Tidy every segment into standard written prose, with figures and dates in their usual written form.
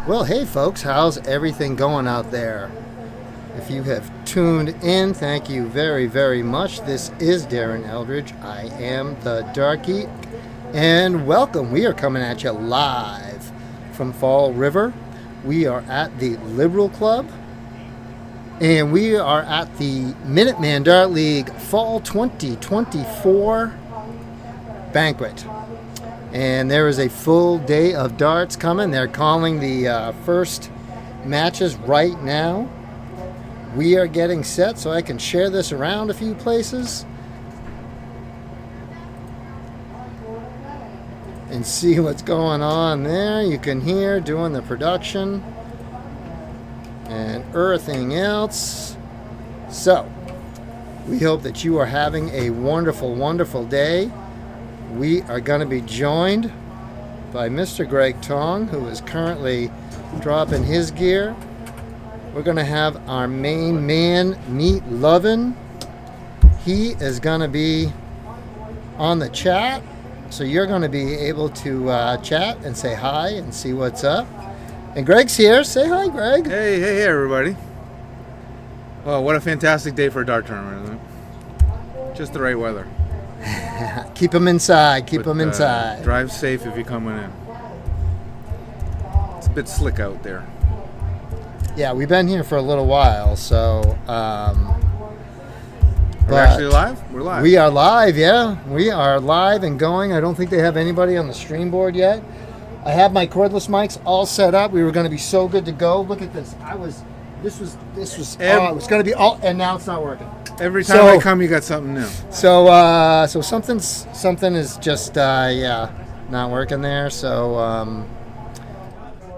Well, hey folks, how's everything going out there? If you have tuned in, thank you very, very much. This is Darren Eldridge. I am the Darky, and welcome. We are coming at you live from Fall River. We are at the Liberal Club, and we are at the Minuteman Dart League Fall 2024 Banquet. And there is a full day of darts coming. They're calling the first matches right now. We are getting set so I can share this around a few places and see what's going on there. You can hear doing the production and everything else. So, we hope that you are having a wonderful, wonderful day. We are going to be joined by Mr. Greg Tong, who is currently dropping his gear. We're going to have our main man, Meat Lovin'. He is going to be on the chat, so you're going to be able to chat and say hi and see what's up. And Greg's here. Say hi, Greg. Hey, everybody. Oh, what a fantastic day for a dart tournament, isn't it? Just the right weather. Keep them inside. Keep them inside. Drive safe if you're coming in. It's a bit slick out there. Yeah, we've been here for a little while, so. We're actually live? We're live. We are live, yeah. We are live and going. I don't think they have anybody on the stream board yet. I have my cordless mics all set up. We were going to be so good to go. Look at this. This was it was going to be all, and now it's not working. Every time I come, you got something new. So something is just not working there. So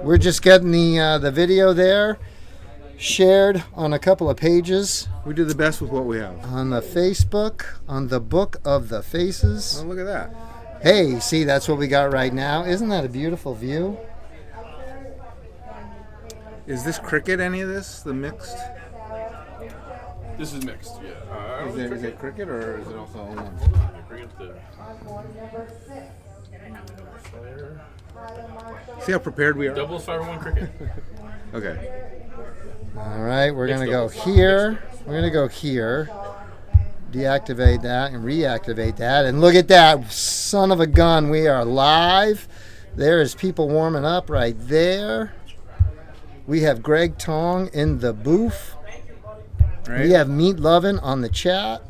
we're just getting the video there shared on a couple of pages. We do the best with what we have. On the Facebook, on the Book of the Faces. Oh, look at that. Hey, see, that's what we got right now. Isn't that a beautiful view? Is this cricket, any of this? The mixed? This is mixed, yeah. Is it cricket or is it also all one? Bring up the fire. See how prepared we are? Doubles, fire, one cricket. Okay. All right, we're going to go here. We're going to go here. Deactivate that and reactivate that. And look at that. Son of a gun. We are live. There is people warming up right there. We have Greg Tong in the booth. Right. We have Meat Lovin' on the chat.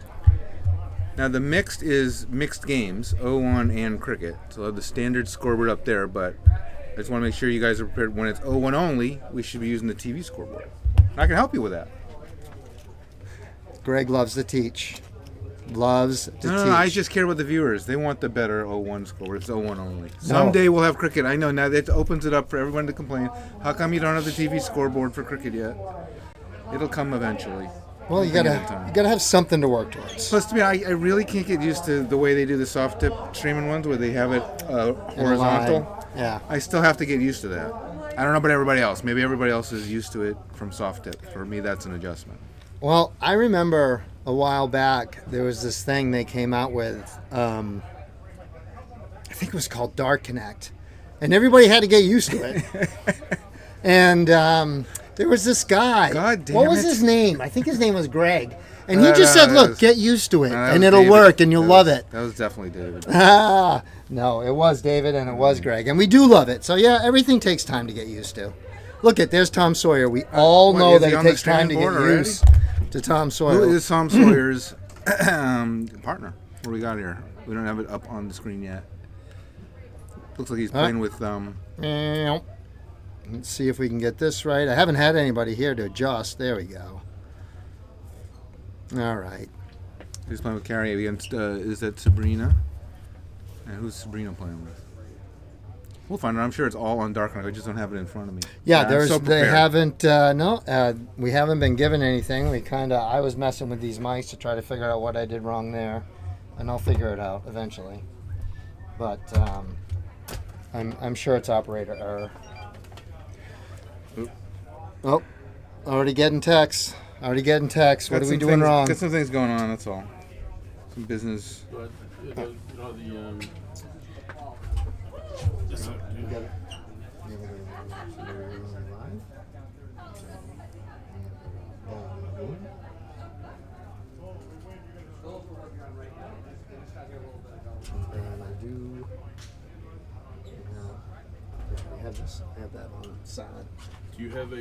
Now the mixed is mixed games, 0-1 and cricket. So I'll have the standard scoreboard up there, but I just want to make sure you guys are prepared. When it's 0-1 only, we should be using the TV scoreboard. And I can help you with that. Greg loves to teach. Loves to teach. No, I just care about the viewers. They want the better 0-1 scoreboard. It's 0-1 only. Someday we'll have cricket. I know, now that opens it up for everyone to complain. How come you don't have the TV scoreboard for cricket yet? It'll come eventually. Well, you gotta have something to work towards. Plus, to me, I really can't get used to the way they do the soft tip streaming ones, where they have it horizontal. Yeah. I still have to get used to that. I don't know about everybody else. Maybe everybody else is used to it from soft tip. For me, that's an adjustment. Well, I remember a while back there was this thing they came out with. I think it was called Dart Connect, and everybody had to get used to it. And there was this guy. God damn what was it. his name? I think his name was Greg. And he just said, look, get used to it, and it'll David. work, and you'll love it. That was definitely David. No, it was David, and it was Greg. And we do love it. So, yeah, everything takes time to get used to. Look, there's Tom Sawyer. We all know that it takes time to get used to Tom Sawyer. Who is Tom Sawyer's partner? What do we got here? We don't have it up on the screen yet. Looks like he's playing with... Let's see if we can get this right. I haven't had anybody here to adjust. There we go. All right. He's playing with Carrie against, is that Sabrina? And who's Sabrina playing with? We'll find out. I'm sure it's all on Dark Knight. I just don't have it in front of me. Yeah, they haven't, we haven't been given anything. I was messing with these mics to try to figure out what I did wrong there. And I'll figure it out eventually. But I'm sure it's operator error. Oh, already getting texts. What are we doing wrong? Got some things going on, that's all. Some business. I have that on the side. Do you have a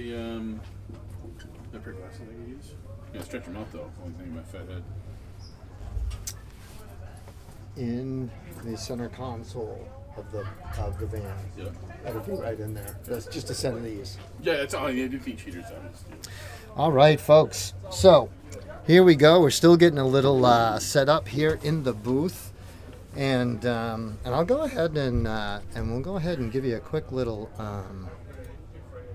pair of glasses I can use? Yeah, stretch them out though. Only thing in my fat head. In the center console of the van. Yeah. That'll be right in there. That's just a set of these. Yeah, that's all I need. I do think cheaters on this. All right, folks. So here we go. We're still getting a little set up here in the booth, and I'll go ahead and we'll go ahead and give you a quick little.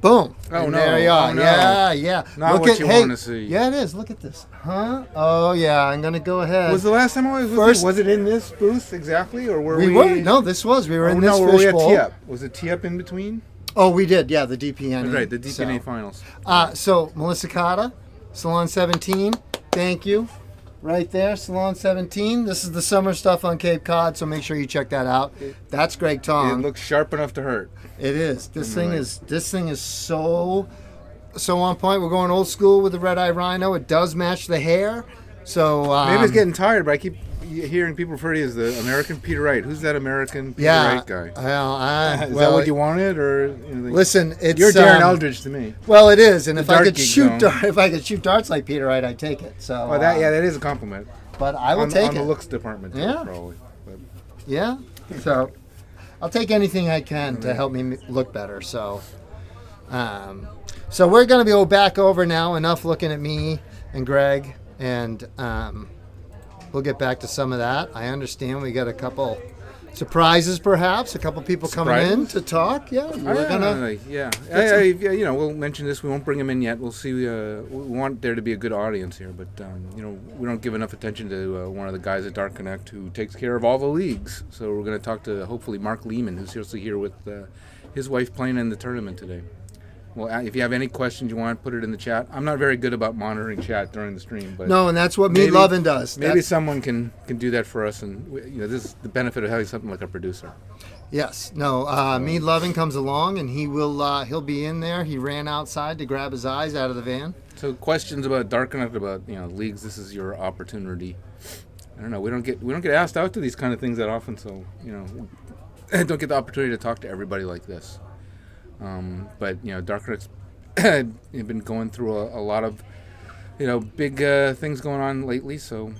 Boom! Oh, And no. There you are. Oh, no. Yeah. Not what you wanna see. Yeah, it is. Look at this. Huh? Oh yeah. I'm gonna go ahead. Was the last time I was First- was it in this booth exactly, or were we? we were? No, this was. We were in this no, were we at fishbowl. tee up? Was it tee up in between? Oh, we did. Yeah, the DPNA. Right, the DPNA So. finals. So Melissa Cotta, Salon 17, thank you. Right there, Salon 17. This is the summer stuff on Cape Cod, so make sure you check that out. That's Greg It Tong. looks sharp enough to hurt. It is. This Right. thing is so on point. We're going old school with the red eye rhino. It does match the hair. So Maybe it's getting tired, but I keep hearing people refer to you as the American Peter Wright. Who's that American Peter Wright guy? Well, Is that what you wanted, or listen? It's you're Darren Eldridge to me. Well, it is, and if I dark could geek shoot zone. if I could shoot darts like Peter Wright, I'd take it. So Oh, that is a compliment. but I will on, take on it. the looks department, too, Yeah. probably. But Yeah. So I'll take anything I can to help me look better. So so we're going to go back over now. Enough looking at me and Greg, and we'll get back to some of that. I understand we got a couple surprises, perhaps a couple people coming in to talk. Yeah, we're gonna. we'll mention this. We won't bring them in yet. We'll see. We want there to be a good audience here, but we don't give enough attention to one of the guys at Dark Connect who takes care of all the leagues. So we're going to talk to hopefully Mark Leman, who's also here with his wife playing in the tournament today. Well, if you have any questions you want, put it in the chat. I'm not very good about monitoring chat during the stream, but No, and that's what me loving does. Maybe someone can do that for us, and this is the benefit of having something like a producer. Yes. No. Me loving comes along, and he'll be in there. He ran outside to grab his eyes out of the van. So questions about Dark Connect, about leagues. This is your opportunity. I don't know. We don't get asked out to these kind of things that often, so don't get the opportunity to talk to everybody like this. But Dark Connect's been going through a lot of big things going on lately. So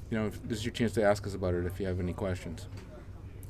this is your chance to ask us about it if you have any questions.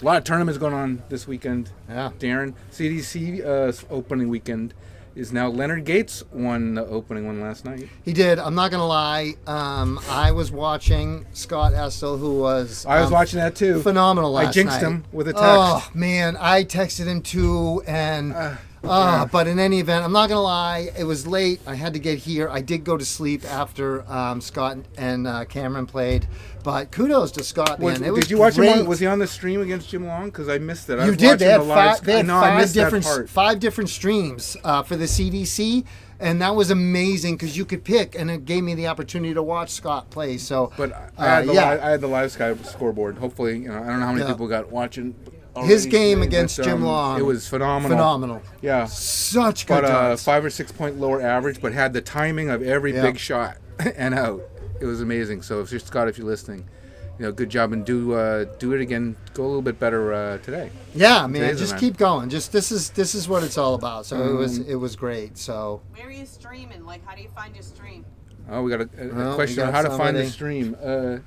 A lot of tournaments going on this weekend. Yeah. Darren, CDC opening weekend is now. Leonard Gates won the opening one last night. He did. I'm not gonna lie. I was watching Scott Estel, who was. I was watching that too. Phenomenal last I jinxed night. him with a text. Oh man, I texted him too, and but in any event, I'm not gonna lie. It was late. I had to get here. I did go to sleep after Scott and Cameron played. But kudos to Scott, man. It was did you watch great. him? Was he on the stream against Jim Long? Because I missed it. I You was did. watching They had the live five, they had I know, I missed different that part. 5 different streams for the CDC, and that was amazing because you could pick, and it gave me the opportunity to watch Scott play. So, But I had the live scoreboard. Hopefully, I don't know how many people got watching. His already game today, against but, Jim Long. It was phenomenal. Phenomenal. Yeah. Such good But darts. 5 or 6 point lower average, but had the timing of every big shot and out. It was amazing. So if you're Scott, if you're listening, good job, and do it again. Go a little bit better today. Yeah, man, Today's just event. keep going. Just this is what it's all about. So it was great. So Where are you streaming? Like, how do you find your stream? Oh, we got a Well, question we on got how to find the somebody. stream.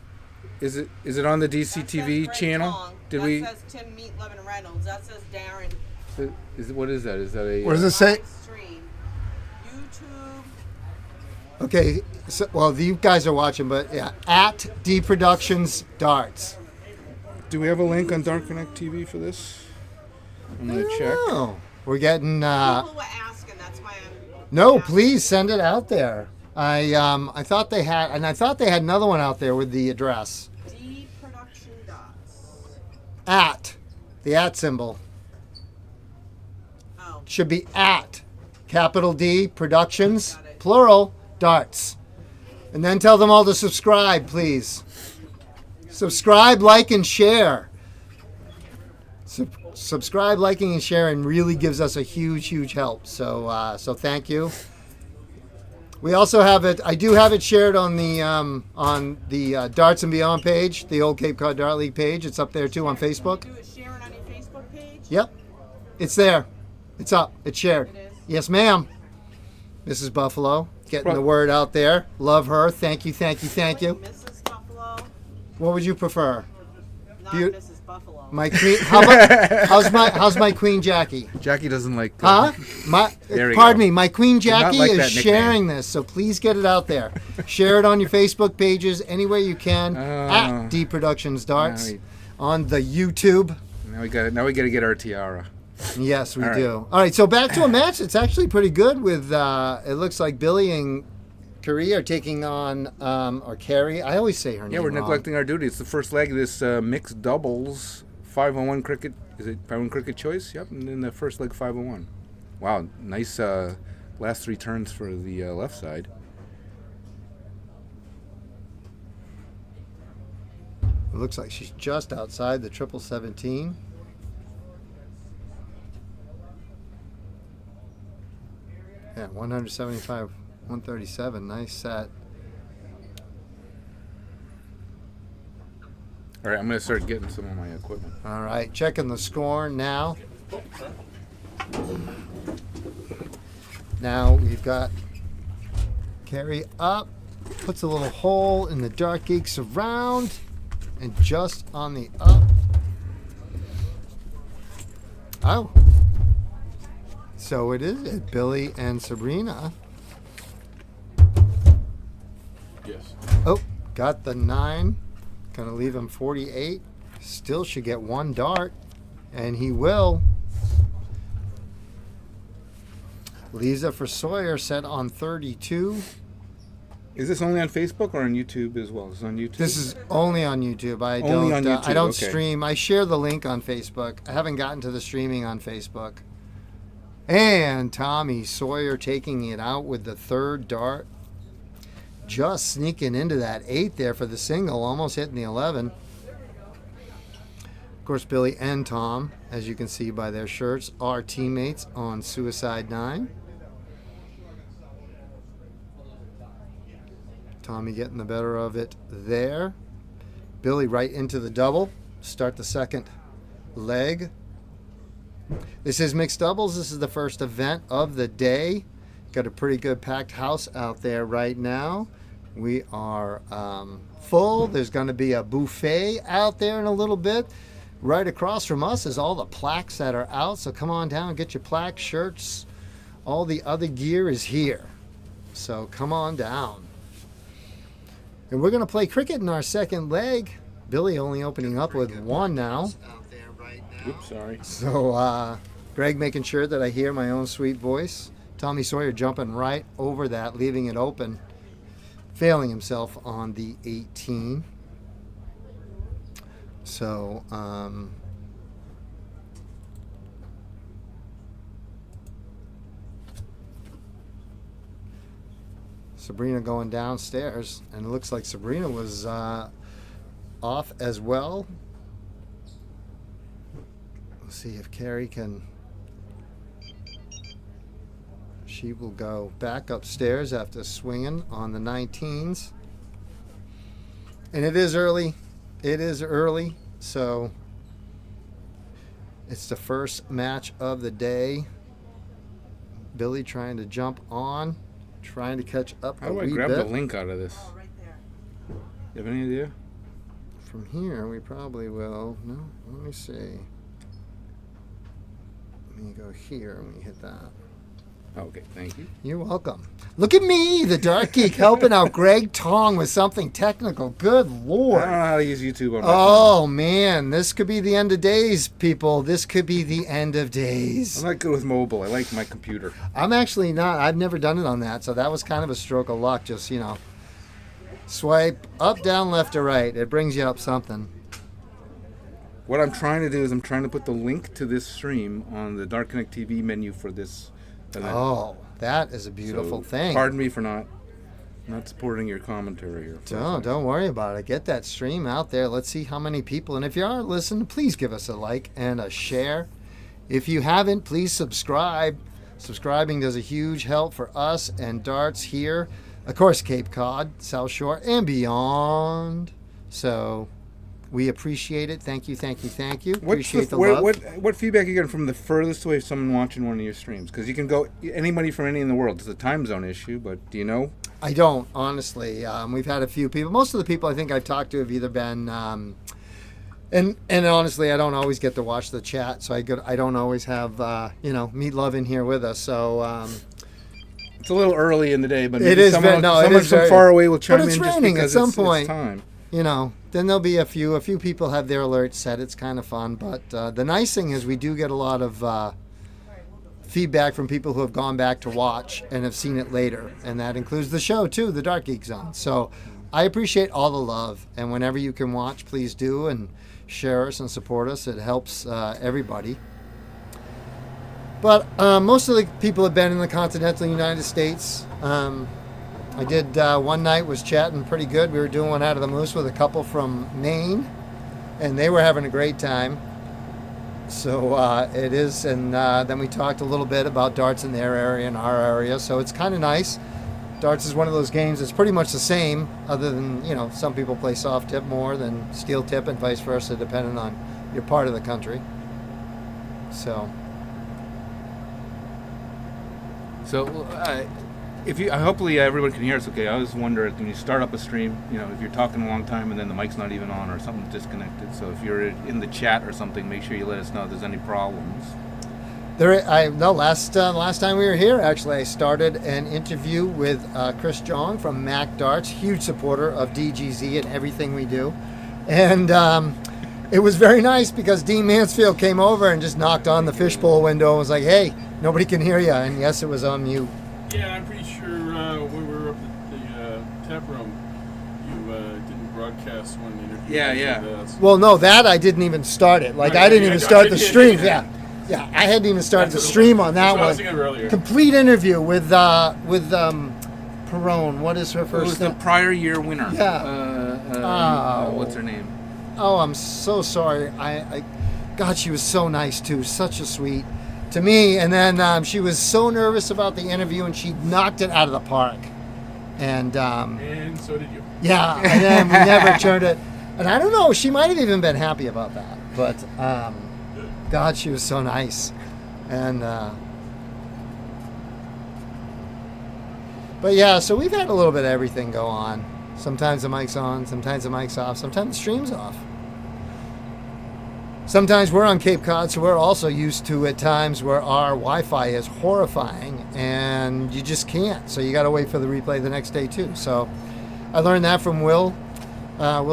Is it on the DCTV That says Greg channel? Tong. Did that we? says Tim Meat Levin Reynolds. That says Darren. What is that? Is that a? what does it say? Live stream. YouTube. Okay, so, well, you guys are watching, but yeah, at D Productions Darts. Do we have a link on Dark Connect TV for this? I'm gonna check. Oh, we're getting. People were asking. That's why I'm. No, asking. please send it out there. I thought they had, and I thought they had another one out there with the address. D Production Dots. At the at symbol Oh. should be at capital D Productions Got it. plural Darts, and then tell them all to subscribe, please. Subscribe, like, and share. subscribe, liking, and sharing really gives us a huge help. So thank you. We also have it. I do have it shared on the Darts and Beyond page, the old Cape Cod Dart League page. It's up there too on Facebook. Do it sharing on your Facebook page? Yep, it's there. It's up. It's shared. It is. Yes, ma'am. Mrs. Buffalo, getting the word out there. Love her. Thank you. Mrs. Buffalo, What would you prefer? not Beau- Mrs. Buffalo. My queen. How's my queen Jackie? Jackie doesn't like. Huh? There we Pardon go. me. My queen Jackie like is that nickname. sharing this, so please get it out there. Share it on your Facebook pages any way you can at D Productions Darts on the YouTube. Now we got to get our tiara. Yes, we All right. do. All right, so back to a match. It's actually pretty good. With it looks like Billy and Carrie are taking on or Carrie. I always say her name. Yeah, we're wrong. neglecting our duty. It's the first leg of this mixed doubles 5-on-1 cricket. Is it 5-on-1 cricket choice? Yep, and then the first leg 5-on-1. Wow, nice last 3 turns for the left side. It looks like she's just outside the 17. Yeah, 175, 137. Nice set. All right, I'm going to start getting some of my equipment. All right, checking the score now. Now we've got Carrie up, puts a little hole in the Dark Geeks around, and just on the up. Oh. So it is Billy and Sabrina. Yes. Oh, got the 9. Gonna leave him 48. Still should get 1 dart, and he will. Lisa for Sawyer set on 32. Is this only on Facebook or on YouTube as well? Is it on YouTube? This is only on YouTube. I Only don't. on YouTube, I don't okay. stream. I share the link on Facebook. I haven't gotten to the streaming on Facebook. And Tommy Sawyer taking it out with the 3rd dart. Just sneaking into that 8 there for the single, almost hitting the 11. Of course, Billy and Tom, as you can see by their shirts, are teammates on Suicide 9. Tommy getting the better of it there. Billy right into the double. Start the second leg. This is mixed doubles. This is the first event of the day. Got a pretty good packed house out there right now. We are full. There's going to be a buffet out there in a little bit. Right across from us is all the plaques that are out. So come on down, get your plaques, shirts. All the other gear is here. So come on down. And we're going to play cricket in our second leg. Billy only opening up with 1 now. Oops, sorry. So Greg making sure that I hear my own sweet voice. Tommy Sawyer jumping right over that, leaving it open. Failing himself on the 18. So, Sabrina going downstairs, and it looks like Sabrina was off as well. Let's see if Carrie can. She will go back upstairs after swinging on the 19s. And it is early. It is early. So it's the first match of the day. Billy trying to jump on, trying to catch up How a do I wee grab bit. the link out of this? Oh, right there. You have any idea? From here, we probably will. No, let me see. Let me go here and we hit that. Okay, thank you. You're welcome. Look at me, the Dark Geek, helping out Greg Tong with something technical. Good I Lord. don't know how to use YouTube on my Oh, man. This could be the end of days, people. This could be the end of I'm days. not good with mobile. I like my computer. I'm actually not. I've never done it on that, so that was kind of a stroke of luck. Just, swipe up, down, left, or right. It brings you up something. What I'm trying to do is I'm trying to put the link to this stream on the Dark Connect TV menu for this event. Oh, that is a beautiful So, thing. Pardon me for not Not supporting your commentary here. Don't worry about it. Get that stream out there. Let's see how many people. And if you are listening, please give us a like and a share. If you haven't, please subscribe. Subscribing does a huge help for us and darts here. Of course, Cape Cod, South Shore, and beyond. So we appreciate it. Thank you. Appreciate the love. What feedback are you getting from the furthest away someone watching one of your streams? Because you can go anybody from any in the world. It's a time zone issue, but do you know? I don't, honestly. We've had a few people. Most of the people I think I've talked to have either been, and honestly, I don't always get to watch the chat, so I don't always have, Meat Love in here with us. So it's a little early in the day, but it is. Someone from far away will chime in. But it's just raining at some it's point. Time. Then there'll be a few people have their alerts set. It's kind of fun. But the nice thing is we do get a lot of feedback from people who have gone back to watch and have seen it later. And that includes the show, too, the Dark Geek Zone. So I appreciate all the love. And whenever you can watch, please do. And share us and support us. It helps everybody. But most of the people have been in the continental United States. I did one night, was chatting pretty good. We were doing one out of the Moose with a couple from Maine, and they were having a great time. So it is, and then we talked a little bit about darts in their area and our area. So it's kind of nice. Darts is one of those games that's pretty much the same, other than, some people play soft tip more than steel tip and vice versa, depending on your part of the country. So hopefully everyone can hear us okay. I always wonder when you start up a stream, if you're talking a long time and then the mic's not even on or something's disconnected. So if you're in the chat or something, make sure you let us know if there's any problems. Last time we were here, actually, I started an interview with Chris Jong from Mac Darts, huge supporter of DGZ and everything we do. And it was very nice because Dean Mansfield came over and just knocked on the fishbowl window and was like, hey, nobody can hear you. And yes, it was on mute. Yeah, I'm pretty sure when we were up at the tap room, you didn't broadcast one interview. Yeah. Well, no, that I didn't even start it. I didn't even start the stream. Yeah, I hadn't even started the stream on that one. I was thinking of earlier. Complete interview with Perone. What is her first name? It was the prior year winner. Yeah. What's her name? Oh, I'm so sorry. God, she was so nice too. Such a sweet to me. And then she was so nervous about the interview, and she knocked it out of the park. And so did you. Yeah, and then we never turned it. And I don't know. She might have even been happy about that. But God, she was so nice. And but yeah, so we've had a little bit of everything go on. Sometimes the mic's on, sometimes the mic's off, sometimes the stream's off. Sometimes we're on Cape Cod, so we're also used to at times where our Wi-Fi is horrifying and you just can't. So you got to wait for the replay the next day too. So I learned that from Will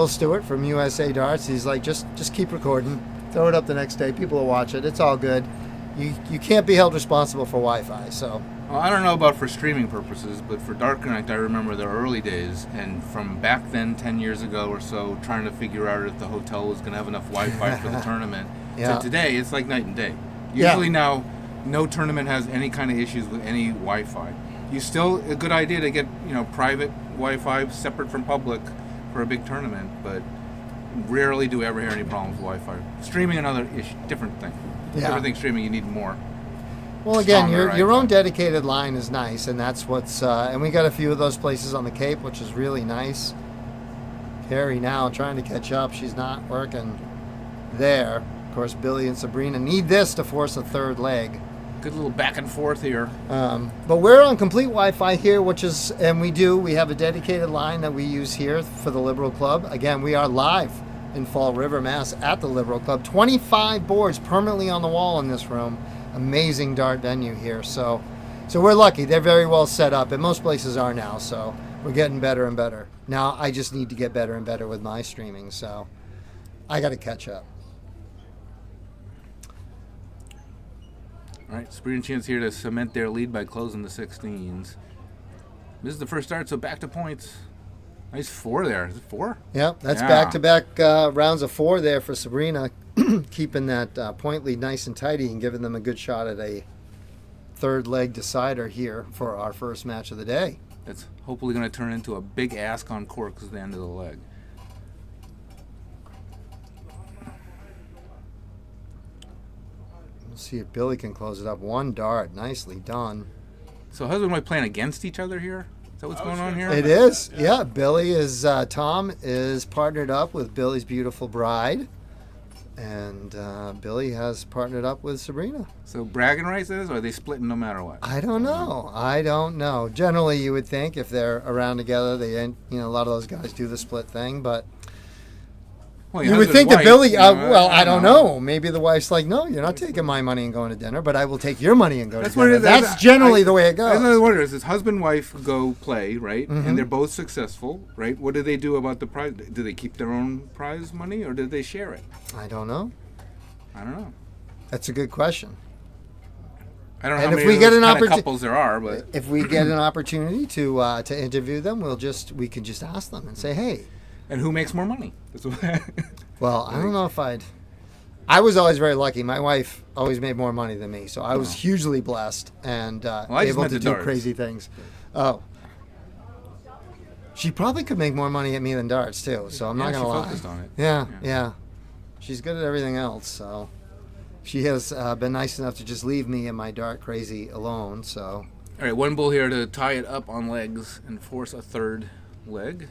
Stewart from USA Darts. He's like, just keep recording, throw it up the next day. People will watch it. It's all good. You can't be held responsible for Wi-Fi. So. Well, I don't know about for streaming purposes, but for Dark Connect, I remember the early days, and from back then, 10 years ago or so, trying to figure out if the hotel was going to have enough Wi-Fi for the tournament. Yeah. To today, it's like night and day. Usually now, no tournament has any kind of issues with any Wi-Fi. You still, a good idea to get, private Wi-Fi separate from public for a big tournament, but rarely do we ever hear any problems with Wi-Fi. Streaming, another issue, different thing. Yeah. Everything streaming, you need more. Well, again, Stronger, your own dedicated line is nice, and that's what's. And we got a few of those places on the Cape, which is really nice. Carrie now trying to catch up; she's not working there. Of course, Billy and Sabrina need this to force a third leg. Good little back and forth here. But we're on complete Wi-Fi here, we have a dedicated line that we use here for the Liberal Club. Again, we are live in Fall River, Mass, at the Liberal Club. 25 boards permanently on the wall in this room. Amazing dart venue here, so we're lucky. They're very well set up, and most places are now, so we're getting better and better. Now I just need to get better and better with my streaming, so I got to catch up. All right, Sabrina Chin's here to cement their lead by closing the 16s. This is the first start, so back to points. Nice 4 there. Is it 4? Yep, that's Yeah. back-to-back rounds of 4 there for Sabrina, keeping that point lead nice and tidy and giving them a good shot at a third leg decider here for our first match of the day. That's hopefully going to turn into a big ask on corks at the end of the leg. We'll see if Billy can close it up. One dart. Nicely done. So husband and wife playing against each other here? Is that what's going on here? It is. Yeah. Billy is, Tom is partnered up with Billy's beautiful bride. And Billy has partnered up with Sabrina. So bragging rights is, or are they splitting no matter what? I don't know. I don't know. Generally, you would think if they're around together, a lot of those guys do the split thing. But Well, you your would think husband that and Billy. wife, you know, Well, I don't know. Maybe the wife's like, "No, you're not taking my money and going to dinner, but I will take your money and go That's to what dinner." it is. That's generally the way it That's what I goes. wonder is husband and wife go play, right? Mm-hmm. And they're both successful, right? What do they do about the prize? Do they keep their own prize money or do they share it? I don't know. I don't know. That's a good question. I don't know And how if many we of get those an kind of opportu- couples there are, but If we get an opportunity to interview them, we can just ask them and say, "Hey." and who makes more money? That's what Well, I don't know if I was always very lucky. My wife always made more money than me, so I was hugely blessed and I just able meant to the do darts. crazy things. Oh. She probably could make more money at me than darts, too, so I'm not Yeah, going to she lie. focused on it. Yeah. She's good at everything else, so. She has been nice enough to just leave me and my dart crazy alone, so. All right, one bull here to tie it up on legs and force a third leg.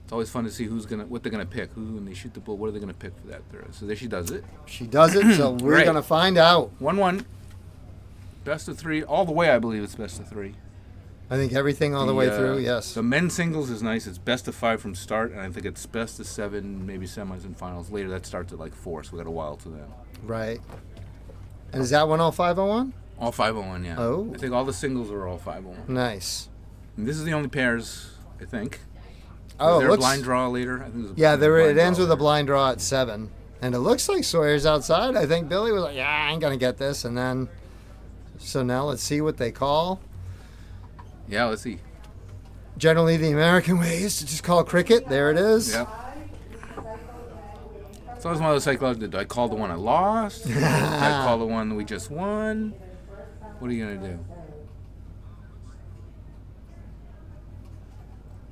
It's always fun to see what they're gonna pick. When they shoot the bull, what are they gonna pick for that third? So there she does it. She does it, so we're Right. going to find out. 1-1. Best of 3 all the way. I believe it's best of 3. I think everything all the way through, yes. The men's singles is nice. It's best of 5 from start, and I think it's best of 7, maybe semis and finals later. That starts at like 4, so we got a while to then. Right. And is that one all 501? All 501, yeah. Oh. I think all the singles are all 501. Nice. And this is the only pairs, I think. Oh, is there a looks, blind draw later? I think there's a yeah, blind it ends draw with a later. blind draw at 7. And it looks like Sawyer's outside. I think Billy was like, "Yeah, I ain't going to get this." And then, so now let's see what they call. Yeah, let's see. Generally, the American way is to just call cricket. There it is. Yep. It's always one of those psychological. Do I call the one I lost? Do I call the one we just won? What are you going to do?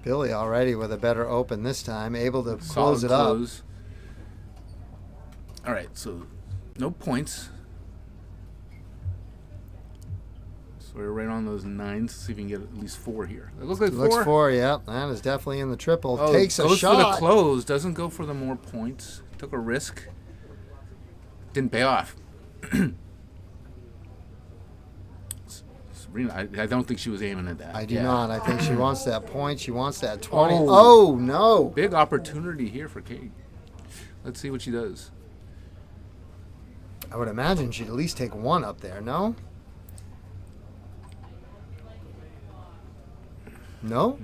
Billy already with a better open this time, able to Solid close it up. close. All right, so no points. So we're right on those 9s. See if we can get at least 4 here. It looks like 4. Looks 4, yep. That is definitely in the triple. Oh, Takes a goes shot. for the close. Doesn't go for the more points. Took a risk. Didn't pay off. Sabrina, I don't think she was aiming at that. I do Yeah. not. I think she wants that point. She wants that 20. Oh. Oh, no. Big opportunity here for Kate. Let's see what she does. I would imagine she'd at least take 1 up there, no? No?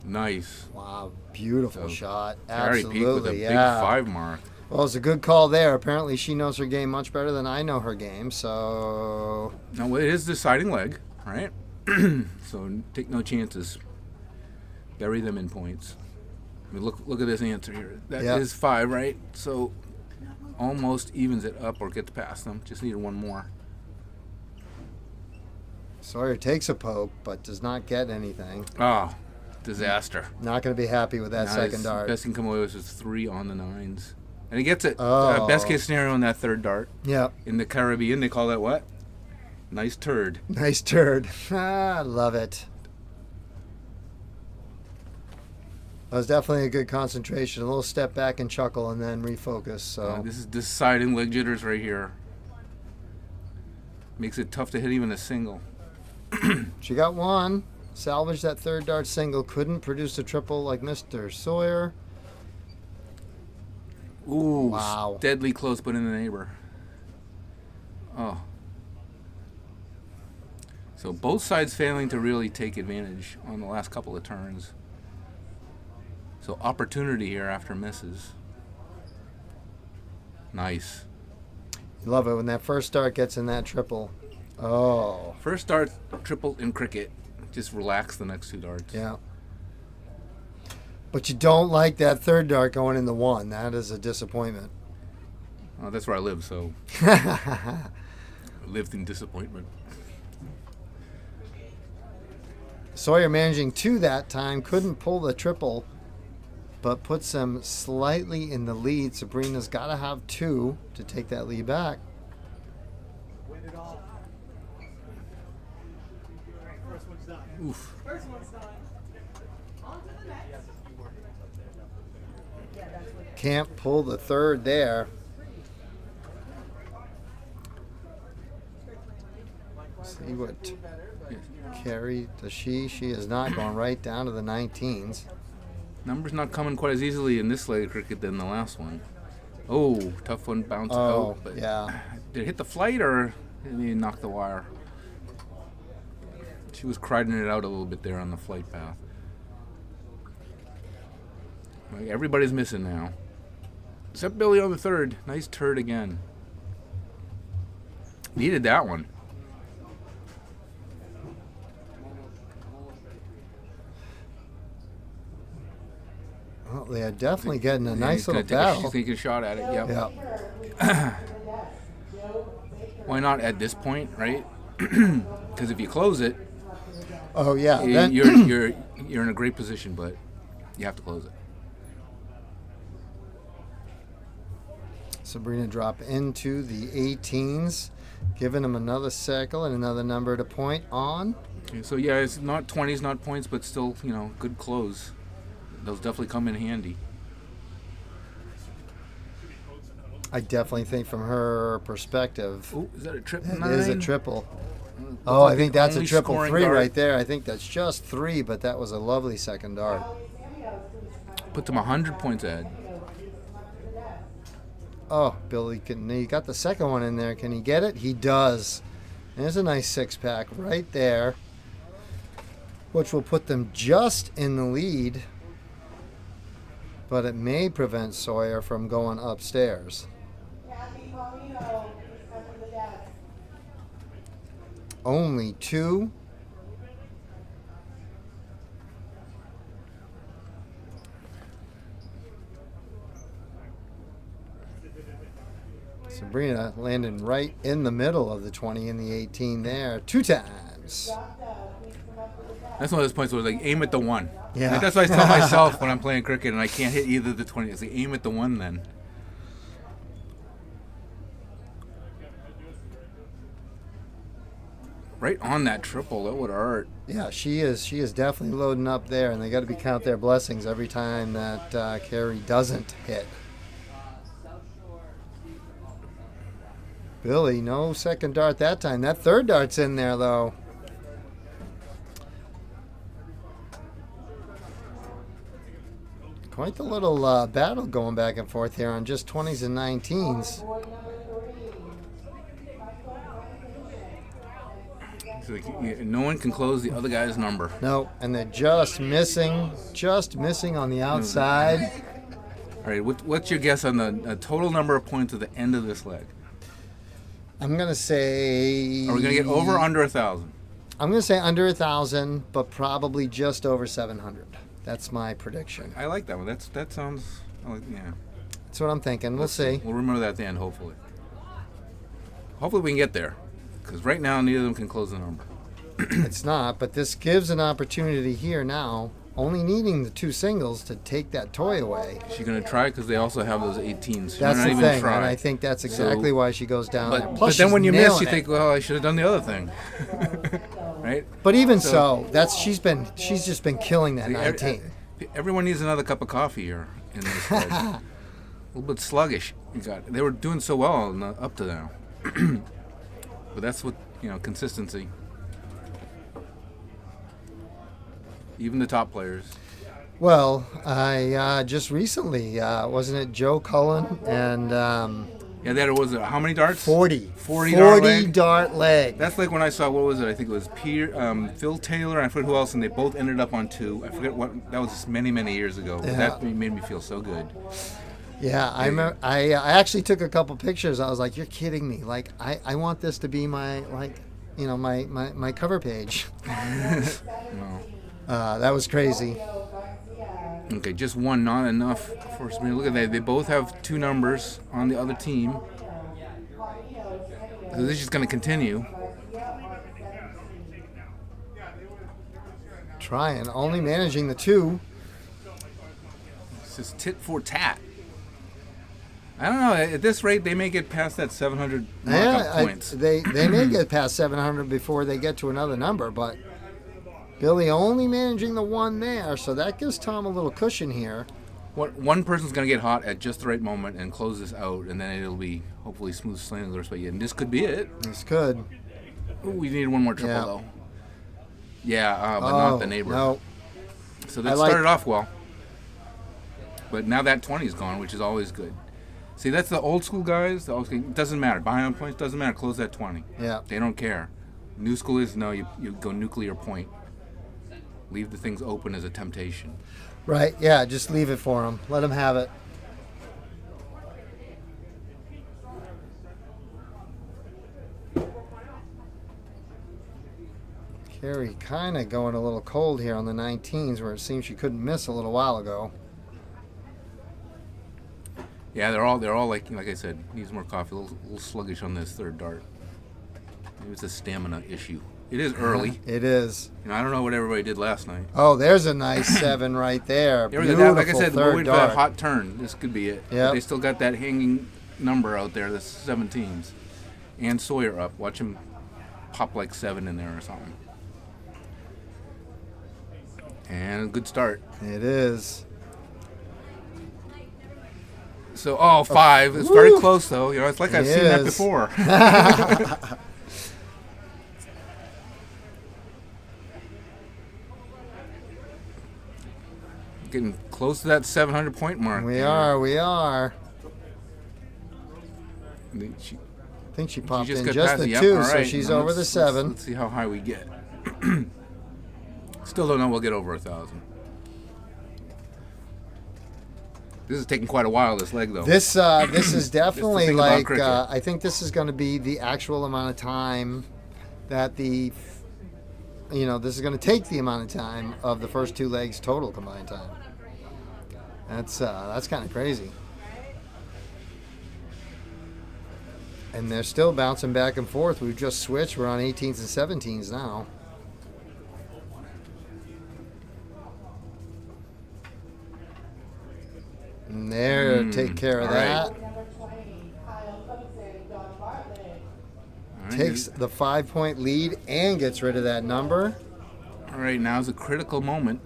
Nice. Wow, beautiful So, shot. Carrie Peak with a Absolutely, big yeah. 5 mark. Well, it's a good call there. Apparently, she knows her game much better than I know her game. So, Now it is deciding leg, right? So take no chances. Bury them in points. I mean, look at this answer here. That is Yep. 5, right? So almost evens it up or gets past them. Just needed 1 more. Sawyer takes a poke, but does not get anything. Oh, disaster. Not going to be happy with that Now second his dart. Best he can come away with is 3 on the 9s. And he gets it. Oh. Best case scenario on that third dart. Yep. In the Caribbean, they call that what? Nice turd. Nice turd. I love it. That was definitely a good concentration. A little step back and chuckle and then refocus. So This is deciding leg jitters right here. Makes it tough to hit even a single. she got 1. Salvaged that third dart single. Couldn't produce a triple like Mr. Sawyer. Ooh, Wow. deadly close, but in the neighbor. Oh. So both sides failing to really take advantage on the last couple of turns. So opportunity here after misses. Nice. You love it when that first dart gets in that triple. Oh, First dart, triple in cricket. Just relax the next 2 darts. yeah. But you don't like that third dart going in the 1. That is a disappointment. Oh, that's where I live, so I lived in disappointment. Sawyer managing 2 that time, couldn't pull the triple, but puts them slightly in the lead. Sabrina's got to have 2 to take that lead back. Oof. Can't pull the third there. See what Carrie does she? She is not going right down to the 19s. Numbers not coming quite as easily in this leg of cricket than the last one. Oh, tough one, bounce out. But Yeah. did it hit the flight or did he knock the wire? She was criding it out a little bit there on the flight path. Like, everybody's missing now. Except Billy on the third. Nice turd again. Needed that one. Well, they are definitely getting a nice He's gonna little take battle. She's taking a shot at it. Yep. Yeah. Why not at this point, right? Because if you close it, Oh yeah. you're in a great position, but you have to close it. Sabrina drop into the 18s, giving them another circle and another number to point on. Okay, so yeah, it's not 20s, not points, but still, good close. Those definitely come in handy. I definitely think from her perspective, Oh, is that a triple it 9? is a triple. Looks Oh, like I think the that's a only triple scoring 3 dart. right there. I think that's just 3, but that was a lovely second dart. Put them 100 points ahead. Oh, Billy, he got the second one in there. Can he get it? He does. There's a nice 6-pack right there, which will put them just in the lead, but it may prevent Sawyer from going upstairs. Only 2. Sabrina landing right in the middle of the 20 and the 18 there 2 times. That's one of those points where like aim at the one. Yeah. Like, that's what I tell myself when I'm playing cricket and I can't hit either of the 20. It's like aim at the one then. Right on that triple, that would hurt. Yeah, she is definitely loading up there, and they got to be count their blessings every time that Carrie doesn't hit. Billy, no second dart that time. That third dart's in there, though. Quite the little battle going back and forth here on just 20s and 19s. So like, no one can close the other guy's number. No, and they're just missing on the outside. All right, what's your guess on the total number of points at the end of this leg? I'm going to say... Are we going to get over or under 1,000? I'm going to say under 1,000, but probably just over 700. That's my prediction. I like that one. That sounds, yeah. That's what I'm thinking. We'll see. We'll remember that at the end, hopefully. Hopefully we can get there, because right now neither of them can close the number. It's not, but this gives an opportunity here now, only needing the 2 singles to take that toy away. Is she going to try? Because they also have those 18s. She That's might the not even thing, try. and I think that's exactly why she goes down there. But Plus, then she's when you miss, nailing you it. think, well, I should have done the other thing. Right? But even so, she's just been killing that 19. Everyone needs another cup of coffee here in this leg. A little bit sluggish. They were doing so well up to now. But that's what, consistency. Even the top players. Well, I just recently, wasn't it Joe Cullen and Yeah, that was how many darts? 40 dart leg? dart leg. That's like when I saw, what was it? I think it was Phil Taylor, and I forget who else, and they both ended up on 2. I forget what, that was many, many years ago. But Yeah. that made me feel so good. Yeah, I remember. I actually took a couple pictures. I was like, "You're kidding me! Like, I want this to be my my cover page." No. That was crazy. Okay, just one, not enough for me. Look at that. They both have 2 numbers on the other team. So this is just going to continue. Trying, only managing the 2. This is tit for tat. I don't know. At this rate, they may get past that 700 markup points. They may get past 700 before they get to another number, but Billy only managing the 1 there, so that gives Tom a little cushion here. One person's going to get hot at just the right moment and close this out, and then it'll be hopefully smooth sailing the rest of the way. And this could be it. This could. Ooh, we need one more triple, Yeah. though. Yeah, but not the neighbor. No. So that started off well. But now that 20's gone, which is always good. See, that's the old school guys. It doesn't matter. Behind on points, doesn't matter. Close that 20. Yeah. They don't care. New school is, no, you go nuclear point. Leave the things open as a temptation. Right, yeah, just leave it for them. Let them have it. Carrie kind of going a little cold here on the 19s, where it seems she couldn't miss a little while ago. Yeah, they're all like I said, needs more coffee. A little sluggish on this third dart. Maybe it's a stamina issue. It is early. It is. I don't know what everybody did last night. Oh, there's a nice 7 right there. There we go. Beautiful Like I said, we're third waiting for that dart. hot turn. This could be it. Yep. They still got that hanging number out there, the 17s. And Sawyer up. Watch him pop like 7 in there or something. And a good start. It is. So, 5. It's very close, though. It's like I've It seen that is. before. Getting close to that 700 point mark. We are. She I think she popped just in got just past the it. Yep, 2, all so right. she's Now over the 7. Let's see how high we get. Still don't know we'll get over 1,000. This is taking quite a while, this leg, though. This is definitely thing about like cricket. I think this is going to be the actual amount of time that this is going to take the amount of time of the first 2 legs total combined time. That's kind of crazy. And they're still bouncing back and forth. We've just switched. We're on 18s and 17s now. And there, take care of all that. right. All right, Takes the 5-point lead and gets rid of that number. All right, now's a critical moment.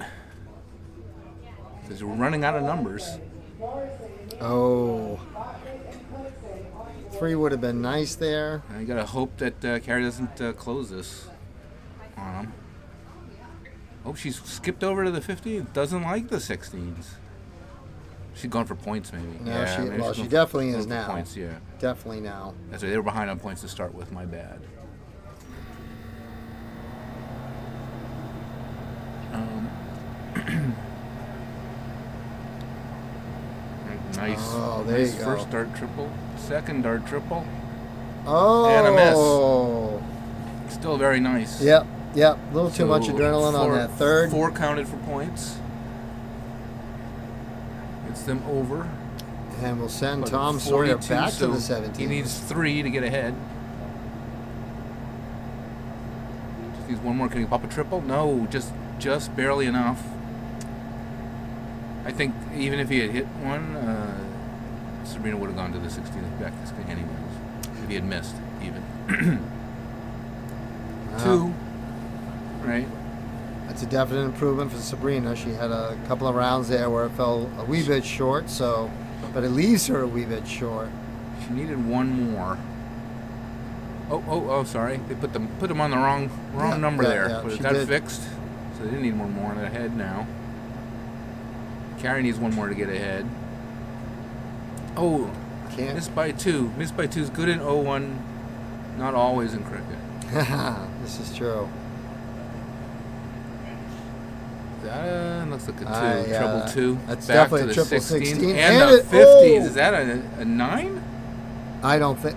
Because we're running out of numbers. Oh. 3 would have been nice there. I got to hope that Carrie doesn't close this on him. Oh, she's skipped over to the 50. Doesn't like the 16s. She's going for points, maybe. No, yeah, maybe she's she going definitely going is for now. Points, yeah. Definitely now. That's right. They were behind on points to start with. My bad. Nice. Oh, there nice you go. First dart triple. Second dart triple. Oh. And a miss. Still very nice. Yep. A little too So much adrenaline on that third. 4 counted for points. Gets them over. And we'll send But Tom Sawyer 42, back to so the 17. He needs 3 to get ahead. Just needs 1 more. Can he pop a triple? No, just barely enough. I think even if he had hit 1, Sabrina would have gone to the 16th back this guy anyways. If he had missed, even. 2, right? That's a definite improvement for Sabrina. She had a couple of rounds there where it fell a wee bit short, but it leaves her a wee bit short. She needed 1 more. Oh! Sorry, they put them on the wrong number there. Yeah, But it she got did. fixed, so they didn't need 1 more. They're ahead now. Carrie needs 1 more to get ahead. Oh, Can't. missed by 2. Missed by 2 is good in 0-1, not always in cricket. This is true. That looks like a 2. Yeah, Treble 2. that's Back definitely to a the triple 16. 16. And And the it- 50s. oh! Is that a 9? I don't think.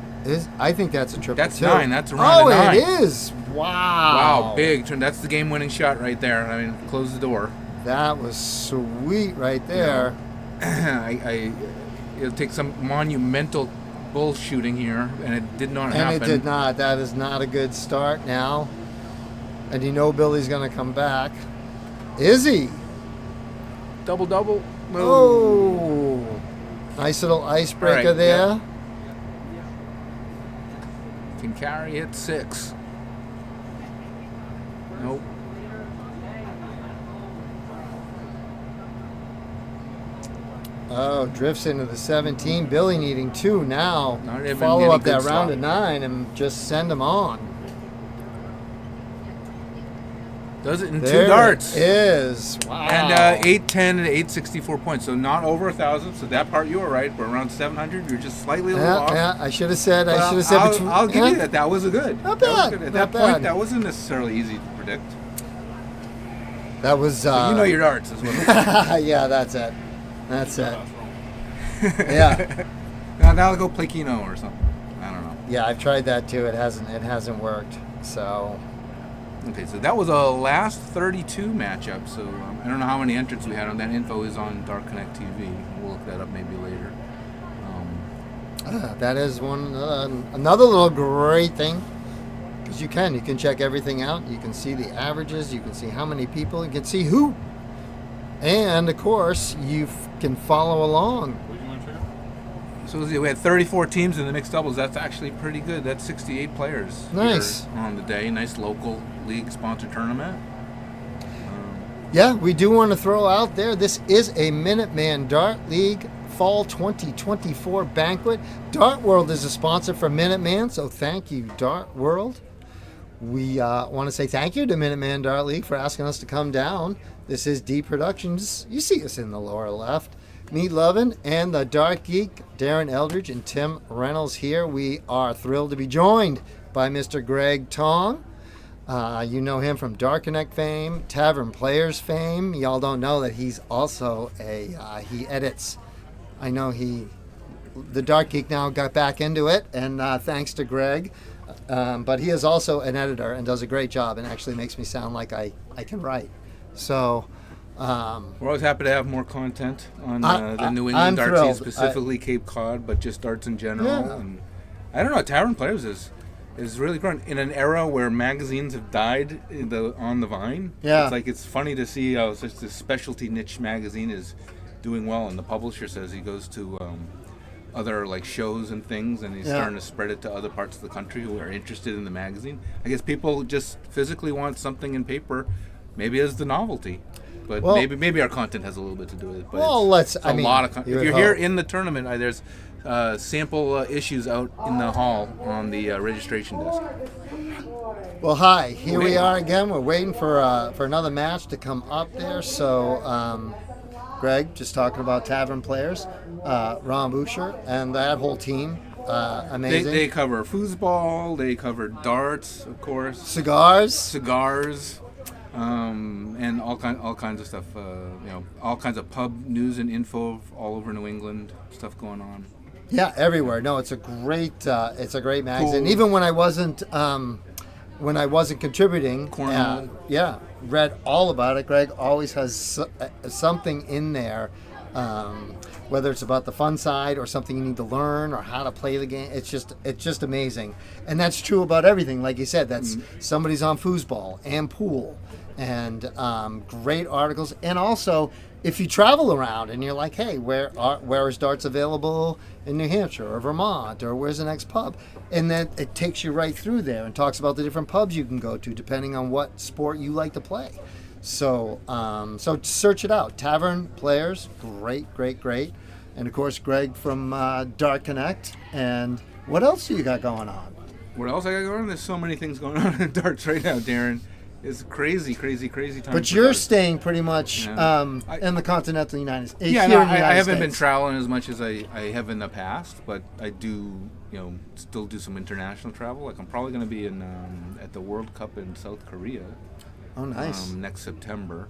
I think that's a triple. That's 2. 9. That's around a 9. It is. Wow. Wow, big turn. That's the game-winning shot right there. I mean, close the door. That was sweet right there. It'll take some monumental bull shooting here, and it did not And happen. it did not. That is not a good start now. And you know Billy's going to come back. Izzy. Double. Oh. Nice little icebreaker All right, there. yep. Can carry it 6. Nope. Oh, drifts into the 17. Billy needing 2 now. Not even Follow getting up that good round slot. of 9 and just send them on. Does it in There 2 darts. it is. Wow. And 810 and 864 points. So not over 1,000. So that part you were right. We're around 700. You're just slightly a little off. Yeah, I should have said. But Between. I'll give you that. That was a good. Not That was bad, good. At not that point, bad. that wasn't necessarily easy to predict. That was. But you know your darts as well. Yeah, that's it. That's it. That's wrong. Yeah, Now I'll go play Keno or something. I don't know. yeah. I've tried that too. It hasn't worked. So. Okay, so that was a last 32 matchup. So I don't know how many entrants we had on that. Info is on Dark Connect TV. We'll look that up maybe later. That is one another little great thing, because you can check everything out. You can see the averages. You can see how many people. You can see who, and of course you can follow along. What do you want to check out? So we had 34 teams in the mixed doubles. That's actually pretty good. That's 68 players. Nice. Here on the day. Nice local league sponsored tournament. Yeah, we do want to throw out there. This is a Minuteman Dart League Fall 2024 Banquet. Dart World is a sponsor for Minuteman, so thank you, Dart World. We want to say thank you to Minuteman Dart League for asking us to come down. This is D Productions. You see us in the lower left. Meat Lovin' and the Dart Geek, Darren Eldridge and Tim Reynolds here. We are thrilled to be joined by Mr. Greg Tong. You know him from Dark Connect fame, Tavern Players fame. Y'all don't know that he's also he edits. I know the Dark Geek now got back into it, and thanks to Greg. But he is also an editor and does a great job, and actually makes me sound like I can write. So We're always happy to have more content on the New I'm England darts thrilled. scene, specifically Cape Cod, but just darts in general. Yeah. And I don't know, Tavern Players is really growing in an era where magazines have died on the vine. Yeah. It's funny to see how such this specialty niche magazine is doing well, and the publisher says he goes to other like shows and things, and he's starting to spread it to other parts of the country who are interested in the magazine. I guess people just physically want something in paper, maybe as the novelty. But maybe our content has a little bit to do with it. But it's a lot of content. If you're here in the tournament, there's sample issues out in the hall on the registration desk. Well, hi. Here we are again. We're waiting for another match to come up there. So, Greg, just talking about Tavern Players, Ron Boucher, and that whole team. Amazing. They cover foosball. They cover darts, of course. Cigars. And all kinds of stuff. All kinds of pub news and info all over New England. Stuff going on. Yeah, everywhere. No, it's a great magazine. Cool. Even when I wasn't contributing, Cornhole. read all about it. Greg always has something in there, whether it's about the fun side or something you need to learn or how to play the game. It's just amazing, and that's true about everything. Like you said, that's somebody's on foosball and pool, and great articles. And also, if you travel around and you're like, hey, where is darts available in New Hampshire or Vermont, or where's the next pub? And then it takes you right through there and talks about the different pubs you can go to depending on what sport you like to play. So search it out. Tavern Players, great. And of course, Greg from Dark Connect. And what else do you got going on? What else I got going on? There's so many things going on in darts right now, Darren. It's crazy time. But for you're darts. staying pretty much in the continental United States. Yeah, here no, in the United I haven't States. been traveling as much as I have in the past, but I do, still do some international travel. Like I'm probably going to be in at the World Cup in South Korea. Oh, nice. Next September.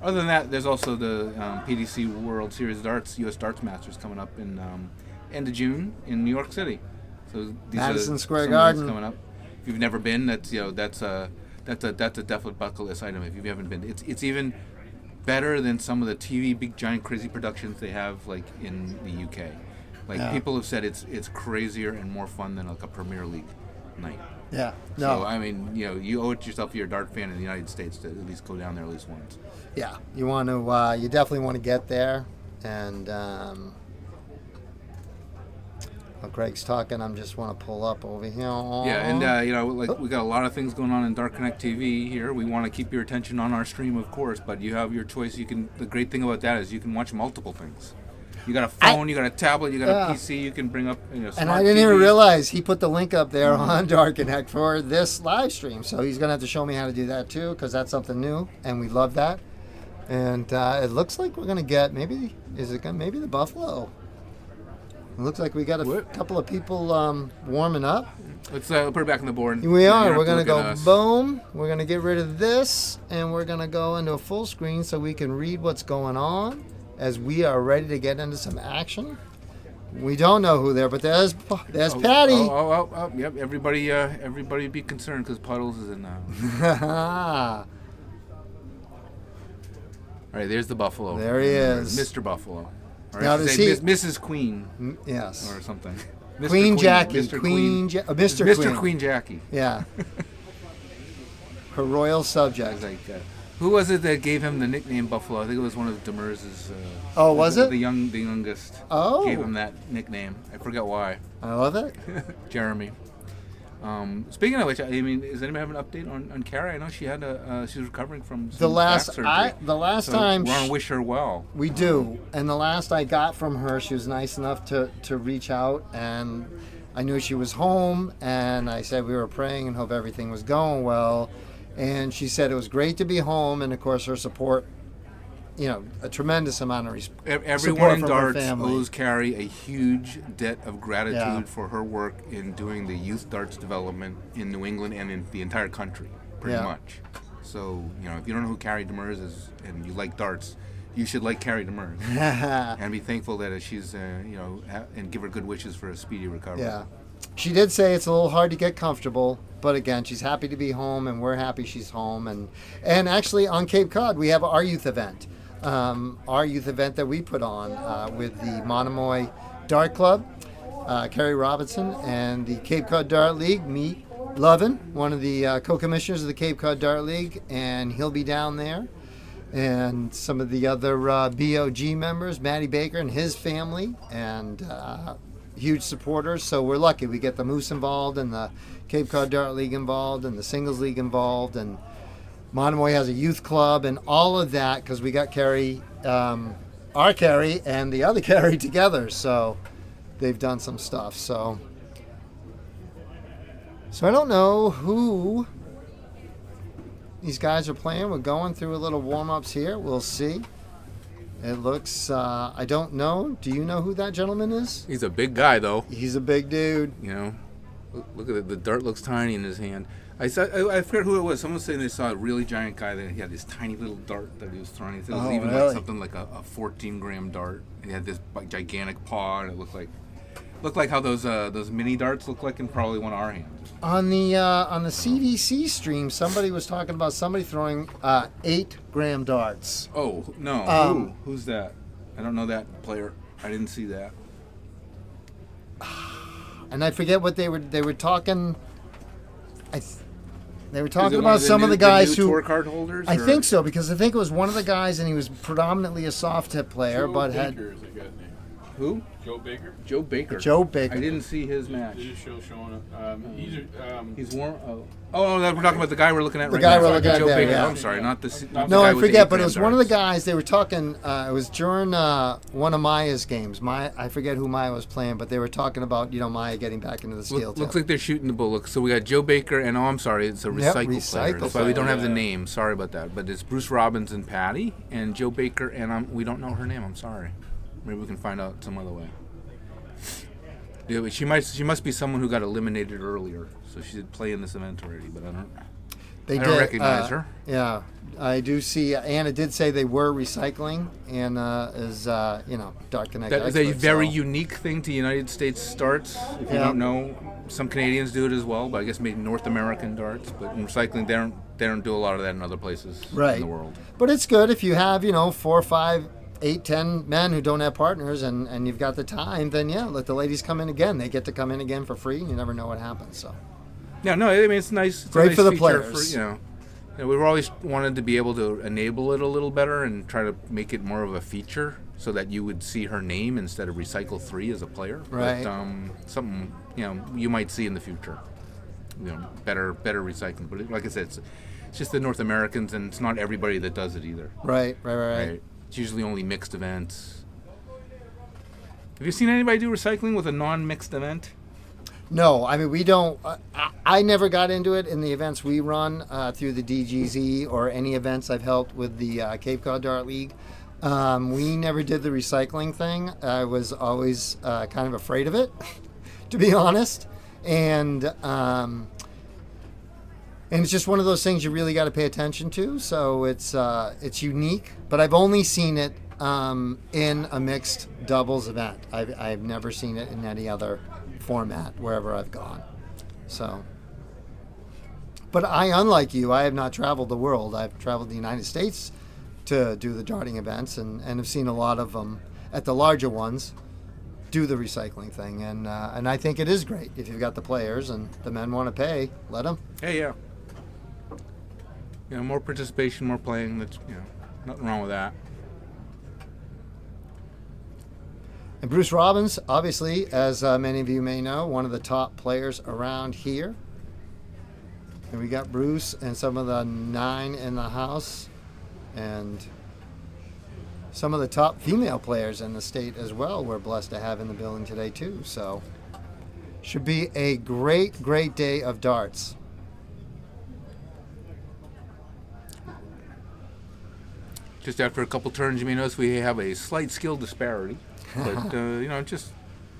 Other than that, there's also the PDC World Series Darts, U.S. Darts Masters coming up in end of June in New York City. So these Madison are Square some Garden events coming up. If you've never been, that's a definite bucket list item. If you haven't been, it's even better than some of the TV big giant crazy productions they have like in the UK. Like people have said, it's crazier and more fun than like a Premier League night. Yeah. So No. I mean, you owe it to yourself if you're a dart fan in the United States to at least go down there at least once. Yeah. You want to. You definitely want to get there. And while Greg's talking, I just want to pull up over here. Yeah, and we got a lot of things going on in Dart Connect TV here. We want to keep your attention on our stream, of course, but you have your choice. The great thing about that is you can watch multiple things. You got a phone, you got a tablet, you got a PC. You can bring up smart And I didn't TV. even realize he put the link up there on Dart Connect for this live stream. So he's going to have to show me how to do that too, because that's something new, and we love that. And it looks like we're going to get maybe the Buffalo. It looks like we got a couple of people warming up. Let's put it back on the board. We You are. don't We're have going to to look go at us. boom. We're going to get rid of this, and we're going to go into a full screen so we can read what's going on as we are ready to get into some action. We don't know who there, but there's Patty. Oh, yep. Everybody be concerned because Puddles is in now. All right, there's the Buffalo. There he is. Mr. Buffalo. Or Now, I should does say he- Mrs. Queen Yes. or something. Queen Jackie. Mr. Queen. Mr. Mr. Queen. Queen Jackie. Yeah. Her royal I subject. was like, who was it that gave him the nickname Buffalo? I think it was one of Demers'. Oh, was it? The youngest. Oh. Gave him that nickname. I forget why. I love it. Jeremy. Speaking of which, I mean, does anybody have an update on Carrie? I know she had she was recovering from some back surgery. The last So time we want to wish her well. we do, and the last I got from her, she was nice enough to reach out, and I knew she was home, and I said we were praying and hope everything was going well, and she said it was great to be home, and of course her support, a tremendous amount of Everyone support in from her darts family. owes Carrie a huge debt of gratitude Yeah. for her work in doing the youth darts development in New England and in the entire country, pretty Yeah. much. So, if you don't know who Carrie Demers is and you like darts, you should like Carrie Demers and be thankful that she's, and give her good wishes for a speedy recovery. Yeah. She did say it's a little hard to get comfortable, but again, she's happy to be home, and we're happy she's home. And actually, on Cape Cod, we have our youth event. Our youth event that we put on with the Monomoy Dart Club, Kerry Robinson, and the Cape Cod Dart League, me, Lovin, one of the co-commissioners of the Cape Cod Dart League, and he'll be down there. And some of the other BOG members, Matty Baker and his family, and huge supporters. So we're lucky. We get the Moose involved, and the Cape Cod Dart League involved, and the Singles League involved, and Monomoy has a youth club, and all of that, because we got Carrie, our Carrie, and the other Carrie together. So they've done some stuff. So I don't know who these guys are playing. We're going through a little warm-ups here. We'll see. It looks, I don't know. Do you know who that gentleman is? He's a big guy, though. He's a big dude. Look at it. The dart looks tiny in his hand. I forget who it was. Someone was saying they saw a really giant guy that he had this tiny little dart that he was throwing. It was even really? like something like a 14-gram dart. He had this gigantic paw, and it looked like how those mini darts look like in probably one of our hands. On the CDC stream, somebody was talking about somebody throwing 8-gram darts. Oh no! Who's that? I don't know that player. I didn't see that. And I forget what they were talking. They were Is talking it one about some of the guys new who. tour card holders. I or- think so, because I think it was one of the guys, and he was predominantly a soft tip player, Joe but Baker had is the guy's name. Who? Joe Baker. Joe Baker. Joe Baker. I didn't see his match. Did his show showing up? He's warm. Oh, we're talking about the guy we're looking at The right guy now. we're looking at Joe there, Baker. yeah. I'm sorry, not the. Not the No, guy I with the forget, but it 8-gram was one of the darts. guys. They were talking. It was during one of Maya's games. I forget who Maya was playing, but they were talking about Maya getting back into the steel tip. Looks like they're shooting the bull. Look, so we got Joe Baker, and I'm sorry, it's a recycle player. recycle That's why we don't player. have the name. Sorry about that. But it's Bruce Robbins and Patty, and Joe Baker, and we don't know her name. I'm sorry. Maybe we can find out some other way. Yeah, but she must be someone who got eliminated earlier, so she did play in this event already. But I don't recognize her. Yeah, I do see. Anna did say they were recycling. Anna is, Dark Connect. That is a expert, very so- unique thing to United States starts. If you Yeah. don't know, some Canadians do it as well, but I guess maybe North American darts. But in recycling, they don't do a lot of that in other places Right. in the world. But it's good if you have 4, 5, 8, 10 men who don't have partners, and you've got the time. Then let the ladies come in again. They get to come in again for free. You never know what happens. So Yeah, no, I mean it's nice. It's Great a nice for the feature players. We've always wanted to be able to enable it a little better and try to make it more of a feature so that you would see her name instead of recycle 3 as a player. Right. But something you might see in the future. Better recycling. But like I said, it's just the North Americans, and it's not everybody that does it either. Right. It's usually only mixed events. Have you seen anybody do recycling with a non-mixed event? No, I mean, we don't. I never got into it in the events we run through the DGZ or any events I've helped with the Cape Cod Dart League. We never did the recycling thing. I was always kind of afraid of it, to be honest. And it's just one of those things you really got to pay attention to. So it's unique, but I've only seen it in a mixed doubles event. I've never seen it in any other format wherever I've gone. So, but unlike you, I have not traveled the world. I've traveled the United States to do the darting events, and have seen a lot of them at the larger ones do the recycling thing, and I think it is great if you've got the players and the men want to pay, let them. Hey, yeah. More participation, more playing. That's nothing wrong with that. And Bruce Robbins, obviously, as many of you may know, one of the top players around here. And we got Bruce and some of the 9 in the house, and some of the top female players in the state as well we're blessed to have in the building today too. So should be a great day of darts. Just after a couple turns, you may notice we have a slight skill disparity. But, just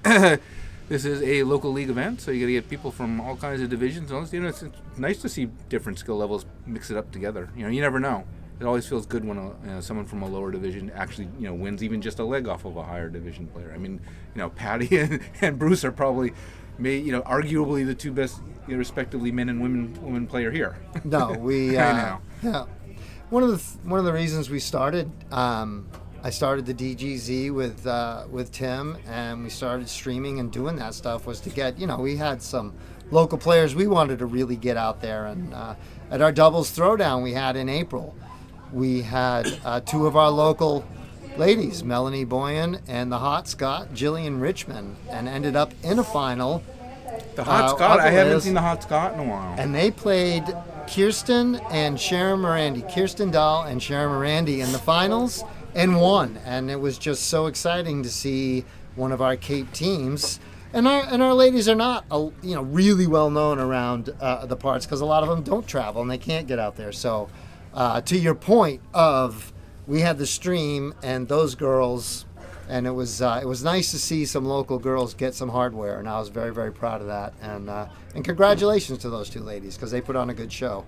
this is a local league event, so you got to get people from all kinds of divisions. It's nice to see different skill levels mix it up together. You never know. It always feels good when someone from a lower division actually, wins even just a leg off of a higher division player. I mean, Patty and Bruce are probably, arguably the two best, respectively, men and women player here. No, we. I know. Yeah. One of the reasons we started. I started the DGZ with Tim, and we started streaming and doing that stuff was to get, we had some local players we wanted to really get out there. And at our doubles throwdown we had in April, we had 2 of our local ladies, Melanie Boyan and the Hot Scott, Jillian Richmond, and ended up in a final. The Hot Scott, I haven't seen the Hot Scott in a while. And they played Kirsten and Sharon Morandi, Kirsten Dahl and Sharon Morandi in the finals, and won. And it was just so exciting to see one of our Cape teams. And our ladies are not really well known around the parts, because a lot of them don't travel and they can't get out there. So to your point of, we had the stream and those girls, and it was nice to see some local girls get some hardware, and I was very, very proud of that. And congratulations to those 2 ladies, because they put on a good show.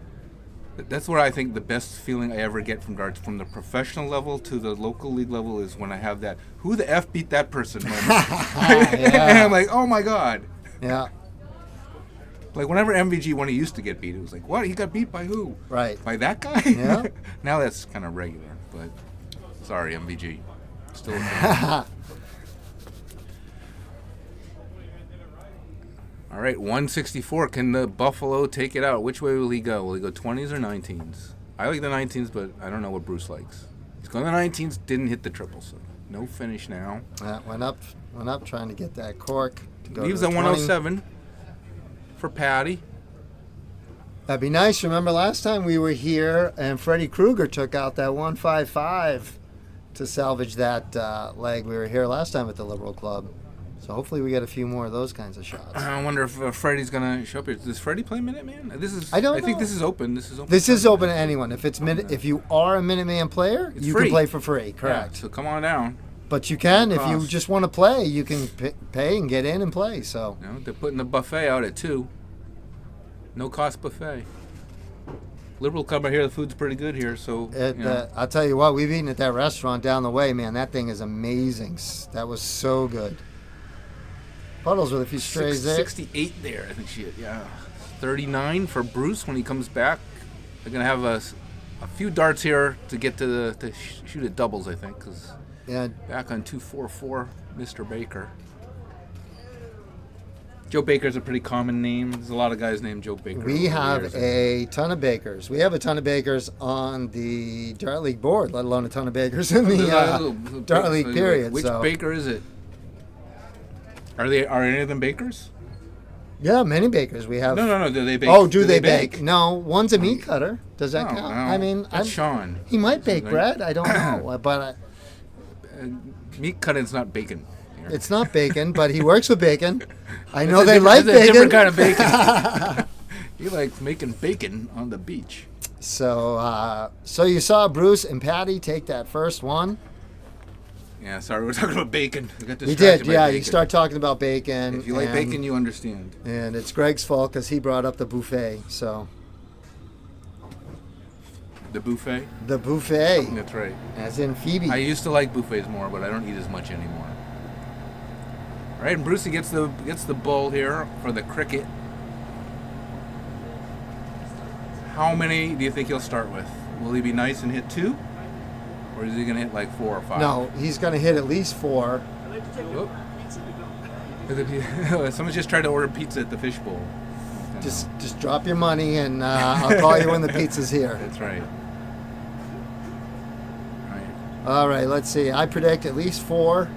That's where I think the best feeling I ever get from darts, from the professional level to the local league level, is when I have that "who the F beat that person" moment. And I'm like, oh my god. Yeah. Like whenever MVG, when he used to get beat, it was like, what? He got beat by who? Right. By that guy? Yeah. Now that's kind of regular, but sorry, MVG. Still a fan. All right, 164. Can the Buffalo take it out? Which way will he go? Will he go 20s or 19s? I like the 19s, but I don't know what Bruce likes. He's going to the 19s, didn't hit the triple, so no finish now. Went up, trying to get that cork to go. Leaves to at 107 for Patty. That'd be nice. Remember last time we were here and Freddie Krueger took out that 155 to salvage that leg. We were here last time at the Liberal Club. So hopefully we get a few more of those kinds of shots. I wonder if Freddie's going to show up here. Does Freddie play Minuteman? I don't know. I think this is open. This is open to anyone. If you are a Minuteman player, you free. Can play for free. Correct. Yeah, so come on down. But you can, if you just want to play, you can pay and get in and play. So they're putting the buffet out at 2. No cost buffet. Liberal Club, I hear the food's pretty good here. So I'll tell you what, we've eaten at that restaurant down the way. Man, that thing is amazing. That was so good. Puddles with a few strays there. 68 there, I think she had. Yeah, 39 for Bruce when he comes back. They're gonna have a few darts here to get to shoot at doubles, I think, because back on 244, Mr. Baker. Joe Baker's a pretty common name. There's a lot of guys named Joe Baker. We over the have years. a ton of bakers. We have a ton of bakers on the Dart League board, let alone a ton of bakers in the Little Dart bakers. League So, period. Which so. baker is it? Are any of them bakers? Yeah, many bakers. We have. No. Do they bake? Oh, do they bake? No, one's a meat cutter. Does that No, count? no. I mean, That's Sean. he might bake Right. bread. I don't know, but Meat cutting's not bacon. it's not bacon. But he works with bacon. I know It's a they different- like it's a bacon. different kind of bacon. He likes making bacon on the beach. So you saw Bruce and Patty take that first one. Yeah, sorry, we're talking about bacon. We got We distracted did, by yeah. bacon. You start talking about bacon. If you like and- bacon, you understand. And it's Greg's fault because he brought up the buffet. So The buffet. the buffet, That's right. as in Phoebe. I used to like buffets more, but I don't eat as much anymore. All right, and Brucey gets the bowl here for the cricket. How many do you think he'll start with? Will he be nice and hit 2? Or is he going to hit like 4 or 5? No, he's going to hit at least 4. Whoop. Someone just tried to order pizza at the fishbowl. Just drop your money and I'll call you when the pizza's here. That's right. Right. All right, let's see. I predict at least 4.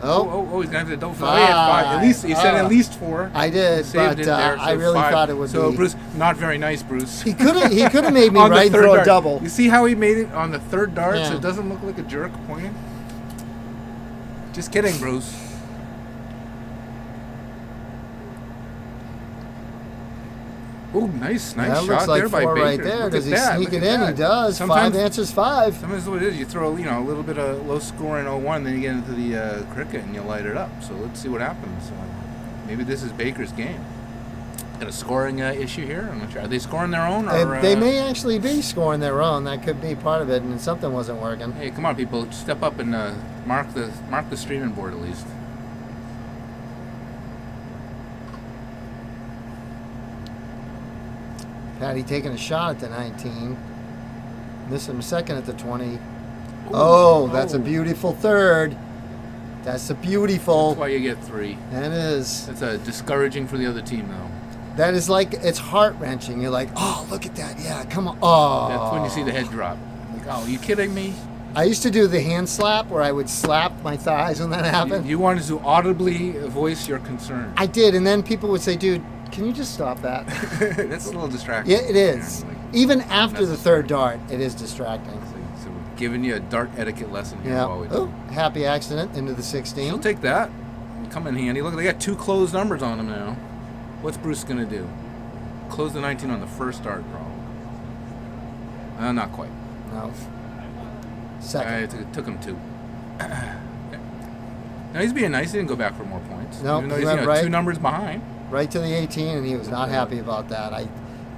Oh, he's going to have to double. Five. Oh, yeah, 5. At least he said Ah. at least 4. I did, Saved but it there, I so really 5. thought it would so be. Bruce, not very nice, Bruce. He could have made me On the right and third throw a dart. double. You see how he made it on the third dart, so Yeah. it doesn't look like a jerk pointing? Just kidding, Bruce. Oh, nice That shot looks like there by 4 Baker. right there. Look Does at he that, sneak look it at in? that. He does. 5 Sometimes- answers 5. Sometimes what it is, you throw a little bit of low score in 01, then you get into the cricket and you light it up. So let's see what happens. Maybe this is Baker's game. Got a scoring issue here. I'm not sure. Are they scoring their own? Or, They may actually be scoring their own. That could be part of it, and something wasn't working. Hey, come on, people! Step up and mark the streaming board at least. Patty taking a shot at the 19. Missing a second at the 20. Oh, that's a beautiful third. That's a beautiful. That's why you get 3. That is. That's discouraging for the other team, though. That is like, it's heart wrenching. You're like, oh, look at that. Yeah, come on. Oh. That's when you see the head drop. Like, oh, are you kidding me? I used to do the hand slap where I would slap my thighs when that happened. You wanted to audibly voice your concern. I did, and then people would say, dude, can you just stop that? That's a little distracting. Yeah, it is. Yeah, like, Even after the third dart, it is distracting. so we're giving you a dart etiquette lesson here Yeah. while we do. Oh, happy accident into the 16. He'll take that. Come in handy. Look, they got 2 closed numbers on them now. What's Bruce gonna do? Close the 19 on the first dart, bro. Not quite. No. Second. It took him 2. No, he's being nice. He didn't go back for more points. No, even though he he's went right. 2 numbers behind. Right to the 18, and he was not happy about that.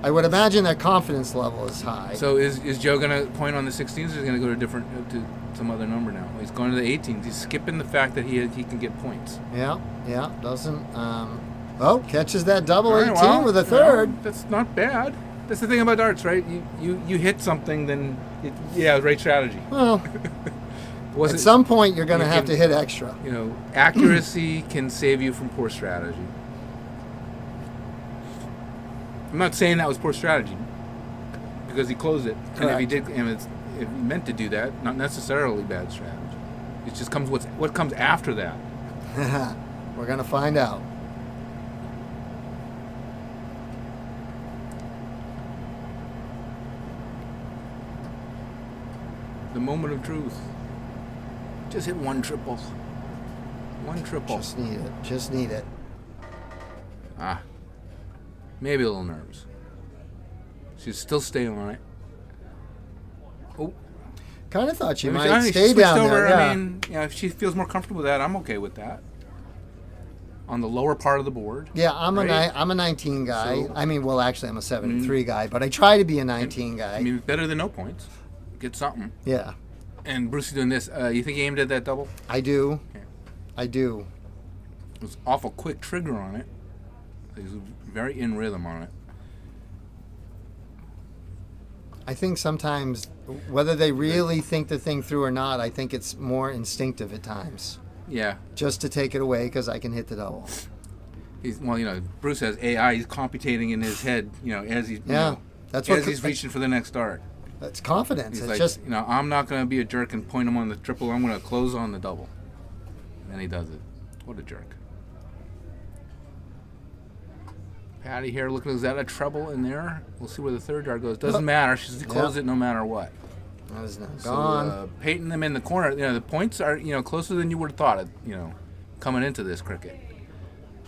I would imagine their confidence level is high. So is Joe gonna point on the 16s, or is he gonna go to some other number now? He's going to the 18s. He's skipping the fact that he can get points. Yeah, doesn't. Catches that double All right, 18 well, with a third. That's not bad. That's the thing about darts, right? You hit something, then right strategy. Well, Was at it- some point you're going to you have can- to hit extra. Accuracy can save you from poor strategy. I'm not saying that was poor strategy, because he closed it. And if he Correct. did, and if he meant to do that, not necessarily bad strategy. It just comes what comes after that. We're going to find out. The moment of truth. Just hit 1 triple. 1 triple. Just need it. Maybe a little nervous. She's still staying on it. Oh, Kind of thought she I mean, might she stay switched down over. there. Yeah. I mean, if she feels more comfortable with that, I'm okay with that. On the lower part of the board. Yeah, I'm right? I'm a 19 guy. So- I mean, well, actually, I'm a 73 guy, but I try to be a 19 guy. I mean, better than no points. Get something. Yeah, And Bruce is doing this. You think he aimed at that double? I do. Yeah. I do. It was awful quick trigger on it. He was very in rhythm on it. I think sometimes, whether they really think the thing through or not, I think it's more instinctive at times. Yeah. Just to take it away because I can hit the double. Bruce has AI. He's computing in his head, as he's That's as he's reaching for the next dart. It's confidence. He's It's like, just I'm not going to be a jerk and point him on the triple. I'm going to close on the double. And he does it. What a jerk. Patty here, look, is that a treble in there? We'll see where the third dart goes. Doesn't matter. She's to close it no matter what. that is now So gone. painting them in the corner. The points are closer than you would have thought. Coming into this cricket.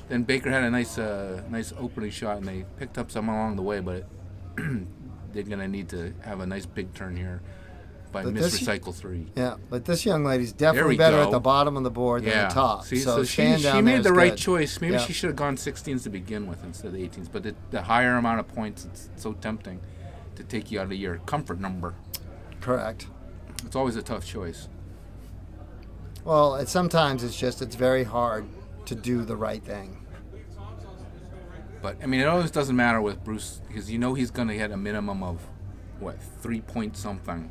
Then Baker had a nice opening shot, and they picked up some along the way, but they're going to need to have a nice big turn here by Miss Recycle 3. Yeah, but this young lady's There definitely we better go. at the bottom of the board than the top. See, so she staying down there made is the right good. choice. Maybe Yeah. she should have gone 16s to begin with instead of 18s. But the higher amount of points, it's so tempting to take you out of your comfort number. Correct. It's always a tough choice. Well, sometimes it's very hard to do the right thing. But it always doesn't matter with Bruce because he's going to hit a minimum of 3 point something.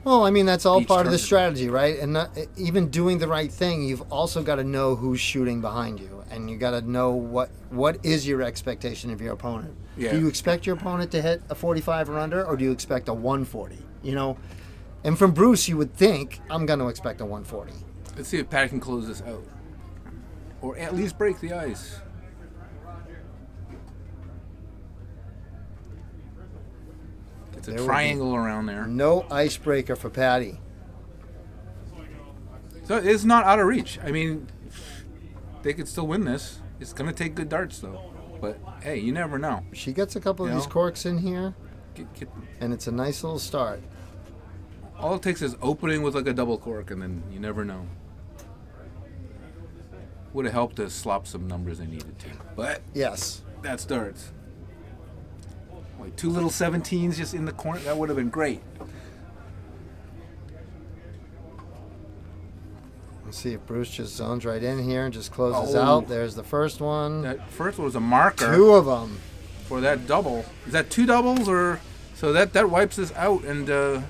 Well, that's all Each part of the turn. strategy, right? And even doing the right thing, you've also got to know who's shooting behind you, and you got to know what is your expectation of your opponent. Yeah. Do you expect your opponent to hit a 45 or under, or do you expect a 140? And from Bruce, you would think I'm going to expect a 140. Let's see if Patty can close this out. Or at least break the ice. It's a There will triangle around there. No icebreaker for Patty. So it's not out of reach. They could still win this. It's going to take good darts, though. But, hey, you never know. She gets a couple of You these know? corks in here, Get, and it's a nice little start. all it takes is opening with like a double cork, and then you never know. Would have helped to slop some numbers they needed to. But Yes. that starts. Like 2 little 17s just in the corner. That would have been great. Let's see if Bruce just zones right in here and just closes Oh. out. There's the first one. That first one was a marker 2 of them. for that double. Is that 2 doubles or so that wipes this out? And Joe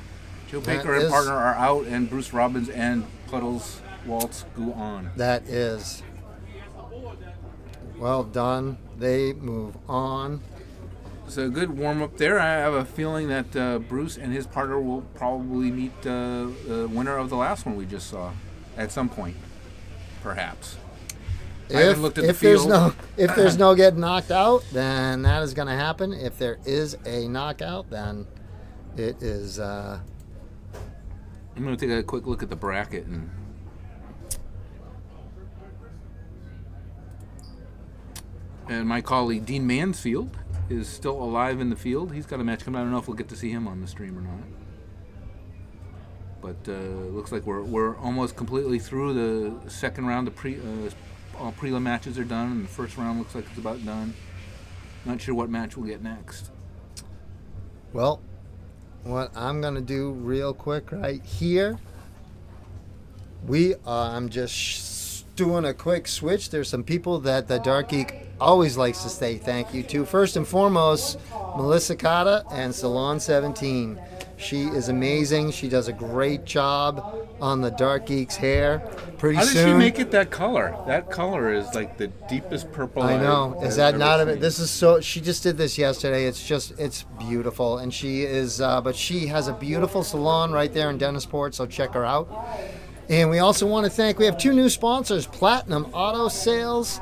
Baker and is- partner are out, and Bruce Robbins and Puddles Waltz go on. That is. Well done. They move on. It's a good warm up there. I have a feeling that Bruce and his partner will probably meet the winner of the last one we just saw at some point, perhaps. I haven't looked at the field. If there's no getting knocked out, then that is going to happen. If there is a knockout, then it is. I'm going to take a quick look at the bracket and my colleague Dean Mansfield is still alive in the field. He's got a match coming. I don't know if we'll get to see him on the stream or not. But looks like we're almost completely through the second round. All prelim matches are done, and the first round looks like it's about done. Not sure what match we'll get next. Well, what I'm going to do real quick right here, I'm just doing a quick switch. There's some people that the Dark Geek always likes to say thank you to. First and foremost, Melissa Cotta and Salon 17. She is amazing. She does a great job on the Dark Geek's hair. Pretty How did soon. she make it that color? That color is like the deepest purple. I know. I've Is that ever not of it? seen. This is so. She just did this yesterday. It's beautiful, and she is. But she has a beautiful salon right there in Dennisport, so check her out. And we also want to thank. We have 2 new sponsors: Platinum Auto Sales,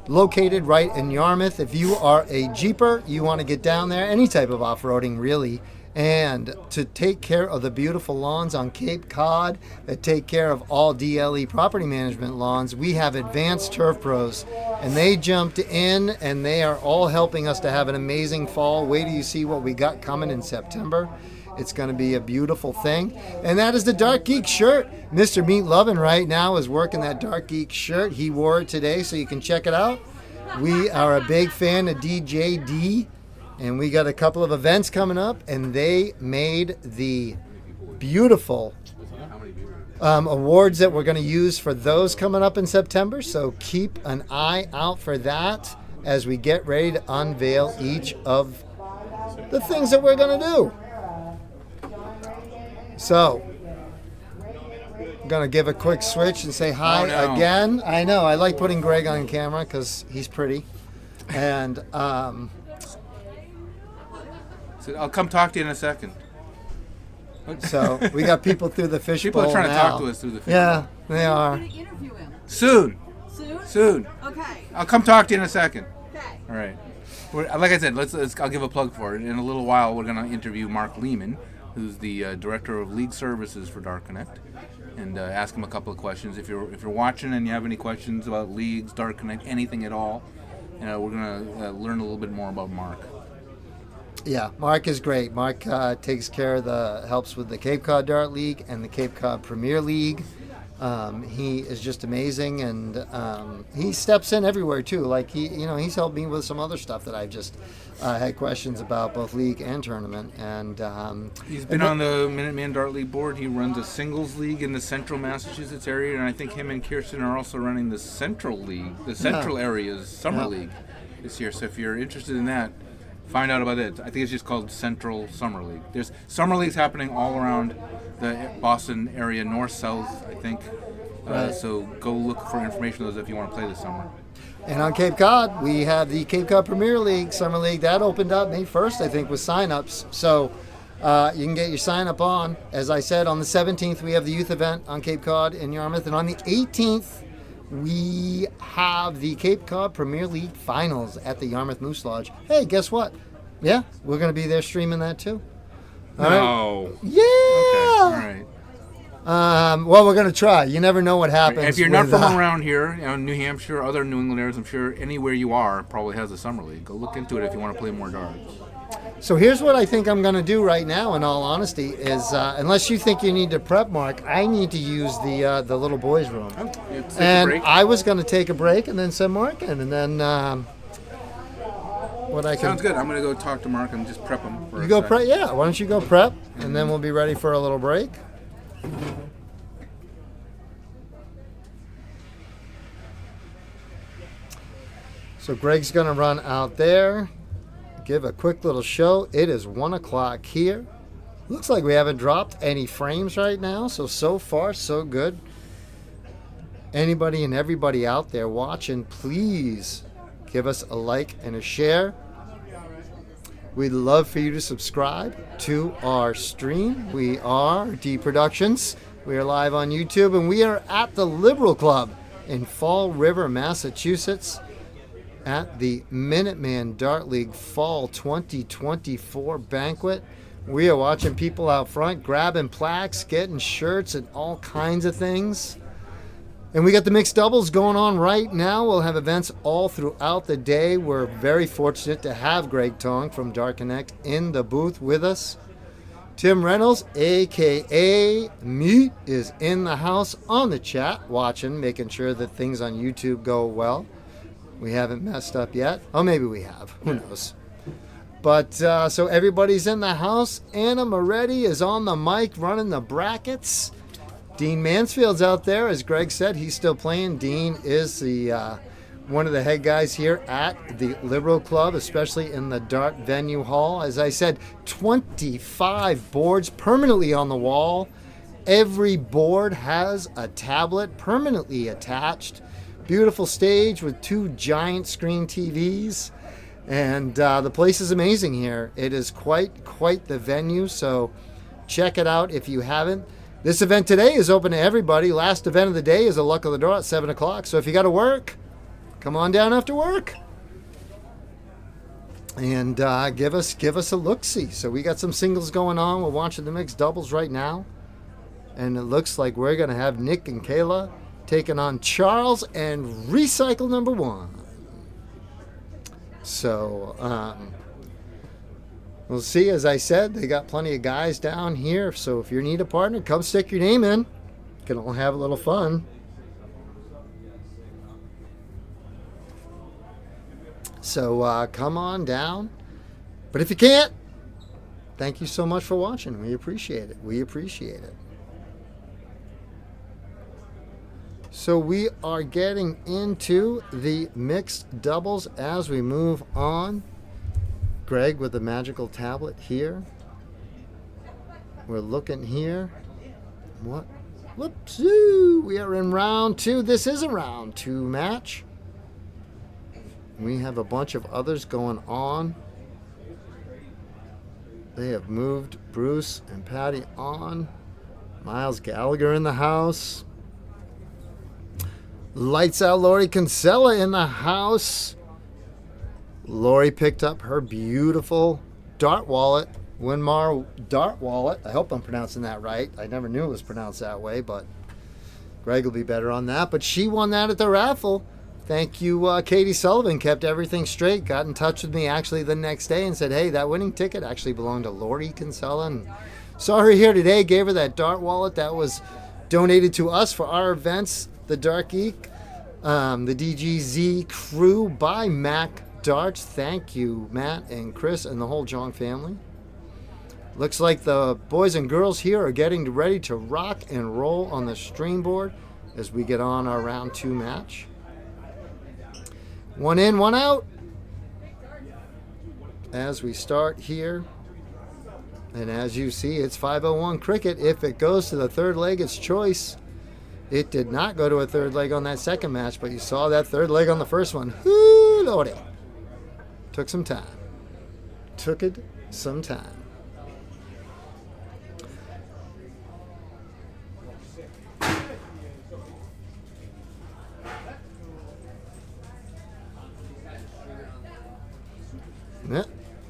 located right in Yarmouth. If you are a Jeeper, you want to get down there, any type of off-roading, really. And to take care of the beautiful lawns on Cape Cod, that take care of all DLE property management lawns, we have Advanced Turf Pros, and they jumped in, and they are all helping us to have an amazing fall. Wait till you see what we got coming in September. It's going to be a beautiful thing. And that is the Dark Geek shirt. Mr. Meat Lovin' right now is working that Dark Geek shirt. He wore it today, so you can check it out. We are a big fan of DJD. And we got a couple of events coming up, and they made the beautiful awards that we're going to use for those coming up in September. So keep an eye out for that as we get ready to unveil each of the things that we're going to do. So I'm going to give a quick switch and say hi Oh, no. again. I know. I like putting Greg on camera because he's pretty. And So I'll come talk to you in a second. so we got people through the fishbowl People are trying to now. talk to us through the fishbowl. Yeah, they are. We're gonna interview him. Soon. Soon? Soon. Okay. I'll come talk to you in a second. Okay. All right. Like I said, let's. I'll give a plug for it. In a little while, we're going to interview Mark Leman, who's the director of League Services for Dark Connect, and ask him a couple of questions. If you're watching and you have any questions about leagues, Dark Connect, anything at all, we're going to learn a little bit more about Mark. Yeah, Mark is great. Mark takes care of helps with the Cape Cod Dart League and the Cape Cod Premier League. He is just amazing, and he steps in everywhere too. Like he's helped me with some other stuff that I've just had questions about, both league and tournament. And He's been on the Minuteman Dart League board. He runs a singles league in the central Massachusetts area, and I think him and Kirsten are also running the central league, the central area's summer league this year. So if you're interested in that, find out about it. I think it's just called Central Summer League. There's summer leagues happening all around the Boston area, north, south, I think. Right. So go look for information on those if you want to play this summer. And on Cape Cod, we have the Cape Cod Premier League Summer League. That opened up May 1st, I think, with sign-ups. So you can get your sign-up on. As I said, on the 17th, we have the youth event on Cape Cod in Yarmouth. And on the 18th, we have the Cape Cod Premier League Finals at the Yarmouth Moose Lodge. Hey, guess what? Yeah, we're going to be there streaming that too. All right? No. Yeah! Okay, all right. Well, we're going to try. You never know what happens. If you're not with, from around here, New Hampshire, other New England areas, I'm sure anywhere you are probably has a summer league. Go look into it if you want to play more darts. So here's what I think I'm going to do right now, in all honesty, is unless you think you need to prep, Mark, I need to use the little boys' room. Take a And break. I was going to take a break and then send Mark in, and then what I can... Sounds good. I'm going to go talk to Mark and just prep him. For You a go sec. prep? Yeah, why don't you go prep, and then we'll be ready for a little break. So Greg's going to run out there, give a quick little show. It is 1 o'clock here. Looks like we haven't dropped any frames right now, so far, so good. Anybody and everybody out there watching, please give us a like and a share. We'd love for you to subscribe to our stream. We are D Productions. We are live on YouTube, and we are at the Liberal Club in Fall River, Massachusetts, at the Minuteman Dart League Fall 2024 Banquet. We are watching people out front grabbing plaques, getting shirts, and all kinds of things. And we got the mixed doubles going on right now. We'll have events all throughout the day. We're very fortunate to have Greg Tong from Dark Connect in the booth with us. Tim Reynolds, a.k.a. me, is in the house on the chat, watching, making sure that things on YouTube go well. We haven't messed up yet. Oh, maybe we have. Who knows? But so everybody's in the house. Anna Moretti is on the mic running the brackets. Dean Mansfield's out there. As Greg said, he's still playing. Dean is the one of the head guys here at the Liberal Club, especially in the Dart Venue Hall. As I said, 25 boards permanently on the wall. Every board has a tablet permanently attached. Beautiful stage with 2 giant screen TVs. And the place is amazing here. It is quite the venue, so check it out if you haven't. This event today is open to everybody. Last event of the day is a Luck of the Draw at 7 o'clock. So if you got to work, come on down after work. And give us a look-see. So we got some singles going on. We're watching the mixed doubles right now. And it looks like we're going to have Nick and Kayla taking on Charles and Recycle number 1. So we'll see. As I said, they got plenty of guys down here. So if you need a partner, come stick your name in. Can all have a little fun. So come on down. But if you can't, thank you so much for watching. We appreciate it. We appreciate it. So we are getting into the mixed doubles as we move on. Greg with the magical tablet here. We're looking here. What Whoops. We are in round 2. This is a round 2 match. We have a bunch of others going on. They have moved Bruce and Patty on. Miles Gallagher in the house. Lights out Lori Kinsella in the house. Lori picked up her beautiful dart wallet. Winmar dart wallet. I hope I'm pronouncing that right. I never knew it was pronounced that way, but Greg will be better on that. But she won that at the raffle. Thank you, Katie Sullivan. Kept everything straight. Got in touch with me actually the next day and said, hey, that winning ticket actually belonged to Lori Kinsella. And saw her here today. Gave her that dart wallet that was donated to us for our events. The Dark Geek, the DGZ crew by Mac Darts. Thank you, Matt and Chris and the whole Jong family. Looks like the boys and girls here are getting ready to rock and roll on the stream board as we get on our round 2 match. One in, one out. As we start here. And as you see, it's 501 cricket. If it goes to the third leg, it's choice. It did not go to a third leg on that second match, but you saw that third leg on the first one. Whoo, Lordy. Took some time. Took it some time. Yeah,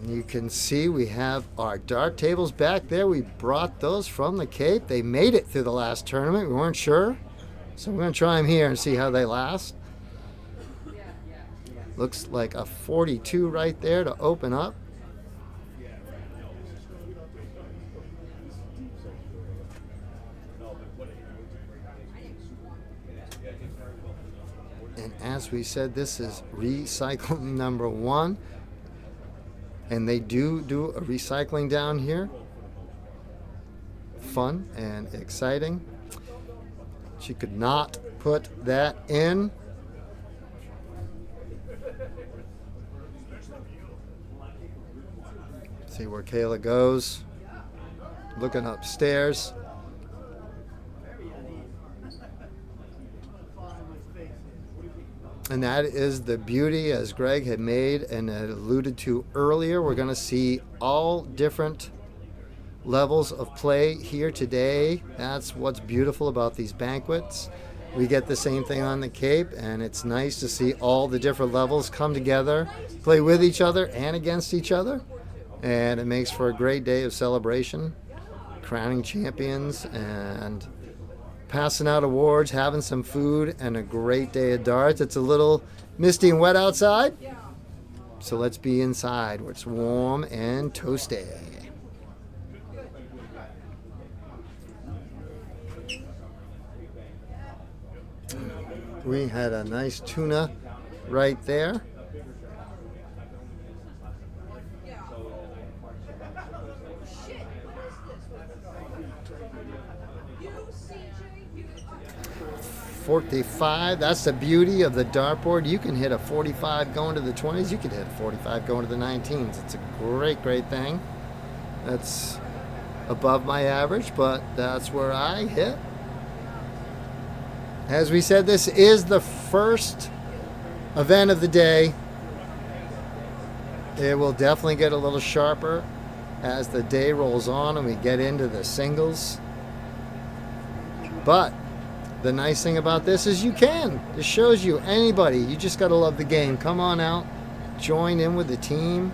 you can see we have our dart tables back there. We brought those from the Cape. They made it through the last tournament. We weren't sure. So we're going to try them here and see how they last. Looks like a 42 right there to open up. And as we said, this is recycling number 1. And they do a recycling down here. Fun and exciting. She could not put that in. See where Kayla goes. Looking upstairs. And that is the beauty, as Greg had made and had alluded to earlier. We're going to see all different levels of play here today. That's what's beautiful about these banquets. We get the same thing on the Cape, and it's nice to see all the different levels come together, play with each other and against each other. And it makes for a great day of celebration, crowning champions and passing out awards, having some food, and a great day of darts. It's a little misty and wet outside, so let's be inside where it's warm and toasty. We had a nice tuna right there. .45. That's the beauty of the dartboard. You can hit a 45 going to the 20s. You could hit a 45 going to the 19s. It's a great, great thing. That's above my average, but that's where I hit. As we said, this is the first event of the day. It will definitely get a little sharper as the day rolls on and we get into the singles. But the nice thing about this is you can. This shows you anybody. You just got to love the game. Come on out. Join in with the team.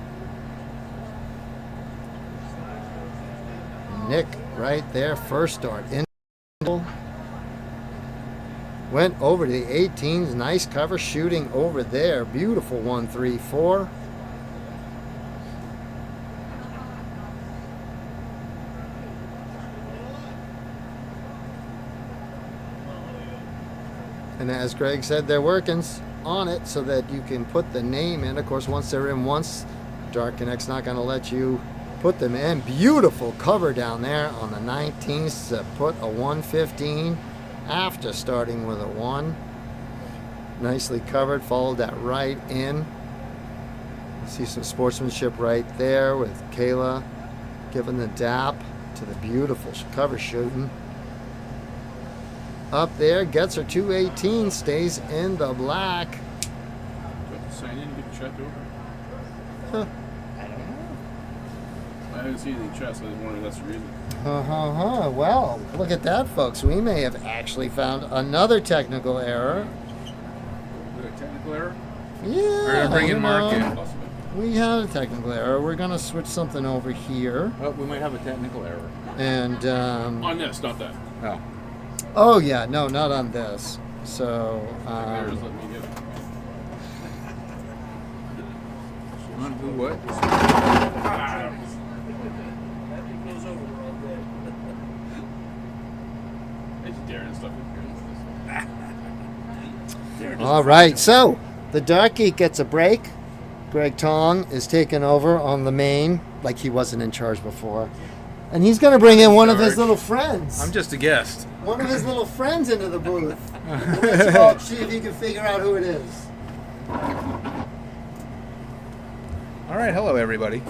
Nick right there. First start. Went over to the 18s. Nice cover shooting over there. Beautiful 1-3-4. And as Greg said, they're working on it so that you can put the name in. Of course, once they're in once, Dark Connect's not going to let you put them in. Beautiful cover down there on the 19th to put a 115 after starting with a 1. Nicely covered, followed that right in. See some sportsmanship right there with Kayla giving the dap to the beautiful cover shooting. up there, gets her 218, stays in the black. Do I have to sign in and get checked over? Huh. I haven't seen any checks, so I was wondering if that's the reason. Well, look at that, folks. We may have actually found another technical error. Is it a technical error? Yeah. We're gonna bring in Mark in. Possibly. We had a technical error. We're going to switch something over here. Oh, we might have a technical error. And, On this, not that. Oh. oh, yeah, no, not on this. So, Errors let me get it. On who? What? It's Darren stuff in here. all right. So, the Dark Geek gets a break. Greg Tong is taking over on the main, like he wasn't in charge before. And he's going to bring in one of his little friends. I'm just a guest. One of his little friends into the booth. We'll let you all see if you can figure out who it is. All right, hello everybody.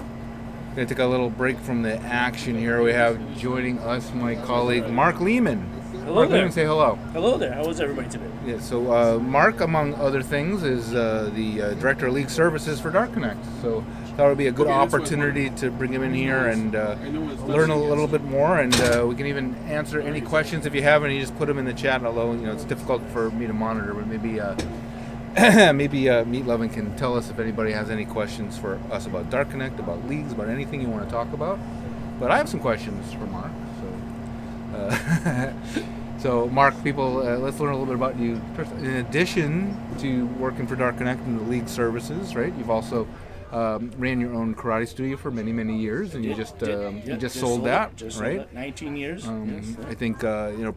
Gonna take a little break from the action here. We have joining us my colleague Mark Leman. Hello Mark there. Leman, say hello. Hello there. How is everybody today? Yeah, so Mark, among other things, is the Director of League Services for Dark Connect. So that would be a good Okay, that's what opportunity to bring him in here and I know it's learn a listening little is. bit more, and we can even answer any questions if you have any. Just put them in the chat. Although it's difficult for me to monitor, but maybe Meat Lovin can tell us if anybody has any questions for us about Dark Connect, about leagues, about anything you want to talk about. But I have some questions for Mark. So Mark, people, let's learn a little bit about you. First, in addition to working for Dark Connect and the league services, right? You've also ran your own karate studio for many, many years, and you just sold that, Just right? sold that. 19 years. Yes. I think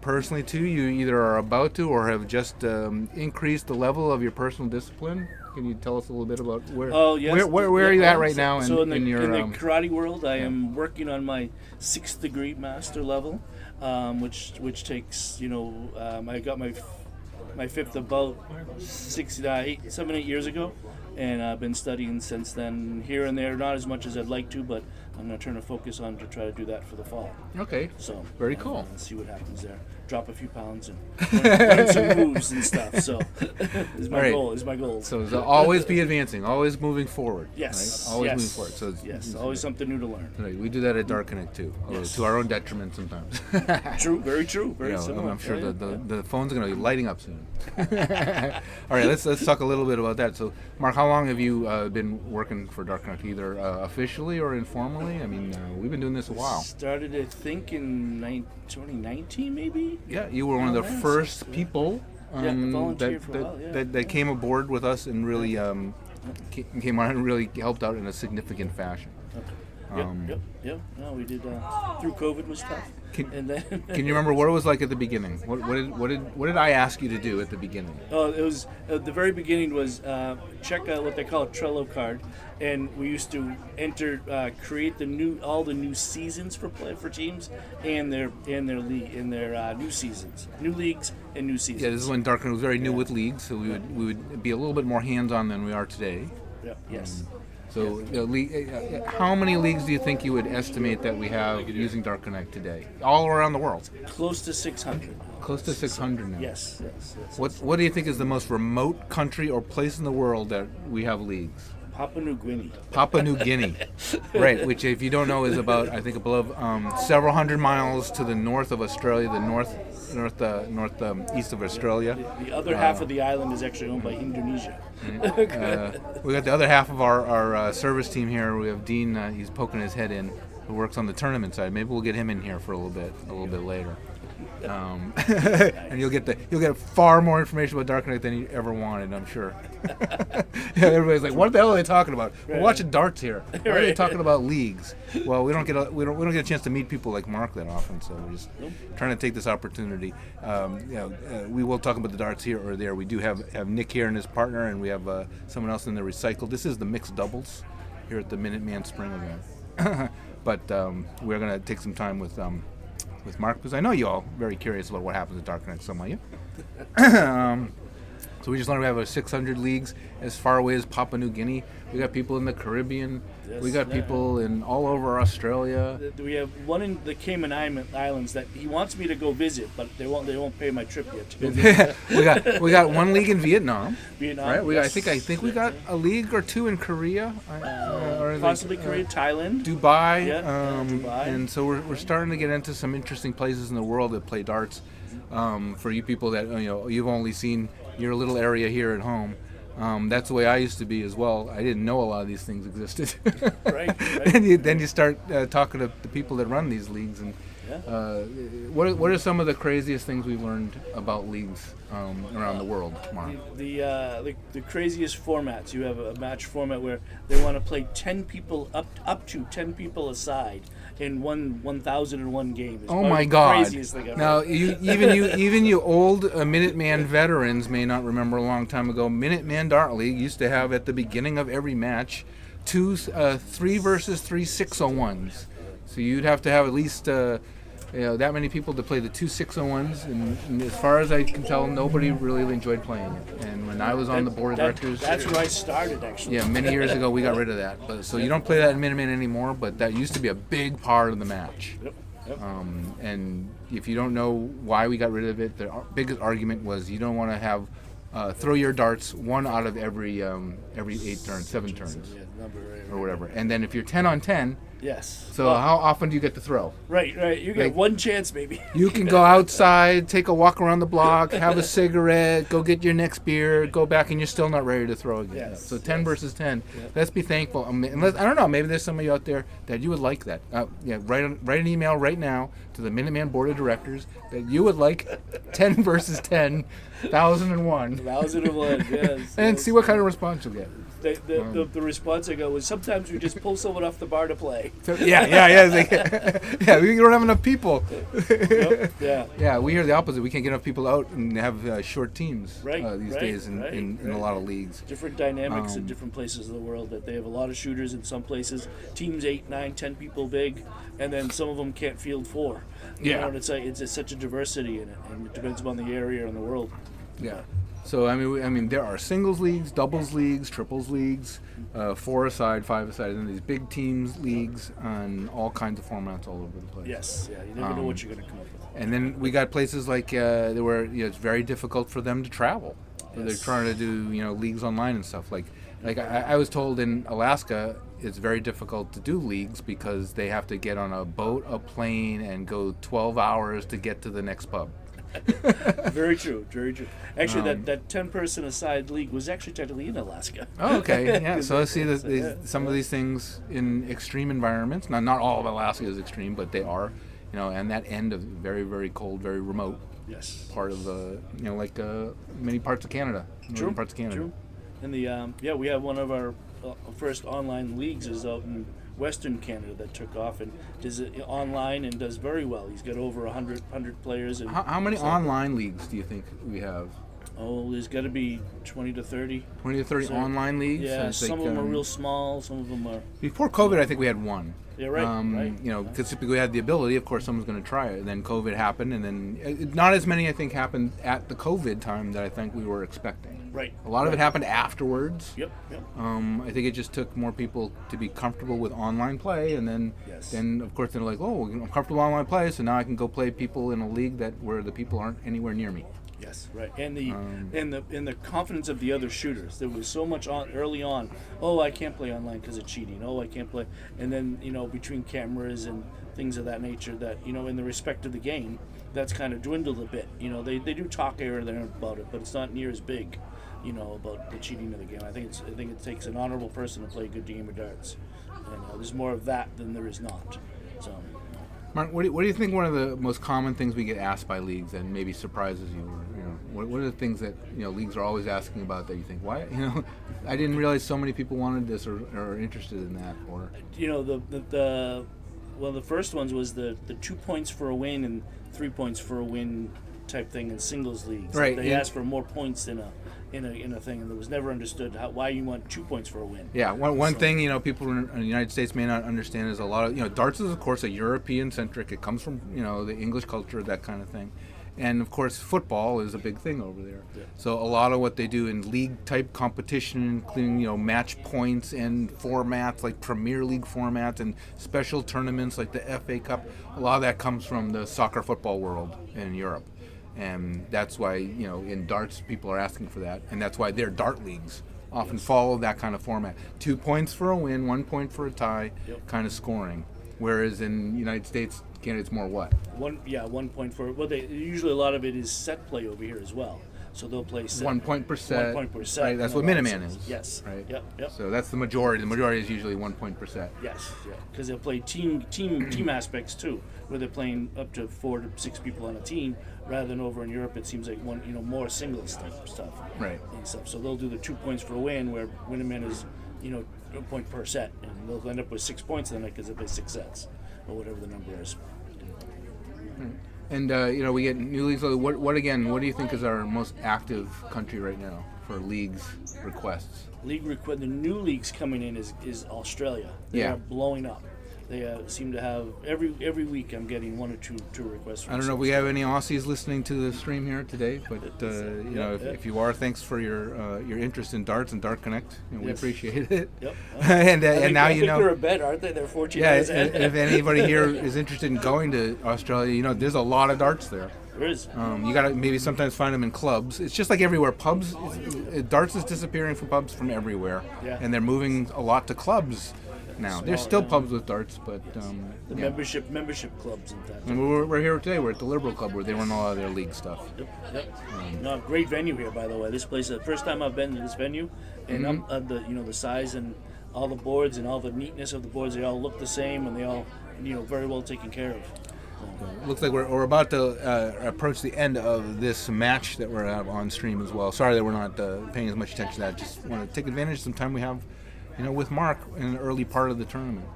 personally too, you either are about to or have just increased the level of your personal discipline. Can you tell us a little bit about where are you at right now So in the your karate world, I am working on my 6th degree master level, which takes I got my 5th about 7-8 years ago, and I've been studying since then, here and there, not as much as I'd like to, but I'm going to turn a focus on to try to do that for the fall. Okay. So Very cool. And see what happens there. Drop a few pounds and learn some moves and stuff. So is my Right. goal. Is my goal. So always be advancing, always moving forward. Yes. Right? Always yes. moving forward. So yes. Always something new to learn. Right, we do that at Dark Connect too, although Yes. to our own detriment sometimes. True. Very true. Very similar. I'm sure Yeah, the phone's going to be lighting up soon. All right, let's talk a little bit about that. So, Mark, how long have you been working for Dark Connect, either officially or informally? I mean, we've been doing this a while. Started, I think, in 2019, maybe. Yeah, you were one of the Yeah, first yeah. people volunteered for a while, yeah. that came aboard with us and really came on and really helped out in a significant fashion. Yep. No, we did. Through COVID was tough. And then Can you remember what it was like at the beginning? What did I ask you to do at the beginning? it was the very beginning was check out what they call a Trello card, and we used to create all the new seasons for teams and their new seasons, new leagues and new seasons. Yeah, this is when Dark Connect was very new with leagues, so we would be a little bit more hands-on than we are today. Yep. Yes. So, how many leagues do you think you would estimate that we have using Dark Connect today, all around the world? Close to 600. Close to 600 now. Yes. What do you think is the most remote country or place in the world that we have leagues? Papua New Guinea. Papua New Guinea, right? Which, if you don't know, is about above several hundred miles to the north of Australia, the northeast of Australia. The other half of the island is actually owned by Indonesia. We got the other half of our service team here. We have Dean. He's poking his head in, who works on the tournament side. Maybe we'll get him in here for a little bit later. And you'll get far more information about Dark Knight than you ever wanted, I'm sure. Yeah, everybody's like, "What the hell are they talking about? We're watching darts here. Why are they talking about leagues?" Well, we don't get a chance to meet people like Mark that often, so we're just trying to take this opportunity. We will talk about the darts here or there. We do have Nick here and his partner, and we have someone else in the recycle. This is the mixed doubles here at the Minuteman Spring event. But we're gonna take some time with Mark, because I know you all very curious about what happens at Dark Knight, some of you. So we just learned we have 600 leagues as far away as Papua New Guinea. We got people in the Caribbean. Yes, We got yeah. people in all over Australia. We have one in the Cayman Islands that he wants me to go visit, but they won't pay my trip yet to go visit. we got one league in Vietnam. Vietnam. Right. I yes. think we got a league or two in Korea. Or Possibly Korea, Thailand. Dubai. Yeah, Dubai. And so we're starting to get into some interesting places in the world that play darts. For you people that you've only seen your little area here at home. That's the way I used to be as well. I didn't know a lot of these things existed. Right. And then you start talking to the people that run these leagues. And what are some of the craziest things we've learned about leagues around the world, Mark? The craziest formats. You have a match format where they want to play 10 people up to 10 people aside in 1,001 games. Oh my God! Craziest thing ever. Now even you old Minuteman veterans may not remember a long time ago. Minuteman Dart League used to have at the beginning of every match 3 versus 3 601s. So you'd have to have at least that many people to play the 2 601s, and as far as I can tell, nobody really enjoyed playing it. And when I was on the board of directors, that's where I started actually. yeah, many years ago we got rid of that. But so you don't play that in Minuteman anymore, but that used to be a big part of the match. Yep. And if you don't know why we got rid of it, the biggest argument was you don't want to have throw your darts one out of every 7 turns Yeah, number, right. or whatever. And then if you're 10 on 10, Yes. so how often do you get to throw? Right. You get Like- one chance maybe. You can go outside, take a walk around the block, have a cigarette, go get your next beer, go back, and you're still not ready to throw again. Yes, So 10 yes. versus 10. Yeah. Let's be thankful. Unless, I don't know. Maybe there's some of you out there that you would like that. Write an email right now to the Minuteman Board of Directors that you would like 10 versus 10, 1001, 1001. Yes. and see what kind of response you'll get. The response I got was sometimes we just pull someone off the bar to play. So, it's like, yeah, we don't have enough people. Yep, yeah. Yeah, we hear the opposite. We can't get enough people out and have short teams these Right, days in a lot of leagues. Different dynamics in different places of the world. That they have a lot of shooters in some places. Teams 8, 9, 10 people big, and then some of them can't field 4. You know, and it's like it's such a diversity in it, and it depends upon the area and the world. Yeah. So I mean, there are singles leagues, doubles leagues, triples leagues, 4 aside, 5 aside, and then these big teams leagues on all kinds of formats all over the place. Yes, yeah. You never know what you're going to come up with. And then we got places like where it's very difficult for them to travel. So they're trying to do leagues online and stuff. Like I was told in Alaska, it's very difficult to do leagues because they have to get on a boat, a plane, and go 12 hours to get to the next pub. Very true. Actually, that 10-person aside league was actually technically in Alaska. Oh, okay. Yeah. So I see some of these things in extreme environments. Not all of Alaska is extreme, but they are. And that end of very, very cold, very remote part of many parts of Canada. True. Parts of Canada. True. And we have one of our first online leagues is out in Western Canada that took off and does it online and does very well. He's got over 100 players. And How many online leagues do you think we have? Oh, there's got to be 20 to 30. 20 to 30 online leagues? Yeah, It's some of them are real small, some of them are... Before COVID, I think we had one. Yeah, right. Because we had the ability, of course, someone's going to try it. And then COVID happened, and then not as many, I think, happened at the COVID time that I think we were expecting. Right. A lot of it happened afterwards. Yep. I think it just took more people to be comfortable with online play, and then of course they're like, oh, I'm comfortable with online play, so now I can go play people in a league where the people aren't anywhere near me. Yes, right. And the confidence of the other shooters. There was so much early on. Oh, I can't play online because of cheating. Oh, I can't play. And then between cameras and things of that nature, that in the respect of the game, that's kind of dwindled a bit. They do talk here and there about it, but it's not near as big. About the cheating of the game. I think it takes an honorable person to play a good game of darts. And there's more of that than there is not. So. Mark, what do you think one of the most common things we get asked by leagues that maybe surprises you? Or, what are the things that leagues are always asking about that you think, why? I didn't realize so many people wanted this or are interested in that. Or the first ones was the 2 points for a win and 3 points for a win type thing in singles leagues. Right. They asked for more points in a thing, and it was never understood why you want 2 points for a win. Yeah, one thing people in the United States may not understand is a lot of darts is of course a European centric. It comes from the English culture, that kind of thing, And of course, football is a big thing over there. Yeah. So a lot of what they do in league-type competition, including match points and formats like Premier League formats and special tournaments like the FA Cup, a lot of that comes from the soccer football world in Europe. And that's why, in darts, people are asking for that. And that's why their dart leagues often follow that kind of format. 2 points for a win, 1 point for a tie, kind of scoring. Whereas in the United States, Canada's more what? 1 point for. Well, they usually a lot of it is set play over here as well. So they'll play set. 1 point per set. 1 point per set. Right, that's what Minuteman is. Yes. Right. Yep. So that's the majority. The majority is usually 1 point per set. Yes. Yeah. Because they'll play team aspects too, where they're playing up to 4 to 6 people on a team, rather than over in Europe. It seems like more singles type stuff. Right. And stuff. So they'll do the 2 points for a win, where Minuteman is a point per set, and they'll end up with 6 points in it because they play 6 sets or whatever the number is. And we get new leagues. What do you think is our most active country right now for leagues requests? The new leagues coming in is Australia. They are blowing up. They seem to have every week. I'm getting 1 or 2 requests. From I don't know if we have any Aussies listening to the stream here today, but if you are, thanks for your interest in darts and Dart Connect. We appreciate it. Yep. and now I think they're a bet, aren't they? They're 14. Yeah. If anybody here is interested in going to Australia, there's a lot of darts there. There is. You gotta maybe sometimes find them in clubs. It's just like everywhere. Pubs, darts is disappearing from pubs from everywhere, and they're moving a lot to clubs now. There's still pubs with darts, but the membership clubs and that. And we're here today. We're at the Liberal Club where they run a lot of their league stuff. Yep. Great venue here, by the way. This place, the first time I've been to this venue, and the size and all the boards and all the neatness of the boards, they all look the same, and they all very well taken care of. Looks like we're about to approach the end of this match that we're on stream as well. Sorry that we're not paying as much attention to that. Just want to take advantage of some time we have, with Mark in the early part of the tournament.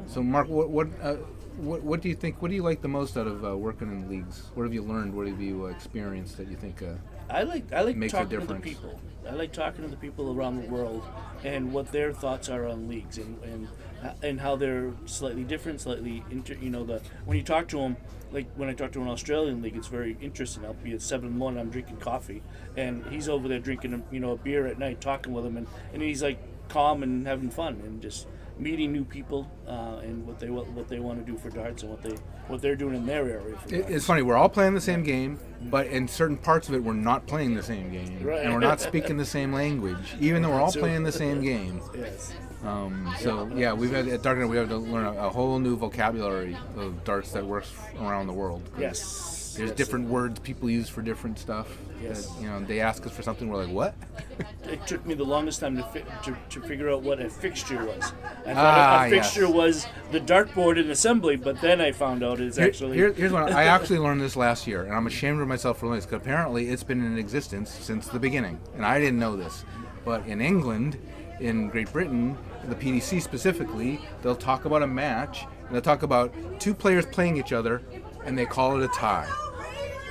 So Mark, what do you think? What do you like the most out of working in leagues? What have you learned? What have you experienced that you think I like makes a talking to the difference? people. I like talking to the people around the world and what their thoughts are on leagues and how they're slightly different, when you talk to them, like when I talk to an Australian league, it's very interesting. I'll be at 7 in the morning, I'm drinking coffee, and he's over there drinking a beer at night, talking with him, and he's like calm and having fun and just meeting new people and what they want to do for darts and what they're doing in their area. For darts. It's funny. We're all playing the same game, but in certain parts of it, we're not playing the same game, Right. and we're not speaking the same language, even though we're all playing the same game. Yes. We've had at Dark Knight, we have to learn a whole new vocabulary of darts that works around the world. Yes. There's different words people use for different stuff. Yes. That, they ask us for something, we're like, what? It took me the longest time to figure out what a fixture was. I thought a fixture was the dartboard in assembly, but then I found out it's actually... Here's one. I actually learned this last year, and I'm ashamed of myself for learning this, because apparently it's been in existence since the beginning, and I didn't know this. But in England, in Great Britain, the PDC specifically, they'll talk about a match, and they'll talk about 2 players playing each other, and they call it a tie.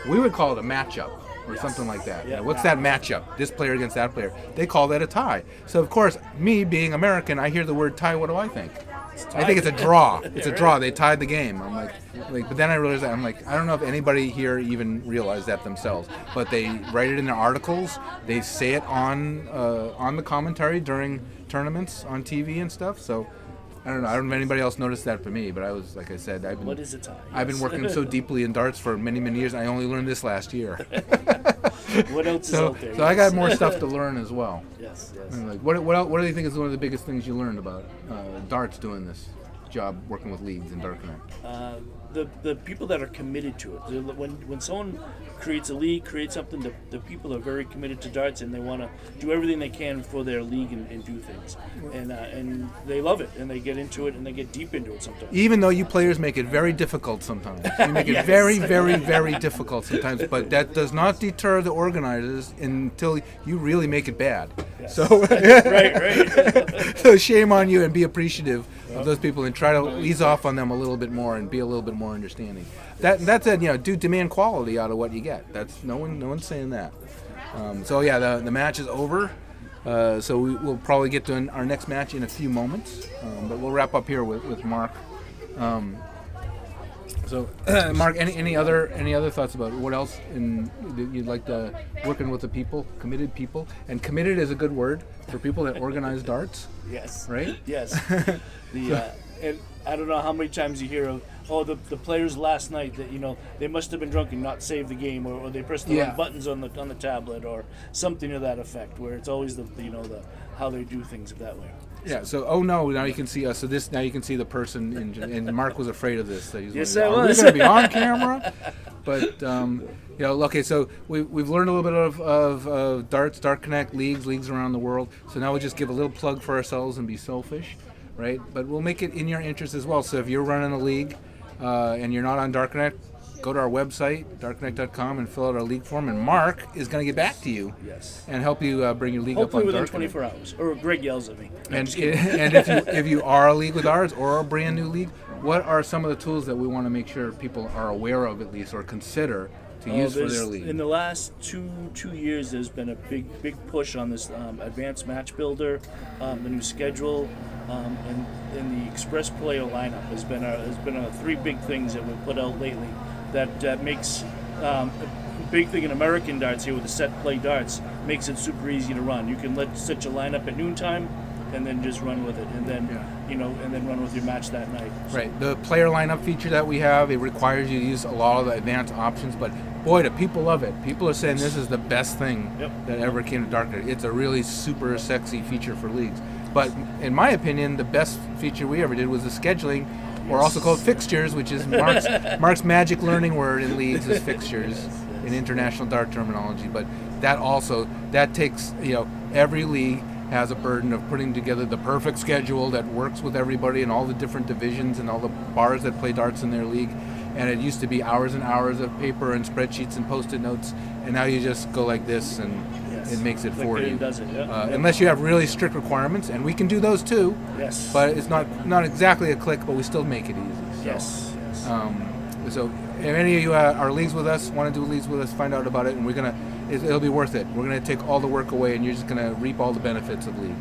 We would call it a matchup or something like that. Yeah. What's that matchup? This player against that player. They call that a tie. So, of course, me being American, I hear the word tie, what do I think? I think it's a draw. It's a draw. They tied the game. I'm like, but then I realized that. I'm like, I don't know if anybody here even realized that themselves. But they write it in their articles. They say it on the commentary during tournaments on TV and stuff. So, I don't know. I don't know if anybody else noticed that but me, but I was, like I said, What is a tie? I've been working so deeply in darts for many, many years. I only learned this last year. What else is out there? So I got more stuff to learn as well. Yes. And like, what do you think is one of the biggest things you learned about darts doing this job, working with leagues in Dart Connect? The people that are committed to it. When someone creates a league, creates something, the people are very committed to darts and they want to do everything they can for their league and do things. And they love it and they get into it and they get deep into it sometimes. Even though you players make it very difficult sometimes. You make it very, very, very difficult sometimes, but that does not deter the organizers until you really make it bad. Yes. So, right. So shame on you and be appreciative of those people and try to ease off on them a little bit more and be a little bit more understanding. That's it. Do demand quality out of what you get. That's no one's saying that. The match is over. So we'll probably get to our next match in a few moments. But we'll wrap up here with Mark. So, Mark, any other thoughts about what else you'd like to working with the people, committed people, and committed is a good word for people that organize darts, Yes. right? Yes. And I don't know how many times you hear of, the players last night that they must have been drunk and not saved the game, or they pressed the wrong buttons on the tablet, or something to that effect. Where it's always the how they do things that way. Yeah. So, no, now you can see us. So now you can see the person, and Mark was afraid of this. That he's Yes, like, I Are we was. going to be on camera? But okay. So we've learned a little bit of darts, Dart Connect leagues around the world. So now we'll just give a little plug for ourselves and be selfish, right? But we'll make it in your interest as well. So if you're running a league and you're not on Dart Connect, go to our website, dartconnect.com, and fill out our league form. And Mark is going to get back to you and help you bring your league Hopefully up on within Dart 24 hours. Or Greg yells at me. And if you are a league with ours or a brand new league, what are some of the tools that we want to make sure people are aware of at least or consider to use for their league? In the last two years, there's been a big push on this advanced match builder, the new schedule, and the express player lineup has been three big things that we've put out lately that makes a big thing in American darts here with the set play darts makes it super easy to run. You can set your lineup at noontime and then just run with it, and then and then run with your match that night. Right. The player lineup feature that we have, it requires you to use a lot of the advanced options, but boy, do people love it. People are saying this is the best thing that ever came to Dark Knight. It's a really super sexy feature for leagues. But in my opinion, the best feature we ever did was the scheduling, or also called fixtures, which is Mark's magic learning word in leagues is fixtures in international dart terminology. But that takes, every league has a burden of putting together the perfect schedule that works with everybody and all the different divisions and all the bars that play darts in their league. And it used to be hours and hours of paper and spreadsheets and post-it notes, and now you just go like this and it makes it for you. Does it, unless you have really strict requirements, and we can do those too. Yes. But it's not exactly a click, but we still make it easy. So, Yes. So if any of you are leagues with us, want to do leagues with us, find out about it, and it'll be worth it. We're gonna take all the work away, and you're just gonna reap all the benefits of league.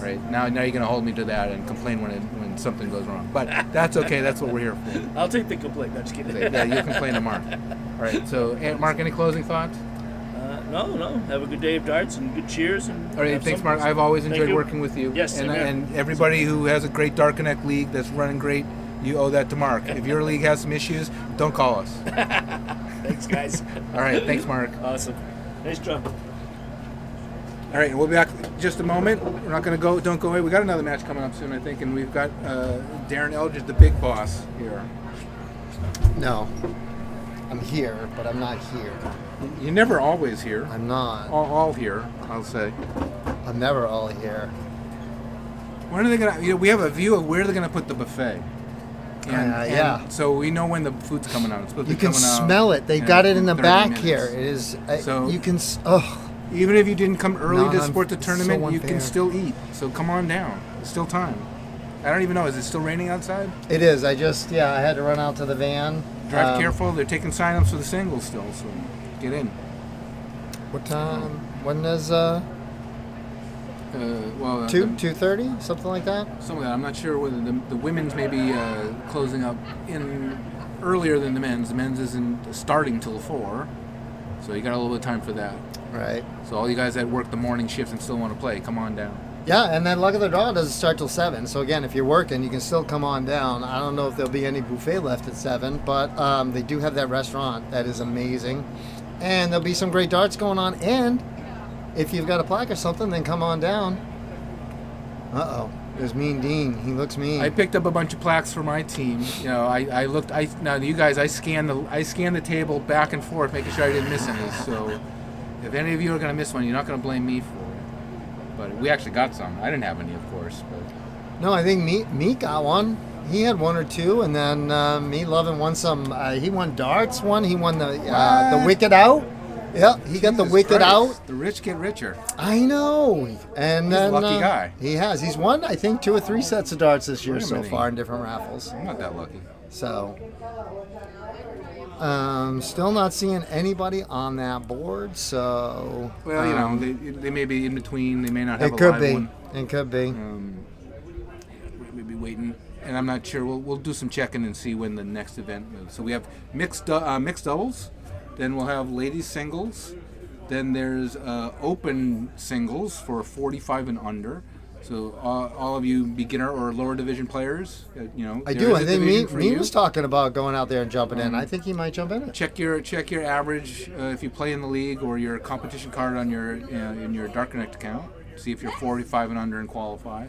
Right now you're gonna hold me to that and complain when something goes wrong. But that's okay. That's what we're here for. I'll take the complaint. No, just kidding. Yeah, you complain to Mark. All right. So, Mark, any closing thoughts? No. Have a good day of darts and good cheers. And All right. Thanks, Mark. I've always enjoyed working with you. Yes, and everybody who has a great Dark Connect league that's running great, you owe that to Mark. If your league has some issues, don't call us. Thanks, guys. All right. Thanks, Mark. Awesome. Nice job. All right, we'll be back in just a moment. We're not going to go. Don't go away. We got another match coming up soon, I think, and we've got Darren Eldridge, the big boss, here. No. I'm here, but I'm not here. You're never always here. I'm not. All here, I'll say. I'm never all here. When are they going to? We have a view of where they're going to put the buffet. And So so we know when the food's coming out. It's supposed to you be can coming out smell it. They got it in the 30 back minutes. here. It is. So- You can. Oh. Even if you didn't come early No, to no, support the it's so tournament, you can unfair. still eat. So come on down. It's still time. I don't even know. Is it still raining outside? It is. I had to run out to the van. Drive careful. They're taking sign-ups for the singles still, so get in. What time? When is 2:30, something like that? Some of that. I'm not sure whether the women's may be closing up in earlier than the men's. The men's isn't starting till 4, so you got a little bit of time for that. Right. So all you guys that work the morning shift and still want to play, come on down. Yeah, and then Luck of the Draw doesn't start till 7. So again, if you're working, you can still come on down. I don't know if there'll be any buffet left at 7, but they do have that restaurant that is amazing, and there'll be some great darts going on. And if you've got a plaque or something, then come on down. There's Mean Dean. He looks mean. I picked up a bunch of plaques for my team. I looked. Now you guys, I scanned the table back and forth, making sure I didn't miss any. So if any of you are gonna miss one, you're not gonna blame me for it. But we actually got some. I didn't have any, of course. But No, I think Meat got one. He had one or two, and then Me Lovin' won some. He won darts. He won the Wicked Out. Yeah, he got the Jesus Wicked Christ, Out. The rich get richer. I know. And He's a then lucky guy. He has. He's won, I think, 2 or 3 sets of darts this year Wait a so minute. far in different raffles. I'm not that lucky. So, still not seeing anybody on that board. So, Well, they may be in between. They may not have it a could live be. one. It could be. Maybe waiting. and I'm not sure. We'll do some checking and see when the next event moves. So we have mixed doubles, then we'll have ladies singles, then there's open singles for 45 and under. So all of you beginner or lower division players, I there do. is I a think division for me you. was talking about going out there and jumping in. I think he might jump in it. Check your average if you play in the league, or your competition card on your in your Dark Connect account. See if you're 45 and under and qualify.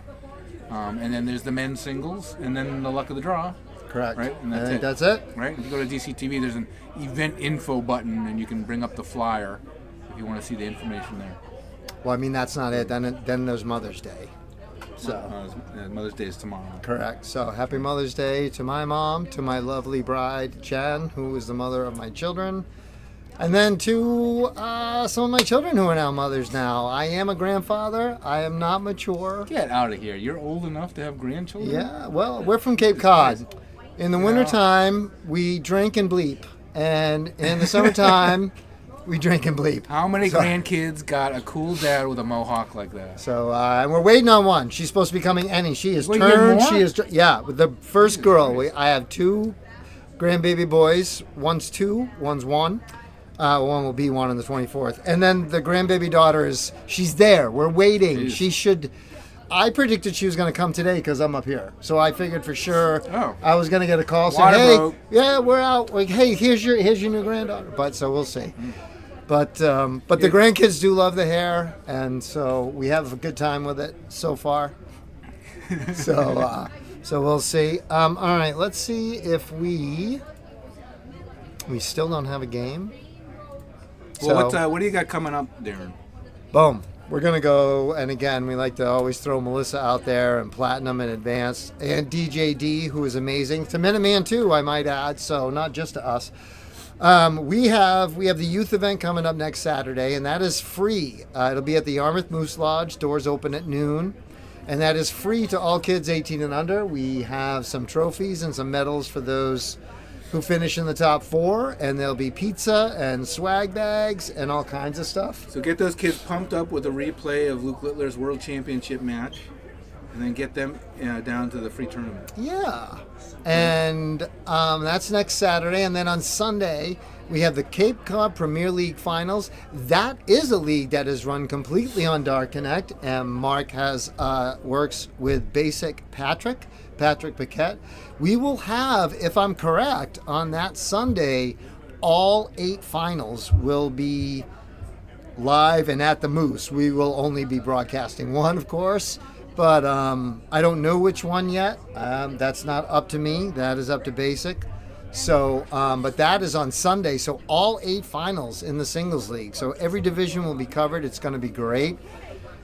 And then there's the men's singles, and then the luck of the draw. Correct. Right, and I think that's that's it. Right. If you go to DCTV, there's an event info button, and you can bring up the flyer if you want to see the information there. Well, I mean, that's not it. Then there's Mother's Day. So. Mother's Day is tomorrow. Correct. So happy Mother's Day to my mom, to my lovely bride, Jen, who is the mother of my children, and then to some of my children who are now mothers now. I am a grandfather. I am not mature. Get out of here. You're old enough to have grandchildren? Yeah, well, we're from Cape Cod. In the wintertime, we drink and bleep. And in the summertime, we drink and bleep. How many grandkids got a cool dad with a mohawk like that? So and we're waiting on one. She's supposed to be coming any. She is Wait, you have turned. more? She is with the first girl. I have 2 grandbaby boys. One's 2, one's 1. One will be 1 on the 24th, and then the grandbaby daughter she's there. We're waiting. Jeez. She should. I predicted she was going to come today because I'm up here. So I figured for sure I was going to get a call saying, Water "Hey, broke. yeah, we're out. Like, hey, here's your new granddaughter." But so we'll see. But the grandkids do love the hair, and so we have a good time with it so far. So we'll see. All right, let's see if we still don't have a game. Well, So, what do you got coming up, Darren? boom. We're going to go, and again, we like to always throw Melissa out there, and Platinum and Advanced, and DJD, who is amazing. To Minuteman, too, I might add, so not just to us. We have the youth event coming up next Saturday, and that is free. It'll be at the Yarmouth Moose Lodge. Doors open at noon, and that is free to all kids 18 and under. We have some trophies and some medals for those who finish in the top 4, and there'll be pizza and swag bags and all kinds of stuff. So get those kids pumped up with a replay of Luke Littler's World Championship match, and then get them down to the free tournament. Yeah, and that's next Saturday, and then on Sunday we have the Cape Cod Premier League Finals. That is a league that is run completely on Dark Connect, and Mark has works with Basic Patrick Paquette. We will have, if I'm correct, on that Sunday, all 8 finals will be live and at the Moose. We will only be broadcasting one, of course, but I don't know which one yet. That's not up to me. That is up to Basic. So, but that is on Sunday. So all 8 finals in the singles league. So every division will be covered. It's going to be great.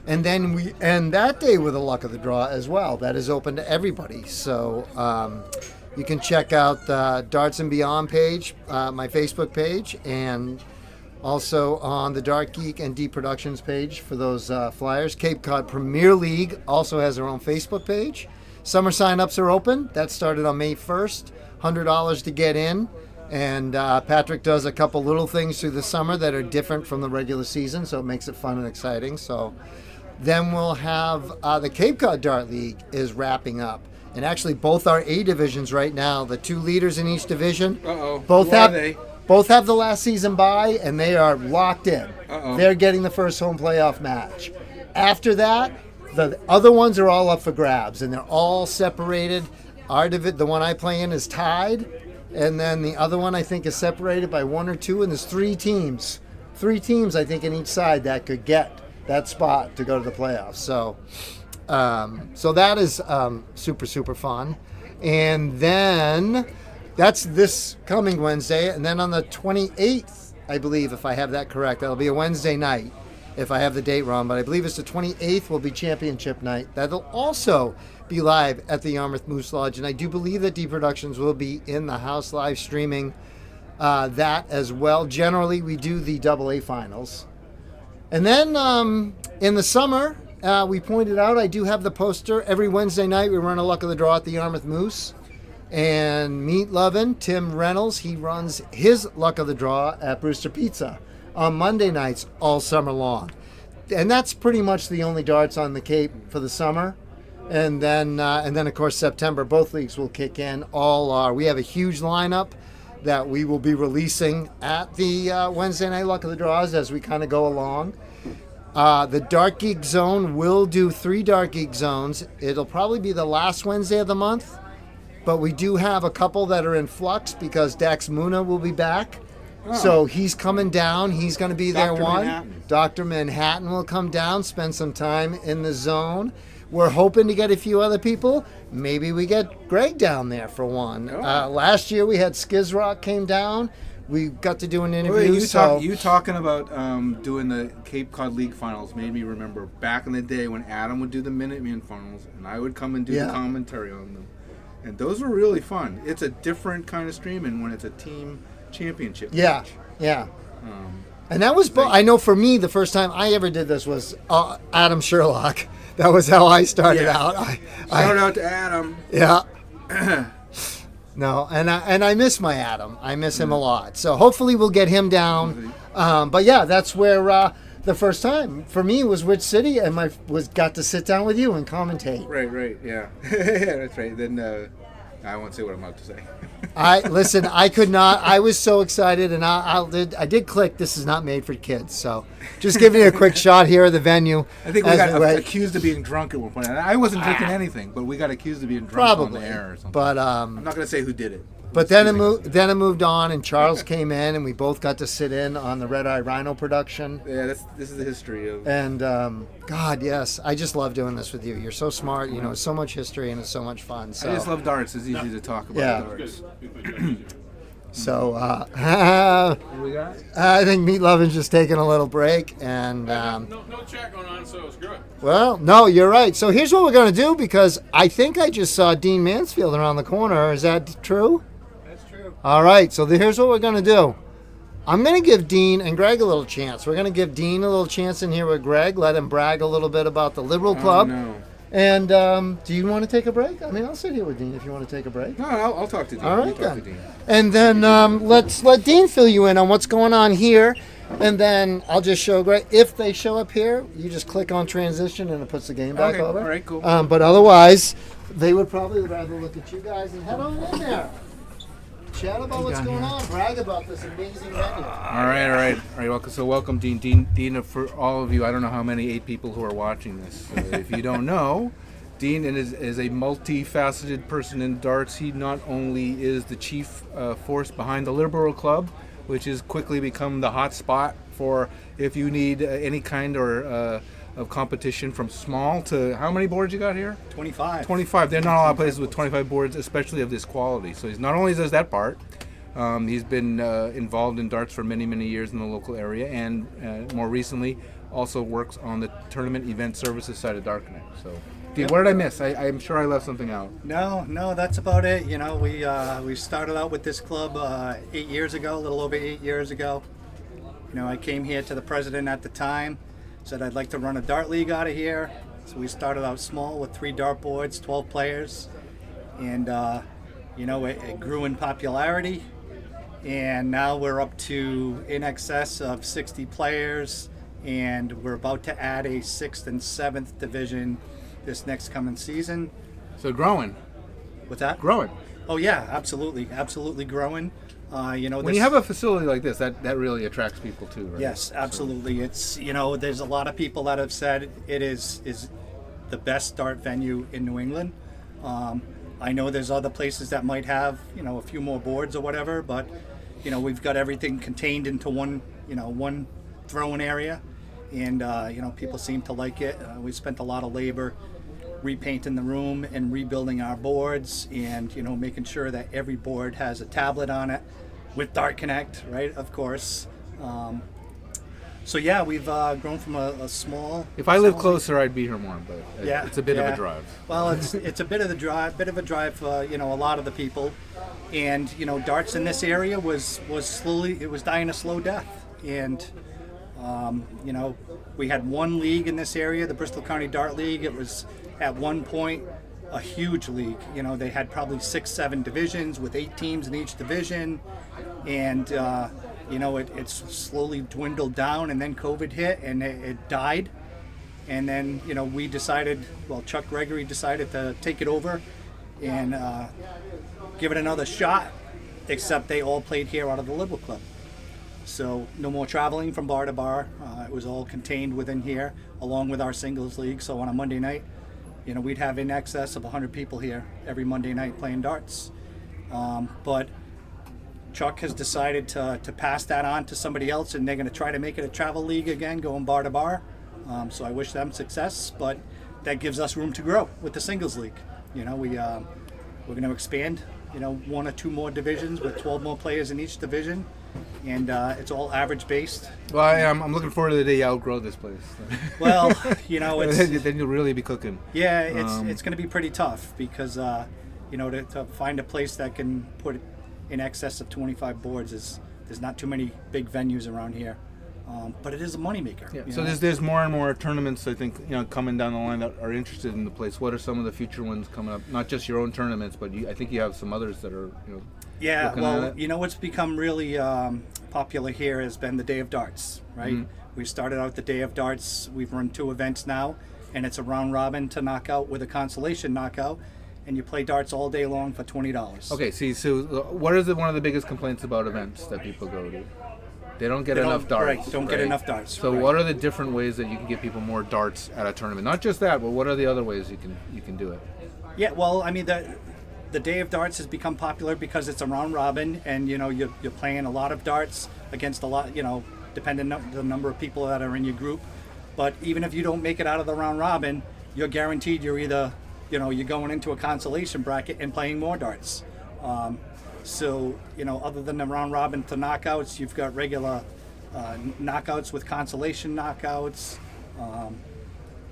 And then we end that day with a luck of the draw as well. That is open to everybody. So you can check out the Darts and Beyond page, my Facebook page, and also on the Dark Geek and D Productions page for those flyers. Cape Cod Premier League also has their own Facebook page. Summer sign-ups are open. That started on May 1st. $100 to get in. And Patrick does a couple little things through the summer that are different from the regular season, so it makes it fun and exciting. So then we'll have the Cape Cod Dart League is wrapping up. And actually both our A divisions right now, the 2 leaders in each division, both Who are they? both have the last season bye, and they are locked in. Uh-oh. They're getting the first home playoff match. After that, the other ones are all up for grabs, and they're all separated. The one I play in is tied, and then the other one I think is separated by 1 or 2, and there's 3 teams. 3 teams, I think, in each side that could get that spot to go to the playoffs. So that is super, super fun. And then that's this coming Wednesday. And then on the 28th, I believe, if I have that correct, that'll be a Wednesday night, if I have the date wrong. But I believe it's the 28th will be championship night. That'll also be live at the Yarmouth Moose Lodge. And I do believe that D Productions will be in the house live streaming that as well. Generally, we do the AA finals. And then in the summer, we pointed out, I do have the poster. Every Wednesday night, we run a luck of the draw at the Yarmouth Moose. And Meat Lovin', Tim Reynolds, he runs his luck of the draw at Brewster Pizza on Monday nights all summer long. And that's pretty much the only darts on the Cape for the summer. And then of course September, both leagues will kick in. We have a huge lineup that we will be releasing at the Wednesday night luck of the draws as we kind of go along. The Dark Geek Zone will do 3 Dark Geek Zones. It'll probably be the last Wednesday of the month, but we do have a couple that are in flux because Dax Muna will be back. So he's coming down. He's going to be there. Dr. Manhattan will come down, spend some time in the zone. We're hoping to get a few other people. Maybe we get Greg down there for one. Last year we had Skizrock came down. We got to do an interview. You talking about doing the Cape Cod League finals made me remember back in the day when Adam would do the Minuteman finals and I would come and do the commentary on them. And those were really fun. It's a different kind of streaming when it's a team championship match. And that was, I know for me, the first time I ever did this was Adam Sherlock. That was how I started out. Shout out to Adam. Yeah. No, and I miss my Adam. I miss him a lot. So hopefully we'll get him down. But yeah, that's where the first time for me was Which City, and got to sit down with you and commentate. Right, yeah. That's right. Then I won't say what I'm about to say. I could not. I was so excited, and I did click. This is not made for kids, so just giving you a quick shot here of the venue. I think we got accused of being drunk at one point. I wasn't drinking anything, but we got accused of being drunk on the air or something. But I'm not going to say who did it. But then it moved on, and Charles came in, and we both got to sit in on the Red Eye Rhino production. Yeah, this is the history of. And God, yes, I just love doing this with you. You're so smart. You know, it's so much history, and it's so much fun. So. I just love darts. It's easy to talk about darts. So what do we got? I think Meat Lovin's just taking a little break, and no chat going on, so it's good. Well, no, you're right. So here's what we're going to do, because I think I just saw Dean Mansfield around the corner. Is that true? That's true. All right, so here's what we're going to do. I'm going to give Dean and Greg a little chance. We're going to give Dean a little chance in here with Greg, let him brag a little bit about the Liberal Club. No. And do you want to take a break? I mean, I'll sit here with Dean if you want to take a break. No, I'll talk to Dean. All right, then. And then let's let Dean fill you in on what's going on here. And then I'll just show Greg. If they show up here, you just click on transition and it puts the game back over. All right, cool. But otherwise, they would probably rather look at you guys and head on in there. Chat about what's going on. Brag about this amazing venue. All right. Welcome, Dean. Dean, for all of you, I don't know how many 8 people who are watching this. If you don't know, Dean is a multifaceted person in darts. He not only is the chief force behind the Liberal Club, which has quickly become the hot spot for if you need any kind of competition from small to, how many boards you got here? 25. 25. There are not a lot of places with 25 boards, especially of this quality. So he's not only does that part, he's been involved in darts for many, many years in the local area, and more recently also works on the tournament event services side of Dark Connect. So, Dean, what did I miss? I'm sure I left something out. No, that's about it. You know, we started out with this club 8 years ago, a little over 8 years ago. You know, I came here to the president at the time, said I'd like to run a dart league out of here. So we started out small with 3 dart boards, 12 players, and you know, it grew in popularity, and now we're up to in excess of 60 players, and we're about to add a 6th and 7th division this next coming season. So growing. What's that? Growing. Oh yeah, absolutely growing. You know, when you have a facility like this, that really attracts people too, right? Yes, absolutely. So. It's, you know, there's a lot of people that have said it is the best dart venue in New England. I know there's other places that might have, you know, a few more boards or whatever, but you know, we've got everything contained into one throwing area, and you know, people seem to like it. We spent a lot of labor repainting the room and rebuilding our boards, and you know, making sure that every board has a tablet on it with Dart Connect, right? Of course. So yeah, we've grown from a small. If I lived closer, I'd be here more, but yeah, it's a bit of a drive. Well, it's a bit of a drive for, you know, a lot of the people, and you know, darts in this area was dying a slow death, and you know, we had one league in this area, the Bristol County Dart League. It was at one point a huge league. You know, they had probably 6-7 divisions with 8 teams in each division, and you know, it's slowly dwindled down, and then COVID hit and it died. And then, we decided, Chuck Gregory decided to take it over and give it another shot, except they all played here out of the Liberal Club. So no more traveling from bar to bar. It was all contained within here, along with our singles league. So on a Monday night, we'd have in excess of 100 people here every Monday night playing darts. But Chuck has decided to pass that on to somebody else, and they're going to try to make it a travel league again, going bar to bar. So I wish them success, but that gives us room to grow with the singles league. We're going to expand, 1 or 2 more divisions with 12 more players in each division, and it's all average based. Well, I'm looking forward to the day you outgrow this place. Well, it's then you'll really be cooking. yeah, it's going to be pretty tough because to find a place that can put in excess of 25 boards there's not too many big venues around here. But it is a moneymaker. Yeah. So there's more and more tournaments, I think, coming down the line that are interested in the place. What are some of the future ones coming up? Not just your own tournaments, but I think you have some others that are, Yeah, looking well, at it. What's become really popular here has been the Day of Darts, right? Mm-hmm. We started out the Day of Darts. We've run 2 events now, and it's a round robin to knockout with a consolation knockout, and you play darts all day long for $20. Okay, so what is one of the biggest complaints about events that people go to? They don't get enough darts. Right, don't get enough darts. So right. what are the different ways that you can get people more darts at a tournament? Not just that, but what are the other ways you can do it? Yeah, well, I mean, the Day of Darts has become popular because it's a round robin, and you're playing a lot of darts against a lot, depending on the number of people that are in your group. But even if you don't make it out of the round robin, you're guaranteed you're either, you're going into a consolation bracket and playing more darts. So, other than the round robin to knockouts, you've got regular knockouts with consolation knockouts.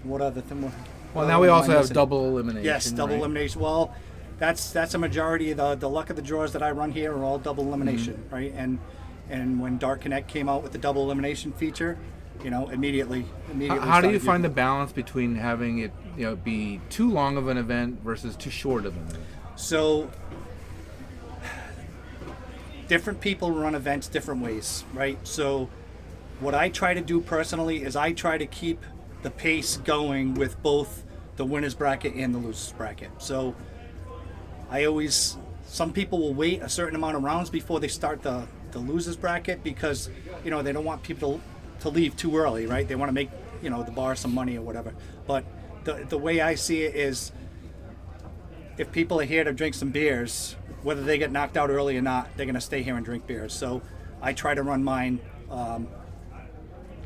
What other thing? Well, now we also have double elimination. Yes, double right? elimination. Well, that's a majority. The luck of the draws that I run here are all double elimination, right? And when Dart Connect came out with the double elimination feature, immediately. How do you find the balance between having it, be too long of an event versus too short of an event? So, different people run events different ways, right? So what I try to do personally is I try to keep the pace going with both the winner's bracket and the loser's bracket. So some people will wait a certain amount of rounds before they start the loser's bracket because, they don't want people to leave too early, right? They want to make, the bar some money or whatever. But the way I see it is if people are here to drink some beers, whether they get knocked out early or not, they're going to stay here and drink beers. So I try to run mine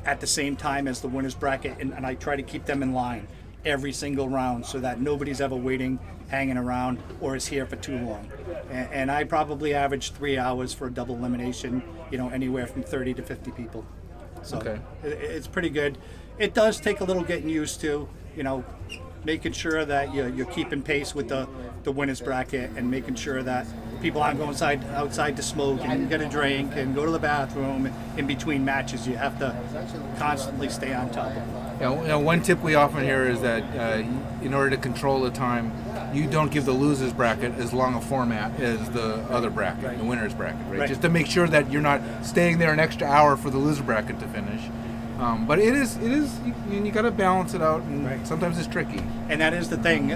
at the same time as the winner's bracket, and I try to keep them in line every single round so that nobody's ever waiting, hanging around, or is here for too long. And I probably average 3 hours for a double elimination, anywhere from 30 to 50 people. So Okay. It's pretty good. It does take a little getting used to, making sure that you're keeping pace with the winner's bracket and making sure that people aren't going outside to smoke and get a drink and go to the bathroom in between matches. You have to constantly stay on top of it. One tip we often hear is that in order to control the time, you don't give the loser's bracket as long a format as the other bracket, Right. the winner's bracket, Right. Just to make sure that you're not staying there an extra hour for the loser bracket to finish. But it is you got to balance it out, and Right. sometimes it's tricky. And that is the thing,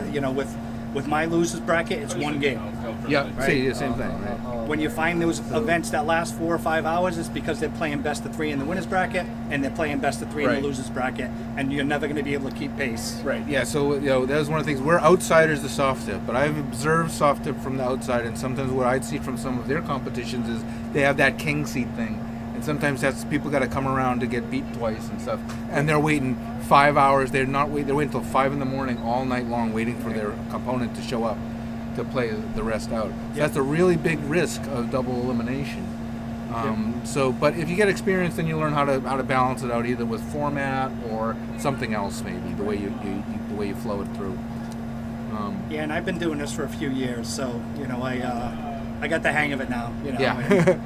with my losers bracket, it's one game. Yeah, Right. see, the same thing, right? When you find those events that last 4 or 5 hours, it's because they're playing best of 3 in the winner's bracket and they're playing best of 3 in Right. the loser's bracket, and you're never going to be able to keep pace. Right. Yeah. So that was one of the things. We're outsiders to soft tip, but I've observed soft tip from the outside, and sometimes what I'd see from some of their competitions is they have that king seat thing, and sometimes that's people got to come around to get beat twice and stuff, and they're waiting 5 hours. They're waiting until 5 in the morning all night long, waiting for their opponent to show up to play the rest out. So that's a really big risk of double elimination. But if you get experience, then you learn how to balance it out either with format or something else, maybe the way you flow it through. Yeah, and I've been doing this for a few years, so I got the hang of it now. Yeah. And,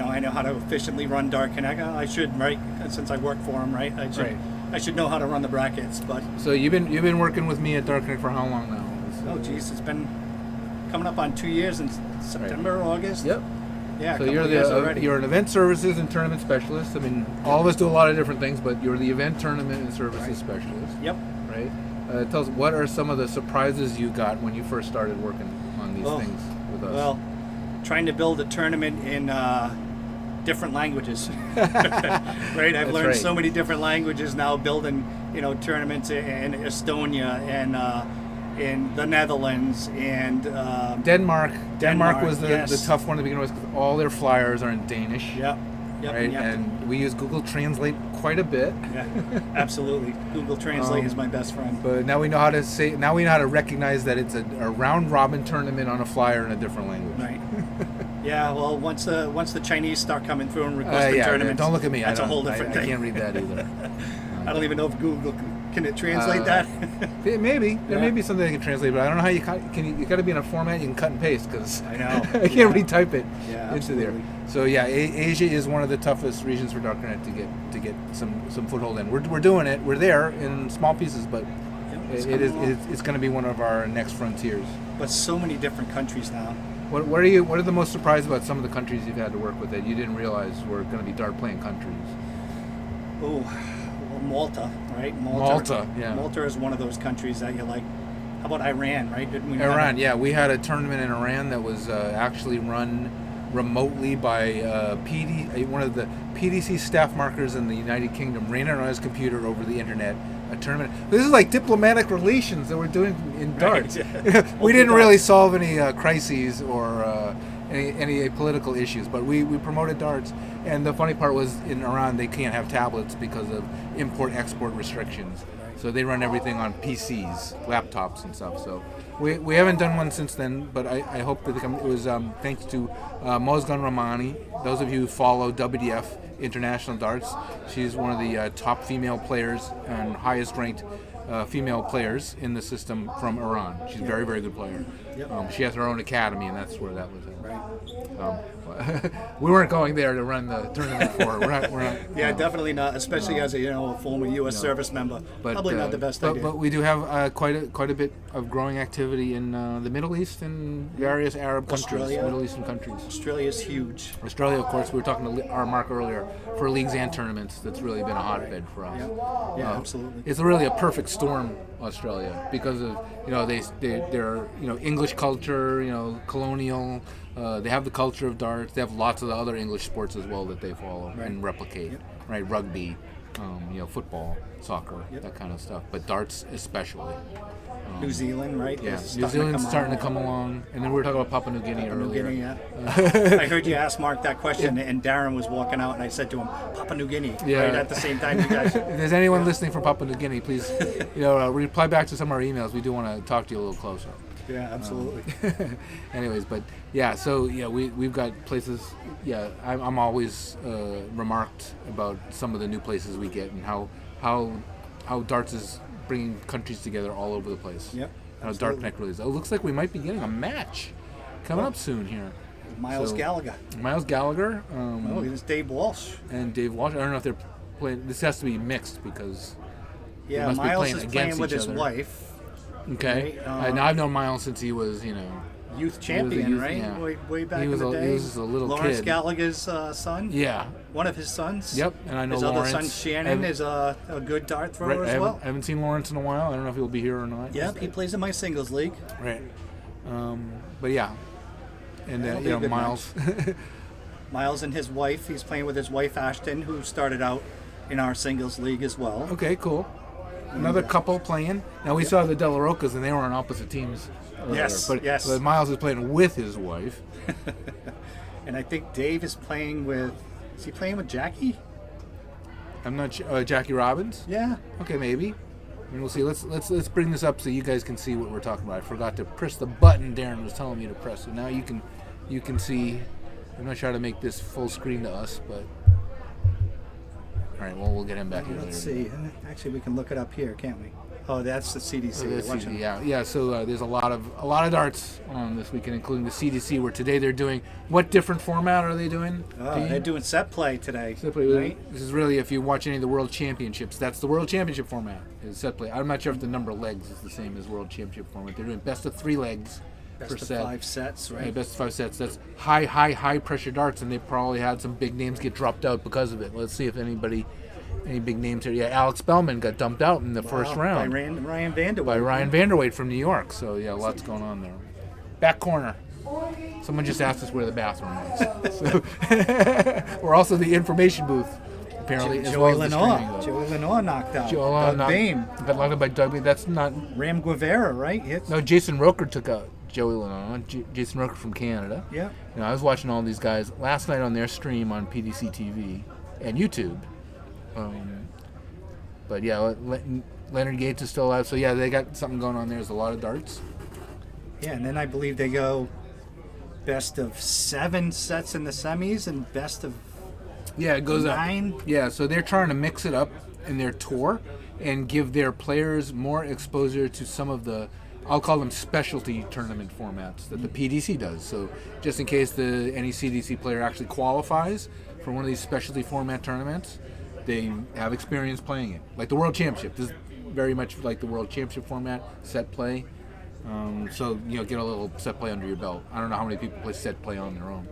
I know how to efficiently run Dart Connect. I should, right? Since I work for them, right? I should know how to run the brackets, but So you've been working with me at Dark Connect for how long now? oh geez, it's been coming up on 2 years in September, August. Yep. Yeah, a So couple you're of years already. you're an event services and tournament specialist. I mean, all of us do a lot of different things, but you're the event tournament and services specialist, Yep. right? Tell us, what are some of the surprises you got when you first started working on these Oh, things with us? Well, trying to build a tournament in different languages. Right? I've That's learned right. so many different languages now, building tournaments in Estonia and in the Netherlands and Denmark was the yes. tough one to begin with, because all their flyers are in Danish. Yep. Right, and we use Google Translate quite a bit. Yeah, absolutely. Google Translate is my best friend. But now we know how to say. Now we know how to recognize that it's a round robin tournament on a flyer in a different language. Right. Yeah. Well, once the Chinese start coming through and requesting Yeah, tournaments, don't look at me. That's a whole I different thing. can't read that either. I don't even know if Google can it translate that. Maybe there Yeah. may be something that can translate, but I don't know how you can. You got to be in a format you can cut and paste, because I know. I can't retype it Yeah, into there. absolutely. So yeah, Asia is one of the toughest regions for Darknet to get some foothold in. We're doing it. We're there in small pieces, but it's it is coming along. it's going to be one of our next frontiers. But so many different countries now. What are the most surprised about some of the countries you've had to work with that you didn't realize were going to be dart playing countries? Oh, well, Malta, right? Malta, yeah. Malta is one of those countries that you're like. How about Iran, right? Didn't we? Iran, yeah, we had a tournament in Iran that was actually run remotely by one of the PDC staff markers in the United Kingdom ran it on his computer over the internet. A tournament. This is like diplomatic relations that we're doing in darts. Right. We didn't really solve any crises or any political issues, but we promoted darts. And the funny part was, in Iran they can't have tablets because of import-export restrictions. So they run everything on PCs, laptops, and stuff. So we haven't done one since then, but I hope that it was thanks to Mozgan Rahmani. Those of you who follow WDF International Darts, she's one of the top female players and highest ranked female players in the system from Iran. She's a very, very good player. Yep. She has her own academy, and that's where that was at. Right. We weren't going there to run the tournament for her. We're not. Yeah, definitely not. Especially as a former U.S. service member. But, Probably not the best but, idea. But we do have quite a bit of growing activity in the Middle East and various Arab countries, Australia. Middle Eastern countries. Australia is huge. Australia, of course, we were talking to our Mark earlier, for leagues and tournaments. That's really been a hotbed for us. Yeah, absolutely. It's really a perfect storm, Australia, because of they're English culture, colonial. They have the culture of darts. They have lots of the other English sports as well that they follow and replicate. Right, rugby, football, soccer, that kind of stuff. But darts especially. New Zealand, right? Yeah, Is New Zealand's starting to on. come along, and then we were talking about Papua New Guinea New earlier. Guinea, yeah. I heard you ask Mark that question, and Darren was walking out, and I said to him, Papua New Guinea, Yeah. right at the same time you guys. If there's anyone listening from Papua New Guinea, please, reply back to some of our emails. We do want to talk to you a little closer. Yeah, absolutely. Anyways, but yeah, so yeah, we've got places. Yeah, I'm always remarked about some of the new places we get and how darts is bringing countries together all over the place. Yep. How absolutely. Darknet really is. Oh, it looks like we might be getting a match coming up soon here. Miles So- Gallagher. Miles Gallagher. Oh, it's Dave Walsh. And Dave Walsh. I don't know if they're playing. This has to be mixed because Yeah, must be Miles playing is against playing with each his other. wife. okay. Right, Now I've known Miles since he was Youth champion, youth, right? yeah. Way back He was in the a- day. he was a little Lawrence kid. Gallagher's son. yeah. One of his sons. Yep, and I know his Lawrence. other son Shannon is a good dart thrower as well. I haven't seen Lawrence in a while. I don't know if he'll be here or not. Yep, he plays in my singles league. Right. But yeah, and That'll be a good Miles. Miles and his wife. He's playing with his wife Ashton, who started out in our singles league as well. Okay, cool. Another couple playing. Now we saw the De La Rocas, and they were on opposite teams. earlier, Yes, but, yes. But Miles is playing with his wife. And I think Dave is playing with. Is he playing with Jackie? I'm not sure. Jackie Robbins. Yeah. Okay, maybe. I mean, we'll see. Let's bring this up so you guys can see what we're talking about. I forgot to press the button Darren was telling me to press. So now you can see. I'm not sure how to make this full screen to us, but all right. Well, we'll get him back here Let's later. see. Actually, we can look it up here, can't we? Oh, that's the CDC. So that's Watch it. yeah. So there's a lot of darts on this weekend, including the CDC. Where today they're doing what different format are they doing? Oh, they're doing set play today. Set play. Right? This is really, if you watch any of the World Championships, that's the World Championship format. Is set play. I'm not sure if the number of legs is the same as World Championship format. They're doing best of 3 legs. Best of set. 5 sets, right? Yeah, best of 5 sets. That's high pressure darts, and they probably had some big names get dropped out because of it. Let's see if any big names here. Yeah, Alex Bellman got dumped out in the first round By Ryan Vanderway. by Ryan Vanderweight from New York. So yeah, lots going on there. Back corner. Someone just asked us where the bathroom is. So we're also the information booth, apparently, as well as the streaming booth. Joey Lenore knocked out. Doug Bain. Got knocked out by Doug Bain. That's not. Ram Guevara, right? No, Jason Roker took out Joey Lenore. Jason Roker from Canada. Yeah. You know, I was watching all these guys last night on their stream on PDC TV and YouTube. But yeah, Leonard Gates is still alive. So yeah, they got something going on there. There's a lot of darts. Yeah, and then I believe they go best of 7 sets in the semis and best of Yeah, it goes 9. up. Yeah, so they're trying to mix it up in their tour and give their players more exposure to some of the, I'll call them specialty tournament formats that the PDC does. So just in case any CDC player actually qualifies for one of these specialty format tournaments, they have experience playing it. Like the World Championship. This is very much like the World Championship format, set play. So, you know, get a little set play under your belt. I don't know how many people play set play on their own.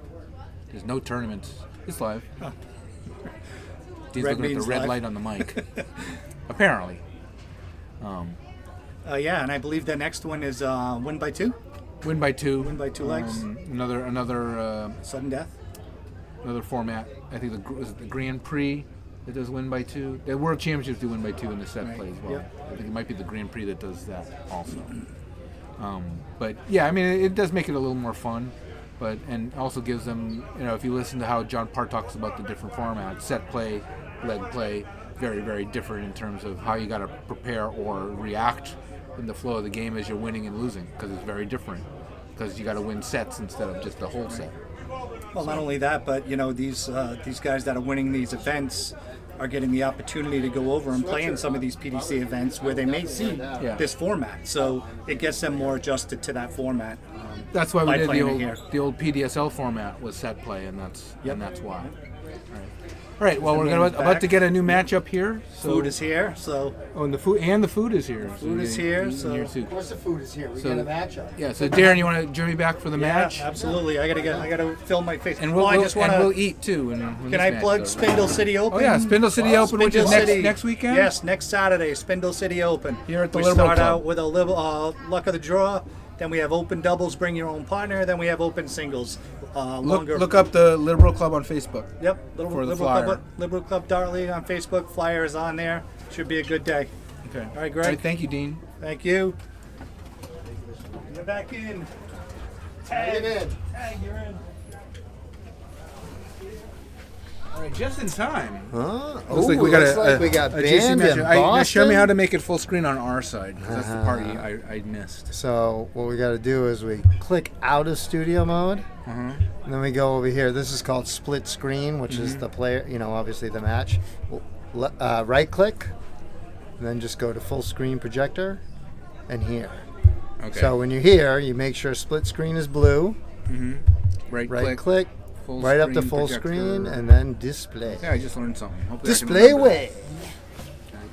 There's no tournaments. It's live. He's Red looking at the means red live. light on the mic. Apparently. Yeah, and I believe the next one is win by 2. Win by 2. Win by 2 legs. Another Sudden death. format. I think was it the Grand Prix that does win by 2. The World Championships do win by 2 in the set Right. play as well. Yep. I think it might be the Grand Prix that does that also. But yeah, I mean, it does make it a little more fun, and also gives them, you know, if you listen to how John Parr talks about the different formats, set play, leg play, very, very different in terms of how you got to prepare or react in the flow of the game as you're winning and losing, because it's very different, because you got to win sets instead of just the whole set. Well, not only that, but you know these guys that are winning these events are getting the opportunity to go over and play in some of these PDC events where they may see this format. So it gets them more adjusted to that format. That's why we by did playing it the old PDSL format was set play, and that's why. All right. Well, The we're man is about to back. get a new matchup here. So, Food is here, so and the food is here. Food is here, so- too. Of course, the food is here. We So- get a matchup. Yeah. So Darren, you want to join me back for the match? Yeah, absolutely. I gotta fill my face. And Well, we'll I just want we'll to. eat too. When Can this I match plug is over. Spindle City Open? Oh yeah, Spindle City Open, which is Spindle next weekend. Yes, next Saturday, Spindle City Open. Here at the we Liberal start Club. out with a luck of the draw. Then we have open doubles, bring your own partner. Then we have open singles. Longer. Look up the Liberal Club on Facebook. Yep, for the flyer. Liberal Club Dart League on Facebook. Flyer is on there. Should be a good day. Okay. All right, Greg. Thank you, Dean. Thank you. You're back in. Get in. Tag, you're in. All right, just in time. Huh? Looks like Ooh, we got looks like we got a JC Band match. in Now show me Boston. how to make it full screen on our side, 'cause that's the part I missed. So what we got to do is we click out of studio mode, and then we go over here. This is called split screen, which is the player, you know, obviously the match. Right click, and then just go to full screen projector, and here. Okay. So when you're here, you make sure split screen is blue. right Click, full right up to screen full projector. screen, and then display. Yeah, I just learned something. Hopefully I can Display remember way.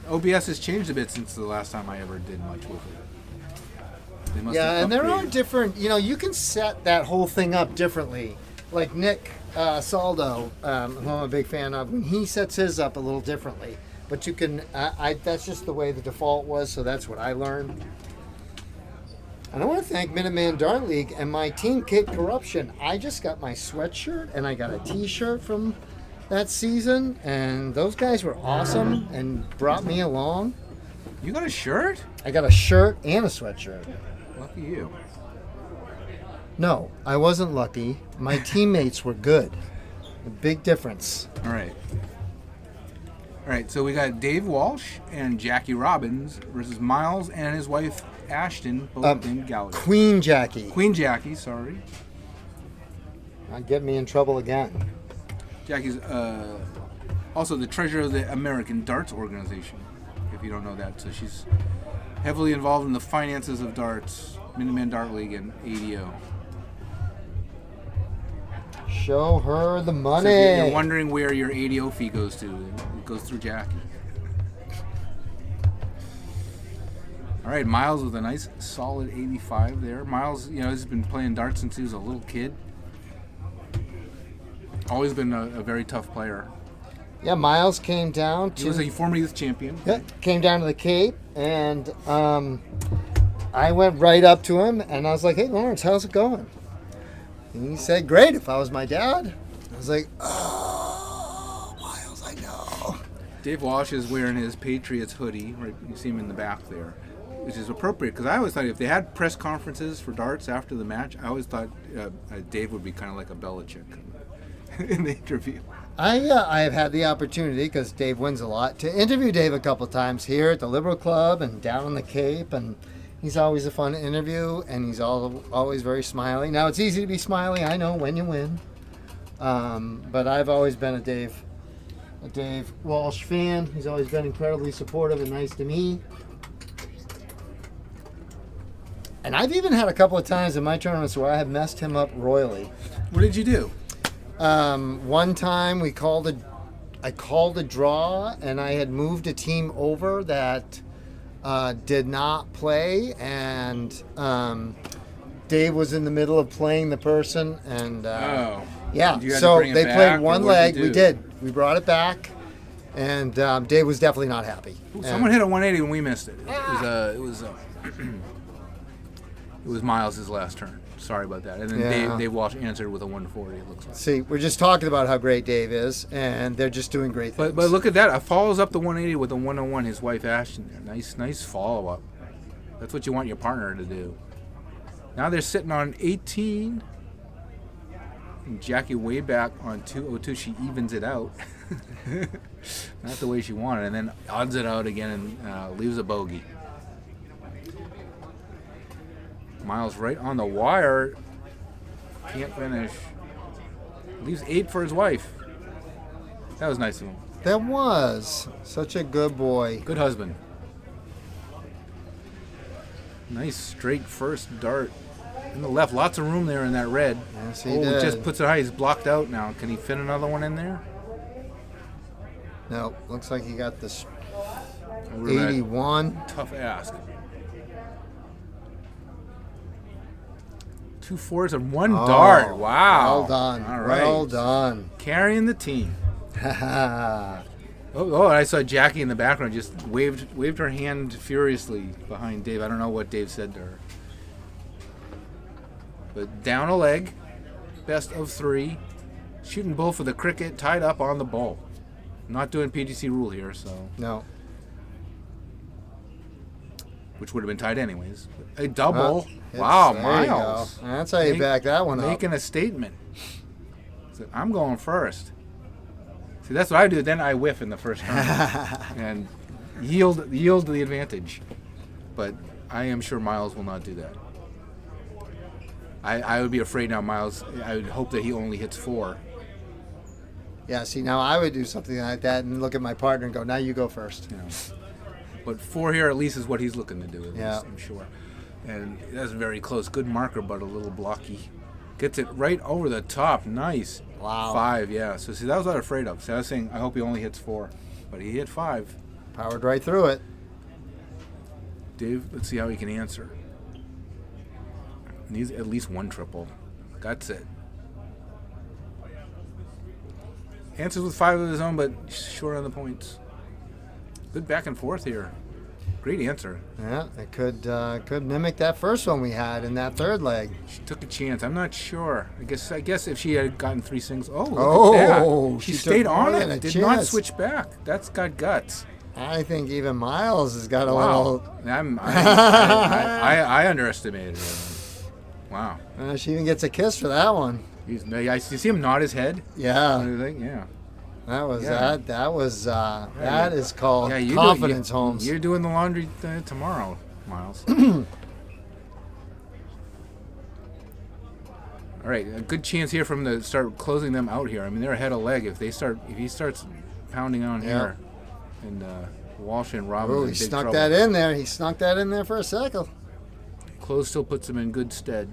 that. OBS has changed a bit since the last time I ever did much with it. They must Yeah, have and there are upgraded. different, you know, you can set that whole thing up differently. Like Nick Saldo, who I'm a big fan of, when he sets his up a little differently. But you can, that's just the way the default was, so that's what I learned. And I want to thank Minuteman Dart League and my team, Kid Corruption. I just got my sweatshirt and I got a t-shirt from that season, and those guys were awesome and brought me along. You got a shirt? I got a shirt and a sweatshirt. Lucky you. No, I wasn't lucky. My teammates were good. A big difference. All right. All right, so we got Dave Walsh and Jackie Robbins versus Miles and his wife Ashton, both named Gallagher. Queen Jackie. Queen Jackie, sorry. Get me in trouble again. Jackie's also the treasurer of the American Darts Organization, if you don't know that. So she's heavily involved in the finances of darts, Minuteman Dart League, and ADO. Show her the So money. if you're wondering where your ADO fee goes to, it goes through Jackie. All right, Miles with a nice solid 85 there. Miles, has been playing darts since he was a little kid. Always been a very tough player. Yeah, Miles came down to... He was a former youth champion. Yeah, came down to the Cape, and I went right up to him, and I was like, "Hey, Lawrence, how's it going?" And he said, "Great, if I was my dad." I was like, "Oh, Miles, I know." Dave Walsh is wearing his Patriots hoodie. Right, you see him in the back there, which is appropriate because I always thought if they had press conferences for darts after the match, I always thought Dave would be kind of like a Belichick in the interview. I have had the opportunity, because Dave wins a lot, to interview Dave a couple times here at the Liberal Club and down on the Cape, and he's always a fun interview, and he's always very smiley. Now, it's easy to be smiley, I know, when you win, but I've always been a Dave Walsh fan. He's always been incredibly supportive and nice to me. And I've even had a couple of times in my tournaments where I have messed him up royally. What did you do? One time I called a draw, and I had moved a team over that did not play, and Dave was in the middle of playing the person, and yeah, You had to so bring it they back, played or one what did leg. you We do? did. We brought it back, and Dave was definitely not happy. Someone hit a 180 and we missed it. It was Miles' last turn. Sorry about that. And then Yeah. Dave Walsh answered with a 140. It looks like. See, we're just talking about how great Dave is, and they're just doing great things. But look at that. It follows up the 180 with a 101. His wife Ashton there. Nice follow up. That's what you want your partner to do. Now they're sitting on 18. And Jackie way back on 202. She evens it out. Not the way she wanted. And then odds it out again and leaves a bogey. Miles right on the wire. Can't finish. Leaves 8 for his wife. That was nice of him. That was such a good boy. Good husband. Nice straight first dart. In the left. Lots of room there in that red. Yes, he It did. just puts it high. He's blocked out now. Can he fit another one in there? No, looks like he got this Over that 81. Tough ask. 2 4s and 1 dart. Wow. Well done. All right. Well done. Carrying the team. Haha. Oh, I saw Jackie in the background just waved her hand furiously behind Dave. I don't know what Dave said to her. But down a leg, best of 3. Shooting bull for the cricket, tied up on the ball. Not doing PGC rule here, so No. which would have been tied anyways. A double. It's- Wow, there you go. Miles. That's how you back that one up. Making a statement. So I'm going first. See, that's what I do. Then I whiff in the first round and yield the advantage. But I am sure Miles will not do that. I would be afraid now, Miles. I would hope that he only hits 4. Yeah, see, now I would do something like that and look at my partner and go, now you go first. You know. But 4 here at least is what he's looking to do, at Yeah. least, I'm sure. And that's very close. Good marker, but a little blocky. Gets it right over the top. Nice. Wow. 5, yeah. So, see, that was what I was afraid of. So I was saying, I hope he only hits 4. But he hit 5. Powered right through it. Dave, let's see how he can answer. Needs at least 1 triple. That's it. Answers with 5 of his own, but short on the points. Good back and forth here. Great answer. Yeah, it could mimic that first one we had in that third leg. She took a chance. I'm not sure. I guess if she had gotten 3 singles. Oh, look Oh, at that. She she stayed took on more than a it. Did not chance. switch back. That's got guts. I think even Miles has got a Wow. little... I underestimated her. Wow. She even gets a kiss for that one. You see him nod his head? Yeah, Yeah. that was Yeah. that is called Yeah, confidence, Holmes. You're doing the laundry tomorrow, Miles. All right, a good chance here from the start closing them out here. I mean, they're ahead of leg if he starts pounding on here, and Walsh and Robbins Oh, in he big snuck trouble. that in there. He snuck that in there for a second. Close still puts him in good stead.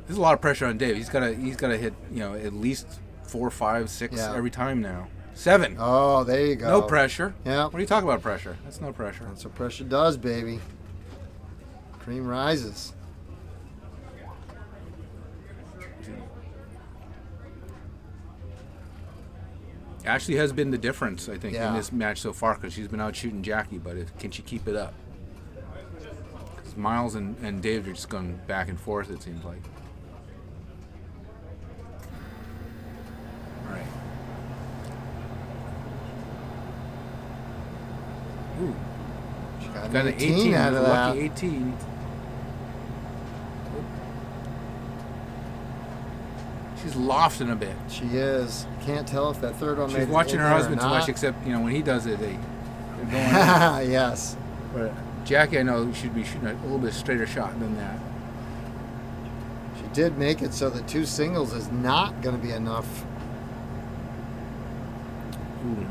There's a lot of pressure on Dave. He's got to hit at least 4, 5, 6 Yeah. every time now. 7. Oh, there you go. No pressure. Yeah. What are you talking about pressure? That's no pressure. That's what pressure does, baby. Cream rises. Ashley has been the difference, I think, Yeah. in this match so far because she's been out shooting Jackie, but can she keep it up? 'Cause Miles and Dave are just going back and forth, it seems like. All right. Ooh, She got got an an 18 out of that. lucky 18. She's lofting a bit. She is. Can't tell if that third one made She's it watching in her there or husband too not. much, except, when he does it, they're going Yes. But Jackie, I know, should be shooting a little bit straighter shot than that. She did make it so the 2 singles is not going to be enough. Ooh.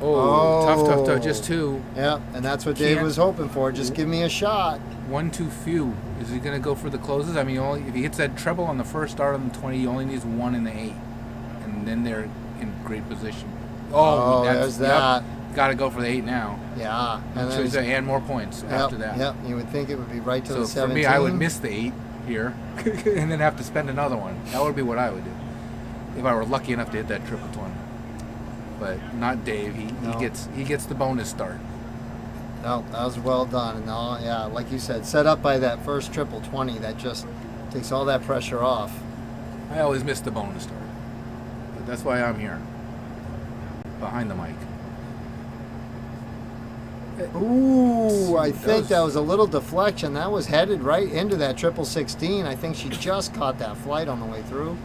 Oh, tough. Just 2. Yeah, and that's what Dave Can't- was hoping for. Just give me a shot. 1 too few. Is he going to go for the closes? I mean, if he hits that treble on the first start on the 20, he only needs 1 in the 8. And then they're in great position. Oh, there's that. Got to go for the 8 now. Yeah. And So he's and more points after that. Yep. You would think it would be right to So the for 17. me, I would miss the 8 here and then have to spend another one. That would be what I would do if I were lucky enough to hit that triple 20. But not Dave. No. He gets the bonus start. No, that was well done. And all, yeah, like you said, set up by that first triple 20, that just takes all that pressure off. I always miss the bonus start. But that's why I'm here. Behind the mic. Ooh, I think was- that was a little deflection. That was headed right into that triple 16. I think she just caught that flight on the way through.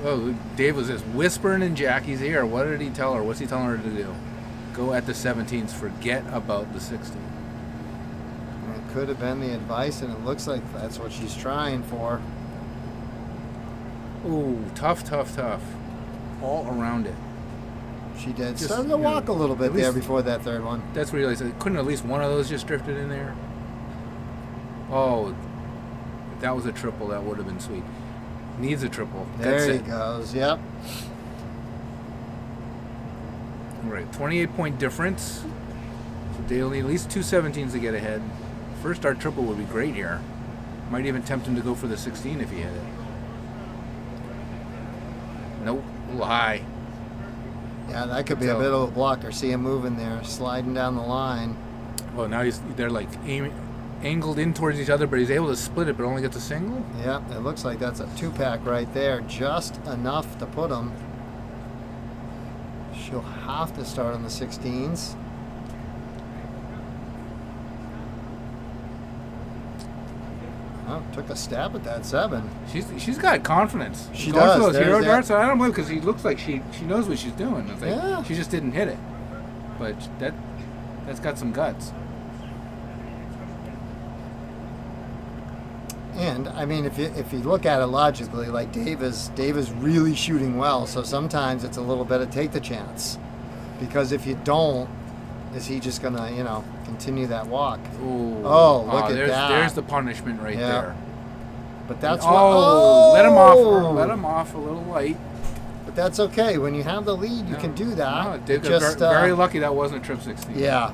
Oh, Dave was just whispering in Jackie's ear. What did he tell her? What's he telling her to do? Go at the 17s. Forget about the 16. And it could have been the advice, and it looks like that's what she's trying for. Ooh, tough. All around it. She did. Just, Started to walk a little bit at there least- before that third one. That's what he realized. Couldn't at least one of those just drifted in there? Oh, if that was a triple, that would have been sweet. Needs a triple. There That's he it. goes. Yep. All right, 28-point difference. So they'll need at least 2 17s to get ahead. First start triple would be great here. Might even tempt him to go for the 16 if he hit it. Nope, a little high. Yeah, that could be So- a bit of a blocker. See him moving there, sliding down the line. Well, now they're like angled in towards each other, but he's able to split it, but only gets a single. Yep, it looks like that's a 2-pack right there. Just enough to put him. She'll have to start on the 16s. Oh, took a stab at that 7. She's got confidence. She Going does. for those There's hero that- darts. I don't know because he looks like she knows what she's doing. It's like Yeah. she just didn't hit it, but that's got some guts. And I mean, if you look at it logically, like Dave is really shooting well. So sometimes it's a little bit of take the chance, because if you don't, is he just gonna continue that walk? Ooh. Oh, look at there's, that. There's the punishment right Yeah. there. But that's Let him off. Let him off a little light. But that's okay. When you have the lead, you can do that. No, It Dave got just very lucky that wasn't a trip 16. Yeah.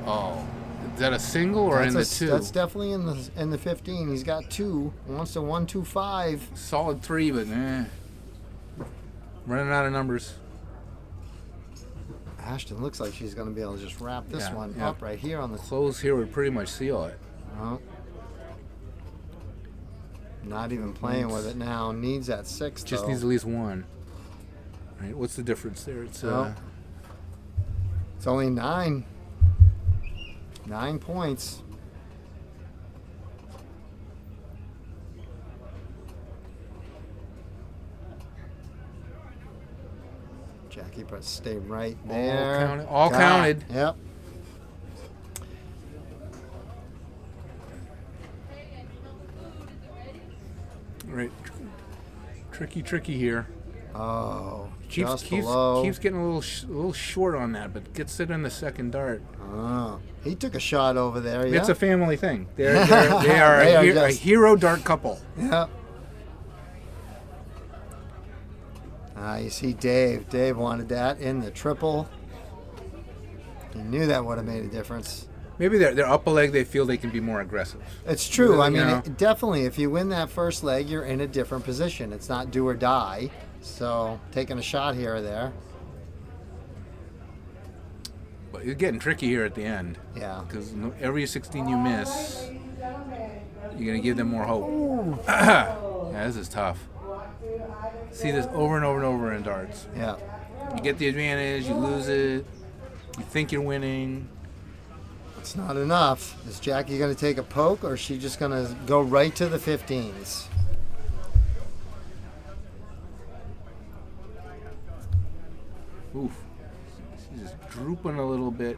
Oh, is that a single or in the That's 2? That's definitely in the 15. He's got 2. Wants to 1-2-5. Solid 3, but running out of numbers. Ashton looks like she's going to be able to just wrap this Yeah, one yeah. up right here on the. Close here would pretty much seal it. Oh. Not even playing with it now. Needs that 6. Just though. needs at least 1. Right? What's the difference there? It's It's only 9. 9 points. Jackie, but stay right there. All counted. Yep. right. Tricky here. Oh, Keeps just below. getting a little short on that, but gets it in the second dart. Oh, he took a shot over there. Yeah. It's a family thing. They are They are a just- hero dart couple. Yeah. You see Dave. Dave wanted that in the triple. He knew that would have made a difference. Maybe their upper leg, they feel they can be more aggressive. It's true. I You mean, know. definitely, if you win that first leg, you're in a different position. It's not do or die. So taking a shot here or there. But you're getting tricky here at the end. Yeah. Because every 16 you miss, you're going to give them more hope. Yeah, this is tough. See this over and over and over in darts. Yeah. You get the advantage, you lose it, you think you're winning. It's not enough. Is Jackie going to take a poke, or is she just going to go right to the 15s? Oof. She's just drooping a little bit.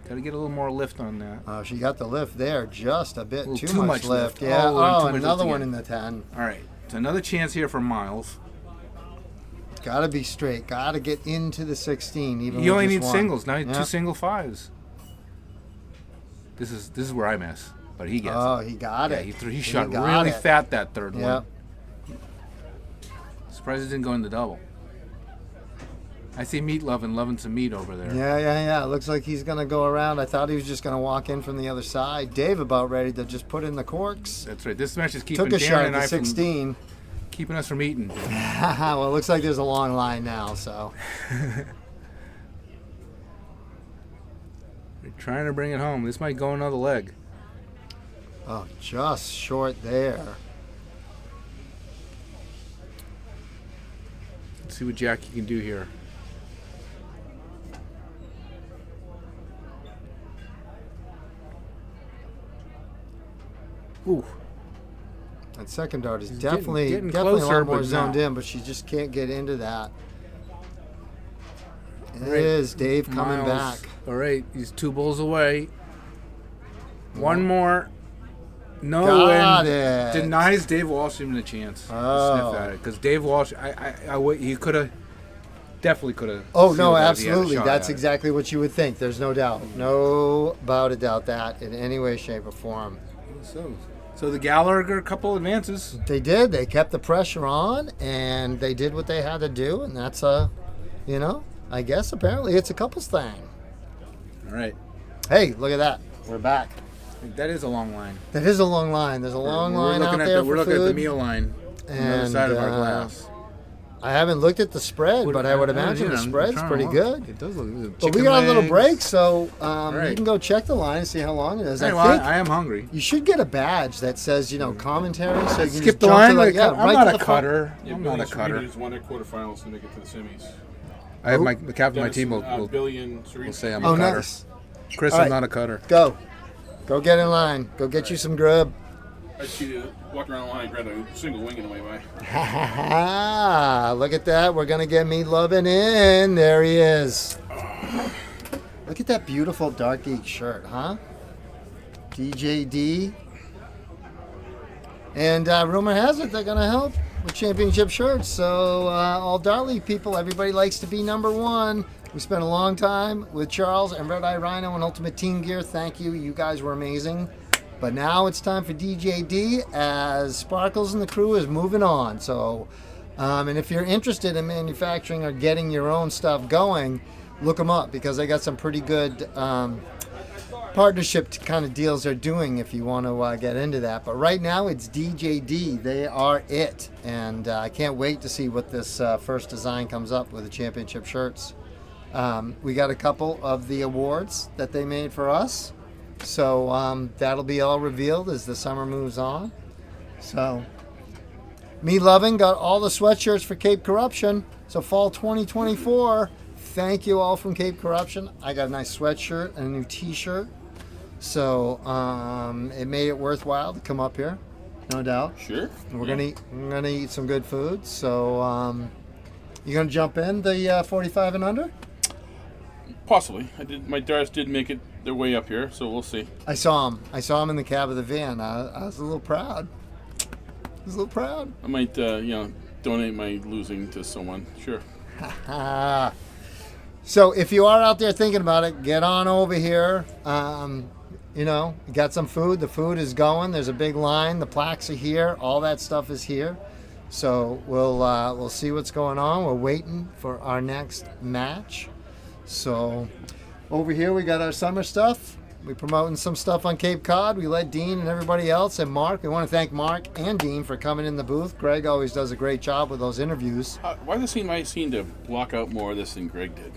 Got to get a little more lift on that. Oh, she got the lift there. Just a bit Little too much lift. Yeah. Oh, and too much Another lift one again. in the 10. All right. So another chance here for Miles. Got to be straight. Got to get into the 16. Even You with only just need one. singles. Now Yeah. two single fives. This is where I miss. But he gets Oh, it. he got Yeah, it. he shot got really it. fat that third Yep. one. Surprised it didn't go in the double. I see meat loving some meat over there. Yeah. Looks like he's going to go around. I thought he was just going to walk in from the other side. Dave about ready to just put in the corks. That's right. This match is keeping Took a Darren shot at and the I from 16. keeping us from eating. Well, it looks like there's a long line now, so. We're trying to bring it home. This might go another leg. Oh, just short there. Let's see what Jackie can do here. Ooh. That second dart is He's definitely getting definitely a closer, lot more but zoned no. in, but she just can't get into that. It Right. is Dave coming Miles. back. All right, he's 2 balls away. One more. No, Got and it. denies Dave Walsh even a chance to Oh. sniff at it. Because Dave Walsh, he could have, definitely could have. Oh no, absolutely. That's exactly what you would think. There's no doubt, no about a doubt that in any way, shape, or form. So the Gallagher couple advances. They did. They kept the pressure on, and they did what they had to do, and that's I guess apparently it's a couples thing. All right, Hey, look at that. We're back. that is a long line. That is a long line. There's a long line out there We're for looking at the food. meal line on the other And, side of our glass. I haven't looked at the spread, but I would imagine the spread's pretty good. It does look. But we got a little break, so you right. can go check the line and see how long it is. Hey, I well, think I am hungry. you should get a badge that says, commentary, so you can Skip just the jump line. to Like, I'm right not to a the front. cutter. Yeah, I'm Billy not a cutter. Serena just won their quarterfinals to make it to the semis. I have the captain of my team will Billy and Serena. will say I'm Oh, a cutter. nice. Chris, All I'm right. not a cutter. Go get in line. Go get you some grub. I see you walk around the line and grab a single wing in the way by. Look at that. We're going to get me loving in. There he is. Look at that beautiful Dark Geek shirt, huh? DJD. And rumor has it they're going to help with championship shirts. So all Dart League people, everybody likes to be number one. We spent a long time with Charles and Red Eye Rhino and Ultimate Team Gear. Thank you. You guys were amazing. But now it's time for DJD as Sparkles and the crew is moving on. So, and if you're interested in manufacturing or getting your own stuff going, look them up because they got some pretty good partnership kind of deals they're doing if you want to get into that. But right now it's DJD. They are it. And I can't wait to see what this first design comes up with the championship shirts. We got a couple of the awards that they made for us. So that'll be all revealed as the summer moves on. So me loving got all the sweatshirts for Cape Corruption. So fall 2024. Thank you all from Cape Corruption. I got a nice sweatshirt and a new t-shirt. So it made it worthwhile to come up here. No doubt. Sure. We're gonna eat some good food. So you gonna jump in the 45 and under? Possibly. I did. My darts did make it their way up here, so we'll see. I saw him in the cab of the van. I was a little proud. I might, donate my losing to someone. Sure. So if you are out there thinking about it, get on over here. You got some food. The food is going. There's a big line. The plaques are here. All that stuff is here. So we'll see what's going on. We're waiting for our next match. So over here we got our summer stuff. We're promoting some stuff on Cape Cod. We let Dean and everybody else and Mark. We want to thank Mark and Dean for coming in the booth. Greg always does a great job with those interviews. Why does it seem to block out more of this than Greg did?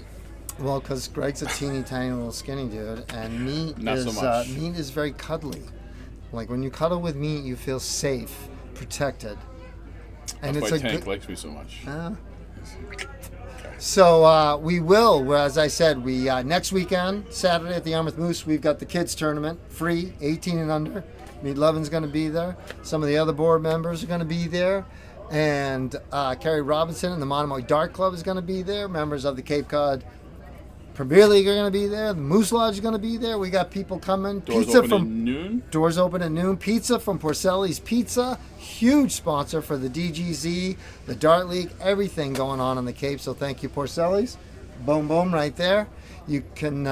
Well, because Greg's a teeny tiny little skinny dude, and meat Not so much. Meat is very cuddly. Like when you cuddle with meat, you feel safe, protected, and That's it's why a Tank good. likes me so much. So we will, well, as I said, we next weekend, Saturday at the Yarmouth Moose, we've got the kids tournament, free, 18 and under. Mead Levin's going to be there. Some of the other board members are going to be there. And Kerry Robinson and the Monomoy Dart Club is going to be there. Members of the Cape Cod Premier League are going to be there. The Moose Lodge is going to be there. We got people coming. Doors open at noon. Doors open at noon. Pizza from Porcelli's Pizza. Huge sponsor for the DGZ, the Dart League, everything going on in the Cape. So thank you, Porcelli's. Boom, boom, right there. You can,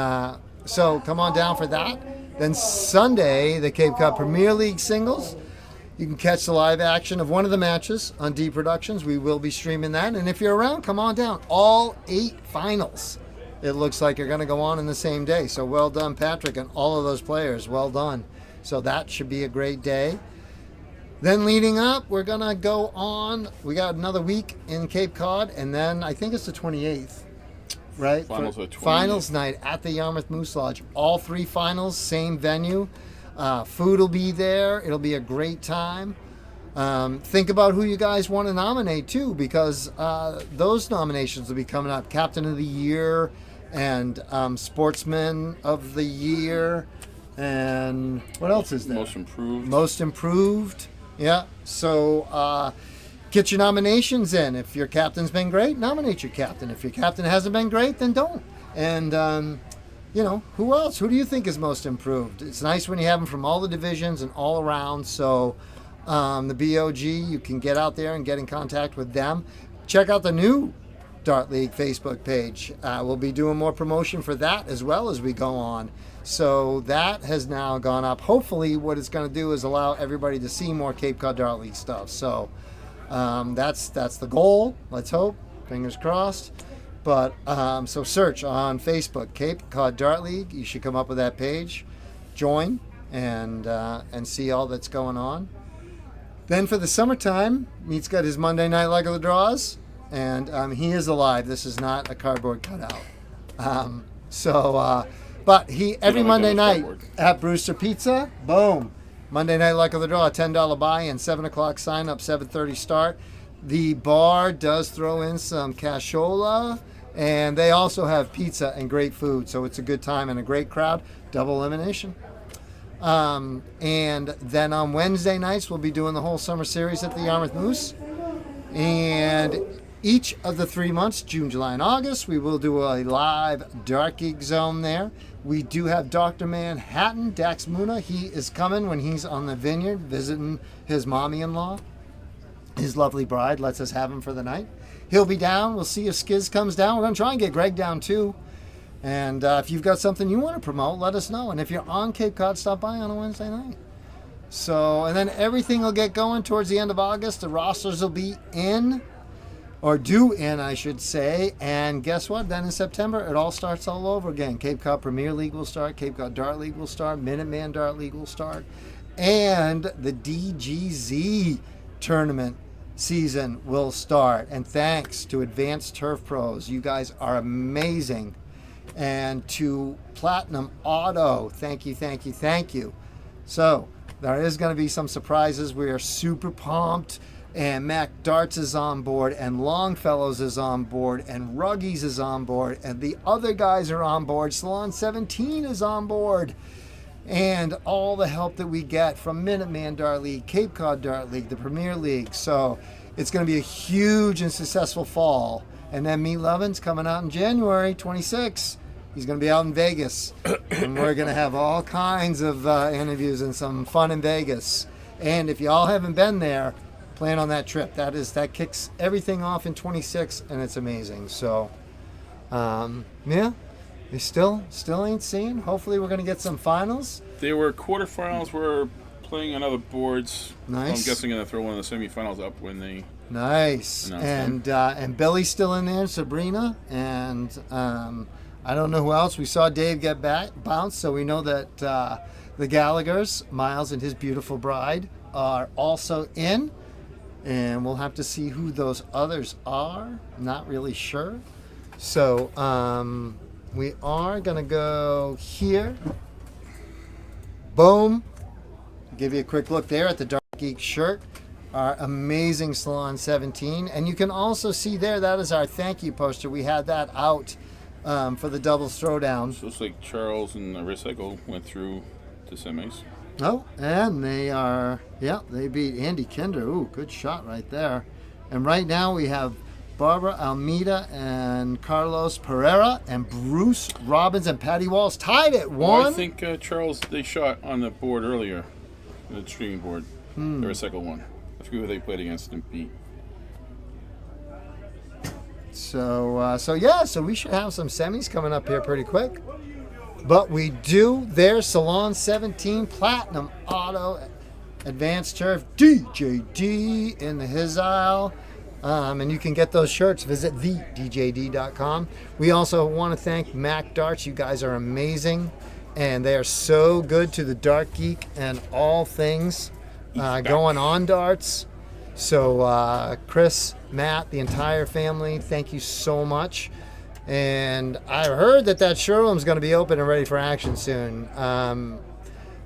so come on down for that. Then Sunday, the Cape Cod Premier League singles. You can catch the live action of one of the matches on D Productions. We will be streaming that. And if you're around, come on down. All 8 finals, it looks like, are going to go on in the same day. So well done, Patrick, and all of those players. Well done. So that should be a great day. Then leading up, we're going to go on. We got another week in Cape Cod, and then I think it's the 28th, right? Finals For are 28th. Finals night at the Yarmouth Moose Lodge. All 3 finals, same venue. Food will be there. It'll be a great time. Think about who you guys want to nominate, too, because those nominations will be coming up. Captain of the Year and Sportsman of the Year. And what else is there? Most improved. Most improved. Yeah. So get your nominations in. If your captain's been great, nominate your captain. If your captain hasn't been great, then don't. And, you know, who else? Who do you think is most improved? It's nice when you have them from all the divisions and all around. So the BOG, you can get out there and get in contact with them. Check out the new Dart League Facebook page. We'll be doing more promotion for that as well as we go on. So that has now gone up. Hopefully what it's going to do is allow everybody to see more Cape Cod Dart League stuff. So that's the goal. Let's hope. Fingers crossed. But so search on Facebook, Cape Cod Dart League. You should come up with that page. Join and see all that's going on. Then for the summertime, Meat's got his Monday night luck of the draws. And he is alive. This is not a cardboard cutout. But he every Monday night at Brewster Pizza, boom, Monday night luck of the draw, $10 buy-in, 7 o'clock sign up, 7:30 start. The bar does throw in some cashola, and they also have pizza and great food, so it's a good time and a great crowd. Double elimination. And then on Wednesday nights, we'll be doing the whole summer series at the Yarmouth Moose. And each of the 3 months, June, July, and August, we will do a live Dark Geek Zone there. We do have Dr. Manhattan, Dax Muna. He is coming when he's on the vineyard visiting his mommy-in-law. His lovely bride lets us have him for the night. He'll be down. We'll see if Skiz comes down. We're going to try and get Greg down too. And if you've got something you want to promote, let us know. And if you're on Cape Cod, stop by on a Wednesday night. So, and then everything will get going towards the end of August. The rosters will be in. Or due in, I should say. And guess what? Then in September, it all starts all over again. Cape Cod Premier League will start. Cape Cod Dart League will start. Minuteman Dart League will start. And the DGZ tournament season will start. And thanks to Advanced Turf Pros. You guys are amazing. And to Platinum Auto, thank you, thank you, thank you. So there is going to be some surprises. We are super pumped. And Mac Darts is on board, and Longfellows is on board, and Ruggies is on board, and the other guys are on board. Salon 17 is on board. And all the help that we get from Minuteman Dart League, Cape Cod Dart League, the Premier League. So it's going to be a huge and successful fall. And then Meat Levin's coming out in January 26. He's going to be out in Vegas. And we're going to have all kinds of interviews and some fun in Vegas. And if you all haven't been there, plan on that trip. That kicks everything off in 26, and it's amazing. So, yeah, you still ain't seen. Hopefully, we're gonna get some finals. There were quarterfinals. We're playing on other boards. Nice. I'm guessing gonna throw one of the semifinals up when they Nice. And Billy's still in there, Sabrina, and I don't know who else. We saw Dave get bounced, so we know that the Gallaghers, Miles and his beautiful bride, are also in, and we'll have to see who those others are. Not really sure. So we are gonna go here. Boom. Give you a quick look there at the Dark Geek shirt. Our amazing Salon 17. And you can also see there, that is our thank you poster. We had that out for the double throwdown. So it's like Charles and Recycle went through to semis. Oh, and they are, they beat Andy Kinder. Ooh, good shot right there. And right now we have Barbara Almeida and Carlos Pereira and Bruce Robbins and Patty Walls tied at 1. Well, I think Charles, they shot on the board earlier, the streaming board, the Recycle one. I forget who they played against and beat. So we should have some semis coming up here pretty quick. But we do their Salon 17 Platinum Auto Advanced Turf DJD in his aisle. And you can get those shirts. Visit thedjd.com. We also want to thank Mac Darts. You guys are amazing. And they are so good to the Dark Geek and all things going on darts. So Chris, Matt, the entire family, thank you so much. And I heard that showroom's going to be open and ready for action soon.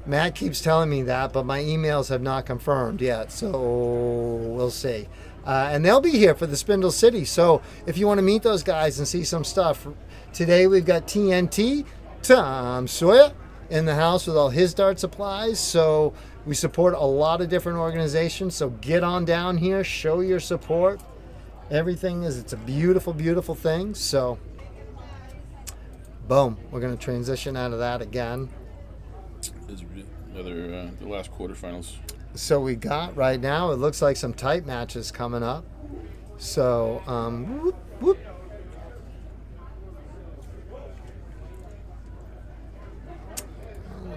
Matt keeps telling me that, but my emails have not confirmed yet. So we'll see. And they'll be here for the Spindle City. So if you want to meet those guys and see some stuff, today we've got TNT, Tom Sawyer, in the house with all his dart supplies. So we support a lot of different organizations. So get on down here, show your support. It's a beautiful, beautiful thing. So, boom, we're going to transition out of that again. The last quarterfinals. So we got right now, it looks like some tight matches coming up. So, whoop, whoop.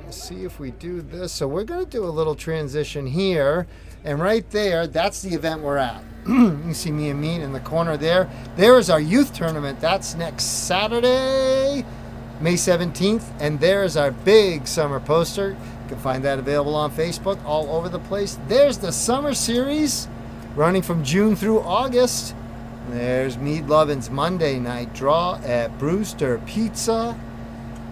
Let's see if we do this. So we're going to do a little transition here. And right there, that's the event we're at. You can see me and Mean in the corner there. There is our youth tournament. That's next Saturday, May 17th. And there is our big summer poster. You can find that available on Facebook all over the place. There's the summer series running from June through August. There's Mead Lovin's Monday night draw at Brewster Pizza.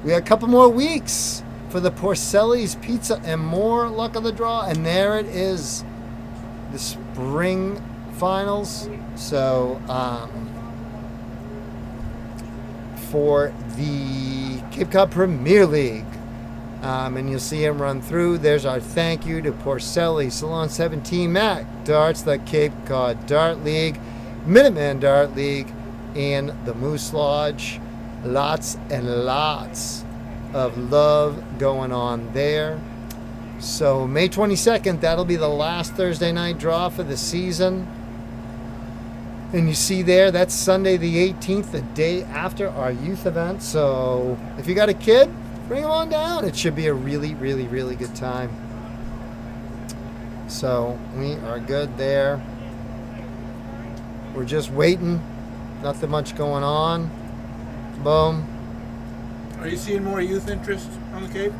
We got a couple more weeks for the Porcelli's Pizza and More luck of the draw. And there it is, the spring finals. So for the Cape Cod Premier League, and you'll see him run through. There's our thank you to Porcelli, Salon 17, Mac Darts, the Cape Cod Dart League, Minuteman Dart League, and the Moose Lodge. Lots and lots of love going on there. So May 22nd, that'll be the last Thursday night draw for the season. And you see there, that's Sunday the 18th, the day after our youth event. So if you got a kid, bring them on down. It should be a really, really, really good time. So we are good there. We're just waiting. Nothing much going on. Boom. Are you seeing more youth interest on the Cape?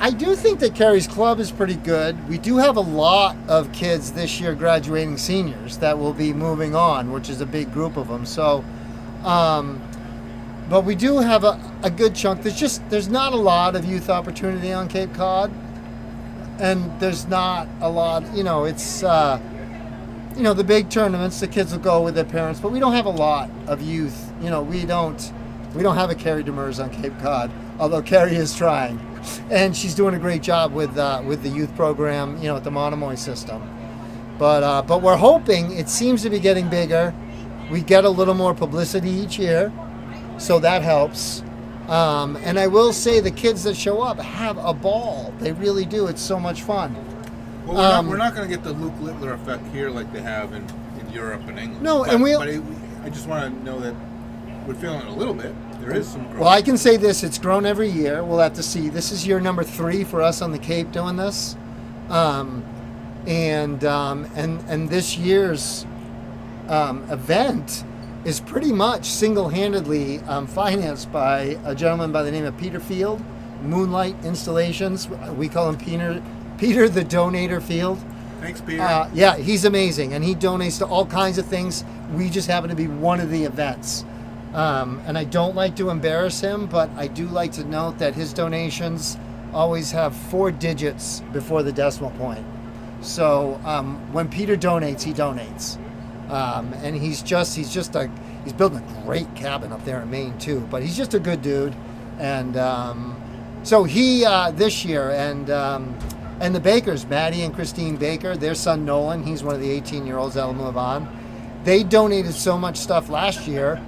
I do think that Kerry's Club is pretty good. We do have a lot of kids this year graduating seniors that will be moving on, which is a big group of them. So, but we do have a good chunk. There's not a lot of youth opportunity on Cape Cod, and there's not a lot. It's the big tournaments. The kids will go with their parents, but we don't have a lot of youth. We don't have a Carrie Demers on Cape Cod, although Carrie is trying. And she's doing a great job with the youth program, at the Monomoy system. But we're hoping, it seems to be getting bigger. We get a little more publicity each year, so that helps. And I will say the kids that show up have a ball. They really do. It's so much fun. Well, we're not going to get the Luke Littler effect here like they have in Europe and England. No, I just want to know that we're feeling it a little bit. There is some growth. Well, I can say this. It's grown every year. We'll have to see. This is year number 3 for us on the Cape doing this. and this year's event is pretty much single-handedly financed by a gentleman by the name of Peter Field, Moonlight Installations. We call him Peter the Donator Field. Thanks, Peter. Yeah, he's amazing, and he donates to all kinds of things. We just happen to be one of the events. And I don't like to embarrass him, but I do like to note that his donations always have 4 digits before the decimal point. So when Peter donates, he donates. And he's building a great cabin up there in Maine too, but he's just a good dude. And so he this year, and the Bakers, Maddie and Christine Baker, their son Nolan, he's one of the 18-year-olds that'll move on. They donated so much stuff last year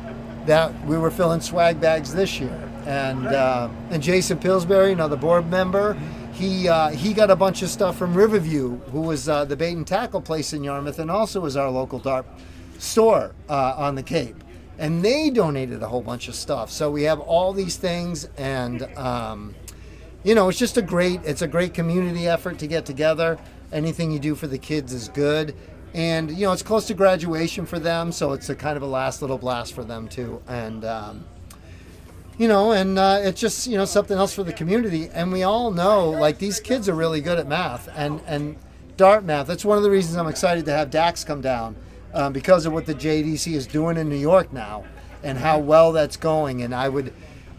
that we were filling swag bags this year. And Jason Pillsbury, another board member, he got a bunch of stuff from Riverview, who was the bait and tackle place in Yarmouth, and also was our local dart store on the Cape. And they donated a whole bunch of stuff. So we have all these things, and it's just a great community effort to get together. Anything you do for the kids is good. And, it's close to graduation for them, so it's a kind of a last little blast for them too. And, it's just, something else for the community. And we all know, like, these kids are really good at math and dart math. That's one of the reasons I'm excited to have Dax come down, because of what the JDC is doing in New York now and how well that's going. And I would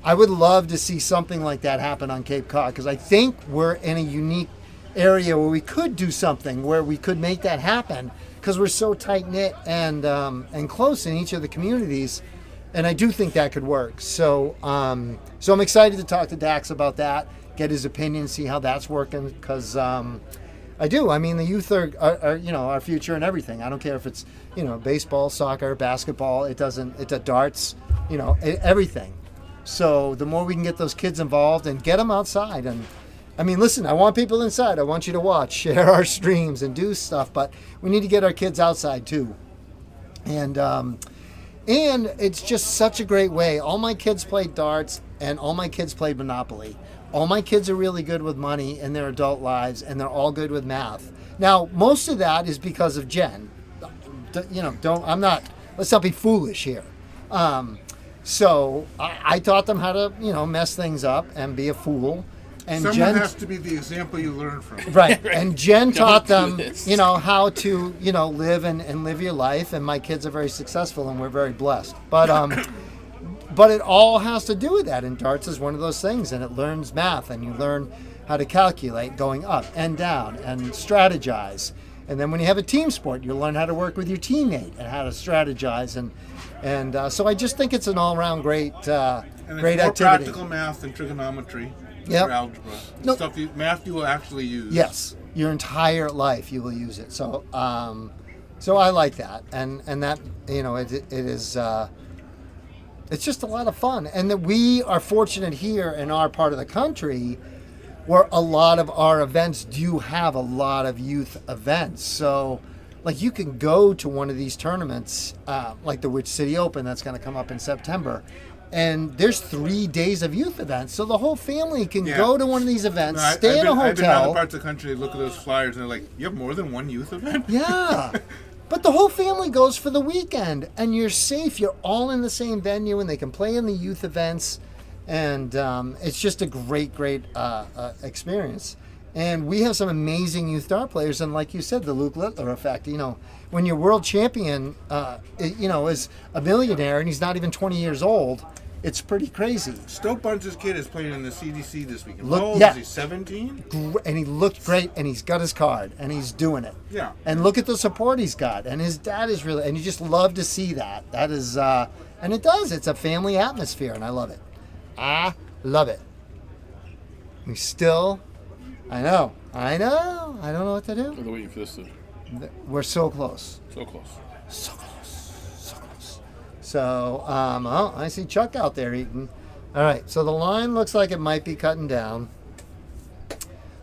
love to see something like that happen on Cape Cod, because I think we're in a unique area where we could do something where we could make that happen, because we're so tight-knit and close in each of the communities. And I do think that could work. So I'm excited to talk to Dax about that, get his opinion, see how that's working, because I do. I mean, the youth are our future and everything. I don't care if it's, baseball, soccer, basketball. It darts, everything. So the more we can get those kids involved and get them outside. And I mean, listen, I want people inside. I want you to watch, share our streams and do stuff, but we need to get our kids outside too. And it's just such a great way. All my kids played darts, and all my kids played Monopoly. All my kids are really good with money in their adult lives, and they're all good with math. Now, most of that is because of Jen. Let's not be foolish here. So I taught them how to, mess things up and be a fool. And Someone has to be the example you learn from. Right. And Jen taught them, do this. how to, live and live your life. And my kids are very successful, and we're very blessed. But it all has to do with that. And darts is one of those things. And it learns math, and you learn how to calculate going up and down and strategize. And then when you have a team sport, you learn how to work with your teammate and how to strategize. And so I just think it's an all-around great And it's great more activity. practical math than trigonometry. Yep. Or algebra. Nope. Math you will actually use. Yes, your entire life you will use it. So, so I like that, and that it is. It's just a lot of fun, and that we are fortunate here in our part of the country, where a lot of our events do have a lot of youth events. So, like, you can go to one of these tournaments, like the Witch City Open that's going to come up in September. And there's 3 days of youth events, so the whole family can go to one of these events, stay in a I've been in hotel. other parts of the country, look at those flyers, and they're like, you have more than one youth event? Yeah, but the whole family goes for the weekend, and you're safe. You're all in the same venue, and they can play in the youth events, and it's just a great experience. And we have some amazing youth dart players, and like you said, the Luke Littler effect. When your world champion, is a millionaire and he's not even 20 years old, it's pretty crazy. Stoke Barnes' kid is playing in the CDC this weekend. Look, How old yeah. is he, 17? And he looked great, and he's got his card, and he's doing it. Yeah. And look at the support he's got, and his dad is really, and you just love to see that. That is, and it does. It's a family atmosphere, and I love it. I love it. I know. I don't know what to do. We're waiting for this to. We're so close. So close. So close. So, I see Chuck out there eating. All right, so the line looks like it might be cutting down.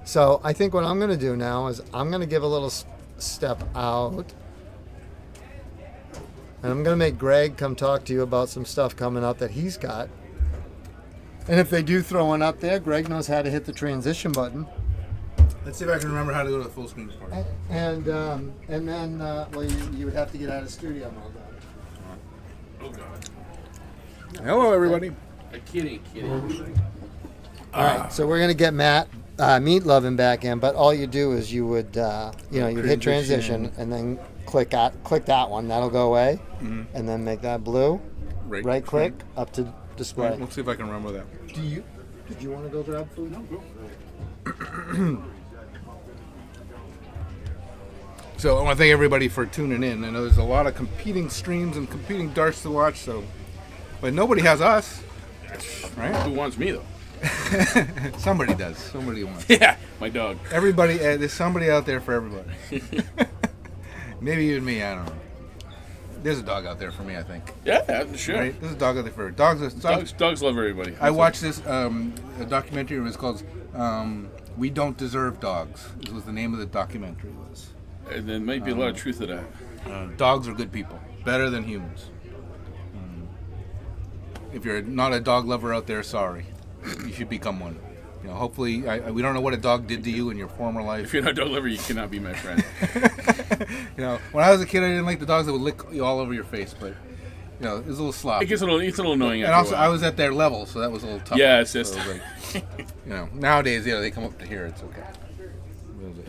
So I think what I'm going to do now is I'm going to give a little step out. And I'm going to make Greg come talk to you about some stuff coming up that he's got. And if they do throw one up there, Greg knows how to hit the transition button. Let's see if I can remember how to go to the full screen party. And then, well, you would have to get out of studio mode. Oh God. Hello, everybody. Kidding. All right, so we're gonna get Meat Lovin' back in, but all you do is you would, you'd hit transition and then click that one. That'll go away, and then make that blue. Right click up to display. Right, let's see if I can remember that. Did you want to go grab food? No. So I want to thank everybody for tuning in. I know there's a lot of competing streams and competing darts to watch, but nobody has us, right? Who wants me though? Somebody does. Somebody wants. Yeah, my dog. Everybody, there's somebody out there for everybody. Maybe even me. I don't know. There's a dog out there for me, I think. Yeah, sure. Right? There's a dog out there for dogs. Dogs love everybody. I watched this a documentary. It was called "We Don't Deserve Dogs." This was the name of the documentary. Was. And there might be a lot of truth to that. Dogs are good people, better than humans. If you're not a dog lover out there, sorry. You should become one. You know, hopefully, we don't know what a dog did to you in your former life. If you're not a dog lover, you cannot be my friend. You know, when I was a kid, I didn't like the dogs that would lick you all over your face, but you know, it was a little sloppy. It's a little annoying. And also, I was at their level, so that was a little tough. Yeah, it's just. So it was like, you know, nowadays, they come up to here. It's okay.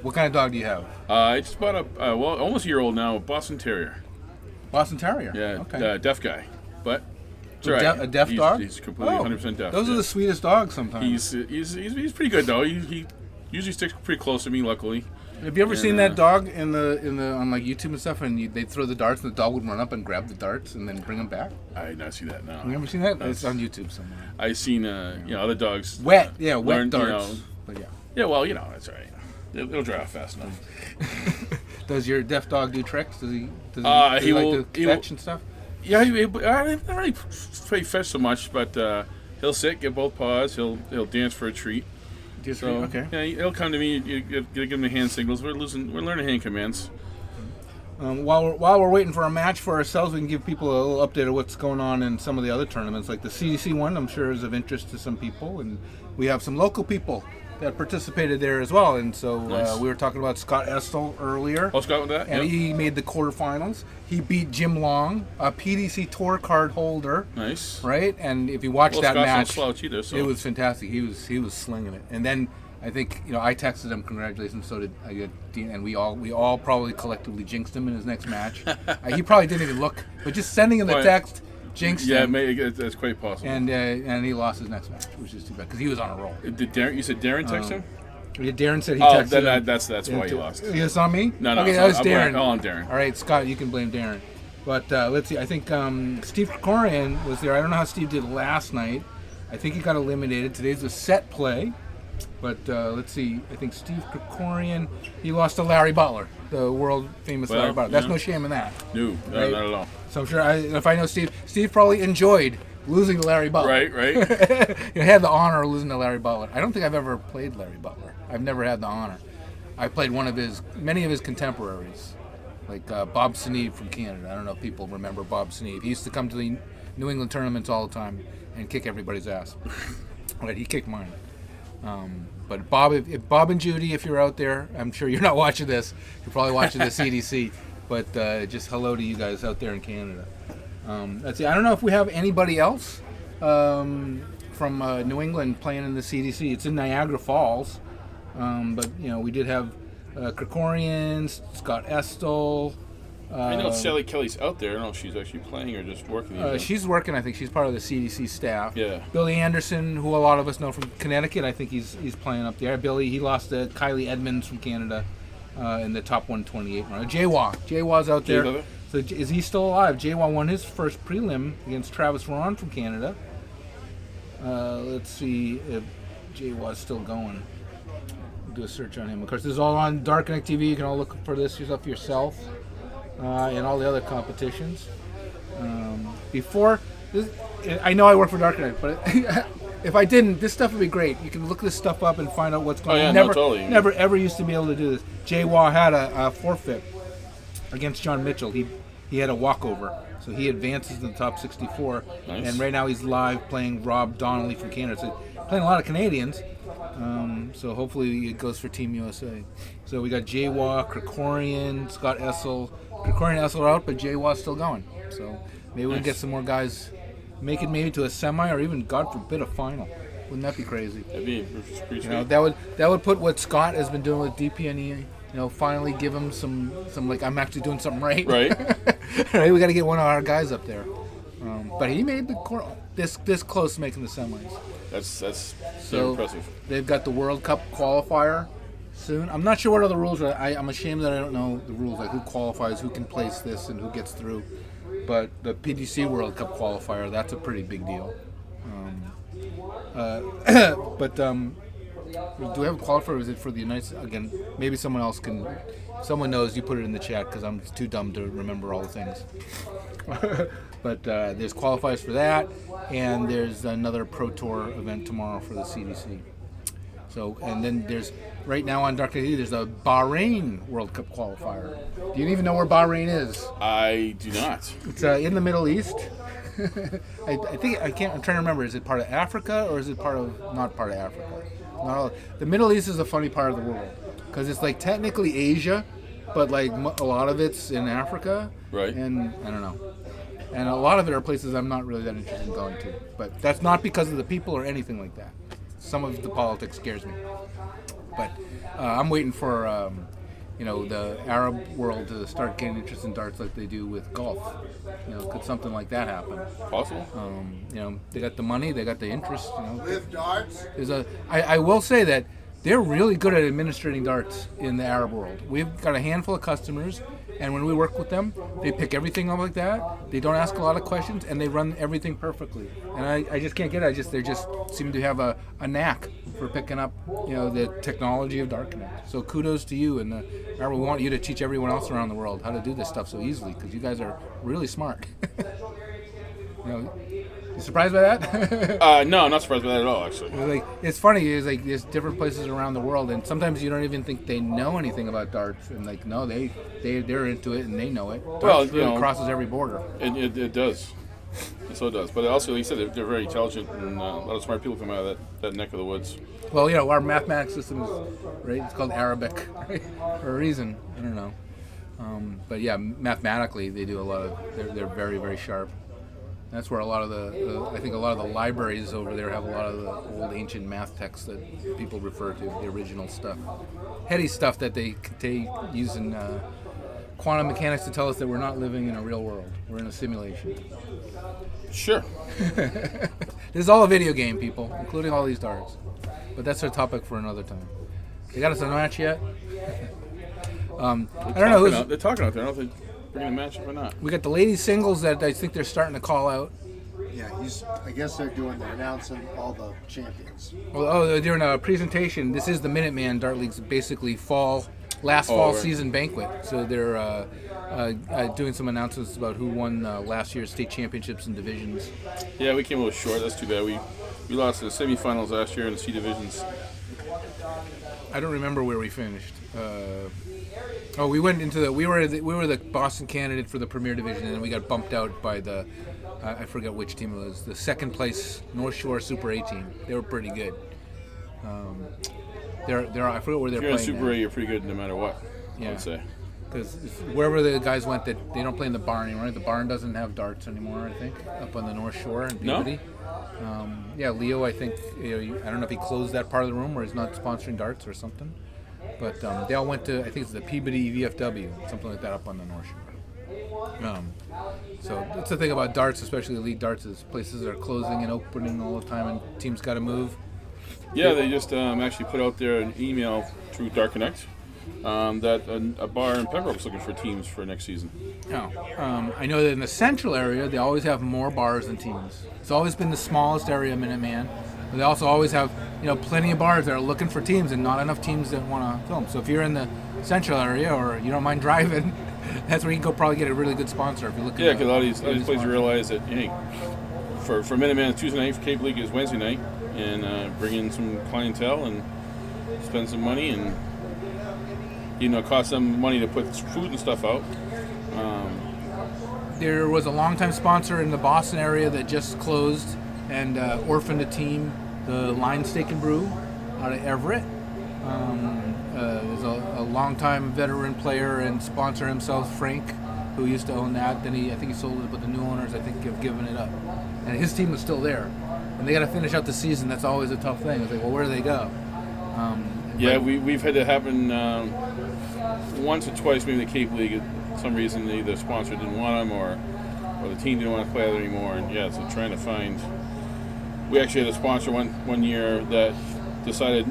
What kind of dog do you have? I just bought a almost a year old now, a Boston Terrier. Boston Terrier. Yeah, Okay. deaf guy, but it's all right. A deaf dog? He's completely 100% deaf. Those are the sweetest dogs sometimes. He's pretty good though. He usually sticks pretty close to me. Luckily. Have you ever seen that dog on like YouTube and stuff, and they'd throw the darts, and the dog would run up and grab the darts, and then bring them back? I did not see that. No. You ever seen that? It's on YouTube somewhere. I've seen other dogs. Wet darts. But yeah. Yeah, well, that's all right. It'll dry off fast enough. Does your deaf dog do tricks? Does he like to fetch and stuff? Yeah, I don't really play fetch so much, but he'll sit, get both paws. He'll dance for a treat. Okay. Yeah, he'll come to me. You give him the hand signals. We're learning hand commands. While we're waiting for a match for ourselves, we can give people a little update of what's going on in some of the other tournaments, like the CDC one. I'm sure is of interest to some people, and we have some local people that participated there as well. And so Nice. we were talking about Scott Estel earlier. Oh, Scott with that? And Yep. he made the quarterfinals. He beat Jim Long, a PDC tour card holder. Nice. Right? And if you watch that Scott's no match, slouch either, so. it was fantastic. He was slinging it. And then I think I texted him congratulations. So did Dean, and we all probably collectively jinxed him in his next match. He probably didn't even look, but just sending him the Right. text jinxed Yeah, him. that's quite possible. And he lost his next match, which is too bad because he was on a roll. Did Darren? You said Darren text him? Yeah, Darren said he Oh, texted him. that's why he lost. It's on me? No, Okay, it's that was not- Darren. I'm on Darren. All right, Scott, you can blame Darren. But let's see. I think Steve Krikorian was there. I don't know how Steve did last night. I think he got eliminated. Today's a set play. But let's see. I think Steve Krikorian, he lost to Larry Butler, the world famous Well, Larry Butler. That's yeah. no shame in that. No, Right. not at all. So I'm sure if I know Steve probably enjoyed losing to Larry Butler. Right. He had the honor of losing to Larry Butler. I don't think I've ever played Larry Butler. I've never had the honor. I played many of his contemporaries, like Bob Sneed from Canada. I don't know if people remember Bob Sneed. He used to come to the New England tournaments all the time and kick everybody's ass. Right, he kicked mine. But Bob and Judy, if you're out there, I'm sure you're not watching this. You're probably watching the CDC. But just hello to you guys out there in Canada. Let's see. I don't know if we have anybody else from New England playing in the CDC. It's in Niagara Falls, but we did have Krikorian, Scott Estel. I know Sally Kelly's out there. I don't know if she's actually playing or just working. She's working. I think she's part of the CDC staff. Yeah. Billy Anderson, who a lot of us know from Connecticut, I think he's playing up there. Billy, he lost to Kylie Edmonds from Canada in the top 128 round. Jaywa's out there. Jay So is he still alive? Jaywa won his first prelim against Travis Ron from Canada. Let's see if Jaywa's still going. Do a search on him. Of course, this is all on Dark Connect TV. You can all look for this yourself. And all the other competitions. Before this, I know I work for Dark Knight, but if I didn't, this stuff would be great. You can look this stuff up and find out what's going on. Totally. Never ever used to be able to do this. Jaywa had a forfeit against John Mitchell. He had a walkover, so he advances to the top 64. Nice. And right now he's live playing Rob Donnelly from Canada. So playing a lot of Canadians. So hopefully it goes for Team USA. So we got Jawa, Krikorian, Scott Essel. Krikorian and Essel are out, but Jawa's still going. So maybe we can get some more guys, make it maybe to a semi or even, God forbid, a final. Wouldn't that be crazy? That'd be pretty You know, sweet. that would put what Scott has been doing with DPNE. Finally give him some like, I'm actually doing something right. Right. Right. We got to get one of our guys up there. But he made this close to making the semis. That's So impressive. they've got the World Cup qualifier soon. I'm not sure what other rules are. I'm ashamed that I don't know the rules, like who qualifies, who can place this, and who gets through. But the PDC World Cup qualifier, that's a pretty big deal. Do we have a qualifier, or is it for the United States? Again, maybe someone else can. Someone knows, you put it in the chat, because I'm too dumb to remember all the things. But there's qualifiers for that, and there's another Pro Tour event tomorrow for the CDC. So, and then there's, right now on Dark TV, there's a Bahrain World Cup qualifier. Do you even know where Bahrain is? I do not. It's in the Middle East. I'm trying to remember, is it part of Africa, or is it not part of Africa? Not all, the Middle East is a funny part of the world, because it's like technically Asia, but like a lot of it's in Africa. Right. And I don't know. And a lot of it are places I'm not really that interested in going to. But that's not because of the people or anything like that. Some of the politics scares me. But I'm waiting for, the Arab world to start getting interested in darts like they do with golf. Could something like that happen? Possible. They got the money, they got the interest. Live darts. I will say that they're really good at administrating darts in the Arab world. We've got a handful of customers, and when we work with them, they pick everything up like that. They don't ask a lot of questions, and they run everything perfectly. And I just can't get it. They just seem to have a knack for picking up, the technology of Dart Connect. So kudos to you, and we want you to teach everyone else around the world how to do this stuff so easily, because you guys are really smart. You surprised by that? No, I'm not surprised by that at all, actually. It's funny. It's like there's different places around the world, and sometimes you don't even think they know anything about darts. And no, they're into it and they know it. Darts really crosses every border. It does. It so does. But also, like you said, they're very intelligent, and a lot of smart people come out of that neck of the woods. Well, our mathematics system is right. It's called Arabic, right? For a reason. I don't know. But yeah, mathematically, they do a lot of. They're very, very sharp. That's where a lot of I think a lot of the libraries over there have a lot of the old ancient math texts that people refer to, the original stuff. Heady stuff that they use in quantum mechanics to tell us that we're not living in a real world. We're in a simulation. Sure. This is all a video game, people, including all these darts. But that's our topic for another time. They got us a match yet? I don't know who's... They're talking out there. I don't know if they're bringing a match up or not. We got the ladies singles that I think they're starting to call out. Yeah, I guess they're announcing all the champions. Well, they're doing a presentation. This is the Minuteman Dart League's basically fall right. season banquet. So they're doing some announcements about who won last year's state championships and divisions. Yeah, we came a little short. That's too bad. We lost the semifinals last year in the C divisions. I don't remember where we finished. We went into we were the Boston candidate for the Premier Division, and then we got bumped out by the I forget which team it was, the second place North Shore Super A team. They were pretty good. They're I forget where they're If you're playing. in Super A, you're pretty good no matter what. Yeah. I would say. Because wherever the guys went, that they don't play in the barn anymore. The barn doesn't have darts anymore, I think, up on the North Shore in Peabody. No? Leo, I think, I don't know if he closed that part of the room or he's not sponsoring darts or something. But they all went to, I think it's the Peabody VFW, something like that up on the North Shore. So that's the thing about darts, especially elite darts, is places are closing and opening all the time and teams got to move. Yeah, they just actually put out there an email through Dark Connect that a bar in Pembroke is looking for teams for next season. I know that in the central area, they always have more bars than teams. It's always been the smallest area of Minuteman. But they also always have, plenty of bars that are looking for teams and not enough teams that want to film. So if you're in the central area or you don't mind driving, that's where you can go probably get a really good sponsor if you look. Yeah, because a lot of these places realize that, hey, for Minuteman, it's Tuesday night, for Cape League is Wednesday night, and bring in some clientele and spend some money, and it costs them money to put food and stuff out. There was a longtime sponsor in the Boston area that just closed and orphaned a team, the Line Steak and Brew. out of Everett. There's a longtime veteran player and sponsor himself, Frank, who used to own that. Then I think he sold it, but the new owners, I think, have given it up. And his team is still there. And they got to finish out the season. That's always a tough thing. It's like, well, where do they go? We've had that happen once or twice, maybe the Cape League. For some reason, either the sponsor didn't want them or the team didn't want to play there anymore. And so trying to find. We actually had a sponsor one year that decided,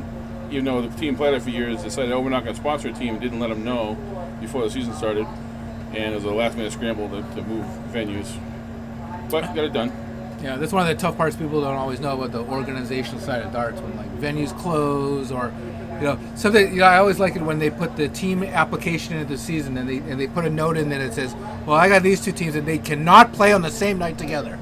even though the team played there for years, decided, we're not going to sponsor a team. Didn't let them know before the season started, and it was a last-minute scramble to move venues. But got it done. Yeah, that's one of the tough parts people don't always know about the organizational side of darts, when like venues close or something. I always like it when they put the team application into the season and they put a note in that it says, well, I got these two teams and they cannot play on the same night together.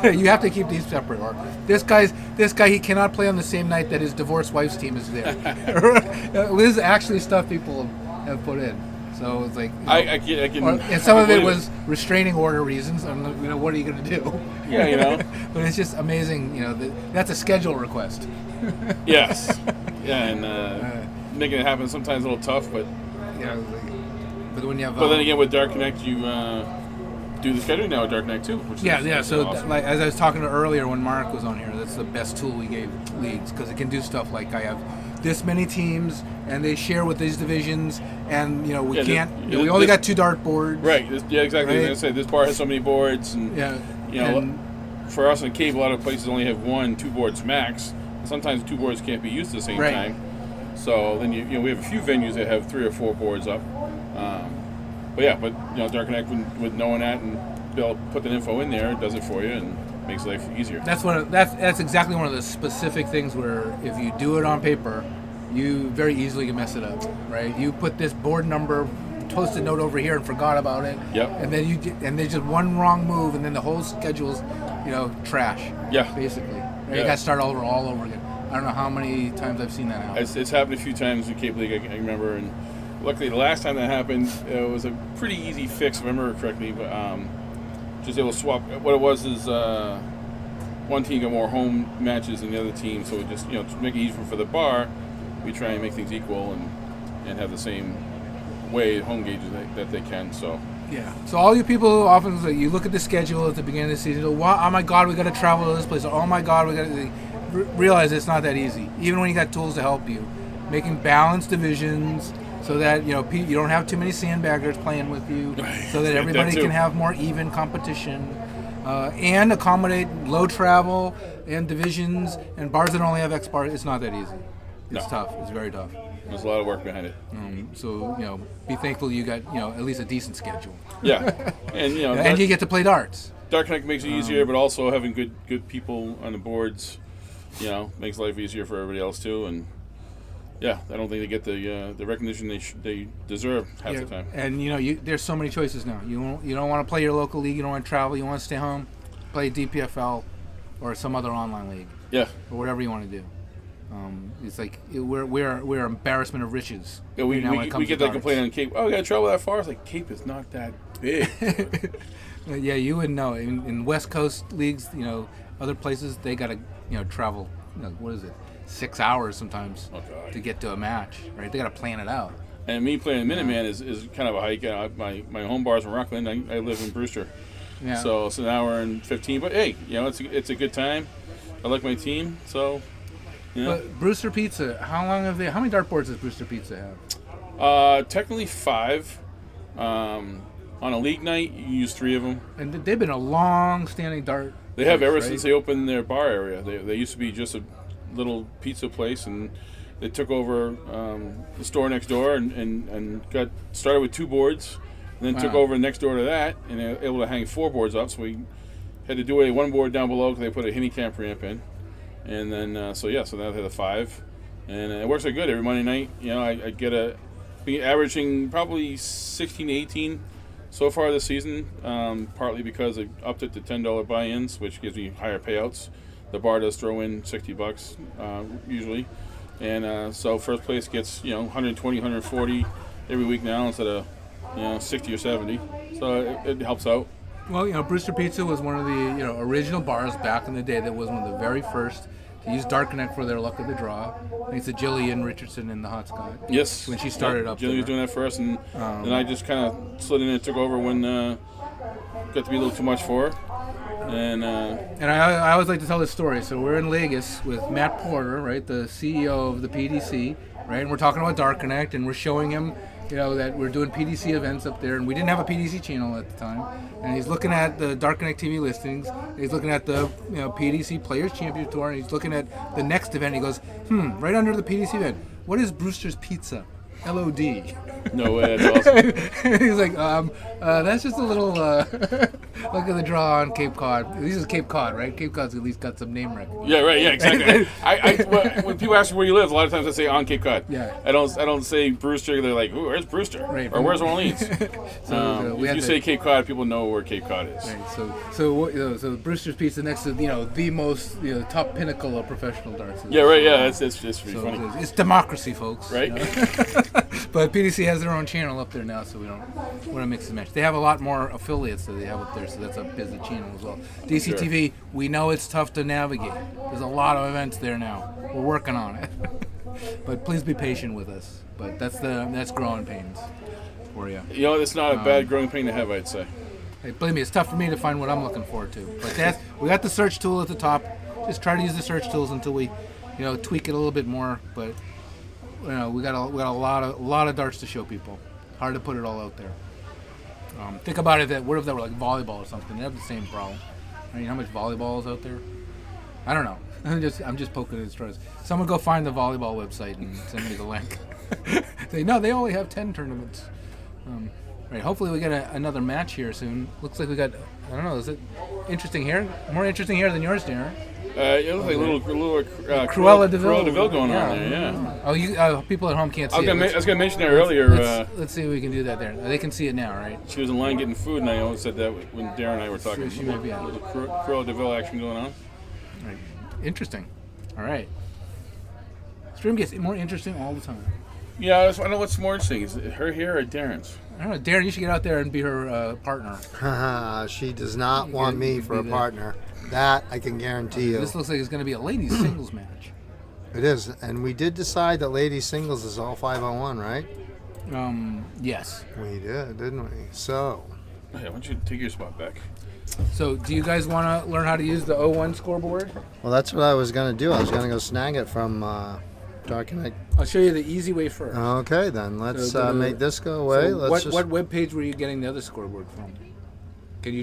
You have to keep these separate. Or this guy he cannot play on the same night that his divorced wife's team is there. This is actually stuff people have put in. So it's like I can and some of it was restraining order reasons. And what are you going to do? Yeah, But it's just amazing. That's a schedule request. Yes. Yeah, and making it happen sometimes a little tough, but but when you have. But then again, with Dark Connect, you do the scheduling now with Dark Connect too. Which is So awesome. like as I was talking to earlier when Mark was on here, that's the best tool we gave leagues because it can do stuff like I have this many teams and they share with these divisions, and we we only got 2 dart boards. Right. Exactly. Right? I was gonna say this bar has so many boards, and and for us in Cape, a lot of places only have 1-2 boards max. Sometimes 2 boards can't be used at the same time. So then we have a few venues that have 3 or 4 boards up. But Dark Connect with knowing that and they'll put that info in there, does it for you and makes life easier. That's exactly one of the specific things where if you do it on paper, you very easily can mess it up, right? You put this board number post-it note over here and forgot about it. Yep. And then there's just one wrong move and then the whole schedule's trash. Yeah. Basically. Right? Yeah. You got to start all over again. I don't know how many times I've seen that happen. It's happened a few times in Cape League, I remember, and luckily the last time that happened, it was a pretty easy fix, if I remember correctly, but just able to swap. What it was is one team got more home matches than the other team, so just to make it easier for the bar, we try and make things equal and have the same way home gauges that they can. So So all you people who often you look at the schedule at the beginning of the season, oh my God, we got to travel to this place. Oh my God, we got to realize it's not that easy. Even when you got tools to help you, making balanced divisions so that you don't have too many sandbaggers playing with you, so that everybody can have more even competition, and accommodate low travel and divisions and bars that only have X bars. It's not that easy. It's tough. It's very tough. There's a lot of work behind it. So be thankful you got at least a decent schedule. Yeah, and and you get to play darts. Dark Connect makes it easier, but also having good people on the boards, makes life easier for everybody else too. And I don't think they get the recognition they deserve half the time. And there's so many choices now. You don't want to play your local league. You don't want to travel. You want to stay home, play DPFL, or some other online league. Yeah, or whatever you want to do. It's like we're embarrassment of riches. Yeah, we get that complaint on Cape. Oh, we got to travel that far. It's like Cape is not that big. Yeah, you wouldn't know. In West Coast leagues, other places they got to travel. What is it? 6 hours sometimes to get to a match. Right? They got to plan it out. And me playing Minuteman is kind of a hike. My home bar's in Rockland. I live in Brewster. Yeah. So it's an hour and 15. But hey, it's a good time. I like my team. So. Yeah. But Brewster Pizza, how many dartboards does Brewster Pizza have? Technically 5. On a league night, you use 3 of them. And they've been a long-standing dart. They have ever since they opened their bar area. They used to be just a little pizza place, and they took over the store next door and got started with 2 boards, and then took over next door to that, and they were able to hang 4 boards up. So we had to do a 1 board down below because they put a handicap ramp in. And then, so now they have a 5, and it works out good every Monday night. I get averaging probably 16 to 18 so far this season, partly because I upped it to $10 buy-ins, which gives me higher payouts. The bar does throw in $60 usually, and so first place gets 120, 140 every week now instead of 60 or 70. So it helps out. Well, Brewster Pizza was one of the original bars back in the day that was one of the very first to use Dark Connect for their luck of the draw. Thanks to Jillian Richardson in the Hot Scott. Yes. When she started up Jillian was there. doing that for us, and I just kind of slid in and took over when got to be a little too much for her. And I always like to tell this story. So we're in Vegas with Matt Porter, right, the CEO of the PDC, right, and we're talking about Dark Connect, and we're showing him, that we're doing PDC events up there, and we didn't have a PDC channel at the time. And he's looking at the Dark Connect TV listings. And he's looking at the PDC Players Championship Tour, and he's looking at the next event. And he goes, right under the PDC event, what is Brewster's Pizza? LOD. no way, that's awesome. He's like, that's just a little look at the draw on Cape Cod. This is Cape Cod, right? Cape Cod's at least got some name recognition. Yeah, right. Yeah, exactly. When people ask me where you live, a lot of times I say on Cape Cod. Yeah. I don't say Brewster. They're like, ooh, where's Brewster? Right. Or where's Orleans? We if you say Cape Cod, people know where Cape Cod is. Right, so Brewster's Pizza next to the most top pinnacle of professional darts. Yeah, right. Yeah, it's pretty funny. It's democracy, folks. Right? But PDC has their own channel up there now, so we don't want to mix and match. They have a lot more affiliates that they have up there, so that's a busy channel as well. DCTV, we know it's tough to navigate. There's a lot of events there now. We're working on it. But please be patient with us. But that's growing pains for you. It's not a bad growing pain to have, I'd say. Hey, believe me, it's tough for me to find what I'm looking forward to. But we got the search tool at the top. Just try to use the search tools until we, tweak it a little bit more. But we got a lot of darts to show people. Hard to put it all out there. Think about it. What if that were like volleyball or something? They have the same problem. I mean, how much volleyball is out there? I don't know. I'm just poking at straws. Someone go find the volleyball website and send me the link. They only have 10 tournaments. Right. Hopefully we get another match here soon. Looks like we got. I don't know. Is it interesting here? More interesting here than yours, Darren. It looks like a little Cruella de Vil. Cruella de Vil going on there, yeah. Oh, you people at home can't see it. I was going to mention that earlier. Let's see if we can do that there. They can see it now, right? She was in line getting food, and I always said that when Darren and I were talking. So she might be on. A little Cruella de Vil action going on. Right. Interesting. All right. Stream gets more interesting all the time. Yeah, I don't know what's more interesting. Is it her here or Darren's? I don't know. Darren, you should get out there and be her partner. She does not want me for a partner. That I can guarantee you. This looks like it's going to be a ladies' singles match. It is, and we did decide that ladies' singles is all 5-on-1, right? Yes. We did, didn't we? So. Yeah, why don't you take your spot back? So, do you guys want to learn how to use the 0-1 scoreboard? Well, that's what I was going to do. I was going to go snag it from Dark Connect. I'll show you the easy way first. Okay, then. Let's So make this go away. So what web page were you getting the other scoreboard from? Can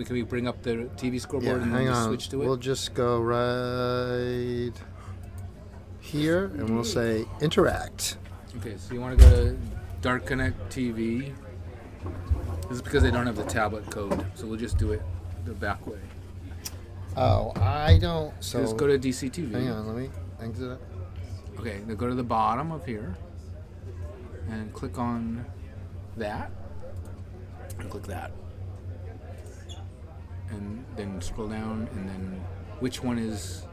we bring up the TV scoreboard and then just switch to it? We'll just go right here and we'll say interact. Okay, so you want to go to Dark Connect TV. This is because they don't have the tablet code, so we'll just do it the back way. Oh, I don't. So just go to DCTV. Hang on, let me exit it. Okay, now go to the bottom of here and click on that and click that. And then scroll down, and then which one is?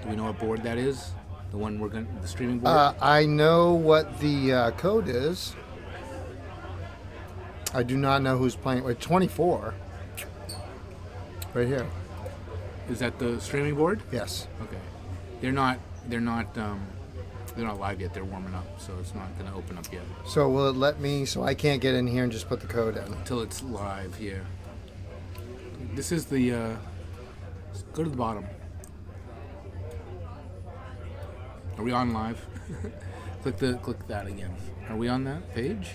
Do we know what board that is? The one the streaming board. I know what the code is. I do not know who's playing. Wait, 24. Right here. Is that the streaming board? Yes. Okay. They're not live yet. They're warming up, so it's not going to open up yet. So will it let me? So I can't get in here and just put the code in until it's live. Yeah. This is the. Go to the bottom. Are we on live? click that again. Are we on that page?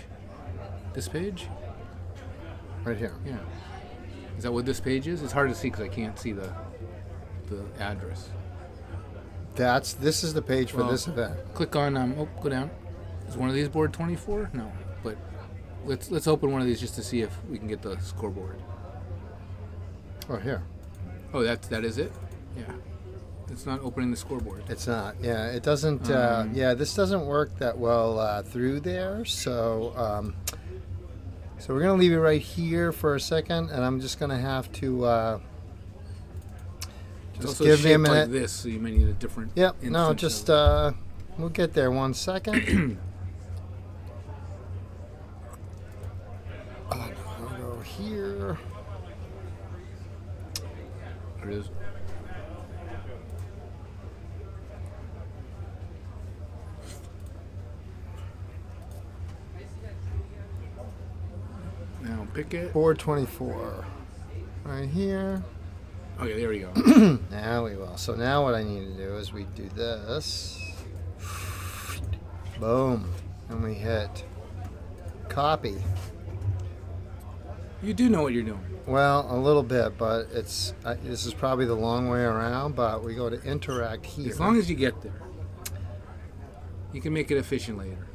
This page? Right here. Yeah. Is that what this page is? It's hard to see because I can't see the address. This is the page for this event. Click on go down. Is one of these board 24? No, but let's open one of these just to see if we can get the scoreboard. Oh, here. Oh, that is it? Yeah. It's not opening the scoreboard. It's not. Yeah, it doesn't. This doesn't work that well through there. So, so we're gonna leave it right here for a second, and I'm just gonna have to just give me a minute. Like this, so you may need a different. Yep. No, just we'll get there. 1 second. I'll go here. There it is. pick it. Board 24. Right here. Okay, there we go. Now we will. So now what I need to do is we do this. Boom. And we hit copy. You do know what you're doing. Well, a little bit, but it's this is probably the long way around, but we go to interact here. As long as you get there. You can make it efficient later.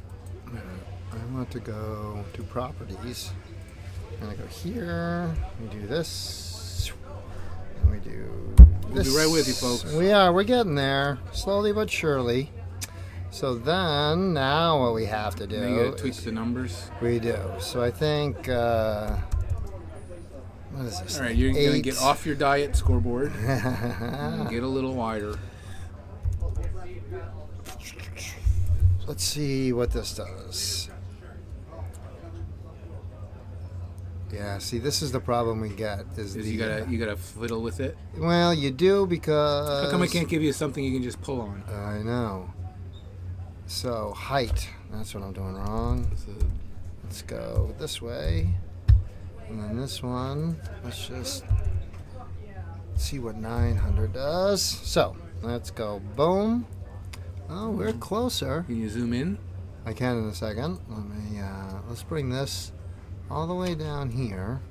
I want to go to properties. And I go here. We do this. And we do We'll this. be right with you, folks. We're getting there. Slowly but surely. So then, now what we have to do Then you gotta tweak is the numbers. we do. So I think, what is this? All right, you're going to 8. get off your diet scoreboard and get a little wider. Let's see what this does. Yeah, see, this is the problem we get. Is You gotta fiddle with it. Well, you do because... How come I can't give you something you can just pull on? I know. So, height. That's what I'm doing wrong. So, Let's go this way. And then this one. Let's just see what 900 does. So, let's go. Boom. Oh, we're closer. can you zoom in? I can in a second. Let's bring this all the way down here.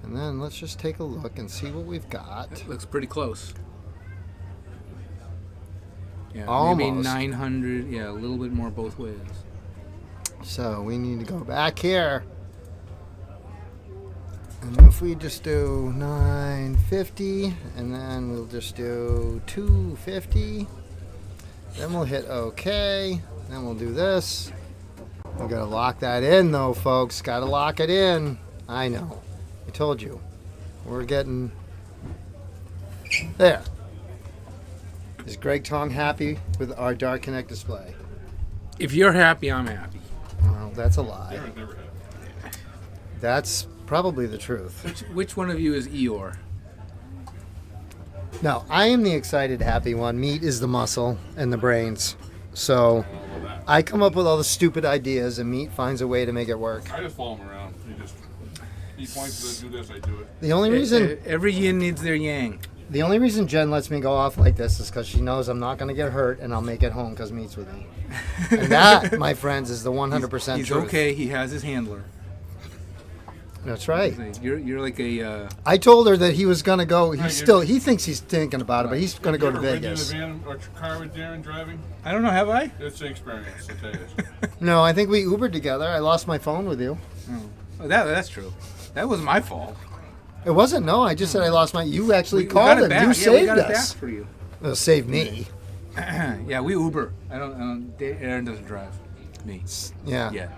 And then let's just take a look and see what we've got. That looks pretty close. Yeah, maybe Almost. 900. Yeah, a little bit more both ways. So we need to go back here. And if we just do 950, and then we'll just do 250, then we'll hit OK. Then we'll do this. We gotta lock that in, though, folks. Gotta lock it in. I know. I told you. We're getting there. Is Greg Tong happy with our Dark Connect display? If you're happy, I'm happy. Well, that's a lie. Darren's never had. That's probably the truth. Which one of you is Eeyore? No, I am the excited, happy one. Meat is the muscle and the brains. So I come up with all the stupid ideas, and Meat finds a way to make it work. I just follow him around. He points to do this, I do it. The only reason Every yin needs their yang. Jen lets me go off like this is because she knows I'm not going to get hurt, and I'll make it home because Meat's with me. And that, my friends, is the 100% He's truth. okay. He has his handler. That's right. You're like a. I told her that he was going to go. He thinks he's thinking about it, but he's going to go to You ever ridden Vegas. in a van or car with Darren driving? I don't know. Have I? It's an experience, I'll tell you. No, I think we Ubered together. I lost my phone with you. Oh, that's true. That was my fault. It wasn't. No, I just said I lost my. You actually We called got it him. back. You Yeah, we saved got it us. back for you. Well, saved me. Yeah, we Uber. Aaron doesn't drive. Me. Yeah. Yeah.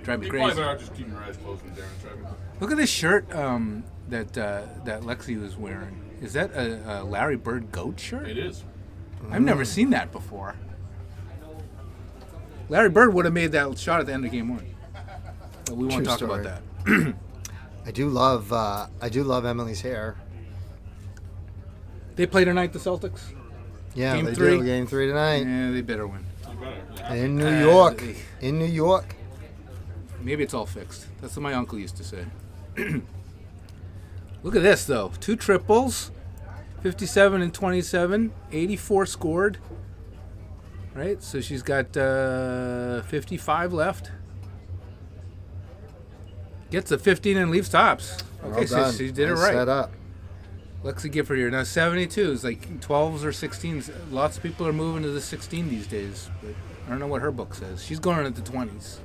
Drive me You crazy. probably are just keeping your eyes closed when Darren's driving. Look at this shirt that Lexi was wearing. Is that a Larry Bird goat shirt? It is. I've never seen that before. Larry Bird would have made that shot at the end of game one. But we won't True talk story. about that. I do love Emily's hair. They play tonight, the Celtics. Yeah, Game they 3. do. Game 3 tonight. Yeah, they better win. You better. Yeah. In New York. they- In New York. Maybe it's all fixed. That's what my uncle used to say. Look at this, though. 2 triples, 57 and 27, 84 scored. Right? So she's got 55 left. Gets a 15 and leaves tops. Okay, Well so done. she did it Nice right. Set up. Lexi Gifford here. Now 72 is like 12s or 16s. Lots of people are moving to the 16 these days. But I don't know what her book says. She's going into the 20s.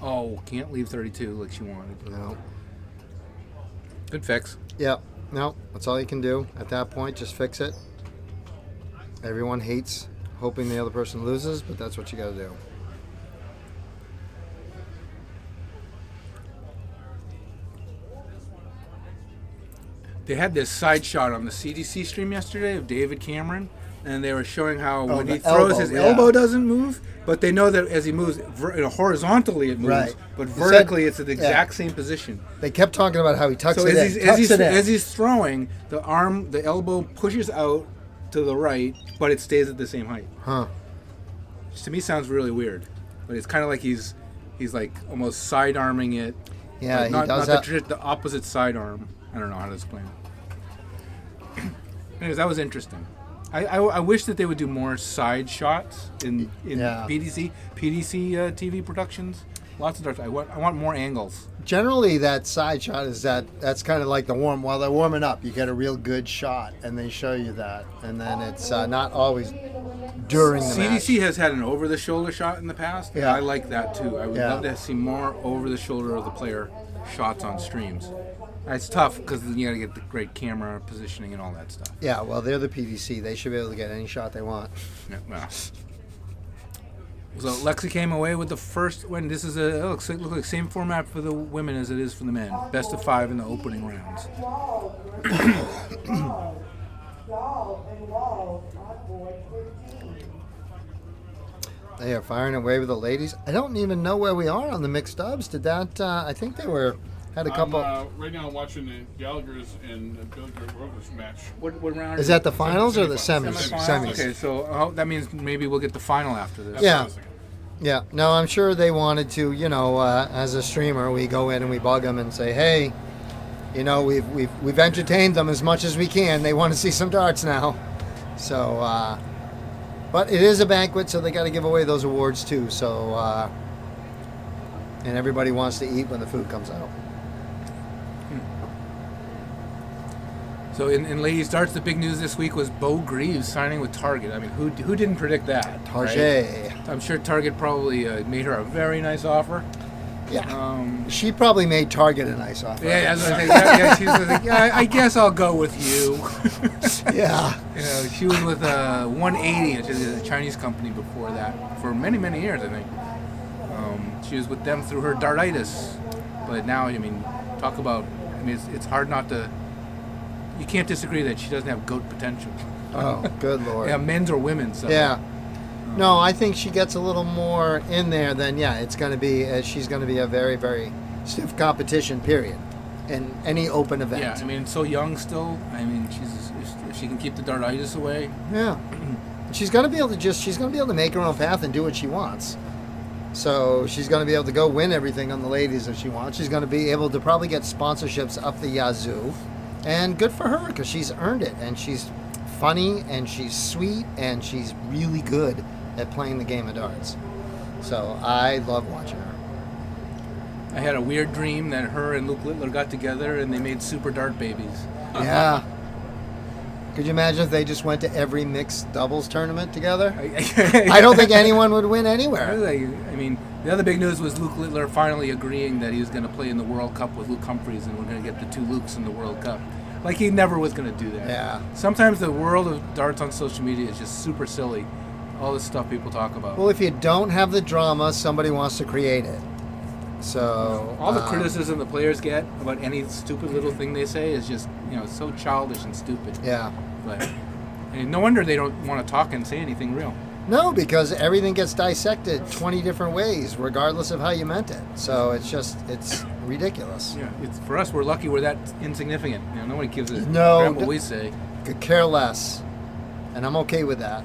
Oh, can't leave 32 like she wanted. No. Good fix. Yep. No, that's all you can do. At that point, just fix it. Everyone hates hoping the other person loses, but that's what you got to do. They had this side shot on the CDC stream yesterday of David Cameron, and they were showing how when the he throws, elbow, his yeah. elbow doesn't move, but they know that as he moves horizontally, it moves, Right. but He vertically, said- it's at the yeah. exact same position. They kept talking about how he tucks So it as in. he's, Tucks it in. as he's throwing, the elbow pushes out to the right, but it stays at the same height. Huh. Which to me sounds really weird, but it's kind of like he's He's like almost side-arming it. Yeah, Like, he not, does not that. the opposite sidearm. I don't know how to explain it. Anyways, that was interesting. I wish that they would do more side shots in Yeah. PDC TV productions. Lots of darts. I want more angles. Generally, that side shot is that's kind of like while they're warming up. You get a real good shot, and they show you that, and then it's not always during the match. CDC has had an over-the-shoulder shot in the past. Yeah. I like that too. I would Yeah. love to see more over-the-shoulder of the player shots on streams. It's tough because you got to get the great camera positioning and all that stuff. Yeah, well, they're the PDC. They should be able to get any shot they want. Yeah, well. So Lexi came away with the first win. This is it looks like the same format for the women as it is for the men. Best of 5 in the opening rounds. They are firing away with the ladies. I don't even know where we are on the mixed dubs. Did that? I think they had a couple. Right now I'm watching the Gallagher's and Bill Grover's match. What round Is that the finals or the Semifinals. semis? Semifinals. Semis. Okay, so that means maybe we'll get the final after this. Yeah. That's what I was thinking. Yeah. No, I'm sure they wanted to. As a streamer, we go in and we bug them and say, hey, we've entertained them as much as we can. They want to see some darts now. So, but it is a banquet, so they got to give away those awards too. So, and everybody wants to eat when the food comes out. So in ladies darts, the big news this week was Bo Greaves signing with Target. I mean, who didn't predict that? Target. Right? I'm sure Target probably made her a very nice offer. Yeah. She probably made Target a nice offer. Yeah, she was like, yeah, I guess I'll go with you. Yeah. She was with 180, which is a Chinese company before that, for many, many years, I think. She was with them through her dartitis. But now, talk about, it's hard not to, you can't disagree that she doesn't have GOAT potential. Oh, good Lord. Yeah, men's or women's. So. Yeah. No, I think she gets a little more in there than, it's going to be, she's going to be a very, very stiff competition, period, in any open event. Yeah, so young still. If she can keep the dartitis away. Yeah. She's going to be able to make her own path and do what she wants. So she's going to be able to go win everything on the ladies if she wants. She's going to be able to probably get sponsorships up the yazoo. And good for her, because she's earned it. And she's funny, and she's sweet, and she's really good at playing the game of darts. So I love watching her. I had a weird dream that her and Luke Littler got together and they made super dart babies. Yeah. Could you imagine if they just went to every mixed doubles tournament together? I don't think anyone would win anywhere. The other big news was Luke Littler finally agreeing that he was going to play in the World Cup with Luke Humphreys, and we're going to get the two Lukes in the World Cup. Like, he never was going to do that. Yeah. Sometimes the world of darts on social media is just super silly. All this stuff people talk about. Well, if you don't have the drama, somebody wants to create it. So all the criticism the players get about any stupid little thing they say is just, so childish and stupid. Yeah. But no wonder they don't want to talk and say anything real. No, because everything gets dissected 20 different ways, regardless of how you meant it. So it's ridiculous. Yeah, for us, we're lucky we're that insignificant. Nobody gives a No, crap what we say. Could care less, and I'm okay with that.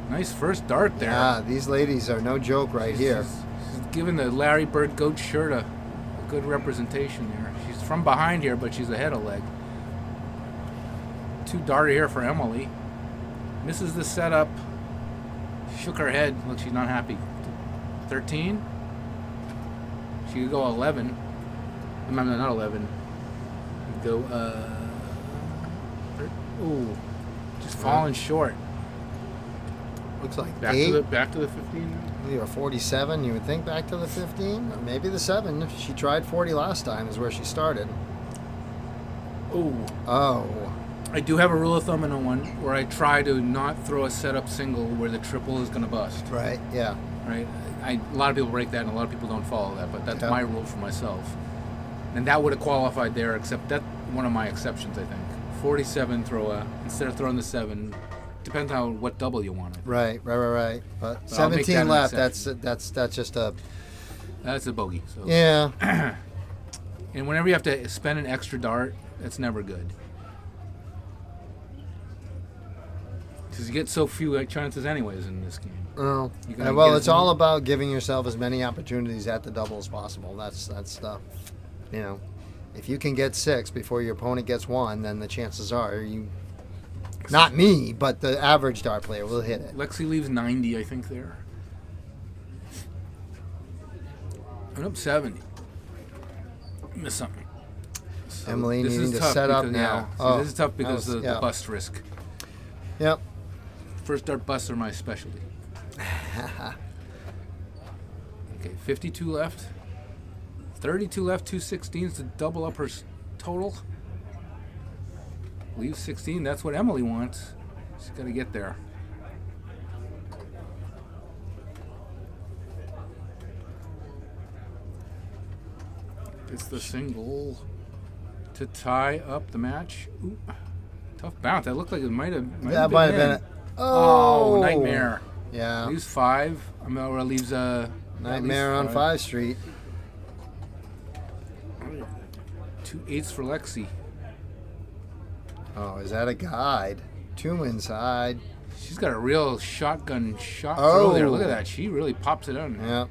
Nice first dart there. Yeah, these ladies are no joke right here. She's giving the Larry Bird goat shirt a good representation there. She's from behind here, but she's ahead of leg. Too darty here for Emily. Misses the setup. Shook her head. Look, she's not happy. 13. She could go 11. Not 11. Go, ooh. Just falling short. Looks like Back 8. to the 15. You were 47. You would think back to the 15, or maybe the 7. She tried 40 last time. Is where she started. Ooh. Oh. I do have a rule of thumb in a one where I try to not throw a setup single where the triple is going to bust. Right. Yeah. Right. A lot of people break that, and a lot of people don't follow that. But that's my rule for myself. And that would have qualified there, except that's one of my exceptions, I think. 47 instead of throwing the 7. Depends on what double you want. Right. But I'll make 17 that left. an That's just a. That's a bogey. So. Yeah. And whenever you have to spend an extra dart, that's never good. Because you get so few chances anyways in this game. Oh, You gotta well, get it's as all many- about giving yourself as many opportunities at the double as possible. That's the, you know, if you can get 6 before your opponent gets 1, then the chances are you, not me, but the average dart player will hit it. Lexi leaves 90, I think, there. And up 70. Missed something. So Emily this needing is to tough set up because- now. Yeah. Oh, This is tough because that was- of yeah. the bust risk. Yep. First dart busts are my specialty. Okay, 52 left. 32 left, 216s to double up her total. Leave 16, that's what Emily wants. She's got to get there. It's the single to tie up the match. Ooh, tough bounce. That looked like it might have That might have been in. it. Oh, nightmare. Yeah. Leaves 5. Or leaves Nightmare on 5 Street. 2 8s for Lexi. Oh, is that a guide? 2 inside. She's got a real shotgun shot throw there. Look at Oh. that. She really pops it on. Yeah.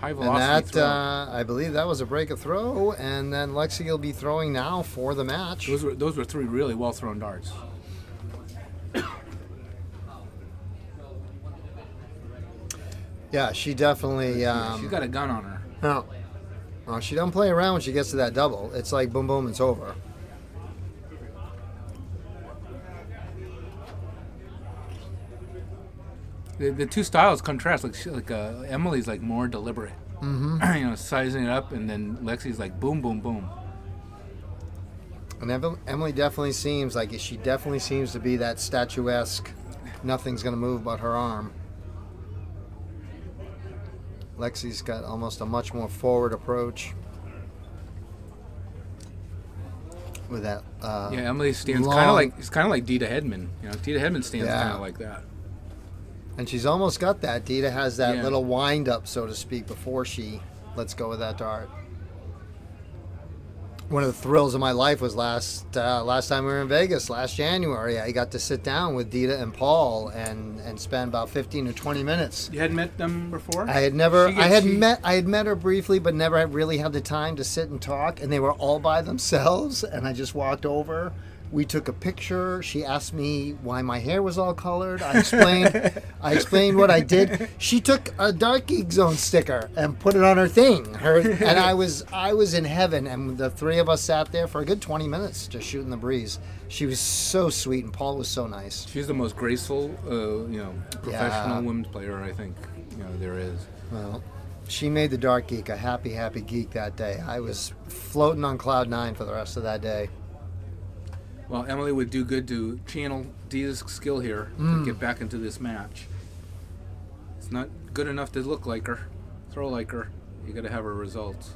High And velocity that, throw. I believe that was a break of throw, and then Lexi will be throwing now for the match. Those were 3 really well thrown darts. Yeah, she definitely. She's got a gun on her. No. Well, she don't play around when she gets to that double. It's like boom, boom, it's over. The two styles contrast. Emily's like more deliberate, sizing it up, and then Lexi's like boom, boom, boom. And Emily definitely seems like she definitely seems to be that statuesque. Nothing's gonna move but her arm. Lexi's got almost a much more forward approach. With that. Yeah, Emily stands long- kind of like Dita Hedman. Dita Hedman stands Yeah. kind of like that. And she's almost got that. Dita has that Yeah. little wind up, so to speak, before she lets go of that dart. One of the thrills of my life was last time we were in Vegas, last January. I got to sit down with Dita and Paul and spend about 15 to 20 minutes. You hadn't met them before? I had never, She I had gets- met her briefly, but never had really had the time to sit and talk. And they were all by themselves, and I just walked over. We took a picture. She asked me why my hair was all colored. I explained what I did. She took a Dark Geek Zone sticker and put it on her thing. And I was in heaven. And the 3 of us sat there for a good 20 minutes, just shooting the breeze. She was so sweet, and Paul was so nice. She's the most graceful, professional Yeah. women's player I think there is. Well, she made the Dark Geek a happy, happy geek that day. I was floating on cloud 9 for the rest of that day. Well, Emily would do good to channel Dita's skill here to get back into this match. It's not good enough to look like her, throw like her. You got to have her results.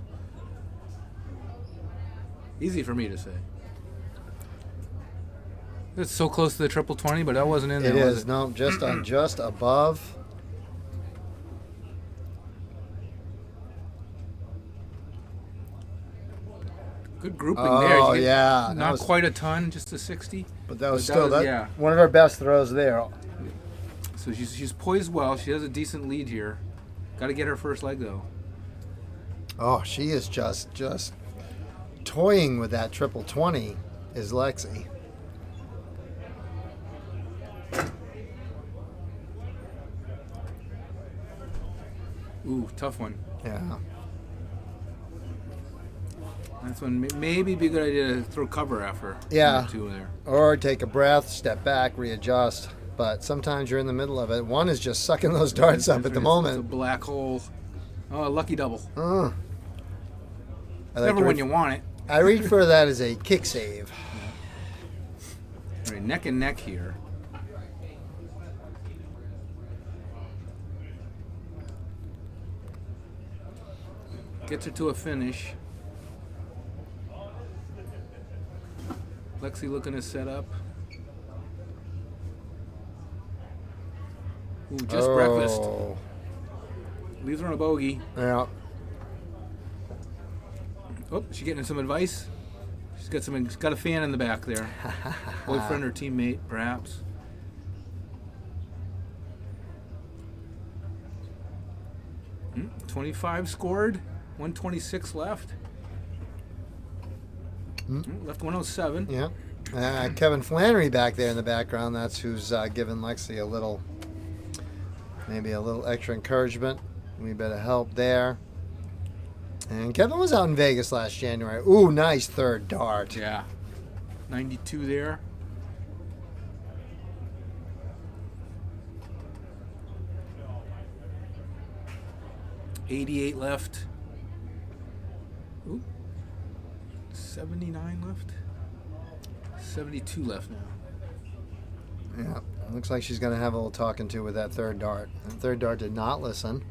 Easy for me to say. It's so close to the triple 20, but that wasn't in there. It was is. No, just above. Good grouping there. Oh, You get yeah. That Not was- quite a ton, just a 60. But that was But still yeah. one of our best throws there. So she's poised well. She has a decent lead here. Got to get her first leg though. Oh, she is just toying with that triple 20 is Lexi. Ooh, tough one. Yeah. That's when maybe be a good idea to throw cover after. Yeah. 2 there. Or take a breath, step back, readjust. But sometimes you're in the middle of it. One is just sucking those darts up at the It's a moment. black hole. Oh, a lucky double. I like Never to when you want it. I read for that as a kick save. All right, neck and neck here. Gets her to a finish. Lexi looking to set up. Ooh, just breakfast. Oh, Leaves her on a bogey. yeah. Oh, she getting some advice? She's got a fan in the back there. Boyfriend or teammate, perhaps. 25 scored, 126 left. Left 107. Yeah. Kevin Flannery back there in the background. That's who's giving Lexi maybe a little extra encouragement. We bit of help there. And Kevin was out in Vegas last January. Ooh, nice third dart. Yeah. 92 there. $88 left. Ooh. 79 left. 72 left now. Yeah. Looks like she's going to have a little talking to with that third dart. And third dart did not listen.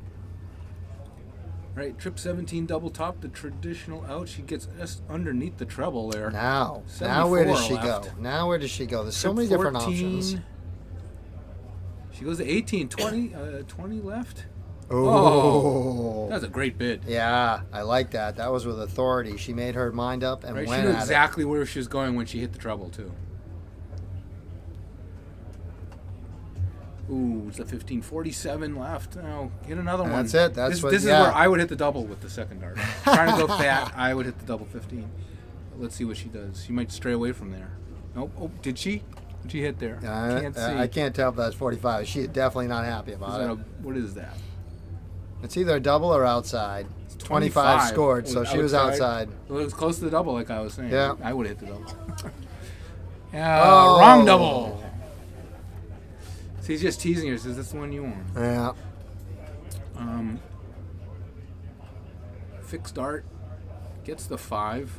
Right, trip 17 double top, the traditional out. She gets just underneath the treble there. Now where does she left. go? Now where does she go? There's so Trip many different 14. options. She goes to 18, 20, 20 left. Oh, That was a great bid. yeah, I like that. That was with authority. She made her mind up and Right, she went knew at exactly where she was going when she hit the treble too. Ooh, it's a 15, 47 left. Now hit another one. That's it. That's this is where I would hit the double with the second dart. Trying to go fat, I would hit the double 15. Let's see what she does. She might stray away from there. Nope. Oh, did she? Did she hit there? it. Can't see. I can't tell if that's 45. She's definitely not happy Is about that it. what is that? It's either a double or outside. 25 scored, so she was outside. Well, it was close to the double, like I was saying. Yeah. I would hit the double. Oh. Wrong double. See, he's just teasing her. Says that's the one you want. Yeah. Fixed dart. Gets the 5.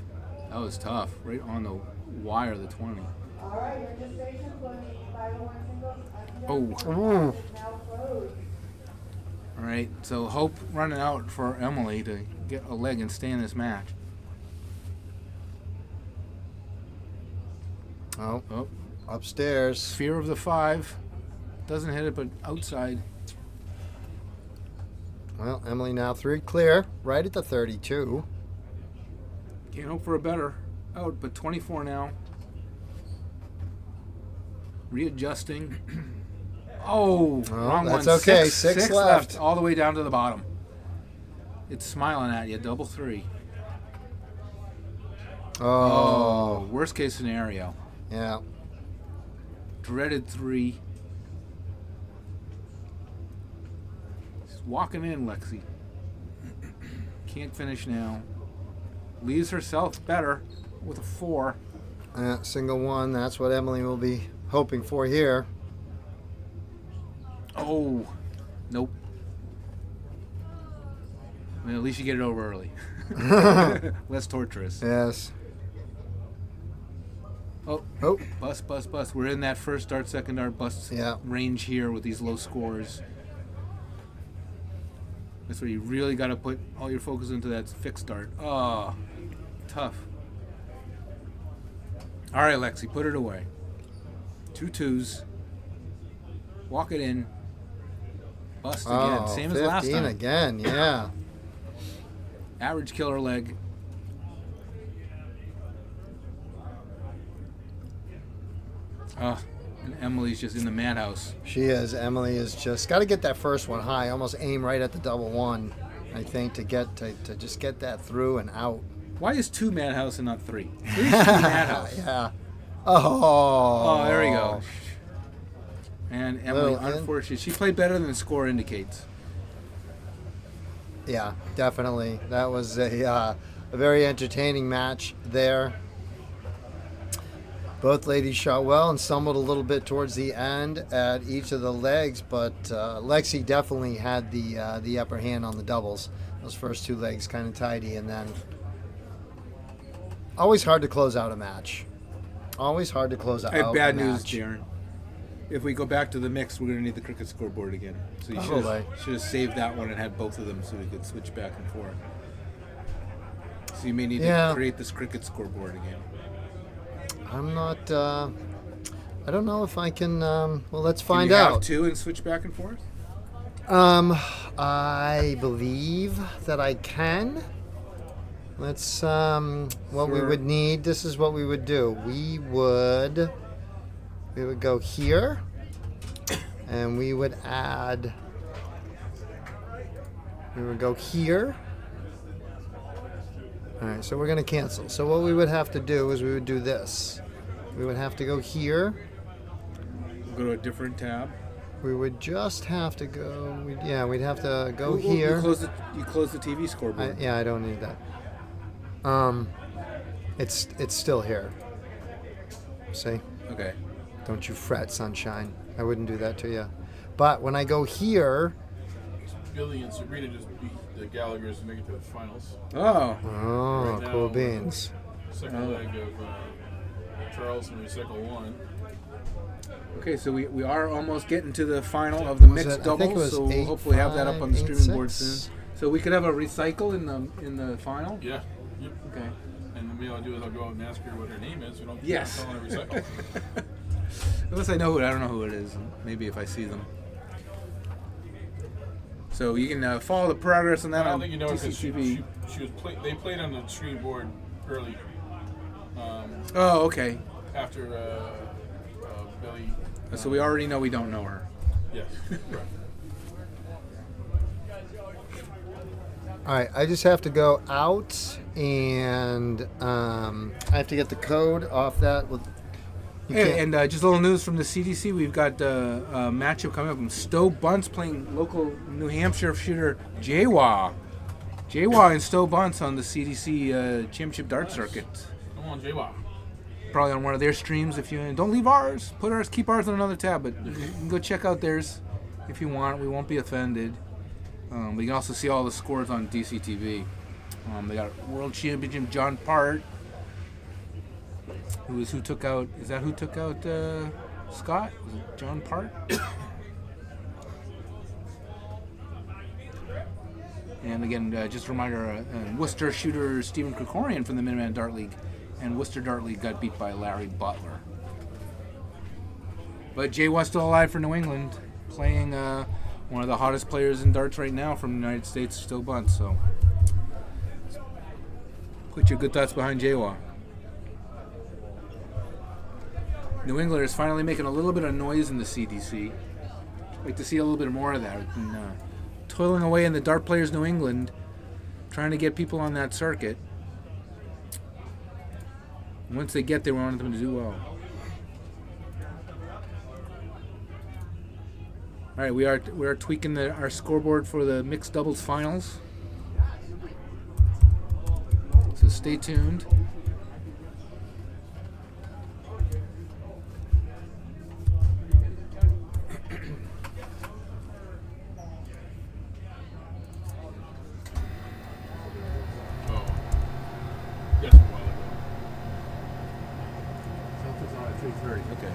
That was tough. Right on the wire of the 20. Oh. Ooh. All right. So hope running out for Emily to get a leg and stay in this match. Oh, Oh. upstairs. Fear of the 5. Doesn't hit it, but outside. Well, Emily now 3 clear, right at the 32. Can't hope for a better out, but 24 now. Readjusting. Oh, wrong that's one. okay. Six Six left. all the way down to the bottom. It's smiling at you. Double 3. Oh, Worst case scenario. yeah. Dreaded 3. She's walking in, Lexi. Can't finish now. Leaves herself better with a 4. Single one. That's what Emily will be hoping for here. Oh, nope. Well, at least you get it over early. Less torturous. Yes. Oh, Oh, bust. We're in that first dart, second dart bust Yeah. range here with these low scores. That's where you really got to put all your focus into that fixed dart. Oh, tough. All right, Lexi, put it away. 2 2s. Walk it in. Bust again. Same as last 15 time. again, yeah. Average killer leg. Oh, and Emily's just in the madhouse. She is. Emily is just got to get that first one high. Almost aim right at the double 1, I think, to just get that through and out. Why is 2 madhouse and not 3? 3 should be madhouse. Yeah. Oh. Oh, there we go. And Emily, Little in- unfortunately, she played better than the score indicates. Yeah, definitely. That was a very entertaining match there. Both ladies shot well and stumbled a little bit towards the end at each of the legs, but Lexi definitely had the upper hand on the doubles. Those first 2 legs kind of tidy, and then always hard to close out a match. Always hard to close out I have bad a news, match. Darren. If we go back to the mix, we're going to need the cricket scoreboard again. So you Probably. should have saved that one and had both of them so we could switch back and forth. So you may need Yeah. to create this cricket scoreboard again. I'm not. I don't know if I can. Well, let's Can find you have out. 2 and switch back and forth? I believe that I can. Let's. What we Sure. would need. This is what we would do. We would go here, and we would add We would go here. All right, so we're going to cancel. So what we would have to do is we would do this. We would have to go here. Go to a different tab. We would just have to go. We'd have to go Ooh, here. You close the TV scoreboard. I don't need that. It's still here. See? Okay. Don't you fret, sunshine. I wouldn't do that to you. But when I go here, Billy and Sabrina just beat the Gallaghers to make it to the finals. Oh. oh, Right cool now, beans. Second leg of Charles and Recycle 1. Okay, so we are almost getting to the final of the Was mixed it- I think it doubles, was so we'll 8-5, hopefully have that up on the streaming board 8-6. soon. So we could have a recycle in the final. Yeah. Yep. Okay. And maybe I'll do is I'll go out and ask her what her name is. We don't keep Yes. calling her Recycle. Unless I know I don't know who it is. Maybe if I see them. So you can follow the progress on that I on don't think you know because DCTV. she was they played on the stream board early. Oh, okay. After Billy. So we already know we don't know her. Yes. Right. All right, I just have to go out and I have to get the code off that. You Hey, can't- and just a little news from the CDC. We've got a matchup coming up from Stowe Bunce playing local New Hampshire shooter Jawa. Jawa and Stowe Bunce on the CDC Championship Dart Circuit. Come on, J-Wa. Probably on one of their streams. If you don't leave ours, keep ours on another tab. But you can go check out theirs if you want. We won't be offended. We can also see all the scores on DCTV. They got World Championship John Part. Who took out? Is that who took out Scott? Was it John Part? And again, just a reminder: Worcester shooter Stephen Krikorian from the Minuteman Dart League, and Worcester Dart League got beat by Larry Butler. But Jay was still alive for New England, playing one of the hottest players in darts right now from the United States, Stowe Bunce. So put your good thoughts behind Jaywa. New Englanders finally making a little bit of noise in the CDC. Like to see a little bit more of that. And, toiling away in the Dart Players New England, trying to get people on that circuit. Once they get there, we want them to do well. All right, we are tweaking our scoreboard for the mixed doubles finals. So stay tuned. Yes, a while ago. Something's on at 3:30. Okay.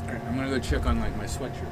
All right, I'm gonna go check on like my sweatshirt.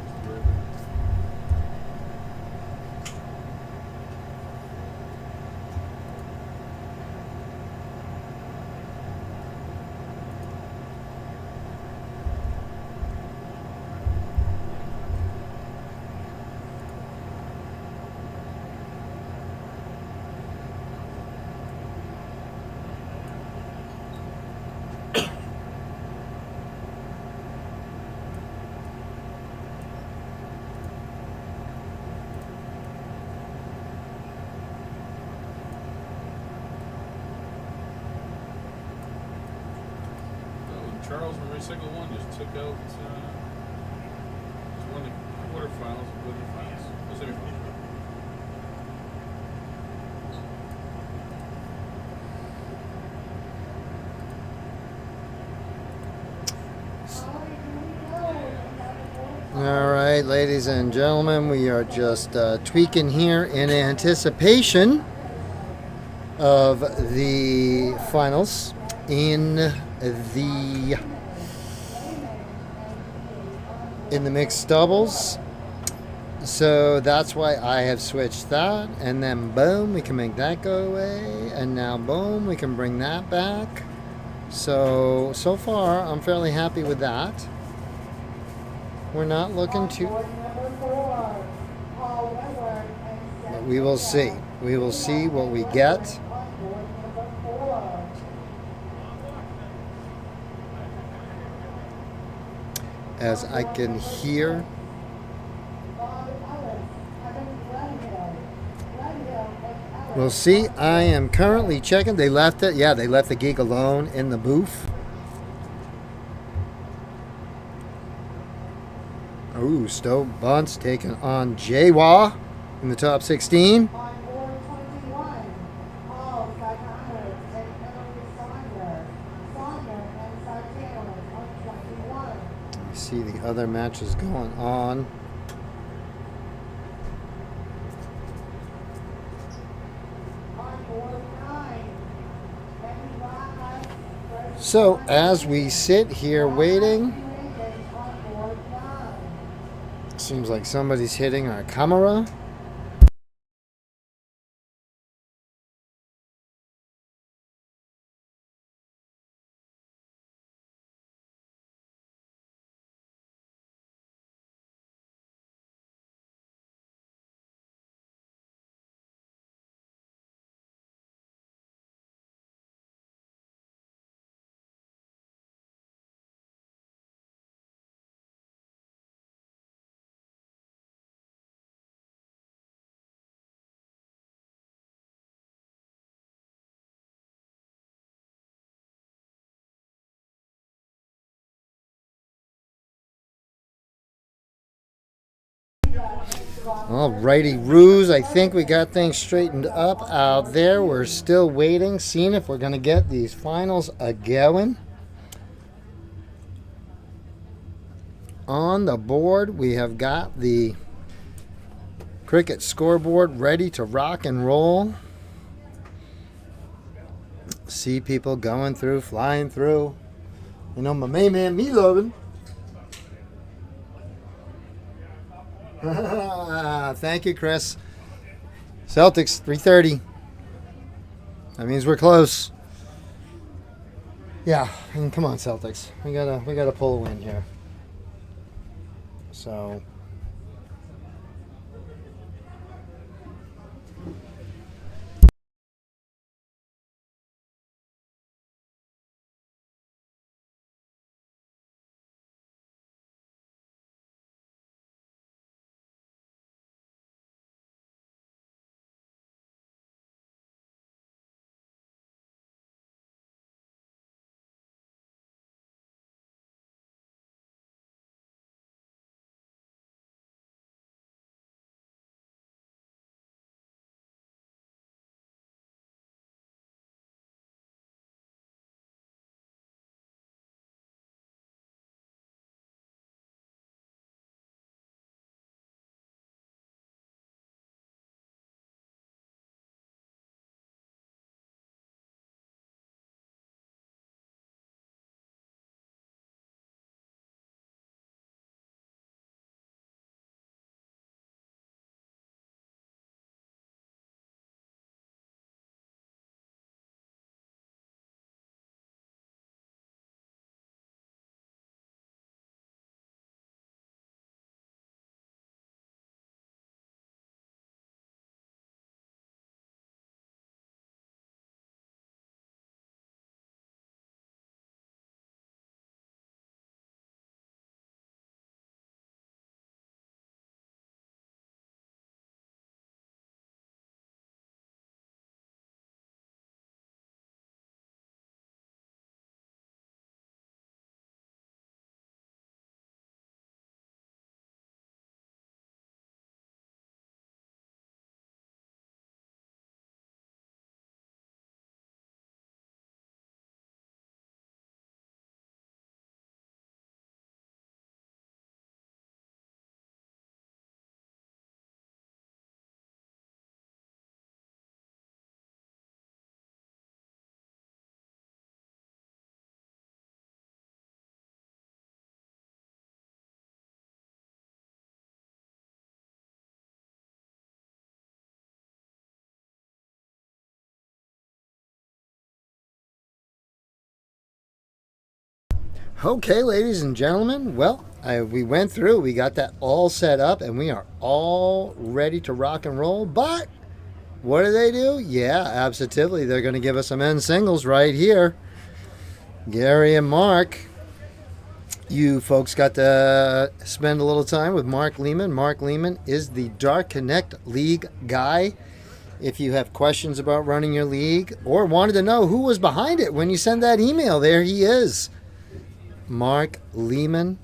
Charles from Recycle 1 just took out won the quarterfinals and quarterfinals. The semifinals. All right, ladies and gentlemen, we are just tweaking here in anticipation of the finals in the mixed doubles. So that's why I have switched that, and then boom, we can make that go away, and now boom, we can bring that back. So far, I'm fairly happy with that. We're not looking to... we will see. We will see what we get. As I can hear we'll see. I am currently checking. They left it. Yeah, they left the geek alone in the booth. Ooh, Stowe Bunce taking on Jawa in the top 16. See the other matches going on. So as we sit here waiting, seems like somebody's hitting our camera. Alrighty, Ruse, I think we got things straightened up out there. We're still waiting, seeing if we're going to get these finals a-going. On the board, we have got the cricket scoreboard ready to rock and roll. See people going through, flying through. You know, my main man, me loving. Thank you, Chris. Celtics 3:30. That means we're close. Yeah, and come on, Celtics. We gotta pull a win here. So Okay, ladies and gentlemen, well, we went through, we got that all set up, and we are all ready to rock and roll. But what do? Yeah, absolutely. They're going to give us some men's singles right here. Gary and Mark. You folks got to spend a little time with Mark Leman. Mark Leman is the Dark Connect League guy. If you have questions about running your league or wanted to know who was behind it when you send that email, there he is. Mark Leman,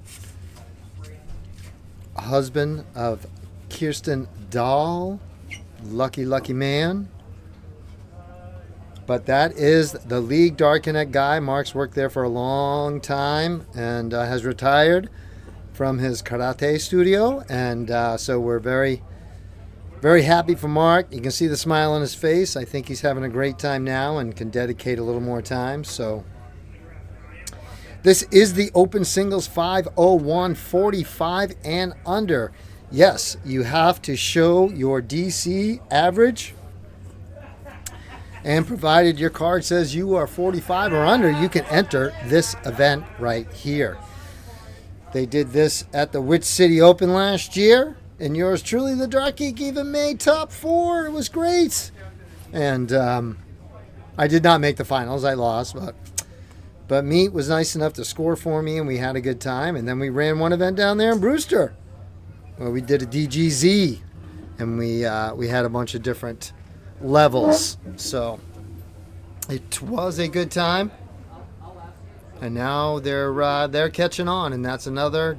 husband of Kirsten Dahl. Lucky man. But that is the League Dark Connect guy. Mark's worked there for a long time and has retired from his karate studio. And so we're very, very happy for Mark. You can see the smile on his face. I think he's having a great time now and can dedicate a little more time. So this is the Open Singles 501 45 and under. Yes, you have to show your DC average. And provided your card says you are 45 or under, you can enter this event right here. They did this at the Witch City Open last year. And yours truly, the Dark Geek, even made top 4. It was great. And I did not make the finals. I lost. But Meat was nice enough to score for me, and we had a good time. And then we ran one event down there in Brewster, where we did a DGZ. And we had a bunch of different levels. So it was a good time. And now they're catching on, and that's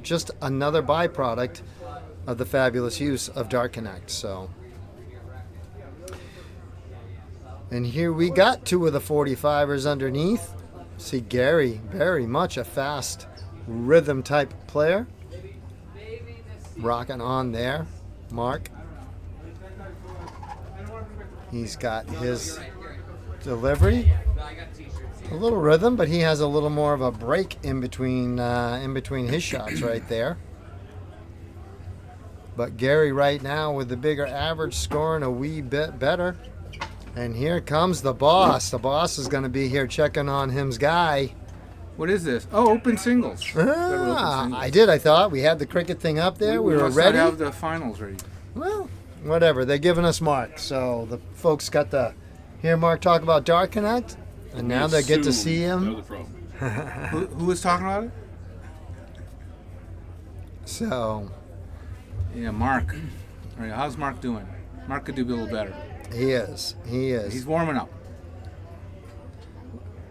just another byproduct of the fabulous use of Dark Connect. So, and here we got 2 of the 45ers underneath. See Gary, very much a fast rhythm type player, rocking on there. Mark, he's got his delivery, a little rhythm, but he has a little more of a break in between his shots right there. But Gary right now with the bigger average, scoring a wee bit better. And here comes the boss. The boss is going to be here checking on him's guy. What is this? Oh, Open Singles. I did. I thought we had the cricket thing up there. We were must ready. not have the finals ready. Well, whatever. They're giving us Mark. So the folks got to hear Mark talk about Dark Connect. And now they get to see him. Who was talking about it? So, yeah, Mark. All right, how's Mark doing? Mark could do a little better. he is. He's warming up.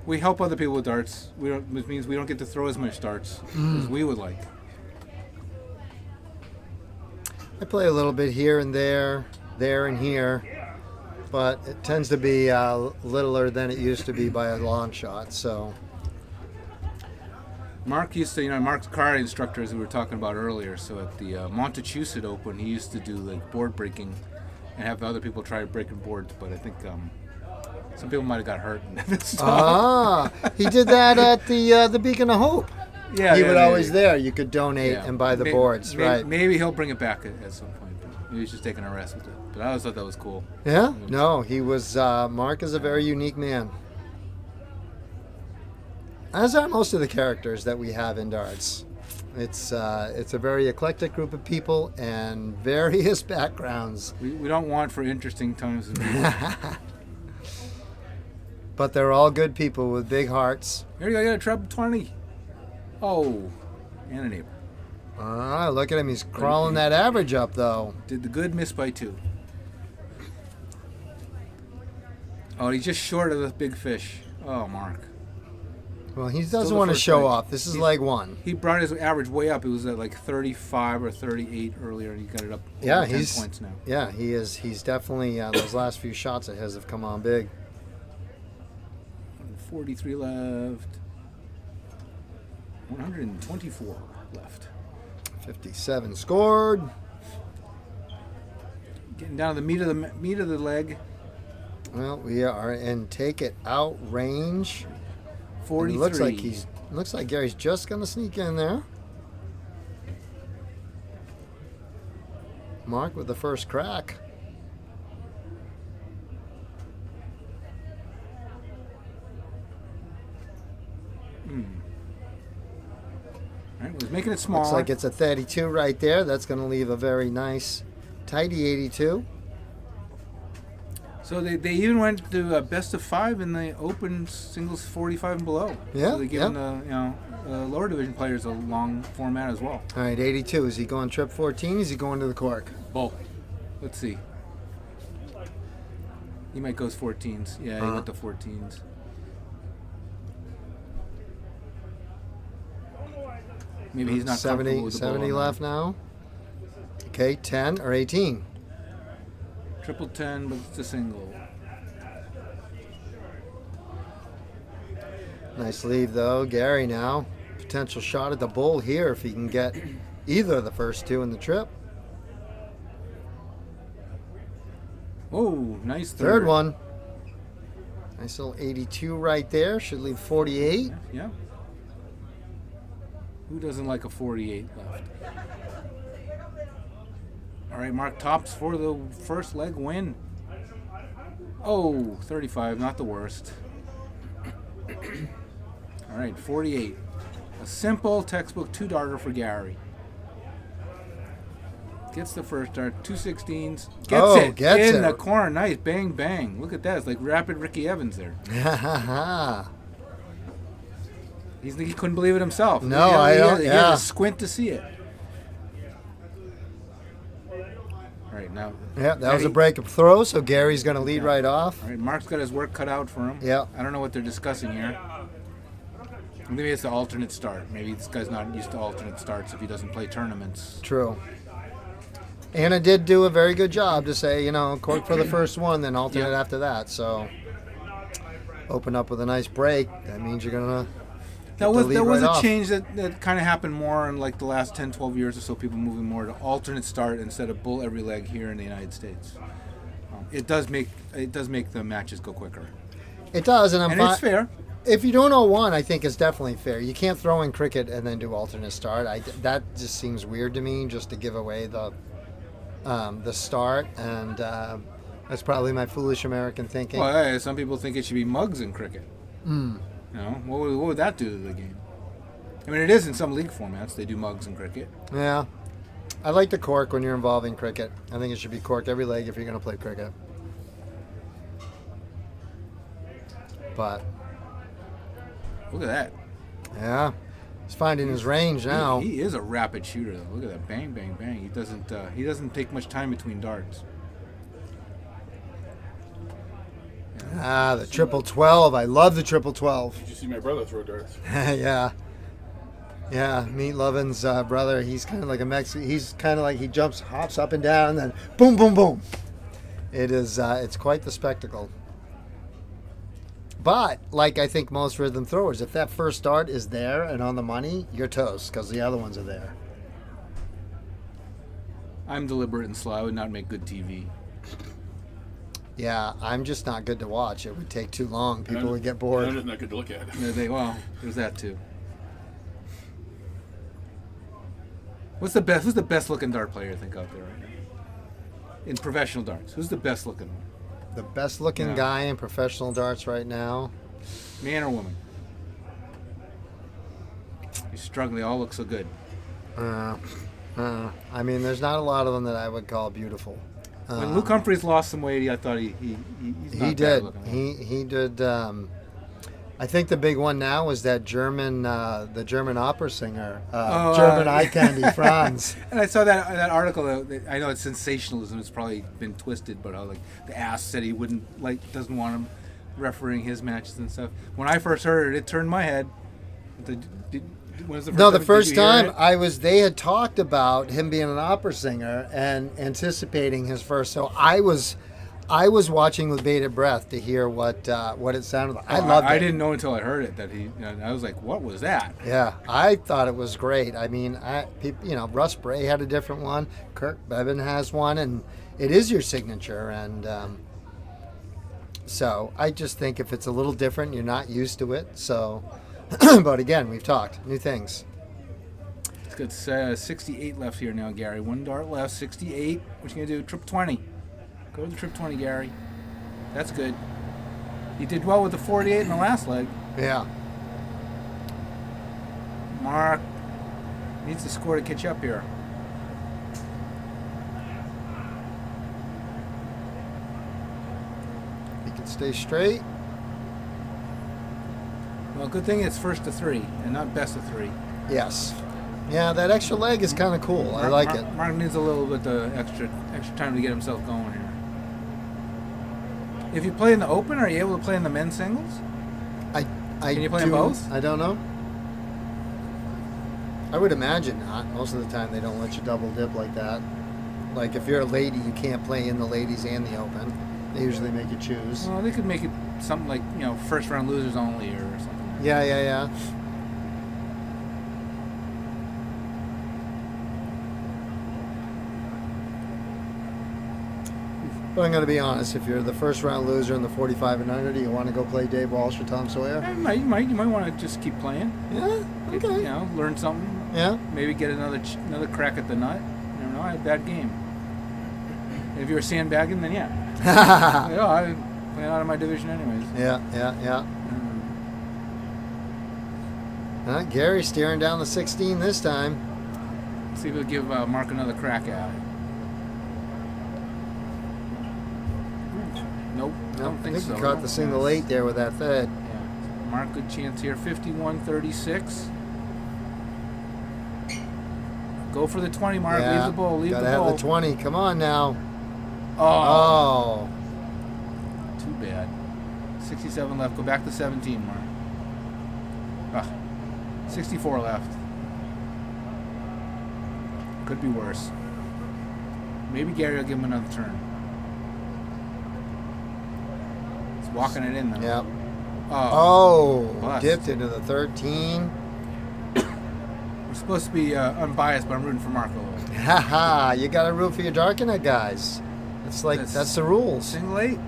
We help other people with darts. Which means we don't get to throw as much darts as we would like. I play a little bit here and there and here, but it tends to be littler than it used to be by a long shot. So Mark used to, Mark's karate instructor, as we were talking about earlier. So at the Montechusett Open, he used to do like board breaking and have other people try breaking boards. But I think some people might have got hurt. He did that at the Beacon of Hope. Yeah, he would always there. You could donate and buy the boards, right? Maybe he'll bring it back at some point. But maybe he's just taking a rest with it. But I always thought that was cool. Yeah? No, he was. Mark is a very unique man. As are most of the characters that we have in darts. It's a very eclectic group of people and various backgrounds. We don't want for interesting times. But they're all good people with big hearts. Here you go, I got a treble 20. Oh, and a neighbor. Look at him. He's crawling that average up, though. Did the good miss by 2? Oh, he's just short of the big fish. Oh, Mark. Well, he doesn't want to show off. This is leg 1. He brought his average way up. It was at like 35 or 38 earlier, and he got it up 10 points now. Yeah, he is. He's definitely, those last few shots of his have come on big. 43 left. 124 left. 57 scored. Getting down to the meat of the leg. Well, we are in take it out range. 43. Looks like Gary's just gonna sneak in there. Mark with the first crack. All right, was making it smaller. Looks like it's a 32 right there. That's going to leave a very nice, tidy 82. So they even went to best of 5 in the open singles 45 and below. Yeah, So they're giving the lower division players a long format as well. All right, 82. Is he going trip 14? Is he going to the cork? Both. Let's see. He might go 14s. Yeah, he went to 14s. Maybe he's not 70, comfortable with the 70 ball left now. Okay, 10 or 18. Triple 10, but it's a single. Nice leave though. Gary now. Potential shot at the bull here if he can get either of the first two in the trip. Oh, nice Third one. Nice little 82 right there. Should leave 48. Yeah. Who doesn't like a 48 left? All right, Mark tops for the first leg win. Oh, 35, not the worst. All right, 48. A simple textbook 2-darter for Gary. Gets the first dart, 2 16s. Gets it gets in it. the corner. Nice, bang, bang. Look at that. It's like rapid Ricky Evans there. Ha ha ha. He couldn't believe it himself. No, I don't. He had Yeah. to squint to see it. All right, now. Yeah, that was a break of throw, so Gary's going to lead right off. All right, Mark's got his work cut out for him. Yeah. I don't know what they're discussing here. Maybe it's the alternate start. Maybe this guy's not used to alternate starts if he doesn't play tournaments. True. Anna did do a very good job to say, cork for the first one, then alternate after that. So open up with a nice break. That means you're going to That was right a off. change that kind of happened more in like the last 10, 12 years or so. People moving more to alternate start instead of bull every leg here in the United States. It does make the matches go quicker. It does, and It's fair. If you're doing 01, I think it's definitely fair. You can't throw in cricket and then do alternate start. That just seems weird to me, just to give away the start, and that's probably my foolish American thinking. Well, hey, some people think it should be mugs in cricket. What would that do to the game? I mean, it is in some league formats. They do mugs in cricket. Yeah. I like the cork when you're involving cricket. I think it should be cork every leg if you're going to play cricket. But, Look at that. yeah, he's finding his range now. He is a rapid shooter, though. Look at that. Bang, bang, bang. He doesn't take much time between darts. The triple 12. I love the triple 12. Did you see my brother throw darts? Yeah. Yeah, Meat Lovin's brother, he's kind of like a Mexican. He's kind of like he hops up and down, and then boom, boom, boom. It's quite the spectacle. But, like I think most rhythm throwers, if that first dart is there and on the money, you're toast because the other ones are there. I'm deliberate and slow. I would not make good TV. Yeah, I'm just not good to watch. It would take too long. People would get bored. I'm just not good to look at. Well, there's that too. Who's the best looking dart player you think out there right now? In professional darts, who's the best looking one? The best looking Yeah. guy in professional darts right now. Man or woman? He's struggling. They all look so good. I mean, there's not a lot of them that I would call beautiful. When Luke Humphries lost some weight, I thought he's not He bad did. looking. He did. I think the big one now is that the German opera singer, German eye candy Franz. And I saw that article. I know it's sensationalism. It's probably been twisted, but like the ass said he doesn't want him refereeing his matches and stuff. When I first heard it, it turned my head. When was the first No, the time, first did you hear time it? they had talked about him being an opera singer and anticipating his first. So I was watching with bated breath to hear what it sounded like. I loved it. I didn't know until I heard it that I was like, "What was that?" Yeah, I thought it was great. I mean, Russ Bray had a different one. Kirk Bevan has one, and it is your signature. And so I just think if it's a little different, you're not used to it. So, but again, we've talked new things. It's got 68 left here now, Gary. One dart left, 68. What you gonna do? Trip 20. Go to the trip 20, Gary. That's good. He did well with the 48 in the last leg. Yeah. Mark Needs to score to catch up here. He can stay straight. Well, good thing it's first to 3 and not best of 3. Yes. Yeah, that extra leg is kind of cool. I like it. Mark needs a little bit of extra time to get himself going here. If you play in the open, are you able to play in the men's singles? Can you play in both? I don't know. I would imagine not. Most of the time they don't let you double dip like that. Like if you're a lady, you can't play in the ladies and the open. They usually make you choose. Well, they could make it something like, first round losers only or something. Yeah. But I'm going to be honest. If you're the first round loser in the 45 and under, do you want to go play Dave Walsh or Tom Sawyer? You might want to just keep playing. Yeah. Okay. Learn something. Yeah. Maybe get another crack at the nut. I don't know. I had a bad game. If you were sandbagging, then yeah. I play out of my division anyways. Yeah. Gary steering down the 16 this time. See if we'll give Mark another crack at it. Nope, I don't think so. He caught the single 8 there with that Fed. Yeah. Mark, good chance here. 51-36. Go for the 20, Mark. Yeah. Leave the ball. Leave the ball. Gotta have the 20. Come on now. Oh. Too bad. 67 left. Go back to 17, Mark. 64 left. Could be worse. Maybe Gary will give him another turn. He's walking it in, though. Yep. Oh. Dipped into the 13. We're supposed to be unbiased, but I'm rooting for Mark a little bit. Haha, you gotta root for your Darkenet guys. It's like, that's the rules. Single 8.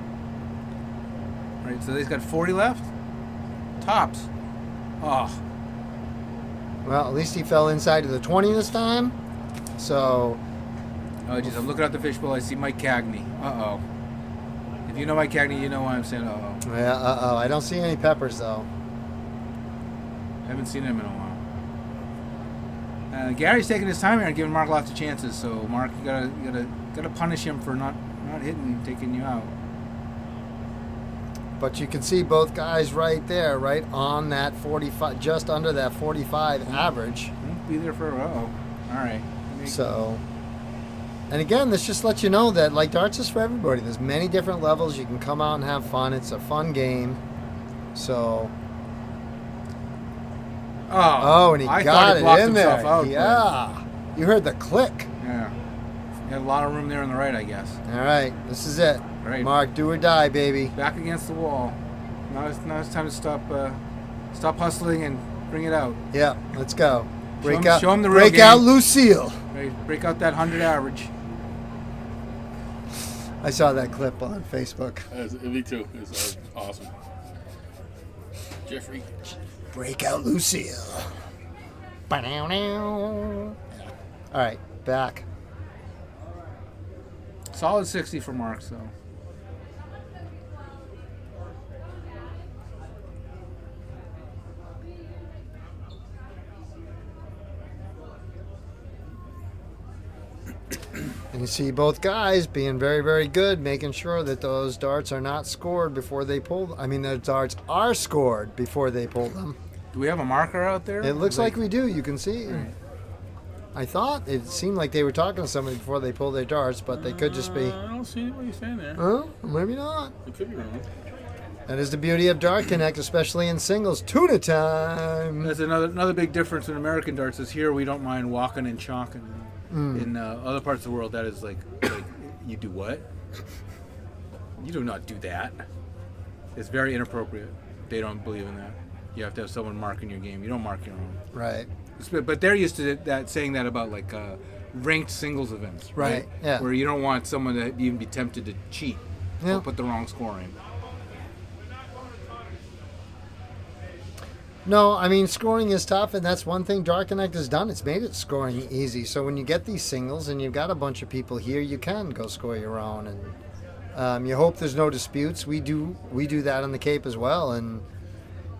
Right, so he's got 40 left. Tops. Oh. Well, at least he fell inside of the 20 this time. So. Oh, geez, I'm looking at the fishbowl. I see Mike Cagney. Uh-oh. If you know Mike Cagney, you know why I'm saying uh-oh. Yeah, I don't see any peppers, though. Haven't seen him in a while. Gary's taking his time here and giving Mark lots of chances. So, Mark, you gotta punish him for not hitting and taking you out. But you can see both guys right there, right on that 45, just under that 45 average. Won't be there for all right. So, and again, this just lets you know that like darts is for everybody. There's many different levels. You can come out and have fun. It's a fun game. So. Oh, and he got it in there. Out, yeah. You heard the click. Yeah. He had a lot of room there on the right, I guess. All right. This is it. Right. Mark, do or die, baby. Back against the wall. Now it's time to stop hustling and bring it out. Yeah, let's go. Show him the real break game. out Lucille. Right, break out that 100 average. I saw that clip on Facebook. Me too. It was awesome. Jeffrey. Break out Lucille. All right, back. Solid 60 for Mark, so. And you see both guys being very, very good, making sure that those darts are not scored before they pull. I mean, the darts are scored before they pull them. Do we have a marker out there? It looks like we do. You can see. Right. I thought it seemed like they were talking to somebody before they pulled their darts, but they could just be. I don't see anybody saying there. Oh, maybe not. It could be wrong. That is the beauty of Dart Connect, especially in singles. Tuna time. That's another big difference in American darts is here we don't mind walking and chalking. In other parts of the world, that is like you do what? You do not do that. It's very inappropriate. They don't believe in that. You have to have someone marking your game. You don't mark your own. Right. But they're used to saying that about like ranked singles events, right? Yeah. Where you don't want someone to even be tempted to cheat or put the wrong score in. No, I mean, scoring is tough, and that's one thing Dart Connect has done. It's made it scoring easy. So when you get these singles and you've got a bunch of people here, you can go score your own. And you hope there's no disputes. We do that on the Cape as well. And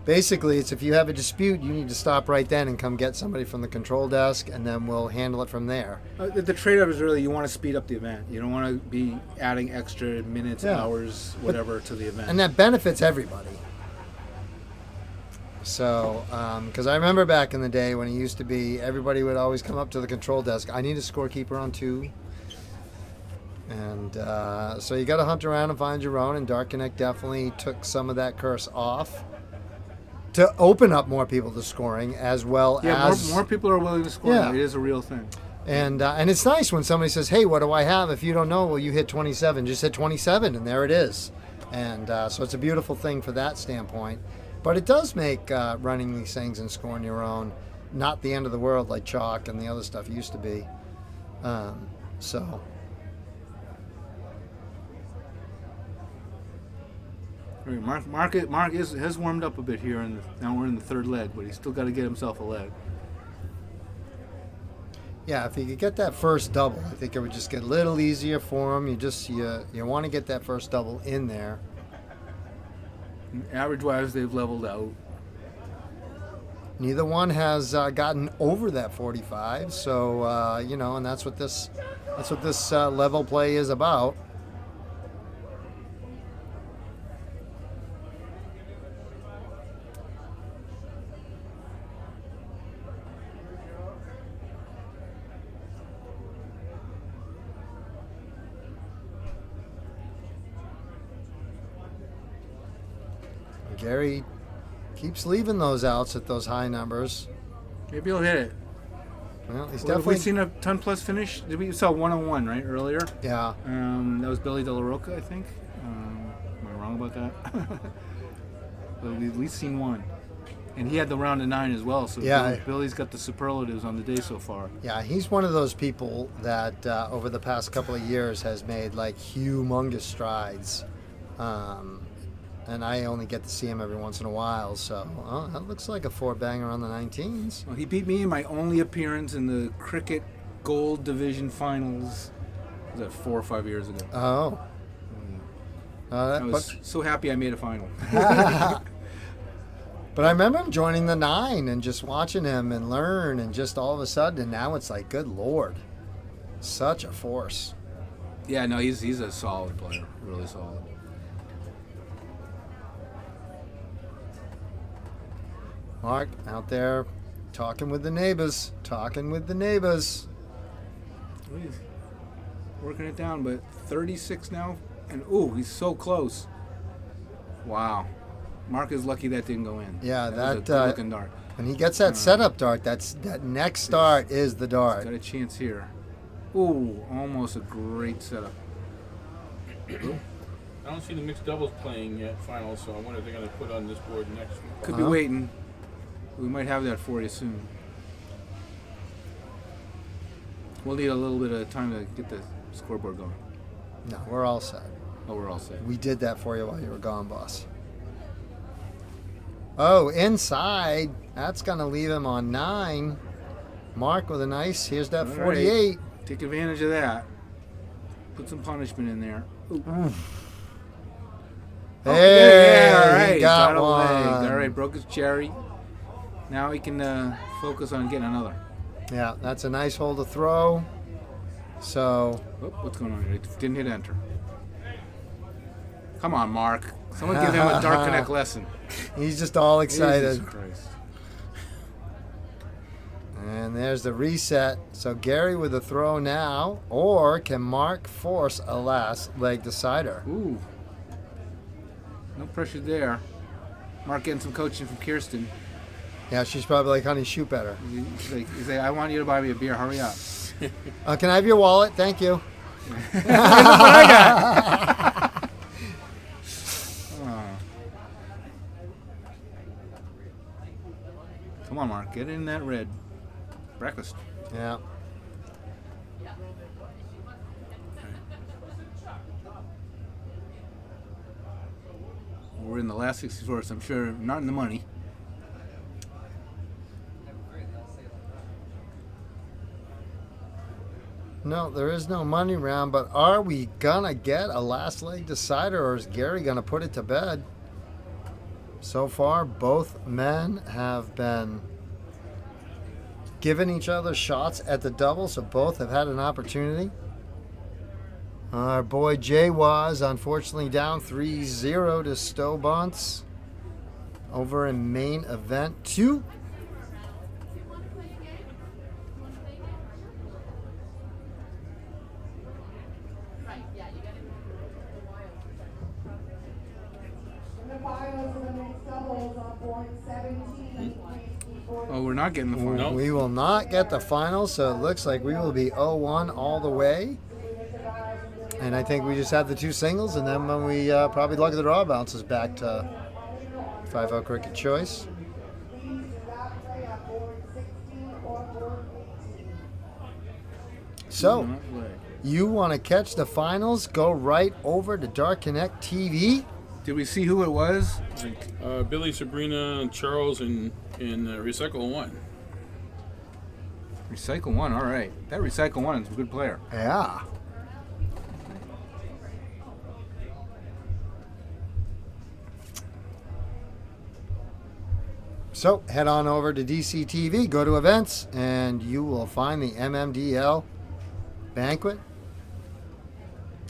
basically, it's if you have a dispute, you need to stop right then and come get somebody from the control desk, and then we'll handle it from there. The trade-off is really you want to speed up the event. You don't want to be adding extra minutes, Yeah. hours, whatever to the event. And that benefits everybody. So, because I remember back in the day when it used to be, everybody would always come up to the control desk. I need a scorekeeper on 2. And so you got to hunt around and find your own. And Dark Connect definitely took some of that curse off to open up more people to scoring, as well as more people are willing to score. Yeah. Now. It is a real thing. And it's nice when somebody says, "Hey, what do I have?" If you don't know, well, you hit 27. Just hit 27, and there it is. And so it's a beautiful thing for that standpoint. But it does make running these things and scoring your own not the end of the world like chalk and the other stuff used to be. So. Right, Mark has warmed up a bit here, and now we're in the third leg, but he's still got to get himself a leg. Yeah, if he could get that first double, I think it would just get a little easier for him. You want to get that first double in there. Average-wise, they've leveled out. Neither one has gotten over that 45, so and that's what this level play is about. Gary keeps leaving those outs at those high numbers. Maybe he'll hit it. Well, he's Have we definitely seen a ton plus finish? Did we saw 101 right earlier? yeah. That was Billy De La Rocca, I think. Am I wrong about that? But we've at least seen one, and he had the round of 9 as well. So Yeah. Billy's got the superlatives on the day so far. Yeah, he's one of those people that over the past couple of years has made like humongous strides. And I only get to see him every once in a while, so that looks like a 4-banger on the 19s. Well, he beat me in my only appearance in the Cricket Gold Division Finals. Was that 4 or 5 years ago? Oh. I was so happy I made a final. But I remember him joining the 9 and just watching him and learn, and just all of a sudden, and now it's like, good Lord, such a force. Yeah, no, he's a solid player, really solid. Mark out there talking with the neighbors. Oh, he's working it down, but 36 now, and he's so close. Wow, Mark is lucky that didn't go in. Yeah, that was a good-looking dart. When he gets that setup dart, that next start is the dart. Got a chance here. Ooh, almost a great setup. I don't see the mixed doubles playing yet finals, so I wonder if they're going to put on this board next week. Could be waiting. We might have that for you soon. We'll need a little bit of time to get the scoreboard going. No, we're all set. Oh, we're all set. We did that for you while you were gone, boss. Oh, inside. That's going to leave him on 9. Mark with a nice, here's that All 48. right. Take advantage of that. Put some punishment in there. Ooh. Hey, all right. he got a one. leg. All right, broke his cherry. Now he can focus on getting another. Yeah, that's a nice hole to throw. So, What's going on here? It didn't hit enter. Come on, Mark. Someone give him a Dark Connect lesson. he's just all excited. Jesus Christ. And there's the reset. So Gary with a throw now, or can Mark force a last leg decider? Ooh. No pressure there. Mark getting some coaching from Kirsten. Yeah, she's probably like, honey, shoot better. He's like, I want you to buy me a beer. Hurry up. Can I have your wallet? Thank you. Look what I got. Come on, Mark. Get in that red. Breakfast. Yeah. We're in the last 64, so I'm sure not in the money. No, there is no money round, but are we going to get a last leg decider, or is Gary going to put it to bed? So far, both men have been giving each other shots at the double, so both have had an opportunity. Our boy Jay was unfortunately down 3-0 to Stobonts over in main event 2. Oh, we're not getting the final. No. We will not get the final, so it looks like we will be 0-1 all the way. And I think we just have the 2 singles, and then when we probably luck of the draw bounces back to 5-0 cricket choice. So, you want to catch the finals? Go right over to Dark Connect TV. Did we see who it was? Billy, Sabrina, and Charles in Recycle 1. Recycle 1, all right. That Recycle 1 is a good player. Yeah. So head on over to DCTV, go to events, and you will find the MMDL Banquet.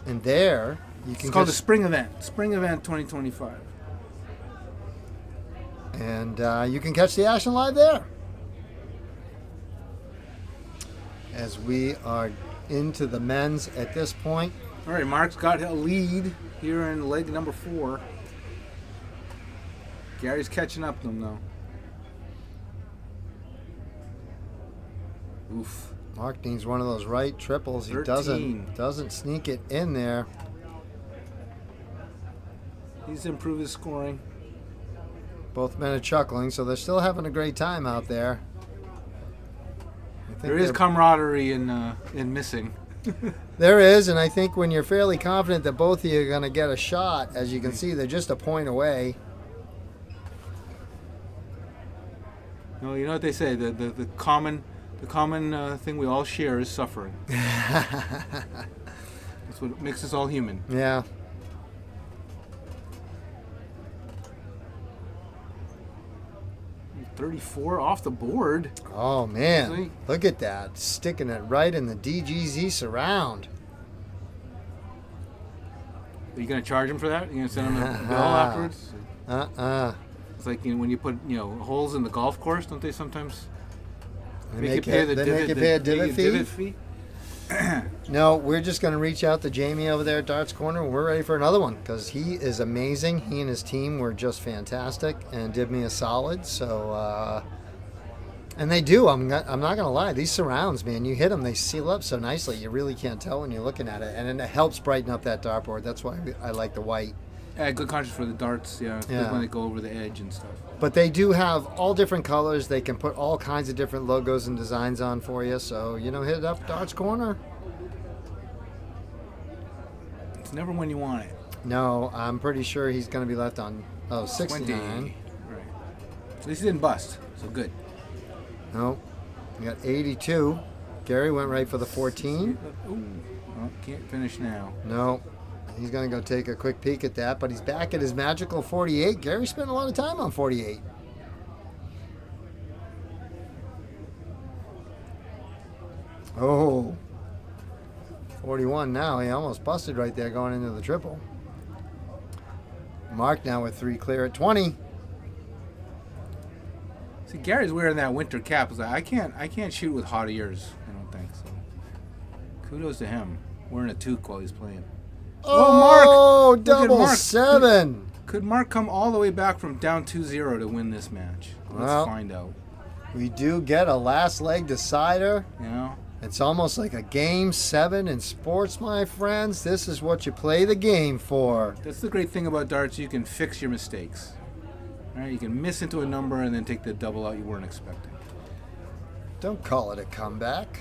And there you can It's called the just, Spring Event. Spring Event 2025. and you can catch the action live there. As we are into the men's at this point. All right, Mark's got a lead here in leg number 4. Gary's catching up to him, though. Oof. Mark needs one of those right triples. He 13. doesn't sneak it in there. He's improved his scoring. Both men are chuckling, so they're still having a great time out there. I think There is they're- camaraderie in missing. There is, and I think when you're fairly confident that both of you are going to get a shot, as you can see, they're just a point away. No, you know what they say, the common thing we all share is suffering. That's what makes us all human. Yeah. .34 off the board. Oh, man. Sweet. Look at that. Sticking it right in the DGZ surround. Are you going to charge him for that? Are you going to send him a bill afterwards? It's like, you know, when you put, you know, holes in the golf course, don't they sometimes They make make you pay the they make you pay a divot fee? No, we're just going to reach out to Jamie over there at Darts Corner. We're ready for another one because he is amazing. He and his team were just fantastic and did me a solid. So, and they do. I'm not going to lie. These surrounds, man, you hit them, they seal up so nicely. You really can't tell when you're looking at it. And it helps brighten up that dartboard. That's why I like the white. Yeah, good conscious for the darts, yeah. Yeah. When they go over the edge and stuff. But they do have all different colors. They can put all kinds of different logos and designs on for you. So, you know, hit it up, Darts Corner. It's never when you want it. No, I'm pretty sure he's going to be left on, 69. 20. Right. At least he didn't bust, so good. No, we got 82. Gary went right for the 14. Ooh. Well, can't finish now. No, he's going to go take a quick peek at that, but he's back at his magical 48. Gary spent a lot of time on 48. Oh, 41 now. He almost busted right there going into the triple. Mark now with 3 clear at 20. See, Gary's wearing that winter cap. It's like, I can't shoot with hot ears, I don't think so. Kudos to him. Wearing a toque while he's playing. Oh, Mark! Look at double Mark. 7. Could Mark come all the way back from down 2-0 to win this match? Let's Well. find out. We do get a last leg decider. You know? It's almost like a game 7 in sports, my friends. This is what you play the game for. That's the great thing about darts. You can fix your mistakes. All right? You can miss into a number and then take the double out you weren't expecting. Don't call it a comeback.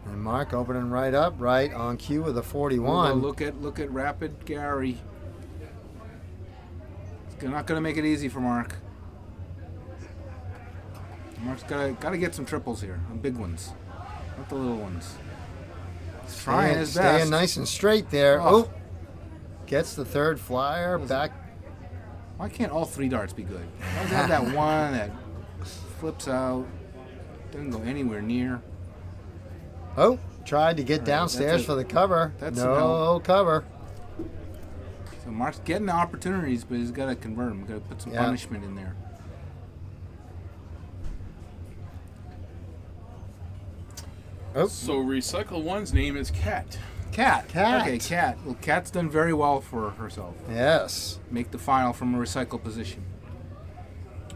And Mark opening right up, right on cue with a 41. Look at Rapid Gary. It's not going to make it easy for Mark. Mark's got to get some triples here, big ones, not the little ones. He's trying his best. Staying nice and straight there. Oh. Oh, Gets the third flyer back. Why can't all 3 darts be good? Why does it have that one that flips out, doesn't go anywhere near? Oh, tried to get All right, downstairs that's for the cover. that's some No help. cover. So Mark's getting the opportunities, but he's got to convert them. Got to put some Yeah. punishment in there. Oh, So Recycle One's name is Cat. Cat. Cat. Okay, Cat. Well, Cat's done very well for herself. yes. Make the final from a recycle position.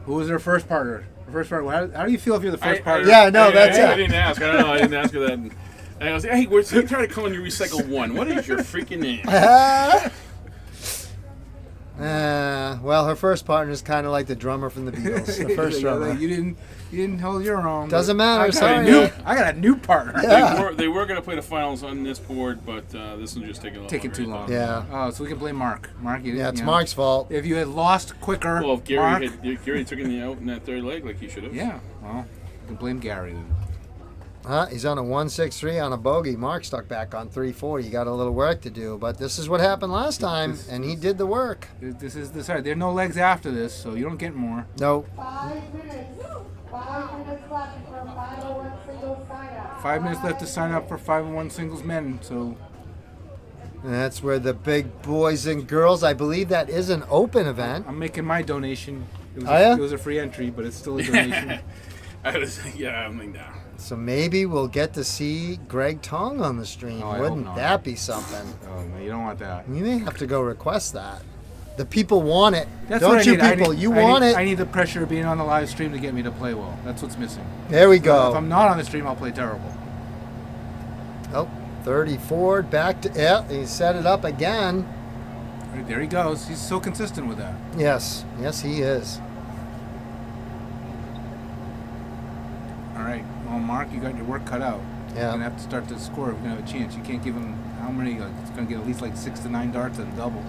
Who was her first partner? Her first partner. How do you feel if you're the first partner? Yeah, no, that's I it. didn't ask. I don't know. I didn't ask her that. And I was like, hey, we're trying to call you Recycle One. What is your freaking name? Well, her first partner is kind of like the drummer from the Beatles. The first Yeah, drummer. you didn't hold your own. Doesn't but matter, I got sorry. a new- I got a new partner. They were going to play the finals on this board, but this will just take a little Taking longer, too I long. thought. Yeah. Oh, so we can blame Mark. Mark, Yeah, it's you know, Mark's fault. If you had lost quicker, Well, if Mark. Gary took him out in that third leg like he should have. Yeah. Well, you can blame Gary then. He's on a 163 on a bogey. Mark stuck back on 340. You got a little work to do, but this is what happened last time, and he did the work. This is the side. There are no legs after this, so you don't get more. Nope. 5 minutes. 5 minutes left for a 501 single sign up. 5 minutes left to sign up for 5-1 singles men. So And that's where the big boys and girls, I believe that is an open event. I'm making my donation. It was, Oh, yeah? it was a free entry, but it's still a donation. I'm like, nah. So maybe we'll get to see Greg Tong on the stream. Oh, I hope Wouldn't not. that be something? Oh no, you don't want that. You may have to go request that. The people want it. That's Don't what I you need. I people? need- You I want need- it. I need the pressure of being on the live stream to get me to play well. That's what's missing. There we If go. I'm not on the stream, I'll play terrible. Oh, 34 back to yeah. He set it up again. Right, there he goes. He's so consistent with that. Yes, yes, he is. All right. Well, Mark, you got your work cut out. Yeah. You're gonna have to start to score if we're gonna have a chance. You can't give him how many? Like, it's gonna get at least like 6 to 9 darts and double.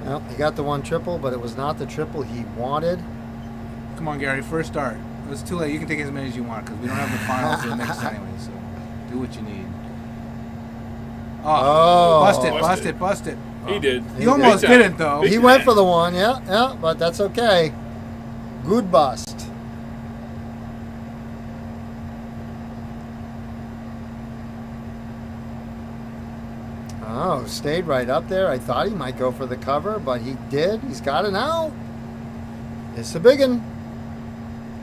Well, he got the one triple, but it was not the triple he wanted. Come on, Gary. First dart. It's too late. You can take as many as you want because we don't have the finals or the mix anyway. So do what you need. Oh. Bust it. He did. He almost Big time. didn't though. He went for the one, yeah, but that's okay. Good bust. Oh, stayed right up there. I thought he might go for the cover, but he did. He's got it now. It's a big one.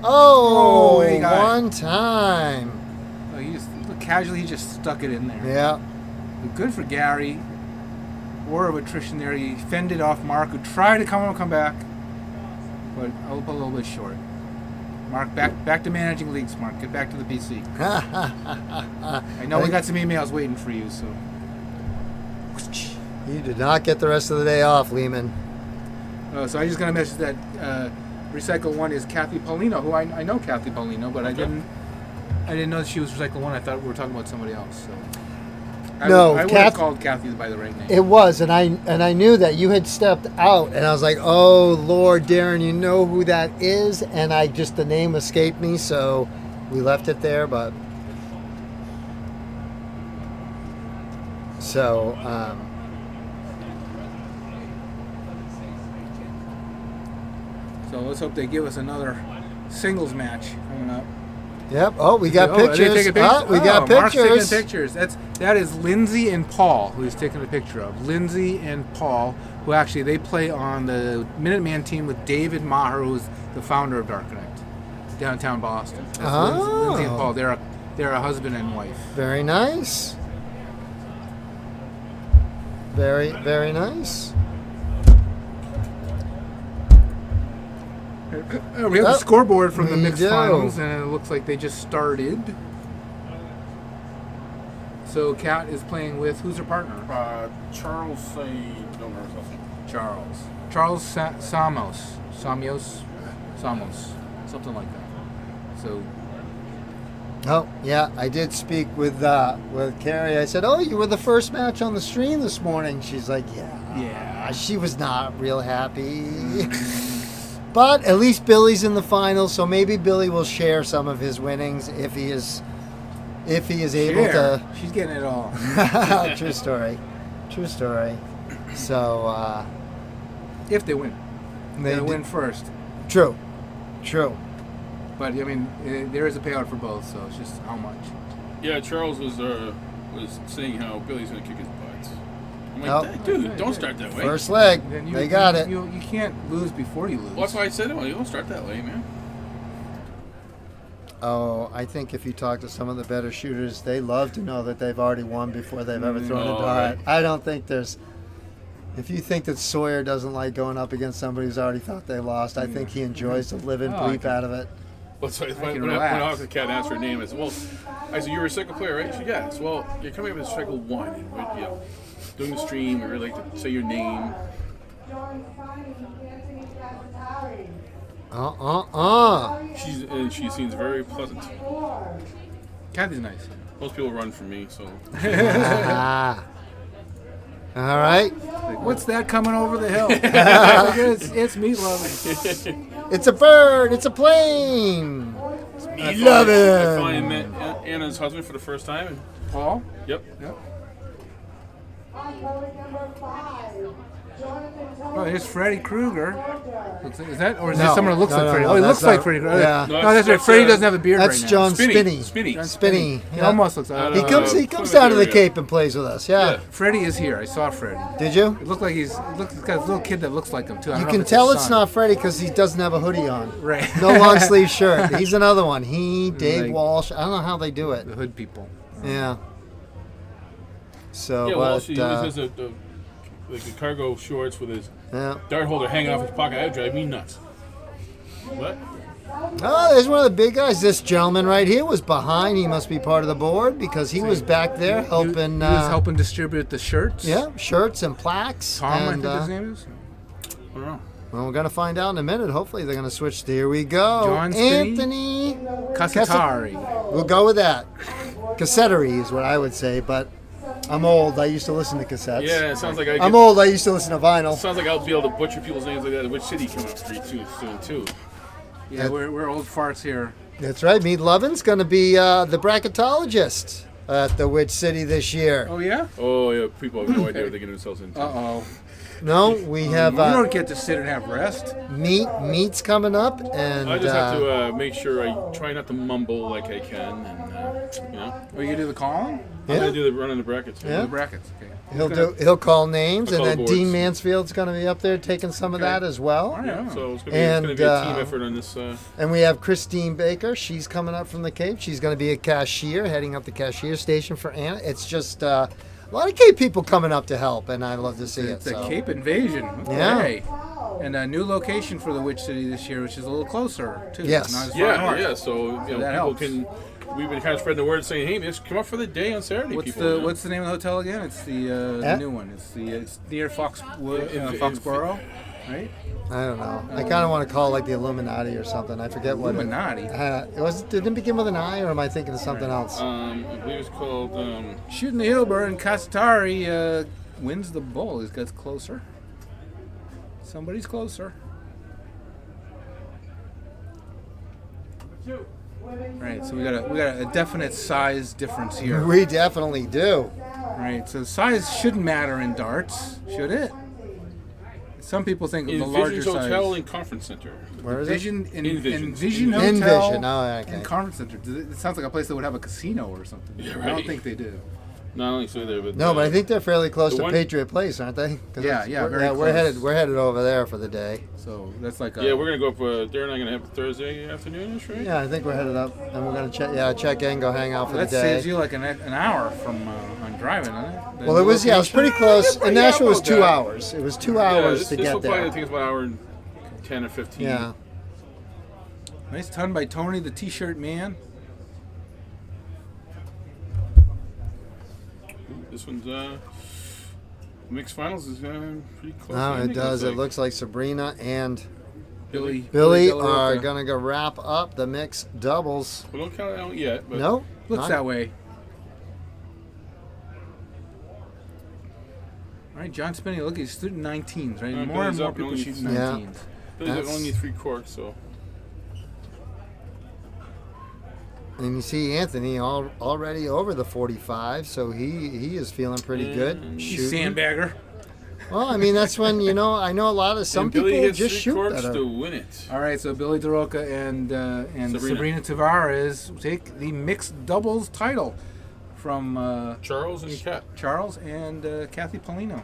Oh, Oh, he got it. one time. Oh, he just casually he just stuck it in there. Yeah. Good for Gary. War of attrition there. He fended off Mark, who tried to come back, but a little bit short. Mark, back to managing leagues. Mark, get back to the PC. I know we got some emails waiting for you, so. You did not get the rest of the day off, Leman. So I just got a message that Recycle One is Kathy Paulino, who I know Kathy Paulino, but I didn't know she was Recycle One. I thought we were talking about somebody else. So. No, I would have called Kathy by the right name. It was, and I knew that you had stepped out, and I was like, "Oh Lord, Darren, you know who that is?" And the name escaped me, so we left it there. But so So let's hope they give us another singles match coming up. yep. Oh, we got Are they pictures. taking pictures? Oh, we got Mark's pictures. taking pictures. That is Lindsay and Paul, who he's taking a picture of. Lindsay and Paul, who actually they play on the Minuteman team with David Maher, who's the founder of Dark Connect, downtown Boston. That's Oh. Lindsay and Paul. They're a husband and wife. Very nice. Very, very nice. We have the Oh, scoreboard from the we mixed do. finals, and it looks like they just started. So Kat is playing with who's her partner? Charles, I don't remember his last name. Charles Samos, something like that. So Oh, yeah, I did speak with Carrie. I said, "Oh, you were the first match on the stream this morning." She's like, "Yeah." She was not real happy. But at least Billy's in the finals, so maybe Billy will share some of his winnings if he is able to. she's getting it all. True story. True story. So If they win. they They do- win first. True. But, I mean, there is a payout for both, so it's just how much. Yeah, Charles was saying how Billy's gonna kick his butt. I'm like, Nope. dude, don't start that way. First leg, Then they got it. You can't lose before you lose. Well, that's why I said, well, you don't start that way, man. Oh, I think if you talk to some of the better shooters, they love to know that they've already won before they've ever thrown a Oh, dart. right. I don't think there's. If you think that Sawyer doesn't like going up against somebody who's already thought they lost, I think he enjoys the living Oh, bleep out of it. Well, so can when I relax. was a cat and asked her name, I said, well, I said, you're a cycle player, right? She said, yeah. I said, well, you're coming up with cycle 1, and we're, you know, doing the stream, we really like to say your name. John Simon, Anthony Cassatari. She seems very pleasant. Kathy's nice. Most people run from me, so. Ah. All right. Like, what's that coming over the hill? it's meatloaf. It's a bird. It's a plane. I love it. I finally met Anna's husband for the first time. And, Paul? yep. On voting number 5, Jonathan Oh, here's Freddy Krueger. Is that, or is No. this someone that looks No, like no, Freddy? no, Oh, he that's looks like not- Freddy Krueger. yeah. No, that's right. That's, Freddy doesn't have a beard That's right John Spinny. Spinney. Spinny. now. Spinney. He Yeah. almost looks like. He comes Plymouth down to the area. Cape and plays with us. Yeah. Yeah. Freddy is here. I saw Freddy. Did you? It looked like he's got a little kid that looks like him too. I You don't know can if tell his it's son. not Freddie because he doesn't have a hoodie on. Right. No long sleeve shirt. He's another one. He, Dave Like- Walsh. I don't know how they do it. The hood people. Yeah. So, Yeah, well, but, she always has like the cargo shorts with his yeah. dart holder hanging off his pocket. That would drive me nuts. What? Oh, there's one of the big guys. This gentleman right here was behind. He must be part of the board because he was back there helping. He was helping distribute the shirts. Yeah, shirts and plaques. Tom, and, I think his name is. I don't know. well, we're gonna find out in a minute. Hopefully, they're gonna switch. Here we go. John Spinney? Anthony. Cassatari. We'll go with that. Cassettery is what I would say, but I'm old. I used to listen to cassettes. Yeah, it sounds like I'm old. I used to listen to vinyl. Sounds like I'll be able to butcher people's names like that. Which city coming up street too soon too? Yeah, we're old farts here. That's right. Meat Lovin's going to be the bracketologist at the Witch City this year. Oh yeah. Oh yeah, people have no idea what they're getting themselves into. Oh. No, we have You don't get to sit and have rest. meat's coming up, and I just have to make sure I try not to mumble like I can, and you know, Oh, you do the calling? I'm yeah, gonna do the running the brackets. Yeah. The brackets. Okay. he'll call names, I'll and call then boards. Dean Mansfield's going to be up there taking some of that as well. Yeah, so it's gonna And, be a team effort on this. And we have Christine Baker. She's coming up from the Cape. She's going to be a cashier, heading up the cashier station for Anna. It's just a lot of Cape people coming up to help, and I love to see it. It's a so. Cape invasion. Yeah. Okay. And a new location for the Witch City this year, which is a little closer too. Yes. Not as far Yeah, north. yeah. So you know, that people helps. can. We've been kind of spreading the word, saying, "Hey, man, just come up for the day on Saturday." What's people, the you know? What's the name of the hotel again? It's the new one. It's near Foxborough, right? I don't know. I kind of want to call it like the Illuminati or something. I forget what. Illuminati. Did it begin with an I, or am I thinking of something else? I believe it's called. Shooting the Hilbert and Cassatari wins the bowl. He gets closer. Somebody's closer. Right, so we got a definite size difference here. We definitely do. Right, so size shouldn't matter in darts, should it? Some people think of the larger Envision's Hotel size. and Conference Center. Where is it? Envision Envision. Hotel Envision. Oh, okay. and Conference Center. It sounds like a place that would have a casino or something. Yeah, I don't right. think they do. Not only so there, but No, but I think they're fairly close the to one- Patriot Place, aren't they? 'Cause Yeah, it's- yeah, we're, very we're close. headed over there for the day. So that's like a yeah, we're gonna go up. Darren and I gonna have Thursday afternoon, right? Yeah, I think we're headed up, and we're gonna check in, go hang out for that the day. saves you like an hour from on driving, doesn't it? The Well, it was location? pretty close. Yeah, And yeah, Nashville was about 2 that. hours. It was 2 hours this, to this get will probably there. take us about an hour and 10 or 15. Yeah. Nice ton by Tony, the T-shirt man. This one's mixed finals is pretty close. No, I it think does. It like. looks like Sabrina and Billy Billy Della are Rocca. gonna go wrap up the mixed doubles. We don't count it out yet. But Nope. Looks not- that way. All right, John Spinney, look, he's shooting 19s, right? More and Billy's more up people and shooting only- Yeah. 19s. Billy's got That's- only 3 corks, so. And you see Anthony already over the 45, so he is feeling pretty good. And He's Shooting. sandbagger. Well, I mean, that's when, I know a lot of some And Billy people hits just 3 shoot corks better. to win it. All right, so Billy DeRoca and Sabrina. Sabrina Tavares take the mixed doubles title from Charles and Kat. Charles and Kathy Polino.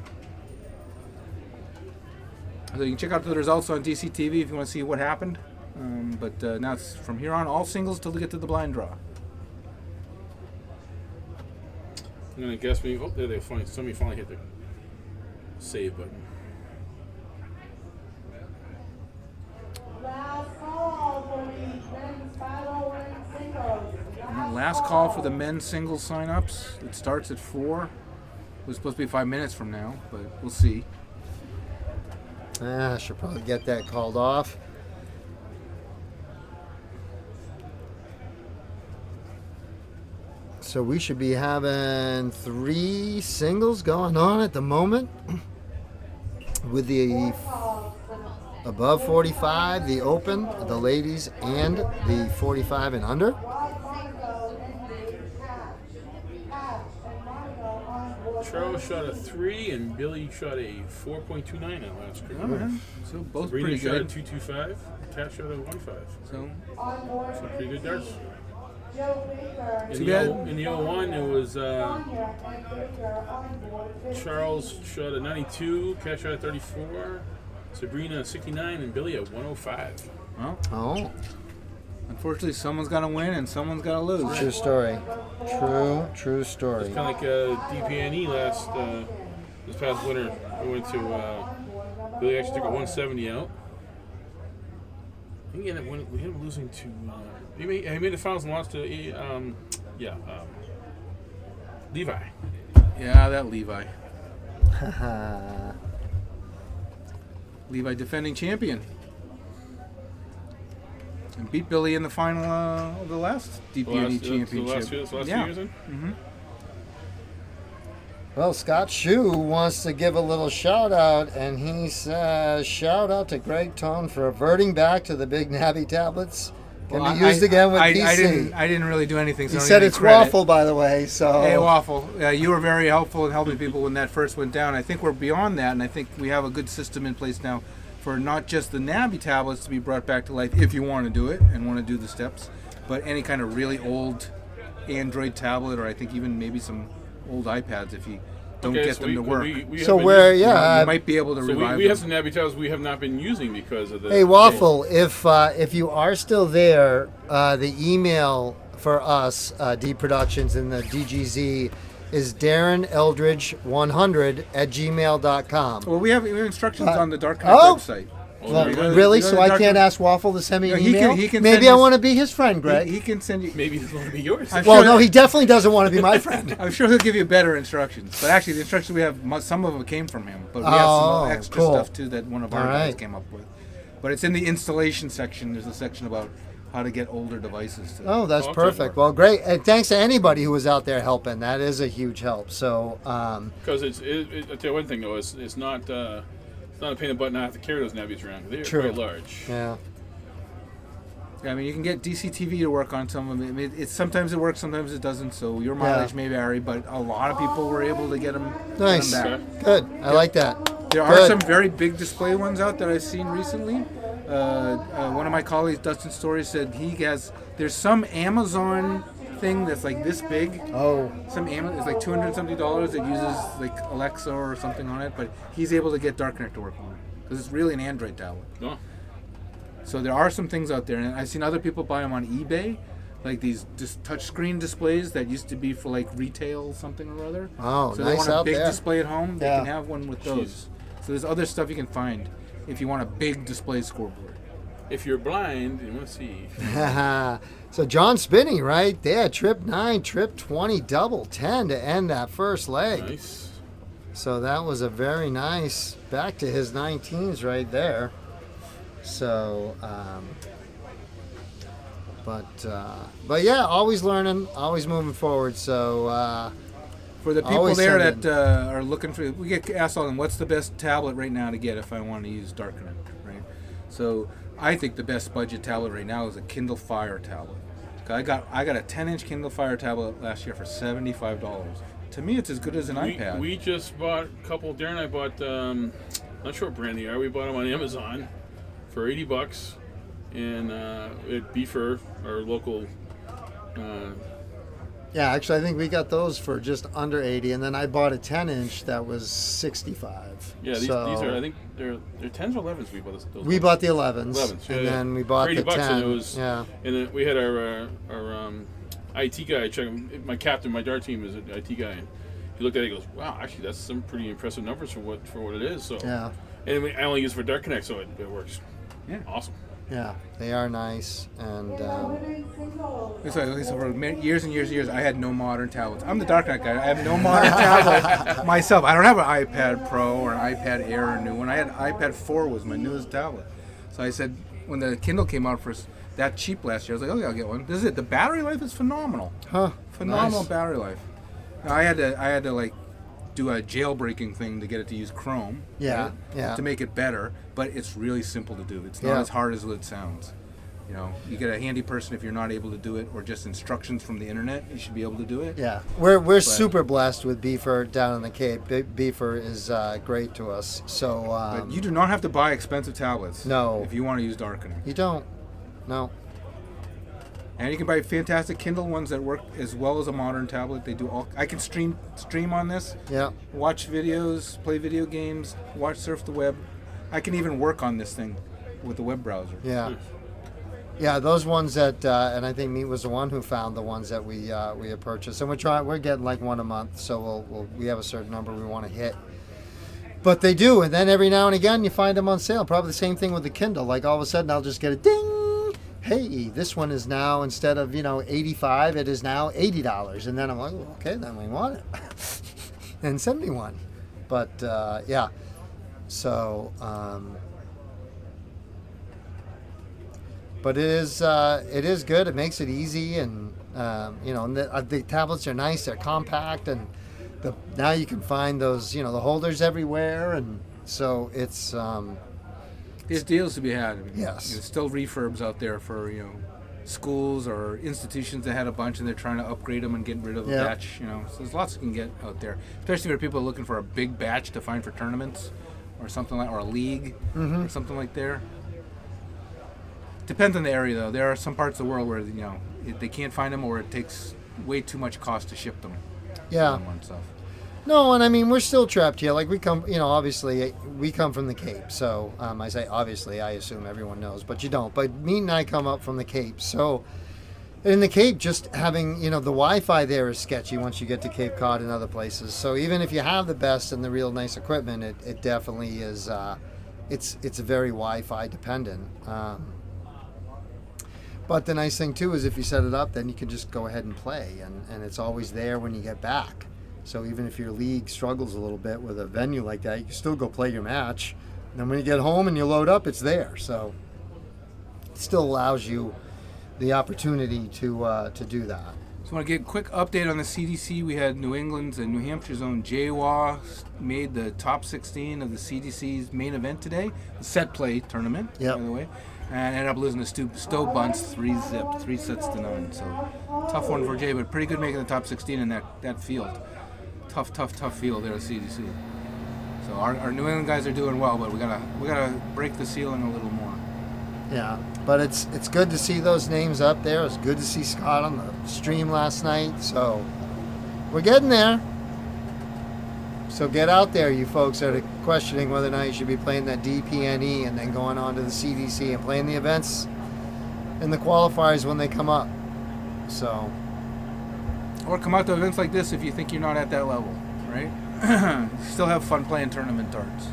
So you can check out the results on DCTV if you want to see what happened. But now it's from here on all singles till we get to the blind draw. I'm gonna guess me. Oh, there they somebody finally hit the save button. Last call for the men's battle ring singles. And last call for the men's singles sign-ups. It starts at 4. It was supposed to be 5 minutes from now, but we'll see. I should probably get that called off. So we should be having 3 singles going on at the moment. With the above 45, the open, the ladies, and the 45 and under. Charles shot a 3 and Billy shot a 4.29 at last cricket. All right. So both Sabrina pretty shot a good. 2.25. Kat shot a 1.5. So So pretty good darts. Too bad. In the 01, it was Charles shot a 92, Kat shot a 34, Sabrina a 69, and Billy a 105. well, Oh, unfortunately, someone's got to win and someone's got to lose. true story. True story. Kind of like DPNE this past winter. We went to Billy actually took a 170 out. I think we ended up losing to. He made the finals and lost to Levi. Yeah, that Levi. Levi defending champion. And beat Billy in the final of the last DPNE championship. The last 2 years in? Well, Scott Shue wants to give a little shout out, and he says, shout out to Greg Tone for reverting back to the big Nabby tablets. Can be used again with PC. I didn't really do anything. So He I don't said get any it's credit. waffle, by the way. So Hey, Waffle, you were very helpful in helping people when that first went down. I think we're beyond that, and I think we have a good system in place now for not just the Nabby tablets to be brought back to life if you want to do it and want to do the steps, but any kind of really old Android tablet, or I think even maybe some old iPads if you don't get them to work. So where, you yeah. might be able to So revive we them. have some Nabby towels we have not been using because of the. Hey, Waffle, if you are still there, the email for us, D Productions and the DGZ, is DarrenEldridge100@gmail.com. Well, we have instructions on the Dark oh! website. Well, you go to- really? you go to So I Dark can't Web- ask Waffle to send me an No, he can- email? he can Maybe send I his- want to be his friend, Greg. He can send you. Maybe this will be yours. I'm Well, sure- no, he definitely doesn't want to be my friend. I'm sure he'll give you better instructions. But actually, the instructions we have, some of them came from him. But we have Oh, some extra cool. stuff too that one of our All guys right. came up with. But it's in the installation section. There's a section about how to get older devices to. Oh, that's Okay. perfect. Well, great. And thanks to anybody who was out there helping. That is a huge help. So, Because I'll tell you one thing though, it's not a pain in the butt not have to carry those Nabbies around. They're True. quite large. yeah. I mean, you can get DCTV to work on some of it. I mean, it's sometimes it works, sometimes it doesn't. So your mileage may vary, but a lot of people were able to get them. Nice. back. Good. I like that. There are Good. some very big display ones out that I've seen recently. One of my colleagues, Dustin Story, said there's some Amazon thing that's like this big. Oh, It's like $200 something that uses like Alexa or something on it, but he's able to get Dark Connect to work on it because it's really an Android tablet. Oh. So there are some things out there, and I've seen other people buy them on eBay, like these just touchscreen displays that used to be for like retail something or other. Oh, so nice they want a out big there. display at home. They Yeah. can have one with those. So there's other stuff you can find if you want a big display scoreboard. If you're blind and you want to see, so John Spinney, right there, trip 9, trip 20, double 10 to end that first leg. nice. So that was a very nice back to his 19s right there. So, but yeah, always learning, always moving forward. So, For the people Always there send that are looking for, we get asked all them, what's the best tablet right now to get if I want to use Dark Connect, right? So I think the best budget tablet right now is a Kindle Fire tablet. I got a 10-inch Kindle Fire tablet last year for $75. To me, it's as good as an iPad. We just bought a couple. Darren and I bought. Not sure what brand they are. We bought them on Amazon for $80, and at Beefer, our local. Yeah, actually, I think we got those for just under 80, and then I bought a 10-inch that was 65. Yeah, these are. I think they're 10s or 11s. We bought those. We bought the 11s, 11s, yeah, and yeah. then we bought For the $80, 10. and it was. Yeah, And then we had our IT guy check. My captain, my dart team is an IT guy. And he looked at it and goes, "Wow, actually, that's some pretty impressive numbers for what it is." So yeah, and I only use it for Dart Connect, so it works. Yeah. Awesome. yeah. They are nice, and It's like, so for years and years and years, I had no modern tablets. I'm the Dark Knight guy. I have no modern tablet myself. I don't have an iPad Pro or an iPad Air or a new one. I had iPad 4 was my newest tablet. So I said, when the Kindle came out for that cheap last year, I was like, okay, I'll get one. This is it. The battery life is phenomenal. huh? Phenomenal Nice. battery life. Now, I had to like do a jailbreaking thing to get it to use Chrome. Yeah, right? yeah. To make it better, but it's really simple to do. It's not Yeah. as hard as it sounds. You know, you get a handy person if you're not able to do it, or just instructions from the internet. You should be able to do it. Yeah, we're super blessed with Beefer down in the Cape. Beefer is great to us. So But you do not have to buy expensive tablets. No. If you want to use darkening. you don't. No. And you can buy fantastic Kindle ones that work as well as a modern tablet. They do all. I can stream on this. Yeah. Watch videos, play video games, surf the web. I can even work on this thing with the web browser. Yeah. Yeah, those ones that, and I think Meat was the one who found the ones that we have purchased, and we're getting like one a month, so we have a certain number we want to hit. But they do, and then every now and again you find them on sale. Probably the same thing with the Kindle. Like all of a sudden I'll just get a ding. Hey, this one is now, instead of $85, it is now $80, and then I'm like, well, okay, then we want it, and send me one. But yeah, so. But it is good. It makes it easy, and and the tablets are nice. They're compact, and now you can find those the holders everywhere, and so it's There's deals to be had. Yes. There's still refurbs out there for schools or institutions that had a bunch and they're trying to upgrade them and get rid of a Yeah. batch. So there's lots you can get out there, especially for people looking for a big batch to find for tournaments or something or a league or something like there. Depends on the area though. There are some parts of the world where they can't find them, or it takes way too much cost to ship them. yeah. And stuff. No, and I mean we're still trapped here. Like we come, obviously we come from the Cape. So I say obviously, I assume everyone knows, but you don't. But Meat and I come up from the Cape, so. In the Cape, just having, the Wi-Fi there is sketchy once you get to Cape Cod and other places. So even if you have the best and the real nice equipment, it definitely is, it's very Wi-Fi dependent. But the nice thing too is if you set it up, then you can just go ahead and play, and it's always there when you get back. So even if your league struggles a little bit with a venue like that, you can still go play your match. And then when you get home and you load up, it's there. So it still allows you the opportunity to do that. So I want to get a quick update on the CDC. We had New England's and New Hampshire's own JWA made the top 16 of the CDC's main event today, the set play tournament, Yep. by the way, and ended up losing to Stowe Bunts 3-0, 3 sets to none. So tough one for Jay, but pretty good making the top 16 in that field. Tough field there at CDC. So our New England guys are doing well, but we gotta break the ceiling a little more. Yeah, but it's good to see those names up there. It's good to see Scott on the stream last night. So we're getting there. So get out there, you folks that are questioning whether or not you should be playing that DPNE and then going on to the CDC and playing the events and the qualifiers when they come up. So, Or come out to events like this if you think you're not at that level, right? Still have fun playing tournament darts.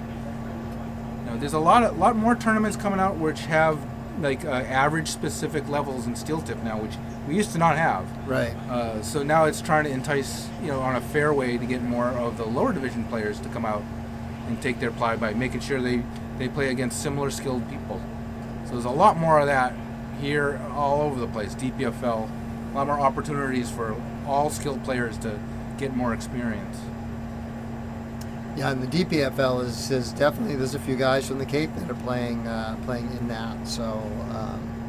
There's a lot more tournaments coming out which have like average specific levels in steel tip now, which we used to not have. right. So now it's trying to entice, on a fair way to get more of the lower division players to come out and take their ply by making sure they play against similar skilled people. So there's a lot more of that here all over the place. DPFL, a lot more opportunities for all skilled players to get more experience. Yeah, and the DPFL is definitely, there's a few guys from the Cape that are playing in that. So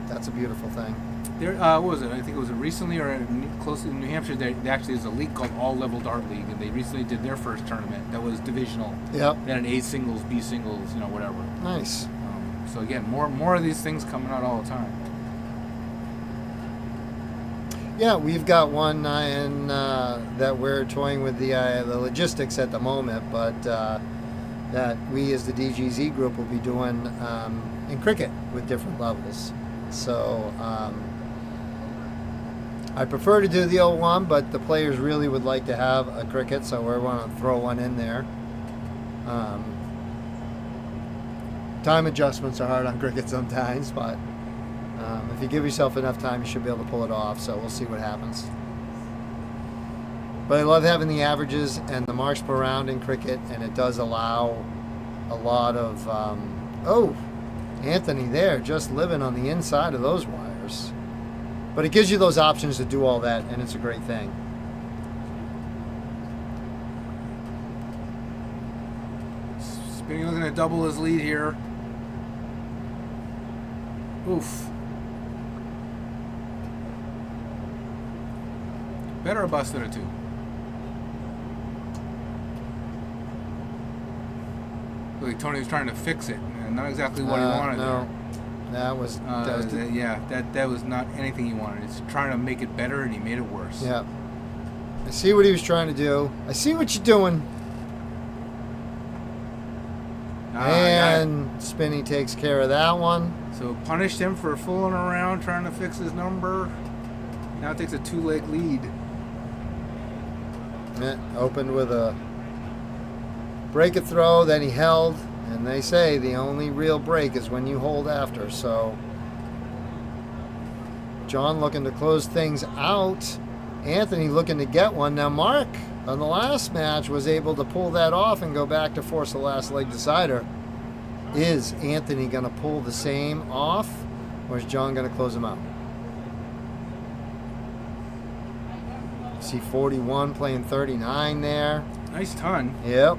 That's a beautiful thing. There, what was it? I think it was recently or close to New Hampshire. There actually is a league called All Level Dart League, and they recently did their first tournament that was divisional. Yep. They had an A singles, B singles, whatever. Nice. So again, more of these things coming out all the time. Yeah, we've got one that we're toying with the logistics at the moment, but that we as the DGZ group will be doing in cricket with different levels. So I prefer to do the 01, but the players really would like to have a cricket, so we're going to throw one in there. Time adjustments are hard on cricket sometimes, but if you give yourself enough time, you should be able to pull it off, so we'll see what happens. But I love having the averages and the marks per round in cricket, and it does allow a lot of... Anthony there, just living on the inside of those wires. But it gives you those options to do all that, and it's a great thing. Spinney looking to double his lead here. Oof. Better a bust than a 2. Like Tony was trying to fix it, and not exactly what he wanted. No, that was that was not anything he wanted. It's trying to make it better, and he made it worse. Yeah. I see what he was trying to do. I see what you're doing. And Spinney takes care of that one. So punished him for fooling around trying to fix his number. Now it takes a 2-leg lead. Yeah, opened with a break a throw, then he held, and they say the only real break is when you hold after. So John looking to close things out. Anthony looking to get one. Now Mark on the last match was able to pull that off and go back to force the last leg decider. Is Anthony going to pull the same off, or is John going to close him out? See 41 playing 39 there. Nice ton. Yep.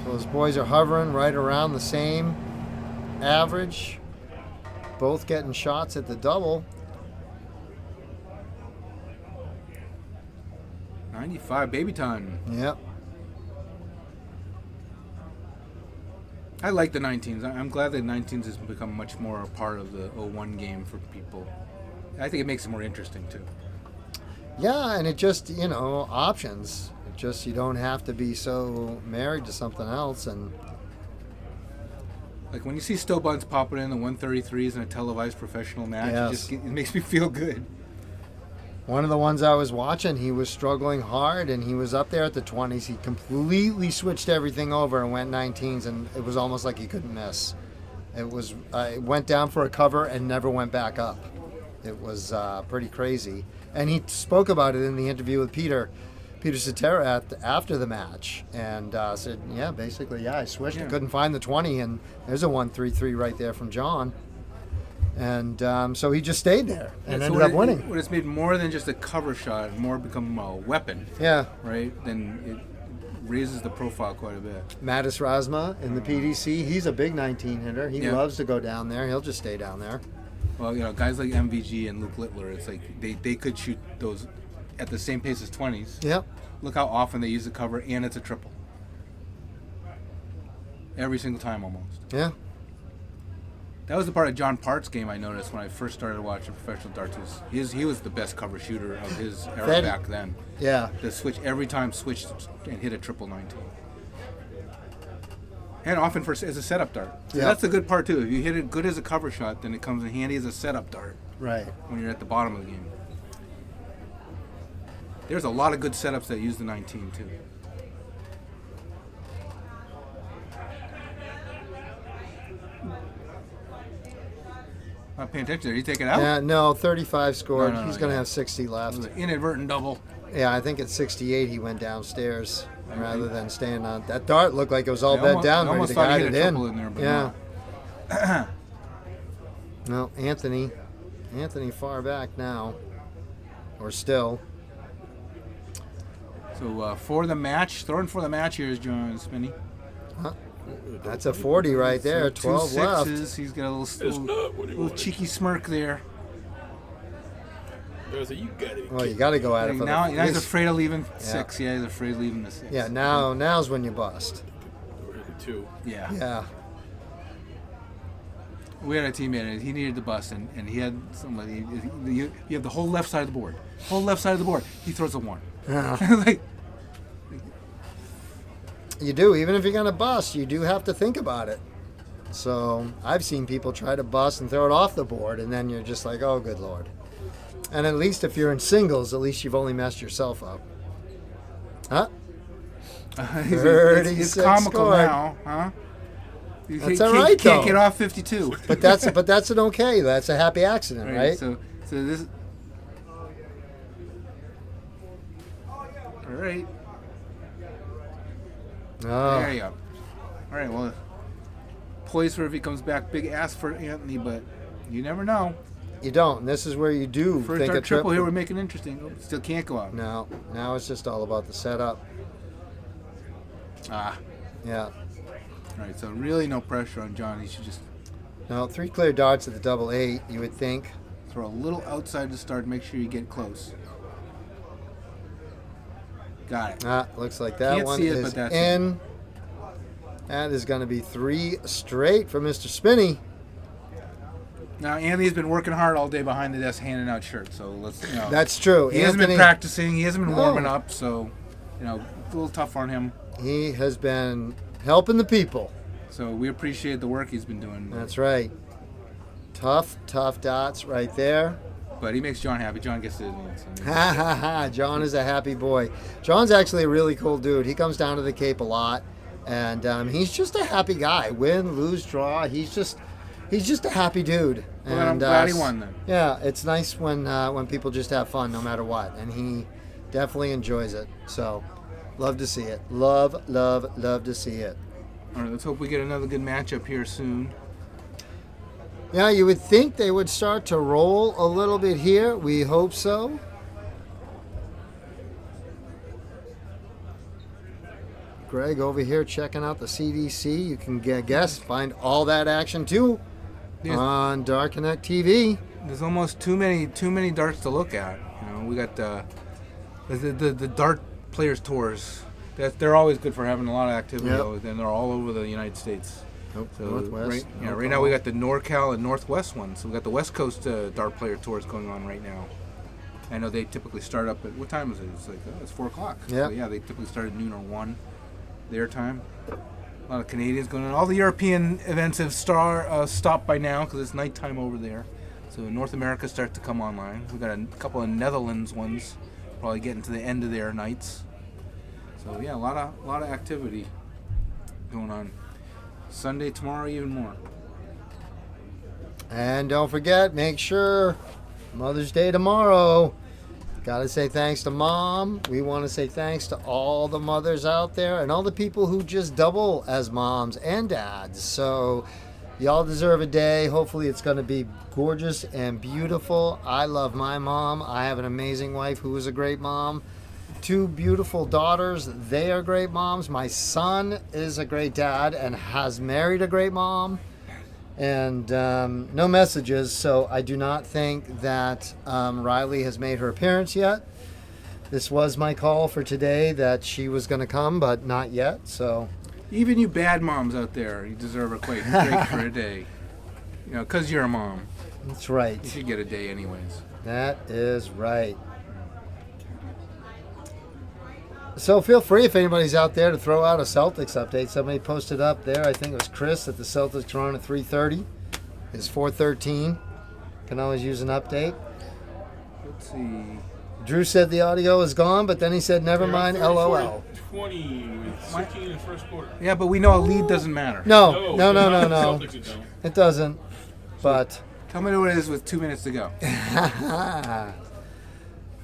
So those boys are hovering right around the same average. Both getting shots at the double. 95 baby ton. Yep. I like the 19s. I'm glad that 19s has become much more a part of the 01 game for people. I think it makes it more interesting too. Yeah, and it just, options. It just, you don't have to be so married to something else. And like when you see Stowe Buns popping in the 133s in a televised professional match, it makes me feel good. one of the ones I was watching, he was struggling hard, and he was up there at the 20s. He completely switched everything over and went 19s, and it was almost like he couldn't miss. It was, it went down for a cover and never went back up. It was pretty crazy. And he spoke about it in the interview with Peter Cetera after the match, and said, I switched. I couldn't find the 20, and there's a 133 right there from John. And so he just stayed there and ended up winning. When it's made more than just a cover shot, more become a weapon. Yeah. Right? Then it raises the profile quite a bit. Mattis Rasma in the PDC, he's a big 19 hitter. He loves to go down there. He'll just stay down there. Well, guys like MVG and Luke Littler, it's like they could shoot those at the same pace as 20s. Yep. Look how often they use the cover, and it's a triple. Every single time almost. Yeah. That was the part of John Part's game I noticed when I first started watching professional darts. He was the best cover shooter of his era back then. Yeah. The switch, every time switched and hit a triple 19. And often as a setup dart. So that's the good part too. If you hit it good as a cover shot, then it comes in handy as a setup dart. Right. When you're at the bottom of the game. There's a lot of good setups that use the 19 too. Not paying attention there. You take it out? Yeah, no, 35 scored. No, He's going to have 60 left. It was an inadvertent double. Yeah, I think at 68 he went downstairs rather than staying on. That dart looked like it was all bed down, ready to guide it in. There, but yeah. No, Anthony far back now, or still. So for the match, throwing for the match here is John Spinney. That's a 40 right there. So 12 two left. sixes. He's got a It's little, not what he little wanted. cheeky smirk there. I was like, you got it. Well, you got to go at it for Now the he's afraid of leaving 6. Yeah, he's afraid of leaving the 6. Yeah, now's when you bust. Two. Yeah. Yeah. We had a teammate, and he needed the bus, and he had somebody. You have the whole left side of the board. Whole left side of the board. He throws a 1. Like, You do. Even if you're going to bust, you do have to think about it. So I've seen people try to bust and throw it off the board, and then you're just like, oh, good Lord. And at least if you're in singles, at least you've only messed yourself up. Huh? it's 36 comical scored. now, huh? You That's can't- all right, can't though. get off 52. But that's an okay. That's a happy accident, right? So this. All right. Oh. There you go. All right. Well, poised for if he comes back, big ass for Anthony, but you never know. You don't. And this is where you do First think our a trip. triple here, we're making it interesting. Oh, still can't go out. No. Now it's just all about the setup. Ah. Yeah. All right. So really, no pressure on John. He should just Now 3 clear darts at the double 8. You would think. throw a little outside to start. Make sure you get close. Got it. Looks like that Can't one see it, is but that's in. That is going to be 3 straight for Mr. Spinney. Now Anthony's been working hard all day behind the desk, handing out shirts. So let's. That's true. He hasn't been Anthony- practicing. He hasn't been No. warming up. So, a little tough on him. He has been helping the people. So we appreciate the work he's been doing. That's right. Tough dots right there. But he makes John happy. John gets his wins. Ha ha ha. John is a happy boy. John's actually a really cool dude. He comes down to the Cape a lot. And he's just a happy guy. Win, lose, draw. He's just a happy dude. Well, and I'm glad he won then. Yeah, it's nice when people just have fun no matter what. And he definitely enjoys it. So love to see it. Love to see it. All right, let's hope we get another good matchup here soon. Yeah, you would think they would start to roll a little bit here. We hope so. Greg over here checking out the CDC. You can find all that action too Yes. on Dark Connect TV. There's almost too many darts to look at. We got the Dart Players tours. They're always good for having a lot of activity. Yep. And they're all over the United States. Nope, So Northwest. right now we got the NorCal and Northwest ones. So we got the West Coast Dart Player tours going on right now. I know they typically start up at what time is it? It's like it's 4 o'clock. Yeah. So yeah, they typically start at noon or 1 their time. A lot of Canadians going on. All the European events have stopped by now because it's nighttime over there. So North America starts to come online. We got a couple of Netherlands ones probably getting to the end of their nights. So yeah, a lot of activity going on. Sunday, tomorrow, even more. And don't forget, make sure Mother's Day tomorrow. Got to say thanks to Mom. We want to say thanks to all the mothers out there and all the people who just double as moms and dads. So y'all deserve a day. Hopefully it's going to be gorgeous and beautiful. I love my mom. I have an amazing wife who is a great mom. 2 beautiful daughters. They are great moms. My son is a great dad and has married a great mom. And no messages, so I do not think that Riley has made her appearance yet. This was my call for today that she was going to come, but not yet. So Even you bad moms out there, you deserve a break for a day. Because you're a mom. that's right. You should get a day anyways. That is right. So feel free if anybody's out there to throw out a Celtics update. Somebody posted up there, I think it was Chris, that the Celtics are on at 3:30. It's 4:13. Can always use an update. Let's see. Drew said the audio is gone, but then he said, never mind, LOL. 20 with 16 in the first quarter. Yeah, but we know a lead doesn't matter. No. Celtics it don't. It doesn't. But, Tell me what it is with 2 minutes to go.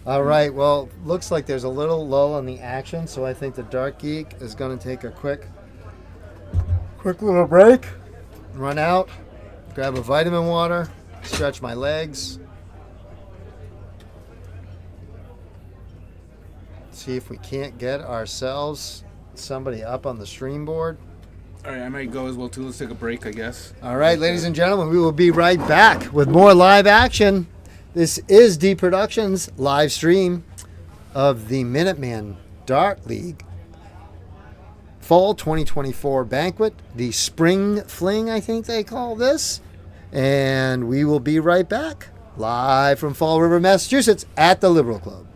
all right, well, looks like there's a little lull in the action, so I think the Dark Geek is going to take a quick little break, run out, grab a vitamin water, stretch my legs, see if we can't get ourselves somebody up on the stream board. All right, I might go as well too. Let's take a break, I guess. All right, ladies and gentlemen, we will be right back with more live action. This is D Productions live stream of the Minuteman Dart League Fall 2024 Banquet, the Spring Fling, I think they call this. And we will be right back, live from Fall River, Massachusetts, at the Liberal Club.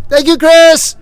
Thank you, Chris.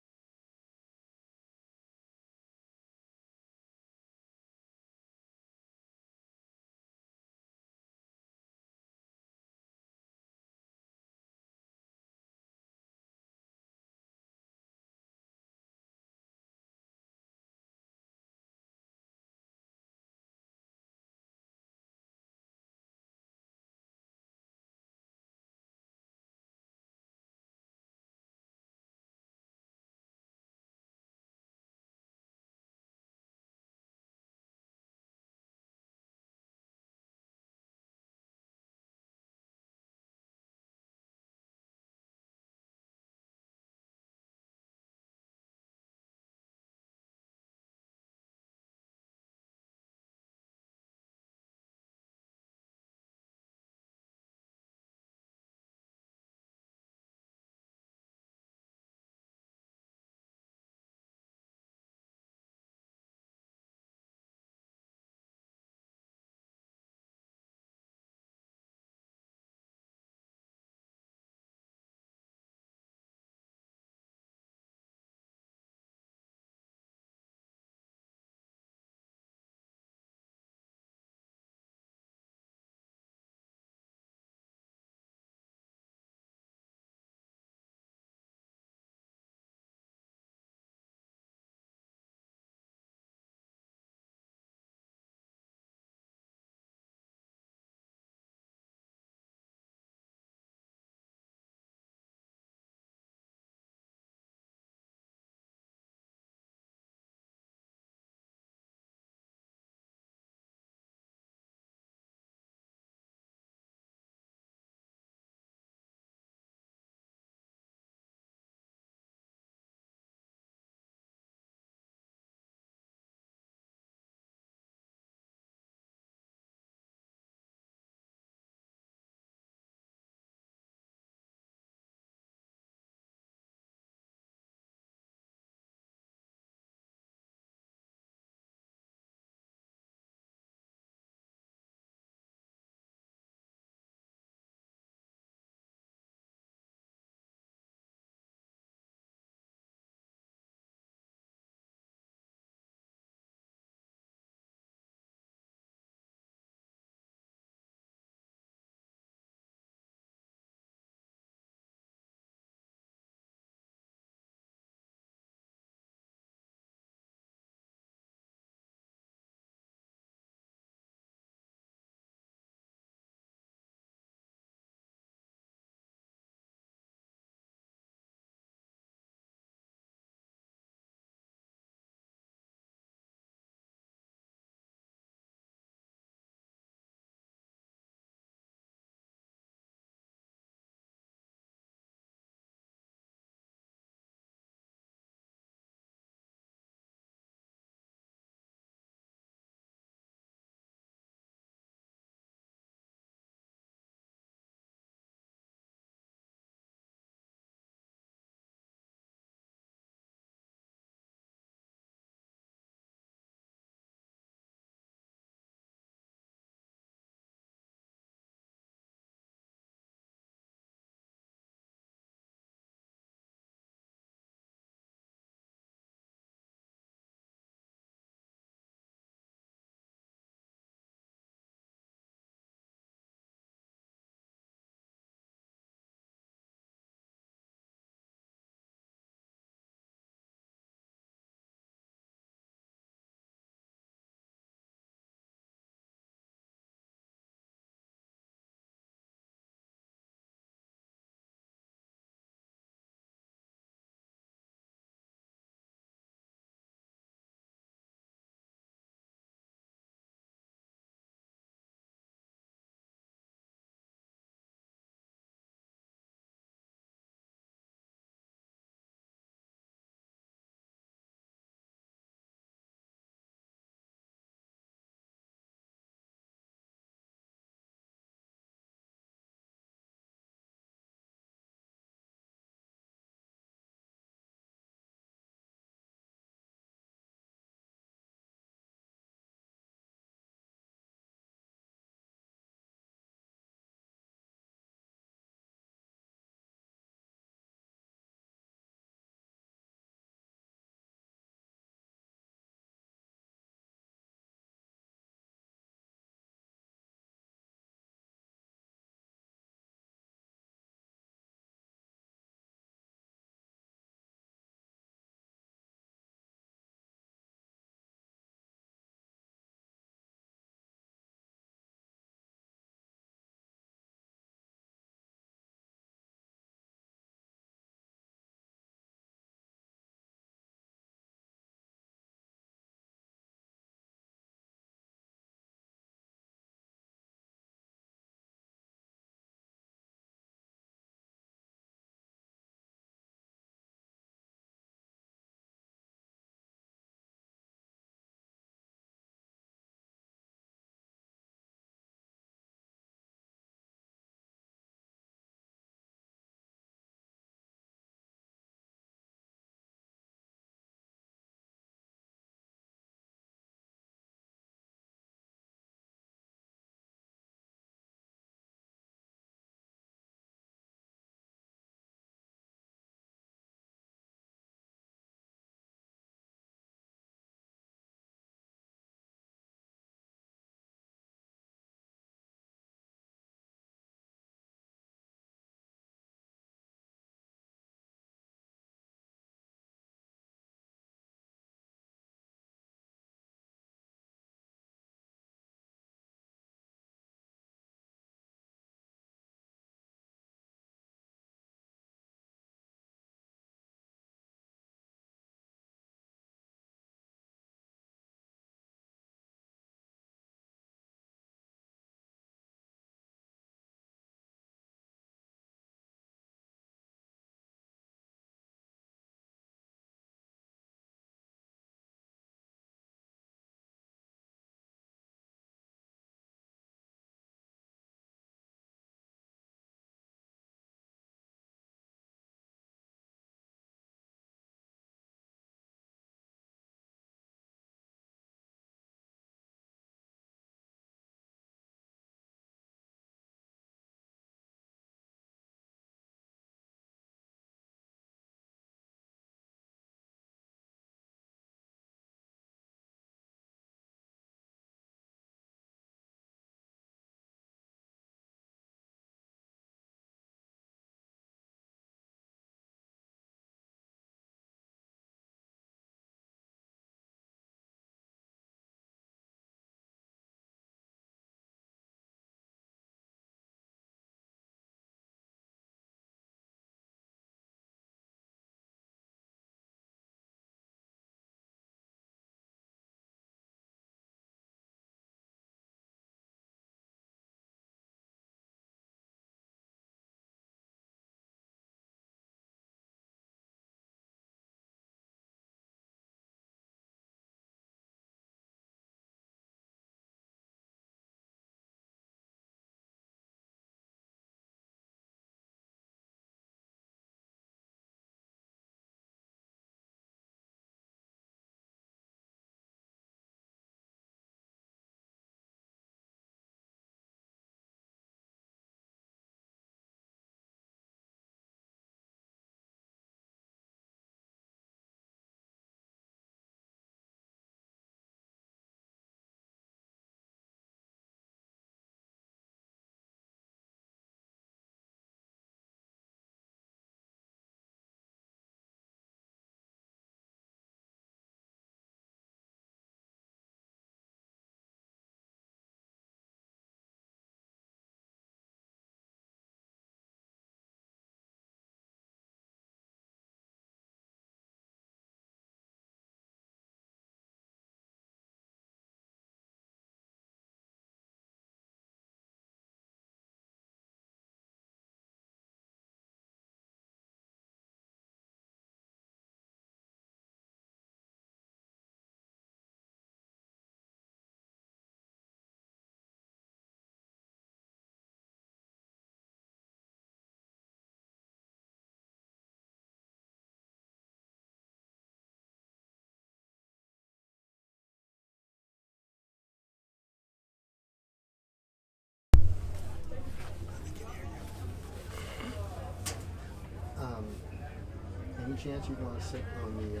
Any chance you want to sit on the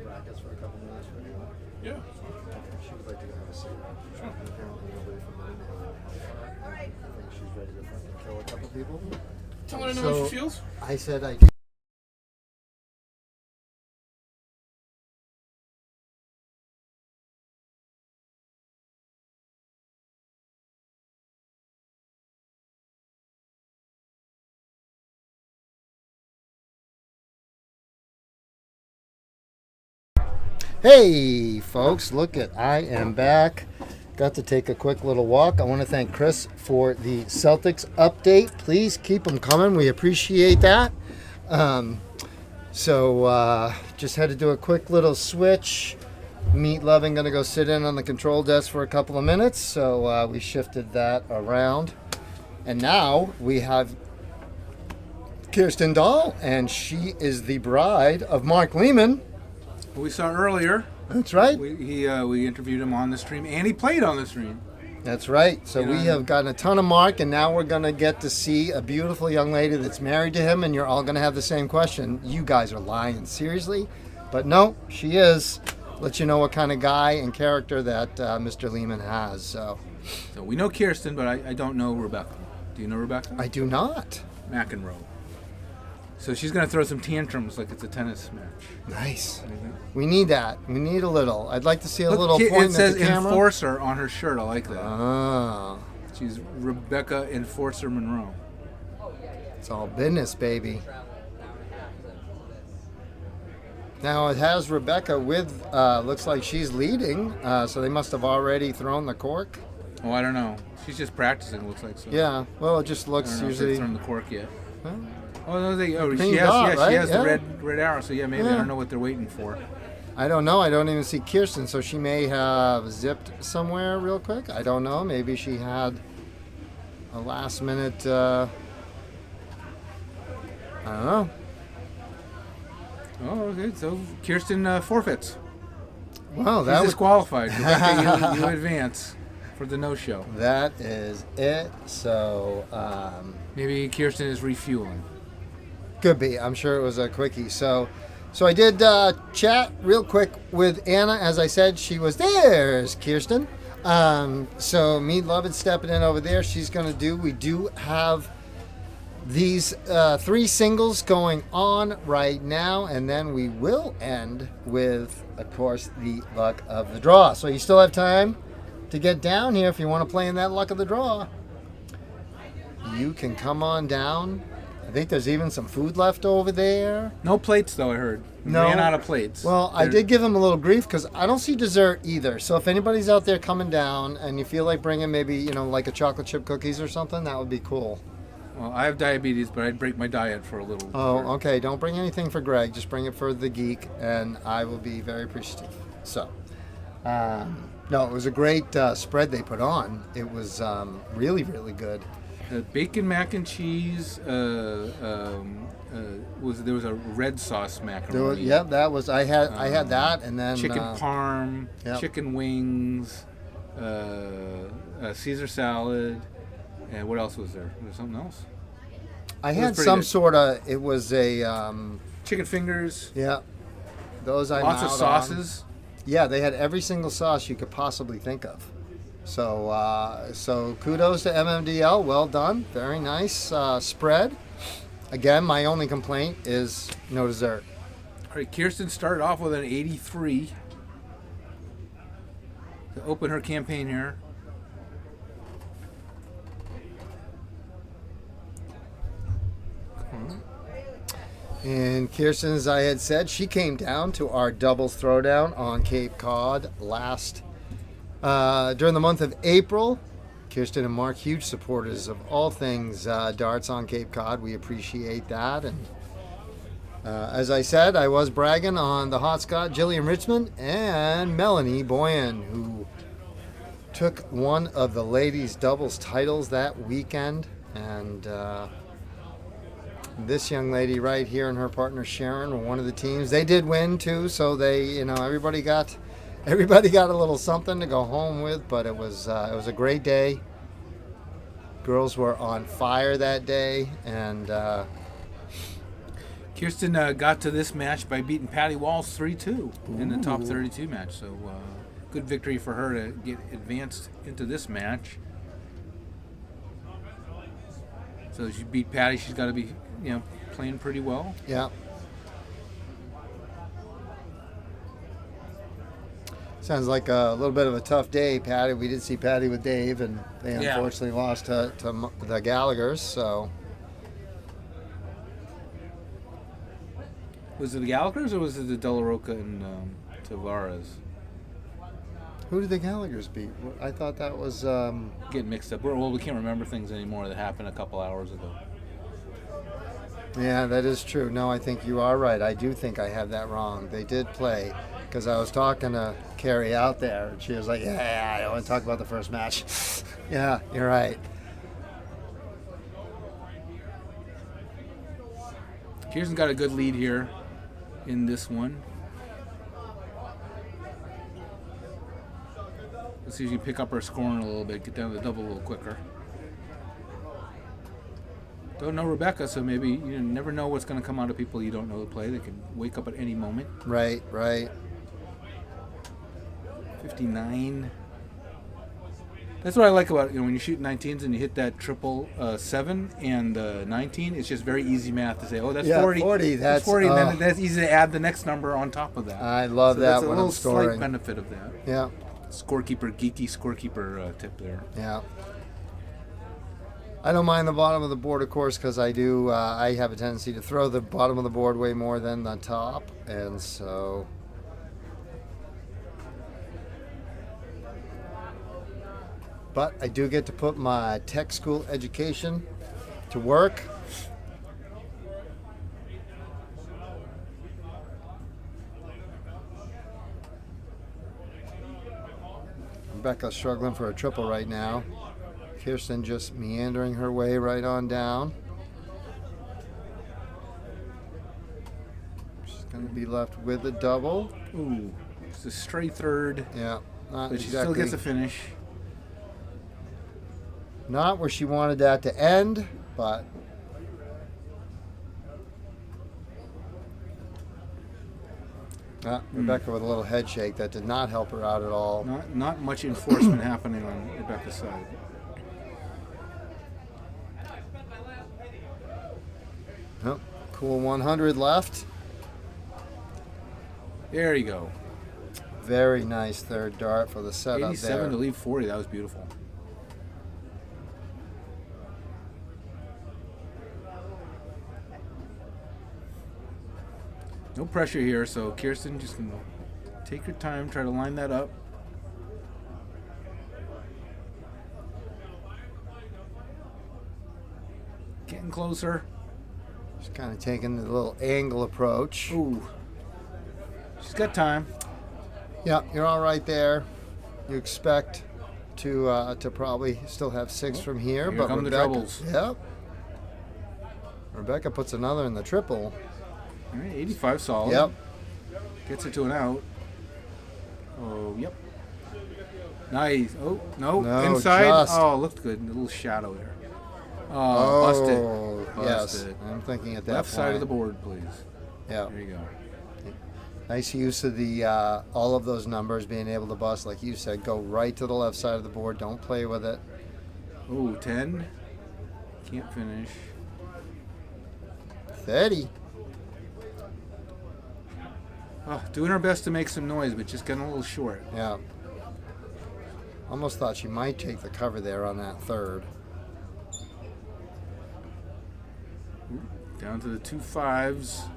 brackets for a couple minutes for you? Yeah. She would like to go have a seat. Sure. And apparently nobody from Motown. I think she's ready to fucking kill a couple people. Tell her I know how she feels. I said I. Hey folks, look at I am back. Got to take a quick little walk. I want to thank Chris for the Celtics update. Please keep them coming. We appreciate that. Just had to do a quick little switch. Meat Loving going to go sit in on the control desk for a couple of minutes. So we shifted that around. And now we have Kirsten Dahl, and she is the bride of Mark Leman. We saw earlier. That's right. We interviewed him on the stream, and he played on the stream. That's right. So we have gotten a ton of Mark, and now we're going to get to see a beautiful young lady that's married to him, and you're all going to have the same question. You guys are lying. Seriously? But no, she is. Let you know what kind of guy and character that Mr. Leman has. So we know Kirsten, but I don't know Rebecca. Do you know Rebecca? I do not. McEnroe. So she's going to throw some tantrums like it's a tennis match. Nice. We need that. We need a little. I'd like to see a little point It says at the camera. Enforcer on her shirt. I like that. Oh. She's Rebecca Enforcer Monroe. It's all business, baby. Now it has Rebecca with, looks like she's leading, so they must have already thrown the cork. Oh, I don't know. She's just practicing, looks like. So. Yeah, well, it just I looks don't know usually. if they've thrown the cork yet. Huh? Oh, no, she Cleaned has, up, right? she has Yeah. the red arrow, so yeah, maybe I don't know what they're waiting for. I don't know. I don't even see Kirsten, so she may have zipped somewhere real quick. I don't know. Maybe she had a last minute. I don't know. Oh, okay. So Kirsten forfeits. Well, She's that was disqualified. Rebecca, you advance for the no-show. that is it. So Maybe Kirsten is refueling. could be. I'm sure it was a quickie. So I did chat real quick with Anna. As I said, she was there's Kirsten. So me loving stepping in over there. She's gonna do. We do have these 3 singles going on right now, and then we will end with, of course, the luck of the draw. So you still have time to get down here if you want to play in that luck of the draw. You can come on down. I think there's even some food left over there. No plates, though, I heard. No. Ran out of plates. Well, I did give him a little grief because I don't see dessert either. So if anybody's out there coming down and you feel like bringing maybe, like a chocolate chip cookies or something, that would be cool. Well, I have diabetes, but I'd break my diet for a little. Oh, okay. Don't bring anything for Greg. Just bring it for the geek, and I will be very appreciative. So, no, it was a great spread they put on. It was really, really good. Bacon mac and cheese. There was a red sauce macaroni. That was I had that, and then Chicken parm, yep. chicken wings, Caesar salad, and what else was there? Was there something else? I was had pretty some good. sort of. It was a Chicken fingers. yeah. Those I Lots of out sauces. on. Yeah, they had every single sauce you could possibly think of. So kudos to MMDL. Well done. Very nice spread. Again, my only complaint is no dessert. All right, Kirsten started off with an 83 to open her campaign here. And Kirsten, as I had said, she came down to our doubles throwdown on Cape Cod during the month of April. Kirsten and Mark, huge supporters of all things darts on Cape Cod. We appreciate that. And as I said, I was bragging on the hot Scot, Jillian Richmond, and Melanie Boyan, who took one of the ladies' doubles titles that weekend. And this young lady right here and her partner Sharon were one of the teams. They did win too, so they, everybody got a little something to go home with. But it was a great day. Girls were on fire that day, and Kirsten got to this match by beating Patty Walls 3-2 in the top 32 match. So good victory for her to get advanced into this match. So she beat Patty. She's got to be, playing pretty well. Yeah. Sounds like a little bit of a tough day, Patty. We did see Patty with Dave, and they unfortunately lost to the Gallaghers. So, was it the Gallaghers or was it the De La Roca and Tavares? who did the Gallaghers beat? I thought that was. Getting mixed up. Well, we can't remember things anymore that happened a couple hours ago. Yeah, that is true. No, I think you are right. I do think I have that wrong. They did play, because I was talking to Carrie out there, and she was like, yeah, I don't want to talk about the first match. Yeah, you're right. Kirsten got a good lead here in this one. Let's see if you can pick up her scoring a little bit, get down to the double a little quicker. Don't know Rebecca, so maybe you never know what's going to come out of people you don't know to play. They can wake up at any moment. Right. 59. That's what I like about when you shoot 19s and you hit that 777 and 19. It's just very easy math to say, oh, that's 40. 40. That's 40, and then that's easy to add the next number on top of that. I love that that's when a little I'm scoring. slight benefit of that. Yeah. Geeky scorekeeper tip there. Yeah. I don't mind the bottom of the board, of course, because I do. I have a tendency to throw the bottom of the board way more than the top, and so. But I do get to put my tech school education to work. Rebecca's struggling for a triple right now. Kirsten just meandering her way right on down. She's going to be left with a double. Ooh, it's a straight third. Yeah, not But she exactly. still gets a finish. Not where she wanted that to end, but Rebecca with a little head shake that did not help her out at all. Not much enforcement happening on Rebecca's side. Oh, cool 100 left. There you go. Very nice third dart for the setup 87 there. to leave 40. That was beautiful. No pressure here, so Kirsten just can take your time, try to line that up. Getting closer. Just kind of taking the little angle approach. Ooh. She's got time. Yeah, you're all right there. You expect to probably still have 6 from here, Here but come the Rebecca, troubles. Yep. Rebecca puts another in the triple. All right, 85 solid. Yep. Gets it to an out. Oh, yep. Nice. Oh, no. No, Inside. just. Oh, looked good. A little shadow there. Oh, busted. Yes. Busted. I'm thinking at that Left side of the point. board, please. Yeah. There you go. Nice use of the all of those numbers being able to bust, like you said. Go right to the left side of the board. Don't play with it. Oh, 10. Can't finish. 30. Oh, doing our best to make some noise, but just getting a little short. Yeah. Almost thought she might take the cover there on that third. Down to the 2 5s.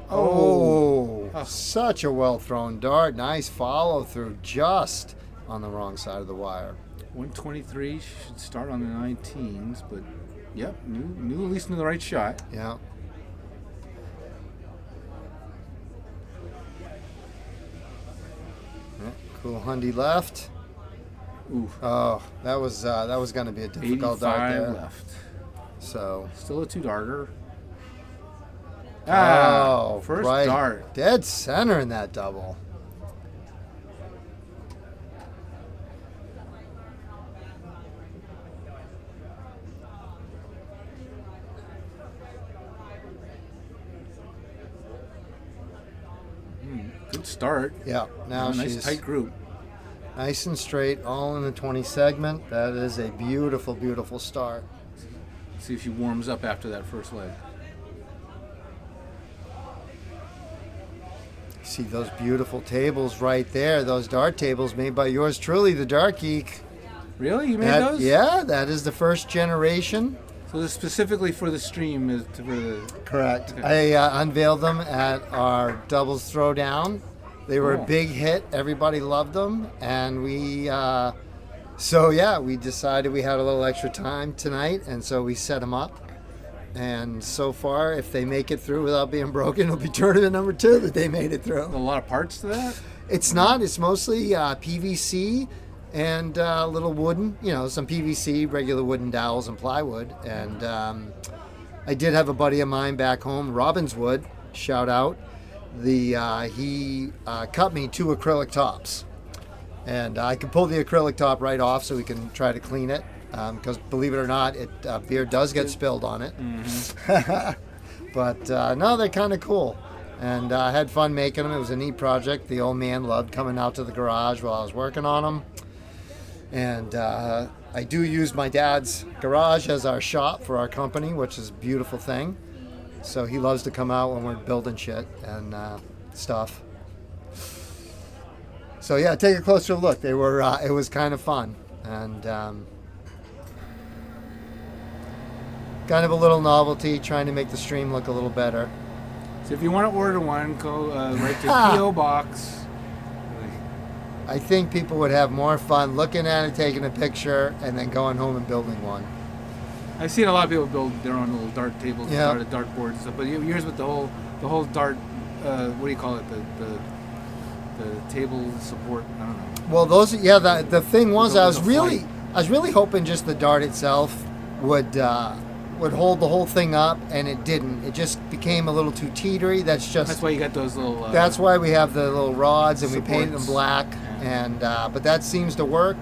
Oh, such a well thrown dart. Nice follow through, just on the wrong side of the wire. 123 should start on the 19s, but yep, knew at least knew the right shot. Yeah. Cool hundy left. Ooh. Oh, that was going to be a difficult dart 85 there. left. So. Still a 2-darter. First right. dart. Dead center in that double. Good start. Yeah, now Nice she's tight group. nice and straight, all in the 20 segment. That is a beautiful, beautiful start. See if she warms up after that first leg. See those beautiful tables right there. Those dart tables made by yours truly, the Dart Geek. Really? You made That- those? Yeah, that is the first generation. So this is specifically for the stream is for the. Correct. Okay. I unveiled them at our doubles throwdown. They were Cool. a big hit. Everybody loved them, and we decided we had a little extra time tonight, and so we set them up. And so far, if they make it through without being broken, it'll be tournament number 2 that they made it through. A lot of parts to that. It's not. It's mostly PVC and little wooden, some PVC, regular wooden dowels and plywood. And I did have a buddy of mine back home, Robbinswood, shout out. He cut me 2 acrylic tops. And I can pull the acrylic top right off so we can try to clean it. Because believe it or not, beer does get spilled on it. But no, they're kind of cool. And I had fun making them. It was a neat project. The old man loved coming out to the garage while I was working on them. And I do use my dad's garage as our shop for our company, which is a beautiful thing. So he loves to come out when we're building shit and stuff. So yeah, take a closer look. They were. It was kind of fun and kind of a little novelty, trying to make the stream look a little better. So if you want to order one, go right to P.O. Box. I think people would have more fun looking at it, taking a picture, and then going home and building one. I've seen a lot of people build their own little dart tables, Yeah. dart boards and stuff. But yours with the whole dart, what do you call it? The table support. I don't know. Well, those, yeah. The thing was, I Those was are flight. really hoping just the dart itself would hold the whole thing up, and it didn't. It just became a little too teetery. That's That's why you got those little. That's why we have the little rods and we painted them supports. black. And but that seems to work.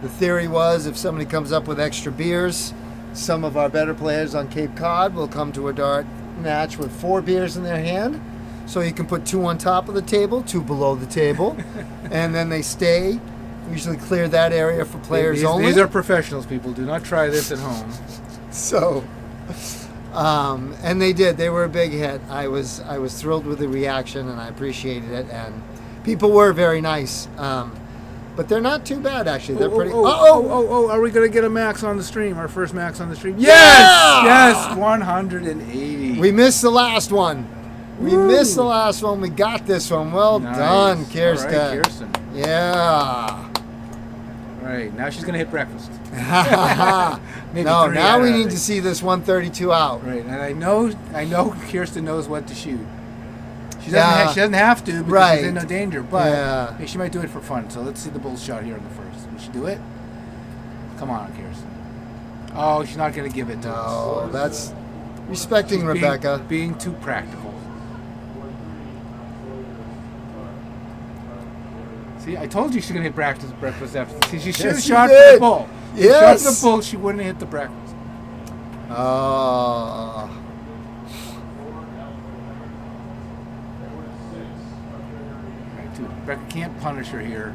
The theory was if somebody comes up with extra beers, some of our better players on Cape Cod will come to a dart match with 4 beers in their hand. So you can put 2 on top of the table, 2 below the table, and then they stay. Usually clear that area for players only. These are professionals, people. Do not try this at home. So, and they did. They were a big hit. I was thrilled with the reaction, and I appreciated it. And people were very nice. But they're not too bad, actually. They're pretty. Oh! Are we gonna get a max on the stream? Our first max on the stream? Yeah! Yes, 180. We missed the last one. We missed the last one. We got this one. Well Nice. done, Kirsten. All right, Kirsten. Yeah. All right, now she's gonna hit breakfast. Maybe No, 3 now out we of need it. to see this 132 out. Right, and I know Kirsten knows what to shoot. She doesn't, Yeah. she doesn't have to because Right. she's in no danger, but Yeah. hey, she might do it for fun. So let's see the bull shot here on the first. Will she do it? Come on, Kirsten. Oh, she's not going to give it to No, us. that's respecting She's Rebecca. Being too practical. See, I told you she's going to hit breakfast after. See, she should have Yes, shot you for did. the bull. She Yes. shot for the bull, she wouldn't have hit the breakfast. Oh. Right, too. Rebecca can't punish her here.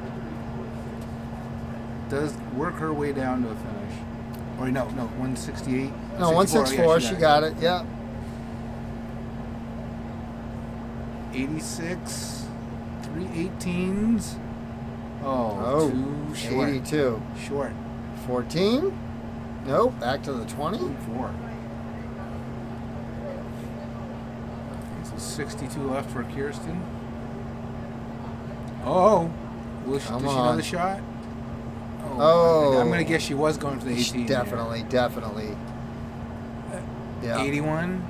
Does work her way down to a finish. Or no, 168. No, 164. She got it. Yeah. 86. 318s. Oh, Oh, too short. 82. Short. 14. Nope. Back to the 20. 4. So 62 left for Kirsten. Oh, does she Come know on. the shot? Oh. I'm gonna guess she was going for the 18. here. Definitely. Yeah. 81.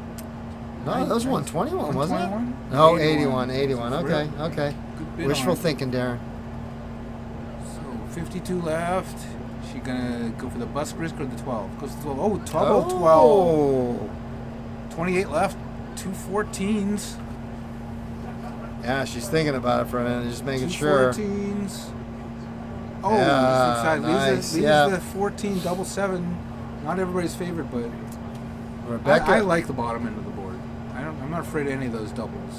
No, that was 121, wasn't it? 121? No, 81. Okay. Good bit Wishful on it. thinking, Darren. So 52 left. She gonna go for the bus risk or the 12? Goes to 12. Oh, 12. 12. 28 left. 2 14s. Yeah, she's thinking about it for a minute, just making 2 sure. 14s. Oh, Yeah, leaves nice, the 14 double 7. Not everybody's favorite, but Rebecca. I like the bottom end of the board. I'm not afraid of any of those doubles.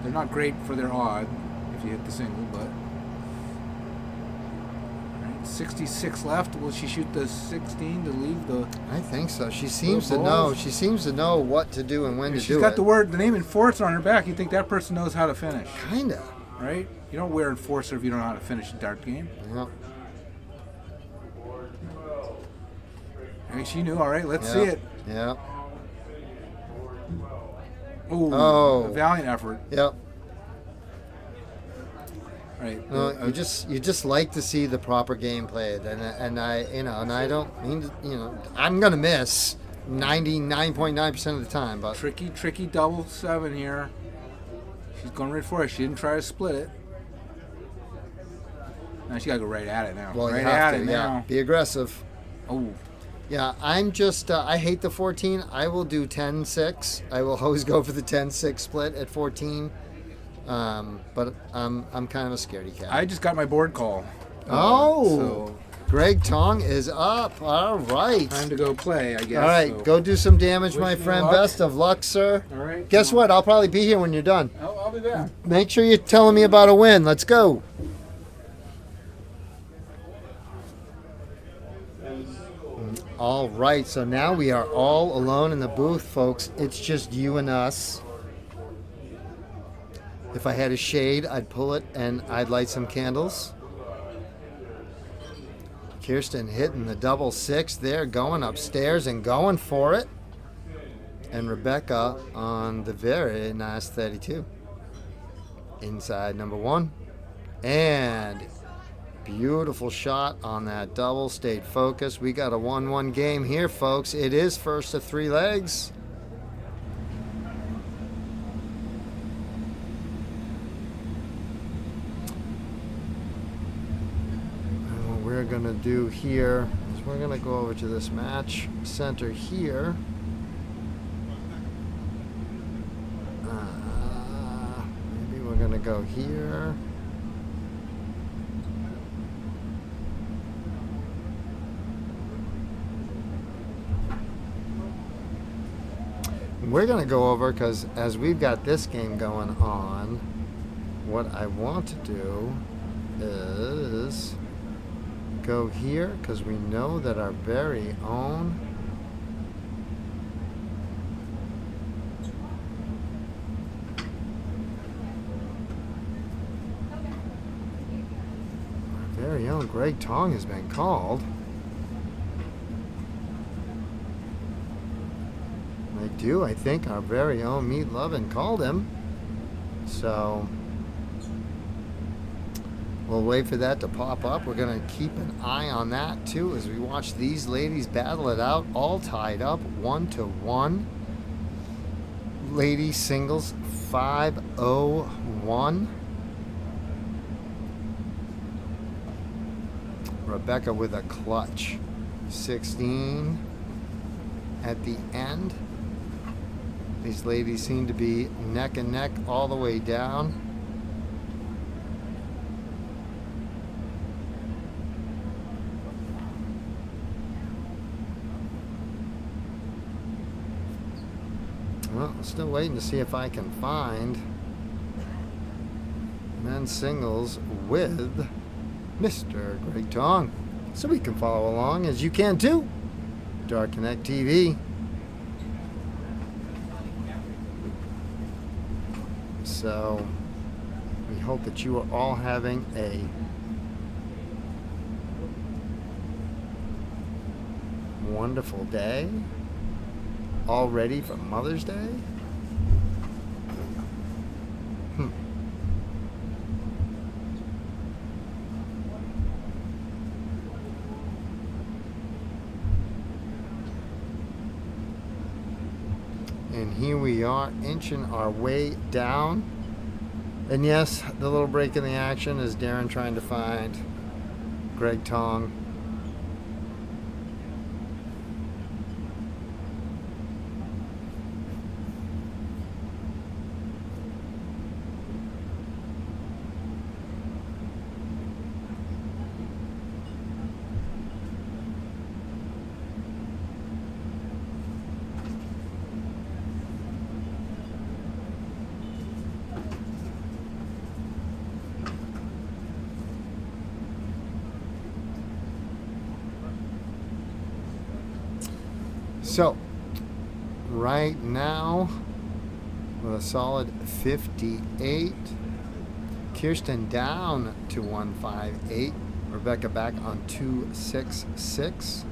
They're not great for their odd if you hit the single, but. All right, 66 left. Will she shoot the 16 to leave the? I think so. She seems to balls? know. She seems to know what to do and when to She's do got it. the name Enforcer on her back. You think that person knows how to finish, Kinda. right? You don't wear Enforcer if you don't know how to finish a dart game. Yep. Hey, she knew. All right, let's Yep. see it. Yep. Ooh, Oh. a valiant effort. Yep. Right. No, you just like to see the proper game played, and I don't mean to, I'm gonna miss 99.9% of the time, but tricky double 7 here. She's going right for it. She didn't try to split it. Now she gotta go right at it now. well, right you have at to, it now. be aggressive. Oh, Yeah, I'm just I hate the 14. I will do 10-6. I will always go for the 10-6 split at 14. But I'm kind of a scaredy cat. I just got my board call. Oh, So Greg Tong is up. All right. time to go play, I guess. All right, so. go do some damage, Wish my me friend. luck. Best of luck, sir. All right. Guess what? I'll probably be here when you're done. I'll be back. Make sure you're telling me about a win. Let's go. All right, so now we are all alone in the booth, folks. It's just you and us. If I had a shade, I'd pull it and I'd light some candles. Kirsten hitting the double 6 there, going upstairs and going for it. And Rebecca on the very nice 32. Inside number 1. And beautiful shot on that double. Stayed focused. We got a 1-1 game here, folks. It is first of 3 legs. And what we're going to do here is we're going to go over to this match center here. Maybe we're going to go here. We're going to go over because as we've got this game going on, what I want to do is go here because we know that our very own Greg Tong has been called. I think our very own Meat Lovin' called him. So we'll wait for that to pop up. We're going to keep an eye on that too as we watch these ladies battle it out, all tied up 1-1. Ladies singles 5-0-1. Rebecca with a clutch 16 at the end. These ladies seem to be neck and neck all the way down. Well, still waiting to see if I can find men's singles with Mr. Greg Tong, so we can follow along as you can too. Dark Connect TV. So we hope that you are all having a wonderful day. All ready for Mother's Day? And here we are, inching our way down. And yes, the little break in the action is Darren trying to find Greg Tong. So, right now, with a solid 58, Kirsten down to 158. Rebecca back on 266.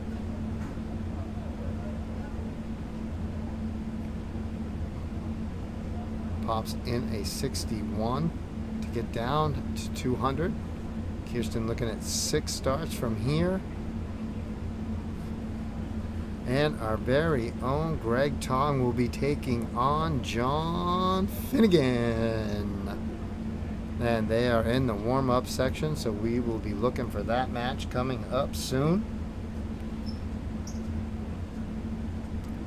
Pops in a 61 to get down to 200. Kirsten looking at 6 starts from here. And our very own Greg Tong will be taking on John Finnegan. And they are in the warm-up section, so we will be looking for that match coming up soon.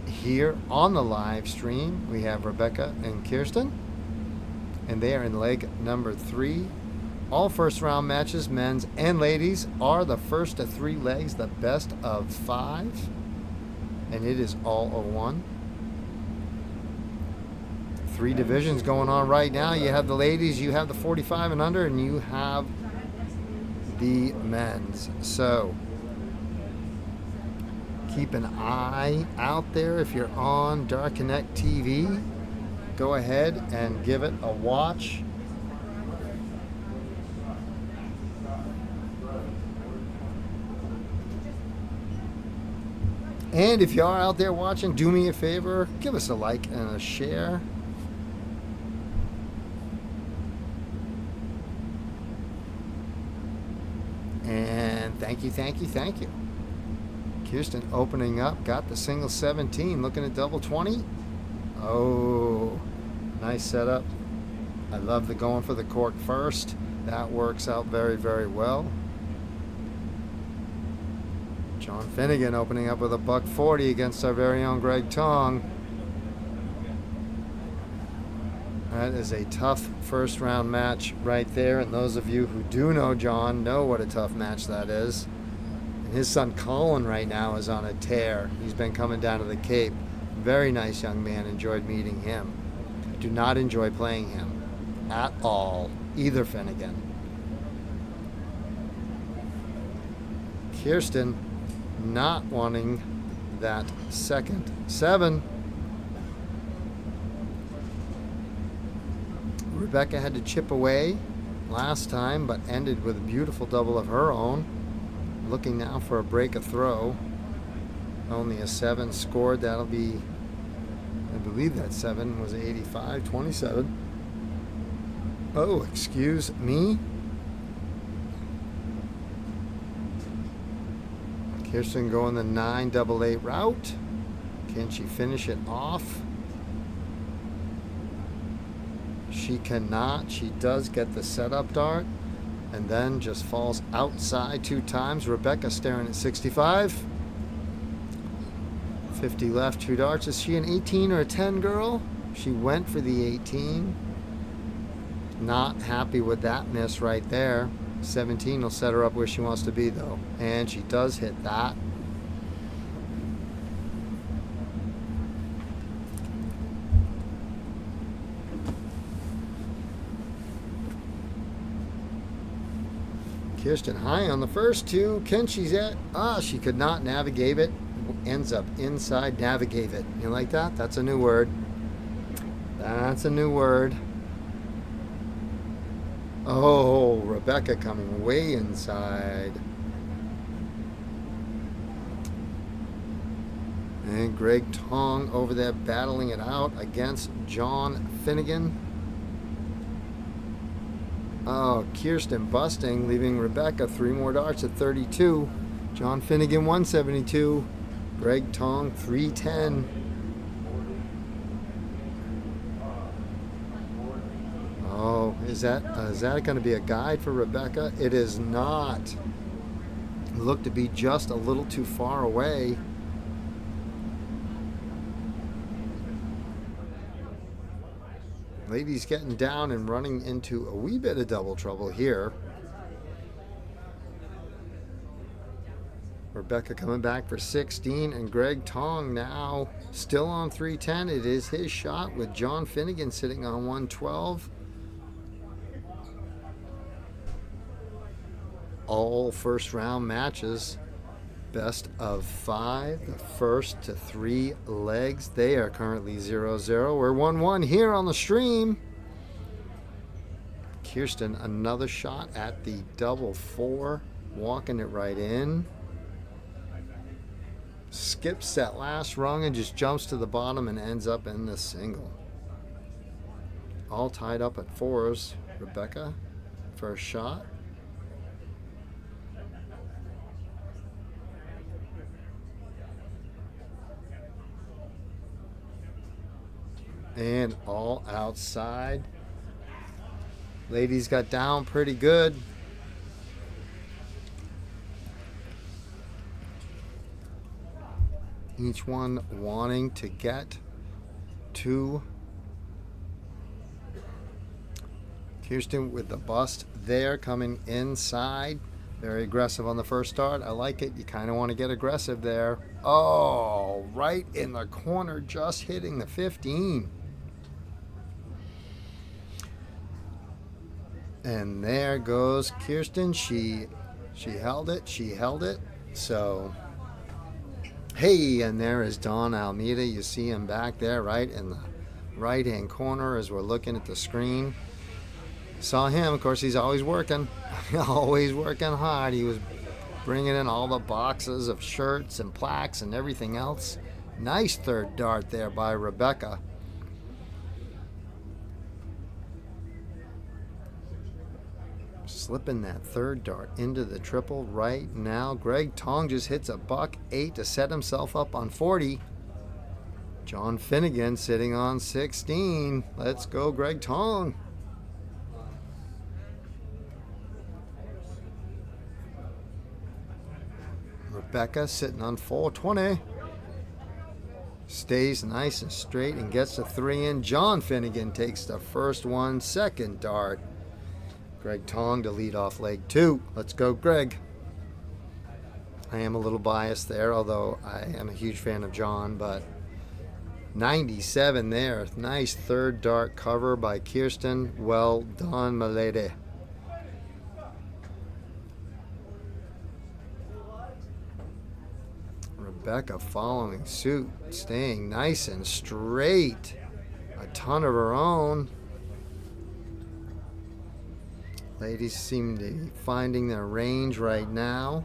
Here on the live stream, we have Rebecca and Kirsten, and they are in leg number 3. All first round matches, men's and ladies, are the first of 3 legs, the best of 5, and it is all a 1. 3 divisions going on right now. You have the ladies, you have the 45 and under, and you have the men's. So keep an eye out there if you're on Dark Connect TV. Go ahead and give it a watch. And if you are out there watching, do me a favor, give us a like and a share. And thank you, thank you, thank you. Kirsten opening up, got the single 17, looking at double 20. Oh, nice setup. I love the going for the cork first. That works out very, very well. John Finnegan opening up with a $140 against our very own Greg Tong. That is a tough first round match right there, and those of you who do know John know what a tough match that is. And his son Colin right now is on a tear. He's been coming down to the Cape. Very nice young man, enjoyed meeting him. Do not enjoy playing him at all, either Finnegan. Kirsten not wanting that second 7. Rebecca had to chip away last time, but ended with a beautiful double of her own. Looking now for a break a throw. Only a 7 scored. That'll be, I believe that 7 was 85, 27. Oh, excuse me. Kirsten going the 9-8 route. Can she finish it off? She cannot. She does get the setup dart and then just falls outside 2 times. Rebecca staring at 65. 50 left, 2 darts. Is she an 18 or a 10 girl? She went for the 18. Not happy with that miss right there. 17 will set her up where she wants to be though. And she does hit that. Kirsten high on the first 2. Can she's at? She could not navigate it. Ends up inside navigate it. You like that? That's a new word. That's a new word. Oh, Rebecca coming way inside. And Greg Tong over there battling it out against John Finnegan. Oh, Kirsten busting, leaving Rebecca 3 more darts at 32. John Finnegan 172. Greg Tong 310. Oh, is that going to be a guide for Rebecca? It is not. It looked to be just a little too far away. Ladies getting down and running into a wee bit of double trouble here. Rebecca coming back for 16, and Greg Tong now still on 310. It is his shot with John Finnegan sitting on 112. All first round matches. Best of 5, the first to 3 legs. They are currently 0-0. We're 1-1 here on the stream. Kirsten, another shot at the double 4, walking it right in. Skips that last rung and just jumps to the bottom and ends up in the single. All tied up at 4s. Rebecca, first shot. And all outside. Ladies got down pretty good. Each one wanting to get to Kirsten with the bust there, coming inside. Very aggressive on the first start. I like it. You kind of want to get aggressive there. Oh, right in the corner, just hitting the 15. And there goes Kirsten. She held it. She held it. So, hey, and there is Don Almeida. You see him back there right in the right-hand corner as we're looking at the screen. Saw him. Of course, he's always working. Always working hard. He was bringing in all the boxes of shirts and plaques and everything else. Nice third dart there by Rebecca. Slipping that third dart into the triple right now. Greg Tong just hits a $1.08 to set himself up on 40. John Finnegan sitting on 16. Let's go, Greg Tong. Rebecca sitting on 420. Stays nice and straight and gets the 3 in. John Finnegan takes the first one, second dart. Greg Tong to lead off leg 2. Let's go, Greg. I am a little biased there, although I am a huge fan of John, but 97 there. Nice third dart cover by Kirsten. Well done, my lady. Rebecca following suit, staying nice and straight. A ton of her own. Ladies seem to be finding their range right now.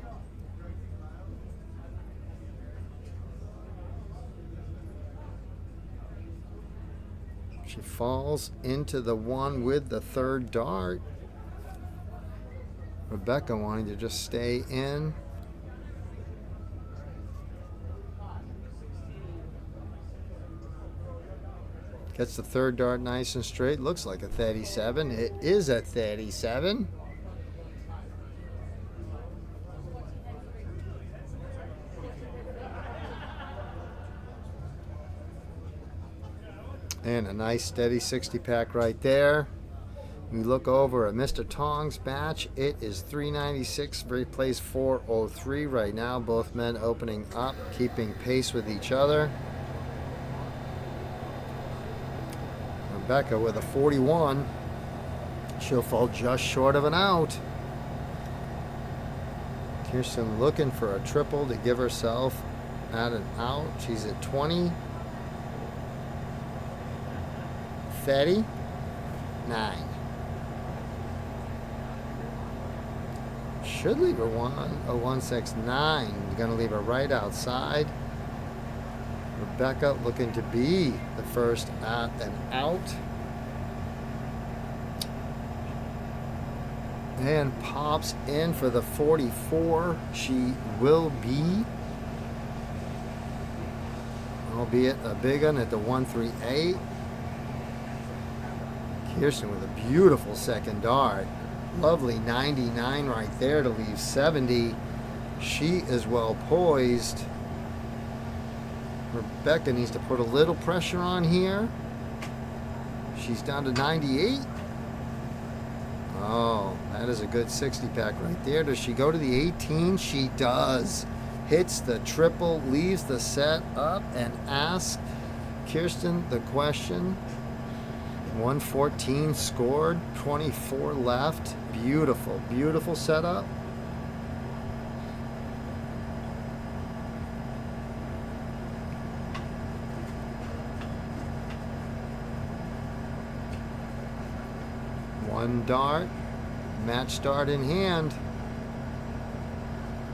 She falls into the one with the third dart. Rebecca wanting to just stay in. Gets the third dart nice and straight. Looks like a 37. It is a 37. And a nice steady 60 pack right there. We look over at Mr. Tong's match. It is 396. Plays 403 right now. Both men opening up, keeping pace with each other. Rebecca with a 41. She'll fall just short of an out. Kirsten looking for a triple to give herself at an out. She's at 20. 39. Should leave her 169. Going to leave her right outside. Rebecca looking to be the first at an out. And pops in for the 44. She will be, albeit a big one, at the 138. Kirsten with a beautiful second dart. Lovely 99 right there to leave 70. She is well poised. Rebecca needs to put a little pressure on here. She's down to 98. Oh, that is a good 60 pack right there. Does she go to the 18? She does. Hits the triple, leaves the set up, and asks Kirsten the question. 114 scored, 24 left. Beautiful, beautiful setup. One dart, match dart in hand.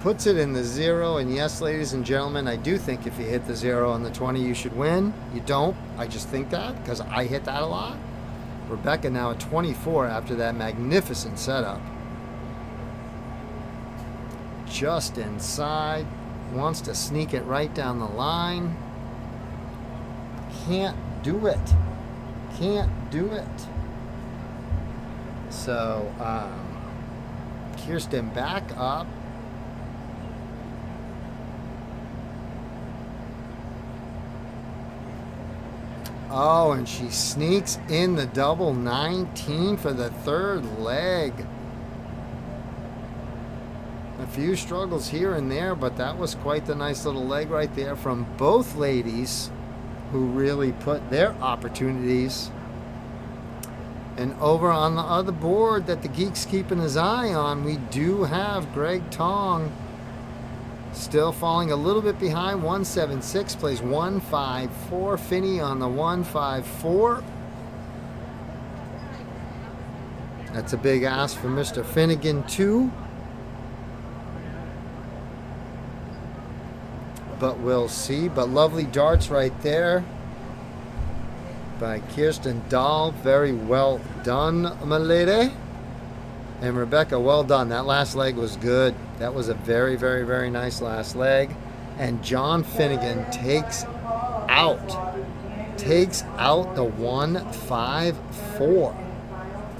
Puts it in the 0, and yes, ladies and gentlemen, I do think if you hit the 0 on the 20, you should win. You don't. I just think that because I hit that a lot. Rebecca now at 24 after that magnificent setup. Just inside. Wants to sneak it right down the line. Can't do it. Can't do it. So, Kirsten back up. Oh, and she sneaks in the double 19 for the third leg. A few struggles here and there, but that was quite the nice little leg right there from both ladies who really put their opportunities. And over on the other board that the Geek's keeping his eye on, we do have Greg Tong still falling a little bit behind. 176 plays 154. Finney on the 154. That's a big ask for Mr. Finnegan too. But we'll see. But lovely darts right there by Kirsten Dahl. Very well done, my lady. And Rebecca, well done. That last leg was good. That was a very, very, very nice last leg. And John Finnegan takes out the 154.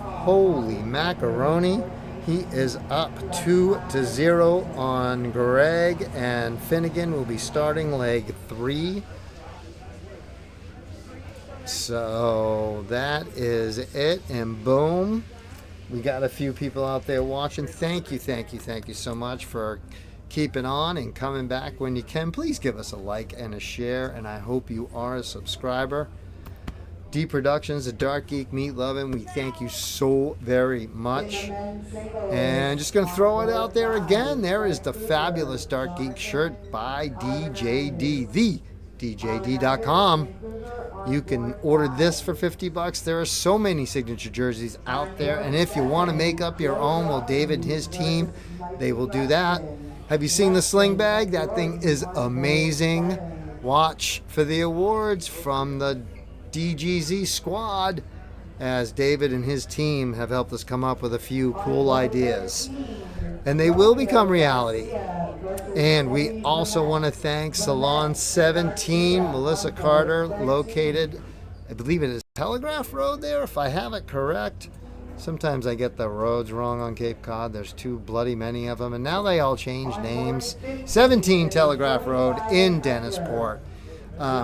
Holy macaroni. He is up 2-0 on Greg, and Finnegan will be starting leg 3. So that is it, and boom. We got a few people out there watching. Thank you so much for keeping on and coming back when you can. Please give us a like and a share, and I hope you are a subscriber. D Productions, the Dark Geek Meat Lovin', we thank you so very much. And just going to throw it out there again. There is the fabulous Dark Geek shirt by DJD, the DJD.com. You can order this for $50. There are so many signature jerseys out there. And if you want to make up your own, well, David and his team, they will do that. Have you seen the sling bag? That thing is amazing. Watch for the awards from the DGZ squad, as David and his team have helped us come up with a few cool ideas. And they will become reality. And we also want to thank Salon 17, Melissa Carter, located, I believe it is Telegraph Road there, if I have it correct. Sometimes I get the roads wrong on Cape Cod. There's too bloody many of them. And now they all change names. 17 Telegraph Road in Dennisport.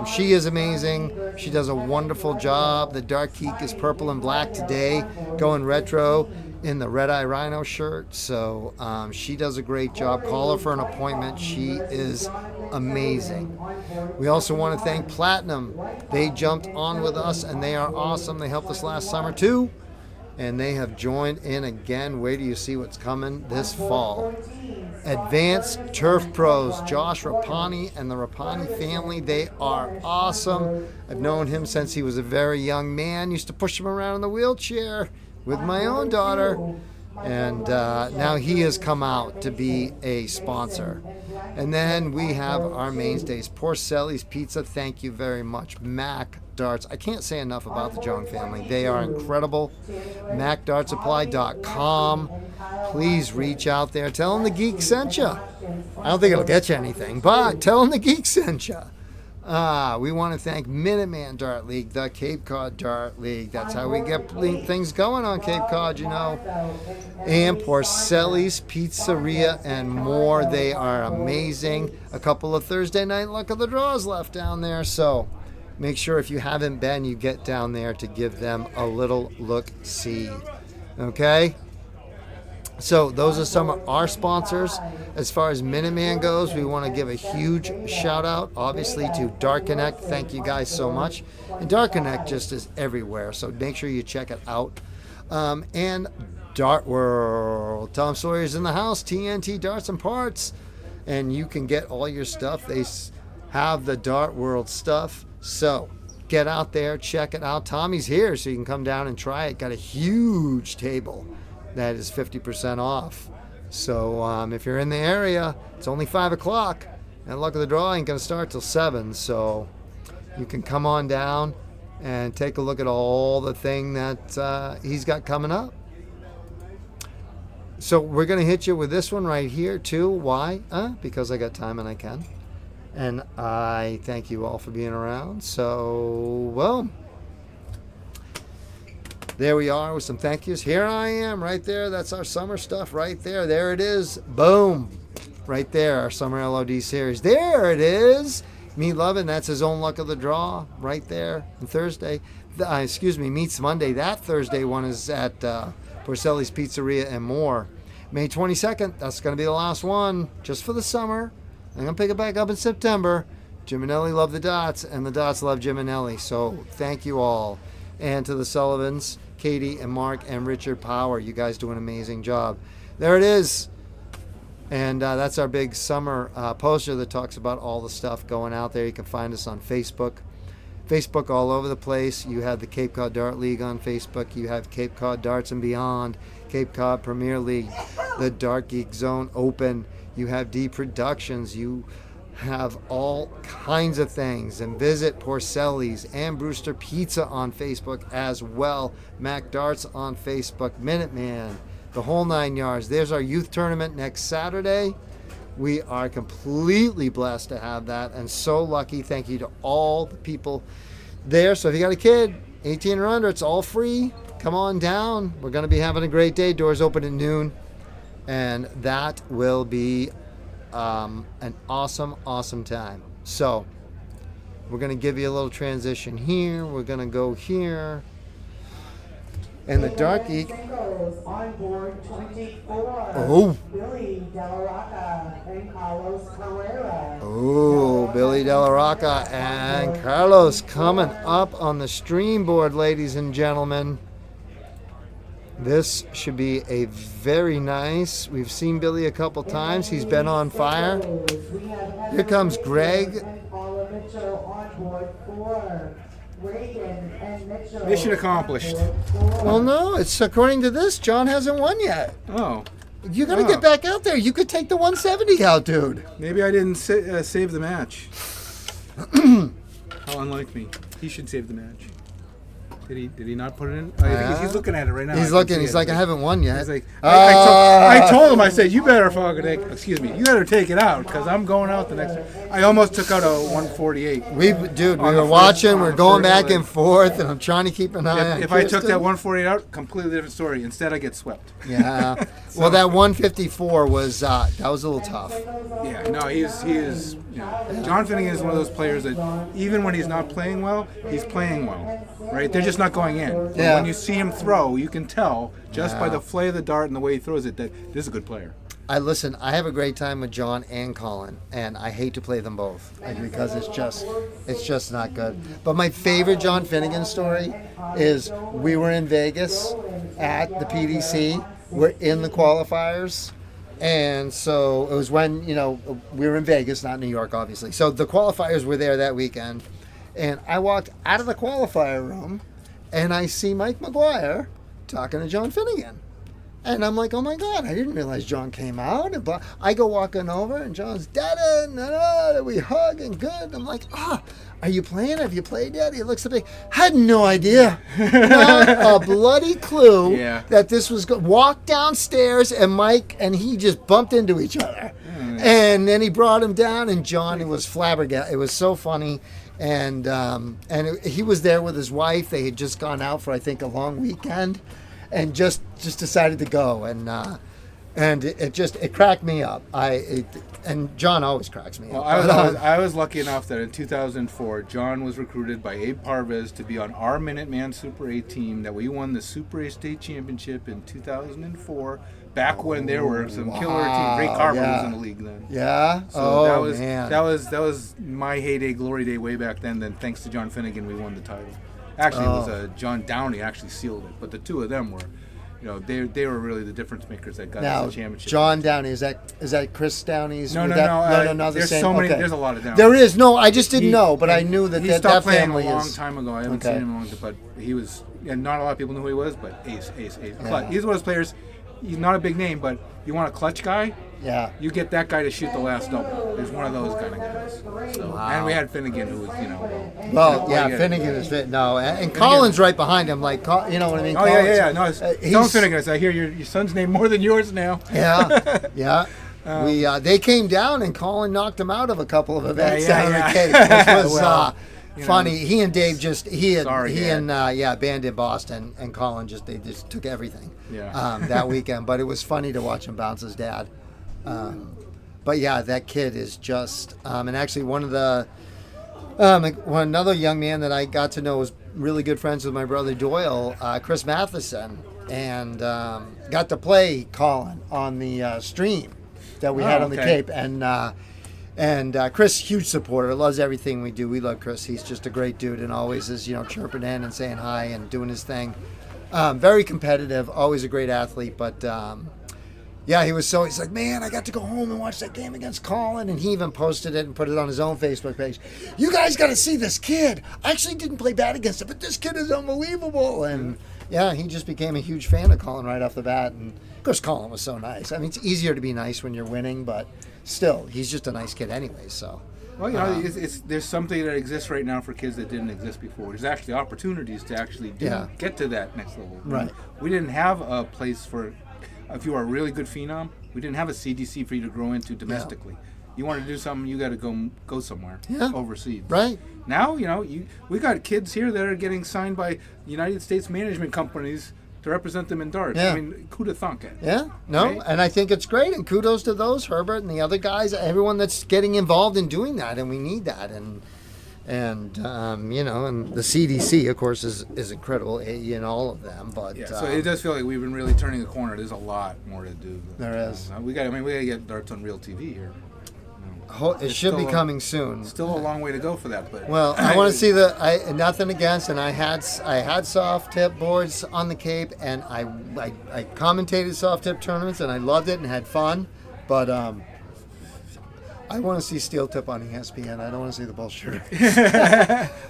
She is amazing. She does a wonderful job. The Dark Geek is purple and black today, going retro in the Red Eye Rhino shirt. So she does a great job. Call her for an appointment. She is amazing. We also want to thank Platinum. They jumped on with us, and they are awesome. They helped us last summer too, and they have joined in again. Wait till you see what's coming this fall. Advanced Turf Pros, Josh Rapani and the Rapani family, they are awesome. I've known him since he was a very young man. Used to push him around in the wheelchair with my own daughter. And now he has come out to be a sponsor. And then we have our mainstays, Porcelli's Pizza, thank you very much. Mac Darts, I can't say enough about the Jong family. They are incredible. MacDartSupply.com. Please reach out there. Tell them the Geek sent you. I don't think it'll get you anything, but tell them the Geek sent you. We want to thank Minuteman Dart League, the Cape Cod Dart League. That's how we get things going on Cape Cod, you know. And Porcelli's Pizzeria and more. They are amazing. A couple of Thursday night luck of the draws left down there. So make sure if you haven't been, you get down there to give them a little look-see. Okay? So those are some of our sponsors. As far as Minuteman goes, we want to give a huge shout out, obviously, to Dark Connect. Thank you guys so much. And Dark Connect just is everywhere, so make sure you check it out. And Dart World. Tom Sawyer's in the house, TNT Darts and Parts. And you can get all your stuff. They have the Dart World stuff. So get out there, check it out. Tommy's here, so you can come down and try it. Got a huge table that is 50% off. So if you're in the area, it's only 5 o'clock. And luck of the draw ain't going to start till 7. So you can come on down and take a look at all the thing that he's got coming up. So we're going to hit you with this one right here, too. Why? Because I got time and I can. And I thank you all for being around. So, well, there we are with some thank yous. Here I am right there. That's our summer stuff right there. There it is. Boom. Right there, our summer LOD series. There it is. Me Lovin', that's his own luck of the draw right there. And Thursday, Meets Monday. That Thursday one is at Porcelli's Pizzeria and more. May 22nd, that's going to be the last one, just for the summer. I'm going to pick it back up in September. Jim and Ellie love the Dots, and the Dots love Jim and Ellie. So thank you all. And to the Sullivans, Katie and Mark and Richard Power. You guys do an amazing job. There it is. And that's our big summer poster that talks about all the stuff going out there. You can find us on Facebook. Facebook all over the place. You have the Cape Cod Dart League on Facebook. You have Cape Cod Darts and Beyond, Cape Cod Premier League, the Dark Geek Zone Open. You have D Productions. You have all kinds of things. And visit Porcelli's and Brewster Pizza on Facebook as well. Mac Darts on Facebook. Minuteman. The whole 9 yards. There's our youth tournament next Saturday. We are completely blessed to have that and so lucky. Thank you to all the people there. So if you got a kid, 18 or under, it's all free. Come on down. We're going to be having a great day. Doors open at noon. And that will be an awesome, awesome time. So we're going to give you a little transition here. We're going to go here. And the Dark Geek. On board 24. Oh. Billy Della Rocca and Carlos Carrera. Oh, Billy Della Rocca and Carlos coming up on the stream board, ladies and gentlemen. This should be a very nice. We've seen Billy a couple times. He's been on fire. Here comes Greg. Mission accomplished. Well, no, it's according to this. John hasn't won yet. Oh. You got to get back out there. You could take the 170 out, dude. Maybe I didn't save the match. How unlike me. He should save the match. Did he not put it in? He's looking at it right now. He's looking. He's like, I haven't won yet. He's like, I told him. I said, you better you better take it out because I'm going out the next. I almost took out a 148. We were watching. We're going back and forth, and I'm trying to keep an eye on If I took that 148 out, completely different story. Instead, I get swept. Yeah. Well, that 154 was that was a little tough. Yeah. No, he is. John Finnegan is one of those players that even when he's not playing well, he's playing well. Right? They're just not going in. Yeah. When you see him throw, you can tell just by the flay of the dart and the way he throws it that this is a good player. I have a great time with John and Colin, and I hate to play them both because it's just not good. But my favorite John Finnegan story is we were in Vegas at the PDC. We're in the qualifiers. And so it was when, we were in Vegas, not New York, obviously. So the qualifiers were there that weekend. And I walked out of the qualifier room, and I see Mike McGuire talking to John Finnegan. And I'm like, oh, my God, I didn't realize John came out. And I go walking over, and John's dead. And we hug and good. I'm like, are you playing? Have you played yet? He looks at me. Had no idea. Not a bloody clue that this was good. Walked downstairs, and Mike and he just bumped into each other. And then he brought him down, and John, it was flabbergasted. It was so funny. And he was there with his wife. They had just gone out for, I think, a long weekend, and just decided to go. And it cracked me up. And John always cracks me up. I was lucky enough that in 2004, John was recruited by Abe Parvez to be on our Minuteman Super A team. That we won the Super A State Championship in 2004. Back when there were some killer teams. Ray Carver was in the league then. Yeah. So man. That was my heyday, glory day way back then. Then thanks to John Finnegan, we won the title. Actually, it was John Downey actually sealed it, but the two of them were. they were really the difference makers that got Now, us the championship. John Downey, is that Chris Downey's? No, was no, that, no. not the There's same. so many. Okay. There's a lot of Downeys. There is. No, I just didn't know, but I he- knew that he that stopped playing family a long is. time ago. I haven't Okay. seen him in a long time, but he was. And not a lot of people knew who he was, but ace. Yeah. Clutch. He's one of those players. He's not a big name, but you want a clutch guy. Yeah. You get that guy to shoot the last double. He's one of those kind of guys. So, And we had Finnegan, who was, Well, what yeah, do you- Finnegan is fit. No, and Collins right behind him. Like, you know what I mean? Oh yeah, Collins, yeah. No, it's, he's- tell Finnegan. I hear your son's name more than yours now. Yeah, yeah. They came down and Colin knocked him out of a couple of events Yeah, down yeah, the Cape, which was Well, funny. He and Dave Sorry, Dad. Band in Boston and Colin they just took everything Yeah. that weekend. But it was funny to watch him bounce his dad. But yeah, that kid is just and actually one of the another young man that I got to know was really good friends with my brother Doyle, Chris Matheson, and got to play Colin on the stream that we had on the okay. Cape, and Chris, huge supporter, loves everything we do. We love Chris. He's just a great dude and always is chirping in and saying hi and doing his thing. Very competitive, always a great athlete, but. Yeah, he's like, man, I got to go home and watch that game against Colin. And he even posted it and put it on his own Facebook page. You guys got to see this kid. I actually didn't play bad against him, but this kid is unbelievable. And yeah, he just became a huge fan of Colin right off the bat. And of course, Colin was so nice. I mean, it's easier to be nice when you're winning, but still, he's just a nice kid anyway. So. Well, there's something that exists right now for kids that didn't exist before. There's actually opportunities to actually get to that next level. Right. We didn't have a place for. If you are a really good phenom, we didn't have a CDC for you to grow into domestically. You want to do something, you got to go somewhere overseas. Right. Now, we got kids here that are getting signed by United States management companies to represent them in darts. Yeah. I mean, who'd have thunk it? Yeah, no, Right? and I think it's great, and kudos to those, Herbert and the other guys, everyone that's getting involved in doing that, and we need that, and and the CDC, of course, is incredible in all of them. But so it does feel like we've been really turning a corner. There's a lot more to do. There is. We got to get darts on real TV here. It should be coming soon. Still a long way to go for that, but well, I want to see nothing against, and I had soft tip boards on the Cape, and I commentated soft tip tournaments, and I loved it and had fun, but I want to see steel tip on ESPN. I don't want to see the bullshit.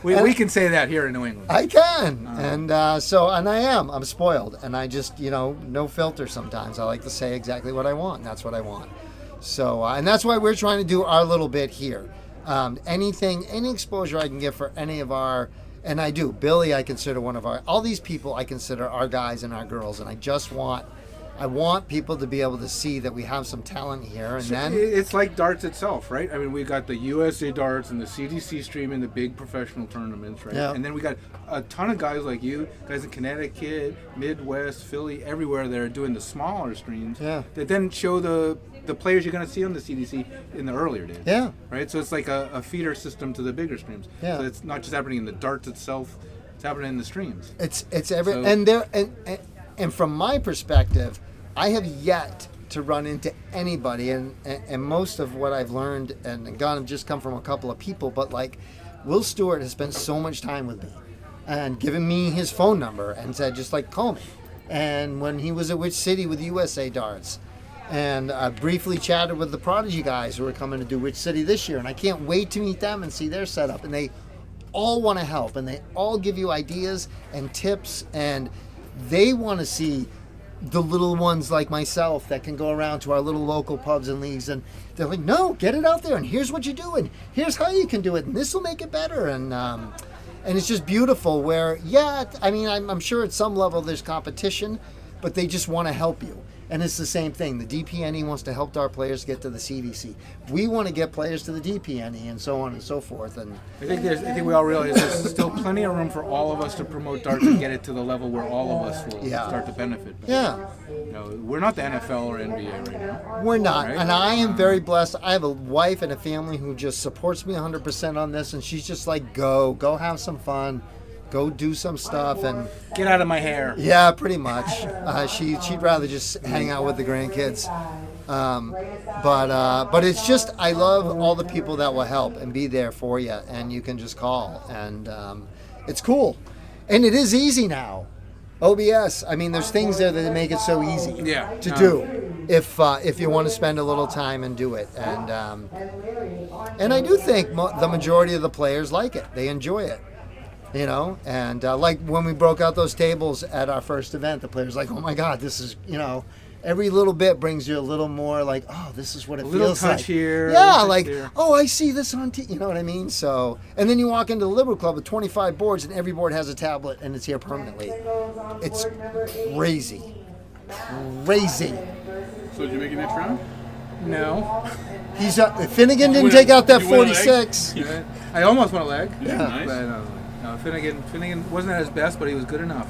we can say that here in New England. I can, and I am. I'm spoiled, and I just no filter sometimes. I like to say exactly what I want, and that's what I want. So, and that's why we're trying to do our little bit here. Any exposure I can get for any of our, and I do. Billy, I consider one of all these people I consider our guys and our girls, and I want people to be able to see that we have some talent here, and then it's like darts itself, right? I mean, we got the USA darts and the CDC streaming the big professional tournaments, right? Yeah. And then we got a ton of guys like you, guys in Connecticut, Midwest, Philly, everywhere that are doing the smaller streams. Yeah. That then show the players you're going to see on the CDC in the earlier days. Yeah. Right. So it's like a feeder system to the bigger streams. Yeah. So it's not just happening in the darts itself; it's happening in the streams. It's every So- and from my perspective, I have yet to run into anybody, and most of what I've learned and gone have just come from a couple of people, but like Will Stewart has spent so much time with me and given me his phone number and said, just like, call me. And when he was at Which City with USA Darts, and I briefly chatted with the Prodigy guys who are coming to do Which City this year, and I can't wait to meet them and see their setup, and they all want to help, and they all give you ideas and tips, and they want to see the little ones like myself that can go around to our little local pubs and leagues, and they're like, no, get it out there, and here's what you do, and here's how you can do it, and this will make it better, and it's just beautiful where, I'm sure at some level there's competition, but they just want to help you. And it's the same thing. The DPNE wants to help our players get to the CDC. We want to get players to the DPNE, and so on and so forth. And I think we all realize there's still plenty of room for all of us to promote darts and get it to the level where all of us will start to benefit. yeah, We're not the NFL or NBA right now. we're not. Right. And I am very blessed. I have a wife and a family who just supports me 100% on this, and she's just like, go have some fun. Go do some stuff, and Get out of my hair. yeah, pretty much. She'd rather just hang out with the grandkids. But it's just, I love all the people that will help and be there for you, and you can just call, and it's cool, and it is easy now. OBS. I mean, there's things there that make it so easy Yeah. to do if you want to spend a little time and do it. And I do think the majority of the players like it. They enjoy it. You know, and like when we broke out those tables at our first event, the players like, oh my God, this is, you know, every little bit brings you a little more like, oh, this is what it little feels touch like. here, a Yeah, little touch like, there. oh, I see this on TV. You know what I mean? So, and then you walk into the Liberal Club with 25 boards, and every board has a tablet, and it's here permanently. It's crazy. Crazy. So did you make it next round? No. He's Finnegan didn't win take a- out that you win a leg? 46. I almost won a leg. Yeah. Nice. But no, Finnegan wasn't at his best, but he was good enough.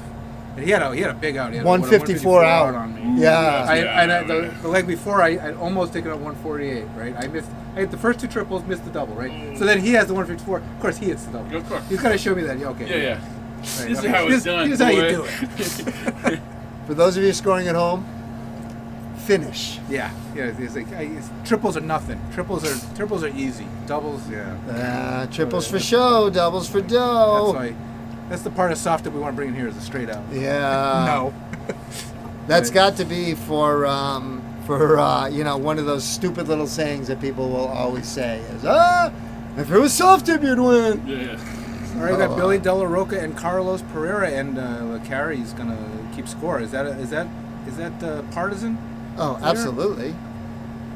And he had a big out. He had a 154 out. on me. Yeah. The leg before, I almost taken out 148. Right, I hit the first two triples, missed the double. Right, so then he has the 154. Of course, he hits the double. Of course. He's got to show me that. Yeah, okay. Yeah. Right, This is okay. how it's done. Here's how you boy. do it. For those of you scoring at home, finish. Yeah. It's like triples are nothing. Triples are easy. Doubles, yeah. Triples for show, doubles for dough. That's the part of soft that we want to bring in here is the straight out. Yeah. No. That's got to be for you know, one of those stupid little sayings that people will always say is, if it was soft tip, you'd win. Yeah. All right, we got Billy De La Roca and Carlos Pereira, and Carrie's gonna keep score. Is that partisan? Oh, absolutely.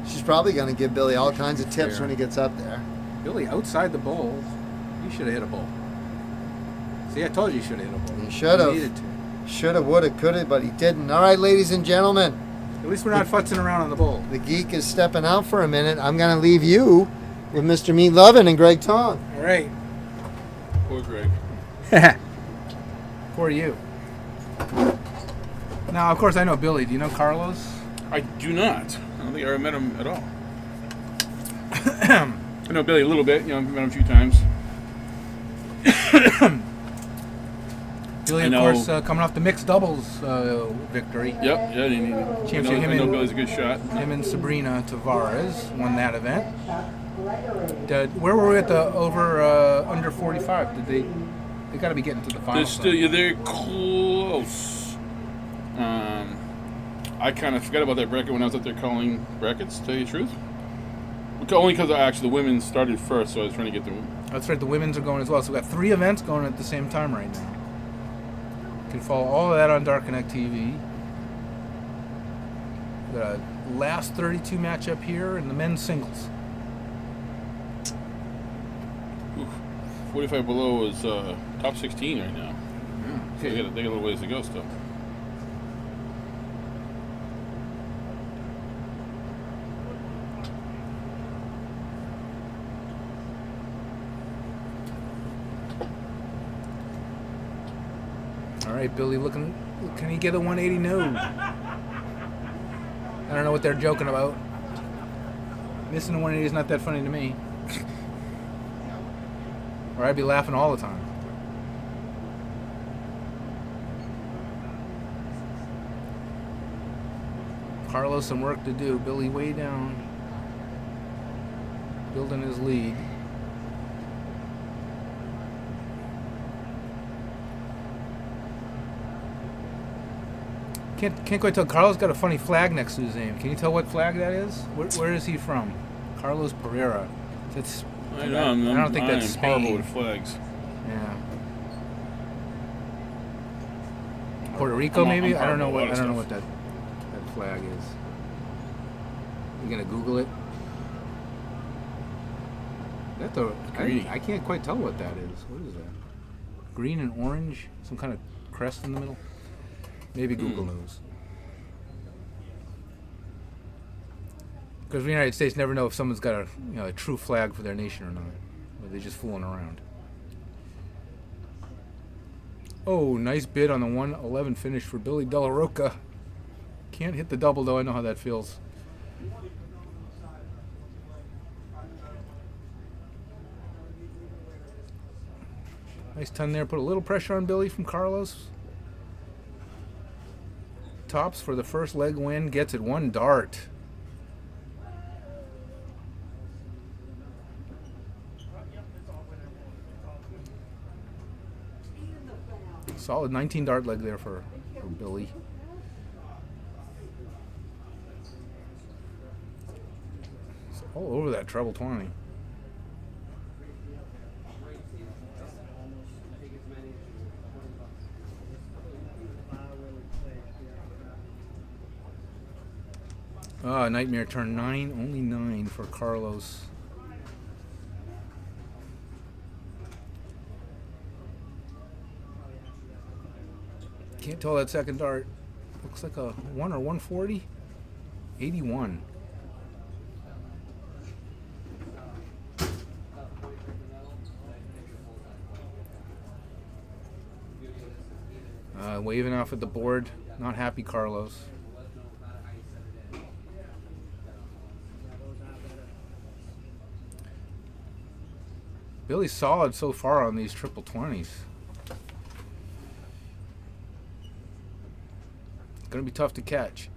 She's probably going to give Billy all kinds of tips when he gets up there. Billy outside the bowl. You should have hit a bowl. See, I told you should have hit a bowl. He should have. Needed to. Should have, would have, could have, but he didn't. All right, ladies and gentlemen, At least we're not futzing around on the bowl. the geek is stepping out for a minute. I'm going to leave you with Mr. Meat Lovin' and Greg Tong. All right. Poor Greg. For you. Now, of course, I know Billy. Do you know Carlos? I do not. I don't think I ever met him at all. I know Billy a little bit. You know, I've met him a few times. Billy, I of know- course, coming off the mixed doubles victory. Yep. Yeah. I know Billy's a good shot. Him and Sabrina Tavares won that event. Where were we at the under 45? Did they got to be getting to the finals? They're close. I kind of forgot about that bracket when I was up there calling brackets, to tell you the truth. Only because actually the women started first, so I was trying to get them. That's right, the women's are going as well. So we've got 3 events going at the same time right now. You can follow all of that on Dark Connect TV. We've got a last 32 matchup here in the men's singles. 45 below is top 16 right now. So they got a little ways to go still. All right, Billy, can he get a 180? No. I don't know what they're joking about. Missing a 180 is not that funny to me. Or I'd be laughing all the time. Carlos some work to do. Billy way down. Building his lead. Can't quite tell. Carlos got a funny flag next to his name. Can you tell what flag that is? Where is he from? Carlos Pereira. That's. I know. I don't think that's I'm horrible Spain. with flags. Yeah. Puerto Rico, I'm maybe. I don't horrible know with a lot of what that flag is. You gonna Google it? That's I can't quite tell what that is. What is that? Green and orange? Some kind of crest in the middle? Maybe Google knows. Because the United States never know if someone's got a true flag for their nation or not. Or they're just fooling around. Oh, nice bid on the 111 finish for Billy De La Roca. Can't hit the double, though. I know how that feels. Nice ton there. Put a little pressure on Billy from Carlos. Tops for the first leg win. Gets it 1 dart. Solid 19 dart leg there for from Billy. It's all over that treble 20. Nightmare turn 9, only 9 for Carlos. Can't tell that second dart. Looks like a 1 or 140. 81. Waving off at the board. Not happy, Carlos. Billy's solid so far on these triple 20s. It's going to be tough to catch.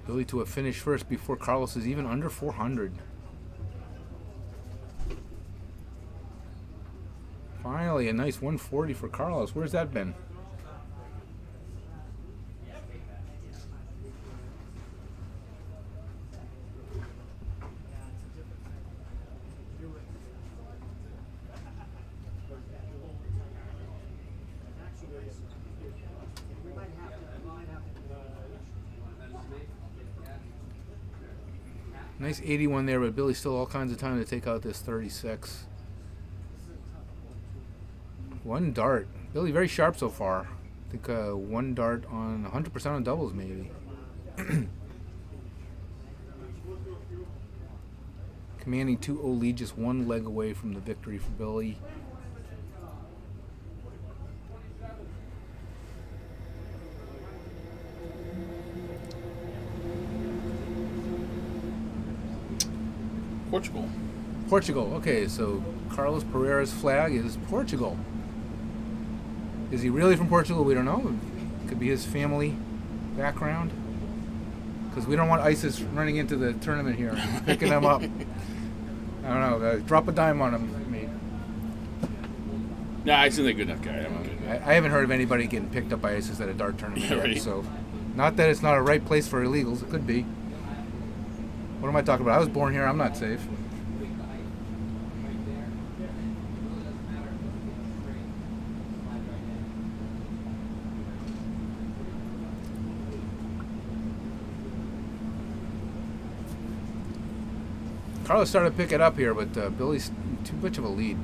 Billy to a finish first before Carlos is even under 400. Finally, a nice 140 for Carlos. Where's that been? Nice 81 there, but Billy still all kinds of time to take out this 36. One dart. Billy very sharp so far. I think one dart on 100% on doubles maybe. Commanding 2-0 lead, just one leg away from the victory for Billy. Portugal. Okay, so Carlos Pereira's flag is Portugal. Is he really from Portugal? We don't know. It could be his family background. Because we don't want ISIS running into the tournament here, picking them up. I don't know. Drop a dime on him, mate. Nah, I seem like a good enough guy. I haven't heard of anybody getting picked up by ISIS at a dart tournament yet. Right. So, not that it's not a right place for illegals. It could be. What am I talking about? I was born here. I'm not safe. Carlos started to pick it up here, but Billy's too much of a lead.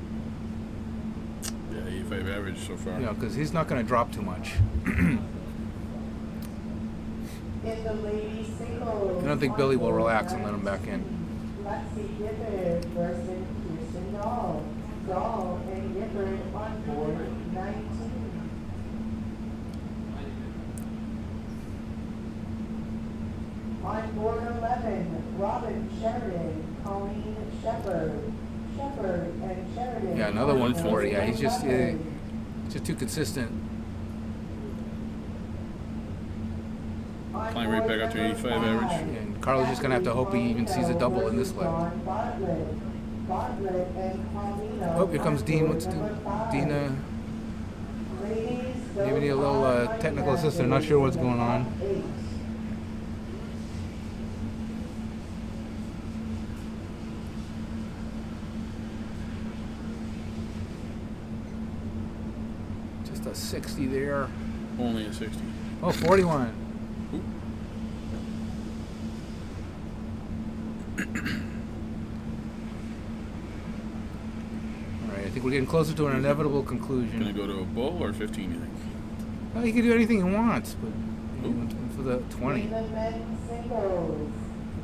Yeah, 85 average so far. You know, because he's not going to drop too much. In the ladies singles, I don't think Billy will relax and let him back in. Lexi Gifford versus Kirsten Dahl. Dahl and Gifford on board 19. On board 11, Robin Sheridan, Colleen Shepard. Shepard and Sheridan. Yeah, another 140. Yeah, he's just too consistent. Climbing right back up to 85 average. And Carlos just going to have to hope he even sees a double in this leg. Oh, here comes Dean. What's Dean? Maybe need a little technical assistant. Not sure what's going on. Just a 60 there. Only a 60. Oh, 41. Alright, I think we're getting closer to an inevitable conclusion. Gonna go to a bull or 15, you think? Well, he can do anything he wants, but he went for the 20. Could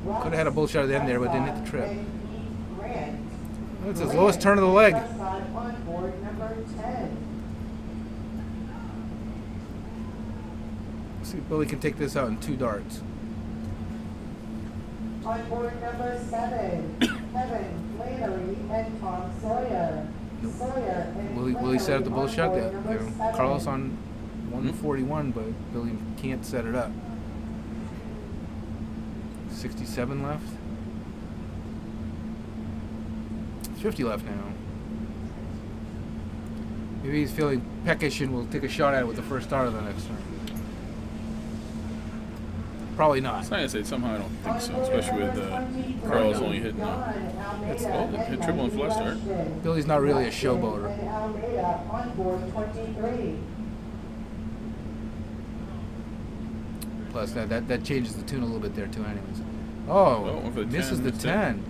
have had a bull shot at the end there, but didn't hit the trip. That's his lowest turn of the leg. Let's see if Billy can take this out in 2 darts. On board number 7, Kevin Flannery and Tom Sawyer. Sawyer and Will he set up the bull shot? Flannery Yeah, on board number 7. Carlos on 141, but Billy can't set it up. 67 left. 50 left now. Maybe he's feeling peckish and will take a shot at it with the first star of the next turn. Probably not. It's not gonna say somehow I don't think so, especially with Carl's only hitting. Hit triple and flush start. Billy's not really a showboater. On board 23. Plus that changes the tune a little bit there too, anyways. One for the misses 10, the missed it. 10.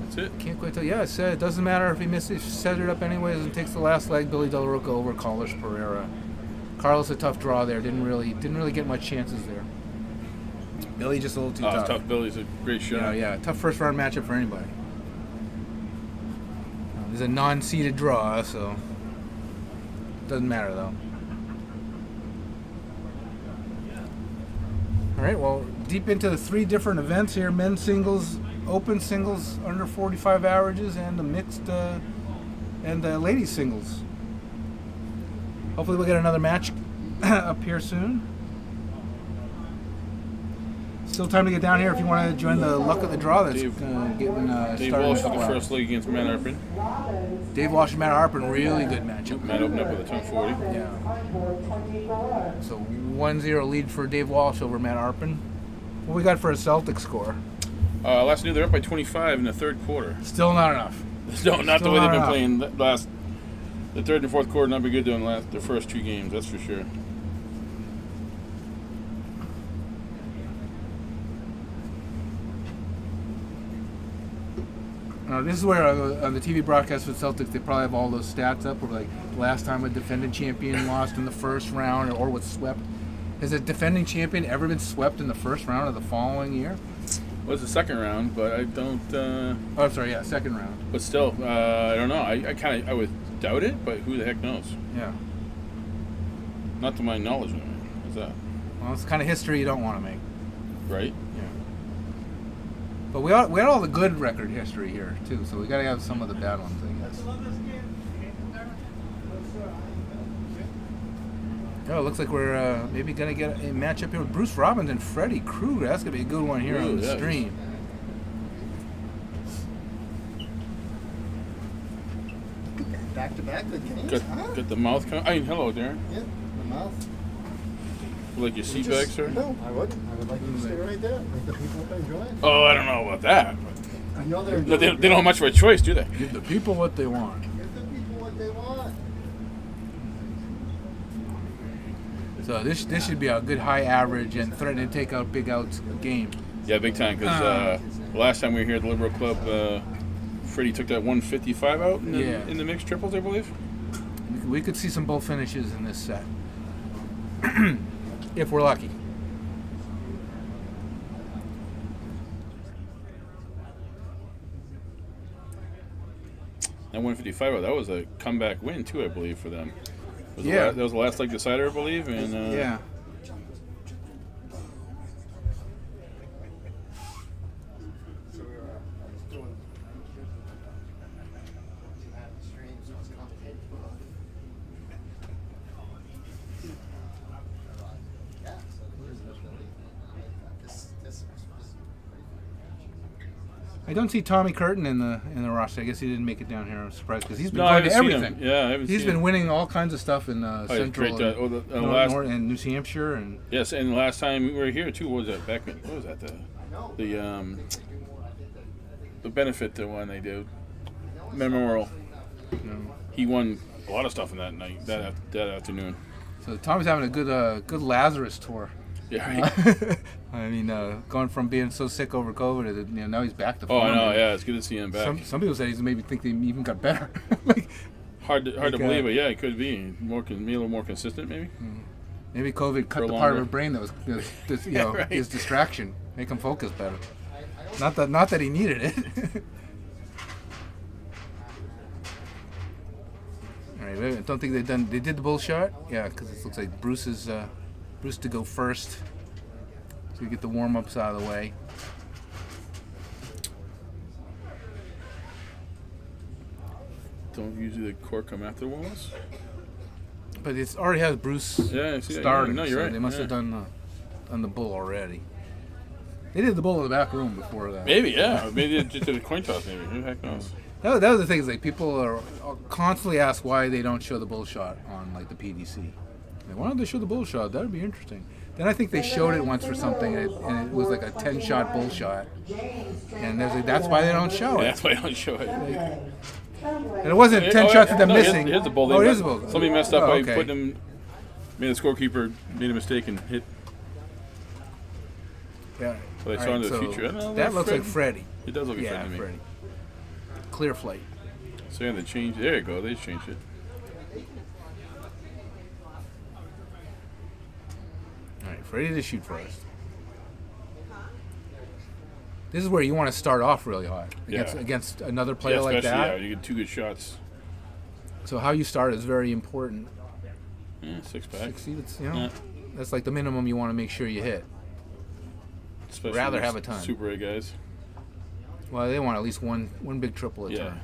That's it. Can't quite tell. Yeah, I said it doesn't matter if he misses, set it up anyways and takes the last leg. Billy Del Rocca over Carlos Pereira. Carlos a tough draw there. Didn't really get much chances there. Billy just a little too tough. Tough Billy's a great shot. Yeah, tough first round matchup for anybody. It's a non-seeded draw, so doesn't matter though. All right, well, deep into the 3 different events here: men's singles, open singles under 45 averages, and the mixed and ladies singles. Hopefully, we'll get another match up here soon. Still time to get down here if you want to join the luck of the draw that's getting started. Dave Walsh in a with the while. first leg against Matt Arpin. Dave Walsh and Matt Arpin, really good matchup. Matt opened up with a 1040. Yeah. On board 24. So 1-0 lead for Dave Walsh over Matt Arpin. What we got for a Celtic score? Last knew they're up by 25 in the third quarter. Still not enough. No, not the Still way they've not been enough. playing the third and fourth quarter. Not been good doing the first 2 games. That's for sure. This is where on the TV broadcast for Celtics, they probably have all those stats up. Where like last time a defending champion lost in the first round or was swept. Has a defending champion ever been swept in the first round of the following year? Well, it's the second round, but I don't. Oh, sorry, yeah, second round. But still, I don't know. I would doubt it, but who the heck knows? Yeah. Not to my knowledge, is that Well, it's the kind of history you don't want to make. right? Yeah. But we had all the good record history here too, so we got to have some of the bad ones, I guess. Oh, it looks like we're maybe gonna get a matchup here with Bruce Robbins and Freddie Krueger. That's gonna be a good one here on the yeah. stream. Back to back good games. Got the mouth. Hello, Darren. Yeah, the mouth. Like your seat back, sir? No, I wouldn't. I would like you to stay right there. Make the people enjoy it. Oh, I don't know about that. I know they're. They don't have much of a choice, do they? Give the people what they want. Give the people what they want. So this should be a good high average and threaten to take out big outs game. Yeah, big time. Because last time we were here at the Liberal Club, Freddie took that 155 out in the mixed triples, I believe. We could see some bull finishes in this set. If we're lucky. That 155 out, that was a comeback win too, I believe, for them. Yeah. That was the last leg decider, I believe. And Yeah. I don't see Tommy Curtin in the roster. I guess he didn't make it down here. I'm surprised because he's been going to everything. Yeah, I haven't He's seen been him. winning all kinds of stuff in Central great, and, and New Hampshire and Yes, and the last time we were here too, what was that? What was that? The benefit one they did, Memorial. He won a lot of stuff in that night, that afternoon. So Tommy's having a good Lazarus tour. Yeah. Right. I mean, going from being so sick over COVID to now he's back to Oh, form. I know. Yeah, it's good to see him back. Some people say he's maybe think they even got better. like, hard to believe, but yeah, it could be be a little more consistent, maybe. Maybe COVID cut the longer. part of his brain that was Right. his distraction, make him focus better. Not that he needed it. All right, I don't think they did the bull shot. Yeah, because it looks like Bruce to go first. So we get the warm-ups out of the way. don't usually the core come after walls. But it already has Bruce Yeah, I see that. starting. No, you're so right. They must have done the bull already. They did the bull in the back room before that. Maybe, yeah. Maybe they just did a coin toss. Maybe. Who the heck knows? That was the thing. Is like people are constantly asked why they don't show the bull shot on like the PDC. Like, why don't they show the bull shot? That'd be interesting. Then I think they showed it once for something, and it was like a 10-shot bull shot. And there's like, that's why they don't show Yeah, it. that's why I don't show it. And it wasn't 10 shots that they're missing. Here's the bull. Oh, it is a bull. Somebody messed up Oh, by okay. putting him. Maybe the scorekeeper made a mistake and hit. Yeah. So they saw into the future. I don't know, That looks like Fred. Freddy. It does look like Yeah, Fred to me. Freddy. Clear flight. So yeah, they changed. There you go. They changed it. All right, Freddy to shoot first. This is where you want to start off really hot against another player Yeah, like especially, that. yeah, you get 2 good shots. So how you start is very important. Yeah, 6-pack. 60, it's, you know, Yeah. that's like the minimum you want to make sure you hit. Especially Rather these have a ton. Super A guys. Well, they want at least one big triple a Yeah.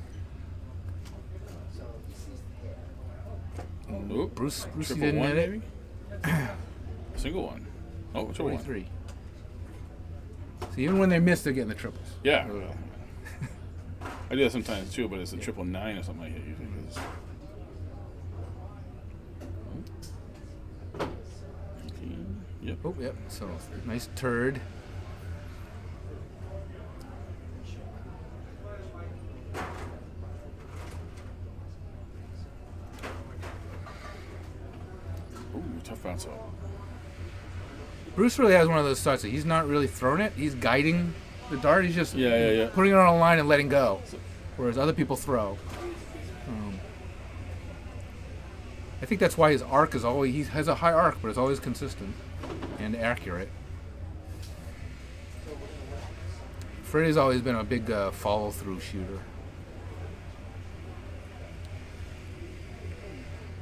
turn. Ooh, Bruce triple didn't one, hit it. maybe? Single one. Oh, triple one. 43. So even when they miss, they're getting the triples. Yeah. Well, I do that sometimes too, but it's a 999 or something I hit usually. 'Cause 19. Yep. Oh, yep. So nice turd. Ooh, tough bounce out. Bruce really has one of those starts that he's not really throwing it. He's guiding the dart. He's just Yeah. putting it on a line and letting go, whereas other people throw. I think that's why his arc is always, he has a high arc, but it's always consistent and accurate. Freddy's always been a big follow-through shooter.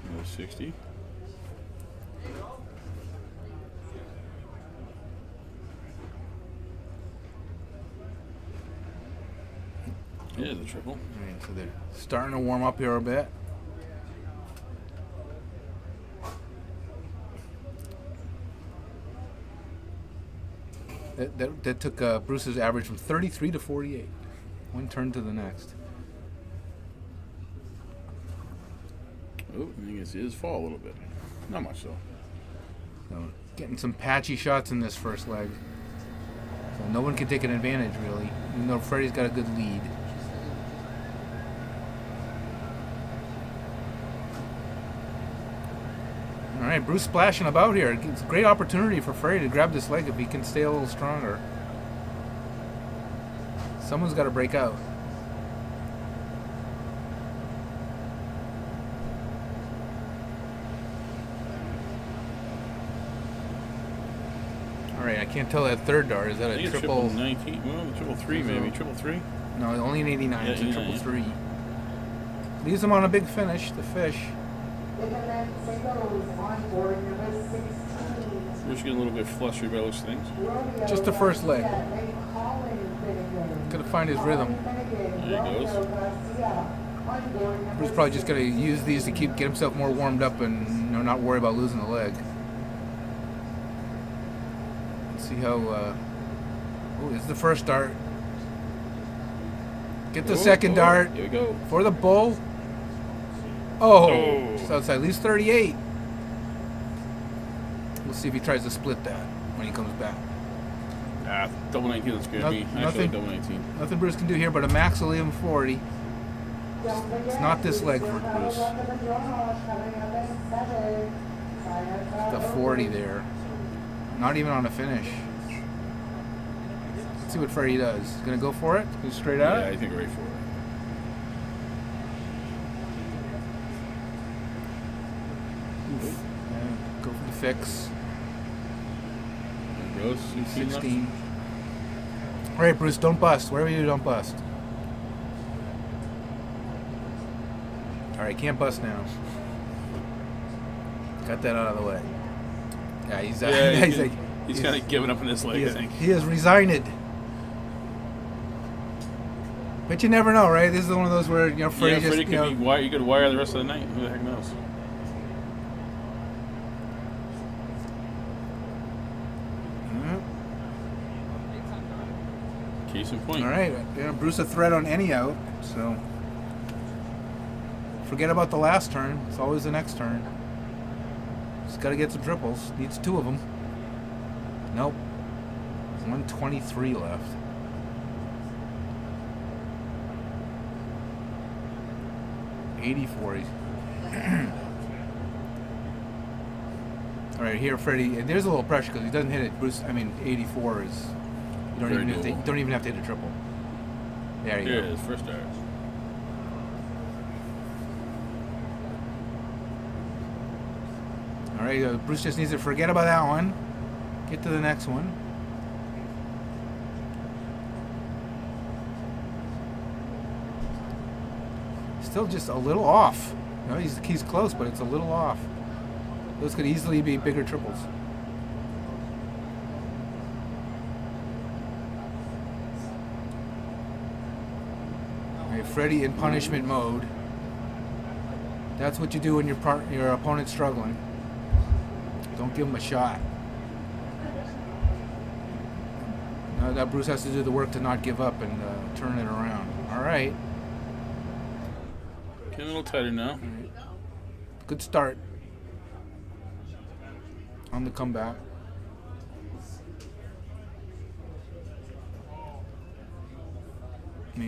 Another 60. Yeah, the triple. All right, so they're starting to warm up here a bit. That took Bruce's average from 33 to 48. One turn to the next. Oh, I think it is fall a little bit. Not much though. So getting some patchy shots in this first leg. So no one can take an advantage really, even though Freddy's got a good lead. All right, Bruce splashing about here. It's a great opportunity for Freddy to grab this leg if he can stay a little stronger. Someone's got to break out. All right, I can't tell that third dart. Is that I a think it's triple? 19. Well, the triple 3 maybe. Triple 3. No, only an 89. Yeah, It's a 89, triple yeah. 3. Leaves him on a big finish, the fish. Internet singles on board number 16. We're just getting a little bit flustered by those things. Romeo Just the first leg. Garcia and Colin Finnegan. Gotta find his rhythm. Finnegan, There he goes. Romeo Garcia on board number Bruce probably just gotta use these to get himself more warmed up and not worry about losing the leg. Let's see how. Oh, this is the first dart. Get the second dart Here we go. for the bull. Oh, Oh. just outside. Leaves 38. We'll see if he tries to split that when he comes back. Ah, double 19 that scared me. Actually, Nothing. double 19. Nothing Bruce can do here, but a max will leave him 40. It's not this leg for Bruce. The 40 there. Not even on a finish. Let's see what Freddy does. He's gonna go for it? Go straight Yeah, out? I think right for it. Yeah, go for the fix. There goes 16 left. 16. All right, Bruce, don't bust. Wherever you do, don't bust. All right, can't bust now. Got that out of the way. Yeah, he's Yeah, he's, he's kind of giving up on this leg, I think. he is resigned. But you never know, right? This is one of those where Freddie just Freddie could be you could wire the rest of the night. Who the heck knows? Case in point. All right, Bruce a threat on any out, so forget about the last turn. It's always the next turn. Just got to get some triples. Needs 2 of them. Nope. 123 left. $84. All right, here, Freddie. And there's a little pressure because he doesn't hit it. Bruce, 84 is. You don't even have to hit a triple. There you go. Here it is, first start. All right, Bruce just needs to forget about that one. Get to the next one. Still just a little off. He's close, but it's a little off. Those could easily be bigger triples. Freddie in punishment mode. That's what you do when your opponent's struggling. Don't give him a shot. Now that Bruce has to do the work to not give up and turn it around. All right. Getting a little tighter now. Good start. On the comeback.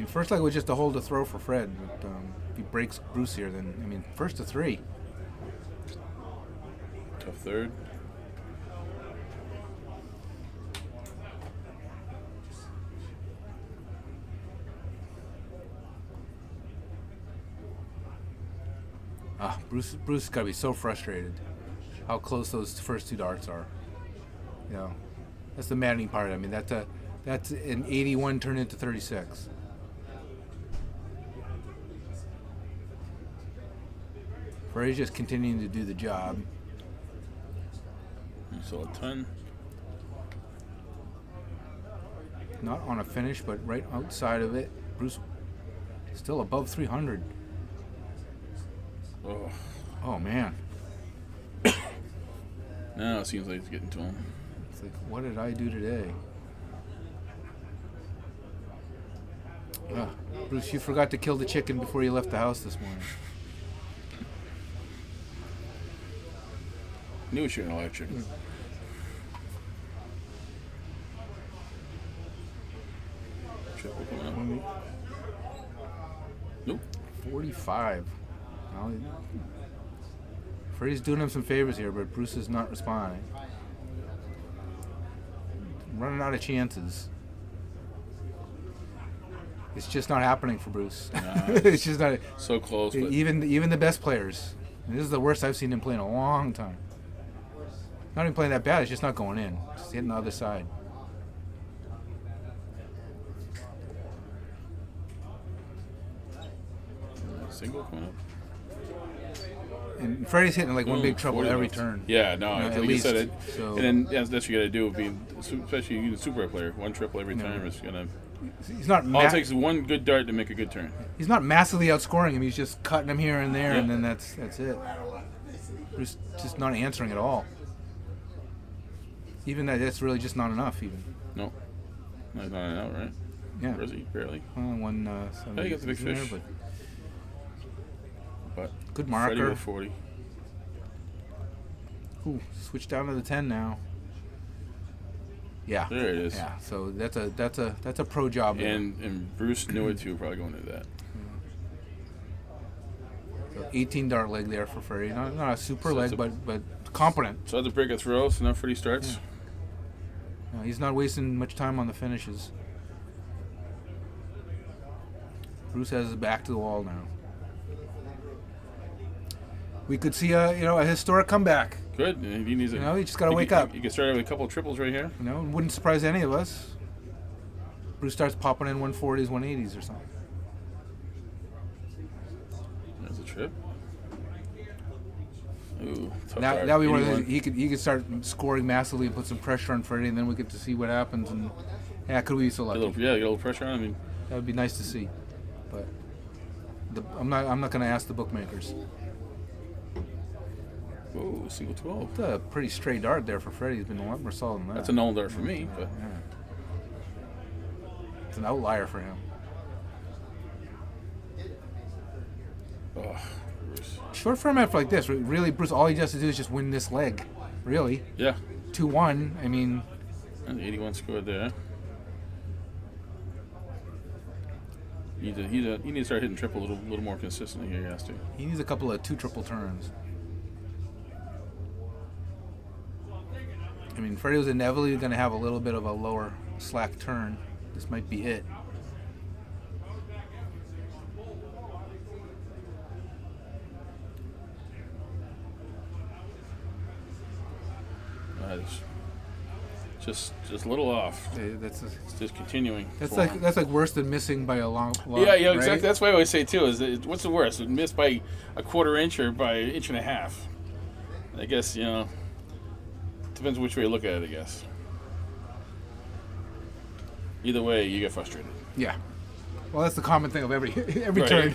First leg was just a hold to throw for Fred, but if he breaks Bruce here, then, first to 3. Tough third. Bruce has got to be so frustrated how close those first 2 darts are. That's the maddening part. That's an 81 turned into 36. Freddie's just continuing to do the job. So a ton. Not on a finish, but right outside of it. Bruce still above 300. Oh man. Now it seems like it's getting to him. It's like, what did I do today? Bruce, you forgot to kill the chicken before you left the house this morning. Knew we shouldn't allow chicken. Triple coming up. Nope. 45. Well, Freddie's doing him some favors here, but Bruce is not responding. Running out of chances. It's just not happening for Bruce. Nah, it's just not. So close. But Even the best players. This is the worst I've seen him play in a long time. Not even playing that bad. It's just not going in. Just hitting the other side. Single coming up. And Freddie's hitting like one big trouble 40 every left. turn. Yeah, no, at like least. you said, So, and then that's what you got to do. Especially you, the super player, 1 triple every time is gonna. he's not. All it takes is 1 good dart to make a good turn. He's not massively outscoring him. He's just cutting him here and there, and then that's it. Bruce just not answering at all. Even that's really just not enough. Even. No, not an out, right? Yeah. Or is he barely? One. Yeah, he got the big fish. There, But good Freddie marker. with 40. Ooh, switch down to the 10 now. Yeah. There it is. Yeah. So that's a pro job. And Bruce knew it too, probably going into that. So 18 dart leg there for Freddie. Not a super So leg, it's but competent. So I had to break a throw, so now Freddie starts. He's not wasting much time on the finishes. Bruce has his back to the wall now. We could see a historic comeback. Good. And he needs a, he just got to wake up. You can start out with a couple of triples right here. It wouldn't surprise any of us. Bruce starts popping in 140s, 180s or something. There's a trip. Ooh, tough Now dart. we want 81. he could start scoring massively and put some pressure on Freddie, and then we get to see what happens. And could we be so lucky? Get a little pressure on him. That would be nice to see. but I'm not going to ask the bookmakers. Whoa, single 12. It's a pretty straight dart there for Freddie. He's been a lot more solid than that. That's a null dart for me, but Yeah. It's an outlier for him. oh, Bruce. Short format like this, really, Bruce, all he has to do is just win this leg. Really. Yeah, 2-1, I mean, and 81 scored there. He need to start hitting triple a little more consistently here. He has to. he needs a couple of 2 triple turns. I mean, Freddie was inevitably going to have a little bit of a lower slack turn. This might be it. Just a little off. That's It's just continuing. that's for him. like worse than missing by a long. Yeah, exactly. right? That's what I always say too. Is that what's the worst? Miss by a quarter inch or by an inch and a half? I guess depends which way you look at it. I guess. Either way, you get frustrated. Yeah. Well, that's the common thing of every Right. turn.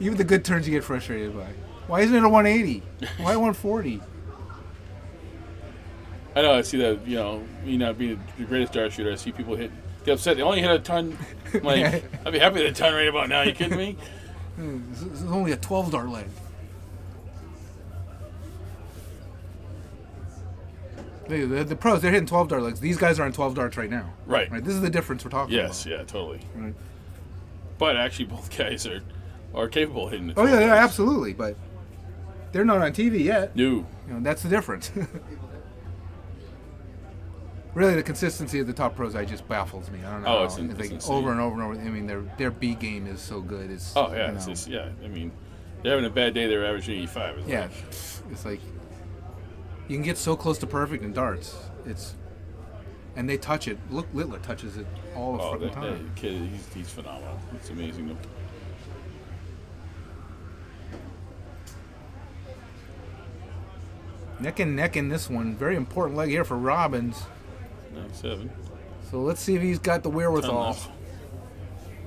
Even the good turns you get frustrated by. Why isn't it a 180? Why 140? I know. I see that. Me not being the greatest dart shooter, I see people get upset. They only hit a ton. I'm like, I'd be happy with a ton right about now. You kidding me? This is only a 12 dart leg. The pros, they're hitting 12 dart legs. These guys are on 12 darts right now. Right. This is the difference we're talking Yes. about. Yeah. Totally. Right. But actually, both guys are capable of hitting the. Oh, yeah, 12 yeah, darts. absolutely. But they're not on TV yet. No. That's the difference. Really, the consistency of the top pros just baffles me. I don't know. Oh, how. it's like insane. over and over and over. I mean, their B game is so good. It's Oh yeah. you It's know, just, yeah. I mean, they're having a bad day. They're averaging 85. It's yeah. like, It's like you can get so close to perfect in darts. And they touch it. Look, Littler touches it all the oh, fucking that time. kid. He's phenomenal. It's amazing. Neck and neck in this one. Very important leg here for Robbins. 97. So let's see if he's got the Turn wherewithal. left.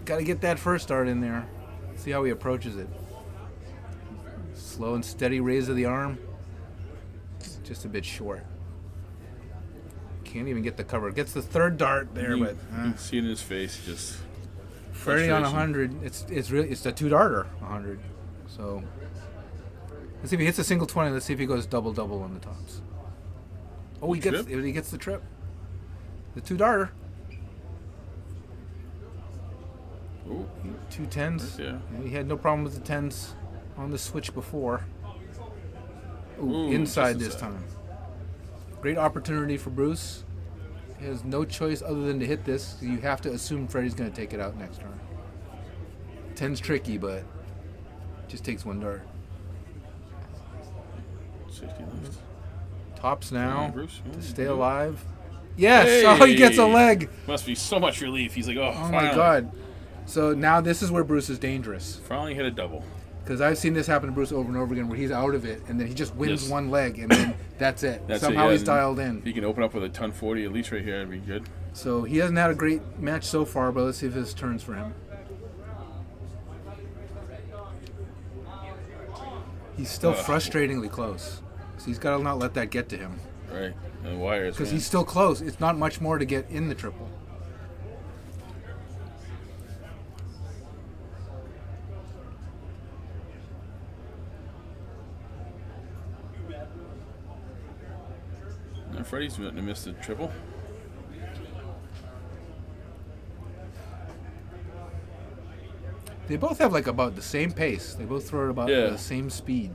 Got to get that first dart in there. See how he approaches it. Slow and steady raise of the arm. Just a bit short. Can't even get the cover. Gets the third dart there, You but can see it in his face. Just Freddie on frustration. 100. It's a 2-darter 100. So let's see if he hits a single 20. Let's see if he goes double on the tops. Oh, he gets the trip. The 2-darter. Ooh, 2 10s. yeah. He had no problem with the 10s on the switch before. Ooh, Inside just this inside. time. Great opportunity for Bruce. He has no choice other than to hit this. You have to assume Freddie's going to take it out next turn. 10's tricky, but just takes 1 dart. 60 left. Tops now Yeah, Bruce, yeah, to stay yeah. alive. Yes! Oh, he gets a Hey! leg. Must be so much relief. He's like, oh, Oh my God. So now this is where Bruce is dangerous. Finally hit a double. Because I've seen this happen to Bruce over and over again where he's out of it and then he just wins Yes. 1 leg and then that's it. That's Somehow it, yeah, he's and dialed If in. he can open up with a ton 40 at least right here, that'd be good. So he hasn't had a great match so far, but let's see if this turns for him. He's still frustratingly close. So he's got to not let that get to him. Right. And the wires. Because man. he's still close. It's not much more to get in the triple. And Freddie's going to miss the triple. They both have like about the same pace. They both throw at about Yeah. the same speed.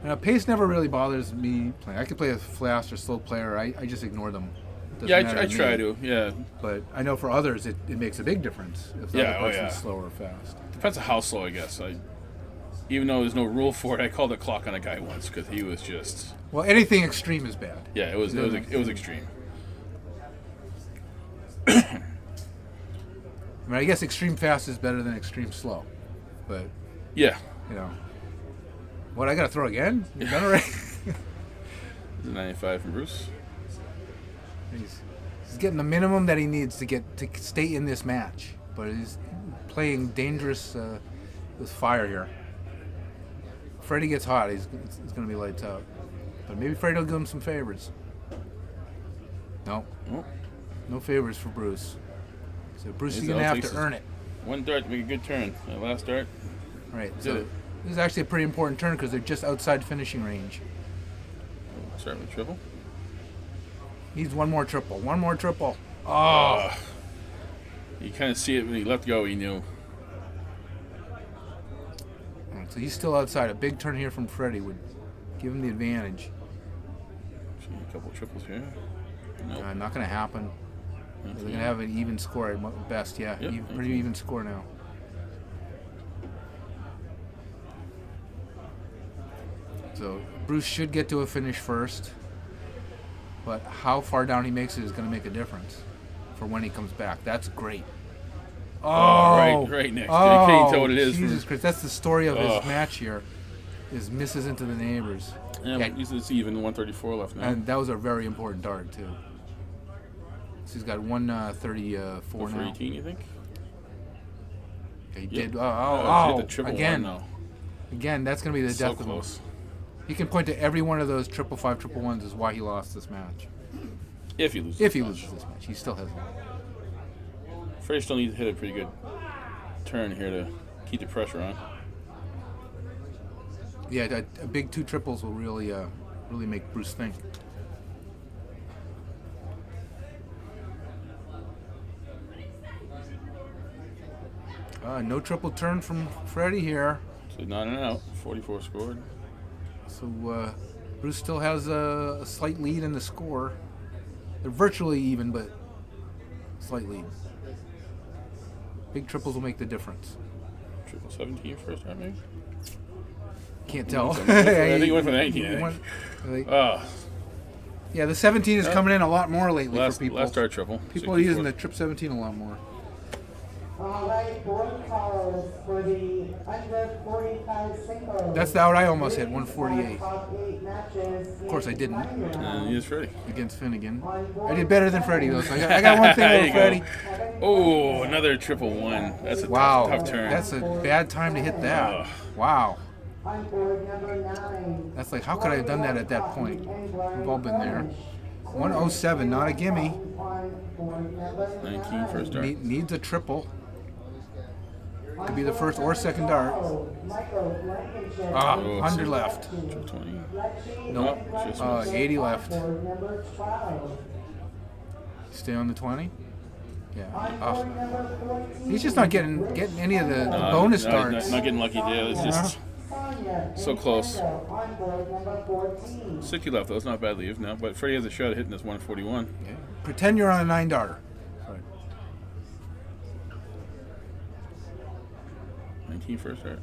And pace never really bothers me playing. I could play a fast or slow player. I just ignore them. Doesn't Yeah, matter I me. try to. Yeah. But I know for others it makes a big difference if the Yeah, other oh, person's yeah. slow or fast. Depends on how slow, I guess. Even though there's no rule for it, I called the clock on a guy once because he was just. Well, anything extreme is bad. Yeah, it was extreme. I mean, I guess extreme fast is better than extreme slow. But, Yeah. you know. What, I got to throw again? You're done already? The 95 from Bruce. He's He's getting the minimum that he needs to get to stay in this match, but he's playing dangerous with fire here. Freddie gets hot, it's going to be lights out. But maybe Freddie will give him some favors. No. No favors for Bruce. So Bruce is going to have to earn it. One dart to make a good turn. That last dart. All right. So this is actually a pretty important turn because they're just outside finishing range. Start with triple. Needs one more triple. One more triple. You kind of see it when he let go. He knew. All right, so he's still outside. A big turn here from Freddie would give him the advantage. See a couple triples here. Nope. Not going to happen. They're going to have an even score at best. Yeah, Yep, pretty even score now. So Bruce should get to a finish first, but how far down he makes it is going to make a difference for when he comes back. That's great. Right next. You can't tell what it is. Jesus Christ, that's the story of his match here. Is misses into the neighbors. Yeah, it's even 134 left now. And that was a very important dart too. So he's got 134 for now. 18, you think? Yeah, he Yep. did. Hit the triple Again. one now. Again, that's going to be the So death of him. close. He can point to every one of those 555, 111s as why he lost this match. If he loses. If he loses this match, he still has one. Freddie still needs to hit a pretty good turn here to keep the pressure on. Yeah, a big 2 triples will really make Bruce think. No triple turn from Freddie here. So not an out. 44 scored. So Bruce still has a slight lead in the score. They're virtually even, but slight lead. Big triples will make the difference. Triple 17 first time, maybe? Can't tell. I think he went for 19. I think. Yeah, the 17 is coming in a lot more lately for people. Last start triple. People are using the trip 17 a lot more. All right, board calls for the under 45 singles. That's the out I almost hit, 148. Top 8 matches. Of course I didn't. And here's Freddie. Against Finnegan. I did better than Freddie though, so I got one thing There over you Freddie. Oh, another triple one. That's a tough turn. That's a bad time to hit that. Wow. On board number 9. That's like, how could I have done that at that point? We've all been there. 107, not a gimme. 19 first dart. Needs a triple. Could be the first or second dart. 100 left. Triple 20. Nope. Just 80 left. Number 12. Stay on the 20. Yeah. He's just not getting any of the bonus darts. Not getting lucky there. It's just so close. 60 left, though. It's not a bad leave now. But Freddie has a shot at hitting this 141. Yeah. Pretend you're on a 9 darter. 19 first dart.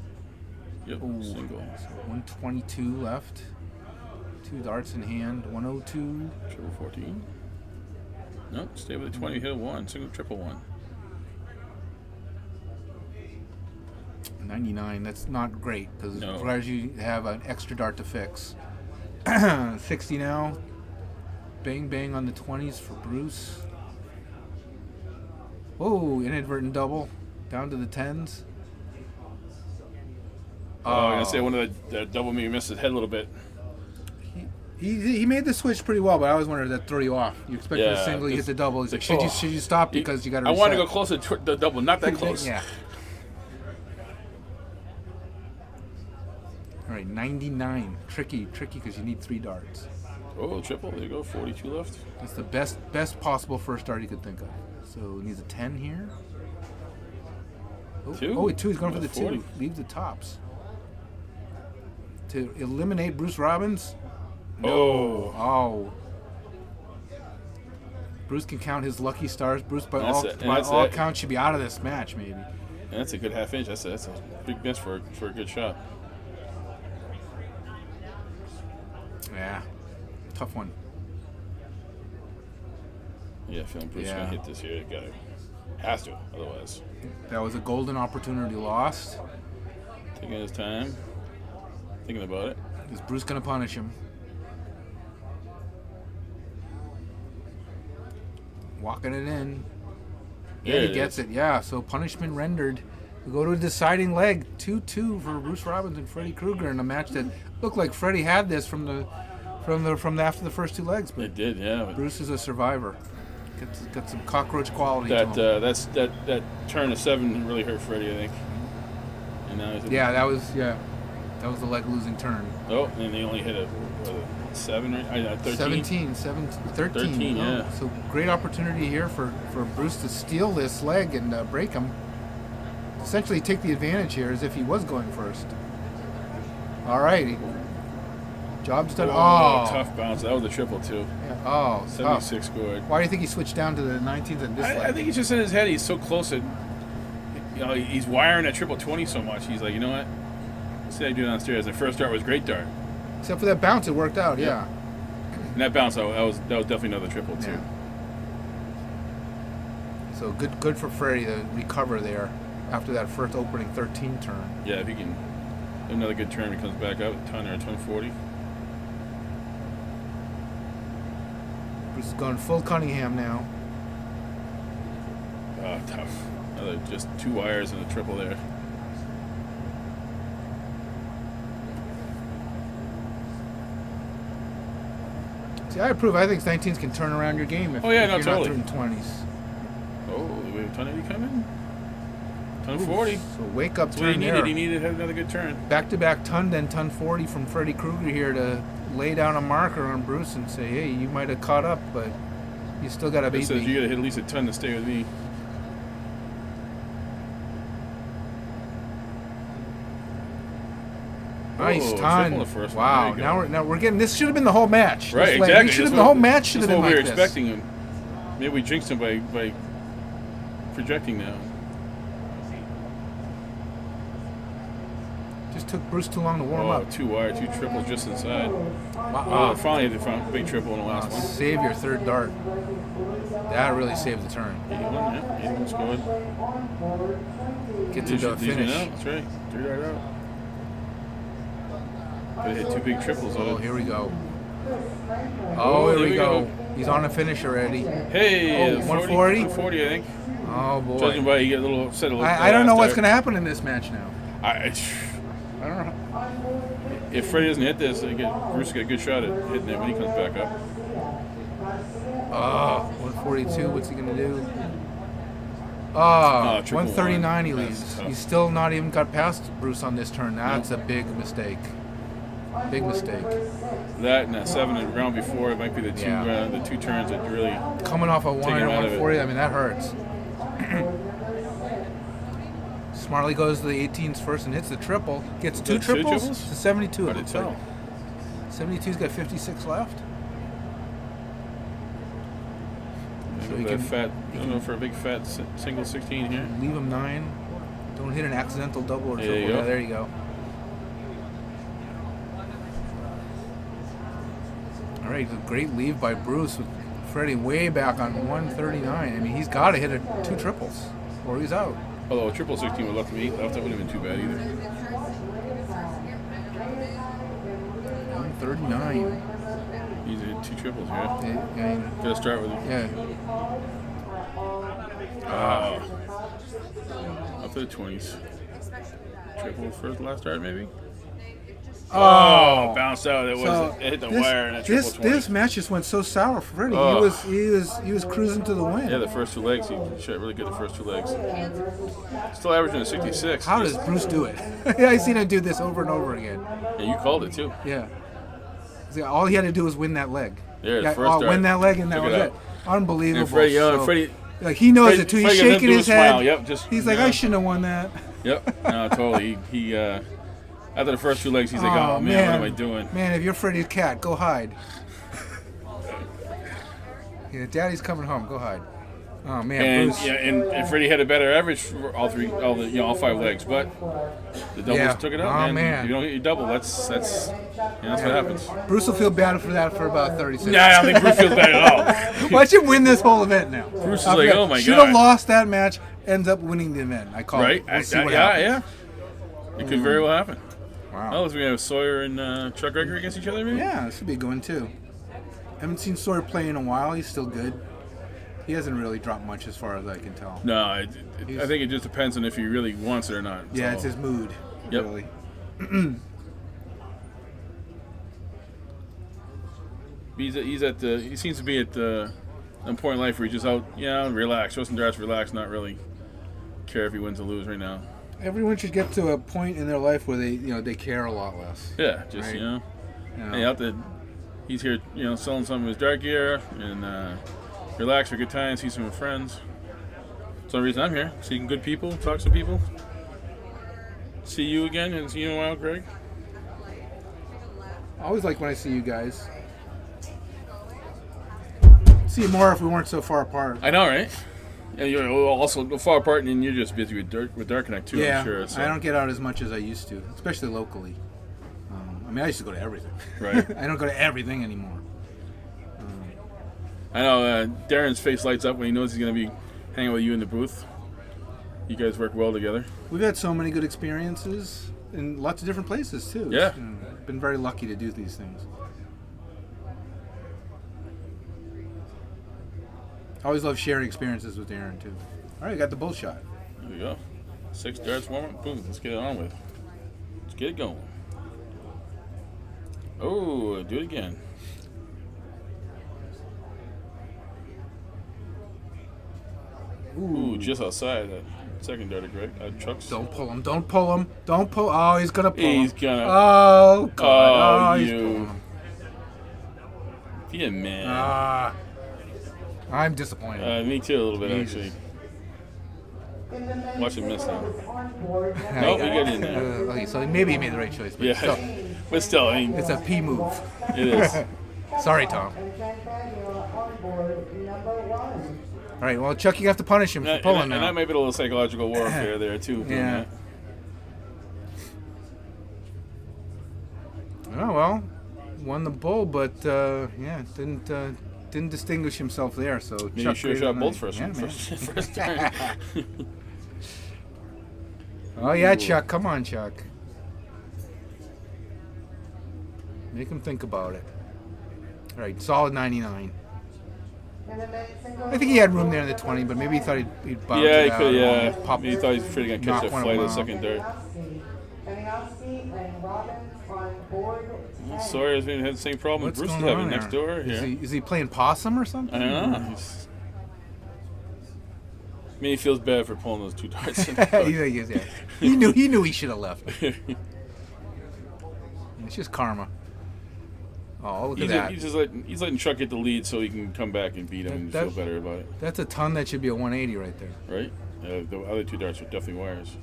Yep, single. 122 left. 2 darts in hand. 102. Triple 14. Nope, stay with the 20, hit a 1. Single, triple 1. 99. That's not great because it No. requires you to have an extra dart to fix. 60 now. Bang, bang on the 20s for Bruce. Oh, inadvertent double. Down to the 10s. Oh, I'm going to say one of the double me missed his head a little bit. He made the switch pretty well, but I always wondered that throw you off. You expect the single, you hit the double. He's like, should you stop because you got to reset? I want to go closer to the double, not that close. Yeah. All right, 99. Tricky because you need 3 darts. Oh, triple. There you go. 42 left. That's the best possible first dart you could think of. So he needs a 10 here. Oh, 2? Oh, 2. He's going for the 40. 2. Leave the tops. To eliminate Bruce Robbins. No. Oh. Bruce can count his lucky stars. Bruce, by all accounts, should be out of this match, maybe. And that's a good half inch. That's a big miss for a good shot. Yeah. Tough one. Yeah, feeling Bruce Yeah. going to hit this here. Has to, otherwise. That was a golden opportunity lost. Taking his time. Thinking about it. Is Bruce going to punish him? walking it in. Yeah, Yeah, he it gets is. it. Yeah, so punishment rendered. We go to a deciding leg, 2-2 for Bruce Robbins and Freddy Krueger in a match that looked like Freddy had this from after the first 2 legs, but It did, yeah. But Bruce is a survivor. Got some cockroach quality to him. that turn of 7 really hurt Freddy, I think. And now he's That was the leg losing turn. Oh, and they only hit a 7, right? 13. 13, yeah. So great opportunity here for Bruce to steal this leg and break him. Essentially take the advantage here as if he was going first. All right. Job's done. Oh, tough bounce. That was a triple, too. Yeah. Oh, 76 tough. scored. Why do you think he switched down to the 19th and this leg? I think he's just in his head. He's so close that, he's wiring that triple 20 so much. He's like, you know what? See, I do downstairs. The first dart was great dart. Except for that bounce, it worked out. Yeah. And that bounce, that was definitely another triple, too. Yeah. So good for Freddy to recover there after that first opening 13 turn. Yeah, if he can have another good turn, he comes back up, a ton or a 1040. Bruce is going full Cunningham now. Oh, tough. Another just 2 wires and a triple there. See, I approve. I think 19s can turn around your game if, Oh, yeah, if no, you're totally. not doing 20s. Oh, we have 1080 coming? 1040. So wake up That's what he turn needed. there. He needed to have another good turn. Back-to-back ton, then ton 40 from Freddy Krueger here to lay down a marker on Bruce and say, hey, you might have caught up, but you still got to It beat says me. you got to hit at least a ton to stay with me. Nice Oh, ton. triple the first one. Wow. There you go. Now we're getting. This should have been the whole match. Right, This leg- exactly. Should have That's been the what- whole match. Should That's have been what we like were this. expecting him. Maybe we jinxed him by projecting now. Just took Bruce too long to warm Oh, up. 2 wire, 2 triples just inside. Wow. Oh, finally hit the big triple in the last one. Save your third dart. That really saved the turn. 81, yeah. 81 scored. Get to These the went finish. out. That's right. 3 right out. Could have hit 2 big triples on Oh, it. here we go. Oh, Oh, here there we we go. go. He's on a finish already. Hey, Oh, 140? 140, I think. Oh Judging boy. by you get a little upset. I don't know what's going to happen in this match now. I don't know. If Freddy doesn't hit this, Bruce get a good shot at hitting it when he comes back up. Oh, 142. What's he going to do? Oh, triple 139 he one. leaves. That's tough. He's still not even got past Bruce on this turn. That's a big mistake. Big mistake. That and that 7 in the round before, it might be the two Yeah. the 2 turns that really. Coming off a 1 him and out of it. 140, I mean, that hurts. Smartly goes to the 18s first and hits the triple. Gets 2 That's 2 triples? triples? To 72, Hard it to looks tell. like. 72's got 56 left. So he That can fat, I don't know, for a big fat single 16 here. leave him 9. Don't hit an accidental double or There triple. you go. Yeah, there you go. All right, a great leave by Bruce with Freddy way back on 139. I mean, he's got to hit 2 triples or he's out. Although a triple 16 would left him 8 left, that wouldn't have been too bad either. 139. He's hit 2 triples here. Yeah, Gotta start with it. yeah. Up to the 20s. Triple first last start, maybe? Oh, Bounced out. It hit the wire and a triple 20. this match just went so sour for Freddy. Oh. He was cruising to the win. Yeah, the first 2 legs, he shot really good the first 2 legs. Still averaging a 66. How does Bruce do it? Yeah, I've seen him do this over and over again. And you called it too. Yeah. See, all he had to do was win that leg. There, the Yeah, first start. win that leg, and that Took was it it. out. Unbelievable. And Freddie, So, Freddie, like he knows Freddie- it too. He's Freddie got shaking him his do a head. smile. Yep, just He's like, I shouldn't have won that. Yep, no, totally. He after the first 2 legs, he's like, oh man, what am I doing? Man, if you're Freddy's cat, go hide. Yeah, Daddy's coming home. Go hide. Oh man, And Bruce. yeah, and Freddie had a better average for all 5 legs, but the doubles Yeah. took it out. Oh, man. If you don't hit your double, that's what happens. Bruce will feel bad for that for about 30 seconds. Yeah, I don't think Bruce feels bad at all. Watch him win this whole event now. Bruce is like, oh my Should god. have lost that match. Ends up winning the event. I call Right? it. We'll see what yeah, happens. yeah. It could very well happen. Wow. Oh, so we have Sawyer and Chuck Gregory against each other, maybe? Yeah, this would be a good one too. Haven't seen Sawyer play in a while. He's still good. He hasn't really dropped much as far as I can tell. No, I think it just depends on if he really wants it or not. Yeah, So- it's his mood. Yep. Really. He seems to be at the point in life where he's just out, relax, throw some darts, relax, not really care if he wins or lose right now. Everyone should get to a point in their life where they care a lot less. Yeah, just Right. you know, You know? hey, out there, he's here, selling some of his dart gear and relax for a good time, see some friends. That's the only reason I'm here, seeing good people, talk to people. See you again and see you in a while, Greg. I always like when I see you guys. See you more if we weren't so far apart. I know, right? And you're also far apart, and you're just busy with Dark Connect too. Yeah, I'm sure. So. I don't get out as much as I used to, especially locally. I used to go to everything. Right. I don't go to everything anymore. I know Darren's face lights up when he knows he's going to be hanging with you in the booth. You guys work well together. We've had so many good experiences in lots of different places too. Yeah. Been very lucky to do these things. I always love sharing experiences with Darren too. All right, got the bull shot. There we go. 6 darts warm up. Boom. Let's get it on with. Let's get it going. Oh, do it again. Ooh, just outside that second dart, Greg. Chuck's. Don't pull him. Don't pull him. Don't pull. Oh, he's gonna pull He's him. gonna. Oh God. Oh, he's you. pulling him. Yeah, man. I'm disappointed. Me too, a little bit actually. Watch him miss now. Nope, we got in there. Okay, so maybe he made the right choice. But Yeah, but still, I mean, it's a P move. it is. Sorry, Tom. All right, well, Chuck, you have to punish him for And, pulling and now. that might be a little psychological warfare there too. doing Yeah. that. Oh well, won the bull, but didn't distinguish himself there. So Maybe Chuck you should have graded shot him bolts a- first. Yeah, man. First turn. Oh yeah, Chuck, come on, Chuck. Make him think about it. All right, solid 99. I think he had room there in the 20, but maybe he thought he'd bounce Yeah, it he out could. or Yeah, pop- he thought he was afraid to catch knock that one of flight them of the out. second dart. and Robbins on board 10. Sorry, has had the same problem What's with Bruce going having on next there? door. Is he playing possum or something? I don't know. I mean, he feels bad for pulling those 2 darts. In. Yeah. He knew he should have left. It's just karma. Oh, look at that. He's letting Chuck get the lead so he can come back and beat him and feel better about it. That's a ton that should be a 180 right there. Right? The other 2 darts are definitely wires.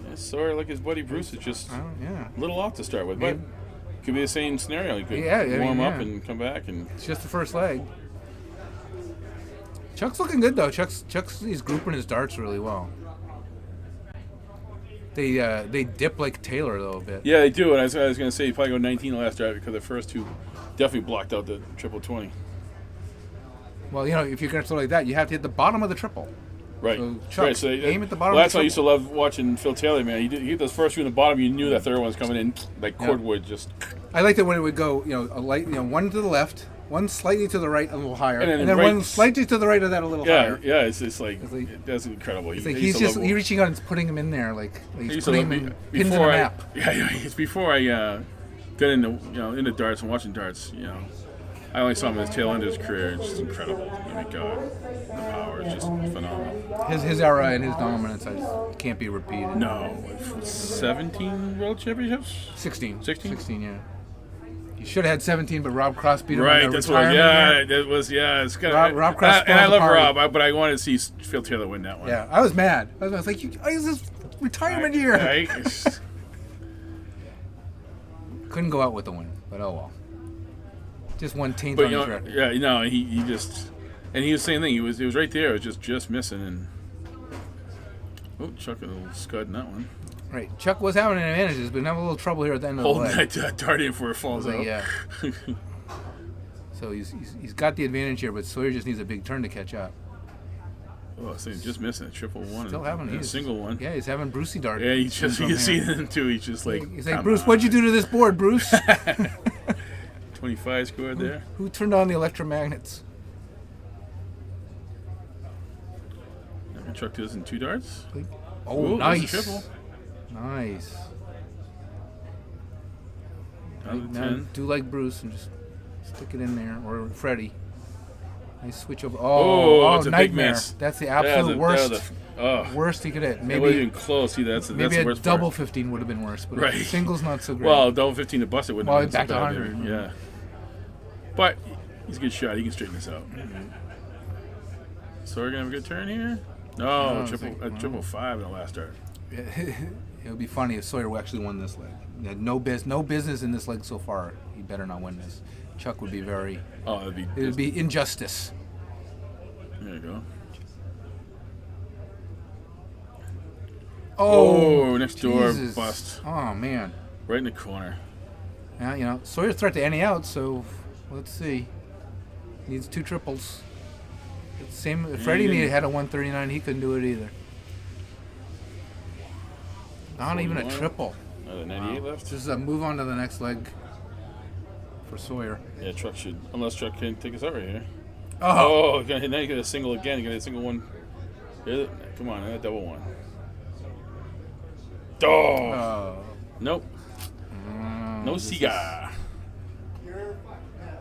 Yeah, sorry, like his buddy Bruce is just Oh, yeah. a little off to start with, but could be the same scenario. He could Yeah, I mean, warm up yeah. and come back and. It's just the first leg. Chuck's looking good though. He's grouping his darts really well. They dip like Taylor though a bit. Yeah, they do, and I was going to say you probably go 19 the last drive because the first 2 definitely blocked out the triple 20. Well, if you're gonna throw like that, you have to hit the bottom of the triple. Right. So, Chuck, right. So aim at the bottom Well, of that's the why I used to love watching Phil Taylor, man. He hit those first 2 in the bottom. You knew that third one was coming in like cordwood. Just. I liked it when it would go, a light, one to the left, one slightly to the right, a little higher, And then then right- one slightly to the right of that, a little Yeah, higher. yeah. It's like It's like- that's incredible. It's like I he's used to just love- reaching out and putting him in there, like I he's used to putting love him in be- pins in a before I- map. Yeah, it's before I got into darts and watching darts. I only saw him in his tail end of his career. It's just incredible. Oh my God, the power is just phenomenal. His era and his dominance can't be repeated. No, 17 world championships. 16. 16? 16, yeah. He should have had 17, but Rob Cross beat him Right, on the that's what. retirement year. That was. Yeah, it's kind of. Rob Cross and I spoiled the love party. Rob, but I wanted to see Phil Taylor win that one. Yeah, I was mad. I was like, this is retirement year. Right? Couldn't go out with the win, but oh well. Just one taint But on his record. he just, and he was the same thing. He was right there. It was just missing and. Oh, Chuck a little scud in that one. Right, Chuck was having an advantage, but having a little trouble here at the end of the Holding leg. that dart in before it falls Like, out. yeah. So he's got the advantage here, but Sawyer just needs a big turn to catch up. Oh, so he's just missing a triple one. Still having a single one. Yeah, he's having Brucey dart. Yeah, you can see him too. He's just like. He's like, "Come Bruce, on." what'd you do to this board, Bruce? 25 scored there. Who turned on the electromagnets? And Chuck does in 2 darts. Oh, Ooh, nice. there's a triple. Nice. Down to Now 10. do like Bruce and just stick it in there, or Freddie. Nice switch over. Oh, it's a big nightmare. miss. That's the That was absolute a- worst. that was a- Worst he could hit. It wasn't even Maybe close. See, that's maybe the a worst double part. 15 would have been worse, but Right. singles not so great. Well, double 15 to bust it wouldn't Well, have been back to so bad, 100. maybe. Yeah. But he's a good shot. He can straighten this out. So we're going to have a good turn here? No, triple 5 in the last dart. It would be funny if Sawyer actually won this leg. He had no business in this leg so far. He better not win this. Chuck would be very. Oh, it would be injustice. There you go. Oh, next door Jesus. bust. Oh man. Right in the corner. Yeah, Sawyer's threat to any out. So let's see. Needs 2 triples. Same. If Freddie had a 139, he couldn't do it either. Not even a 41. triple. Another 98 left. Just move on to the next leg for Sawyer. Yeah, Truck should. Unless Truck can take us out right here. Oh, Oh, now you got a single again. You got a single one. Come on, a double one. Oh! Nope. No cigar.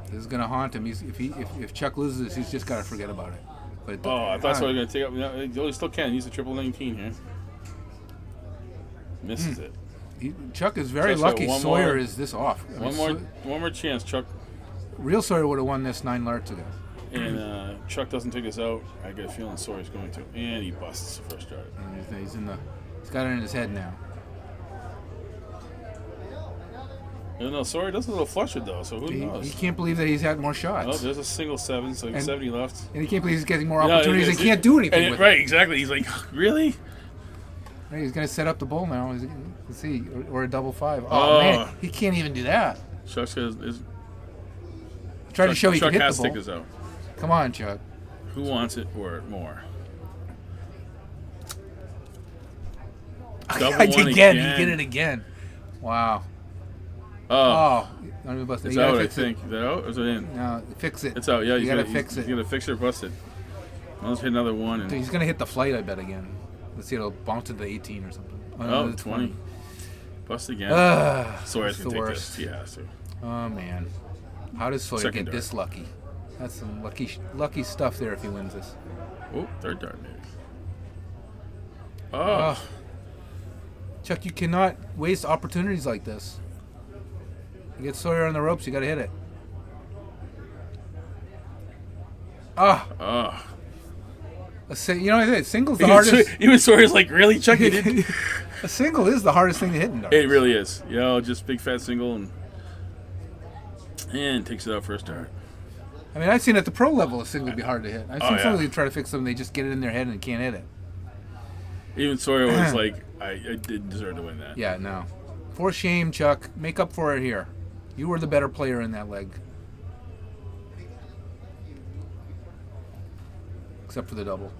This is gonna haunt him. If Chuck loses this, he's just gotta forget about it. But Oh, I thought so. I was going to take up. No, he still can. He's a triple 19 here. Misses it. Chuck is very Chuck's got lucky. one Sawyer more- is this off. I mean, One more chance, Chuck. Real Sawyer would have won this 9 larts ago. And Chuck doesn't take us out. I get a feeling Sawyer's going to. And he busts the first dart. And he's got it in his head now. No, Sawyer does a little flush it though, so who knows? He can't believe that he's had more Oh, shots. there's a single 7, so And- 70 left. And he can't believe he's getting more No, opportunities. it's- He can't do anything with Right, exactly. He's like, really? it. Right, he's gonna set up the bowl now. Let's see, or a double 5. Oh, Oh. man, he can't even do that. Chuck's is. Try to show he Chuck can hit has the to ball. take us out. Come on, Chuck. Who wants it or more? Double one Again, he did it again. Wow. Oh, Not even busted. it's You gotta out. I fix it. think. Is that out or is it in? No, fix it. It's out. Yeah, you gotta fix He's it. gonna fix it or bust it. Let's hit another one. And, He's gonna hit the flight, I bet, again. Let's see, it'll bounce to the 18 or something. oh, the 20. Bust again. Sawyer's that's gonna the take worst. this. He has to. Oh man, how does Sawyer Second get this lucky? That's some lucky stuff there if he wins this. Oh, third dart maybe. Oh, Chuck, you cannot waste opportunities like this. You get Sawyer on the ropes, you gotta hit it. oh. You know what I say? Single's the hardest. Even Sawyer's like, really, Chuck? You didn't? A single is the hardest thing to hit in darts. It really is. Just big fat single and takes it out first dart. I mean, I've seen at the pro level a single be hard to hit. I've seen yeah. somebody try to fix something, they just get it in their head and can't hit it. Even Sawyer was like, I didn't deserve to win that. Yeah, no. For shame, Chuck. Make up for it here. You were the better player in that leg. Except for the double.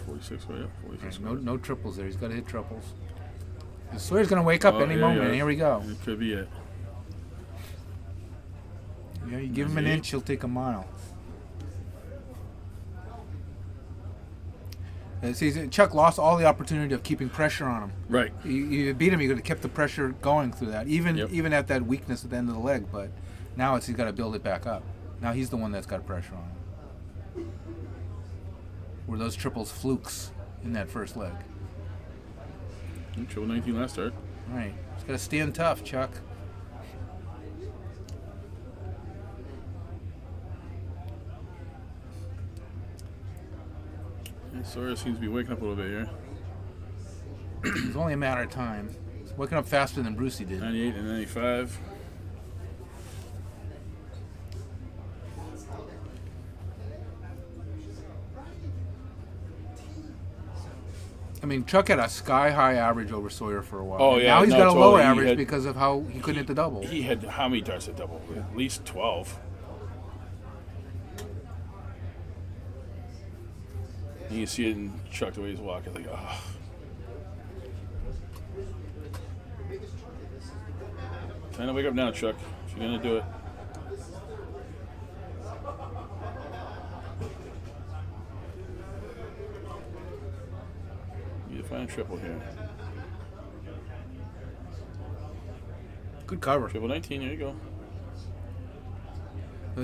46 way up, 46 No, way up. no triples there. He's got to hit triples. Sawyer's going to wake up any moment. yeah. Here we go. It could be it. Yeah, you give him an inch, he'll take a mile. See, Chuck lost all the opportunity of keeping pressure on him. Right. You beat him, you could have kept the pressure going through that, even Yep. even at that weakness at the end of the leg. But now he's got to build it back up. Now he's the one that's got pressure on him. Were those triples flukes in that first leg? Triple 19 last start. Right. He's got to stand tough, Chuck. Sawyer seems to be waking up a little bit here. It's only a matter of time. He's waking up faster than Brucey did. 98 and 95. I mean, Chuck had a sky-high average over Sawyer for a while. Oh, yeah, Now he's no, got a lower totally. He average had- because of how he couldn't hit the double. He had how many darts at double? At least 12. And you see it in Chuck the way he's walking, like, oh. Time to wake up now, Chuck. If you're gonna do it. You find a triple here. Good cover. Triple 19. There you go.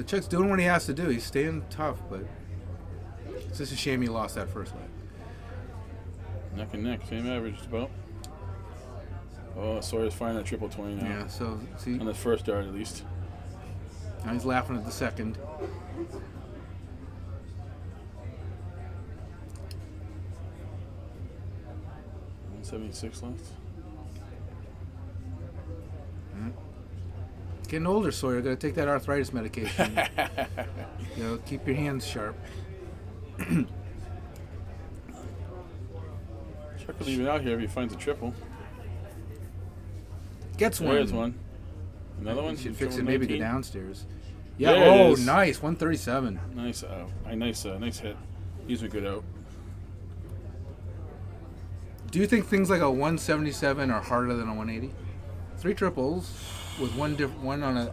Chuck's doing what he has to do. He's staying tough, but it's just a shame he lost that first leg. Neck and neck, same average, just about. Oh, Sawyer's finding a triple 20 now. Yeah. So see, On the first dart, at least. now he's laughing at the second. 176 left. Getting older, Sawyer. Got to take that arthritis medication. Keep your hands sharp. Chuck could leave it out here if he finds a triple. Gets one. There's one. Another one. You should fix it. Triple Maybe go 19. downstairs. Yeah. There it Oh, is. nice. 137. Nice, nice hit. He's a good out. Do you think things like a 177 are harder than a 180? 3 triples with one on the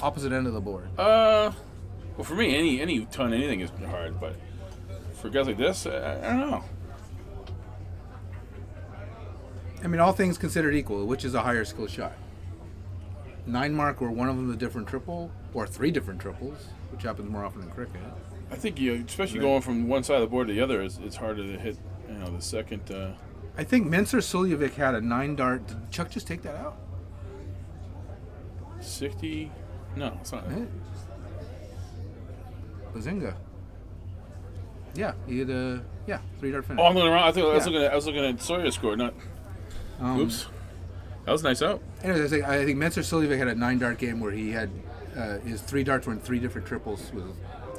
opposite end of the board. Well, for me, any ton, anything is hard, but for guys like this, I don't know. I mean, all things considered equal, which is a higher skill shot? 9 mark where one of them is a different triple, or 3 different triples, which happens more often in cricket. I think especially going from one side of the board to the other, it's harder to hit. The second. I think Menser Suljovic had a 9 dart. Did Chuck just take that out? 60. No, it's not. Eh? Bazinga. Yeah, he had a 3-dart finish. Oh, I'm looking around. I think Yeah. I was looking at Sawyer's score. Not. Oops. That was a nice out. Anyways, I think Menser Suljovic had a 9-dart game where he had his 3 darts were in 3 different triples with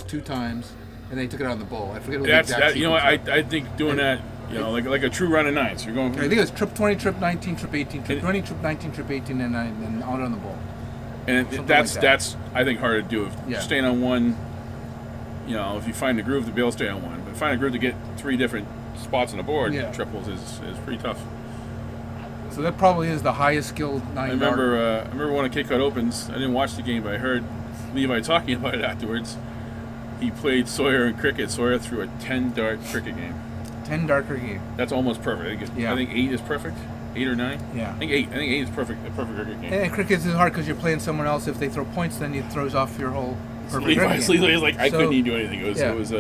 2 times, and then he took it on the bowl. I forget what the exact sequence was. I think doing that, like a true run of 9s. You're going. I think it was trip 20, trip 19, trip 18, trip 20, trip 19, trip 18, and out on the bowl. And Something that's like that. that's I think harder to do. If Yeah. staying on one, if you find a groove to be able to stay on one, but find a groove to get 3 different spots on the board, Yeah. triples is pretty tough. So that probably is the highest skilled 9 I remember one of K-Cut Opens. I didn't watch the game, but I heard Levi talking about it afterwards. He played Sawyer in cricket. Sawyer threw a 10-dart cricket game. 10 darker game. That's almost perfect. I think 8 is perfect. 8 or 9. Yeah. I think 8. I think 8 is perfect. A perfect cricket game. And cricket is hard because you're playing someone else. If they throw points, then it throws off your whole perfect cricket game. Levi's like, I So- couldn't even do anything. It was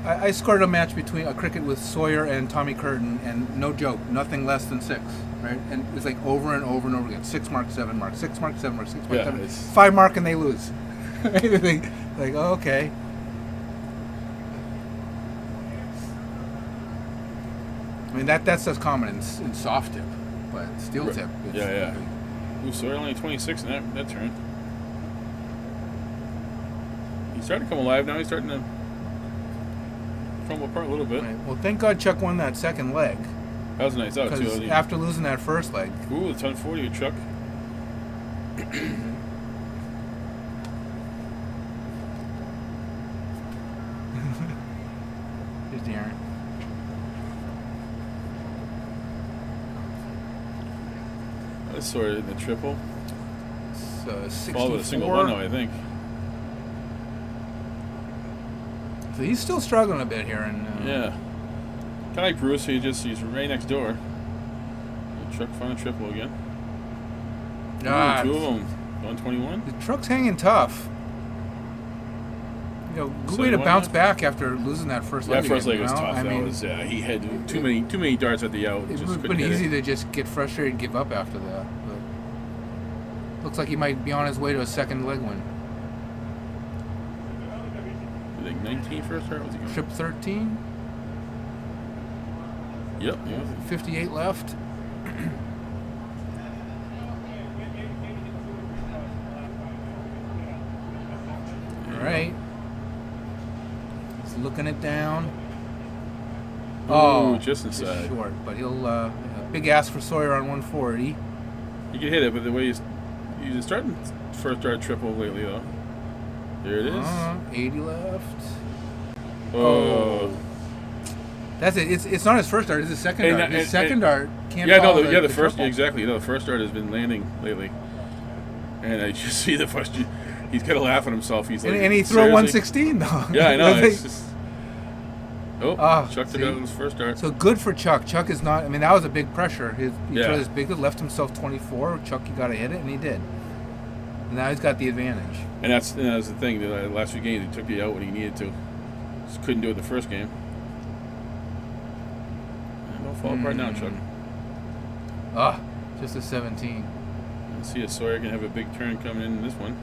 I scored a match between a cricket with Sawyer and Tommy Curtin, and no joke, nothing less than 6, right? And it was like over and over and over again. 6 mark, 7 mark, 6 mark, 7 mark, 6 mark, Yeah, 7 mark. it's- 5 mark, and they lose. like, oh, okay. I mean, that's just common in soft tip, but steel tip. It's, Yeah. Ooh, Sawyer only 26 in that turn. He's starting to come alive now. He's starting to crumble apart a little bit. Right. Well, thank God Chuck won that second leg, That was a nice out because too. after losing that first leg, Ooh, the 1040 with Chuck. here's Darren. That's Sawyer in the triple. So 64. Followed with a single one though, I think. So he's still struggling a bit here, and Yeah. Kind of like Bruce, he's right next door. Chuck found a triple again. Ooh, 2 of them. 121. the truck's hanging tough. Good way to 71, bounce yeah. back after losing that first leg. That first leg again, was you know? tough. I mean, He had too many darts at the out. it Just would have couldn't been hit easy it. to just get frustrated and give up after that. But looks like he might be on his way to a second leg win. I think 19 first start. Was he going? Trip 13, Yep. 58 left. All right. He's looking it down. Ooh, just inside. Short, but he'll a big ask for Sawyer on 140. You can hit it, but the way he's starting first dart triple lately though. There it is. 80 left. Oh. That's it. It's not his first dart. It's his second dart. His second dart can't Yeah, follow the first triple. exactly. The first dart has been landing lately. And I just see the first. He's kind of laughing himself. He's like, And he threw a "Seriously?" 116 though. Yeah, I know. Like, It's just, Chuck took see? out his first start. so good for Chuck. Chuck is not. I mean, that was a big pressure. He Yeah. threw this big, left himself 24. Chuck, you got to hit it, and he did. And now he's got the advantage. And that's the thing. The last few games, he took you out when he needed to. Just couldn't do it the first game. And don't fall apart now, Chuck. Just a 17. Let's see if Sawyer can have a big turn coming in this one.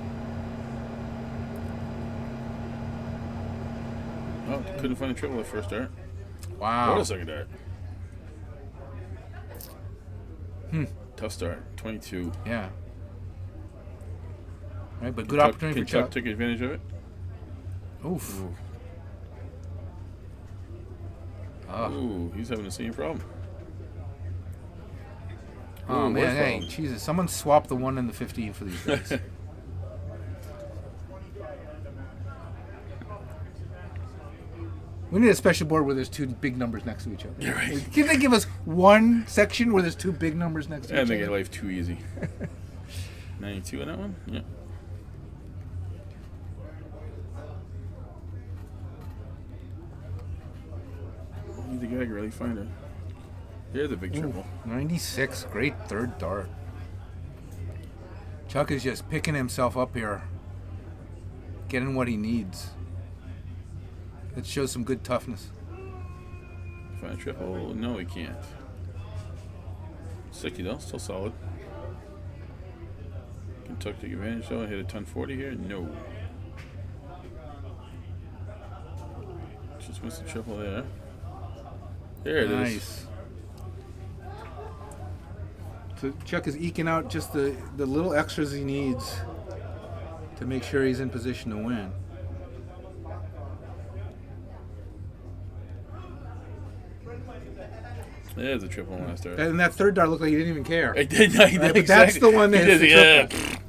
Oh, couldn't find a triple at first start. Wow. What a second dart. Tough start. 22. Yeah. Right, but good Chuck- opportunity can for Chuck. Take advantage of it? Oof. Ooh, he's having the same problem. Oh Ooh, man, worse hey, problem. Jesus! Someone swap the 1 and the 15 for these guys. We need a special board where there's two big numbers next to each other. You're right. Can they give us one section where there's two big numbers next to I each make other? life too easy. 92 on that one? Yeah. Need the guy to really find it. Here's a big triple. 96, great third dart. Chuck is just picking himself up here, getting what he needs. It shows some good toughness. Find a triple? No, he can't. 60 though, still solid. Can Tuck take advantage though and hit a 1040 here? No. Just missed a triple there. There it is. Nice. So Chuck is eking out just the little extras he needs to make sure he's in position to win. There's a triple last start. And that third dart looked like he didn't even care. I did, I did Right, but exactly. that's the one He that's did, the yeah. triple.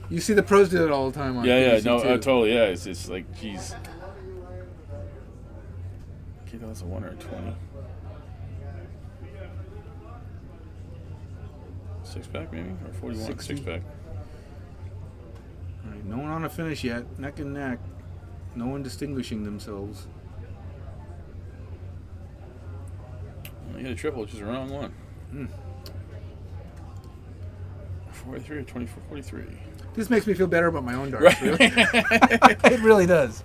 You see the pros do it all the time on Yeah, PVC no, too. totally, yeah. It's just like, geez. Okay, that was a 1 or a 20. 6-pack maybe? Or 41? 60. 6-pack. All right, no one on a finish yet. Neck and neck. No one distinguishing themselves. You hit a triple, which is the wrong one. 43 or 24? 43. This makes me feel better about my own darts. Right. Really. It really does.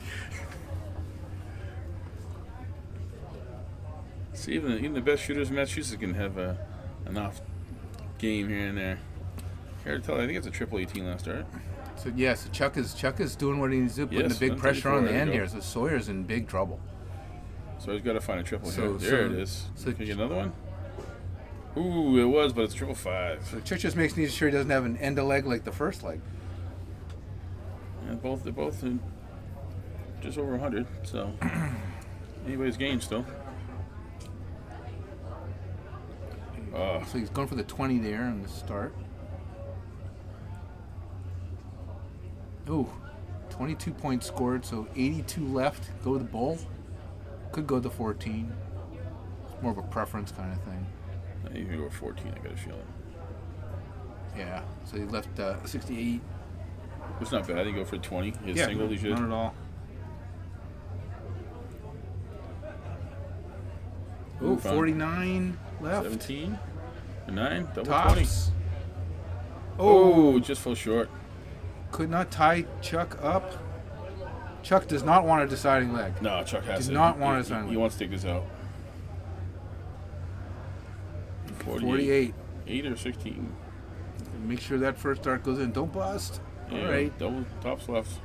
See, even the best shooters in Massachusetts can have an off game here and there. Here to tell, I think it's a triple 18 last start. So yes, Chuck is doing what he needs to do, putting Yes, the big pressure on the 134, there end you here. go. So Sawyer's in big trouble. So he's got to find a triple So- here. There so- it is. so- Can you get another one? Ooh, it was, but it's triple 5. So Chuck just makes sure he doesn't have an end of leg like the first leg. And they're both in just over 100, so anybody's game still. So he's going for the 20 there in the start. Ooh, 22 points scored, so 82 left. Go to the bowl. Could go to 14. It's more of a preference kind of thing. You can go 14, I got a feeling. Yeah, so he left 68. It's not bad. I think go for 20. His single, he should. not at all. Ooh, Ooh, fun. 49 left. 17, a 9, double Tops. 20. Oh, just fell short. Could not tie Chuck up. Chuck does not want a deciding leg. No, Chuck has Does to. not want he, his own. he wants to take this out. 48. 8 or 16. Make sure that first dart goes in. Don't bust. Yeah, All right. double tops left.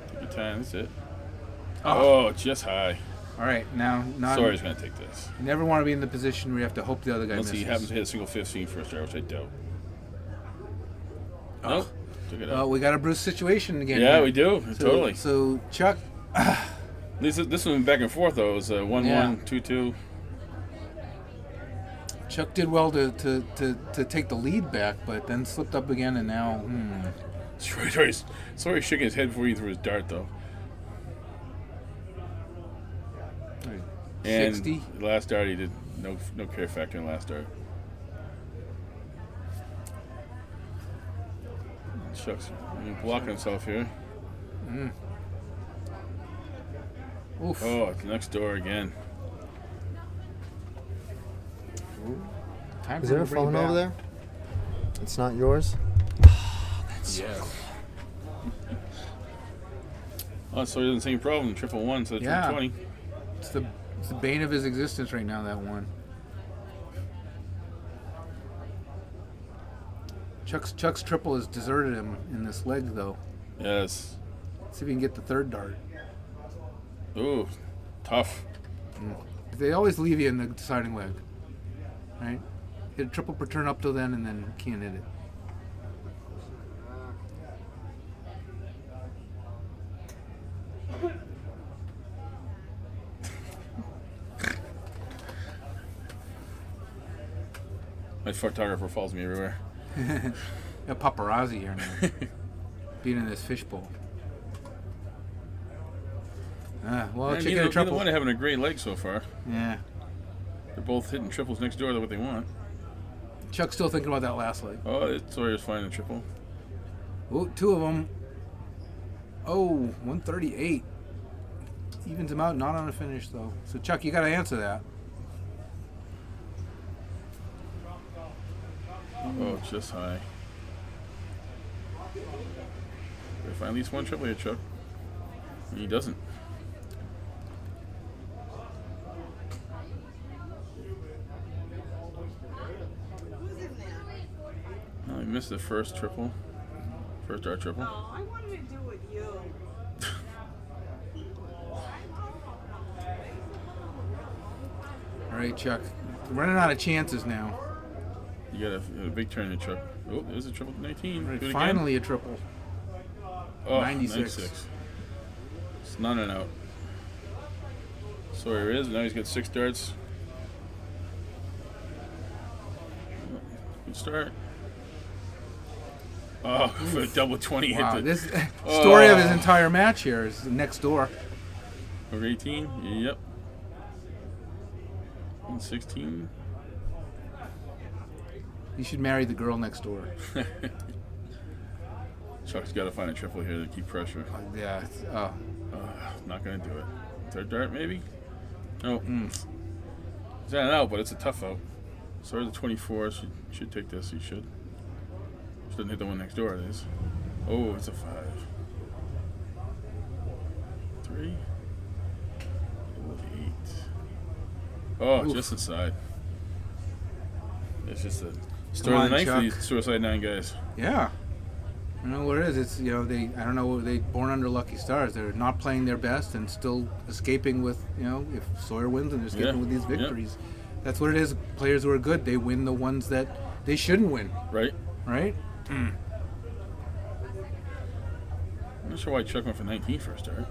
Take your time. That's it. Oh. Oh, just high. All right. Now, not. Sorry's going to take this. You never want to be in the position where you have to hope the other guy Unless misses. he happens to hit a single 15 first dart, which I doubt. Oh. Nope. Took it out. We got a Bruce situation again. Yeah, here. we do. Totally. So Chuck, This one back and forth, though. It was 1-1, Yeah. 2-2. Chuck did well to take the lead back, but then slipped up again, and now. Sorry, shaking his head before he threw his dart, though. And 60. last dart, he did no care factor in last dart. Chuck's blocking himself here. Oof. Oh, it's next door again. Time Is for there him a to bring it phone over back. there? It's not yours? Yes. Oh, so he has the same problem. 111, so it's Yeah. 20. It's the bane of his existence right now, that one. Chuck's triple has deserted him in this leg, though. Yes. See if he can get the third dart. Ooh, tough. They always leave you in the deciding leg, right? Hit a triple per turn up till then, and then can't hit it. My photographer follows me everywhere. A paparazzi here now. Being in this fishbowl. Well, chicken Neither and triple. one are having a great leg so far. Yeah. They're both hitting triples next door. That's what they want. Chuck's still thinking about that last leg. Oh, Sawyer's finding a triple. Oh, two of them. Oh, 138. Evens him out, not on a finish, though. So, Chuck, you got to answer that. Oh, just high. Gotta find at least one triple here, Chuck. And he doesn't. Who's in there? Oh, he missed the first triple. First dart triple. Oh, I wanted to do it with you. All right, Chuck. Running out of chances now. You got a big turn here, Chuck. Oh, there's a triple 19. Right, Do it again. finally a triple. Oh, 96. 96. It's not an out. Sawyer is. Now he's got 6 darts. Good start. Oh, for a double 20 Wow, hit the this story of his Oh. entire match here is next door. Over 18. Yep. 16. You should marry the girl next door. Chuck's got to find a triple here to keep pressure. Yeah. Not going to do it. Third dart, maybe? No. It's not an out, but it's a tough out. Sorry, the 24 should take this. He should. Just didn't hit the one next door, it is. Oh, it's a 5. 3. 8. Oh, Oof. just inside. It's just a story Come of the on, night for Chuck. these Suicide 9 guys. Yeah. I don't know what it is. It's, I don't know, they born under lucky stars. They're not playing their best and still escaping with, if Sawyer wins and they're escaping with these victories. That's what it is. Players who are good, they win the ones that they shouldn't win. Right? Right? I'm not sure why Chuck went for 19 first start.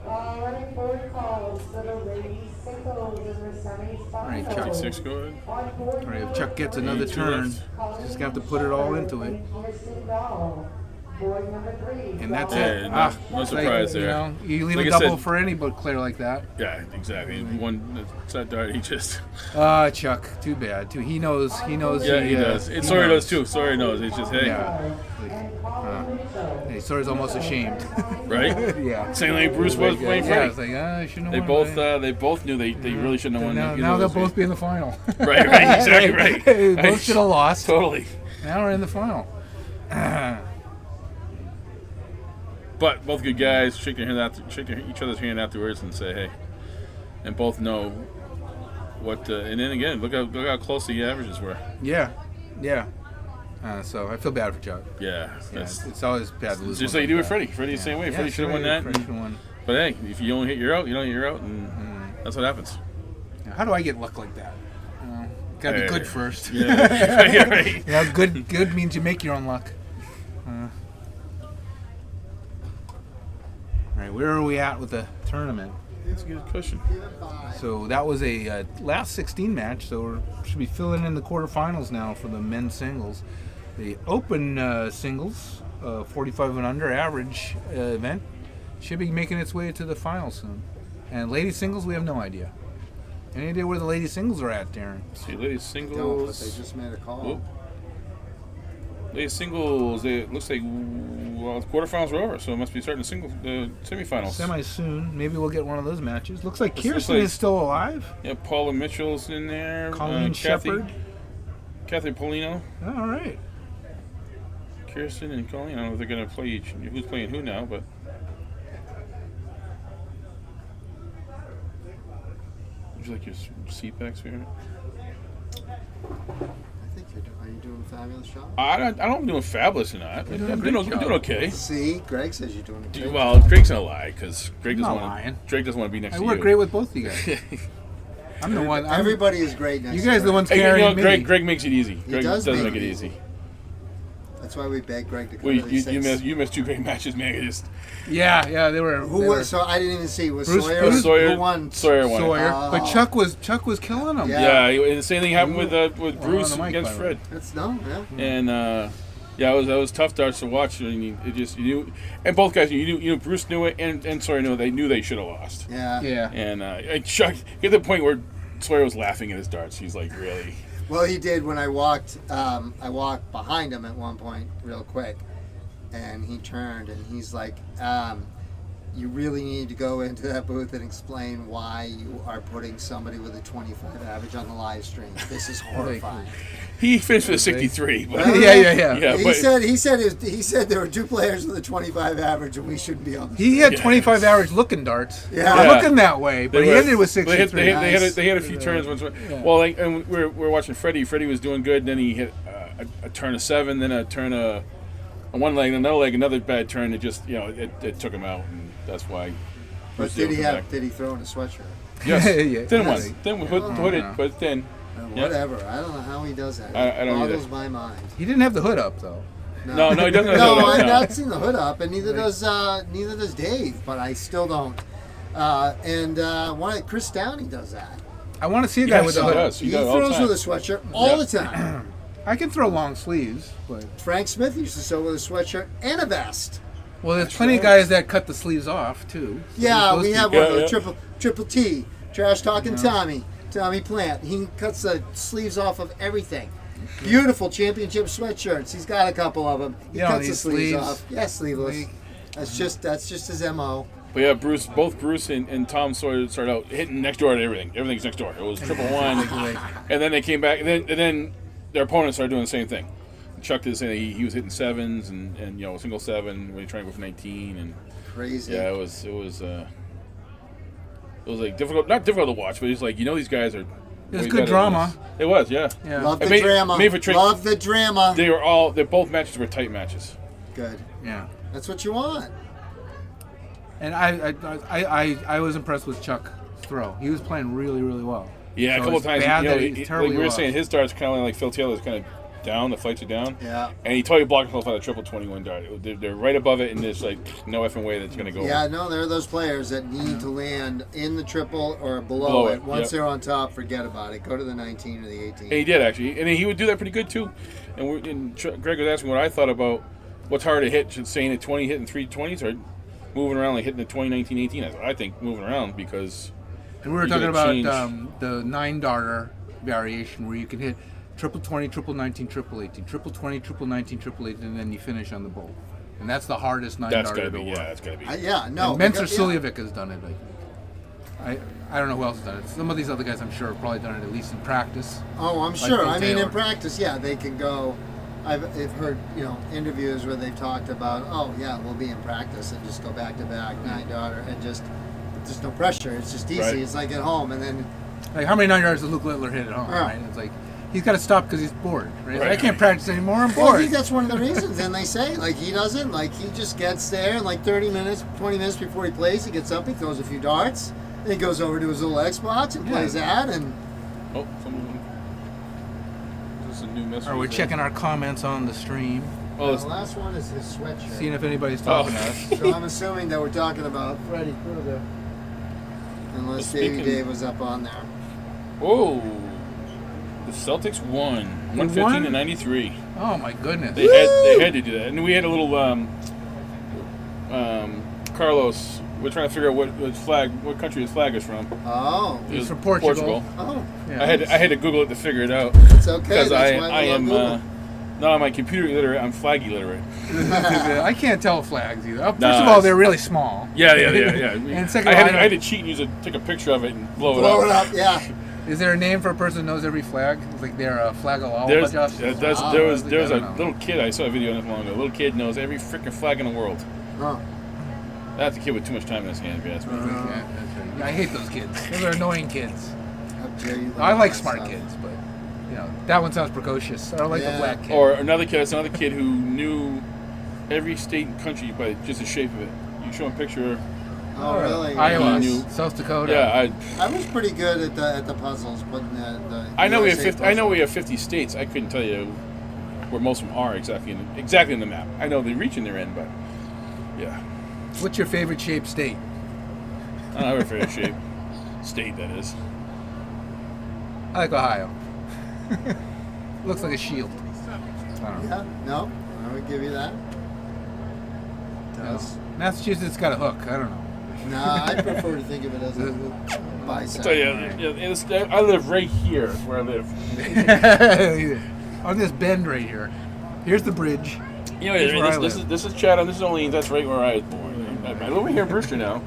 Running board calls for the ladies singles in the semifinals. All right, Chuck. 56 good. On board All right, if Chuck gets another 82 turn, left. just have to put it all into it. Kirsten Dahl. Board number 3. And that's Yeah, it. no it's surprise there. You leave Like a I double said- for any player like that. Yeah, exactly. One set dart, he just. Chuck, too bad. Too. He knows. Yeah, he does. And Sawyer does too. Sawyer knows. It's just, hey, Yeah. Hey, Sawyer's almost ashamed. right? Yeah. Same like Bruce was playing Yeah, Freddie. it's like, I shouldn't have They won. both, right? they both knew they really shouldn't have won. Now, You now know, they'll those both be in the final. Right, exactly right. Hey, both should have lost. Totally. Now we're in the final. But both good guys. Shake each other's hand afterwards and say, hey, and both know what. And then again, look how close the averages were. Yeah. So I feel bad for Chuck. Yeah, Yeah, that's it's always bad to lose. just one like you do with that. Freddie. Freddie's the same way. Yeah, Freddie should have won that. Freddie should have won. But hey, if you don't hit, you're out. You don't hit, you're out, and that's what happens. How do I get luck like that? Gotta be good first. Yeah, yeah, right. Good means you make your own luck. All right, where are we at with the tournament? That's a good question. So that was a last 16 match. So we should be filling in the quarterfinals now for the men's singles. The open singles, 45 and under average event, should be making its way to the final soon. And ladies singles, we have no idea. Any idea where the ladies singles are at, Darren? See, ladies Don't, but singles. they just made a call. Whoop. Ladies singles. It looks like the quarterfinals are over, so it must be starting the semifinals. Semi soon. Maybe we'll get one of those matches. Looks like This looks Kirsten like- is still alive. Yeah, Paula Mitchell's in there. Colleen Shepard. Kathy Polino, Oh, all right. Kirsten, and Colleen. I don't know if they're going to play who's playing who now, but. Would you like your seat back, Spirit? I think you're doing. Are you doing a fabulous job? I don't know if I'm doing fabulous or not. doing a I'm great doing job. okay. See, Greg says you're doing a great Well, Greg's gonna lie because Greg I'm doesn't not want lying. to. Greg doesn't want to be next I to work you. great with both of you guys. I'm the one. Everybody is great next You to guys are the Greg. ones Hey, carrying me. Greg makes it easy. Greg does does make make it it easy. That's why we begged Greg to come Well, to the six. you missed two great matches, man. It just Yeah, they were. Who they was? were So I didn't even see. Was Bruce- Sawyer? Bruce- Sawyer Who won? Sawyer won. Sawyer, Oh. but Chuck was killing them. Yeah. Yeah, and the same thing happened with Bruce on the mic, against by the way. Fred. That's no. Yeah. And yeah, that was tough darts to watch. And you knew, and both guys you knew Bruce knew it, and Sawyer knew they should have lost. Yeah. Yeah. And Chuck get to the point where Sawyer was laughing at his darts. He's like, really? Well, he did when I walked. I walked behind him at one point, real quick, and he turned and he's like, "You really need to go into that booth and explain why you are putting somebody with a 25 average on the live stream. This is horrifying." He finished with a 63. But, Yeah. yeah, He but said there were two players with a 25 average and we shouldn't be on. He had Yeah. 25 average looking darts. Yeah. Looking that way, but he were- ended with They 63. had a few turns. Well, like, and we're watching Freddie. Freddie was doing good. Then he hit a turn of 7, then a turn of one leg, another leg, another bad turn. It just it took him out, and that's why. But Bruce Dale come back. did he throw in a sweatshirt? Yes, Yeah. thin one, Yes. thin hooded, but thin. Yeah. Whatever. I don't know how he does that. I don't Boggles either. my mind. He didn't have the hood up though. No, he doesn't have No, the hood up, I've no. not seen the hood up, and neither does Dave. But I still don't. Chris Downey does that. I want to see a guy Yes, with the he hood. does. He does all the throws time. with a sweatshirt all Yeah. the time. I can throw long sleeves, but Frank Smith used to sew with a sweatshirt and a vest. well, there's plenty of guys that cut the sleeves off too. So Yeah, those we have people- one of Yeah, the triple T, trash talking Tommy Plant. He cuts the sleeves off of everything. Beautiful championship sweatshirts. He's got a couple of them. He Yeah, cuts the these sleeves sleeves. off. Yeah, sleeveless. Like- That's just his MO. But yeah, both Bruce and Tom Sawyer started out hitting next door to everything. Everything's next door. It was 111, and then they came back, and then their opponents started doing the same thing. Chuck did the same thing. He was hitting 7s and single 7 when he tried to go for 19, and Crazy. yeah, it was like difficult, not difficult to watch, but it's like these guys are. It was way good better than drama. us. It was, yeah. Yeah. Love the It made- drama. made for trick- Love the drama. They both matches were tight matches. Good. Yeah. That's what you want. And I was impressed with Chuck's throw. He was playing really, really well. Yeah, So a couple it's of times. bad that Like he's we terribly were lost. saying, his darts kind of like Phil Taylor's kind of down. The flights are down. Yeah. And he totally blocked himself on a triple 21 dart. They're right above it, and there's like no effing way that's going to go. Yeah, no, there are those players that need to land in the triple or below Below it. it, Once yep. they're on top, forget about it. Go to the 19 or the 18. And he did actually, and he would do that pretty good too. And Greg was asking what I thought about what's harder to hit, saying at 20 hitting 320s or moving around like hitting the 20, 19, 18. I think moving around because. And we were you talking gotta about change. the 9-darter variation where you can hit triple 20, triple 19, triple 18, triple 20, triple 19, triple 18, and then you finish on the bowl. And that's the hardest 9-darter That's gotta to be, work. that's gotta be. Yeah, no. And Mentor because- yeah. Suljevic has done it. I don't know who else has done it. Some of these other guys, I'm sure, have probably done it at least in practice. Oh, I'm Like sure. Phil I mean, in Taylor. practice, yeah, they can go. I've heard interviews where they've talked about, oh yeah, we'll be in practice and just go back to back 9-darter and just no pressure. It's just easy. Right. It's like at home, and then Like, how many 9-darters did Luke Littler hit at home, Yeah. right? It's like, he's got to stop because he's bored, right? Right. I can't practice anymore, I'm well, I bored. think that's one of the reasons. And they say like he doesn't like he just gets there and like 30 minutes, 20 minutes before he plays, he gets up, he throws a few darts, then he goes over to his little Xbox and plays that and. Oh, someone. This is a new message. Or we're checking our comments on the stream, Oh, The last one is his sweatshirt. seeing if anybody's talking to us. So I'm assuming that we're talking about Freddie Krueger. Unless Well, Davey speaking- Dave was up on there. whoa. The Celtics won 115 to 93. Oh my goodness. They had to do that, and we had a little Carlos we're trying to figure out what country his flag is from. Oh. It It's was from Portugal. Oh. Yeah. I had to Google it to figure it out. It's okay. Because That's why I we love am Google. not on my computer illiterate. I'm flag illiterate. I can't tell flags either. First Nah, of all, they're really small. Yeah. And second I of all, had to cheat and take a picture of it and blow it Blow up. it up, yeah. is there a name for a person who knows every flag? It's like they're a flag of all. There was I a don't know. little kid, I saw a video not long ago. A little kid knows every freaking flag in the world. Huh. That's a kid with too much time in his hand, if you ask me. Yeah, that's right. Yeah, I hate those kids. Those are annoying kids. How dare you I learn like that smart stuff. kids, but that one sounds precocious. I don't like the Yeah. black kid. Or another kid who knew every state and country by just the shape of it. You show him a picture. Oh, really? Iowa, He knew- South Dakota. Yeah, I was pretty good at the puzzles, but I know we have USA 50. I know puzzle. we have 50 states. I couldn't tell you where most of them are exactly in the map. I know the region they're in, but yeah, What's your favorite shaped state? I don't have a favorite shape state that is. I like Ohio. Looks like a shield. I don't know. Yeah, no, I would give you that. Does. Massachusetts got a hook. I don't know. No, I prefer to think of it as a bicep. So I live right here where I live. On this bend right here. Here's the bridge. You Here's where I know, this live. is Chatham. This is Orleans. That's right where I was born. I live over here in Brewster now.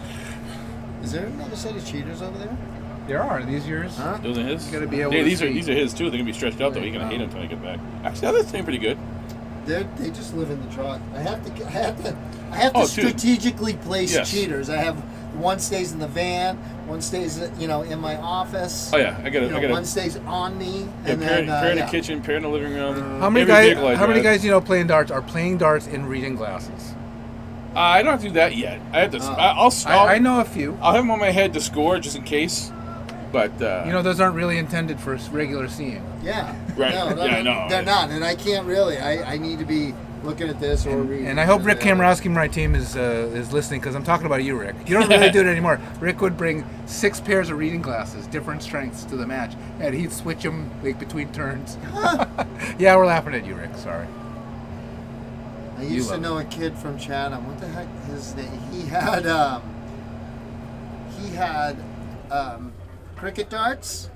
Is there another set of cheaters over there? There are these yours. Huh? Those are his. Gotta be able Yeah, to these are see. his too. They're gonna be stretched out though. You're gonna hate them until I get back. Actually, that's pretty good. They just live in the truck. I have to Oh, dude. strategically place Yes. cheaters. I have one stays in the van, one stays in my office. Oh yeah, I got it. One stays on me, Yeah, and pair, then pair in the yeah. kitchen, pair in the living room. How many Every guys? vehicle I How many drive. guys you know playing darts are playing darts in reading glasses? I don't have to do that yet. I have to. I know a few. I'll have them on my head to score just in case. But Those aren't really intended for regular seeing. Yeah. Right. No, Yeah, I know. They're not, and I can't really. I need to be looking at this or reading. And I hope Rick Kamrowski from my team is listening because I'm talking about you, Rick. You don't really do it anymore. Rick would bring 6 pairs of reading glasses, different strengths to the match, and he'd switch them between turns. Yeah, we're laughing at you, Rick. Sorry. I used to love know a kid from Chatham. What the heck his name? He had cricket darts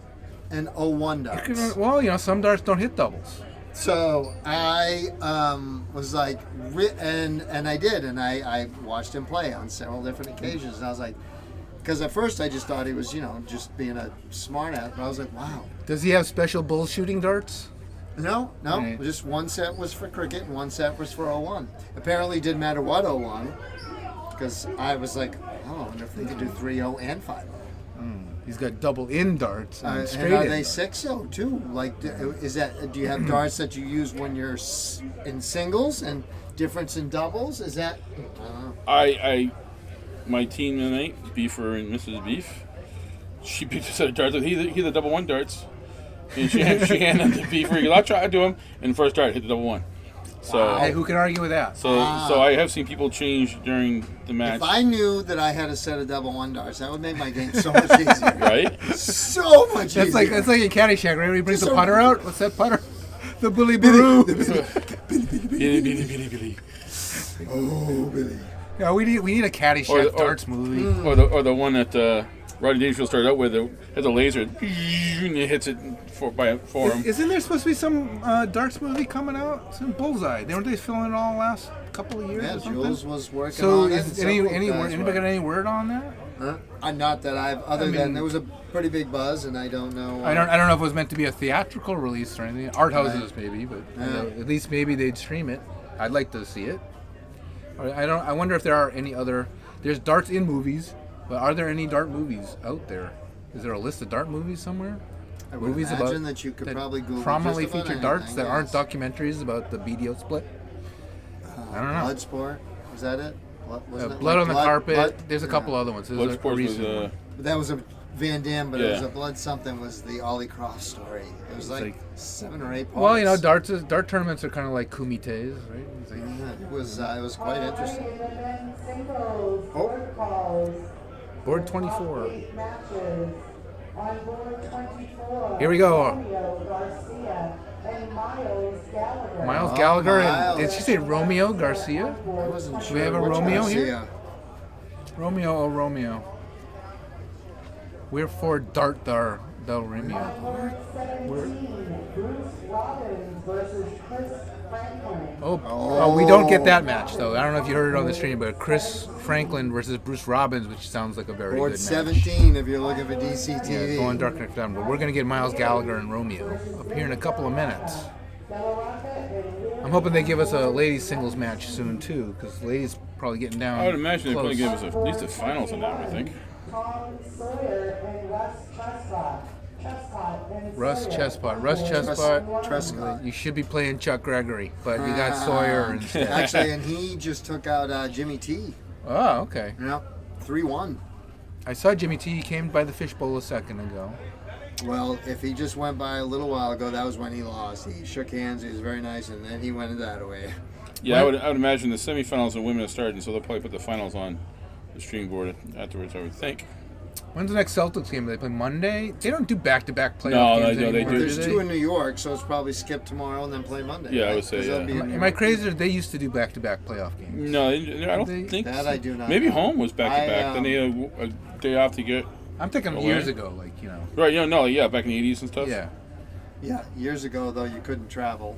and 01 darts. Well, some darts don't hit doubles. So I was like, and I did, and I watched him play on several different occasions, and I was like, because at first I just thought he was, just being a smart ass, but I was like, wow. Does he have special bull shooting darts? No, Right. just one set was for cricket and one set was for 01. Apparently it didn't matter what 01, because I was like, oh, I wonder if they could do 3-0 and 5-0. He's got double in darts and straight And are in they darts. 6-0 too? Like, do you have darts that you use when you're in singles and difference in doubles? Is that? My team tonight, Beefer and Mrs. Beef, she picked a set of darts. He the double 1 darts, and she handed the Beefer. I'll try to do him, and the first dart hit the double 1. So Hey, who can argue with that? so I have seen people change during the match. If I knew that I had a set of double 1 darts, that would make my game so much easier. Right? So much easier. That's like a Caddyshack, right? When he brings Just the a- putter out. What's that putter? The Billy Baroo. Billy. Oh, Billy. Yeah, we need a Caddyshack Or- darts movie. Or the one that Rodney Dangerfield started out with. It has a laser and it hits it for him. Isn't there supposed to be some darts movie coming out? Some Bullseye. Weren't they filming it all last couple of years Yeah, or something? Jules was working So on it. is anybody got any word on that? Not that I've. Other I mean- than there was a pretty big buzz, and I don't know. I don't know if it was meant to be a theatrical release or anything. Art houses maybe, but Yeah. at least maybe they'd stream it. I'd like to see it. I wonder if there are any other. There's darts in movies, but are there any dart movies out there? Is there a list of dart movies somewhere? I would imagine that you could probably Google prominently just about feature darts anything, that aren't yes. documentaries about the BDO split. I don't know. Bloodsport, was that it? Wasn't it Blood like on the carpet. Blood- There's a couple other ones. There's a Bloodsport was recent one. That was a Van Damme, but it was Yeah. a Blood something. Was the Ollie Cross story? It was like 7 or 8 parts. Well, dart tournaments are kind of like kumites, right? It's like, Yeah, it was quite interesting. In the men's singles, Oh. protocols, board 24. 8 matches. On board 24, Here we go. Romeo Garcia and Miles Gallagher. Miles Oh, Gallagher. Miles. Did she say Romeo Garcia? I wasn't sure. we have a which Romeo Garcia. here? Romeo, oh Romeo. We're for Dart Dar Del Romeo. Board 17, Bruce Robbins versus Chris Franklin. Oh, we don't get that match though. I don't know if you heard it on the stream, but Chris Franklin versus Bruce Robbins, which sounds like a very Board good 17 if you're looking for DCTV. match. Yeah, going Dark Knight down, but we're gonna get Miles Gallagher and Romeo up here in a couple of minutes. I'm hoping they give us a ladies singles match soon too, because ladies probably getting down. I would imagine they'd close. probably give us at least the finals on that, I think. Tom Sawyer and Russ Chestnut. Russ Chespot. Russ Chespot. Trescott. You should be playing Chuck Gregory, but you got Sawyer instead. Actually, and he just took out Jimmy T. Oh, okay. Yeah, 3-1. I saw Jimmy T. He came by the fishbowl a second ago. Well, if he just went by a little while ago, that was when he lost. He shook hands. He was very nice, and then he went that away. Yeah, I would imagine the semifinals of women have started, so they'll probably put the finals on the stream board afterwards, I would think. When's the next Celtics game? Do they play Monday? They don't do back-to-back playoff No, games they anymore, do. There's they? 2 in New York, so it's probably skip tomorrow and then play Monday. Yeah, I right? would say, 'Cause they'll yeah. be in New Am I York. crazy or they used to do back-to-back playoff games? No, I don't They- think That so. I do not Maybe know. home was back to back. I, Then they had a day off to get. I'm thinking Away? years ago, Right, yeah, back in the 80s and stuff. Yeah. Yeah, years ago though you couldn't travel,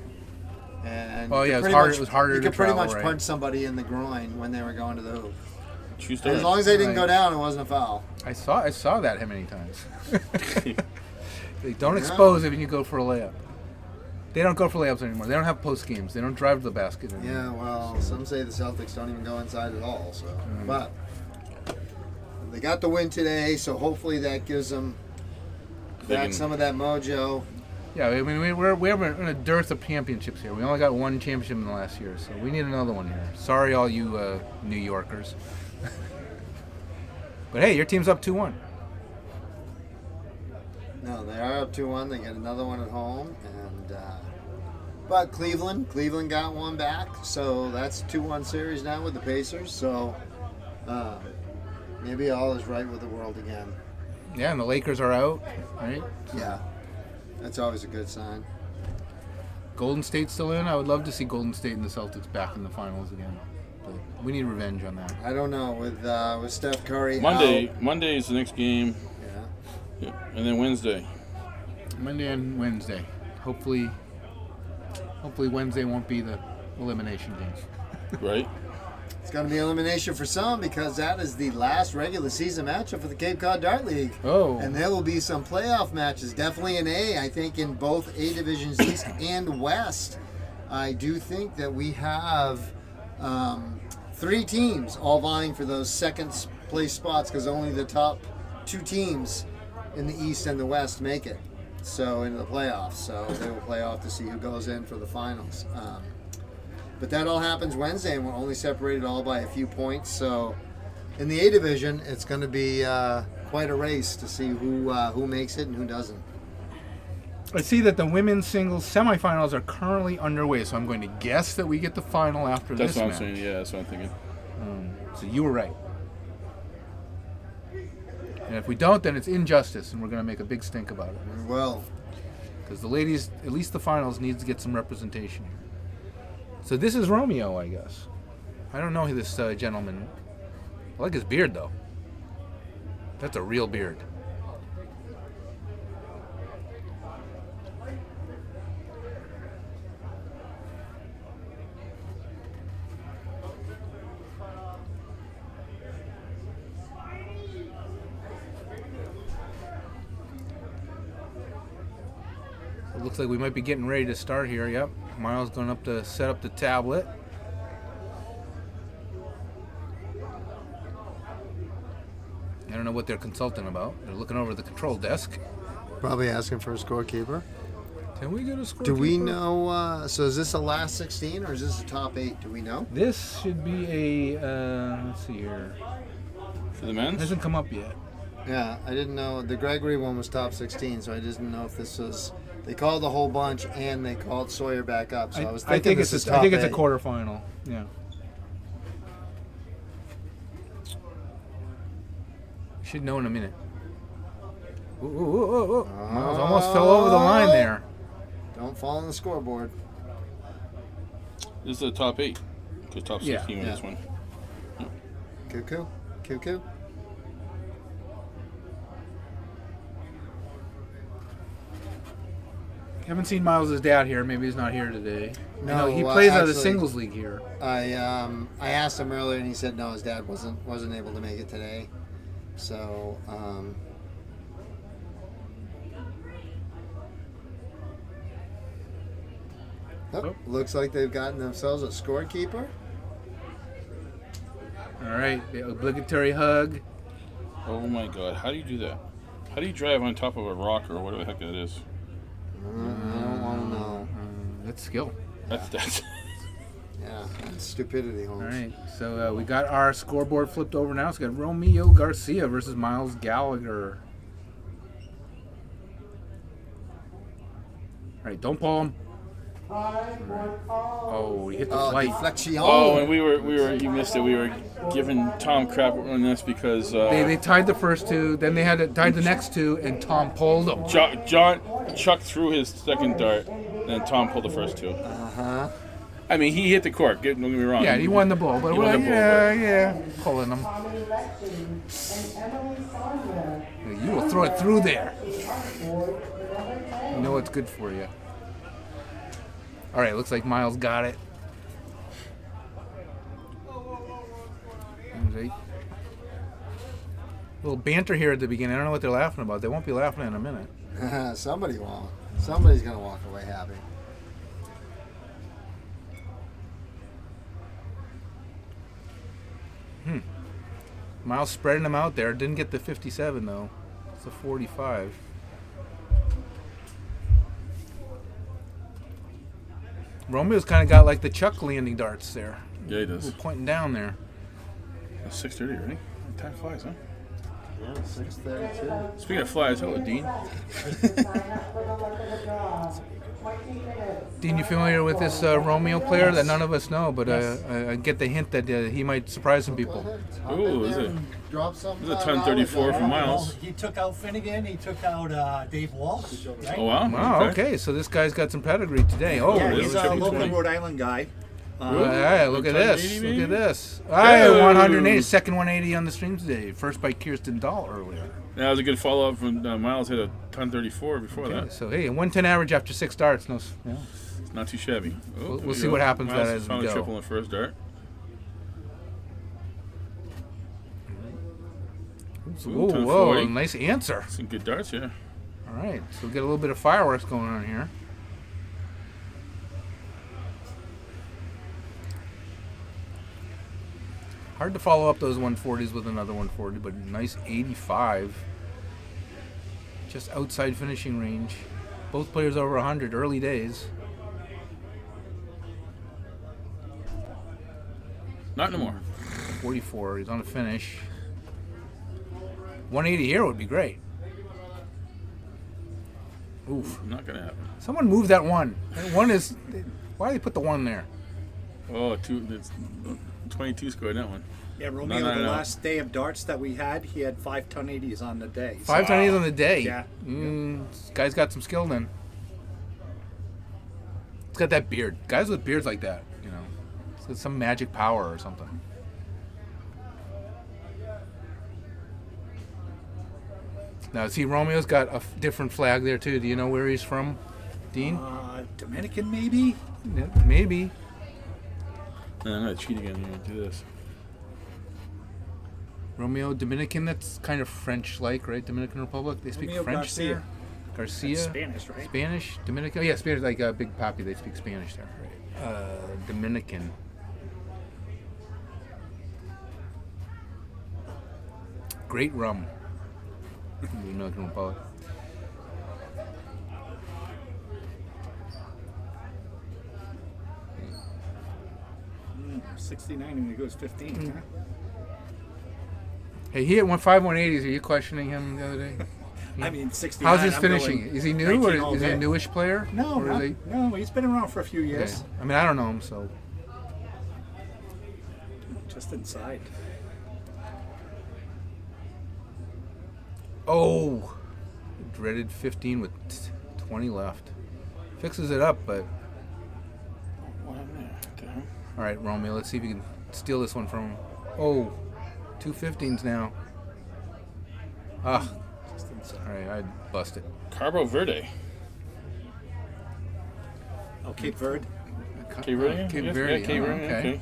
and Oh, you yeah, could it was pretty harder- much- it was harder You to could pretty travel, much right. punch somebody in the groin when they were going to the hoop. True And story. as long as they didn't Right. go down, it wasn't a foul. I saw that how many times. They don't expose it when you go for a layup. They don't go for layups anymore. They don't have post games. They don't drive to the basket anymore. Yeah, well, some say the Celtics don't even go inside at all. So, but they got the win today, so hopefully that gives them They back can- some of that mojo. Yeah, I mean, we're in a dearth of championships here. We only got one championship in the last year, so we need another one here. Sorry, all you New Yorkers. But hey, your team's up 2-1. No, they are up 2-1. They get another one at home, and but Cleveland got one back, so that's a 2-1 series now with the Pacers. So maybe all is right with the world again. Yeah, and the Lakers are out, right? Yeah, that's always a good sign. Golden State's still in. I would love to see Golden State and the Celtics back in the finals again. But we need revenge on that. I don't know with Steph Curry. Monday is the next game, Yeah. yeah, and then Wednesday. Monday and Wednesday. Hopefully Wednesday won't be the elimination game. Right? It's going to be elimination for some because that is the last regular season matchup for the Cape Cod Dart League. Oh. And there will be some playoff matches, definitely in A, I think in both A divisions, East and West. I do think that we have 3 teams all vying for those second place spots because only the top 2 teams in the East and the West make it. So into the playoffs. So they will play off to see who goes in for the finals. But that all happens Wednesday, and we're only separated all by a few points. So in the A division, it's going to be quite a race to see who makes it and who doesn't. I see that the women's singles semifinals are currently underway, so I'm going to guess that we get the final after That's this what I'm match. saying. Yeah, that's what I'm thinking. So you were right. And if we don't, then it's injustice, and we're going to make a big stink about it. Well, Because the ladies, at least the finals, needs to get some representation here. So this is Romeo, I guess. I don't know who this gentleman. I like his beard, though. That's a real beard. It looks like we might be getting ready to start here. Yep. Miles going up to set up the tablet. I don't know what they're consulting about. They're looking over the control desk. probably asking for a scorekeeper. Can we get a score? Do we know? So is this a last 16 or is this a top 8? Do we know? This should be a. Let's see here. For the It men's? hasn't come up yet. Yeah, I didn't know. The Gregory one was top 16, so I didn't know if this was. They called a whole bunch and they called Sawyer back up. So I was thinking think this it's is a, top I think it's a 8. quarterfinal. Yeah. Should know in a minute. Ooh, ooh, ooh, ooh, ooh. Miles almost fell over the line there. Don't fall on the scoreboard. This is the top 8. Because top 16 Yeah, was yeah. this one. Cuckoo. Cuckoo. Haven't seen Miles' dad here. Maybe he's not here today. No, he plays out of the actually, singles league here. I asked him earlier, and he said no, his dad wasn't able to make it today. So looks like they've gotten themselves a scorekeeper. All right, the obligatory hug. Oh my God! How do you do that? How do you drive on top of a rock or whatever the heck that is? I don't want to know. That's skill. That's Yeah, that's stupidity, Holmes. All right, so we got our scoreboard flipped over now. So we got Romeo Garcia versus Miles Gallagher. All right, don't pull him. Oh, he hit the flight. Deflection. Oh, and we were. You missed it. We were giving Tom crap on this because They tied the first two, then they had to tie the next two, and Tom pulled them. John Chuck threw his second dart, and Tom pulled the first two. Uh-huh. I mean, he hit the cork. Don't get me wrong. Yeah, he won the ball, but He won the ball, yeah, pulling them. You will throw it through there. You know what's good for you. All right, looks like Miles got it. Little banter here at the beginning. I don't know what they're laughing about. They won't be laughing in a minute. Somebody won't. Somebody's gonna walk away happy. Miles spreading them out there. Didn't get the 57 though. It's a 45. Romeo's kind of got like the Chuck landing darts there. Yeah, he does. Pointing down there. It's 6:30 already. Time flies, huh? Yeah, 6:32. Speaking of flies, hello, Dean. Dean, you familiar with this Romeo player that none of us know, but I get the hint that he might surprise some people. Ooh, is it? Drop some. This is a ton 34 from Miles. He took out Finnegan. He took out Dave Walsh. Right? Oh wow. Wow, okay, so this guy's got some pedigree today. Oh, Yeah, really? he's a local Rhode Island guy. Hey, look at this. 180, Look at maybe? this. Hey, 180. Second 180 on the stream today. First by Kirsten Dahl earlier. That was a good follow up from Miles. Hit a ton 34 before Okay, that. so, hey, 110 average after 6 darts. No, yeah. It's not too shabby. Oh, We'll there we see go. what happens Miles that as we finally go. triple in the first dart. Ooh, Ooh, 10 whoa, 40. nice answer. Some good darts, yeah. All right, so we get a little bit of fireworks going on here. Hard to follow up those 140s with another 140, but nice 85. Just outside finishing range. Both players over 100, early days. Not no more. 44, he's on a finish. 180 here would be great. Oof. Not gonna happen. Someone move that one. That one is... Why do they put the one there? Oh, it's 22 scored that one. Yeah, Romeo, No. the last day of darts that we had, he had 5 ton 80s on the day. 5 ton on the day. Yeah. This guy's got some skill then. It's got that beard. Guys with beards like that, you know. It's got some magic power or something. Now, see, Romeo's got a different flag there too. Do you know where he's from, Dean? Dominican, maybe? Yeah, maybe. No, I'm gonna cheat again here and do this. Romeo, Dominican, that's kind of French-like, right? Dominican Republic, they speak Romeo French Garcia. there. Garcia. That's Spanish, right? Spanish, Dominican. Oh, yeah, Spanish, like Big Papi, they speak Spanish there, right? Dominican. Great rum. Dominican Republic. 69 and he goes 15. Huh? Hey, he hit 180s. Are you questioning him the other day? I mean, 69. How's his I'm finishing? going Is he new 19 or all is he a day. newish player? No, Or is no, he's been around for a few he- years. okay. I mean, I don't know him, so. Just inside. Oh, dreaded 15 with 20 left. Fixes it up, but What happened there? What the hell? all right, Romeo. Let's see if you can steal this one from him. Oh, Two 15s now. Ah, Just inside. all right, I busted. Cabo Verde. Oh, Cape Verde. Cape Verde? Cape Yes, Verde. Yeah, Cape oh, Verde. Okay.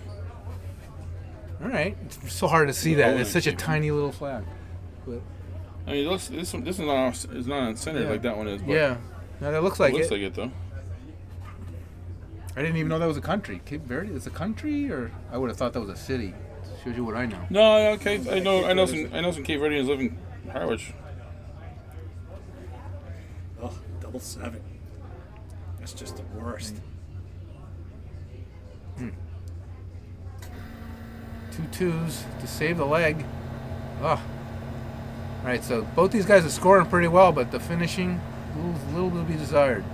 All right. It's so hard to see that. Oh, It's such a Cape tiny little flag. But, I mean, it looks, this is not on center Yeah. like that one is. But yeah. No, that looks like it looks it. like it though. I didn't even know that was a country. Cape Verde is a country, or I would have thought that was a city. Shows you what I know. No, okay. I know some Cape Verdeans live in Harwich. Oh, 7. That's just the worst. Two 2s to save the leg. Oh. All right, so both these guys are scoring pretty well, but the finishing, a little to be desired.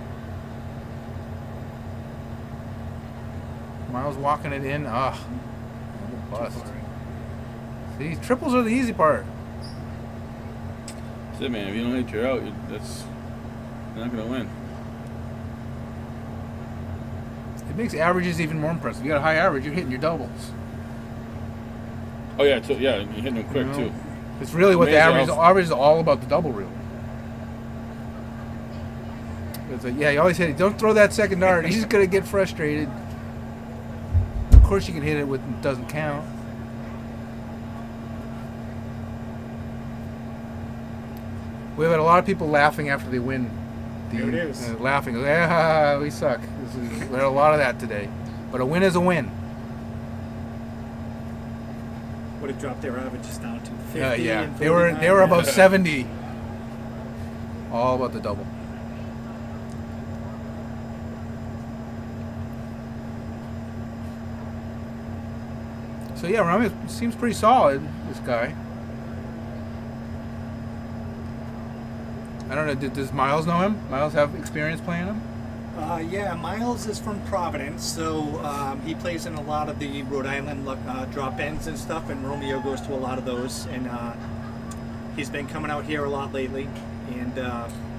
Miles walking it in. Ah, bust. See, triples are the easy part. That's it, man. If you don't hit your out, you're not gonna win. It makes averages even more impressive. You got a high average, you're hitting your doubles. Oh yeah, you're hitting them quick You know, too. It's really what the Amazing average is all about the double reel. It's like, yeah, you always hit it. Don't throw that second dart. He's just gonna get frustrated. Of course, you can hit it with it doesn't count. We've had a lot of people laughing after they win. There it is. Laughing, ah, we suck. We had a lot of that today. But a win is a win. Would have dropped their averages down to 50. Yeah. And They were 49. above 70. All about the double. So yeah, Rami seems pretty solid, this guy. I don't know, does Miles know him? Miles have experience playing him? Yeah, Miles is from Providence, so he plays in a lot of the Rhode Island drop-ins and stuff, and Romeo goes to a lot of those, and he's been coming out here a lot lately and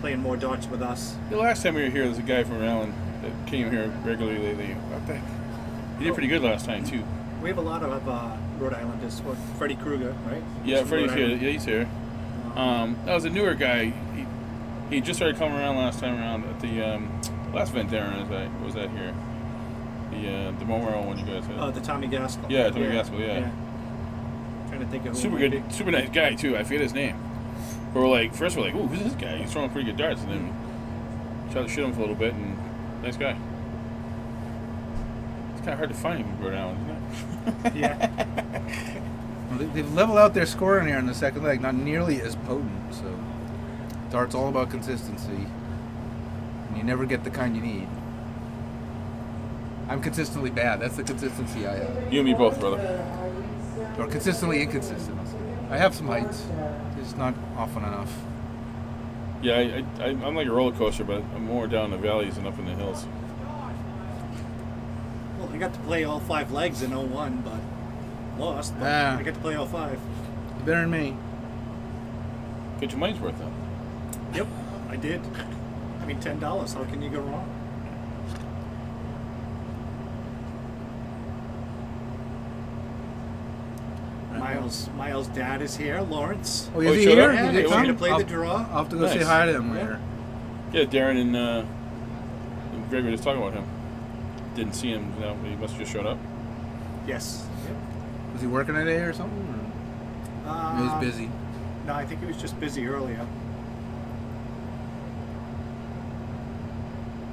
playing more darts with us. The last time we were here, there was a guy from Rhode Island that came here regularly lately. What the heck? He did pretty good last time too. We have a lot of Rhode Islanders. Well, Freddie Krueger, right? Yeah, He's from Freddie's Rhode here. Island. Yeah, he's here. That was a newer guy. He just started coming around last time around at the last event Darren was that here. The Memorial one you guys had. Oh, the Tommy Gaskell. Yeah, Tommy Gaskell, yeah. Trying to think of who Super it might good, be. super nice guy too. I forget his name. But we're like, first we're like, ooh, who's this guy? He's throwing pretty good darts, and then tried to shoot him for a little bit, and nice guy. It's kind of hard to find him in Rhode Island, isn't it? Yeah. Well, they've leveled out their scoring here in the second leg, not nearly as potent, so dart's all about consistency. And you never get the kind you need. I'm consistently bad. That's the consistency I have. You and me both, brother. Or consistently inconsistent. I have some heights, just not often enough. Yeah, I'm like a roller coaster, but I'm more down the valleys than up in the hills. Well, I got to play all 5 legs in 01, but lost. But Ah. I got to play all 5. You're better than me. Get your money's worth, though. Yep, I did. I mean, $10. How can you go wrong? Miles' dad is here, Lawrence. Oh, Oh, is he he showed here? up? He Yeah, did he come? wanted to play the I'll- draw. I'll have to go say Nice. hi to him Yeah. later. Yeah, Darren and Greg were just talking about him. Didn't see him, no, he must have just showed up. Yes. Yep. Was he working today or something? Or he was busy. No, I think he was just busy earlier.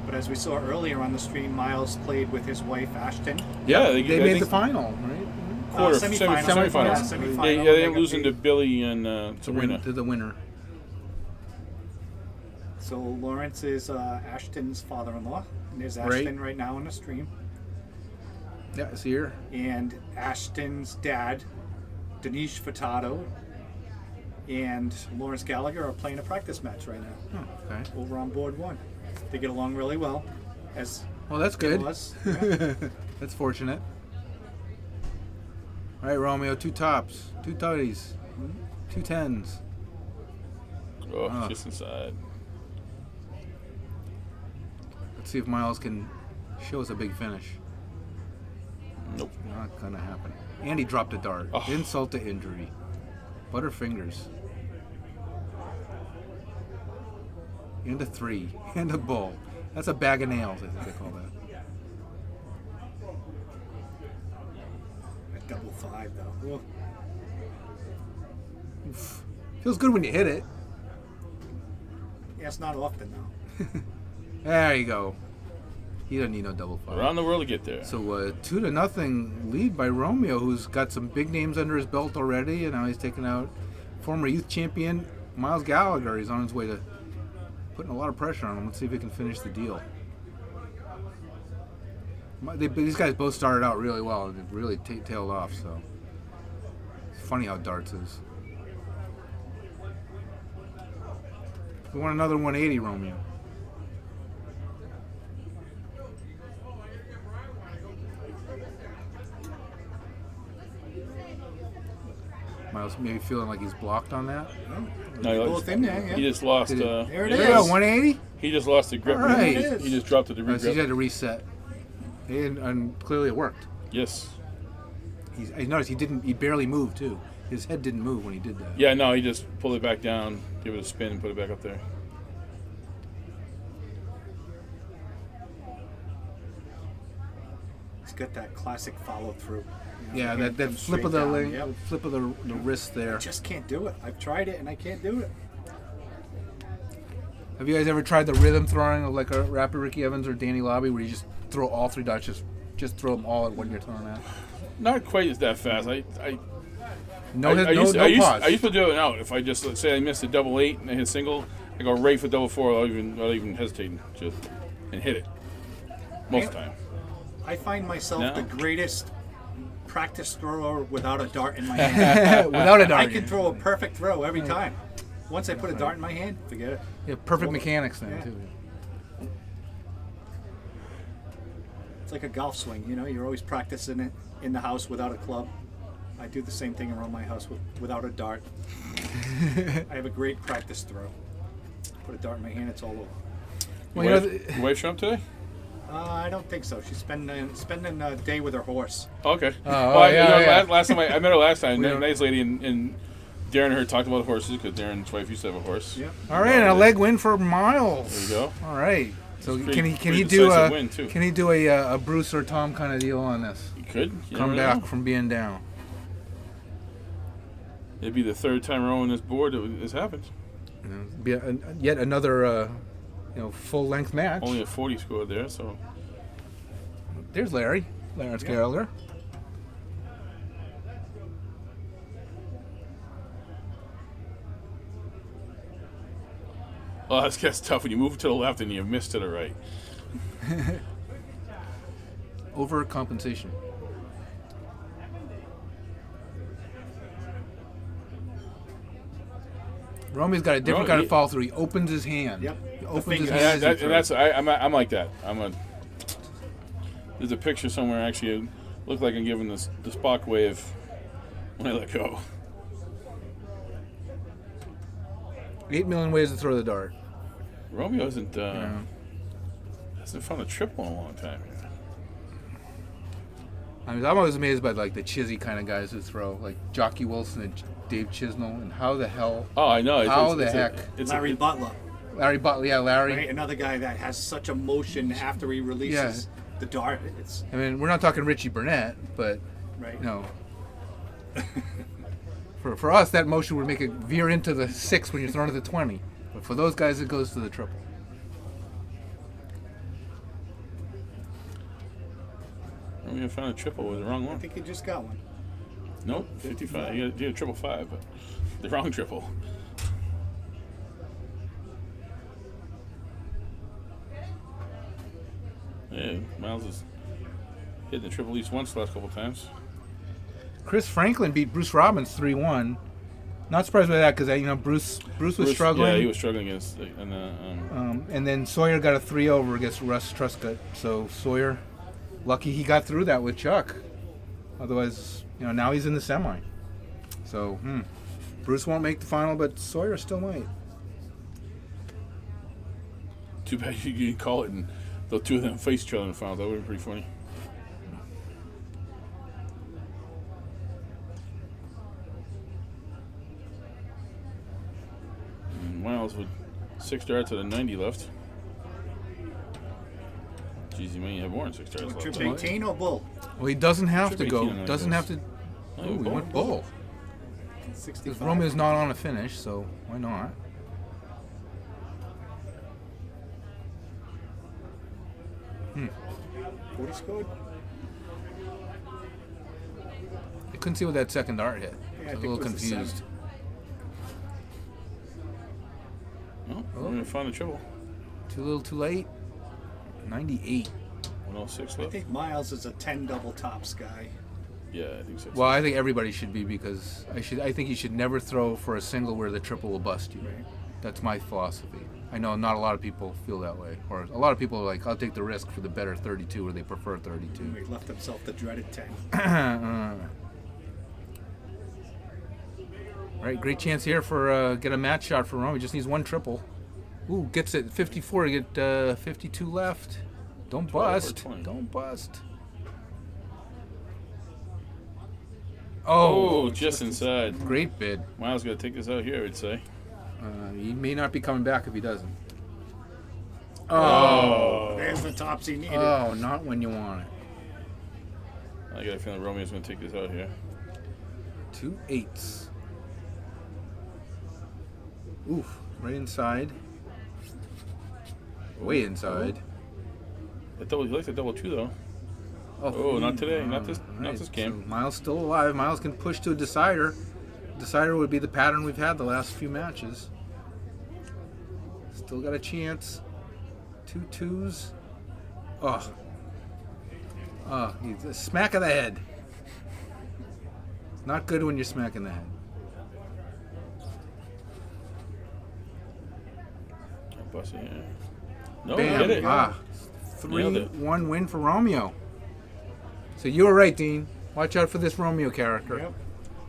But as we saw earlier on the stream, Miles played with his wife Ashton. Yeah, they I made think the final, right? quarter, Semifinal. semifinals. Yeah, semifinal. Yeah, they They ended got losing to beat. Billy and Sabrina. To the winner. So Lawrence is Ashton's father-in-law. And there's Ashton right now on the stream. Yeah, it's here. And Ashton's dad, Dinesh Furtado, and Lawrence Gallagher are playing a practice match right now Oh, okay. over on board 1. They get along really well, as Well, that's it good. was. Yeah. That's fortunate. All right, Romeo, 2 tops, 2 tutties, 2 10s. Oh, Ah. just inside. Let's see if Miles can show us a big finish. Nope. Not gonna happen. And he dropped a dart. Oh. Insult to injury. Butterfingers. And a 3. And a bull. That's a bag of nails, I think they call that. At double 5 though. Ugh. Oof. Feels good when you hit it. Yeah, it's not often though. There you go. He doesn't need no double 5. Around the world to get there. So 2-0 lead by Romeo, who's got some big names under his belt already, and now he's taking out former youth champion Miles Gallagher. He's on his way to putting a lot of pressure on him. Let's see if he can finish the deal. These guys both started out really well and they've really tailed off. So it's funny how darts is. We want another 180, Romeo. Miles maybe feeling like he's blocked on that. No, Both in there, yeah. he just lost. Did it- There it There you go, is. 180. He just lost the grip. All right. There it is. He just dropped it to So he regrip. had to reset, and clearly it worked. Yes. I noticed he barely moved too. His head didn't move when he did that. Yeah, no, he just pulled it back down, give it a spin, and put it back up there. He's got that classic follow through. Yeah, that flip of the flip of the wrist there. I just can't do it. I've tried it and I can't do it. Have you guys ever tried the rhythm throwing of like a rapper Ricky Evans or Danny Lobby, where you just throw all 3 darts, just throw them all at what you're throwing at? Not quite as that fast. I No pause. I used to do it out. If I just, let's say I missed a double 8 and I hit a single, I go right for double 4 without even hesitating, just and hit it. Most of the time. I find myself No. the greatest practice thrower without a dart in my hand. Without a dart. I can throw a perfect throw every time. Once I put a dart in my hand, forget it. Yeah, perfect mechanics then Yeah. too. It's like a golf swing, you know, you're always practicing it in the house without a club. I do the same thing around my house without a dart. I have a great practice throw. Put a dart in my hand, it's all over. Well, Your you know, wife, your wife show up today? I don't think so. She's spending a day with her horse. Okay. Oh, yeah. Last time I met her last time, We- nice lady, and Darren and her talked about horses because Darren's wife used to have a horse. Yeah. all right, and a leg win for Miles. There you go. All right. So Pretty- can pretty he do decisive a win, too. can he do a Bruce or Tom kind of deal on this? You could. You Come never back know. from being down. It'd be the third time around on this board that this happened. You know, be yet another full length match. Only a 40 score there, so. There's Larry. Lawrence Gallagher. Oh, this gets tough when you move to the left and you miss to the right. Overcompensation. Romeo's got a different kind of follow through. He opens his hand. Yep. He The opens his fingers. hand. And, as he and throws. that's I'm like that. There's a picture somewhere actually. It looked like I'm giving the Spock wave when I let go. 8 million ways to throw the dart. Romeo hasn't found a triple in a long time. I mean, I'm always amazed by like the chizzy kind of guys who throw, like Jockey Wilson and Dave Chisnell, and how the hell Oh, I know. How the heck? Larry Butler, Larry Butler, yeah, Larry. right? Another guy that has such emotion after he releases the dart. It's I mean, we're not talking Richie Burnett, but right. you know, for us that motion would make it veer into the 6 when you're throwing at the 20, but for those guys it goes to the triple. Romeo found a triple with the wrong I one. think he just got one. Nope, 55. You got a triple 5, but the wrong triple. Yeah, Miles has hit the triple at least once the last couple times. Chris Franklin beat Bruce Robbins 3-1. Not surprised by that because Bruce was struggling. Yeah, he was struggling against. And then Sawyer got a 3 over against Russ Truscott. So Sawyer, lucky he got through that with Chuck. Otherwise, now he's in the semi. So Bruce won't make the final, but Sawyer still might. Too bad you didn't call it and the two of them face each other in the finals. That would have been pretty funny. 6 darts out of 90 left. Jeez, you may have more than 6 darts left. Trip 18 or bull? Well, he doesn't have to Trip go. 18 on Doesn't those. have to. Oh, Oh, he bull. went bull. 65. Because Romeo's not on a finish, so why not? What he scored? I couldn't see what that second dart hit. Yeah, I I was a think little it was the confused. Oh, we're going to find the triple. Too little, too late. 98. 106 I left. think Miles is a 10 double tops guy. Yeah, I think so. Well, I think everybody should be because I think you should never throw for a single where the triple will bust you. That's my philosophy. I know not a lot of people feel that way, or a lot of people are like, I'll take the risk for the better 32, or they prefer 32. He left himself the dreaded 10. Right, great chance here for get a match shot for Rome. He just needs one triple. Ooh, gets it 54. Get 52 left. Don't 12 or bust. 20. Don't bust. Oh, just inside. Great bid. Miles got to take this out here, I would say. He may not be coming back if he doesn't. Oh. There's the tops he needed. Oh, not when you want it. I got a feeling Romeo's going to take this out here. 2 8s. Oof, right inside. Way inside. That double, he likes the double 2 though. Oh, not today. Not this game. So Miles still alive. Miles can push to a decider. Decider would be the pattern we've had the last few matches. Still got a chance. 2 2s. Oh. Oh, he's a smack of the head. Not good when you're smacking the head. Bust it, yeah. No, Bam. hit it. Ah. Nailed it. 3-1 win for Romeo. So you were right, Dean. Watch out for this Romeo character. Yep.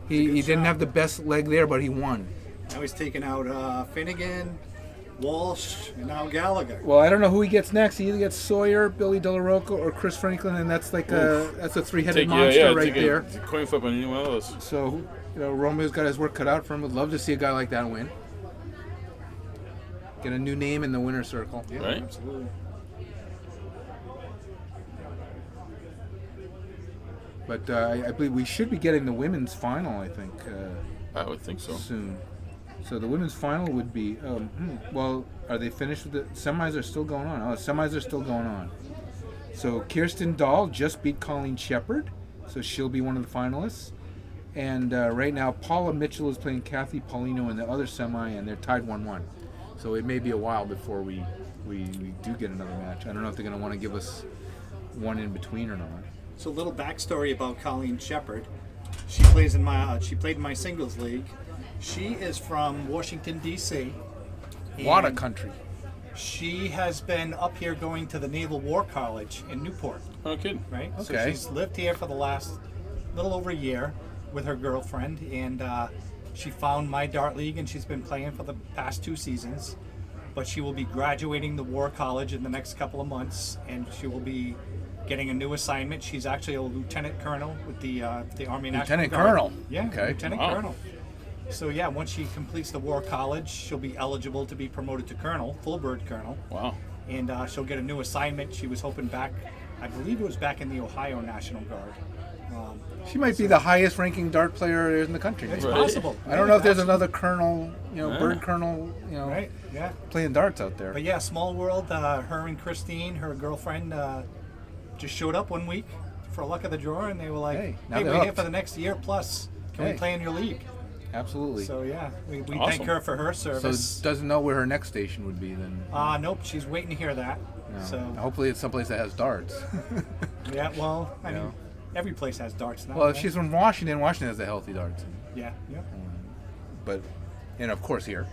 He didn't shot. have the best leg there, but he won. Now he's taking out Finnegan, Walsh, and now Gallagher. Well, I don't know who he gets next. He either gets Sawyer, Billy Delarocco, or Chris Franklin, and that's like that's a three-headed monster right there. Take a coin flip on any one of those. So, Romeo's got his work cut out for him. Would love to see a guy like that win. Get a new name in the winner's circle. Yeah, Right? absolutely. But I believe we should be getting the women's final, I think, I would think so. soon. So the women's final would be, well, are they finished with the semis? Are still going on. Oh, semis are still going on. So Kirsten Dahl just beat Colleen Shepard, so she'll be one of the finalists. And right now, Paula Mitchell is playing Kathy Paulino in the other semi, and they're tied 1-1. So it may be a while before we do get another match. I don't know if they're going to want to give us one in between or not. So a little backstory about Colleen Shepard. She played in my singles league. She is from Washington D.C. What a and country. She has been up here going to the Naval War College in Newport, Oh, kidding. right? So Okay. she's lived here for the last little over a year with her girlfriend, and she found my dart league, and she's been playing for the past 2 seasons. But she will be graduating the War College in the next couple of months, and she will be getting a new assignment. She's actually a lieutenant colonel with the Army National Lieutenant Guard. Colonel? Yeah, Okay. lieutenant Wow. colonel. So yeah, once she completes the War College, she'll be eligible to be promoted to colonel, full bird colonel, Wow. and she'll get a new assignment. She was hoping back, I believe it was back in the Ohio National Guard. She might be the highest ranking dart player in the country. It's Right. possible. I don't know if there's another colonel, bird colonel, Right? Yeah. playing darts out there. But yeah, small world. Her and Christine, her girlfriend, just showed up one week for luck of the draw, and they were like, Hey, now "Hey, they're we're here hooked. for the next year plus. Can Hey. we play in your league?" Absolutely. So yeah, we Awesome. thank her for her So service. doesn't know where her next station would be then. Nope, she's waiting to hear that. No. So Hopefully it's someplace that has darts. yeah, well, I Yeah. mean, every place has darts now. Well, if right? she's from Washington has the healthy darts. yeah. But, and of course here,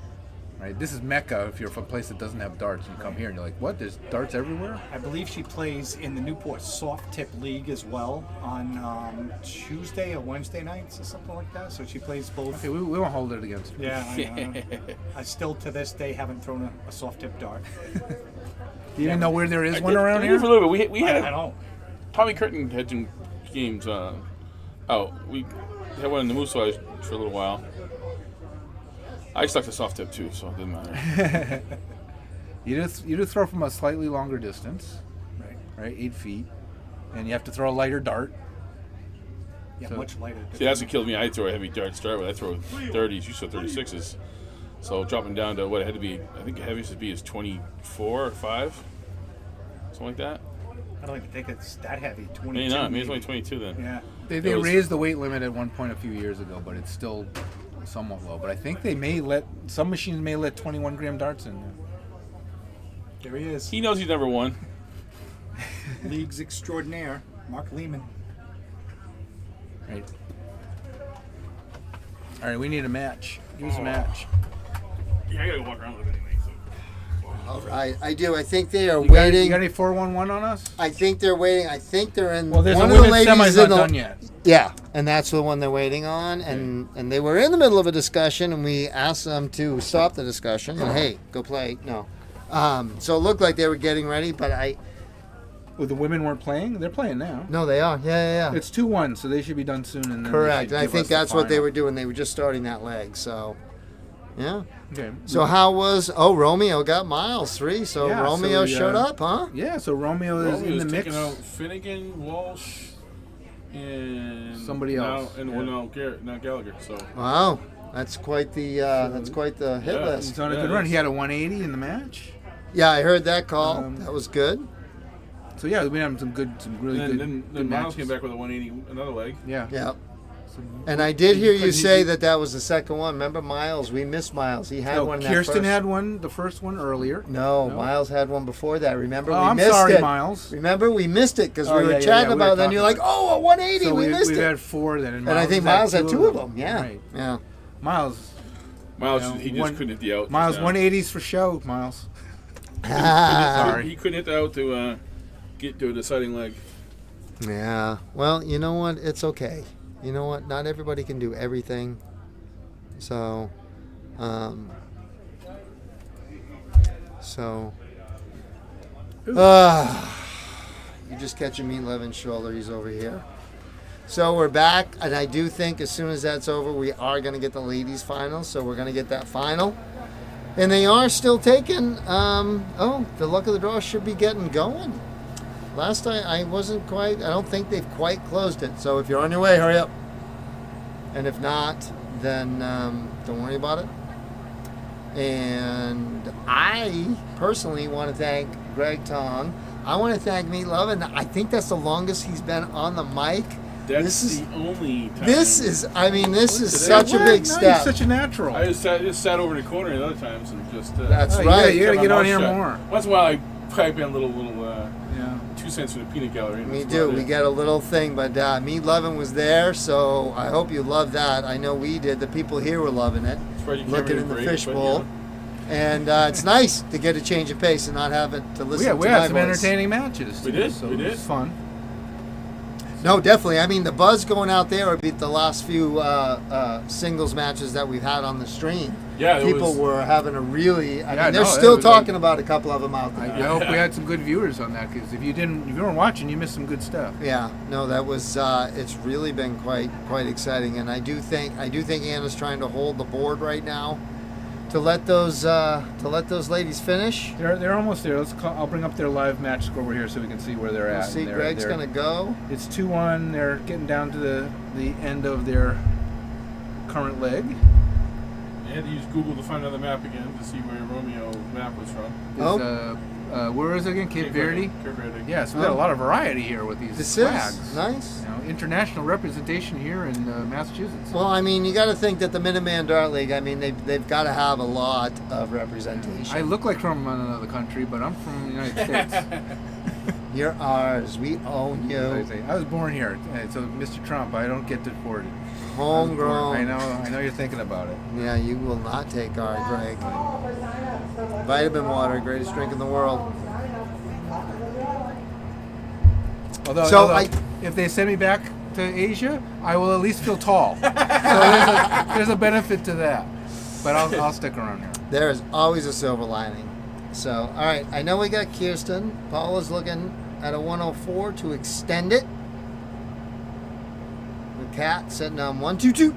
right? This is Mecca if you're from a place that doesn't have darts. You come here and you're like, what? There's darts everywhere? I believe she plays in the Newport Soft Tip League as well on Tuesday or Wednesday nights or something like that. So she plays both. Okay, we won't hold it against her. Yeah, I know. I still to this day haven't thrown a soft tip dart. Do you even know where there is one I around did for a here? little bit. We had I don't. Tommy Curtin had some games out. We had one in the Moose Lodge for a little while. I stuck to soft tip too, so it didn't matter. You just throw from a slightly longer distance, right, 8 feet, and you have to throw a lighter dart. Yeah, So- much lighter. See, that's what killed me. I throw a heavy dart to start with. I throw 30s. You throw 36s. So dropping down to what it had to be, I think the heaviest would be is 24 or 5, something like that. I don't even think it's that heavy. 22. Maybe not. Maybe it's only 22 then. Yeah. They It was- raised the weight limit at one point a few years ago, but it's still somewhat low. But I think they may some machines may let 21 gram darts in there. There he is. He knows he's never won. League's extraordinaire, Mark Leman. Right. All right, we need a match. Give us a match. Yeah, I gotta walk around a little bit anyway. So. All right, I do. I think they are You got waiting. any 411 on us? I think they're waiting. I think they're in. Well, there's one a of the women's ladies semi's not in the, done yet. Yeah, and that's the one they're waiting on. And they were in the middle of a discussion, and we asked them to stop the discussion and hey, go play. No, so it looked like they were getting ready, but Well, the women weren't playing. They're playing now. no, they are. Yeah. It's 2-1, so they should be done soon. And then Correct. They And should I give think us the that's what they final. were doing. They were just starting that leg. So, yeah. Okay. So how was? Oh, Romeo got Miles 3. So Yeah, Romeo so, showed up, huh? Yeah. So Romeo is in the mix. taking out Finnegan, Walsh, and Somebody else. Now, and Yeah. now Gallagher. So Wow, that's quite the hit Yeah. list. He's on a Yeah, good it run. is. He had a 180 in the match. Yeah, I heard that call. Um, That was good. So yeah, we had some really and good. then Miles matches. came back with a 180, another leg. Yeah. Yeah. So, And I did hear you Couldn't say he- that was the second one. Remember Miles? We missed Miles. He had no, one. In Kirsten that first... had one, the first one earlier. No, No? Miles had one before that. Remember, Oh, we I'm missed sorry, it. Miles. Remember, we missed it because Oh, we were yeah, yeah, chatting yeah, we were about it. And you're like, talking "Oh, a 180, So we missed we've it." had 4 then, And I think Miles had 2 of them. Yeah, Right. yeah. Miles, Miles, You know, he just one- couldn't hit the out. Miles, just now. 180s for show, Miles. Sorry. He couldn't hit the out to get to a deciding leg. Yeah. Well, you know what? It's okay. You know what? Not everybody can do everything. So, you're just catching me Levin's shoulder. He's over here. So we're back, and I do think as soon as that's over, we are going to get the ladies' final. So we're going to get that final. And they are still taking, the luck of the draw should be getting going. Last time I wasn't quite, I don't think they've quite closed it. So if you're on your way, hurry up. And if not, then don't worry about it. And I personally want to thank Greg Tong. I want to thank Meat Love, and I think that's the longest he's been on the mic. That's This is- the only time. This is Today? such a big No, step. He's such a natural. I just sat over in the corner the other times and just. That's Oh, right. You gotta kept get my on mouth here shut. more. Once in a while, I pipe in a little Yeah. 2 cents for the peanut gallery. and We that's do. about We it. get a little thing, but Meat Lovin' was there, so I hope you love that. I know we did. The people here were loving it, Surprised you can't looking really in the break, fishbowl. but, And it's nice to get a change of pace and not have it to listen We to had my some voice. entertaining matches. We too, did, So we it did. was fun. No, definitely. I mean, the buzz going out there would be the last few singles matches that we've had on the stream. Yeah, it People was- were having a really. Yeah, they're no, still it was talking about a couple of them out I there. hope we had some good viewers on that because if you weren't watching, you missed some good stuff. Yeah, no, that was. It's really been quite exciting, and I do think Anna's trying to hold the board right now to let those ladies finish. They're almost there. I'll bring up their live match score over here so we can see where they're We'll at. see, They're- Greg's they're- gonna go. It's 2-1. They're getting down to the end of their current leg. I had to use Google to find another map again to see where Romeo map was from. Where is it again? Cape Verde? Cape Verde. Yeah, so we got a lot of variety here with these This flags. is nice. You know, international representation here in Massachusetts. Well, I mean, you got to think that the Minuteman Dart League. I mean, they've got to have a lot of representation. I look like from another country, but I'm from the United States. You're ours. We own you. I was born here, so Mr. Trump, I don't get deported. Homegrown. I know you're thinking about it. Yeah, you will not take our Greg. Vitamin water, greatest drink in the world. Although, if they send me back to Asia, I will at least feel tall. So there's a benefit to that. But I'll stick around here. There is always a silver lining. So, all right, I know we got Kirsten. Paula's looking at a 104 to extend it. The cat sitting on 122.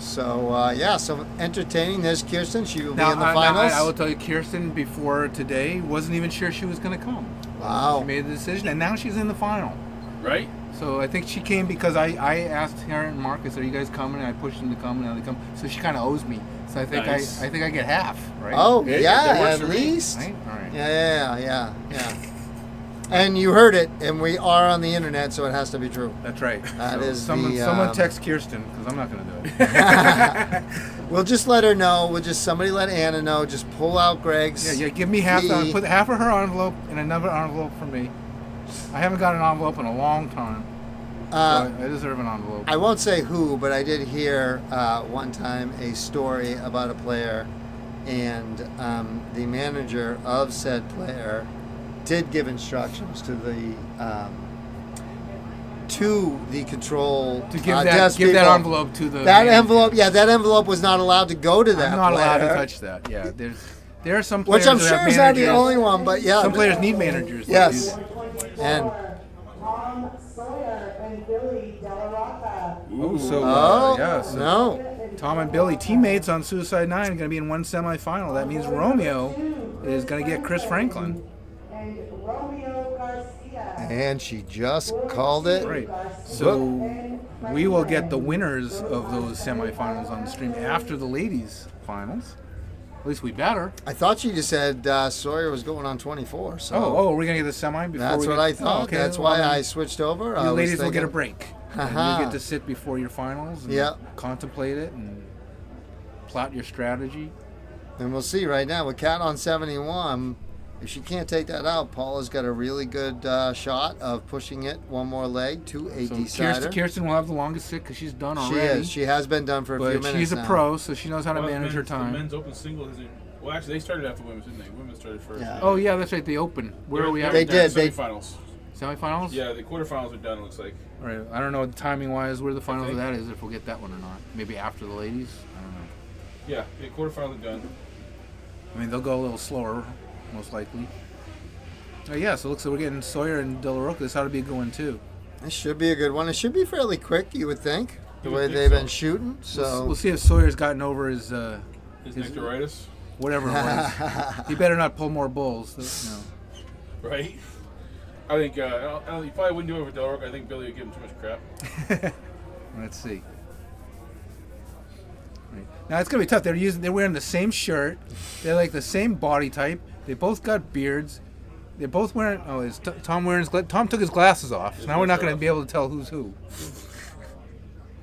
So yeah, so entertaining. There's Kirsten. She will be Now, in the finals. I will tell you, Kirsten before today wasn't even sure she was going to come. Wow. She made the decision, and now she's in the final. Right? So I think she came because I asked her and Marcus, "Are you guys coming?" And I pushed them to come, and now they come. So she kind of owes me. So I think Nice. I think I get half, right? Oh Okay, yeah, that works at for me. least. Right? All right. Yeah. And you heard it, and we are on the internet, so it has to be true. That's right. That is someone. the, Someone text Kirsten because I'm not going to do it. We'll just let her know. Somebody let Anna know. Just pull out Greg's. Yeah. Give me half. fee. Put half of her envelope in another envelope for me. I haven't got an envelope in a long time. So I deserve an envelope. I won't say who, but I did hear one time a story about a player, and the manager of said player did give instructions to the control to give desk that people. envelope to the That manager. envelope, yeah, that envelope was not allowed to go to that. I'm not allowed to player, touch that. Yeah, there are some players which I'm that sure have is not the managers. only one, but yeah, Some players need managers. that Yes. do And Tom Sawyer and Billy Della Rocca. Oh, so so no. Tom and Billy, teammates on Suicide 9, are going to be in one semifinal. That means Romeo is going to get Chris Franklin. And Romeo Garcia. And she just called it. Right. So we will get the winners of those semifinals on the stream after the ladies' finals. At least we better. I thought she just said Sawyer was going on 24. So Oh, we're going to get the semi before that's we what get... I thought. Oh, okay. That's Well, why then I switched over. I You was ladies will get a thinking- break. And Haha. you get to sit before your finals and Yeah. contemplate it and plot your strategy. And we'll see right now with Cat on 71. If she can't take that out, Paula's got a really good shot of pushing it one more leg to a So decider. Kirsten will have the longest sit because she's done She already. is. She has been done for a few But minutes she's a now. pro, so she knows how to Well, manage her The time. men's open single isn't. Well, actually, they started after women's, didn't they? Women started first. Yeah. Oh yeah, that's right. The Open. Where are we at? They did. They- Semifinals. Semifinals. Yeah, the quarterfinals are done. It looks like. All right. I don't know timing wise where the finals of Okay. that is. If we'll get that one or not. Maybe after the ladies. I don't know. Yeah, the quarterfinals are done. I mean, they'll go a little slower, most likely. Oh yeah. So it looks like we're getting Sawyer and De La Rocca. This ought to be a good one too. This should be a good one. It should be fairly quick, you would think, the You would way think they've so. been shooting. So We'll see if Sawyer's gotten over his His nectaritis, whatever it was. He better not pull more bulls. No. right? I think he probably wouldn't do it for Del Rocca. I think Billy would give him too much crap. Let's see. Right. Now it's gonna be tough. They're wearing the same shirt. They're like the same body type. They both got beards. They're both wearing. Oh, is Tom wearing his? Tom took his glasses off. So now we're not gonna be able to tell who's who.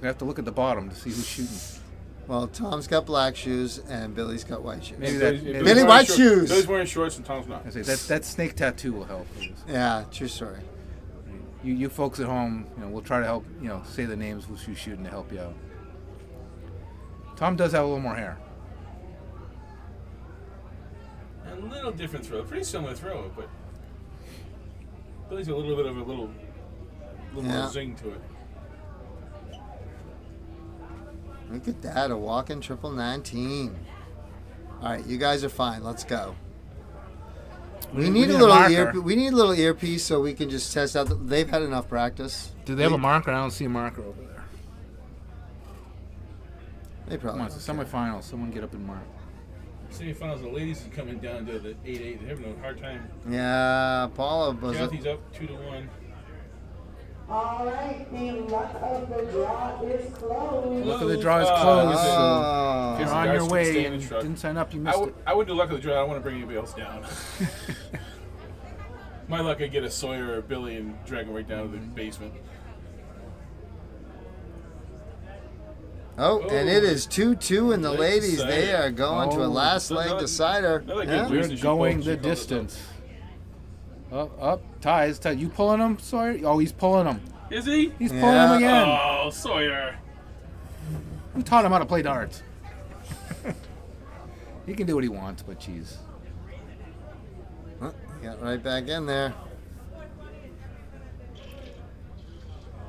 We have to look at the bottom to see who's shooting. well, Tom's got black shoes and Billy's got white shoes. Maybe Billy's- that. Billy's Billy wearing White shorts- shoes. Billy's wearing shorts and Tom's not. I say that snake tattoo will help. Yeah, true story. You folks at home, we'll try to help. Say the names who's shooting to help you out. Tom does have a little more hair. A little different throw, pretty similar throw, but Billy's a little bit of a little Yeah. more zing to it. Look at that, a walking triple 19. All right, you guys are fine. Let's go. We need a little marker. We need a little earpiece so we can just test out. They've had enough practice. Do they have a marker? I don't see a marker over there. They Come probably. on, it's a semifinal. Someone get up and mark. Semifinals, the ladies are coming down to the 8-8. They're having a hard time. Yeah, Paula was. Kathy's up 2-1. All right, the luck of the draw is closed. Look at the draw is Oh, closed. this is- Oh. If you're This on guy's your way staying and in the truck. didn't sign up, you missed it. I would do luck of the draw. I don't want to bring anybody else down. My luck, I'd get a Sawyer or a Billy and drag them right down to the basement. Oh, and it is 2-2 in the Late ladies. They decider. are going to a Oh. last leg Another- decider. another good Yeah. win. We're She going called- she the called it distance. Up, ties. You pulling him, Sawyer? Oh, he's pulling him. Is he? He's pulling him Yeah. again. Oh, Sawyer. Who taught him how to play darts? He can do what he wants, but geez. Oh, got right back in there.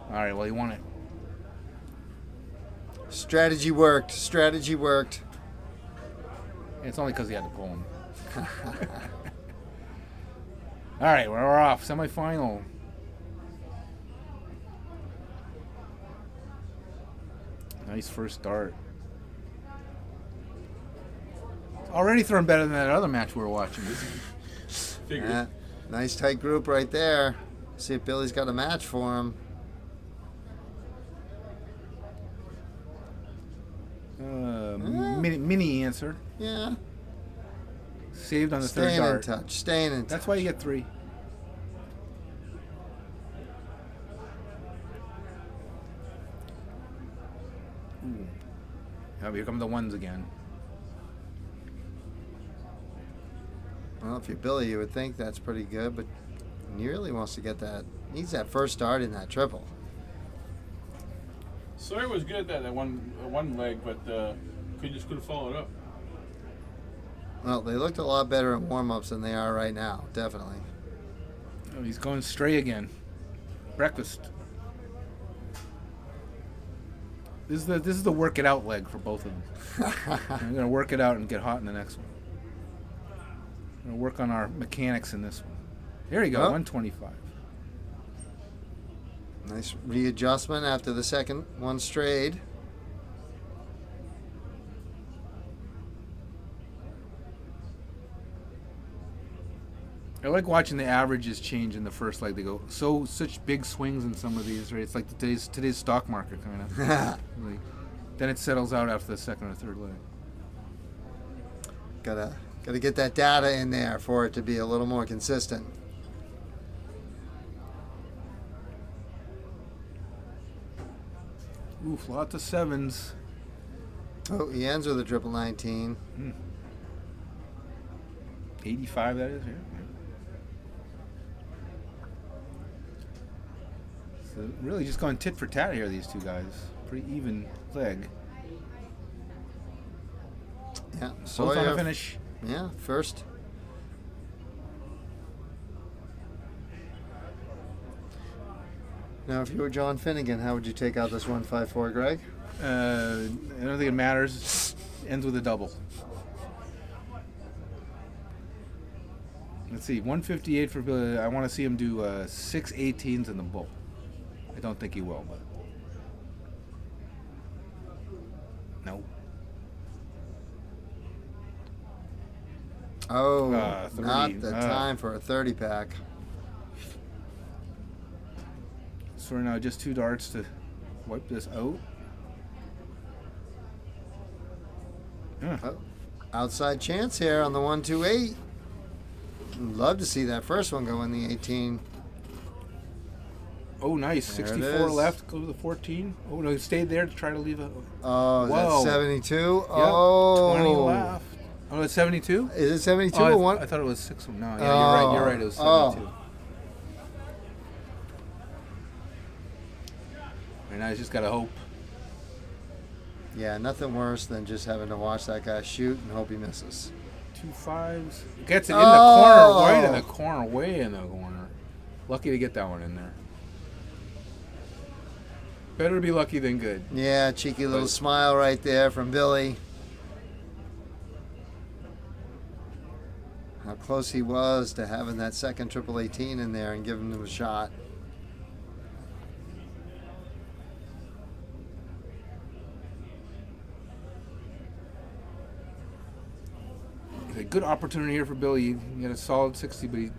All right, well, he won it. Strategy worked. Strategy worked. It's only because he had to pull him. All right, we're off. Semifinal. Nice first start. Already throwing better than that other match we were watching. Figured. Yeah, nice tight group right there. See if Billy's got a match for him. Mini answer. Yeah. Saved on the third Staying in dart. touch. Staying in touch. That's why you get 3. Ooh. Oh, here come the ones again. Well, if you're Billy, you would think that's pretty good, but he really wants to get that. Needs that first dart in that triple. Sawyer was good at that one leg, but couldn't follow it up. Well, they looked a lot better in warm-ups than they are right now, definitely. Oh, he's going stray again. Breakfast. This is the work it out leg for both of them. I'm gonna work it out and get hot in the next one. I'm gonna work on our mechanics in this one. There you go, Oh. 125. Nice readjustment after the second one strayed. I like watching the averages change in the first leg. They go such big swings in some of these, right? It's like today's stock market kind of. Like, then it settles out after the second or third leg. Gotta get that data in there for it to be a little more consistent. Oof, lots of 7s. Oh, he ends with a triple 19. 85, that is, yeah. So really just going tit for tat here, these two guys. Pretty even leg. Yeah, Both on Sawyer. a finish. Yeah, first. Now, if you were John Finnegan, how would you take out this 154, Greg? I don't think it matters. Ends with a double. Let's see, 158 for Billy. I want to see him do 6 18s in the bull. I don't think he will, but no. Oh, 30. not the time for a 30 pack. So now just 2 darts to wipe this out. Yeah. Oh, outside chance here on the 128. Love to see that first one go in the 18. Oh, nice. There it 64 is. left. Go to the 14. Oh, no, he stayed there to try to leave a. Oh, is Whoa. that 72? Yep, Oh, 20 left. Oh, it's 72? Is it 72 Oh, or one? I thought it was 6. No, yeah, you're right. You're right. It was 72. And I just got to hope. Yeah, nothing worse than just having to watch that guy shoot and hope he misses. 2 5s. Gets it in the corner. Right in the corner. Way in the corner. Lucky to get that one in there. Better to be lucky than good. Yeah, cheeky little smile right there from Billy. How close he was to having that second triple 18 in there and giving him a shot. A good opportunity here for Billy. You got a solid 60, but he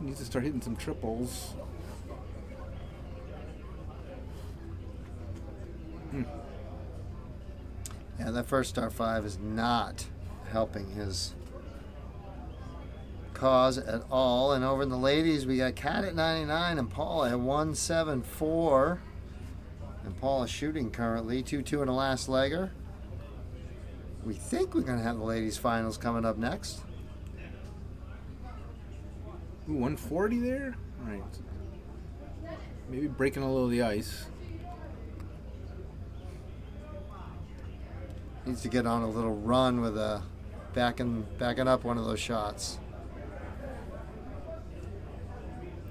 needs to start hitting some triples. Yeah, that first star 5 is not helping his cause at all. And over in the ladies, we got Kat at 99 and Paul at 174. And Paul is shooting currently 2-2 in the last legger. We think we're going to have the ladies finals coming up next. Ooh, 140 there? All right. Maybe breaking a little of the ice. Needs to get on a little run with a backing up one of those shots.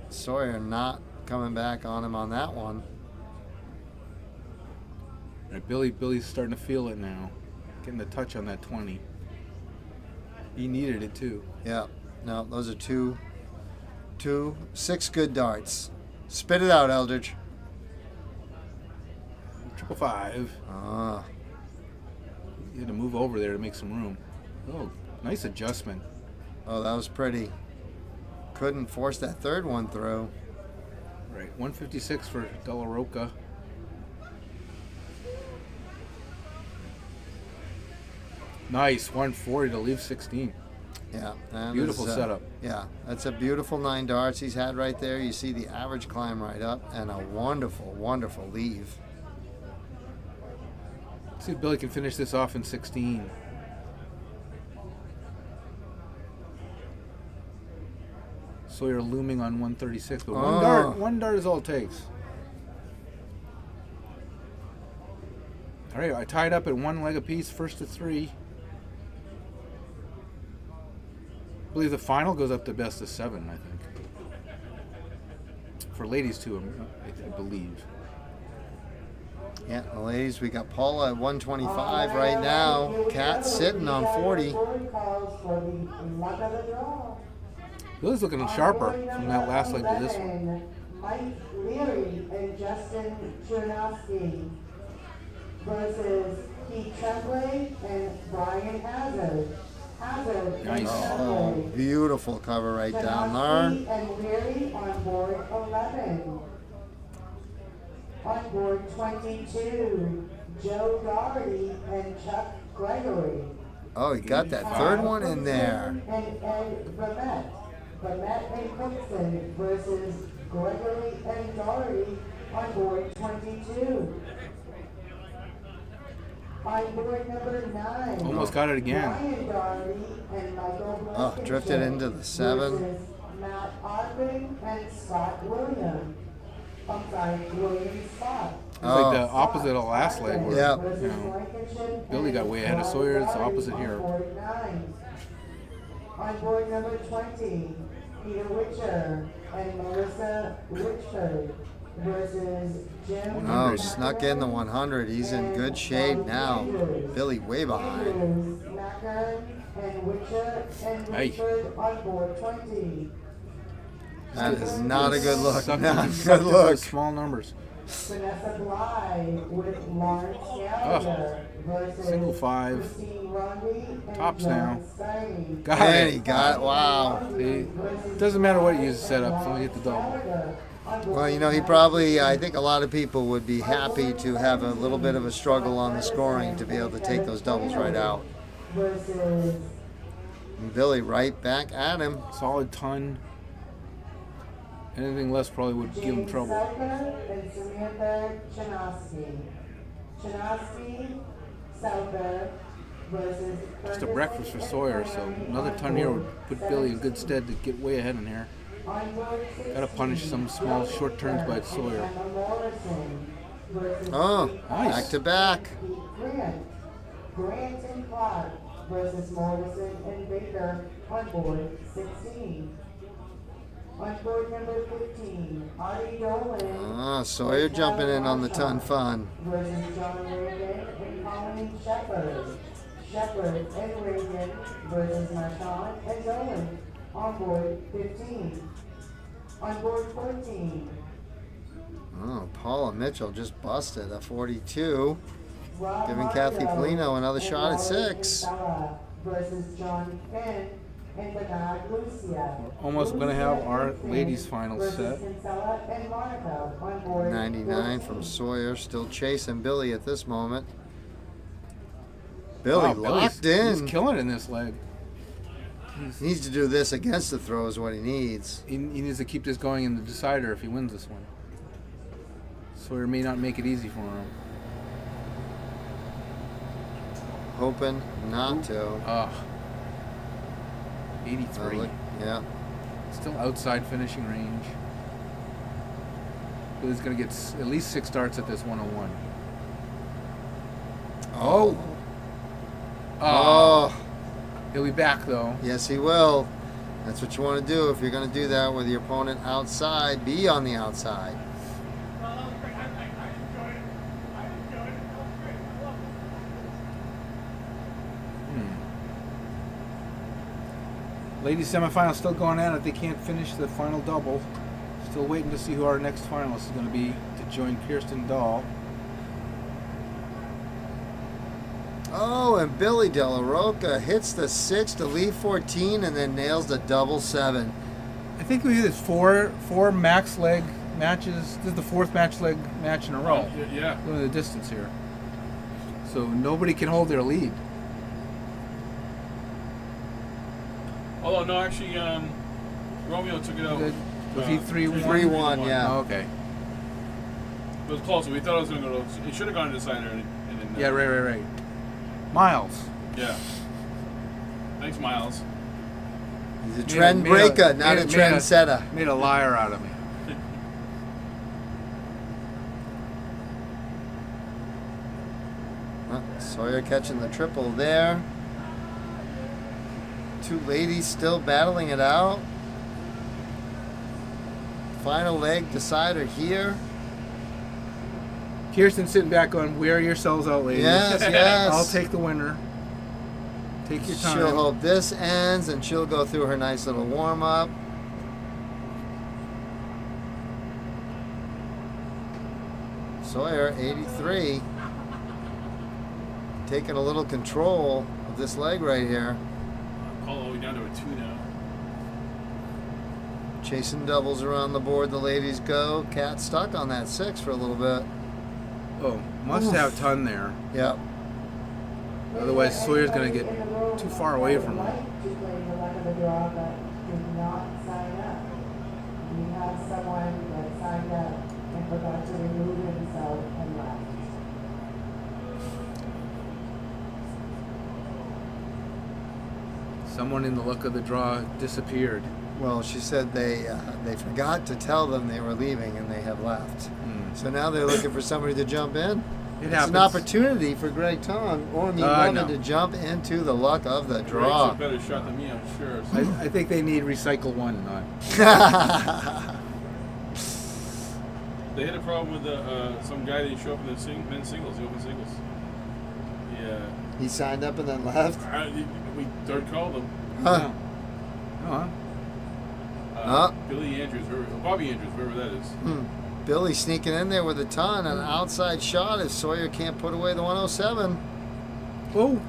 Sawyer not coming back on him on that one. All right, Billy's starting to feel it now. Getting the touch on that 20. He needed it too. Yeah. No, those are two, 6 good darts. Spit it out, Eldridge. 555. Ah. You had to move over there to make some room. Oh, nice adjustment. Oh, that was pretty. Couldn't force that third one through. Right, 156 for Della Rocca. Nice, 140 to leave 16. Yeah. that Beautiful is, setup. Yeah, that's a beautiful 9 darts he's had right there. You see the average climb right up and a wonderful, wonderful leave. See if Billy can finish this off in 16. Sawyer looming on 136, but one dart is all it takes. All right, I tied up at 1 leg apiece, first to 3. I believe the final goes up to best of 7, I think. For ladies too, I believe. Yeah, the ladies, we got Paula at 125 right now. Kat sitting on 40. Billy's looking sharper from that last leg to this one. Mike Leary and Justin Trny versus Keith Tremblay and Brian Hazard. Nice. Oh, beautiful cover right down there. And Leary on board 11. On board 22, Joe Doherty and Chuck Gregory. Oh, he got that third one in there. And Ed Vermette. Vermette and Cookson versus Gregory and Doherty on board 22. On board number 9. Almost got it again. Brian Doherty and Michael Oh, drifted Blankenship into the 7. versus Matt Ogden and Scott Williams. I'm sorry, William Scott. It's like the opposite of last leg. Where, Yeah. you know, Billy got way ahead of Sawyer. It's the opposite here. On board number 20, Peter Witcher and Melissa Richford versus Jim. Oh, snuck in the 100. He's in good shape now. Billy way behind. Snacker and Witcher and Hey. Richford on board 20. That is not a good look. Sucked Not a into good look. those small numbers. Vanessa Bly with Lawrence Gallagher versus Single 5. Christine Rondi and Tops John now. Steiny. Got And he it. got it. Wow. See, doesn't matter what you use to set up, as long as you hit the double. Well, you know, he probably, I think a lot of people would be happy to have a little bit of a struggle on the scoring to be able to take those doubles right out. Versus And Billy right back at him. Solid ton. Anything less probably would give him James trouble. Souther and Samantha Chanosky. Chanosky, Souther versus Just a breakfast for Sawyer, so another ton here would put Billy in good stead to get way ahead in here. Gotta punish some small short turns by Sawyer. Oh, Nice. back to back. Grant and Clark versus Morrison and Baker on board 16. On board number 15, Artie Dolan Ah, Sawyer jumping in on the ton fun. versus John Reagan and Colleen Shepard. Shepard and Reagan versus Marchand and Dolan on board 15. On board 14, Oh, Paula Mitchell just busted a 42. Rob Giving Kathy Marlowe Polino another and shot at Laura 6. Kinsella versus John Finn and Bernard Lucia. Almost gonna have our ladies' final versus set. Kinsella and Monica on board 99 from 14. Sawyer, still chasing Billy at this moment. Billy Wow, locked He's in. killing in this leg. He needs to do this against the throw is what he needs. He needs to keep this going in the decider if he wins this one. Sawyer may not make it easy for him. Hoping not to. 83. Yeah. Still outside finishing range. Billy's going to get at least 6 starts at this 101. Oh. Oh. Oh. He'll be back, though. Yes, he will. That's what you want to do. If you're going to do that with your opponent outside, be on the outside. Ladies semifinal still going at it. They can't finish the final double. Still waiting to see who our next finalist is going to be to join Kirsten Dahl. Oh, and Billy De La Roca hits the 6 to leave 14 and then nails the double 7. I think we did four max leg matches. This is the fourth match leg match in a row. Yeah. Going the distance here. So nobody can hold their lead. Although, no, actually, Romeo took it out. Was he 3-1? 3-1, yeah. Oh, okay. It was close. We thought it was going to go. It should have gone to the decider. And it Yeah, right. Miles. Yeah. Thanks, Miles. He's a trend breaker, not a trend setter. Made a liar out of me. Sawyer catching the triple there. Two ladies still battling it out. Final leg decider here. Kirsten sitting back going, wear yourselves out, ladies. Yes. I'll take the winner. Take your time. She'll hope this ends and she'll go through her nice little warm up. Sawyer, 83. Taking a little control of this leg right here. All the way down to a 2 now. Chasing doubles around the board, the ladies go. Cat stuck on that 6 for a little bit. Oh, must have ton there. Yep. Otherwise, Sawyer's going to get too far away from him. To play the luck of the draw, but did not sign up. We have someone that signed up and forgot to remove himself and left. Someone in the luck of the draw disappeared. Well, she said they forgot to tell them they were leaving and they have left. So now they're looking for somebody to jump in. It's happens. an opportunity for Greg Tong. He wanted no. to jump into the luck of the Greg's draw. a better shot than me, I'm sure. I think they need recycle one, not. They had a problem with some guy that didn't show up in the men's singles, the open singles. Yeah. He signed up and then left. We third called him. Huh. Uh-huh. Billy Andrews, Bobby Andrews, whoever that is. Billy sneaking in there with a ton, an outside shot if Sawyer can't put away the 107. Oh,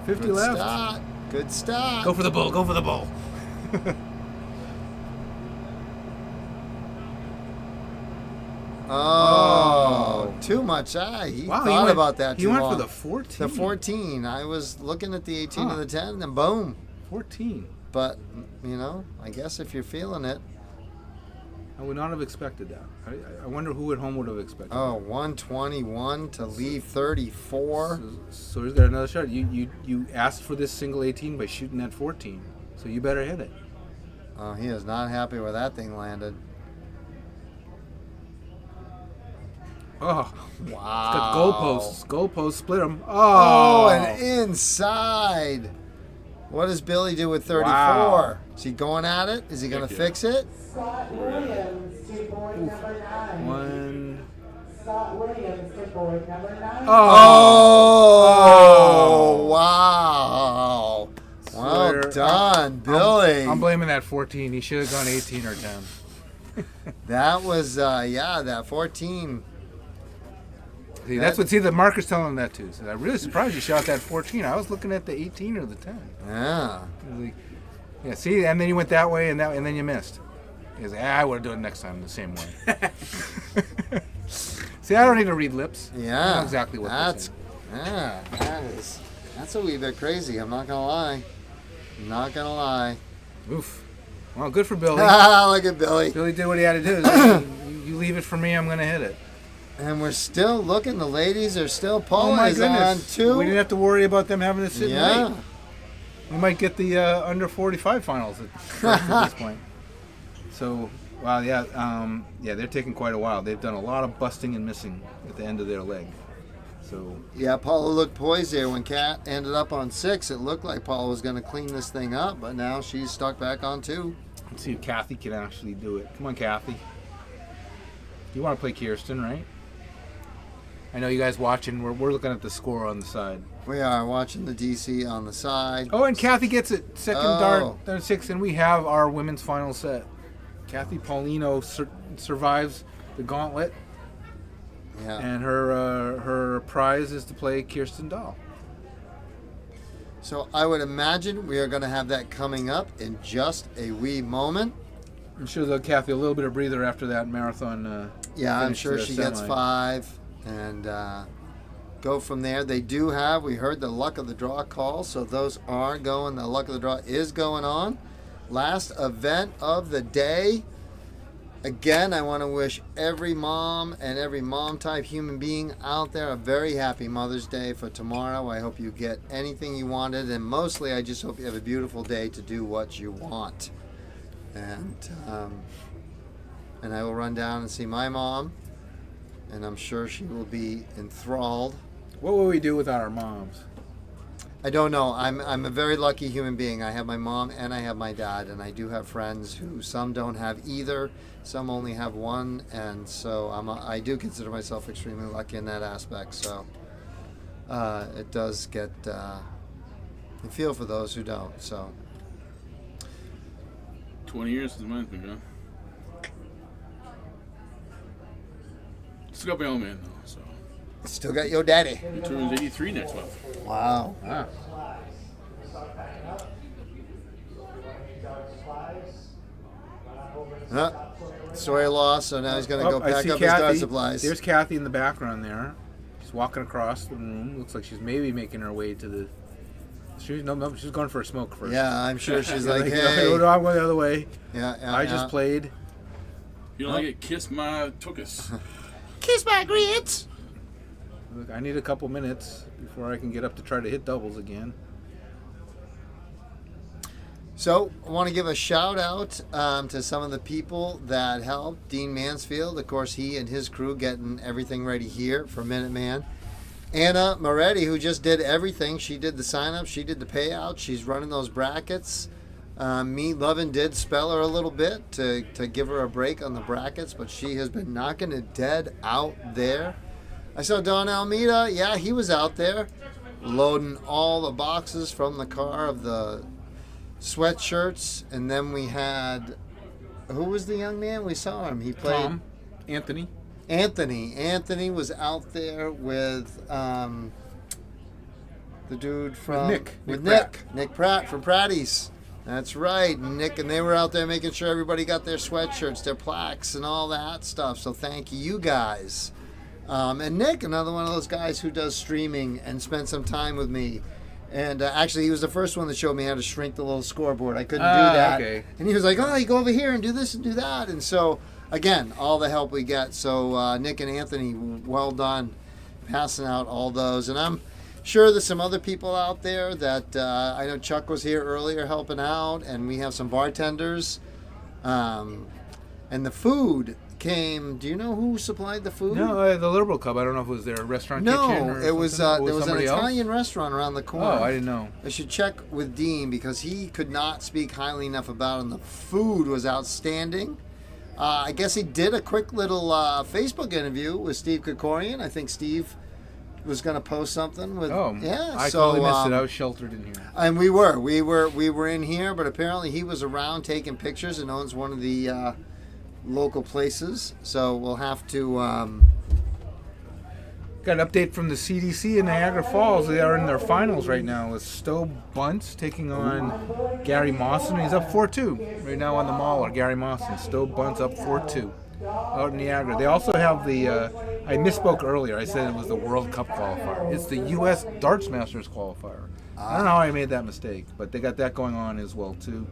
50 Good left. start. Good start. Go for the bull. Go for the bull. Oh, too much. He thought about that He too went long. for the 14. The 14. I was looking at the 18 Huh. and the 10, and boom. 14. But, I guess if you're feeling it. I would not have expected that. I wonder who at home would have expected Oh, 121 to leave 34. that. So he's got another shot. You asked for this single 18 by shooting that 14. So you better hit it. Oh, he is not happy where that thing landed. Oh, Wow. it's got goalposts. Goalposts split them. Oh, Oh, and inside. What does Billy do with 34? Wow. Is he going at it? Is he going to Heck yeah. fix it? Scott Williams to board number 9. one. Scott Williams to board number 9. Oh, wow. Well Sawyer, done, Billy. I'm blaming that 14. He should have gone 18 or 10. That was, that 14. See, the marker's telling him that too. So I'm really surprised you shot that 14. I was looking at the 18 or the 10. Yeah. I was like, yeah, see, and then you went that way and then you missed. He's like, I would have done it next time the same way. See, I don't need to read lips. Yeah. I know exactly what that's. they're saying. That's a wee bit crazy. I'm not gonna lie. Oof. Well, good for Billy. Look at Billy. Billy did what he had to do. You leave it for me, I'm going to hit it. And we're still looking. The ladies are still. Oh Paula my is on goodness. 2. We didn't have to worry about them having to sit and Yeah. wait. We might get the under 45 finals at this point. So, wow, yeah, they're taking quite a while. They've done a lot of busting and missing at the end of their leg. So, Yeah, Paula looked poised there. When Kat ended up on 6, it looked like Paula was going to clean this thing up, but now she's stuck back on 2. let's see if Kathy can actually do it. Come on, Kathy. You want to play Kirsten, right? I know you guys watching. We're looking at the score on the side. We are watching the DC on the side. Oh, and Kathy gets it. Second Oh. dart, 6, and we have our women's final set. Kathy Paulino survives the gauntlet, Yeah. and her prize is to play Kirsten Dahl. So I would imagine we are going to have that coming up in just a wee moment. I'm sure they'll Kathy a little bit of breather after that marathon. Yeah, I'm finish sure the she gets semi. 5 and go from there. They do have, we heard the luck of the draw call, so those are going. The luck of the draw is going on. Last event of the day. Again, I want to wish every mom and every mom-type human being out there a very happy Mother's Day for tomorrow. I hope you get anything you wanted, and mostly I just hope you have a beautiful day to do what you want. And I will run down and see my mom, and I'm sure she will be enthralled. What will we do without our moms? I don't know. I'm a very lucky human being. I have my mom and I have my dad, and I do have friends who some don't have either, some only have one, and so I do consider myself extremely lucky in that aspect. So it does get I feel for those who don't. So 20 years since mine's been gone. Still got my old man though, so still got your daddy. he turns 83 next month. Wow. Ah. Story of loss. So now he's going to go I pack see up his Kathy. guard supplies. There's Kathy in the background there. She's walking across the room. Looks like she's maybe making her way to the. She's going for a smoke first. Yeah, I'm sure she's like, no, hey. no, I'm going the other way. Yeah, I just played. You don't like it? Kiss my tuchus. Kiss my grits. Look, I need a couple minutes before I can get up to try to hit doubles again. So, I want to give a shout out to some of the people that helped. Dean Mansfield, of course, he and his crew getting everything ready here for Minuteman. Anna Moretti, who just did everything. She did the sign-up, she did the payout, she's running those brackets. Me, Lovin did spell her a little bit to give her a break on the brackets, but she has been knocking it dead out there. I saw Don Almeida, yeah, he was out there loading all the boxes from the car of the sweatshirts, and then we had, who was the young man? We saw him. He played Tom, Anthony. Anthony was out there with the dude from Nick Pratt from Pratty's. That's right, Nick, and they were out there making sure everybody got their sweatshirts, their plaques, and all that stuff. So thank you guys. And Nick, another one of those guys who does streaming and spent some time with me. And actually, he was the first one that showed me how to shrink the little scoreboard. I couldn't do that. Okay. And he was like, oh, you go over here and do this and do that. And so, again, all the help we get. So Nick and Anthony, well done passing out all those. And I'm sure there's some other people out there that I know Chuck was here earlier helping out. And we have some bartenders. And the food came. Do you know who supplied the food? No, the Liberal Club. I don't know if it was their restaurant kitchen or it was something. there was an somebody else? Italian restaurant around the corner. Oh, I didn't know. I should check with Dean because he could not speak highly enough about it. And the food was outstanding. I guess he did a quick little Facebook interview with Steve Krikorian. I think Steve was going to post something with. Oh, yeah. I so, totally missed it. I was sheltered in here. And we were in here, but apparently he was around taking pictures and owns one of the local places. So we'll have to. Got an update from the CDC in Niagara Falls. They are in their finals right now with Stowe Bunce taking on Gary Mawson. He's up 4-2 right now on the Mauler. Gary Mawson. Stowe Bunce up 4-2 out in Niagara. They also have the, I misspoke earlier. I said it was the World Cup qualifier. It's the U.S. Darts Masters qualifier. I don't know how I made that mistake, but they got that going on as well too.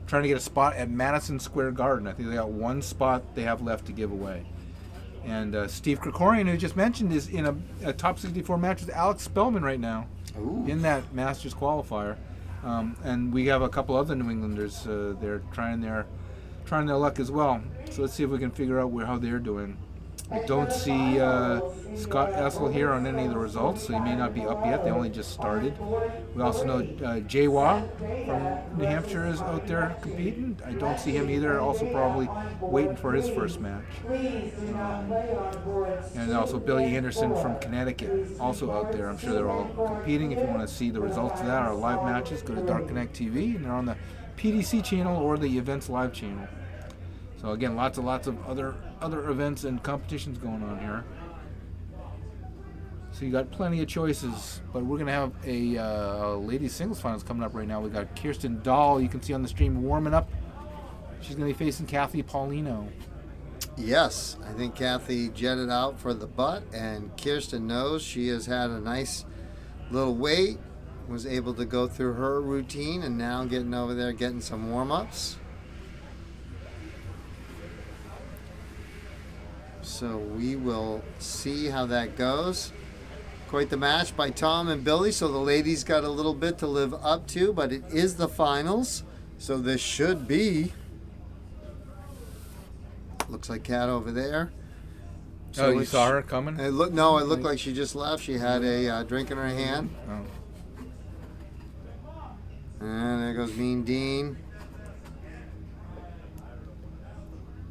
Trying to get a spot at Madison Square Garden. I think they got one spot they have left to give away. And Steve Krikorian, who just mentioned, is in a top 64 match with Alex Spellman right now. Ooh. In that Masters qualifier. And we have a couple other New Englanders. They're trying their luck as well. So let's see if we can figure out how they're doing. I don't see Scott Essel here on any of the results, so he may not be up yet. They only just started. We also know Jay Waugh from New Hampshire is out there competing. I don't see him either. Also probably waiting for his first match. And also Billy Anderson from Connecticut, also out there. I'm sure they're all competing. If you want to see the results of that, our live matches, go to Dark Connect TV, and they're on the PDC channel or the Events Live channel. So again, lots of other events and competitions going on here. So you got plenty of choices, but we're gonna have a ladies singles finals coming up right now. We got Kirsten Dahl, you can see on the stream, warming up. She's gonna be facing Kathy Paulino. Yes, I think Kathy jetted out for the butt, and Kirsten knows she has had a nice little wait, was able to go through her routine, and now getting over there getting some warm-ups. So we will see how that goes. Quite the match by Tom and Billy, so the ladies got a little bit to live up to, but it is the finals, so this should be. Looks like Kat over there. So you saw her coming? It looked like she just left. She had a drink in her hand. Oh. And there goes Mean Dean.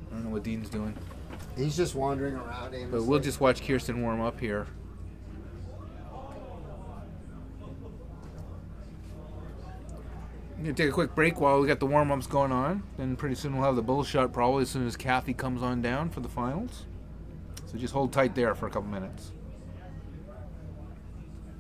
I don't know what Dean's doing. He's just wandering around aimlessly. But we'll just watch Kirsten warm up here. I'm going to take a quick break while we got the warm-ups going on. Then pretty soon we'll have the bull shot probably as soon as Kathy comes on down for the finals. So just hold tight there for a couple minutes.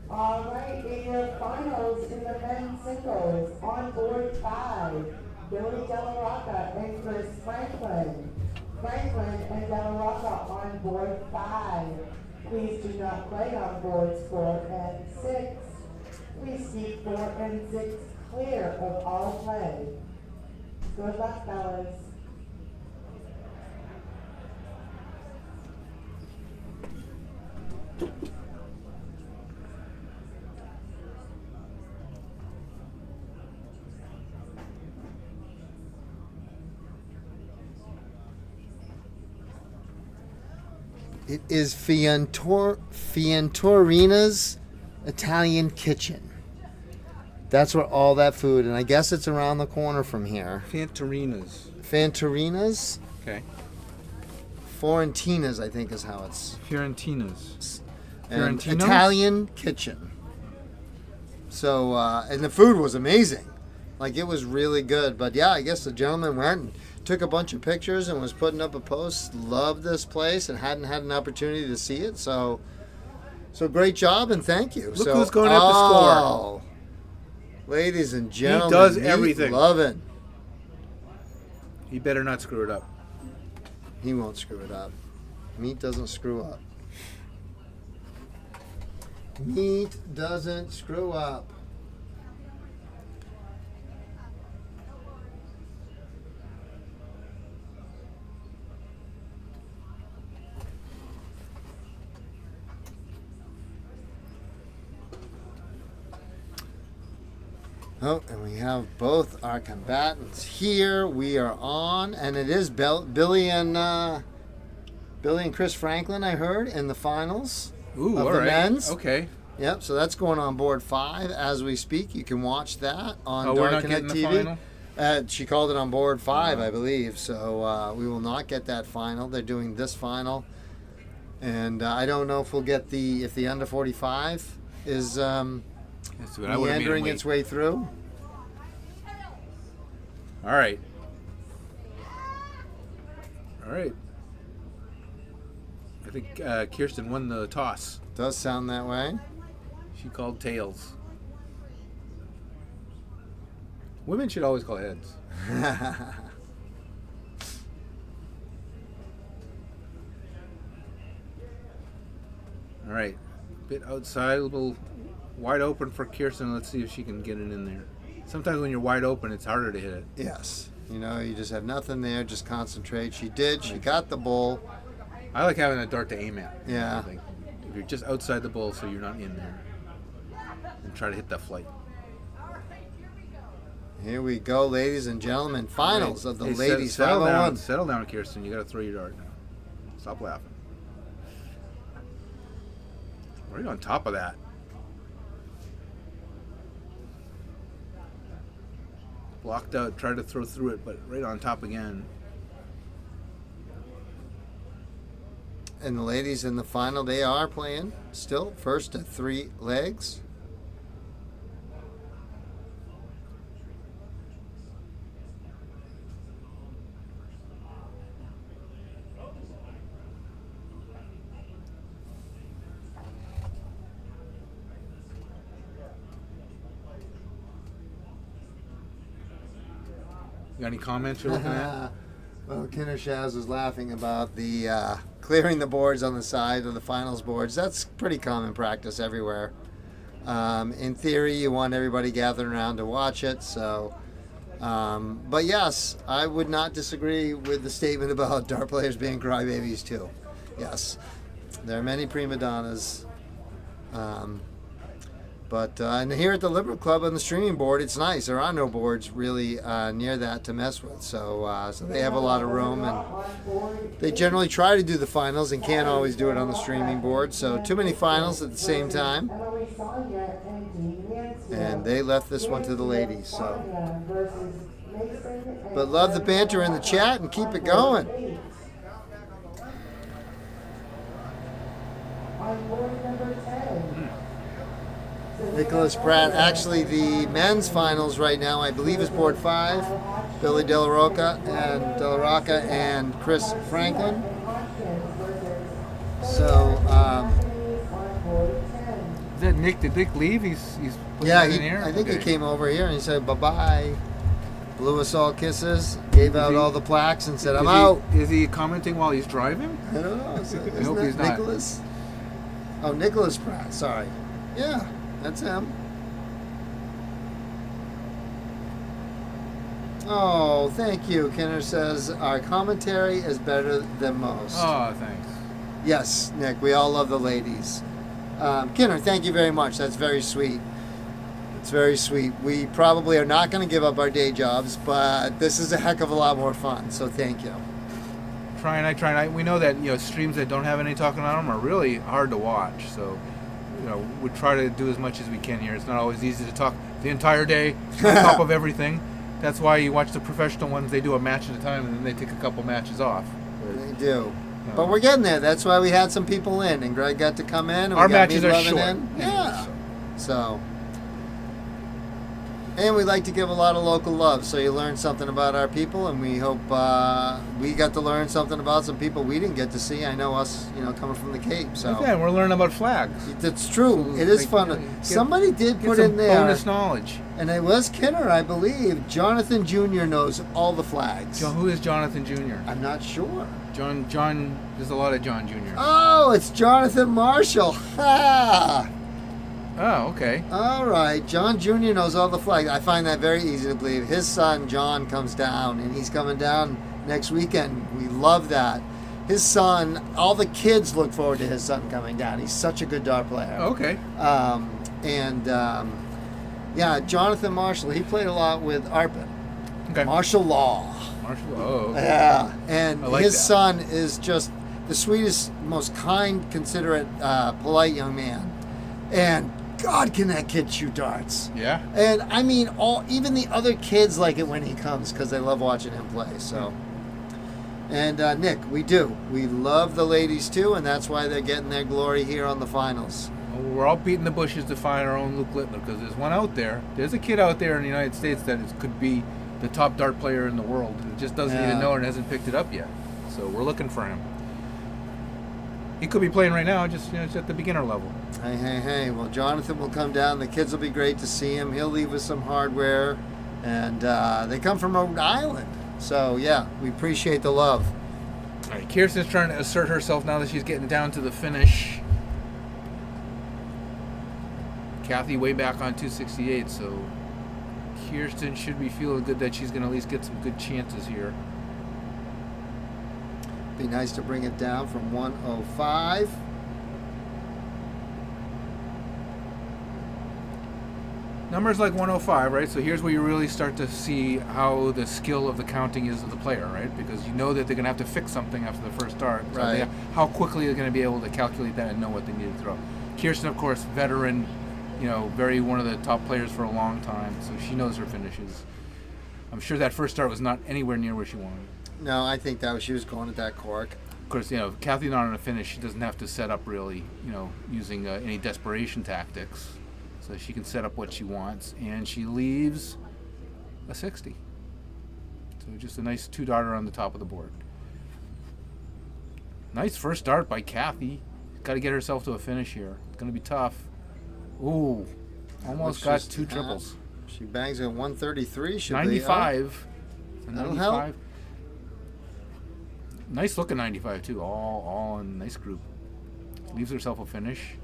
All right, in your finals in the men's singles, on board 5, Billy Della Rocca and Chris Franklin. Franklin and Della Rocca on board 5. Please do not play on boards 4 and 6. Please keep 4 and 6 clear of all play. Good luck, fellas. It is Fiantorina's Italian Kitchen. That's where all that food, and I guess it's around the corner from here. Fantorina's. Fantorina's? Okay. Fiorentina's, I think, is how it's. Fiorentina's. And Fiorentino's? Italian Kitchen. So, and the food was amazing. Like, it was really good. But yeah, I guess the gentleman went and took a bunch of pictures and was putting up a post. Loved this place and hadn't had an opportunity to see it. So great job and thank you. Look who's going up to score. Ladies and gentlemen, does Meat everything. Lovin'. He better not screw it up. He won't screw it up. Meat doesn't screw up. Meat doesn't screw up. Oh, and we have both our combatants here. We are on, and it is Billy and Chris Franklin, I heard, in the finals Ooh, of all the right. men's. Okay. Yep, so that's going on board 5 as we speak. You can watch that on Oh, we're Dark not Connect getting the TV. final? She called it on board 5, I believe. So we will not get that final. They're doing this final, and I don't know if we'll get if the under 45 is That's what I would have made him meandering wait. its way through. All right. All right. I think Kirsten won the toss. Does sound that way. She called tails. Women should always call heads. All right. Bit outside, a little wide open for Kirsten. Let's see if she can get it in there. Sometimes when you're wide open, it's harder to hit it. Yes. You know, you just have nothing there. Just concentrate. She did. She got the bull. I like having a dart to aim at. Yeah. I think. If you're just outside the bull, so you're not in there, and try to hit that flight. Here we go, ladies and gentlemen. Finals of the Hey, ladies settle 501. down, settle down, Kirsten. You got to throw your dart now. Stop laughing. Right on top of that. Blocked out. Tried to throw through it, but right on top again. And the ladies in the final, they are playing still first to 3 legs. got any comments you're looking at? Well, Kinner Shaz was laughing about the clearing the boards on the side of the finals boards. That's pretty common practice everywhere. In theory, you want everybody gathered around to watch it. So, but yes, I would not disagree with the statement about dart players being crybabies too. Yes, there are many prima donnas. But and here at the Liberal Club on the streaming board, it's nice. There are no boards really near that to mess with, so so they have a lot of room, and they generally try to do the finals and can't always do it on the streaming board. So too many finals at the same time, and they left this one to the ladies. So, but love the banter in the chat and keep it going. On board number 10. Nicholas Pratt. Actually, the men's finals right now, I believe, is board 5. Billy De La Rocca and Chris Franklin. So, Is that Nick? Did Nick leave? He's yeah, in here? I think Okay. he came over here and he said bye-bye. Blew us all kisses, gave out all the plaques, and said, I'm out. Is he commenting while he's driving? I don't know. Isn't hope that he's not. Nicholas? Oh, Nicholas Pratt. Sorry. Yeah, that's him. Oh, thank you. Kenner says, our commentary is better than most. Oh, thanks. Yes, Nick, we all love the ladies. Kenner, thank you very much. That's very sweet. It's very sweet. We probably are not going to give up our day jobs, but this is a heck of a lot more fun, so thank you. Try. We know that streams that don't have any talking on them are really hard to watch. So, we try to do as much as we can here. It's not always easy to talk the entire day on top of everything. That's why you watch the professional ones. They do a match at a time, and then they take a couple matches off. They do. But we're getting there. That's why we had some people in, and Greg got to come in. And Our we got matches are Mead Lovin' short. in. Yeah. So. And we like to give a lot of local love, so you learn something about our people, and we hope we got to learn something about some people we didn't get to see. I know us, coming from the Cape. So Yeah, we're learning about flags. that's true. It is fun. Somebody did Get put some in there, bonus knowledge. and it was Kinner, I believe. Jonathan Jr. knows all the flags. Who is Jonathan Jr.? I'm not sure. John. There's a lot of John Jr. Oh, it's Jonathan Marshall. Ha! Oh, okay. All right, John Jr. knows all the flags. I find that very easy to believe. His son, John, comes down, and he's coming down next weekend. We love that. His son, all the kids look forward to his son coming down. He's such a good dart player. Okay. Yeah, Jonathan Marshall, he played a lot with Arpin. Okay. Marshall Law. Marshall. Oh. Okay. Yeah, and I like his that. son is just the sweetest, most kind, considerate, polite young man. And God, can that kid shoot darts? Yeah. And I mean, even the other kids like it when he comes because they love watching him play. So, and Nick, we love the ladies too, and that's why they're getting their glory here on the finals. Well, we're all beating the bushes to find our own Luke Littler because there's one out there. There's a kid out there in the United States that could be the top dart player in the world. He just doesn't even know it and hasn't picked it up yet. So we're looking for him. He could be playing right now, just at the beginner level. Hey. Well, Jonathan will come down. The kids will be great to see him. He'll leave with some hardware, and they come from Rhode Island. So yeah, we appreciate the love. All right, Kirsten's trying to assert herself now that she's getting down to the finish. Kathy way back on 268, so Kirsten should be feeling good that she's going to at least get some good chances here. Be nice to bring it down from 105. Numbers like 105, right? So here's where you really start to see how the skill of the counting is of the player, right? Because you know that they're going to have to fix something after the first start. So Right. how quickly they're going to be able to calculate that and know what they need to throw. Kirsten, of course, veteran, very one of the top players for a long time, so she knows her finishes. I'm sure that first start was not anywhere near where she wanted. No, I think she was going at that cork. Of course, Kathy not on a finish. She doesn't have to set up really, using any desperation tactics. So she can set up what she wants, and she leaves a 60. So just a nice two-darter on the top of the board. Nice first start by Kathy. Got to get herself to a finish here. It's going to be tough. Ooh, almost got two triples. She bangs at 133. Should 95. That'll help. 95. Nice looking 95 too. All in a nice group. Leaves herself a finish.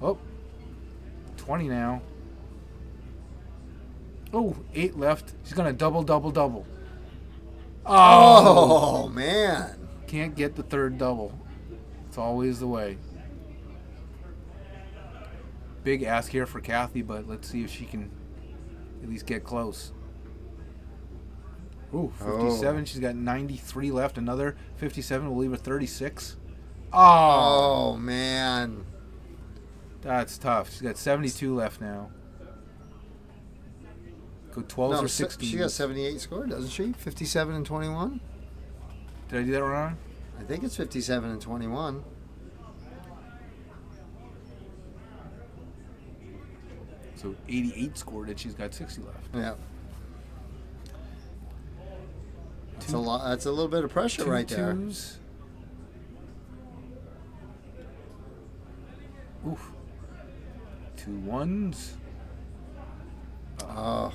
Oh, 20 now. Oh, 8 left. She's gonna double. Oh man. Can't get the third double. It's always the way. Big ask here for Kathy, but let's see if she can at least get close. Ooh, 57. Oh. She's got 93 left. Another 57 will leave her 36. Oh man. That's tough. She's got 72 left now. Go 12s No, or 16s. she got 78 scored, doesn't she? 57 and 21. Did I do that wrong? I think it's 57 and 21. So 88 scored and she's got 60 left. Yeah. That's a lot. That's a little bit of pressure right there. 2s. Oof. 2 1s. Oh,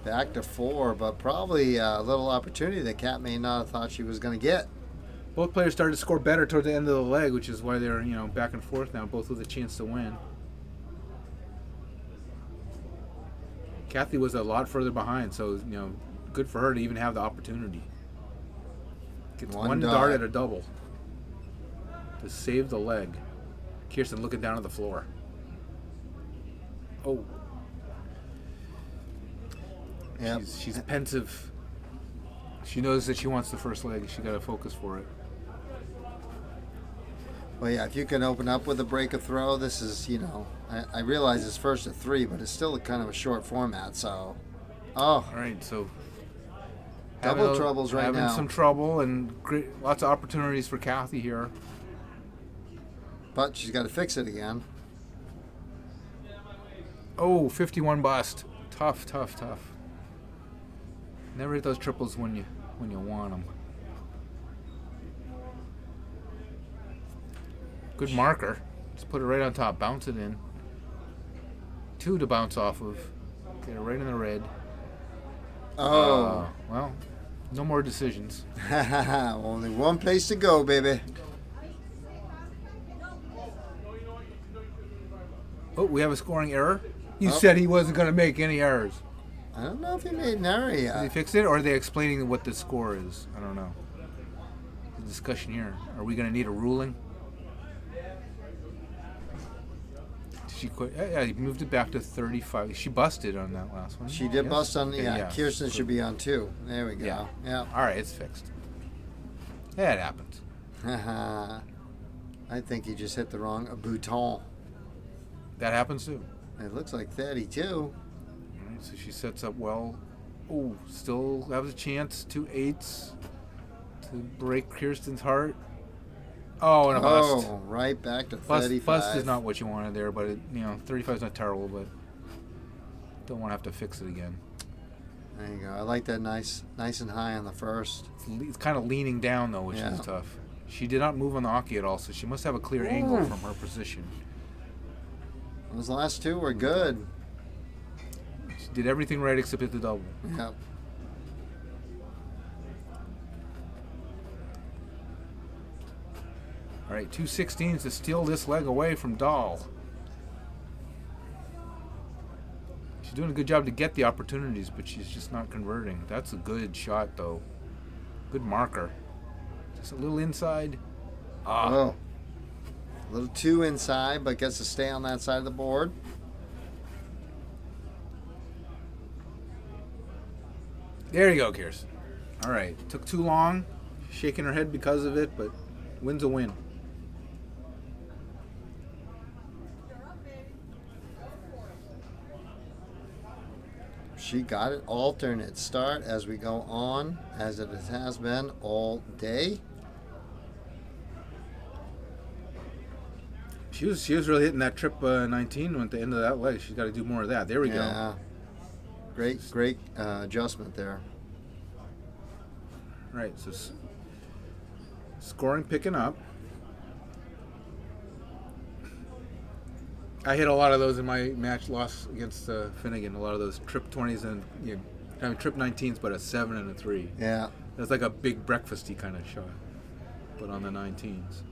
back to 4, but probably a little opportunity that Kat may not have thought she was going to get. Both players started to score better toward the end of the leg, which is why they're back and forth now, both with a chance to win. Kathy was a lot further behind, so good for her to even have the opportunity. Gets one dart at a double to save the leg. Kirsten looking down at the floor. Oh. Yep. She's pensive. She knows that she wants the first leg. She got to focus for it. Well, yeah, if you can open up with a break of throw, this is, I realize it's first at 3, but it's still kind of a short format, so. Oh. All right, so. Double troubles right now. Having some trouble and lots of opportunities for Kathy here. But she's got to fix it again. Oh, 51 bust. Tough. Never hit those triples when you want them. Good marker. Just put it right on top. Bounce it in. 2 to bounce off of. Get it right in the red. Oh. Well, no more decisions. Only one place to go, baby. Oh, we have a scoring error. You said he wasn't going to make any errors. I don't know if he made an error yet. Did he fix it, or are they explaining what the score is? I don't know. The discussion here. Are we going to need a ruling? Did she quit? Yeah, he moved it back to 35. She busted on that last one. She did bust on. Okay, yeah, Kirsten should be on 2. There we go. Yeah. All right, it's fixed. Yeah, it happens. I think he just hit the wrong bouton. That happens too. It looks like 32. All right, so she sets up well. Oh, still has a chance. 2 8s to break Kirsten's heart. Oh, and a bust. Oh, right back to 35. Bust is not what you wanted there, but 35 is not terrible, but don't want to have to fix it again. There you go. I like that nice and high on the first. It's kind of leaning down though, which is tough. She did not move on the hockey at all, so she must have a clear angle from her position. Those last 2 were good. She did everything right except hit the double. Yep. All right, 2 16s to steal this leg away from Dahl. She's doing a good job to get the opportunities, but she's just not converting. That's a good shot, though. Good marker. Just a little inside. Oh. A little too inside, but gets to stay on that side of the board. There you go, Kirsten. All right. Took too long. Shaking her head because of it, but win's a win. She got it. Alternate start as we go on, as it has been all day. She was really hitting that trip 19 at the end of that leg. She's got to do more of that. There we go. Great adjustment there. Right, so scoring picking up. I hit a lot of those in my match loss against Finnegan. A lot of those trip 20s and I mean, Trip 19's but a 7 and a 3. Yeah. That's like a big breakfasty kind of shot, but on the 19s.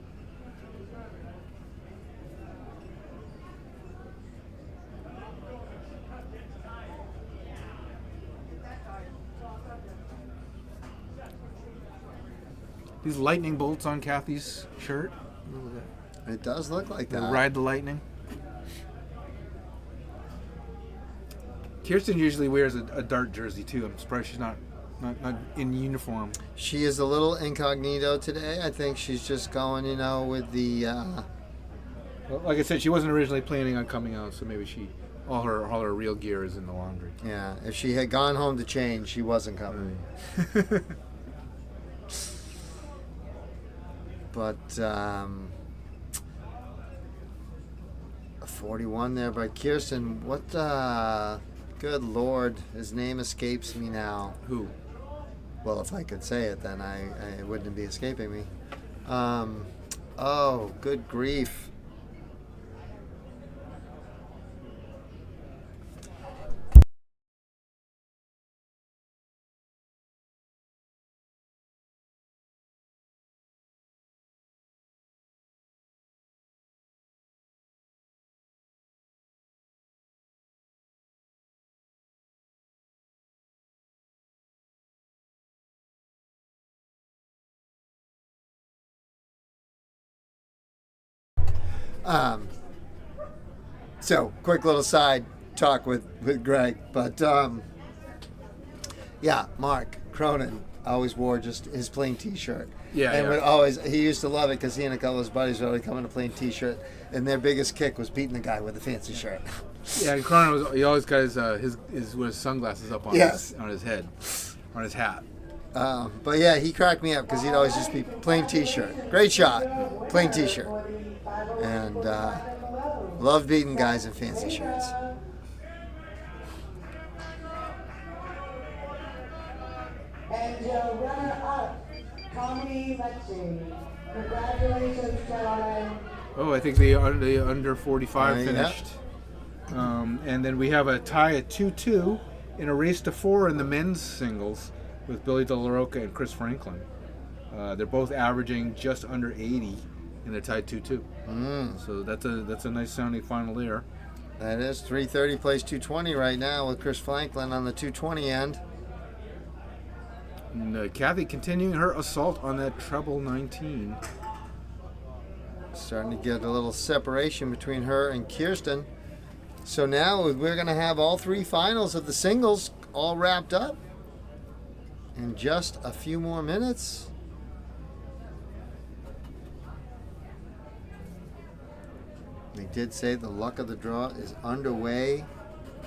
These lightning bolts on Kathy's shirt. It does look like They that. ride the lightning. Kirsten usually wears a dart jersey too. I'm surprised she's not in uniform. She is a little incognito today. I think she's just going, with the. Well, like I said, she wasn't originally planning on coming out, so maybe all her real gear is in the laundry. Yeah, if she had gone home to change, she wasn't coming. But a 41 there by Kirsten. What? Good Lord, his name escapes me now. Who? Well, if I could say it, then it wouldn't be escaping me. Oh, good grief. So, quick little side talk with Greg. But, yeah, Mark Cronin always wore just his plain T-shirt. Yeah, and yeah. he used to love it because he and a couple of his buddies would always come in a plain T-shirt, and their biggest kick was beating the guy with the fancy shirt. Yeah, Cronin he always got his sunglasses up on his head, on his hat. But yeah, he cracked me up because he'd always just be plain T-shirt. Great shot, plain T-shirt, and loved beating guys in fancy shirts. And your runner-up, Comedy Lexi. Congratulations, gentlemen. Oh, I think the under 45 yeah. finished. And then we have a tie at 2-2 in a race to 4 in the men's singles with Billy De La Rocca and Chris Franklin. They're both averaging just under 80, and they're tied 2-2. So that's a nice sounding final there. That is 330 plays 220 right now with Chris Franklin on the 220 end. And Kathy continuing her assault on that treble 19. Starting to get a little separation between her and Kirsten. So now we're going to have all three finals of the singles all wrapped up in just a few more minutes. They did say the luck of the draw is underway.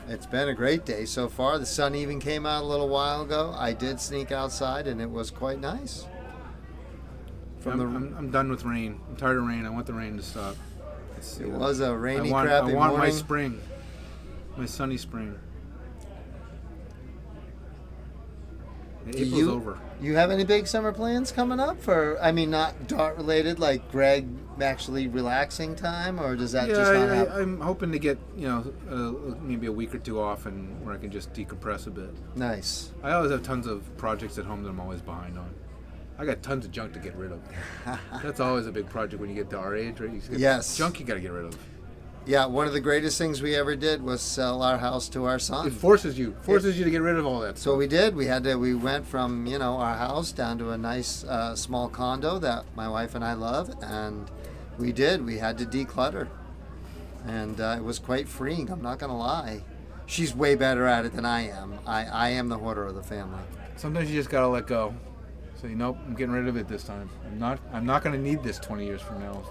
It's been a great day so far. The sun even came out a little while ago. I did sneak outside and it was quite nice. I'm done with rain. I'm tired of rain. I want the rain to stop. It was a rainy, crappy morning. I want my spring, my sunny spring. April's over. You have any big summer plans coming up not dart related, like Greg actually relaxing time, or does that just not happen? I'm hoping to get maybe a week or two off and where I can just decompress a bit. Nice. I always have tons of projects at home that I'm always behind on. I got tons of junk to get rid of. That's always a big project when you get to our age, right? Yes. Junk you got to get rid of. Yeah, one of the greatest things we ever did was sell our house to our son. It forces you to get rid of all that stuff. So we did. We went from, our house down to a nice small condo that my wife and I love, and we did. We had to declutter. And it was quite freeing, I'm not going to lie. She's way better at it than I am. I am the hoarder of the family. Sometimes you just got to let go. Say, nope, I'm getting rid of it this time. I'm not going to need this 20 years from now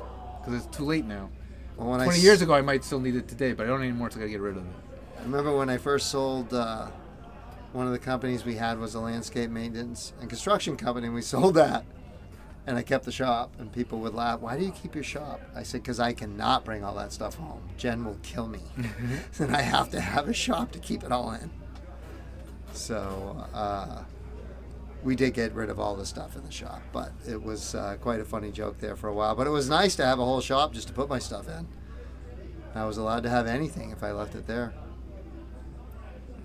because it's too late now. Well, 20 years ago, I might still need it today, but I don't anymore, so I got to get rid of it. I remember when I first sold, one of the companies we had was a landscape maintenance and construction company, and we sold that. And I kept the shop, and people would laugh, "Why do you keep your shop?" I said, "Because I cannot bring all that stuff home. Jen will kill me. And I have to have a shop to keep it all in." So we did get rid of all the stuff in the shop, but it was quite a funny joke there for a while. But it was nice to have a whole shop just to put my stuff in. I was allowed to have anything if I left it there.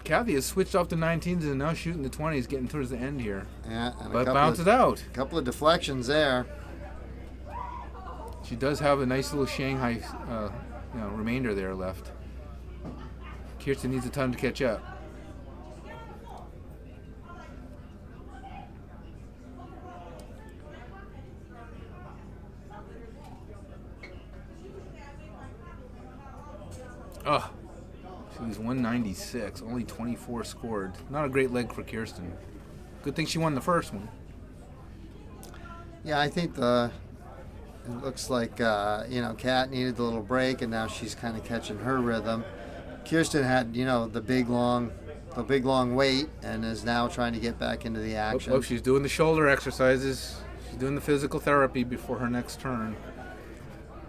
Kathy has switched off the 19s and now shooting the 20s, getting towards the end here. Yeah, and But bounces out. A couple of deflections there. She does have a nice little Shanghai remainder there left. Kirsten needs a ton to catch up. Oh, she was 196, only 24 scored. Not a great leg for Kirsten. Good thing she won the first one. Yeah, I think it looks like Kat needed a little break, and now she's kind of catching her rhythm. Kirsten had the big long wait, and is now trying to get back into the action. Oh, she's doing the shoulder exercises. She's doing the physical therapy before her next turn.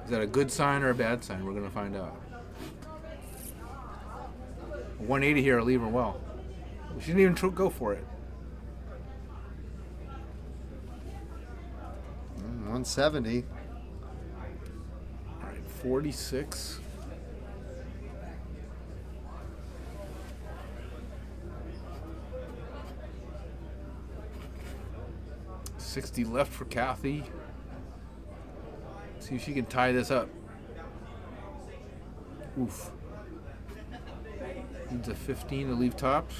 Is that a good sign or a bad sign? We're going to find out. 180 here will leave her well. She didn't even go for it. 170. All right, 46. $60 left for Kathy. See if she can tie this up. Oof. Needs a 15 to leave tops.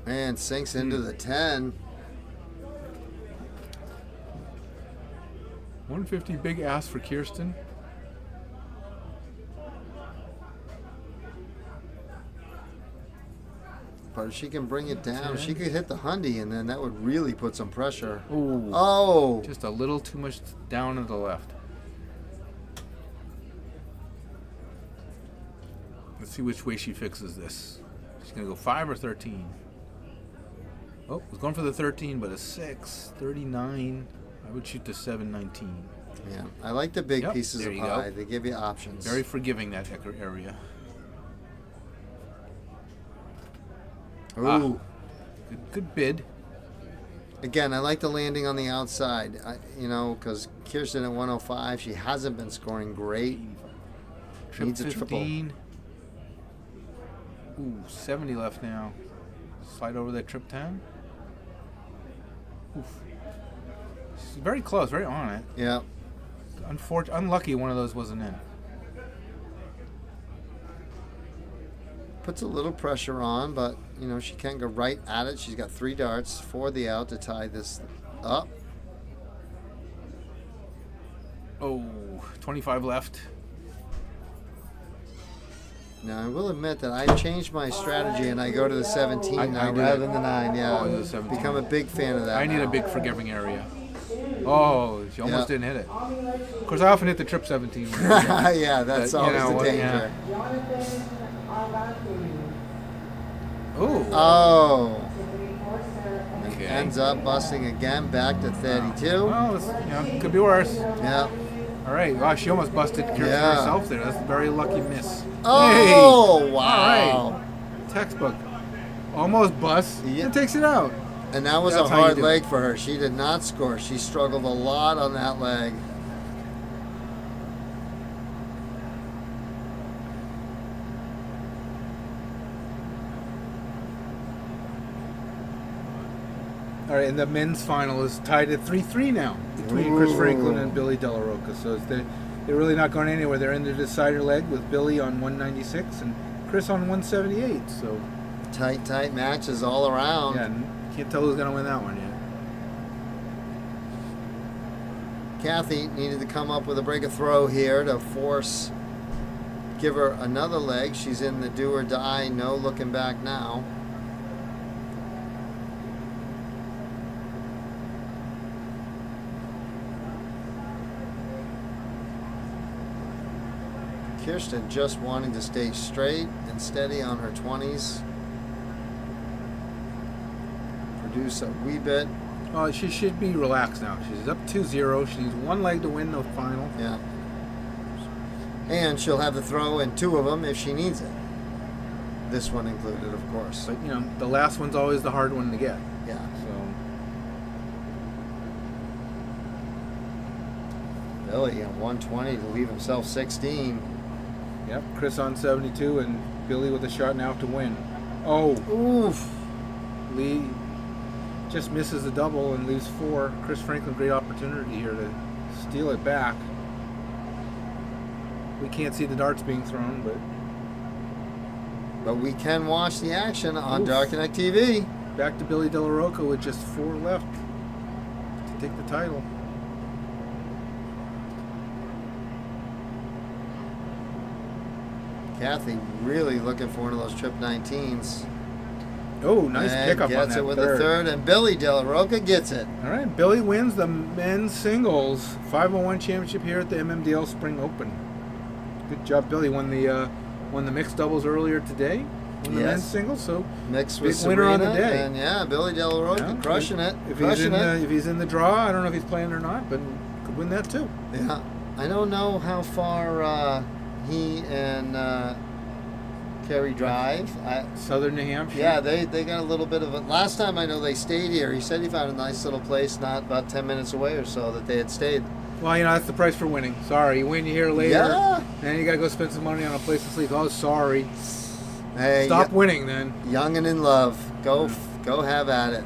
And sinks into the 10. 150 big ass for Kirsten. But if she can bring it down, she could hit the hundy, and then that would really put some pressure. Ooh. Oh! Just a little too much down to the left. Let's see which way she fixes this. She's going to go 5 or 13. Oh, was going for the 13, but a 6, 39. I would shoot the 7, 19. Yeah, I like the big Yep, pieces there of you pie. go. They give you options. Very forgiving, that area. Ooh. Good bid. Again, I like the landing on the outside. Because Kirsten at 105, she hasn't been scoring great. Trip Needs a triple. 15. Ooh, 70 left now. Slide over that trip 10. Oof. She's very close, very on it. Yeah. Unlucky one of those wasn't in. Puts a little pressure on, but, she can go right at it. She's got 3 darts for the out to tie this up. Oh, 25 left. Now, I will admit that I've changed my strategy, and I go to the 17 I now do rather that. than the 9. Yeah, Oh, the 17. become a big fan of that. I need now. a big forgiving area. Oh, she almost didn't hit it. Of course, I often hit the trip 17. Yeah, that's But, always the what, danger. Jonathan Argante. Oh. Oh. Okay. Ends up busting again, back to 32. Well, it's, could be worse. Yeah. All right. Wow, she almost busted Kirsten herself there. That's a very lucky miss. Oh, Hey. wow. All right. Textbook. Almost bust. Yeah. It takes it out. And that was That's a how you hard do it. leg for her. She did not score. She struggled a lot on that leg. All right, and the men's final is tied at 3-3 now between Chris Ooh. Franklin and Billy De La Rocca. So they're really not going anywhere. They're in the decider leg with Billy on 196 and Chris on 178. So Tight matches all around. yeah, can't tell who's going to win that one yet. Kathy needed to come up with a break of throw here to give her another leg. She's in the do or die, no looking back now. Kirsten just wanting to stay straight and steady on her 20s. Produce a wee bit. Oh, she should be relaxed now. She's up 2-0. She needs one leg to win the final. Yeah. And she'll have the throw in 2 of them if she needs it. This one included, of course. But, the last one's always the hard one to get. Yeah. So, Billy at 120 to leave himself 16. Yep, Chris on 72 and Billy with a shot now to win. Oh, Oof. Lee just misses the double and leaves 4. Chris Franklin, great opportunity here to steal it back. We can't see the darts being thrown, But we can watch the action on Oof. Dark Connect TV. back to Billy De La Rocca with just 4 left to take the title. Kathy really looking for one of those trip 19s. Oh, nice And pickup on gets that it with third. a third, and Billy De La Rocca gets it. All right, Billy wins the men's singles 501 championship here at the MMDL Spring Open. Good job, Billy. Won the mixed doubles earlier today. Won the Yes. men's singles, so Mixed with big winner on the Serena, day. and yeah, Billy De La Rocca Yeah, crushing it. If Crushing it. he's in the draw, I don't know if he's playing or not, but could win that too. Yeah, I don't know how far he and Kerry drive. Southern New Hampshire. Yeah, they got a little bit of it. Last time I know they stayed here. He said he found a nice little place not about 10 minutes away or so that they had stayed. Well, that's the price for winning. Sorry, you win, you here later. Yeah. Then you got to go spend some money on a place to sleep. Oh, sorry. Hey, Stop winning then. young and in love. Go have at it.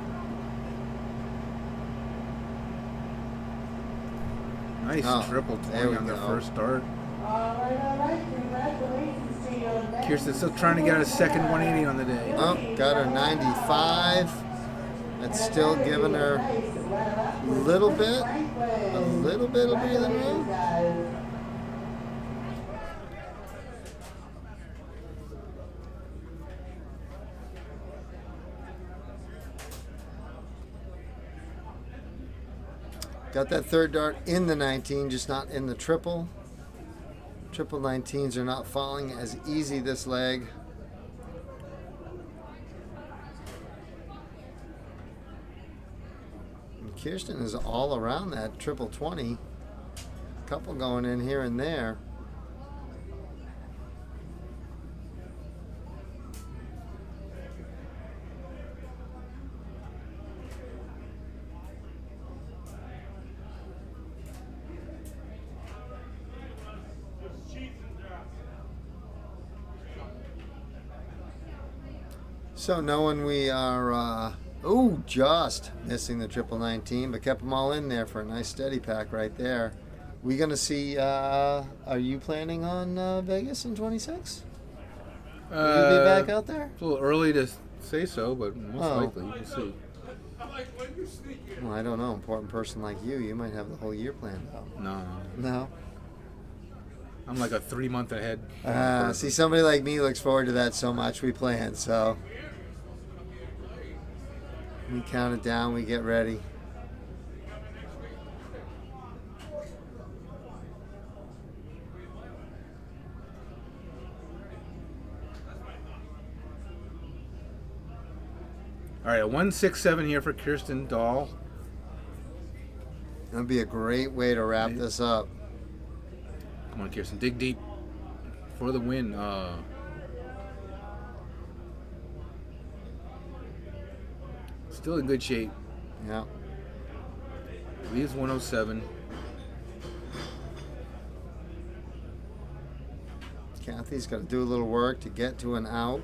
Nice Oh, triple there 20 we on the go. first start. All right. Congratulations to your next Kirsten's still trying to get a second 180 on the day. Oh, got her 95. That's still giving her a little bit of breathing room. Got that third dart in the 19, just not in the triple. Triple 19s are not falling as easy this leg. And Kirsten is all around that triple 20. Couple going in here and there. So knowing we are, just missing the triple 19, but kept them all in there for a nice steady pack right there. We gonna see? Are you planning on Vegas in 26? Will you be back out there? It's a little early to say so, but most Oh. likely we'll see. Well, I don't know. Important person like you might have the whole year planned out. No, No. I'm like a 3 month ahead. See, somebody like me looks forward to that so much. We plan, so we count it down. We get ready. All right, a 167 here for Kirsten Dahl. That'd be a great way to wrap this up. Come on, Kirsten, dig deep for the win. Still in good shape. Yeah. Leaves 107. Kathy's got to do a little work to get to an out.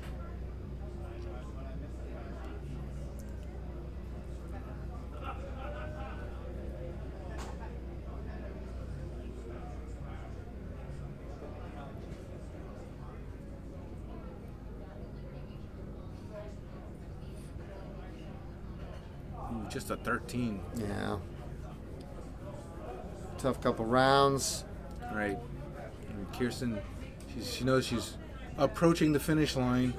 Ooh, just a 13. Yeah. Tough couple rounds. All right. And Kirsten, she knows she's approaching the finish line.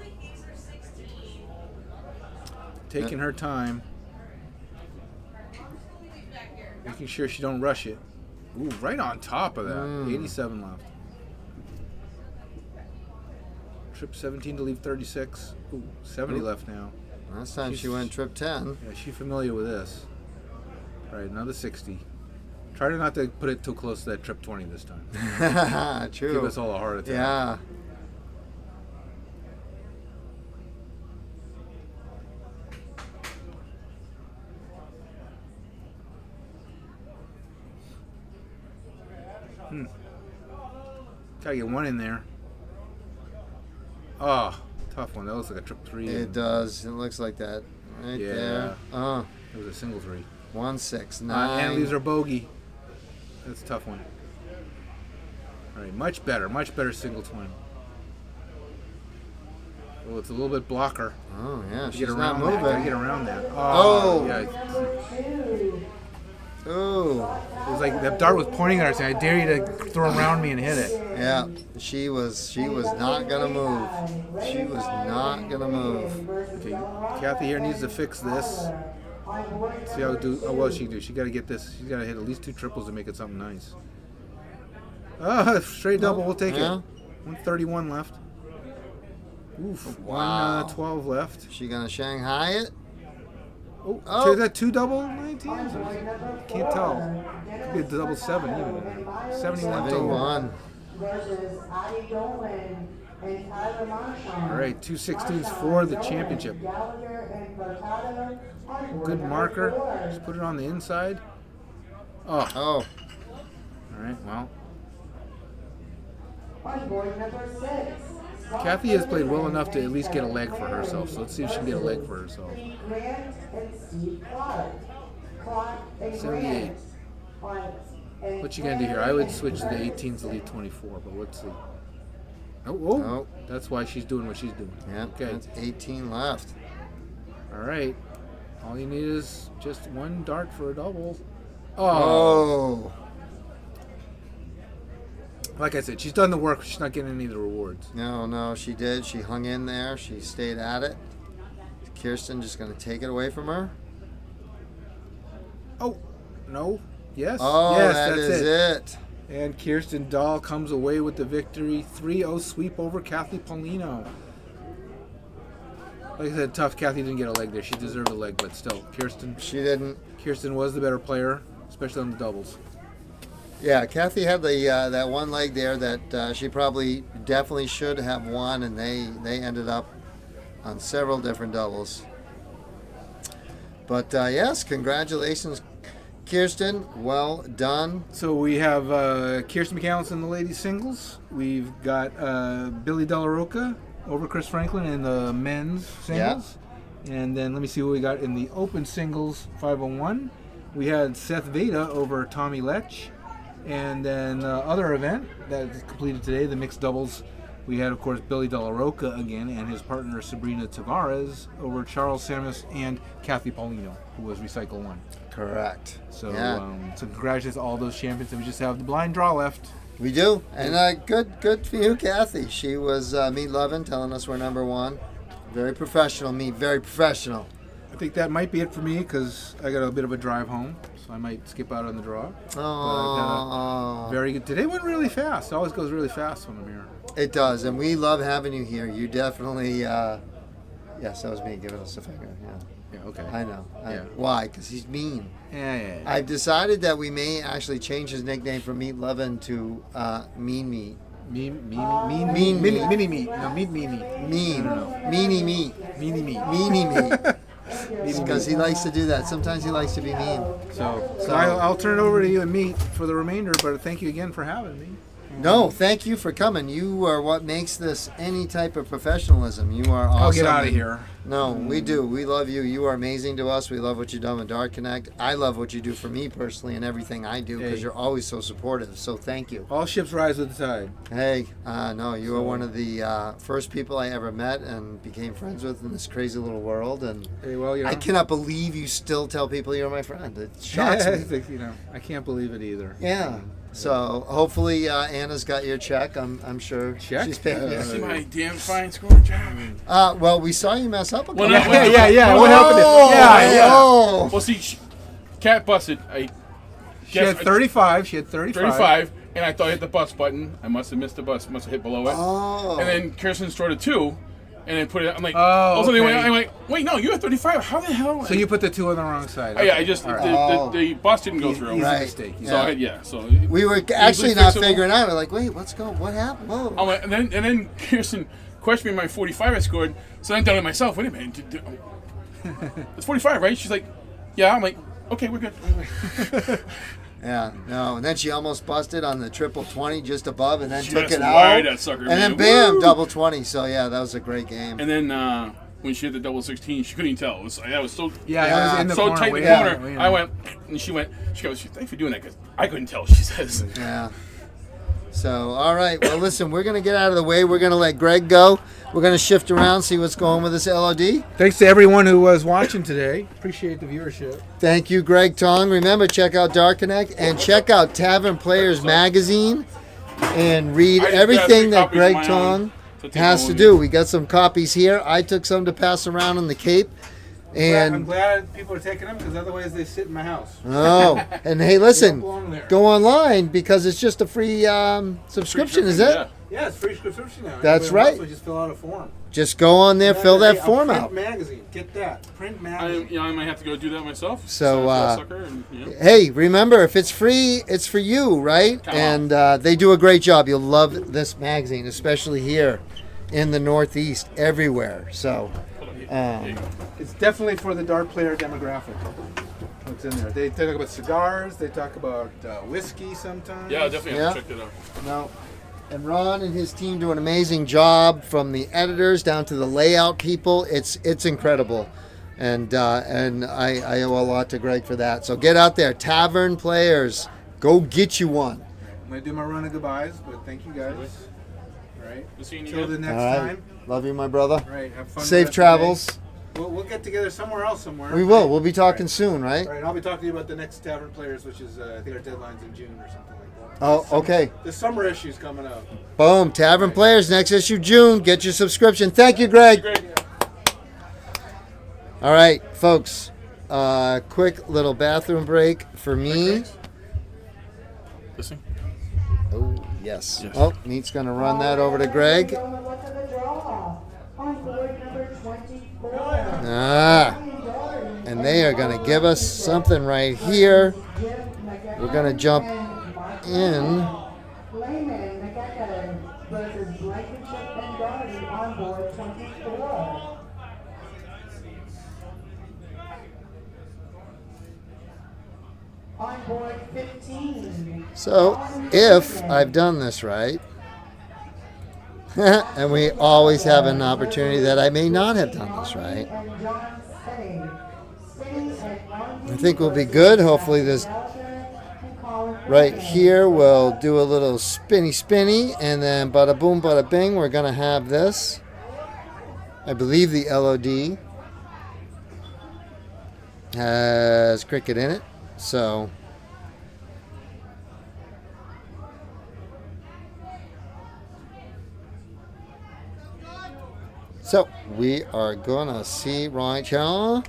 Taking her time. Making sure she don't rush it. Ooh, right on top of that. 87 left. Trip 17 to leave 36. Ooh, 70 left now. Last time she She's- went trip 10. Yeah, she's familiar with this. All right, another 60. Try to not to put it too close to that trip 20 this time. True. Give us all a heart attack. Yeah. Gotta get one in there. Oh, tough one. That looks like a trip 3. It does. It looks like that right Yeah. there. It was a single 3. 1, 6, 9. And leaves her bogey. That's a tough one. All right, much better single twin. Well, it's a little bit blocker. Oh yeah, Get she's not around that. moving. Gotta get around that. Oh. Yeah. Oh. It was like the dart was pointing at her, saying, "I dare you to throw around me and hit it." Yeah, she was not gonna move. She was not gonna move. Okay, Kathy here needs to fix this. See how well she can do. She got to get this. She's got to hit at least 2 triples to make it something nice. Straight double. We'll take Yeah. it. 131 left. Oof. Wow. 112 left. She gonna Shanghai it? Oh, Oh. is that 2 double 19s? Can't tell. Could be a double 7 even. 71 total. 71. Versus Adi Dolan and Tyler Marchand. All right, 216s for the championship. Gallagher and Furtado on board Good number marker. 4. Just put it on the inside. Oh. Oh. All right. Well, On board number 6. Kathy has played well enough to at least get a leg for herself. So let's see if she can get a leg for herself. Grant and Steve Clark. Clark and 78. Grant. What you gonna do here? I would switch the 18s to lead 24, but let's see. Oh, Oh. that's why she's doing what she's doing. Yeah. Okay. That's 18 left. All right. All you need is just 1 dart for a double. Oh. Like I said, she's done the work. She's not getting any of the rewards. No, she did. She hung in there. She stayed at it. Kirsten just gonna take it away from her. Oh, no. Yes. Oh, yes, that that's is it. And Kirsten Dahl comes away with the victory. 3-0 sweep over Kathy Paulino. Like I said, tough. Kathy didn't get a leg there. She deserved a leg, but still, Kirsten She didn't. was the better player, especially on the doubles. Yeah, Kathy had the that one leg there that she probably definitely should have won, and they ended up on several different doubles. But yes, congratulations, Kirsten. Well done. So we have Kirsten McAllis in the ladies singles. We've got Billy De La Rocca over Chris Franklin in the men's singles. And then let me see what we got in the open singles 501. We had Seth Veda over Tommy Lech. And then other event that is completed today, the mixed doubles. We had, of course, Billy De La Rocca again and his partner Sabrina Tavares over Charles Samus and Kathy Paulino, who was Recycle 1. Correct. So, Yeah. so congratulations to all those champions. And we just have the blind draw left. We do, and good for you, Kathy. She was Meat Lovin' telling us we're number 1. Very professional, Meat. Very professional. I think that might be it for me because I got a bit of a drive home, so I might skip out on the draw. Oh, Very good. Today went really fast. It always goes really fast when I'm here. it does, and we love having you here. You definitely. Yes, that was me giving us a finger. Yeah, Yeah, okay. I know. Yeah. Why? Because he's mean. Yeah. I've decided that we may actually change his nickname from Meat Lovin' to Mean Meat. Mean Meat. mini meat. No, meat. Mean. No. Meanie Meat. Meanie meat. Meanie Meat. Because he likes to do that. Sometimes he likes to be mean. So I'll turn it over to you and Meat for the remainder. But thank you again for having me. No, thank you for coming. You are what makes this any type of professionalism. You are awesome. I'll get out of here. No, we do. We love you. You are amazing to us. We love what you've done with Dart Connect. I love what you do for me personally and everything I do because Hey. you're always so supportive. So thank you. All ships rise with the tide. Hey, no, you are one of the first people I ever met and became friends with in this crazy little world. And Hey, well, you know. I cannot believe you still tell people you're my friend. It shocks me. It's like, you know, I can't believe it either. Yeah. So hopefully Anna's got your check. I'm sure Check? she's paying you. See my damn fine score job. Well, we saw you mess up a Well, couple. no, Yeah. Oh, What happened? Yeah. Oh. Well, see, Cat busted. She had 35. 35, and I thought I hit the bus button. I must have missed the bus. Must have hit below it. Oh. And then Kirsten scored a 2, and then put it. I'm like, Oh, also okay. I'm like, wait, no, you had 35. How the hell? So you put the 2 on the wrong side. Yeah, I just All right. the bus didn't go through. Easy Right. mistake. So Yeah. so We were actually easily not fixable. figuring out. We're like, wait, what happened? Whoa. I'm like, and then Kirsten questioned me my 45 I scored. So I'm telling myself, wait a minute, it's 45, right? She's like, yeah. I'm like, okay, we're good. Yeah, no. And then she almost busted on the triple 20 just above, and then took Just it wired out. that sucker, And then man. bam, Woo! double 20. So yeah, that was a great game. And then when she hit the double 16, she couldn't even tell. It was so Yeah, Yeah. I was in the so corner tight in the waiting, corner. waiting. I went, and she goes, thanks for doing that because I couldn't tell. She says. Yeah. So, all right. Well, listen, we're going to get out of the way. We're going to let Greg go. We're going to shift around, see what's going with this LOD. Thanks to everyone who was watching today. Appreciate the viewership. Thank you, Greg Tong. Remember, check out Dark Connect and check out Tavern Players magazine and read I just got everything 3 that copies Greg of my Tong own to take has home to with do. me. We got some copies here. I took some to pass around in the Cape. I'm And glad people are taking them because otherwise they sit in my house. oh, and hey, They don't listen, belong there. go online because it's just a free subscription, is it? Yeah. Yeah, it's free subscription now. That's Anybody wants right. to, just fill out a form. Just go on there, fill Hey, that a form print out. magazine. Get that. Print I magazine. might have to go do that myself. So, Sign up for that sucker and, you know. Hey, remember, if it's free, it's for you, right? Come And they do a great job. You'll love this magazine, especially here in the Northeast, everywhere. So, It's definitely for the dart player demographic. What's in there? They talk about cigars. They talk about whiskey sometimes. Yeah, definitely Yeah. have to check that out. no. And Ron and his team do an amazing job, from the editors down to the layout people. It's incredible, and I owe a lot to Greg for that. So get out there, Tavern Players, go get you one. I'm gonna do my run of goodbyes, but thank you guys. All right. Good seeing you Till guys. the next All right, time. love you, my brother. All right. Have fun. the Safe rest of the travels. day. We'll get together somewhere else somewhere. We will. We'll be talking soon, right? All right. I'll be talking to you about the next Tavern Players, which is I think our deadline's in June or something like that. Oh, okay. The summer issue's coming up. Boom. Tavern Players, next issue, June. Get your subscription. Thank you, Greg. Great. All right, folks. Quick little bathroom break for me. Listen. Oh, yes. Yes. Oh, Neat's going to run that over to Greg. Go and look at the draw. On board number 24. Ah. And they are going to give us something right here. We're going to jump in. Leman, McEachern versus Blankenship and Doherty on board 24. On board 15. So, if I've done this right, and we always have an opportunity that I may not have done this right, And John City. I think we'll be good. Hopefully this right here we'll do a little spinny, and then bada boom, bada bing, we're going to have this. I believe the LOD has cricket in it, so we are gonna see right here.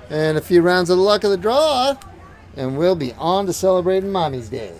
And a few rounds of the luck of the draw, and we'll be on to celebrating Mommy's Day.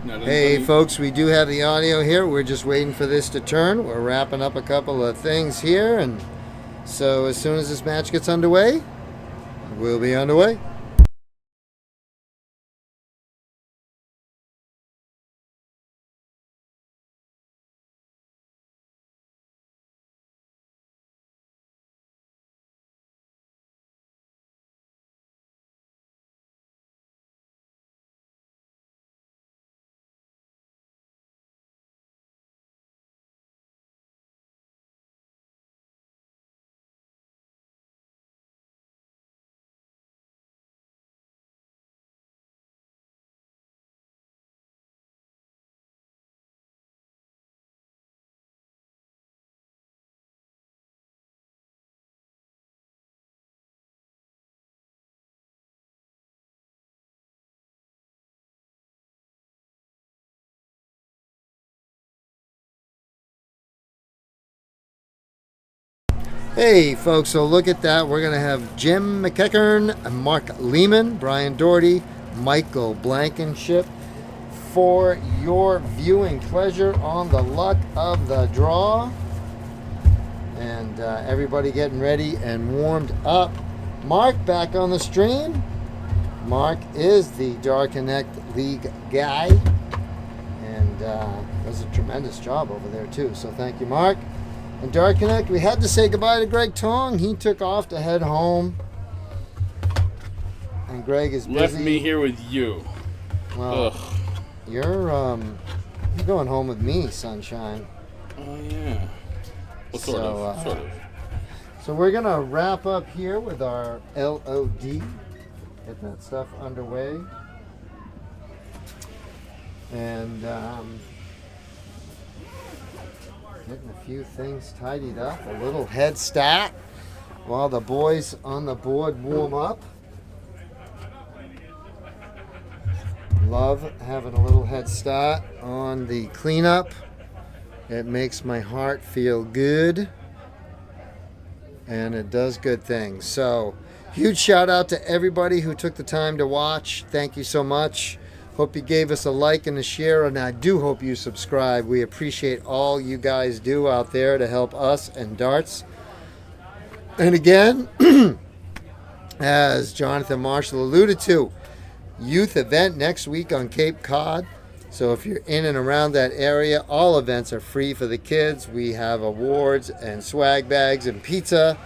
No, Hey, folks, we do have the audio here. We're just waiting for this to turn. We're wrapping up a couple of things here, and so as soon as this match gets underway, we'll be underway. Hey, folks, so look at that. We're going to have Jim McEachern, Mark Leman, Brian Doherty, Michael Blankenship for your viewing pleasure on the luck of the draw. And everybody getting ready and warmed up. Mark back on the stream. Mark is the Dark Connect League guy. And does a tremendous job over there, too. So thank you, Mark. And Dark Connect, we had to say goodbye to Greg Tong. He took off to head home. And Greg is busy. Left me here with you. Well, Ugh. you're going home with me, sunshine. Oh, yeah. Well, sort of. Sort of. So we're going to wrap up here with our LOD. Get that stuff underway. And getting a few things tidied up. A little head start while the boys on the board warm up. Love having a little head start on the cleanup. It makes my heart feel good. And it does good things. So, huge shout out to everybody who took the time to watch. Thank you so much. Hope you gave us a like and a share, and I do hope you subscribe. We appreciate all you guys do out there to help us and darts. And again, as Jonathan Marshall alluded to, youth event next week on Cape Cod. So if you're in and around that area, all events are free for the kids. We have awards and swag bags and pizza.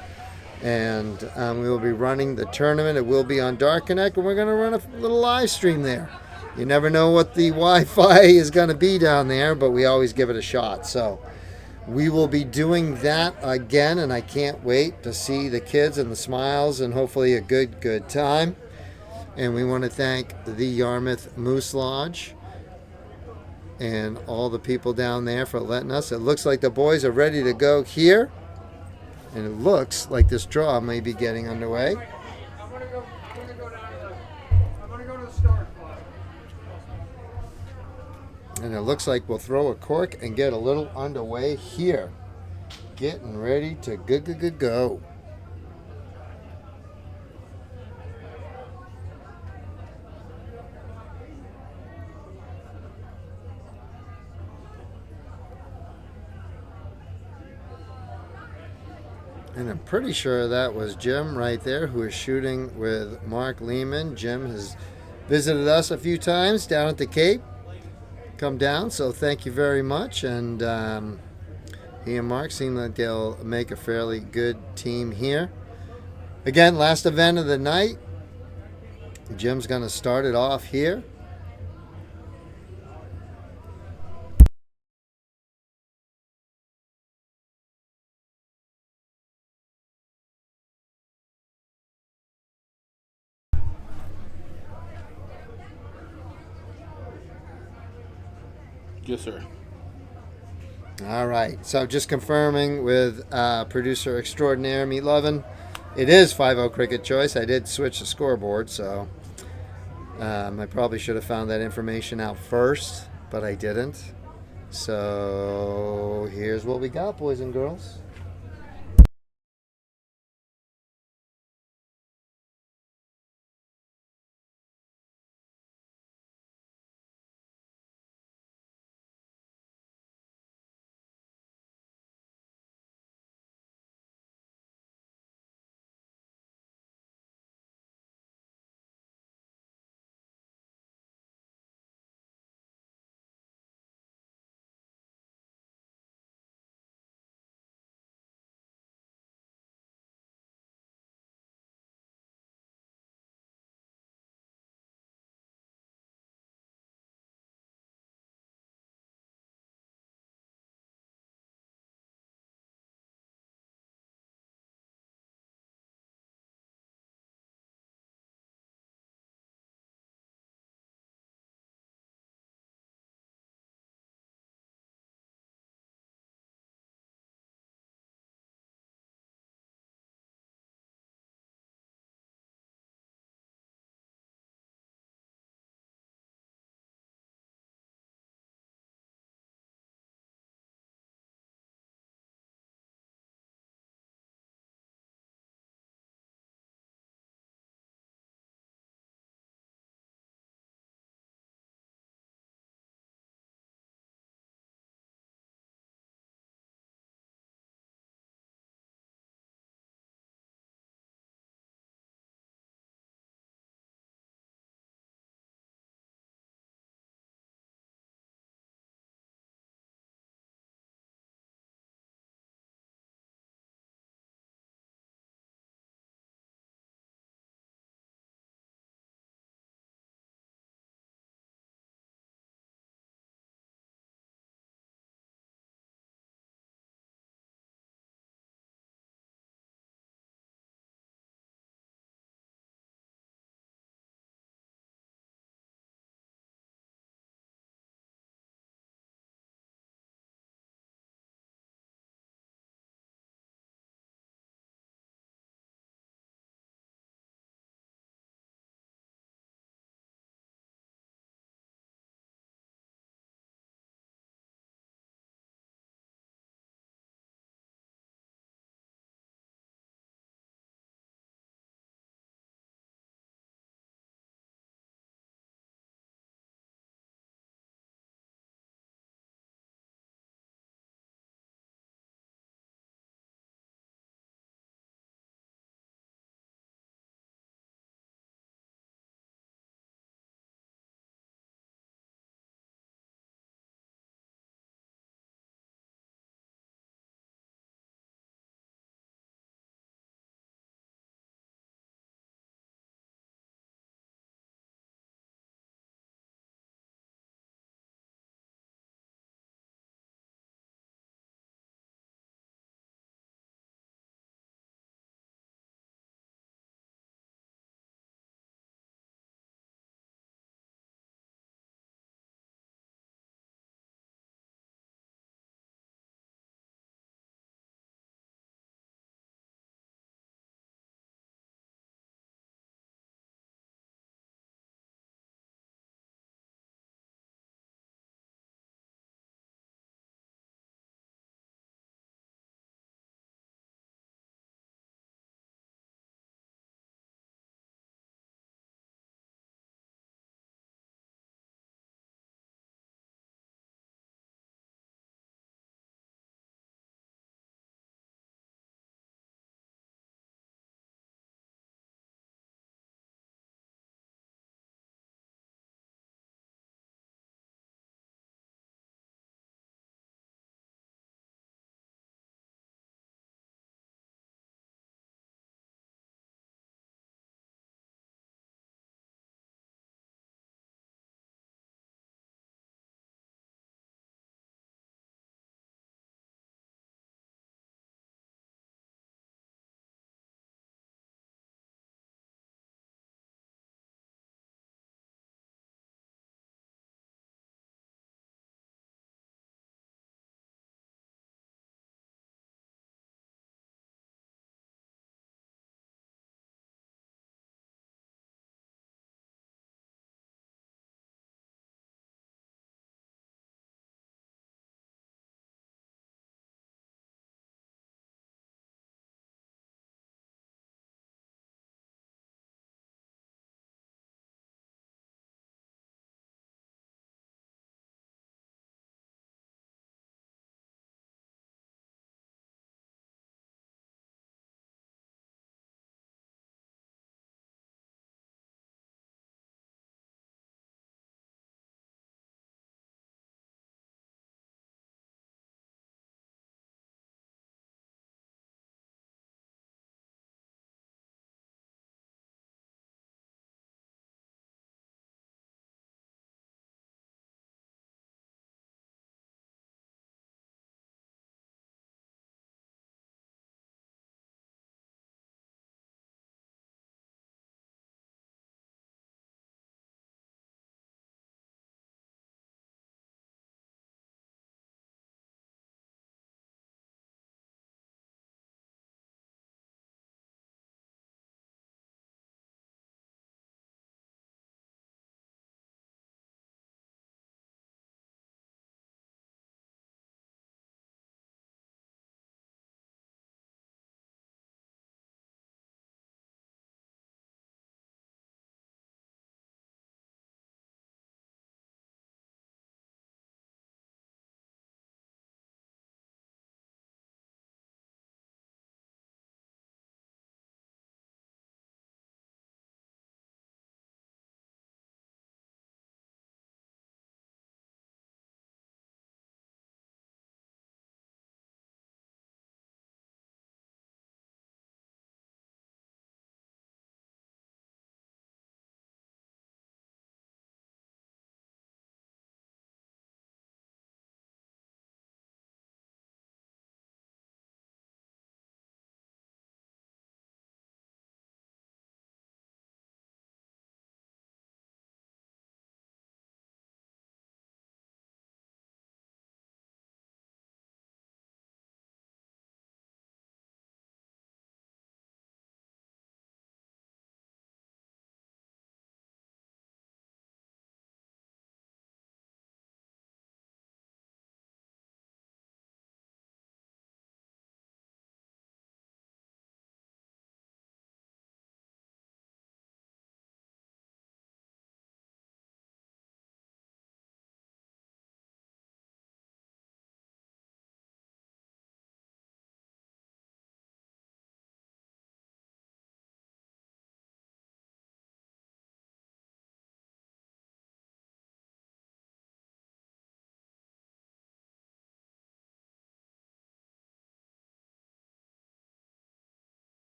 And we will be running the tournament. It will be on Dark Connect, and we're going to run a little live stream there. You never know what the Wi-Fi is going to be down there, but we always give it a shot. So we will be doing that again, and I can't wait to see the kids and the smiles and hopefully a good time. And we want to thank the Yarmouth Moose Lodge and all the people down there for letting us. It looks like the boys are ready to go here, and it looks like this draw may be getting underway. I'm gonna go to the start flag. And it looks like we'll throw a cork and get a little underway here. Getting ready to go. And I'm pretty sure that was Jim right there who is shooting with Mark Leman. Jim has visited us a few times down at the Cape. Come down, so thank you very much. And he and Mark seem like they'll make a fairly good team here. Again, last event of the night. Jim's going to start it off here. Yes, sir. All right, so just confirming with producer extraordinaire Meat Lovin', it is 5-0 cricket choice. I did switch the scoreboard, so I probably should have found that information out first, but I didn't. So here's what we got, boys and girls.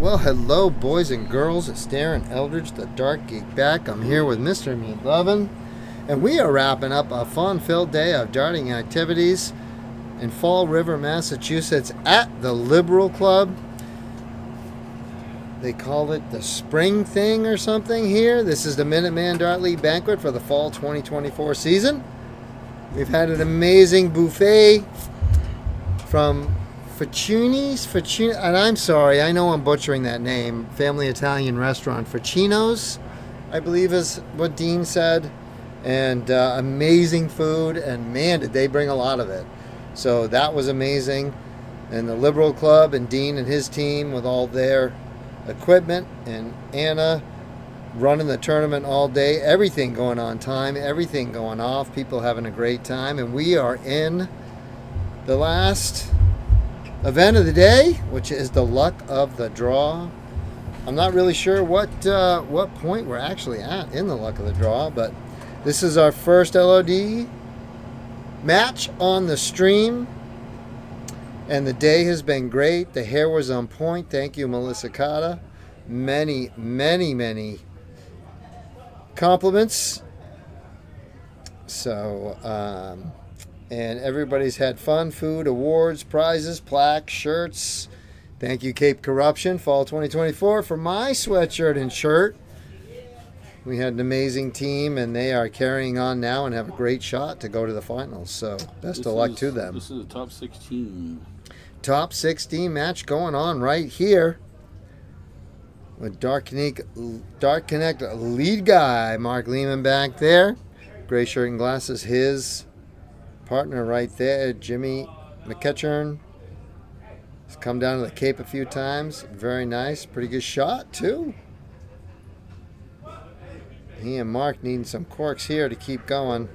Well, hello, boys and girls. It's Darren Eldridge, the Dark Geek, back. I'm here with Mr. Meat Lovin', and we are wrapping up a fun-filled day of darting activities in Fall River, Massachusetts at the Liberal Club. They call it the spring thing or something here. This is the Minuteman Dart League Banquet for the Fall 2024 season. We've had an amazing buffet from Trny, and I'm sorry, I know I'm butchering that name. Family Italian restaurant, Ficino's, I believe is what Dean said. And amazing food, and man, did they bring a lot of it. So that was amazing. And the Liberal Club and Dean and his team with all their equipment, and Anna running the tournament all day. Everything going on time, everything going off, people having a great time. And we are in the last event of the day, which is the luck of the draw. I'm not really sure what point we're actually at in the luck of the draw, but this is our first LOD match on the stream, and the day has been great. The hair was on point. Thank you, Melissa Cotta. Many, many, many compliments. So, and everybody's had fun, food, awards, prizes, plaques, shirts. Thank you, Cape Corruption, Fall 2024, for my sweatshirt and shirt. We had an amazing team, and they are carrying on now and have a great shot to go to the finals. So best of luck to them. This is a top 16. Top 16 match going on right here with Dark Connect lead guy, Mark Leman back there. Gray shirt and glasses, his partner right there, Jimmy McEachern. He's come down to the Cape a few times. Very nice. Pretty good shot, too. He and Mark needing some corks here to keep going.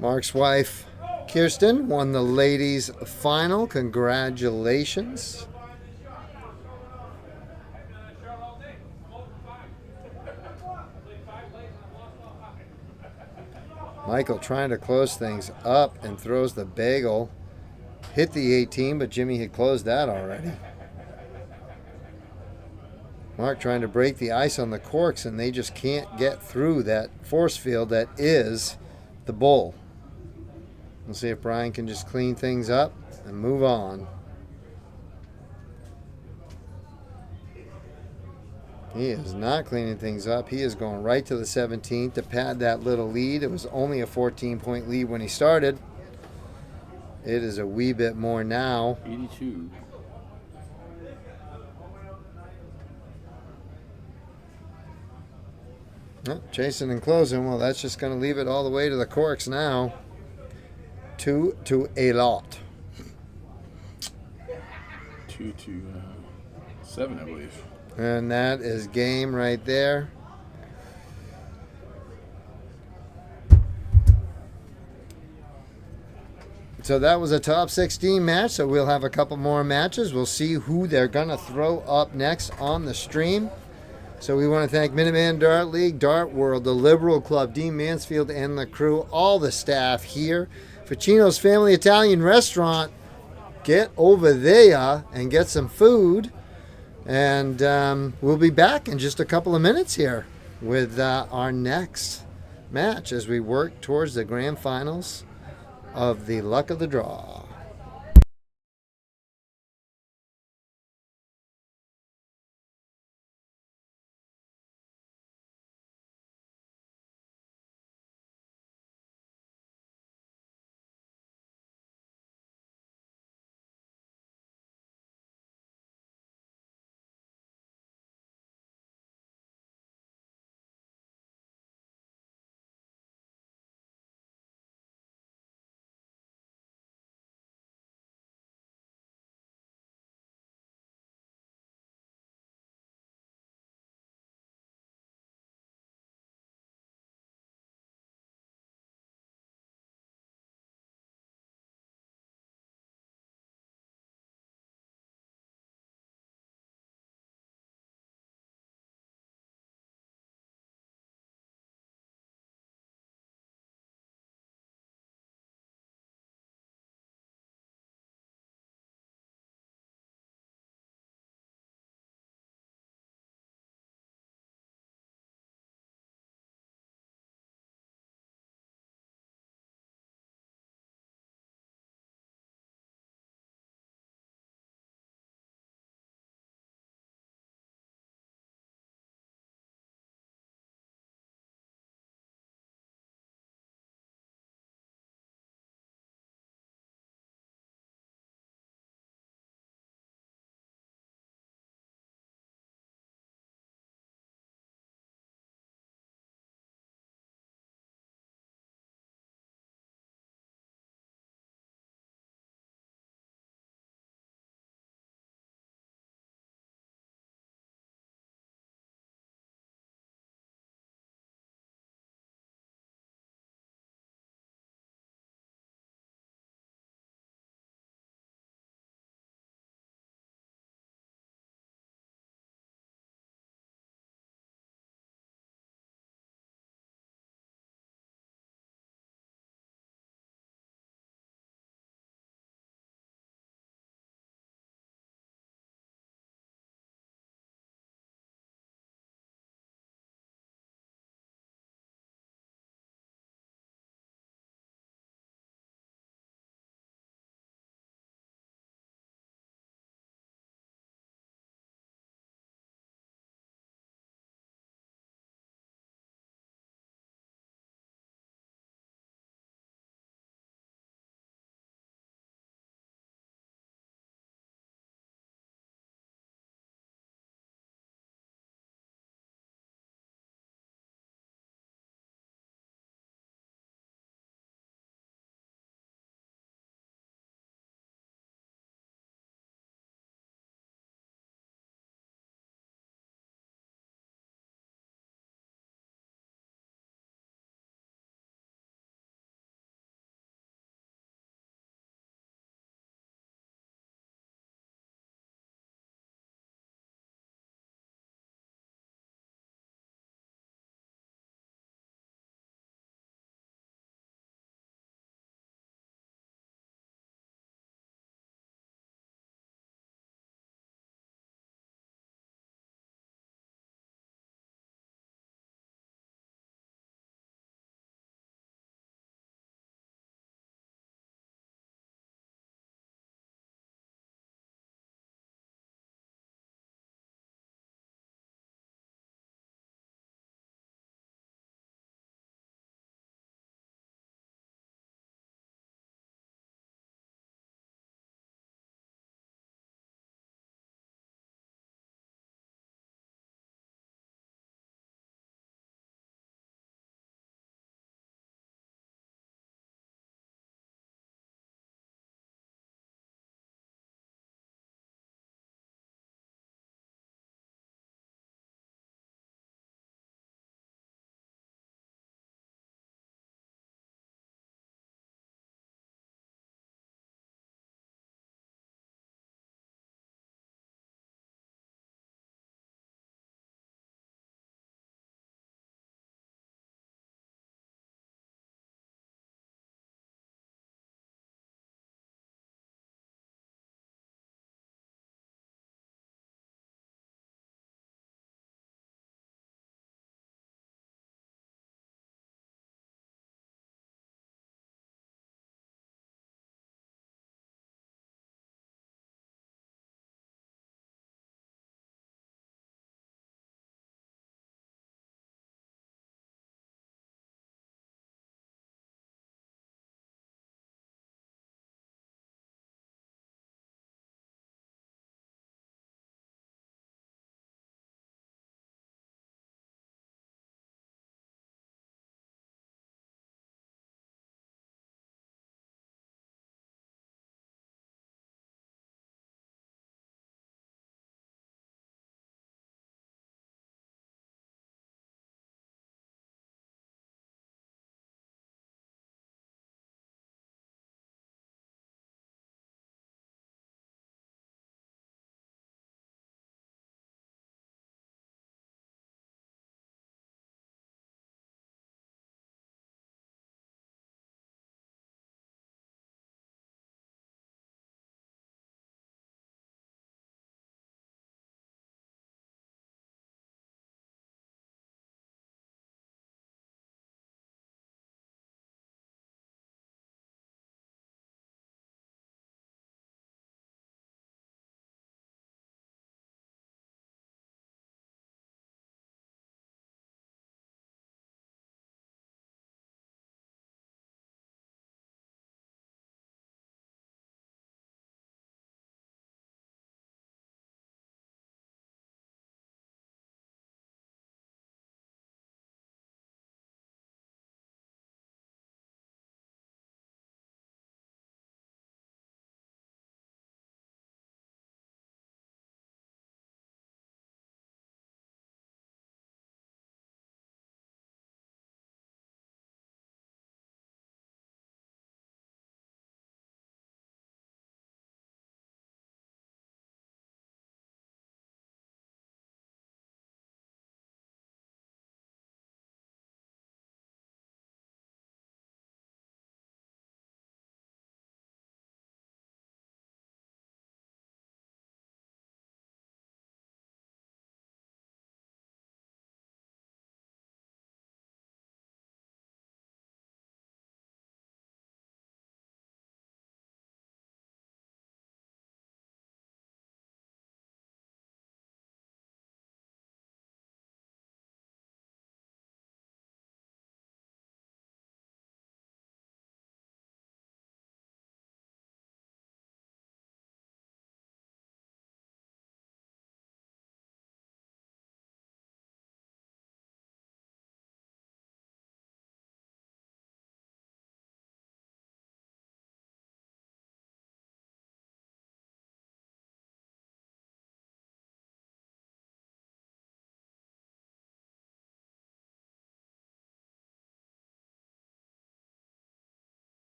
Mark's wife, Kirsten, won the ladies' final. Congratulations. Michael trying to close things up and throws the bagel. Hit the 18, but Jimmy had closed that already. Mark trying to break the ice on the corks, and they just can't get through that force field that is the bowl. We'll see if Brian can just clean things up and move on. He is not cleaning things up. He is going right to the 17th to pad that little lead. It was only a 14-point lead when he started. It is a wee bit more now. 82. Oh, chasing and closing. Well, that's just going to leave it all the way to the corks now. 2 to a lot. 2 to 7, I believe. And that is game right there. So that was a top 16 match. So we'll have a couple more matches. We'll see who they're going to throw up next on the stream. So we want to thank Minuteman Dart League, Dart World, the Liberal Club, Dean Mansfield and the crew, all the staff here. Ficino's Family Italian Restaurant. Get over there and get some food. And we'll be back in just a couple of minutes here with our next match as we work towards the grand finals of the Luck of the Draw.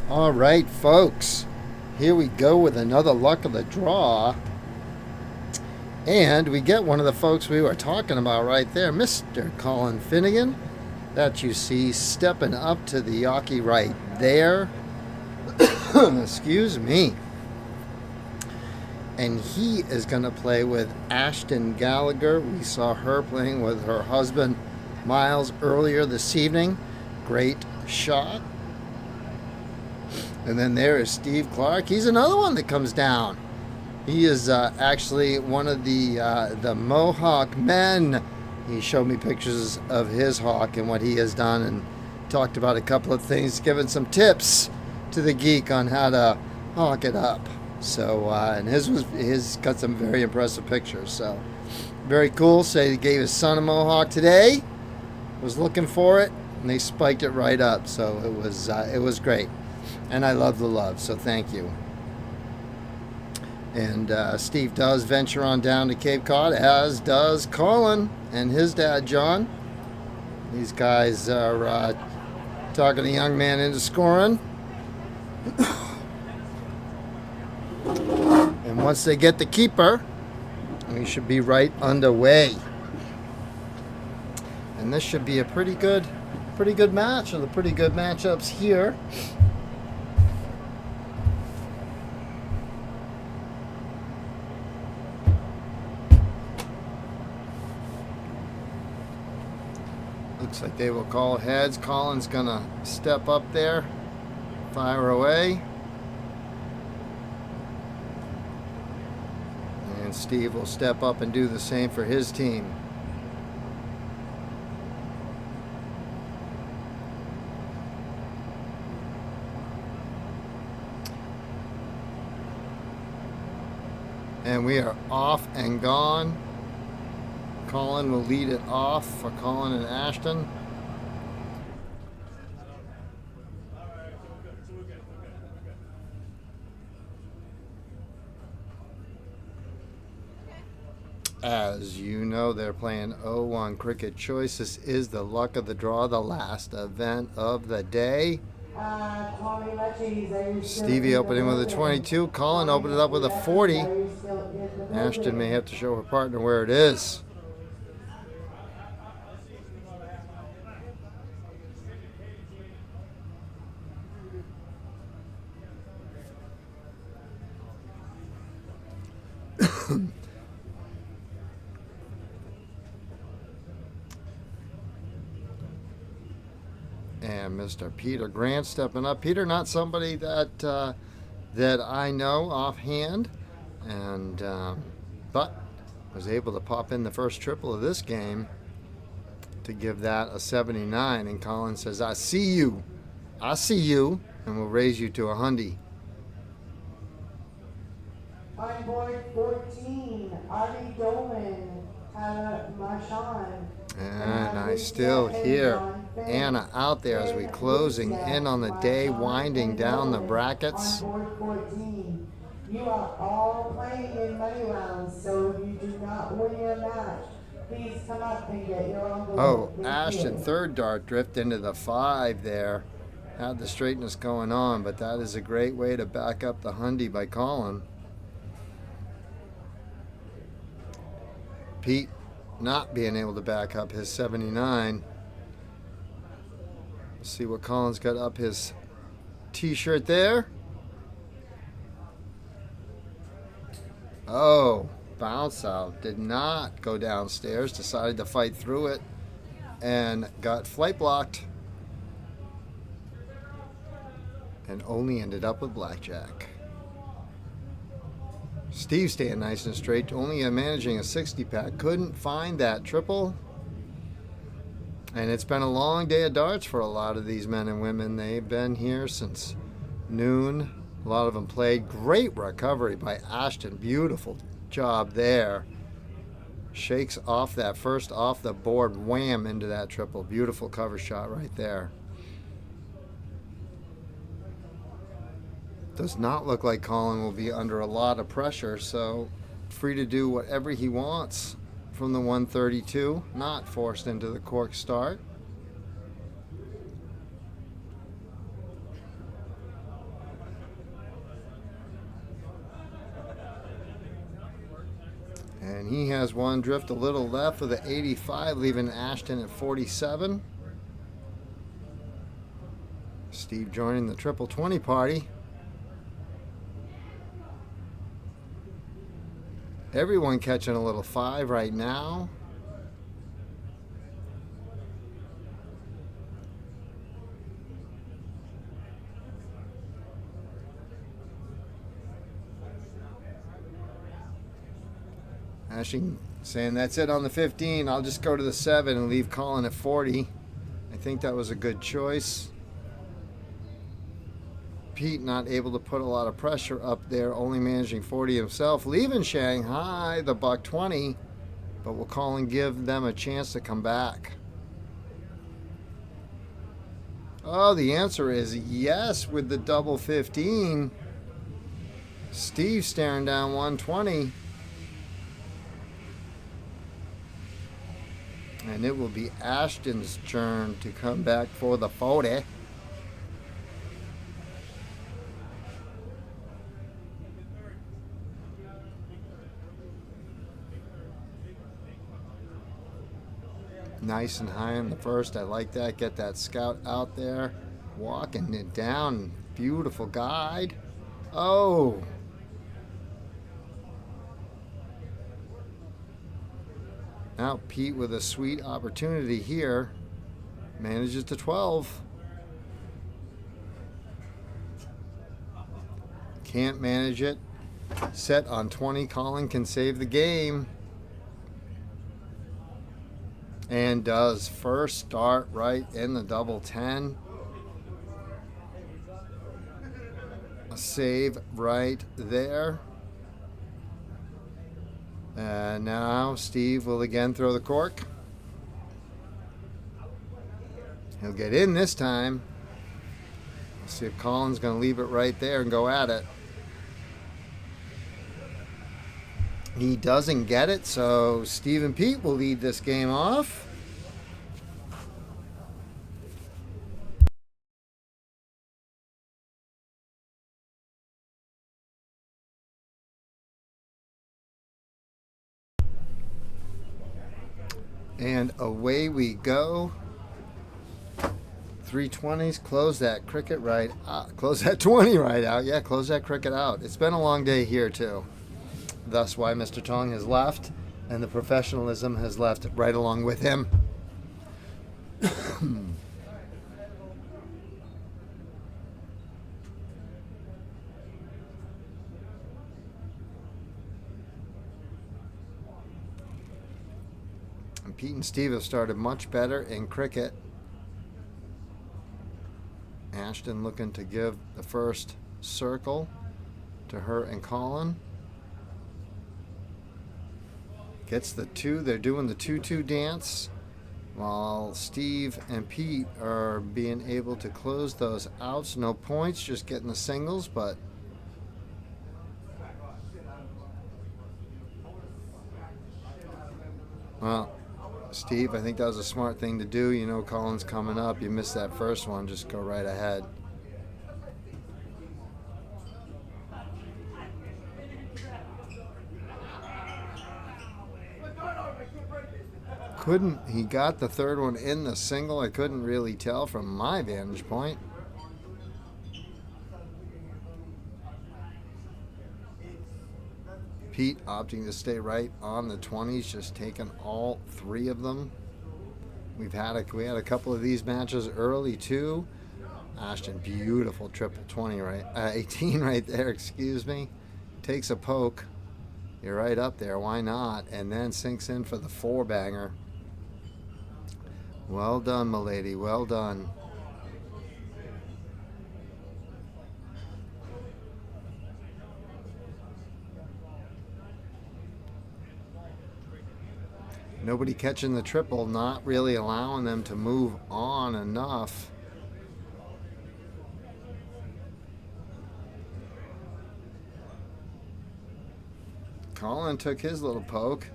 All right, folks. Here we go with another luck of the draw. And we get one of the folks we were talking about right there, Mr. Colin Finnegan, that you see stepping up to the Yawkey right there. Excuse me. And he is going to play with Ashton Gallagher. We saw her playing with her husband, Miles, earlier this evening. Great shot. And then there is Steve Clark. He's another one that comes down. He is actually one of the Mohawk men. He showed me pictures of his hawk and what he has done, and talked about a couple of things, giving some tips to the geek on how to hawk it up. So, and his got some very impressive pictures. So, very cool. Say he gave his son a Mohawk today. Was looking for it, and they spiked it right up. So it was great, and I love the love. So thank you. And Steve does venture on down to Cape Cod, as does Colin and his dad, John. These guys are talking the young man into scoring. And once they get the keeper, we should be right underway. And this should be a pretty good match, or the pretty good matchups here. Looks like they will call heads. Colin's gonna step up there, fire away. And Steve will step up and do the same for his team. And we are off and gone. Colin will lead it off for Colin and Ashton. As you know, they're playing 0-1 Cricket Choice. This is the luck of the draw, the last event of the day. Stevie opening with a 22. Colin opened it up with a 40. Ashton may have to show her partner where it is. And Mr. Peter Grant stepping up. Peter, not somebody that I know offhand, and but was able to pop in the first triple of this game to give that a 79. And Colin says, "I see you, and we'll raise you to a hundy." On board 14, Artie Dolan, Tyler Marchand. And I still hear Anna out there as we closing in on the day, winding down the brackets. On board 14, you are all playing in money rounds, so if you do not win your match, please come up and get your envelope. Oh, Thank Ashton, you. third dart drift into the 5 there. Had the straightness going on, but that is a great way to back up the hundy by Colin. Pete not being able to back up his 79. Let's see what Colin's got up his t-shirt there. Oh, bounce out. Did not go downstairs. Decided to fight through it and got flight blocked. And only ended up with blackjack. Steve staying nice and straight, only managing a 60-pack. Couldn't find that triple. And it's been a long day of darts for a lot of these men and women. They've been here since noon. A lot of them played. Great recovery by Ashton. Beautiful job there. Shakes off that first off the board. Wham into that triple. Beautiful cover shot right there. Does not look like Colin will be under a lot of pressure, so free to do whatever he wants from the 132, not forced into the cork start. And he has one drift a little left with the 85, leaving Ashton at 47. Steve joining the triple 20 party. Everyone catching a little 5 right now. Ashing saying that's it on the 15. I'll just go to the 7 and leave Colin at 40. I think that was a good choice. Pete not able to put a lot of pressure up there, only managing 40 himself, leaving Shanghai the buck 20, but will Colin give them a chance to come back? Oh, the answer is yes with the double 15. Steve staring down 120. And it will be Ashton's turn to come back for the 40. Nice and high in the first. I like that. Get that scout out there. Walking it down. Beautiful guide. Oh. Now Pete with a sweet opportunity here. Manages to 12. Can't manage it. Set on 20. Colin can save the game. And does. First start right in the double 10. A save right there. And now Steve will again throw the cork. He'll get in this time. Let's see if Colin's going to leave it right there and go at it. He doesn't get it, so Steve and Pete will lead this game off. And away we go. 320s. Close that cricket right out. Close that 20 right out. Yeah, close that cricket out. It's been a long day here, too. Thus why Mr. Tong has left, and the professionalism has left right along with him. And Pete and Steve have started much better in cricket. Ashton looking to give the first circle to her and Colin. Gets the 2. They're doing the 2-2 dance while Steve and Pete are being able to close those outs. No points, just getting the singles, but well, Steve, I think that was a smart thing to do. You know Colin's coming up. You missed that first one, just go right ahead. He got the third one in the single. I couldn't really tell from my vantage point. Pete opting to stay right on the 20s, just taking all 3 of them. We had a couple of these matches early too. Ashton, beautiful triple 20 right, 18 right there. Excuse me. Takes a poke. You're right up there. Why not? And then sinks in for the 4-banger. Well done, milady. Well done. Nobody catching the triple, not really allowing them to move on enough. Colin took his little poke.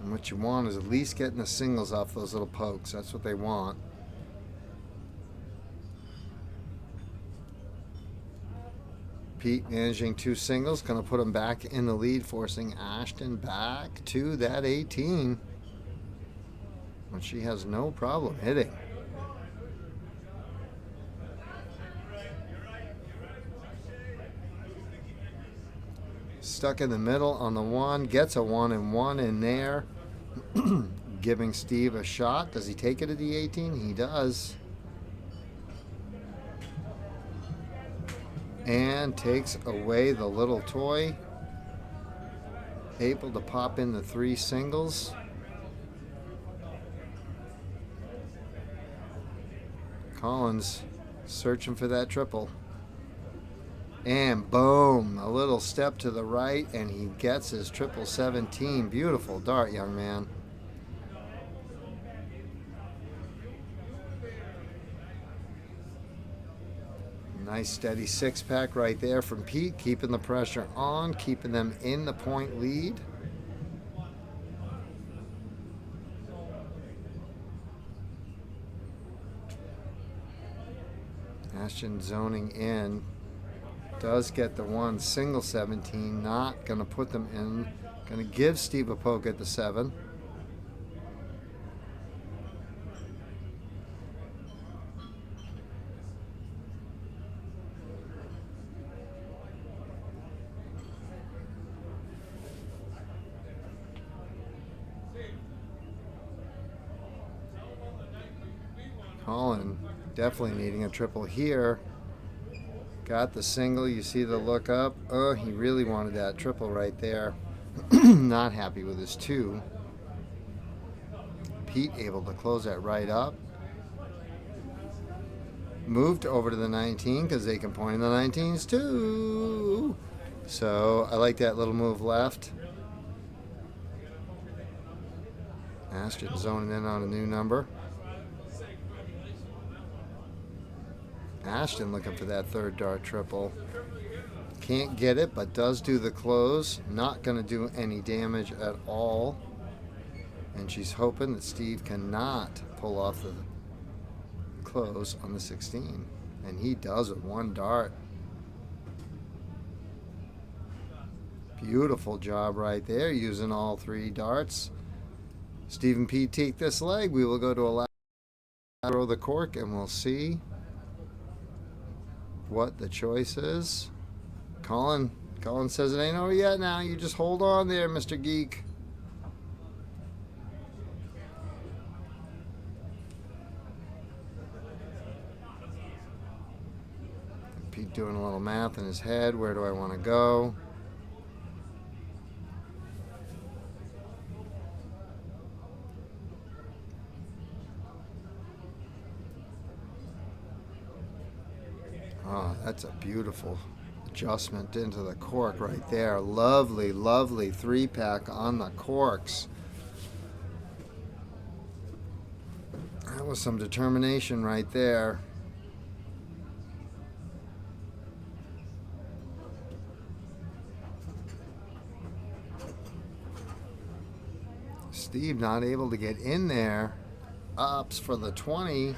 And what you want is at least getting the singles off those little pokes. That's what they want. Pete managing 2 singles, going to put him back in the lead, forcing Ashton back to that 18. When she has no problem hitting. Stuck in the middle on the 1, gets a 1 and 1 in there. Giving Steve a shot. Does he take it at the 18? He does. And takes away the little toy. Able to pop in the 3 singles. Collins searching for that triple. And boom, a little step to the right, and he gets his triple 17. Beautiful dart, young man. Nice steady 6-pack right there from Pete, keeping the pressure on, keeping them in the point lead. Ashton zoning in. Does get the 1 single 17. Not going to put them in. Going to give Steve a poke at the 7. Colin definitely needing a triple here. Got the single. You see the look up. Oh, he really wanted that triple right there. Not happy with his 2. Pete able to close that right up. Moved over to the 19 because they can point in the 19s too. So I like that little move left. Ashton zoning in on a new number. Ashton looking for that 3rd dart triple. Can't get it, but does do the close. Not going to do any damage at all. And she's hoping that Steve cannot pull off the close on the 16. And he does with 1 dart. Beautiful job right there, using all 3 darts. Steve and Pete take this leg. We will go to a last throw the cork, and we'll see what the choice is. Colin says it ain't over yet now. You just hold on there, Mr. Geek. Pete doing a little math in his head. Where do I want to go? Oh, that's a beautiful adjustment into the cork right there. Lovely, lovely 3-pack on the corks. That was some determination right there. Steve not able to get in there. Ups for the 20.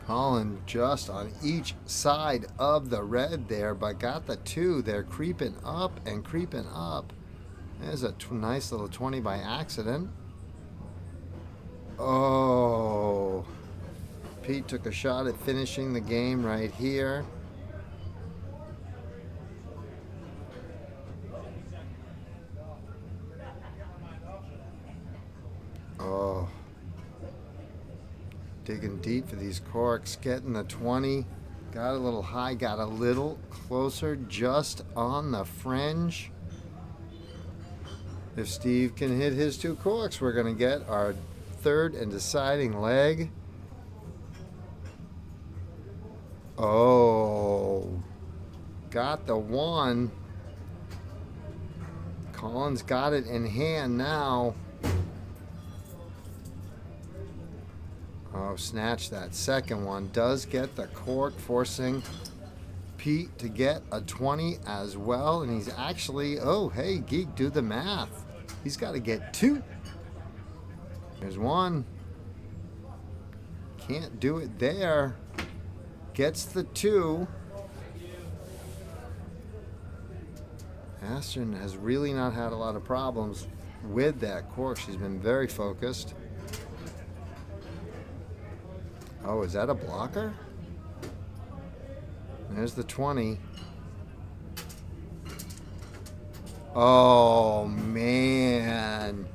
Colin just on each side of the red there, but got the 2. They're creeping up and creeping up. There's a nice little 20 by accident. Oh, Pete took a shot at finishing the game right here. Oh. Digging deep for these corks, getting the 20. Got a little high, got a little closer, just on the fringe. If Steve can hit his 2 corks, we're going to get our 3rd and deciding leg. Oh, got the 1. Colin's got it in hand now. Oh, snatch that second one. Does get the cork, forcing Pete to get a 20 as well, and he's actually, oh, hey, Geek, do the math. He's got to get 2. There's 1. Can't do it there. Gets the 2. Ashton has really not had a lot of problems with that cork. She's been very focused. Oh, is that a blocker? There's the 20. Oh, man.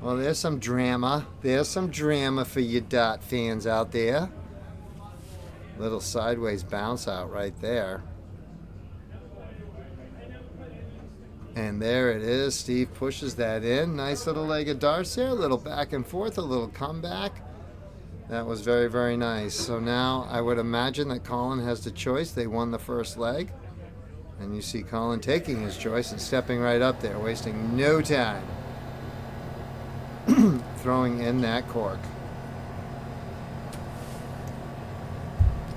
Well, there's some drama. There's some drama for you dot fans out there. Little sideways bounce out right there. And there it is. Steve pushes that in. Nice little leg of darts there. A little back and forth, a little comeback. That was very, very nice. So now I would imagine that Colin has the choice. They won the first leg. And you see Colin taking his choice and stepping right up there, wasting no time. Throwing in that cork.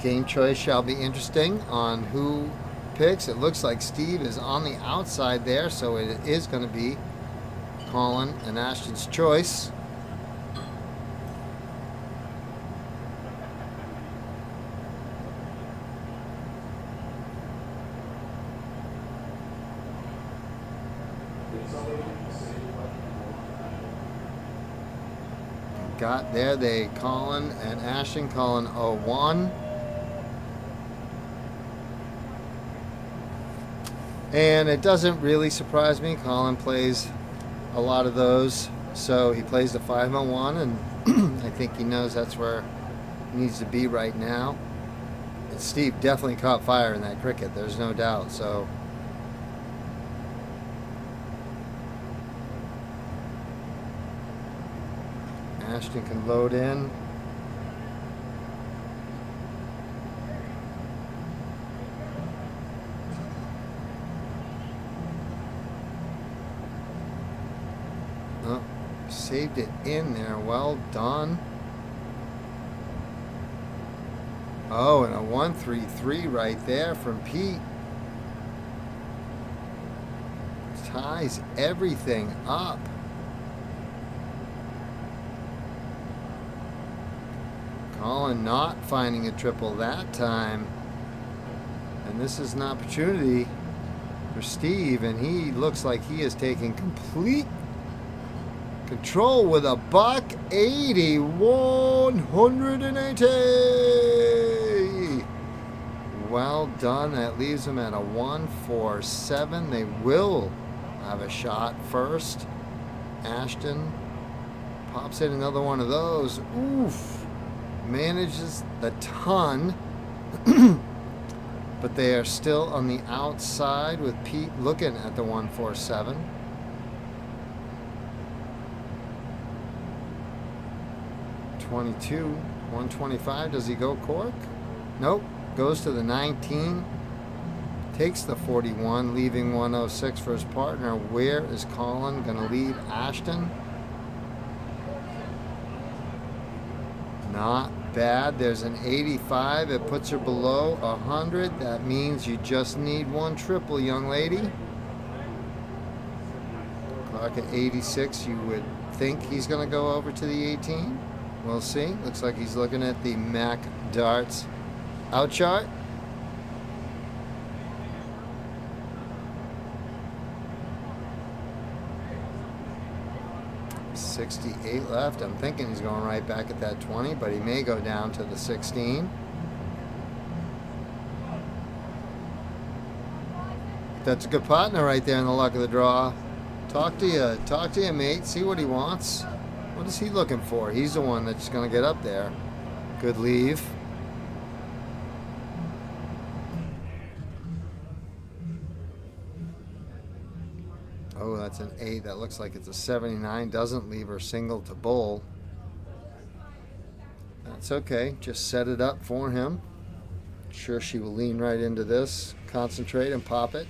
Game choice shall be interesting on who picks. It looks like Steve is on the outside there, so it is going to be Colin and Ashton's choice. Got there, Colin and Ashton. Colin 0-1. And it doesn't really surprise me. Colin plays a lot of those. So he plays the 5-1, and I think he knows that's where he needs to be right now. And Steve definitely caught fire in that cricket. There's no doubt. So Ashton can load in. Oh, saved it in there. Well done. Oh, and a 1-3-3 right there from Pete. Ties everything up. Colin not finding a triple that time. And this is an opportunity for Steve, and he looks like he is taking complete control with a $180, 180. Well done. That leaves him at a 1-4-7. They will have a shot first. Ashton pops in another one of those. Oof. Manages the ton. But they are still on the outside with Pete looking at the 1-4-7. $22, 125. Does he go cork? Nope. Goes to the 19. Takes the 41, leaving 106 for his partner. Where is Colin going to leave Ashton? Not bad. There's an 85. It puts her below 100. That means you just need 1 triple, young lady. Clock at 86. You would think he's going to go over to the 18. We'll see. Looks like he's looking at the Mac Darts out chart. $68 left. I'm thinking he's going right back at that 20, but he may go down to the 16. That's a good partner right there in the luck of the draw. Talk to you, mate. See what he wants. What is he looking for? He's the one that's going to get up there. Good leave. Oh, that's an 8. That looks like it's a 79. Doesn't leave her single to bowl. That's okay. Just set it up for him. Sure, she will lean right into this, concentrate, and pop it.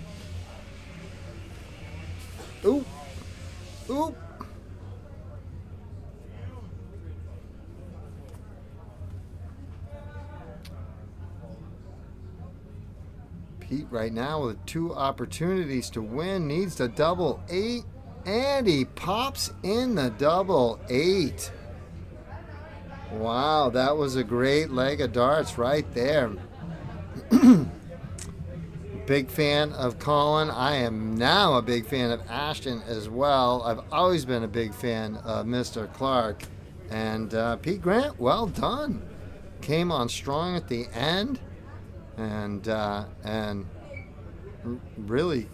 Ooh. Ooh. Pete right now with 2 opportunities to win, needs the double 8, and he pops in the double 8. Wow, that was a great leg of darts right there. Big fan of Colin. I am now a big fan of Ashton as well. I've always been a big fan of Mr. Clark. And Pete Grant, well done. Came on strong at the end. And really,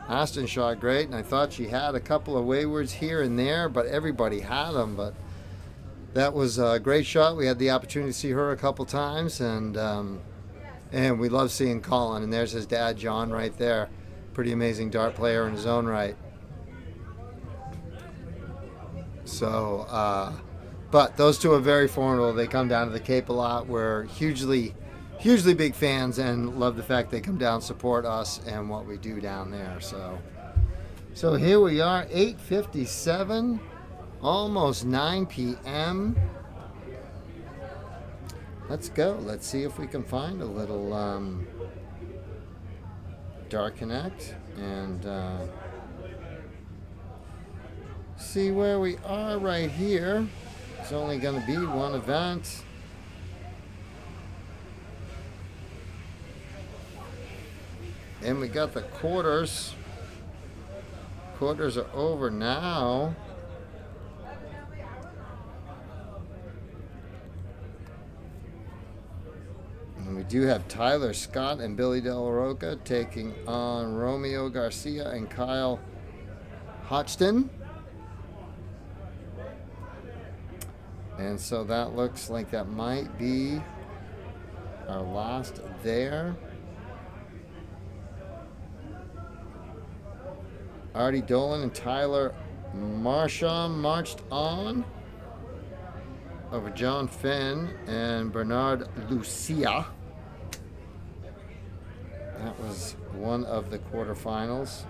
Ashton shot great. And I thought she had a couple of waywards here and there, but everybody had them. But that was a great shot. We had the opportunity to see her a couple times. And we love seeing Colin. And there's his dad, John, right there. Pretty amazing dart player in his own right. So, but those two are very formidable. They come down to the Cape a lot. We're hugely big fans and love the fact they come down, support us and what we do down there. So here we are, 8:57, almost 9 p.m. Let's go. Let's see if we can find a little Dart Connect and see where we are right here. It's only going to be one event. And we got the quarters. Quarters are over now. And we do have Tyler Scott and Billy De La Roca taking on Romeo Garcia and Kyle Hodgson. And so that looks like that might be our last there. Artie Dolan and Tyler Marsham marched on over John Finn and Bernard Lucia. That was one of the quarterfinals.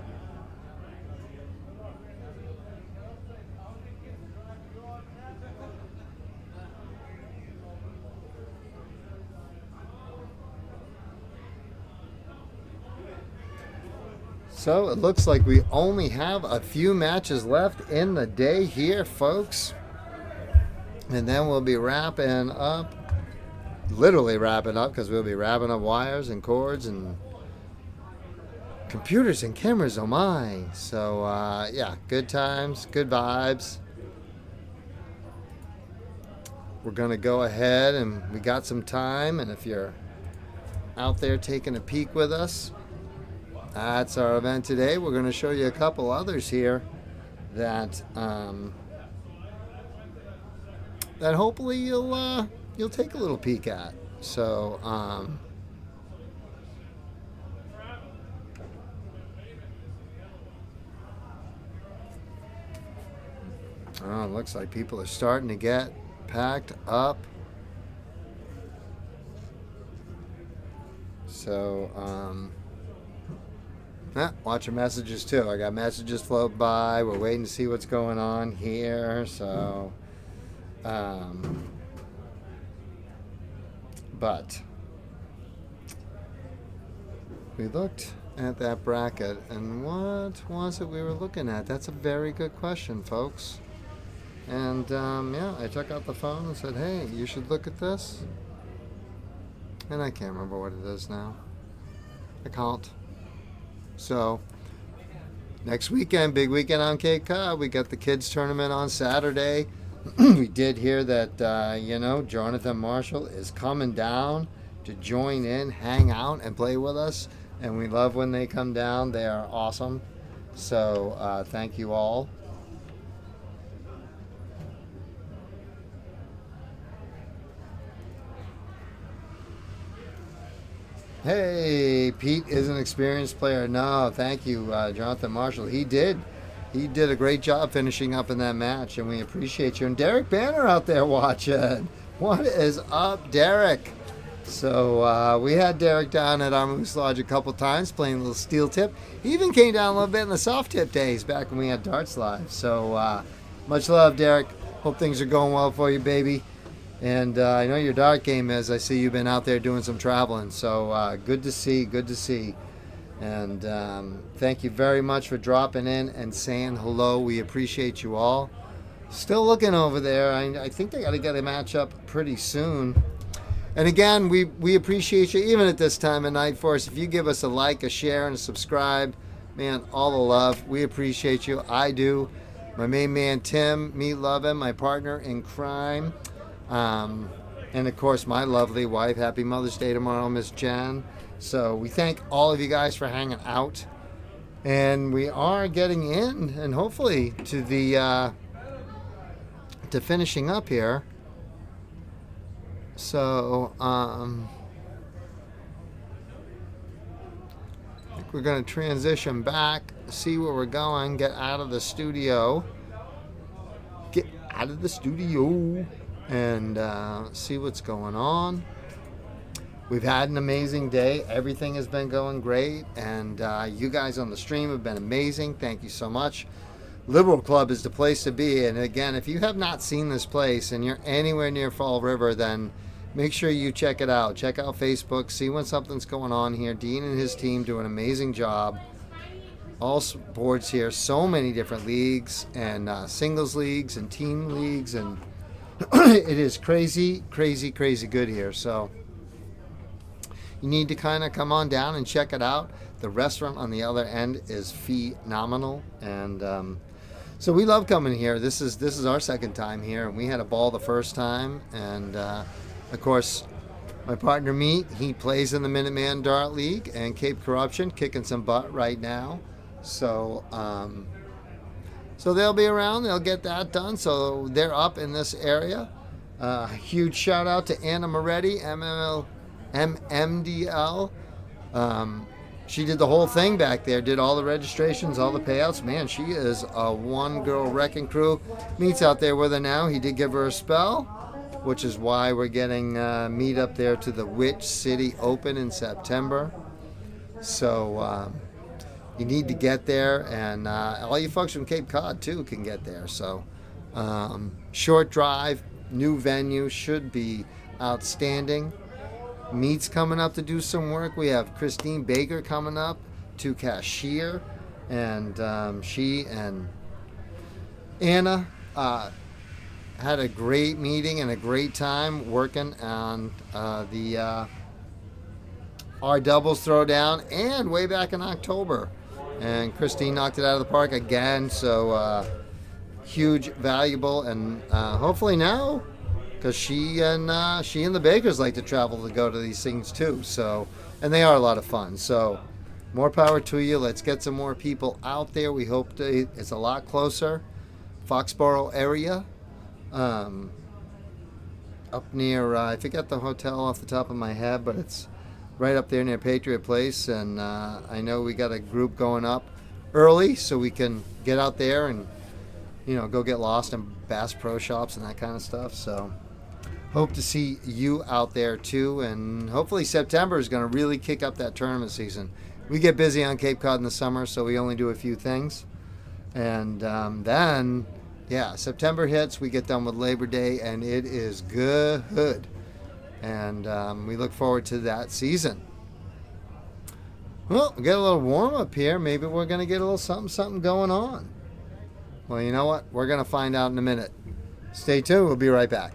So it looks like we only have a few matches left in the day here, folks. And then we'll be wrapping up, literally wrapping up, because we'll be wrapping up wires and cords and computers and cameras, oh my. So yeah, good times, good vibes. We're going to go ahead and we got some time. And if you're out there taking a peek with us, that's our event today. We're going to show you a couple others here that that hopefully you'll take a little peek at. So oh, it looks like people are starting to get packed up. So watch your messages too. I got messages float by. We're waiting to see what's going on here. So but we looked at that bracket, and what was it we were looking at? That's a very good question, folks. And yeah, I took out the phone and said, hey, you should look at this. And I can't remember what it is now. I can't. So next weekend, big weekend on Cape Cod. We got the kids tournament on Saturday. We did hear that, Jonathan Marshall is coming down to join in, hang out, and play with us. And we love when they come down. They are awesome. So thank you all. Hey, Pete is an experienced player. No, thank you, Jonathan Marshall. He did a great job finishing up in that match, and we appreciate you. And Derek Banner out there watching. What is up, Derek? So we had Derek down at our Moose Lodge a couple times playing a little steel tip. He even came down a little bit in the soft tip days back when we had darts live. So much love, Derek. Hope things are going well for you, baby. And I know your dart game is. I see you've been out there doing some traveling. So good to see. Good to see. And thank you very much for dropping in and saying hello. We appreciate you all. Still looking over there. I think they got to get a match up pretty soon. And again, we appreciate you even at this time of night for us. If you give us a like, a share, and a subscribe, man, all the love. We appreciate you. I do. My main man, Tim, me love him, my partner in crime. And of course, my lovely wife. Happy Mother's Day tomorrow, Miss Jen. So we thank all of you guys for hanging out. And we are getting in and hopefully to the to finishing up here. So I think we're going to transition back, see where we're going, get out of the studio. Get out of the studio and see what's going on. We've had an amazing day. Everything has been going great. And you guys on the stream have been amazing. Thank you so much. Liberal Club is the place to be. And again, if you have not seen this place and you're anywhere near Fall River, then make sure you check it out. Check out Facebook. See when something's going on here. Dean and his team do an amazing job. All sports here. So many different leagues and singles leagues and team leagues. And it is crazy, crazy, crazy good here. So you need to kind of come on down and check it out. The restaurant on the other end is phenomenal. And so we love coming here. This is our second time here. And we had a ball the first time. And of course, my partner Meat, he plays in the Minuteman Dart League and Cape Corruption, kicking some butt right now. So so they'll be around. They'll get that done. So they're up in this area. Huge shout out to Anna Moretti, MMDL. She did the whole thing back there, did all the registrations, all the payouts. Man, she is a one-girl wrecking crew. Meat's out there with her now. He did give her a spell, which is why we're getting Meat up there to the Witch City Open in September. So you need to get there, and all you folks from Cape Cod, too, can get there. So short drive, new venue, should be outstanding. Meat's coming up to do some work. We have Christine Baker coming up to cashier, and she and Anna had a great meeting and a great time working on the our doubles throwdown, and way back in October, and Christine knocked it out of the park again. So huge, valuable, and hopefully now, because she and the Bakers like to travel to go to these things too. So, and they are a lot of fun. So, more power to you. Let's get some more people out there. We hope it's a lot closer. Foxborough area, up near I forget the hotel off the top of my head, but it's right up there near Patriot Place. And I know we got a group going up early, so we can get out there and go get lost in Bass Pro Shops and that kind of stuff. So hope to see you out there too, and hopefully September is going to really kick up that tournament season. We get busy on Cape Cod in the summer, so we only do a few things. And then, September hits, we get done with Labor Day, and it is good. And we look forward to that season. Well, we get a little warm up here. Maybe we're going to get a little something going on. Well, you know what? We're going to find out in a minute. Stay tuned. We'll be right back.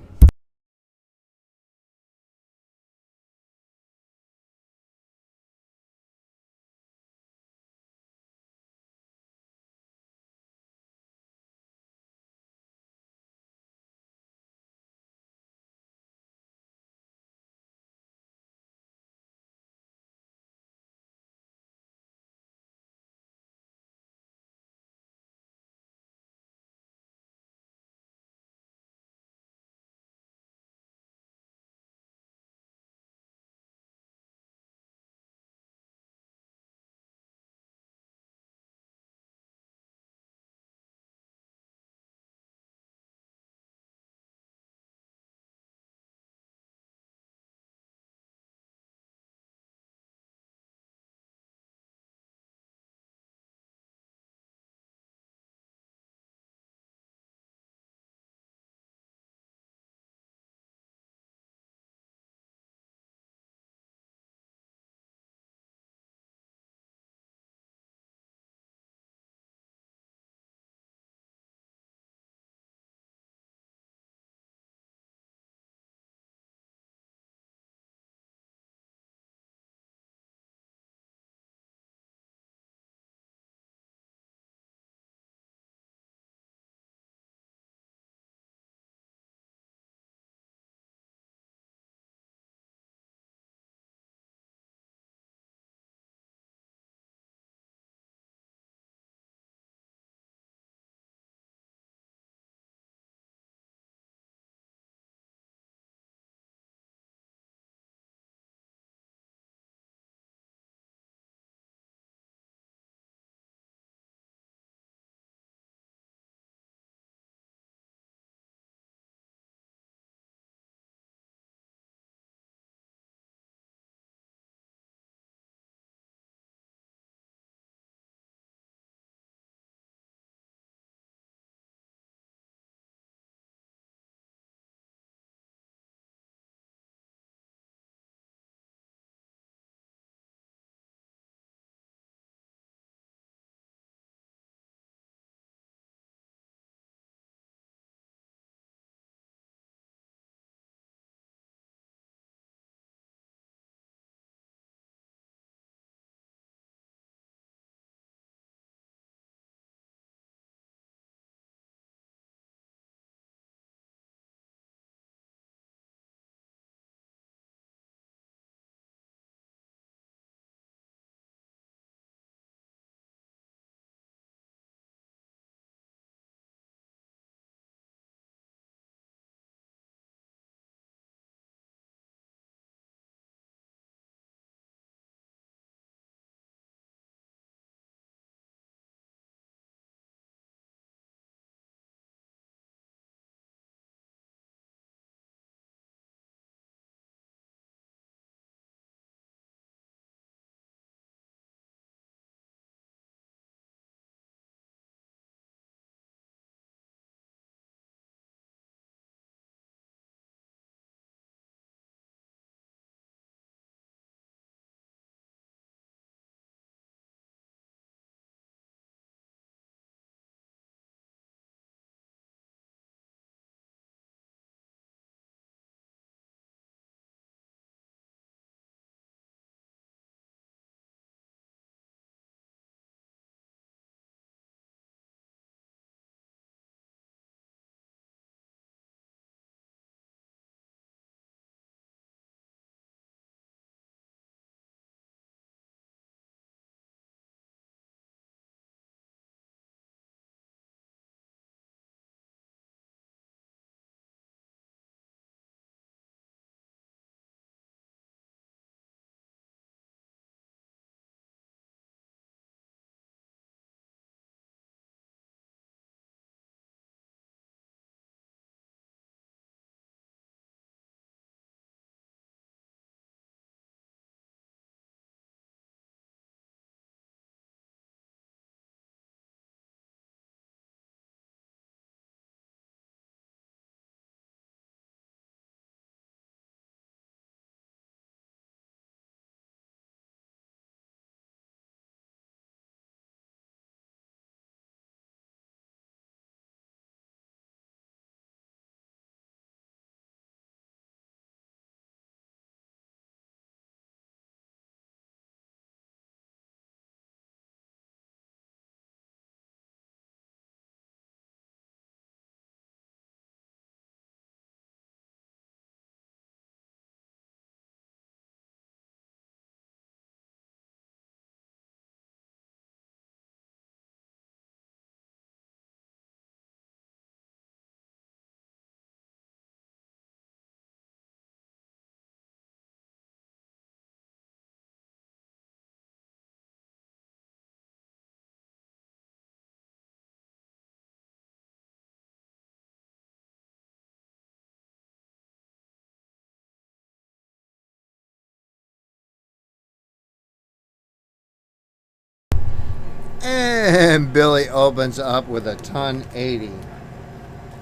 And Billy opens up with a ton 80.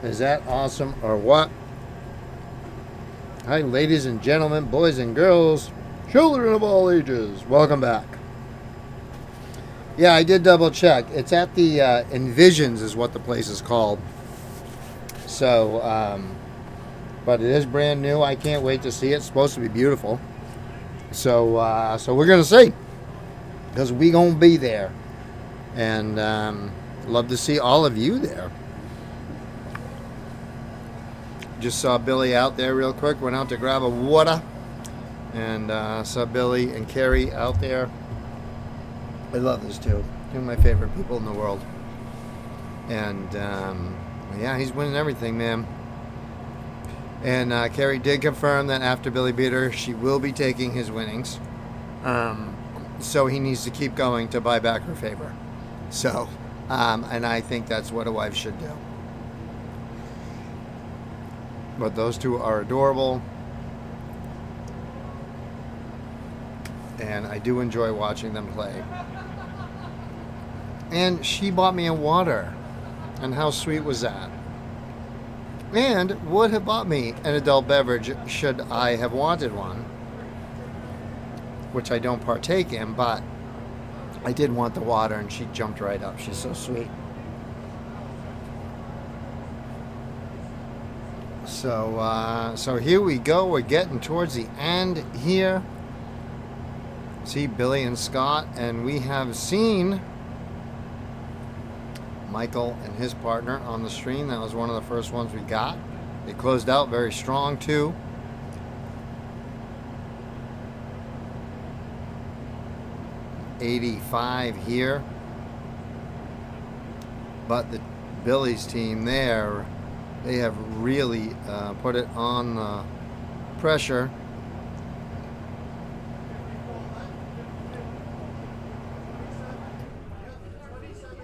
Is that awesome or what? Hi, ladies and gentlemen, boys and girls, children of all ages. Welcome back. Yeah, I did double check. It's at the Envisions is what the place is called. So, but it is brand new. I can't wait to see it. It's supposed to be beautiful. So, so we're gonna see, because we gonna be there, and love to see all of you there. Just saw Billy out there real quick. Went out to grab a water, and saw Billy and Carrie out there. I love those two. Two of my favorite people in the world. And yeah, he's winning everything, man. And Carrie did confirm that after Billy beat her, she will be taking his winnings. So he needs to keep going to buy back her favor. So, and I think that's what a wife should do. But those two are adorable. And I do enjoy watching them play. And she bought me a water. And how sweet was that? And would have bought me an adult beverage should I have wanted one. Which I don't partake in, but I did want the water, and she jumped right up. She's so sweet. So, so here we go. We're getting towards the end here. See Billy and Scott, and we have seen Michael and his partner on the stream. That was one of the first ones we got. They closed out very strong too. $85 here. But the Billy's team there, they have really put it on the pressure.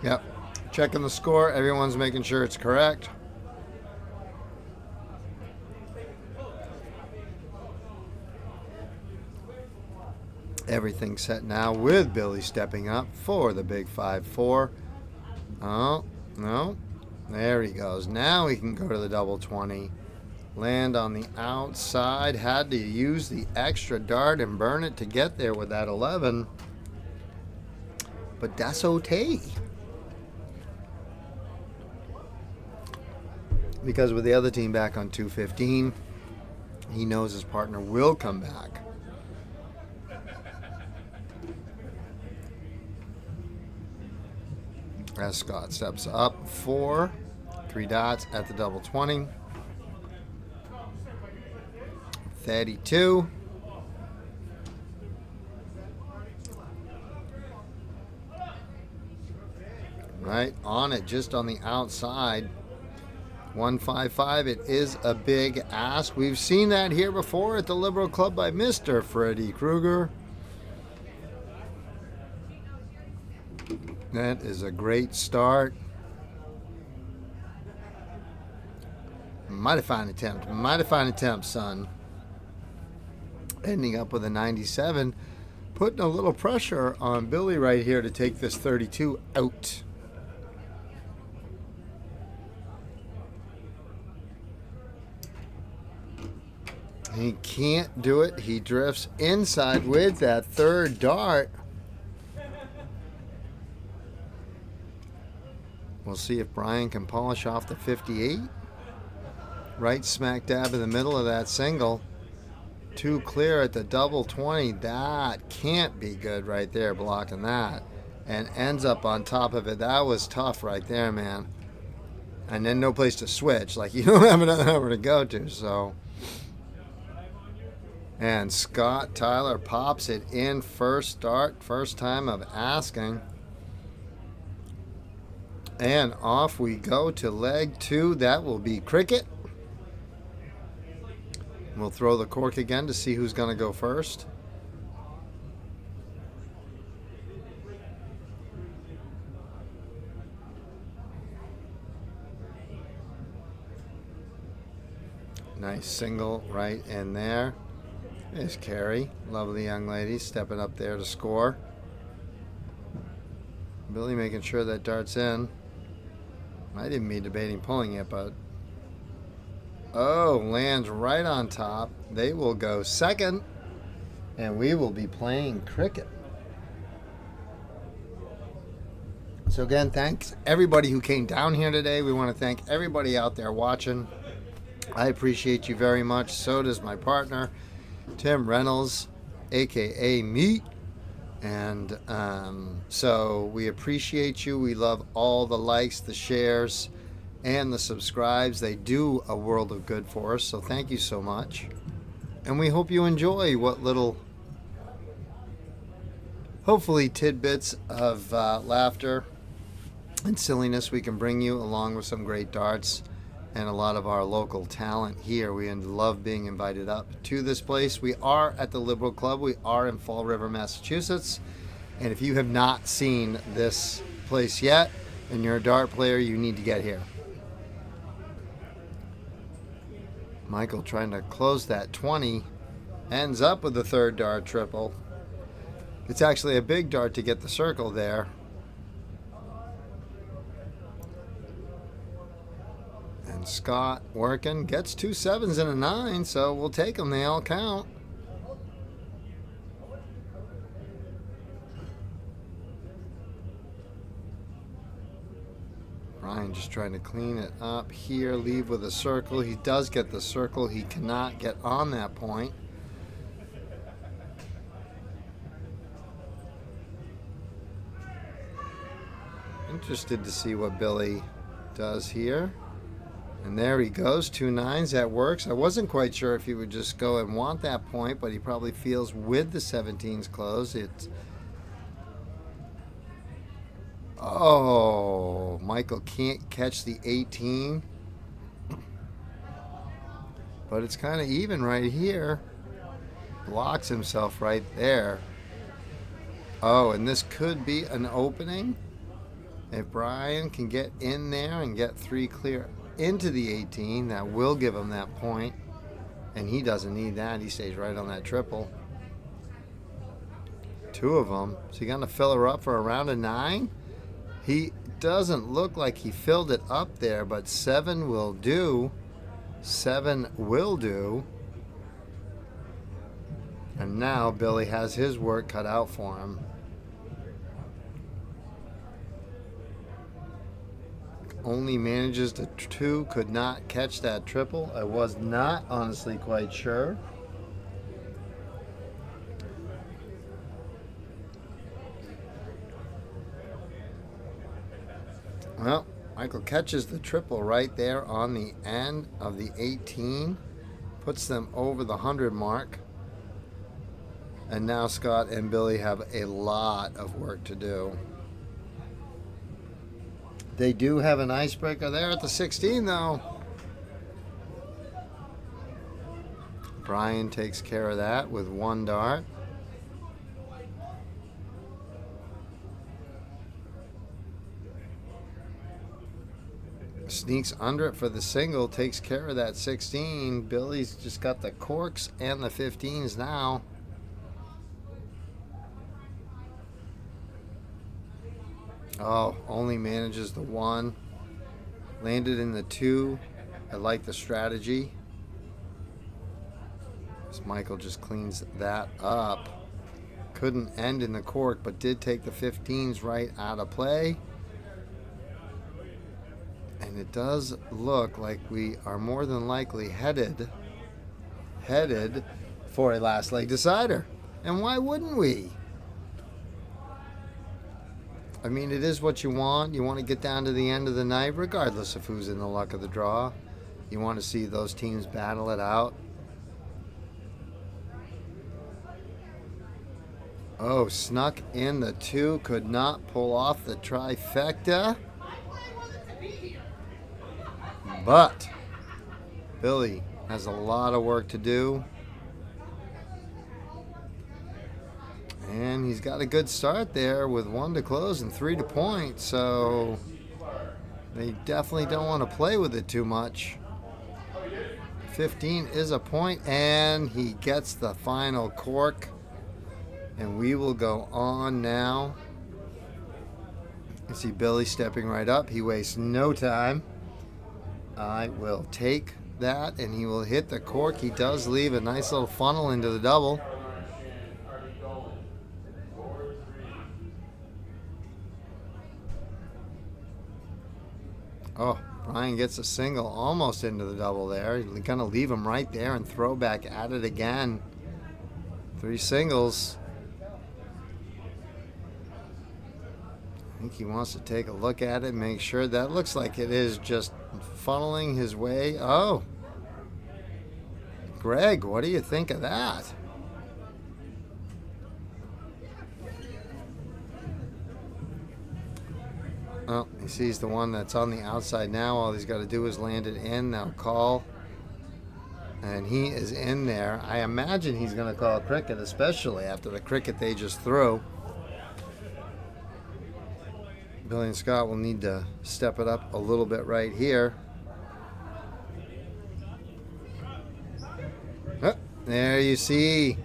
Yep. Checking the score. Everyone's making sure it's correct. Everything's set now with Billy stepping up for the big 5-4. Oh, no. There he goes. Now he can go to the double 20. Land on the outside. Had to use the extra dart and burn it to get there with that 11. But that's okay. Because with the other team back on 215, he knows his partner will come back. As Scott steps up 4, 3 dots at the double 20. 32. Right on it, just on the outside. 155. It is a big ask. We've seen that here before at the Liberal Club by Mr. Freddy Krueger. That is a great start. Mighty fine attempt. Mighty fine attempt, son. Ending up with a 97. Putting a little pressure on Billy right here to take this 32 out. He can't do it. He drifts inside with that third dart. We'll see if Brian can polish off the 58. Right smack dab in the middle of that single. Too clear at the double 20. That can't be good right there, blocking that. And ends up on top of it. That was tough right there, man. And then no place to switch. Like, you don't have another number to go to, so. And Scott Tyler pops it in first start. First time of asking. And off we go to leg 2. That will be cricket. We'll throw the cork again to see who's going to go first. Nice single right in there. There's Carrie. Lovely young lady stepping up there to score. Billy making sure that dart's in. Might even be debating pulling it, but lands right on top. They will go second, and we will be playing cricket. So again, thanks everybody who came down here today. We want to thank everybody out there watching. I appreciate you very much. So does my partner, Tim Reynolds, aka Meat. And so we appreciate you. We love all the likes, the shares, and the subscribes. They do a world of good for us. So thank you so much. And we hope you enjoy what little, hopefully, tidbits of laughter and silliness we can bring you, along with some great darts and a lot of our local talent here. We love being invited up to this place. We are at the Liberal Club. We are in Fall River, Massachusetts. And if you have not seen this place yet and you're a dart player, you need to get here. Michael trying to close that 20, ends up with the third dart triple. It's actually a big dart to get the circle there. And Scott working, gets 2 7s and a 9, so we'll take them. They all count. Brian just trying to clean it up here, leave with a circle. He does get the circle. He cannot get on that point. Interested to see what Billy does here. And there he goes, 2 9s, that works. I wasn't quite sure if he would just go and want that point, but he probably feels with the 17s closed. It's, Michael can't catch the 18. But it's kind of even right here. Blocks himself right there. And this could be an opening. If Brian can get in there and get 3 clear into the 18, that will give him that point. And he doesn't need that. He stays right on that triple. 2 of them. So you're going to fill her up for a round of 9? He doesn't look like he filled it up there, but 7 will do. 7 will do. And now Billy has his work cut out for him. Only manages the 2, could not catch that triple. I was not honestly quite sure. Well, Michael catches the triple right there on the end of the 18, puts them over the 100 mark. And now Scott and Billy have a lot of work to do. They do have an icebreaker there at the 16, though. Brian takes care of that with 1 dart. Sneaks under it for the single, takes care of that 16. Billy's just got the corks and the 15s now. Only manages the 1. Landed in the 2. I like the strategy. As Michael just cleans that up. Couldn't end in the cork, but did take the 15s right out of play. And it does look like we are more than likely headed for a last leg decider. And why wouldn't we? I mean, it is what you want. You want to get down to the end of the night, regardless of who's in the luck of the draw. You want to see those teams battle it out. Snuck in the 2. Could not pull off the trifecta. But Billy has a lot of work to do. And he's got a good start there with 1 to close and 3 to point. So they definitely don't want to play with it too much. 15 is a point, and he gets the final cork. And we will go on now You see Billy stepping right up. He wastes no time. I will take that, and he will hit the cork. He does leave a nice little funnel into the double. Oh, Brian gets a single almost into the double there. He's going to leave him right there and throw back at it again. 3 singles. I think he wants to take a look at it, make sure. That looks like it is just funneling his way. Oh. Greg, what do you think of that? Oh, he sees the one that's on the outside now. All he's got to do is land it in. Now call. And he is in there. I imagine he's going to call cricket, especially after the cricket they just threw. Billy and Scott will need to step it up a little bit right here. Oh, there you see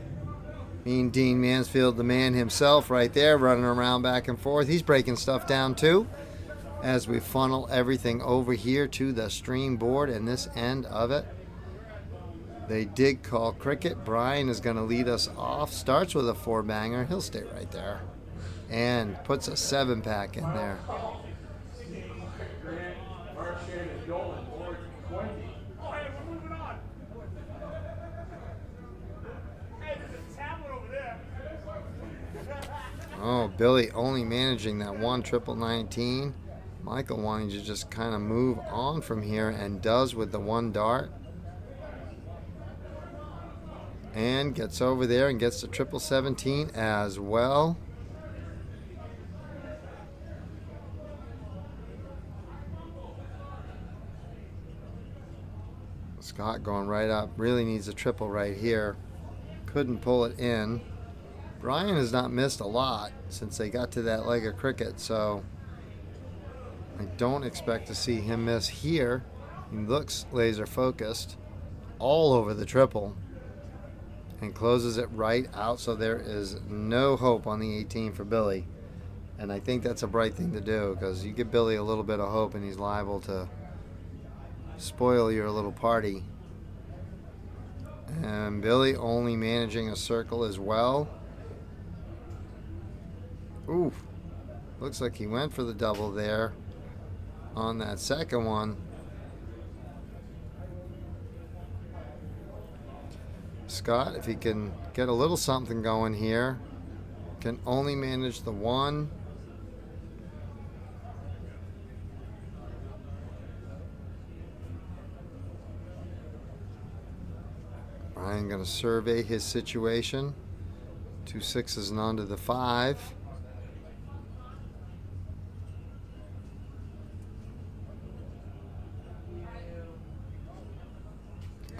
Mean Dean Mansfield, the man himself, right there, running around back and forth. He's breaking stuff down too as we funnel everything over here to the stream board and this end of it. They did call cricket. Brian is going to lead us off. Starts with a 4-banger. He'll stay right there. And puts a 7-pack in there. Oh, Billy only managing that 1 triple 19. Michael wanting to just kind of move on from here and does with the 1 dart. And gets over there and gets the triple 17 as well. Scott going right up. Really needs a triple right here. Couldn't pull it in. Brian has not missed a lot since they got to that leg of cricket, so I don't expect to see him miss here. He looks laser focused all over the triple and closes it right out, so there is no hope on the 18 for Billy. And I think that's a bright thing to do, because you give Billy a little bit of hope and he's liable to spoil your little party. And Billy only managing a circle as well. Ooh, looks like he went for the double there on that second one. Scott, if he can get a little something going here, can only manage the 1. Brian going to survey his situation. 2 6s and onto the 5.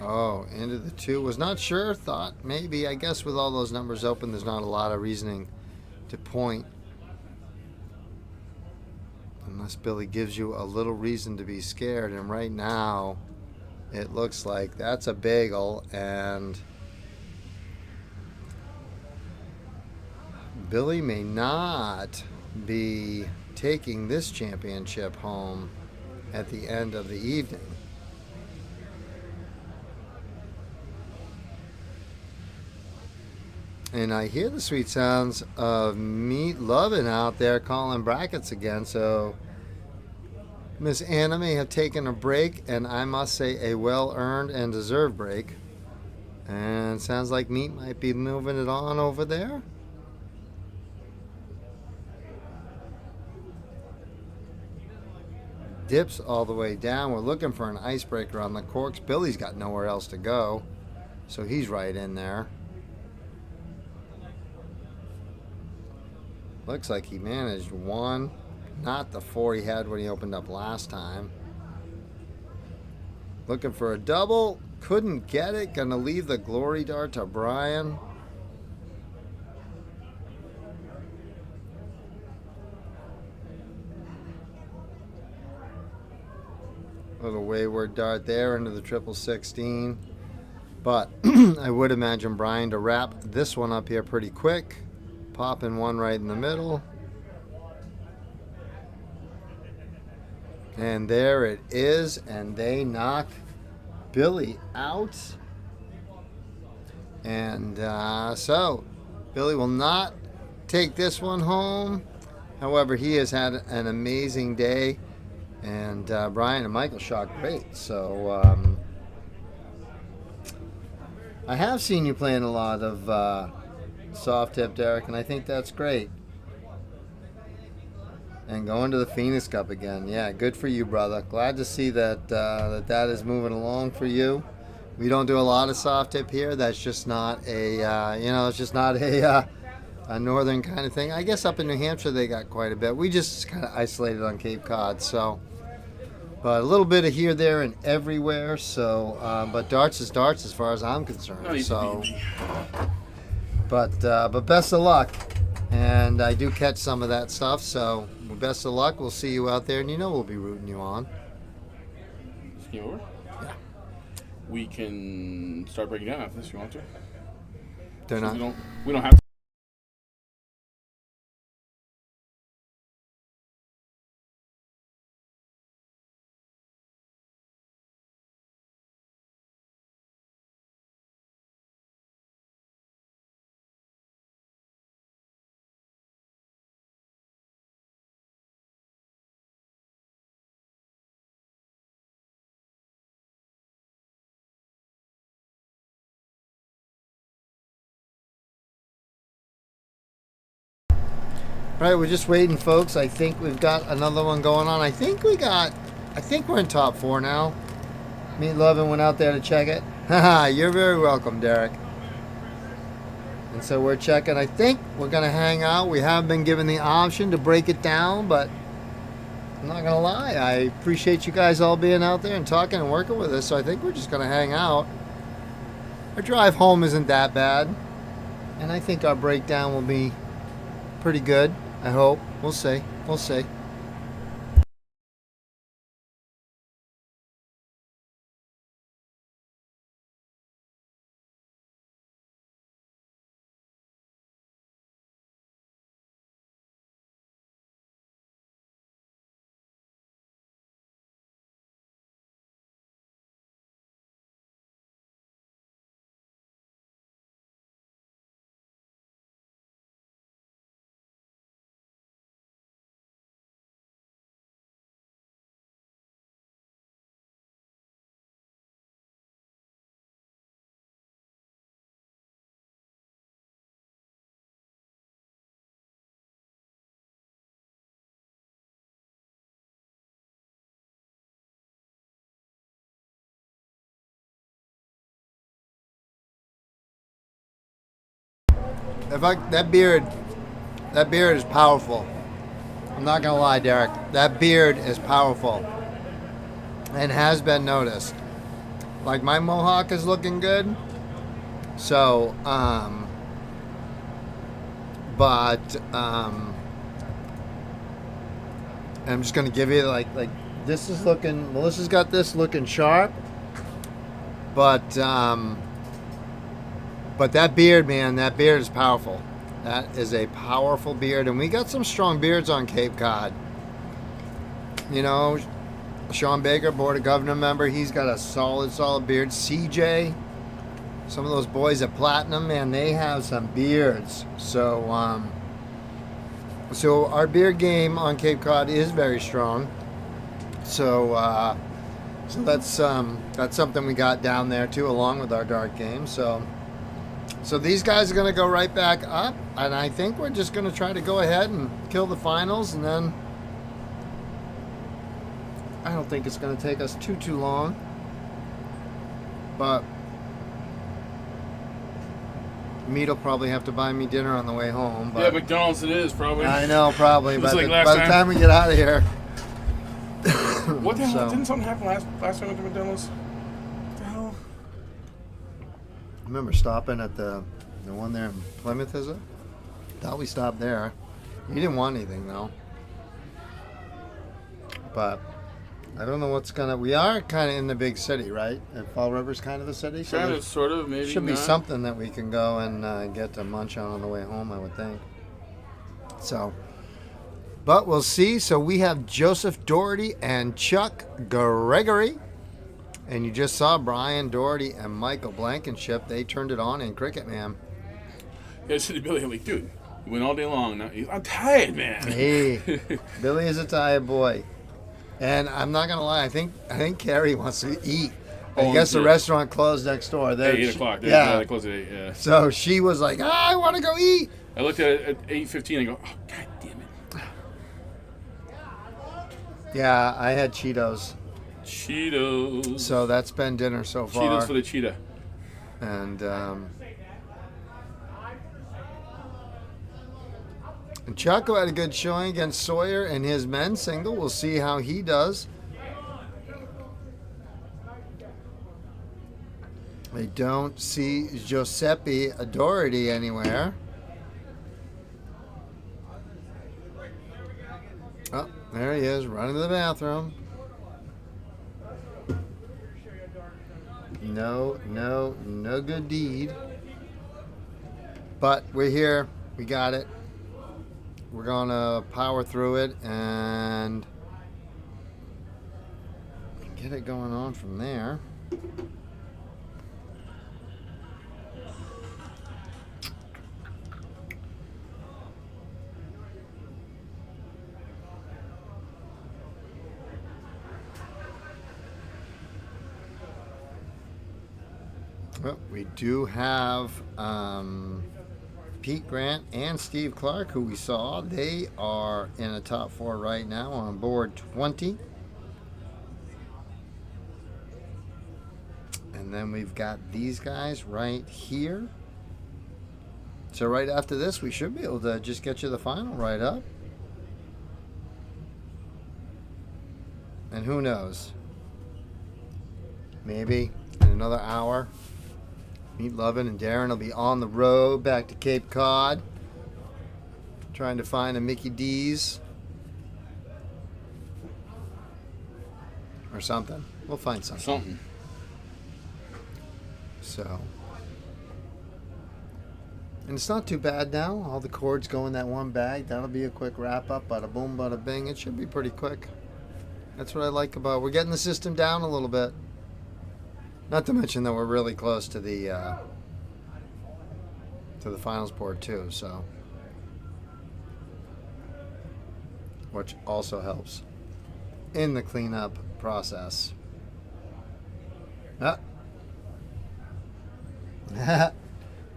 Oh, into the 2. Was not sure. Thought maybe. I guess with all those numbers open, there's not a lot of reasoning to point. Unless Billy gives you a little reason to be scared. And right now, it looks like that's a bagel. And Billy may not be taking this championship home at the end of the evening. And I hear the sweet sounds of Meat Lovin' out there calling brackets again. So Miss Anna may have taken a break, and I must say a well-earned and deserved break. And sounds like Meat might be moving it on over there. Dips all the way down. We're looking for an icebreaker on the corks. Billy's got nowhere else to go, so he's right in there. Looks like he managed 1, not the 4 he had when he opened up last time. Looking for a double, couldn't get it. Gonna leave the glory dart to Brian. Little wayward dart there into the triple 16. But I would imagine Brian to wrap this one up here pretty quick. Popping 1 right in the middle. And there it is, and they knock Billy out. And so Billy will not take this one home. However, he has had an amazing day, and Brian and Michael shot great. So I have seen you playing a lot of soft tip, Derek, and I think that's great. And going to the Phoenix Cup again. Yeah, good for you, brother. Glad to see that that is moving along for you. We don't do a lot of soft tip here. That's just not it's just not a northern kind of thing. I guess up in New Hampshire they got quite a bit. We just kind of isolated on Cape Cod, so. But a little bit of here, there, and everywhere. So, but darts is darts as far as I'm concerned. So, but best of luck. And I do catch some of that stuff. So, best of luck. We'll see you out there, and we'll be rooting you on. Skiing over? Yeah. We can start breaking down after this if you want to. They're not. We don't have to. All right, we're just waiting, folks. I think we've got another one going on. I think we're in top 4 now. Meat Lovin' went out there to check it. Haha, you're very welcome, Derek. And so we're checking. I think we're going to hang out. We have been given the option to break it down, but I'm not going to lie. I appreciate you guys all being out there and talking and working with us, so I think we're just going to hang out. Our drive home isn't that bad, and I think our breakdown will be pretty good. I hope. We'll see. We'll see. That beard is powerful. I'm not gonna lie, Derek. That beard is powerful, and has been noticed. Like, my mohawk is looking good. So, I'm just gonna give you like this is looking. Melissa's got this looking sharp, but that beard, man, that beard is powerful. That is a powerful beard, and we got some strong beards on Cape Cod. Sean Baker, Board of Governor member, he's got a solid beard. CJ, some of those boys at Platinum, man, they have some beards. So our beard game on Cape Cod is very strong. So that's something we got down there too, along with our dart game. So these guys are going to go right back up, and I think we're just going to try to go ahead and kill the finals, and then I don't think it's going to take us too long. But Meat will probably have to buy me dinner on the way home. But yeah, McDonald's it is, probably. I know, probably. Just By like the time we get out of here. What the hell? So- Didn't something happen last time I went to McDonald's? What the hell? I remember stopping at the one there in Plymouth, is it? Thought we stopped there. You didn't want anything, though. But I don't know what's gonna. We are kind of in the big city, right? And Fall River's kind of the city. So Kind of, there's- sort of, maybe should be not. something that we can go and get to munch on the way home, I would think. So, But we'll see. So we have Joseph Doherty and Chuck Gregory. And you just saw Brian Doherty and Michael Blankenship. They turned it on in cricket, man. Yeah, I said to Billy, I'm like, dude, you went all day long. Now, I'm tired, man. Hey, Billy is a tired boy. And I'm not going to lie. I think Carrie wants to eat. I guess the restaurant closed next door. Hey, 8 o'clock. Yeah. They closed at 8, yeah. So she was like, I want to go eat. I looked at it at 8:15 and I go, oh, God damn it. Yeah, I had Cheetos. Cheetos. So that's been dinner so far. Cheetos for the cheetah. And Chaco had a good showing against Sawyer in his men's single. We'll see how he does. I don't see Giuseppe Doherty anywhere. Oh, there he is, running to the bathroom. No good deed. But we're here. We got it. We're going to power through it and get it going on from there. Well, we do have Pete Grant and Steve Clark, who we saw. They are in a top 4 right now on board 20. And then we've got these guys right here. So right after this, we should be able to just get you the final right up. And who knows? Maybe in another hour, Meat Lovin' and Darren will be on the road back to Cape Cod, trying to find a Mickey D's or something. We'll find something. So, and it's not too bad now. All the cords go in that one bag. That'll be a quick wrap up. Bada boom, bada bing. It should be pretty quick. That's what I like about. We're getting the system down a little bit. Not to mention that we're really close to the finals board too, so which also helps in the cleanup process.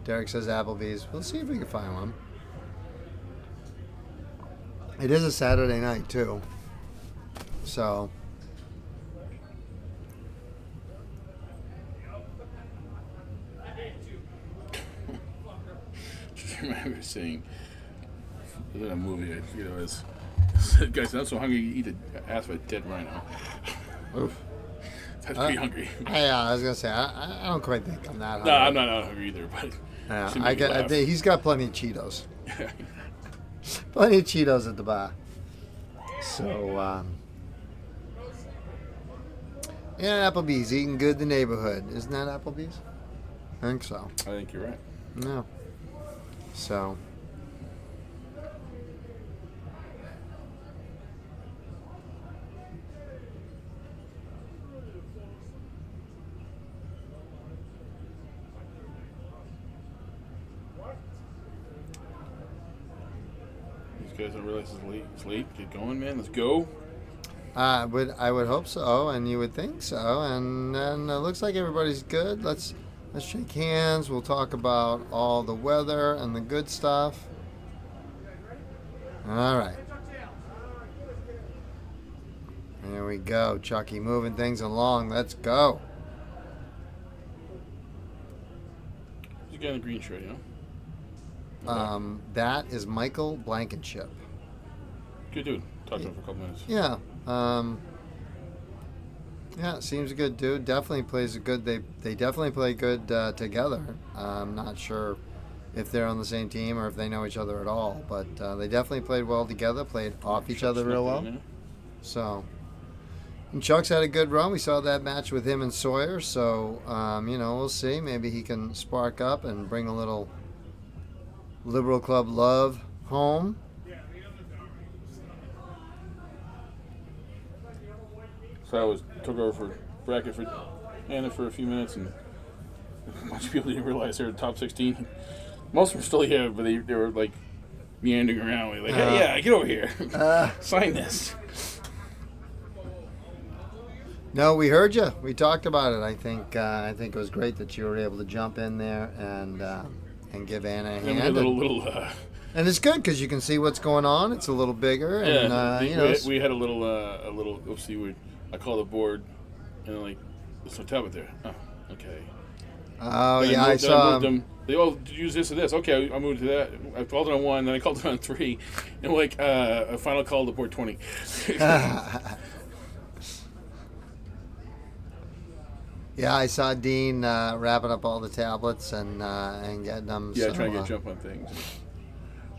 Derek says Applebee's. We'll see if we can find one. It is a Saturday night too, so. I remember seeing in a movie, I forget what it was. Guys, I'm so hungry you eat an ass of a dead rhino. Oof. That's pretty hungry. I was gonna say I don't quite think I'm that hungry. No, I'm not hungry either, but he's got plenty of Cheetos. Plenty of Cheetos at the bar. So yeah, Applebee's eating good in the neighborhood. Isn't that Applebee's? I think so. I think you're right. No. So. These guys don't realize it's late. It's late. Get going, man. Let's go. I would hope so, and you would think so, and then it looks like everybody's good. Let's shake hands. We'll talk about all the weather and the good stuff. All right. There we go, Chucky, moving things along. Let's go. Who's the guy in the green shirt, you know? That is Michael Blankenship. Good dude. Talked to him for a couple minutes. Yeah. Yeah, seems a good dude. Definitely plays a good. They definitely play good together. I'm not sure if they're on the same team or if they know each other at all, but they definitely played well together. Played off each other real well. So, and Chuck's had a good run. We saw that match with him and Sawyer. So, we'll see. Maybe he can spark up and bring a little Liberal Club love home. So I took over for bracket for Anna for a few minutes, and a bunch of people didn't realize they were top 16. Most of them still here, but they were like meandering around. We're like, hey, yeah, get over here, sign this. No, we heard you. We talked about it. I think it was great that you were able to jump in there and give Anna a And we had hand. a little And it's good because you can see what's going on. It's a little bigger, and we had a little oopsie. I called the board, and like, there's no tablet there. Oh, okay. Oh Then yeah, I moved saw. them. They all use this or this. Okay, I moved to that. I called it on 1, then I called it on 3, and like a final call to board 20. Yeah, I saw Dean wrapping up all the tablets and getting them. Yeah, so, trying to get a jump on things.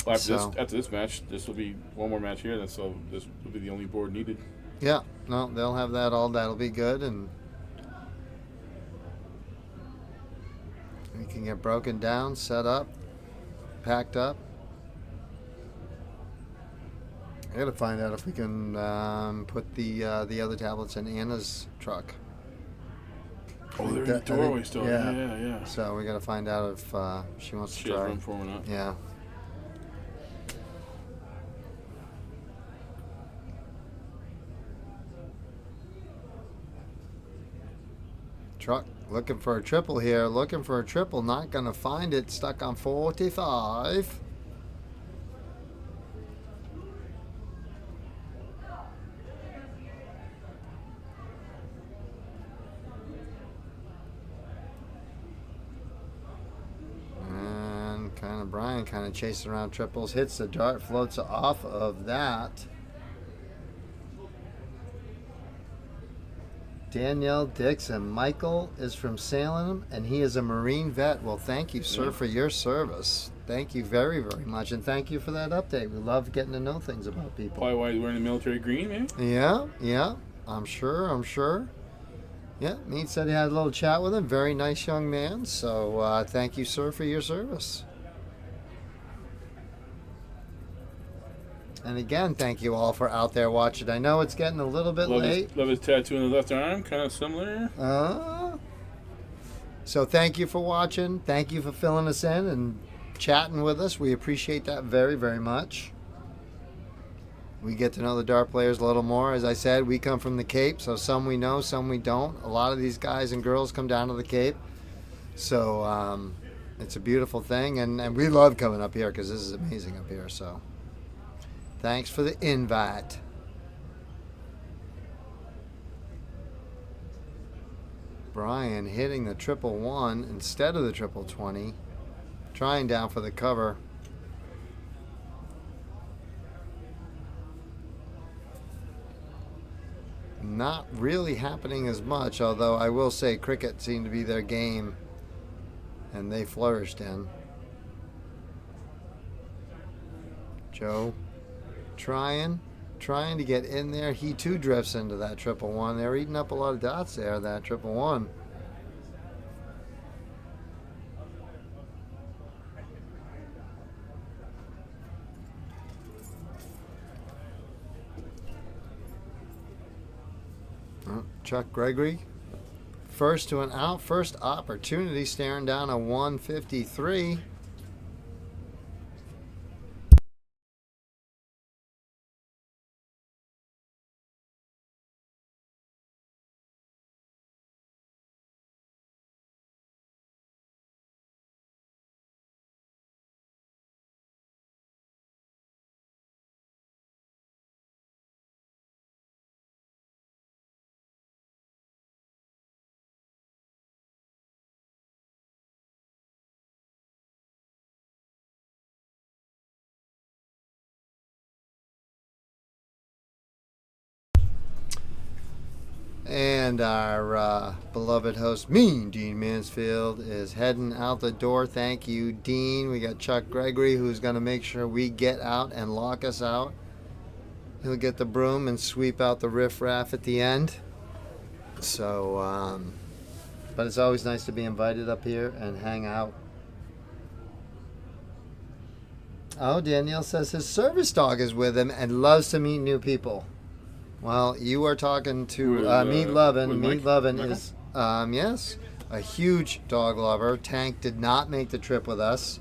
Well, after this match, this will be one more match here. So this will be the only board needed. Yeah, no, they'll have that all. That'll be good, and we can get broken down, set up, packed up. I gotta find out if we can put the other tablets in Anna's truck. Oh, they're in the doorway still. Yeah. So we gotta find out if she wants to She has try. room for one up. Yeah. Truck looking for a triple here. Looking for a triple. Not gonna find it. Stuck on 45. And Brian kind of chasing around triples. Hits the dart. Floats off of that. Danielle Dixon. Michael is from Salem, and he is a Marine vet. Well, thank you, sir, for your service. Thank you very, very much, and thank you for that update. We love getting to know things about people. Probably why he's wearing the military green, man. Yeah. I'm sure. Yeah, Mead said he had a little chat with him. Very nice young man. So thank you, sir, for your service. And again, thank you all for out there watching. I know it's getting a little bit late. Love his tattoo on the left arm, kind of similar. So thank you for watching. Thank you for filling us in and chatting with us. We appreciate that very, very much. We get to know the dart players a little more. As I said, we come from the Cape, so some we know, some we don't. A lot of these guys and girls come down to the Cape. So it's a beautiful thing, and we love coming up here because this is amazing up here. So thanks for the invite. Brian hitting the 111 instead of the 20, trying down for the cover. Not really happening as much, although I will say cricket seemed to be their game, and they flourished in. Joe trying to get in there. He too drifts into that 111. They're eating up a lot of dots there, that 111. Chuck Gregory, first to an out, first opportunity, staring down a 153. And our beloved host, Dean Mansfield, is heading out the door. Thank you, Dean. We got Chuck Gregory, who's going to make sure we get out and lock us out. He'll get the broom and sweep out the riffraff at the end. So, but it's always nice to be invited up here and hang out. Oh, Danielle says his service dog is with him and loves to meet new people. Well, you are talking to With, Meat Lovin'. with Meat Mike? Lovin' Michael? is, yes, a huge dog lover. Tank did not make the trip with us.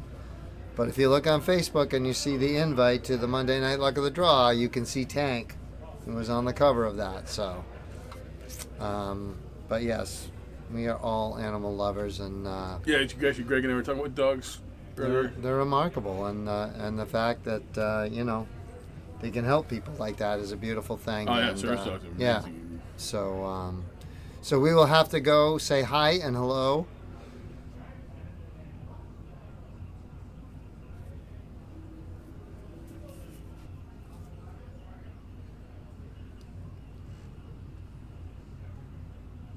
But if you look on Facebook and you see the invite to the Monday Night Luck of the Draw, you can see Tank. He was on the cover of that. So, but yes, we are all animal lovers, and Yeah, actually, Greg and I were talking about dogs earlier. they're remarkable. And the fact that they can help people like that is a beautiful thing. Oh, yeah, and, service dogs are yeah. amazing. So we will have to go say hi and hello.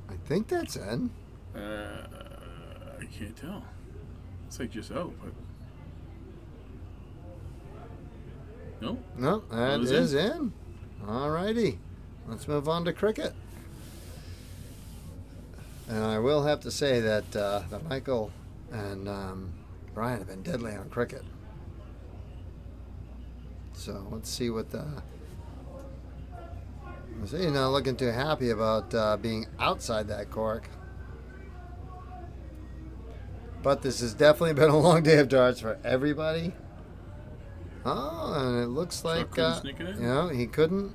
I think that's in. I can't tell. It's like just out, but no. No, that is is in. Alrighty. Let's move on to cricket. And I will have to say that Michael and Brian have been deadly on cricket. So let's see what the. See, you're not looking too happy about being outside that cork. But this has definitely been a long day of darts for everybody. Oh, and it looks like couldn't sneak it in? he couldn't.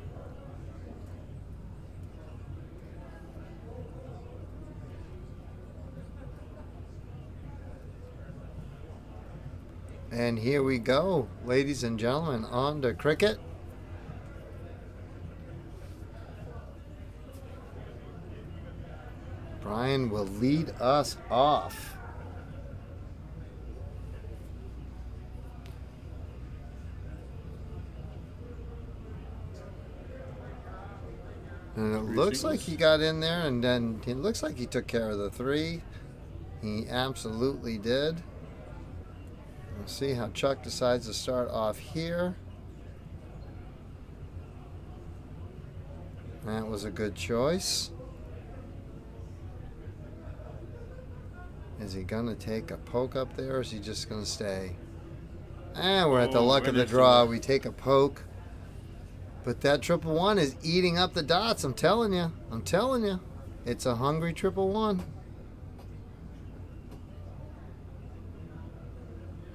And here we go, ladies and gentlemen, on to cricket. Brian will lead us off. And it looks like he got in there, and then it looks like he took care of the 3. He absolutely did. We'll see how Chuck decides to start off here. That was a good choice. Is he going to take a poke up there, or is he just going to stay? And we're at the luck of the draw. We take a poke. But that 111 is eating up the dots. I'm telling you. I'm telling you. It's a hungry 111.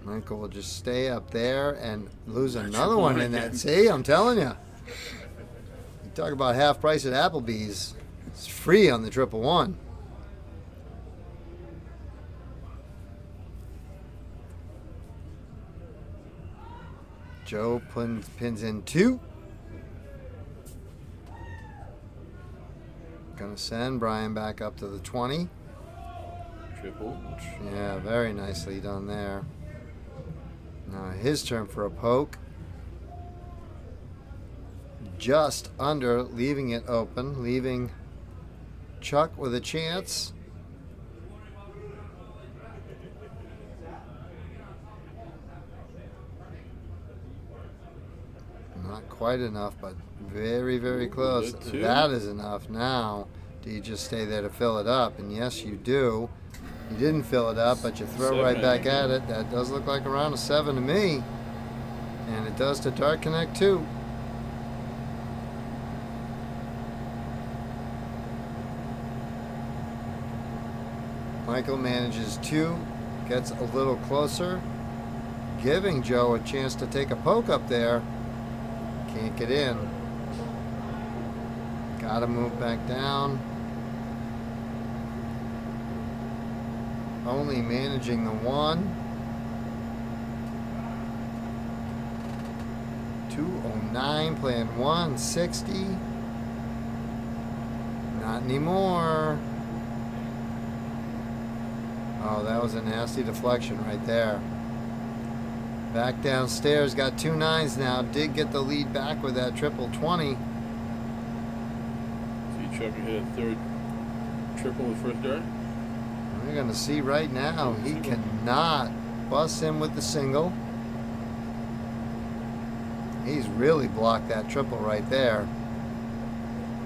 Michael will just stay up there and lose another one in that. See, I'm telling you. You talk about half price at Applebee's. It's free on the 111. Joe pins in 2. Gonna send Brian back up to the 20. Triple. Yeah, very nicely done there. Now his turn for a poke. Just under, leaving it open, leaving Chuck with a chance. Not quite enough, but very, very close. That is enough. Now, do you just stay there to fill it up? And yes, you do. You didn't fill it up, but you throw right back at it. That does look like around a 7 to me. And it does to Dart Connect too. Michael manages 2, gets a little closer, giving Joe a chance to take a poke up there. Can't get in. Gotta move back down. Only managing the 1. 209, playing 160. Not anymore. Oh, that was a nasty deflection right there. Back downstairs, got 2 9s now. Did get the lead back with that 20. See, Chuck hit a 3rd triple with first dart. We're going to see right now. He cannot bust him with the single. He's really blocked that triple right there.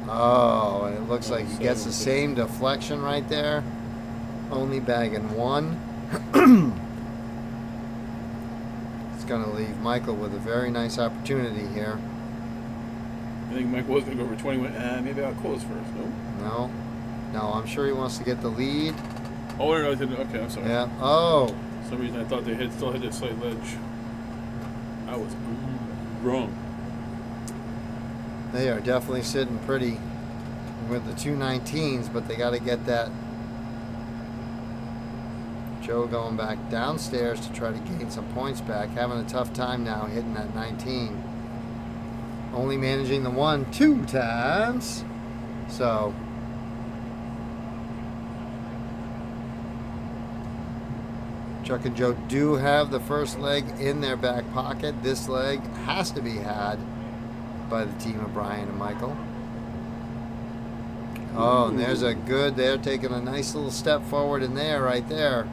Oh, and it looks like he gets the same deflection right there. Only bagging 1. It's going to leave Michael with a very nice opportunity here. I think Mike was going to go over 20. Went, maybe I'll close first. No. No, I'm sure he wants to get the lead. Oh, no, okay, I'm sorry. Yeah. Oh, For some reason I thought they still had that slight ledge. I was wrong. they are definitely sitting pretty with the 219s, but they got to get that. Joe going back downstairs to try to gain some points back. Having a tough time now hitting that 19. Only managing the 1 2 times. So Chuck and Joe do have the first leg in their back pocket. This leg has to be had by the team of Brian and Michael. Oh, and there's a good, they're taking a nice little step forward in there, right there.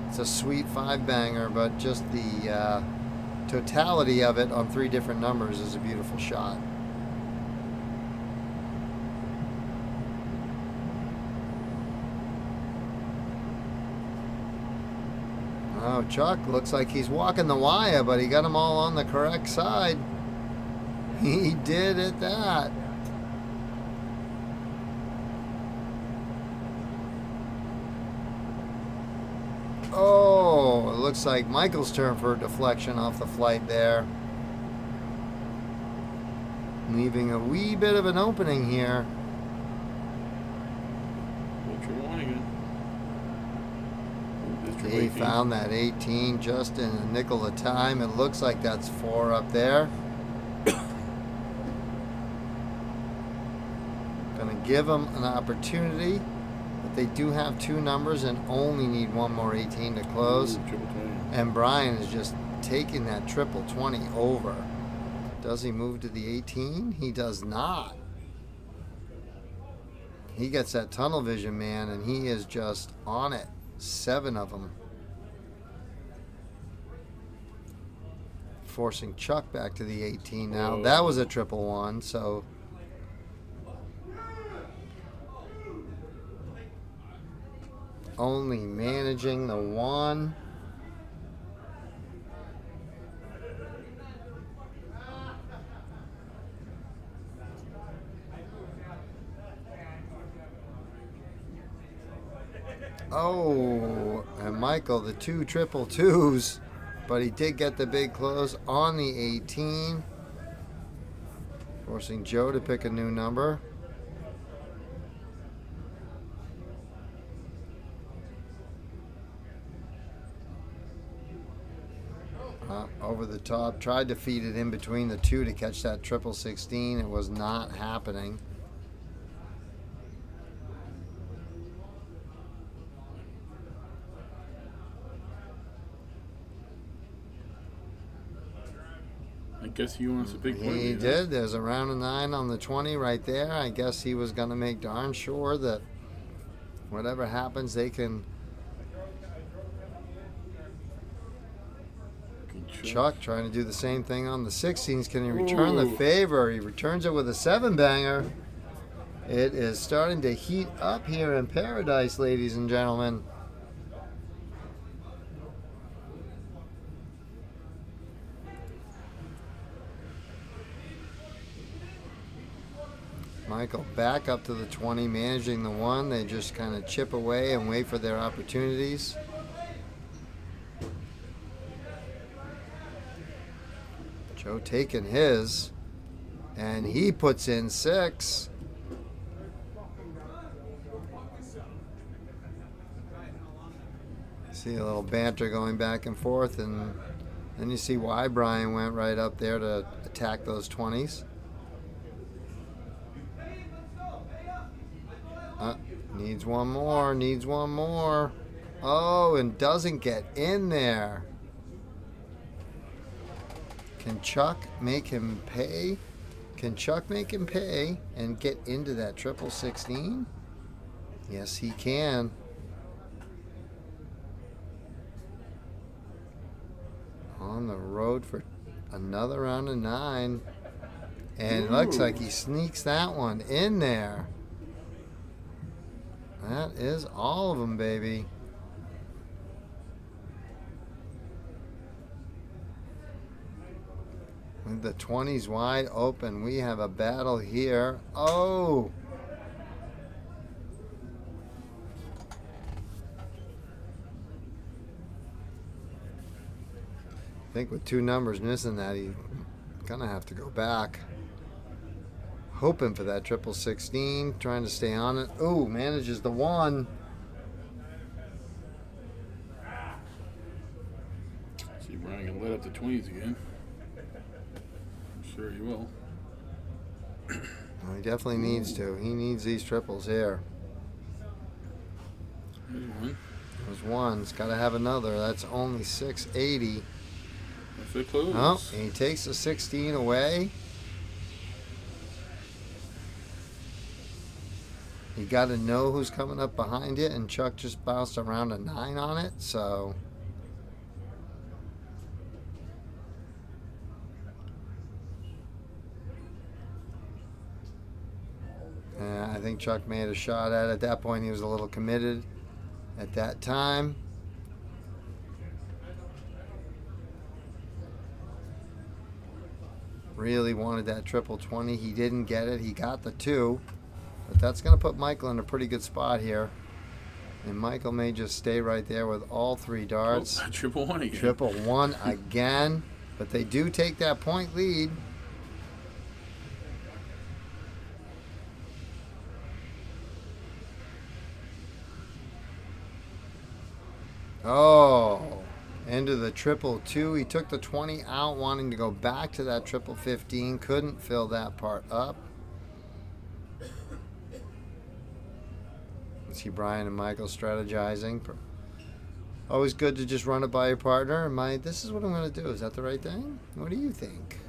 It's a sweet 5-banger, but just the totality of it on 3 different numbers is a beautiful shot. Oh, Chuck looks like he's walking the wire, but he got them all on the correct side. He did at that. Oh, it looks like Michael's turn for a deflection off the flight there. Leaving a wee bit of an opening here. He found that 18 just in a nickel of time. It looks like that's 4 up there. Gonna give them an opportunity, but they do have 2 numbers and only need 1 more 18 to close. And Brian is just taking that triple 20 over. Does he move to the 18? He does not. He gets that tunnel vision, man, and he is just on it. 7 of them. Forcing Chuck back to the 18 now. That was a triple 1, so only managing the 1. Oh, and Michael, the 2 triple 2s, but he did get the big close on the 18, forcing Joe to pick a new number. Over the top, tried to feed it in between the 2 to catch that triple 16. It was not happening. I guess he wants a big point. He did. There's a round of 9 on the 20 right there. I guess he was going to make darn sure that whatever happens, they can. Chuck trying to do the same thing on the 16s. Can he return the favor? He returns it with a 7-banger. It is starting to heat up here in paradise, ladies and gentlemen. Michael back up to the 20, managing the 1. They just kind of chip away and wait for their opportunities. Joe taking his, and he puts in 6. See a little banter going back and forth, and then you see why Brian went right up there to attack those 20s. Needs one more, needs one more. Oh, and doesn't get in there. Can Chuck make him pay? Can Chuck make him pay and get into that triple 16? Yes, he can. On the road for another round of 9. And it looks like he sneaks that one in there. That is all of them, baby. With the 20s wide open, we have a battle here. Oh! I think with two numbers missing that, he's gonna have to go back. Hoping for that triple 16, trying to stay on it. Oh, manages the one. See Brian can light up the 20s again. I'm sure he will. Well, he definitely needs to. He needs these triples here. There's one. There's one. He's got to have another. That's only 680. If they close. Oh, and he takes the 16 away. You got to know who's coming up behind it, and Chuck just bounced around a 9 on it, so. I think Chuck made a shot at it. At that point, he was a little committed at that time. Really wanted that triple 20. He didn't get it. He got the 2. But that's going to put Michael in a pretty good spot here. And Michael may just stay right there with all 3 darts. Oh, triple 1 again. Triple 1 again. But they do take that point lead. Oh, into the triple 2. He took the 20 out, wanting to go back to that triple 15. Couldn't fill that part up. See Brian and Michael strategizing. Always good to just run it by your partner. This is what I'm going to do. Is that the right thing? What do you think?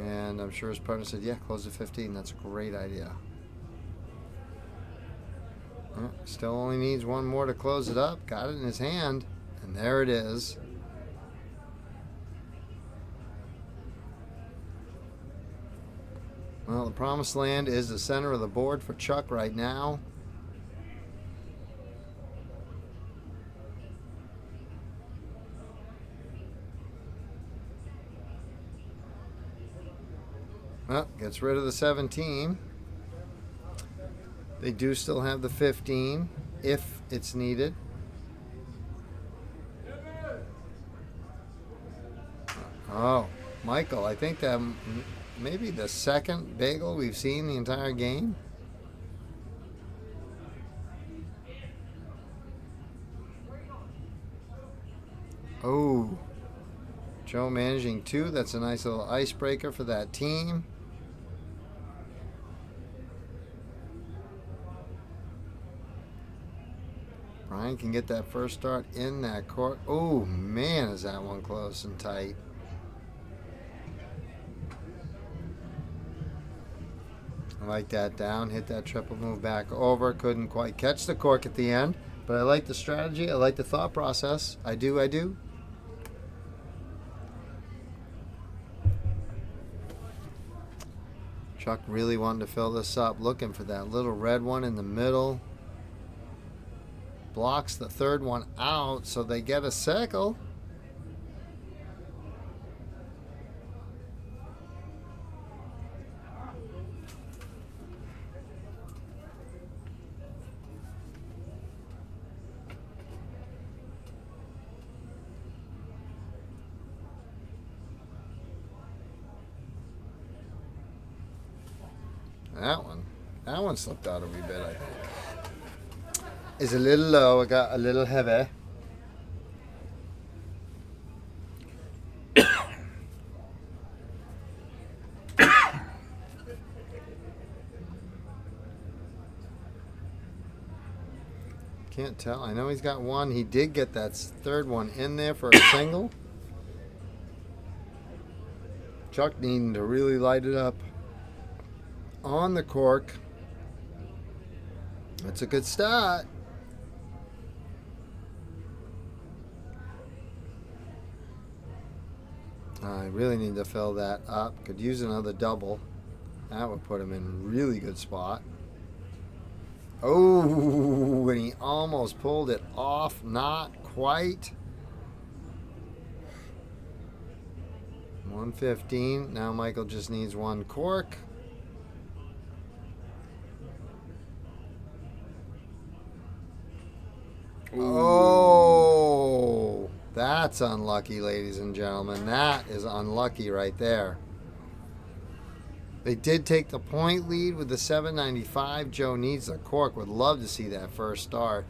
And I'm sure his partner said, yeah, close to 15. That's a great idea. Still only needs one more to close it up. Got it in his hand. And there it is. Well, the promised land is the center of the board for Chuck right now. Well, gets rid of the 17. They do still have the 15 if it's needed. Oh, Michael, I think that maybe the second bagel we've seen the entire game. Oh, Joe managing 2. That's a nice little icebreaker for that team. Brian can get that first start in that court. Oh, man, is that one close and tight. I like that down. Hit that triple move back over. Couldn't quite catch the cork at the end. But I like the strategy. I like the thought process. I do. Chuck really wanted to fill this up. Looking for that little red one in the middle. Blocks the third one out, so they get a sickle. That one slipped out a wee bit, I think. It's a little low. I got a little heavy. Can't tell. I know he's got one. He did get that third one in there for a single. Chuck needing to really light it up on the cork. That's a good start. I really need to fill that up. Could use another double. That would put him in a really good spot. Oh, and he almost pulled it off. Not quite. 115. Now Michael just needs one cork. Oh, that's unlucky, ladies and gentlemen. That is unlucky right there. They did take the point lead with the 795. Joe needs the cork. Would love to see that first start.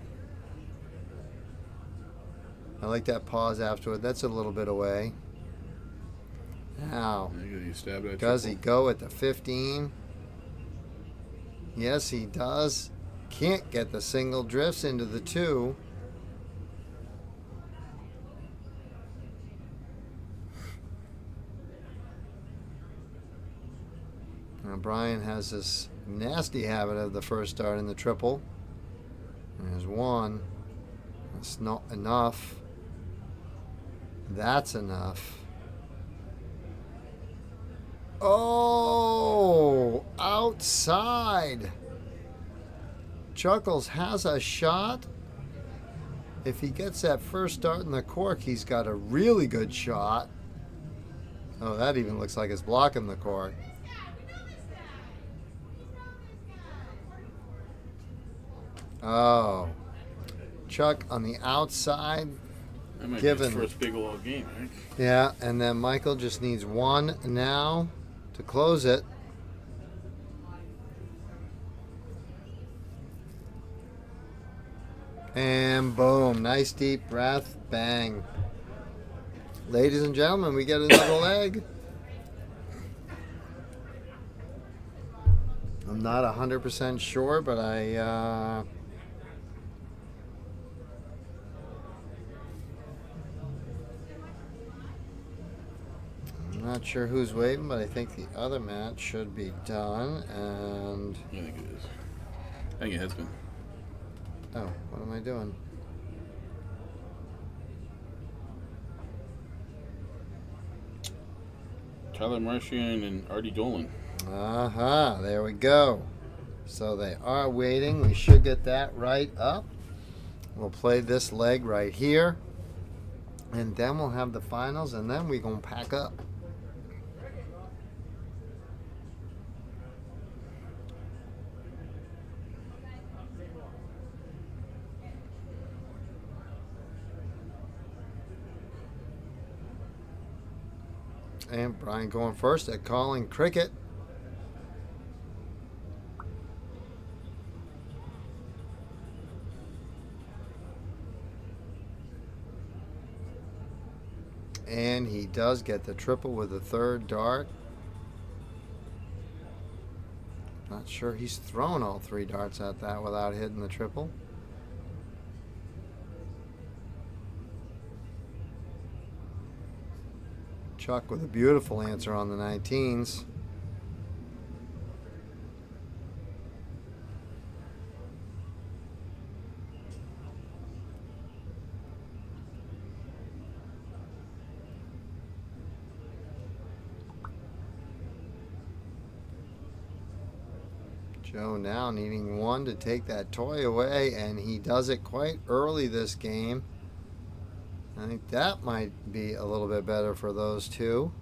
I like that pause afterward. That's a little bit away. Now, does he go at the 15? Yes, he does. Can't get the single. Drifts into the 2. Now Brian has this nasty habit of the first start in the triple. There's 1. That's not enough. That's enough. Oh, outside. Chuckles has a shot. If he gets that first start in the cork, he's got a really good shot. Oh, that even looks like it's blocking the cork. Oh, Chuck on the outside. That might Given. be his first big old game, right? Yeah, and then Michael just needs 1 now to close it. And boom, nice deep breath, bang. Ladies and gentlemen, we get another leg. I'm not 100% sure, but I'm not sure who's waving, but I think the other match should be done. And I think it is. I think it has been. oh, what am I doing? Tyler Marchand and Artie Dolan. Aha, there we go. So they are waiting. We should get that right up. We'll play this leg right here. And then we'll have the finals, and then we're going to pack up. And Brian going first at calling cricket. And he does get the triple with the third dart. Not sure he's thrown all 3 darts at that without hitting the triple. Chuck with a beautiful answer on the 19s. Joe now needing 1 to take that toy away, and he does it quite early this game. I think that might be a little bit better for those two.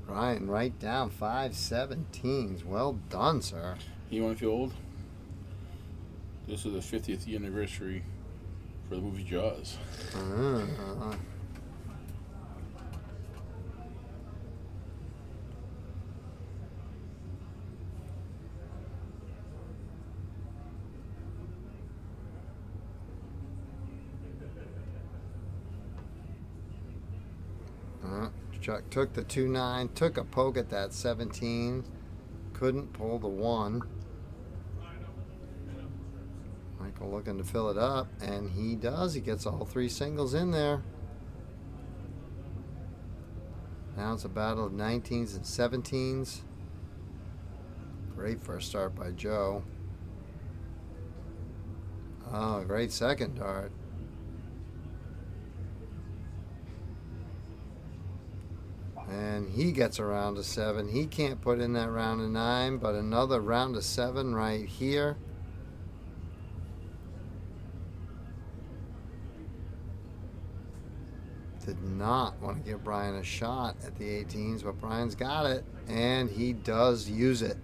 Ryan, right down 5-17s. Well done, sir. You want to feel old? This is the 50th anniversary for the movie Jaws. Chuck took the 2-9, took a poke at that 17, couldn't pull the 1. Michael looking to fill it up, and he does. He gets all 3 singles in there. Now it's a battle of 19s and 17s. Great first start by Joe. Oh, great second dart. And he gets a round of 7. He can't put in that round of 9, but another round of 7 right here. Did not want to give Brian a shot at the 18s, but Brian's got it, and he does use it.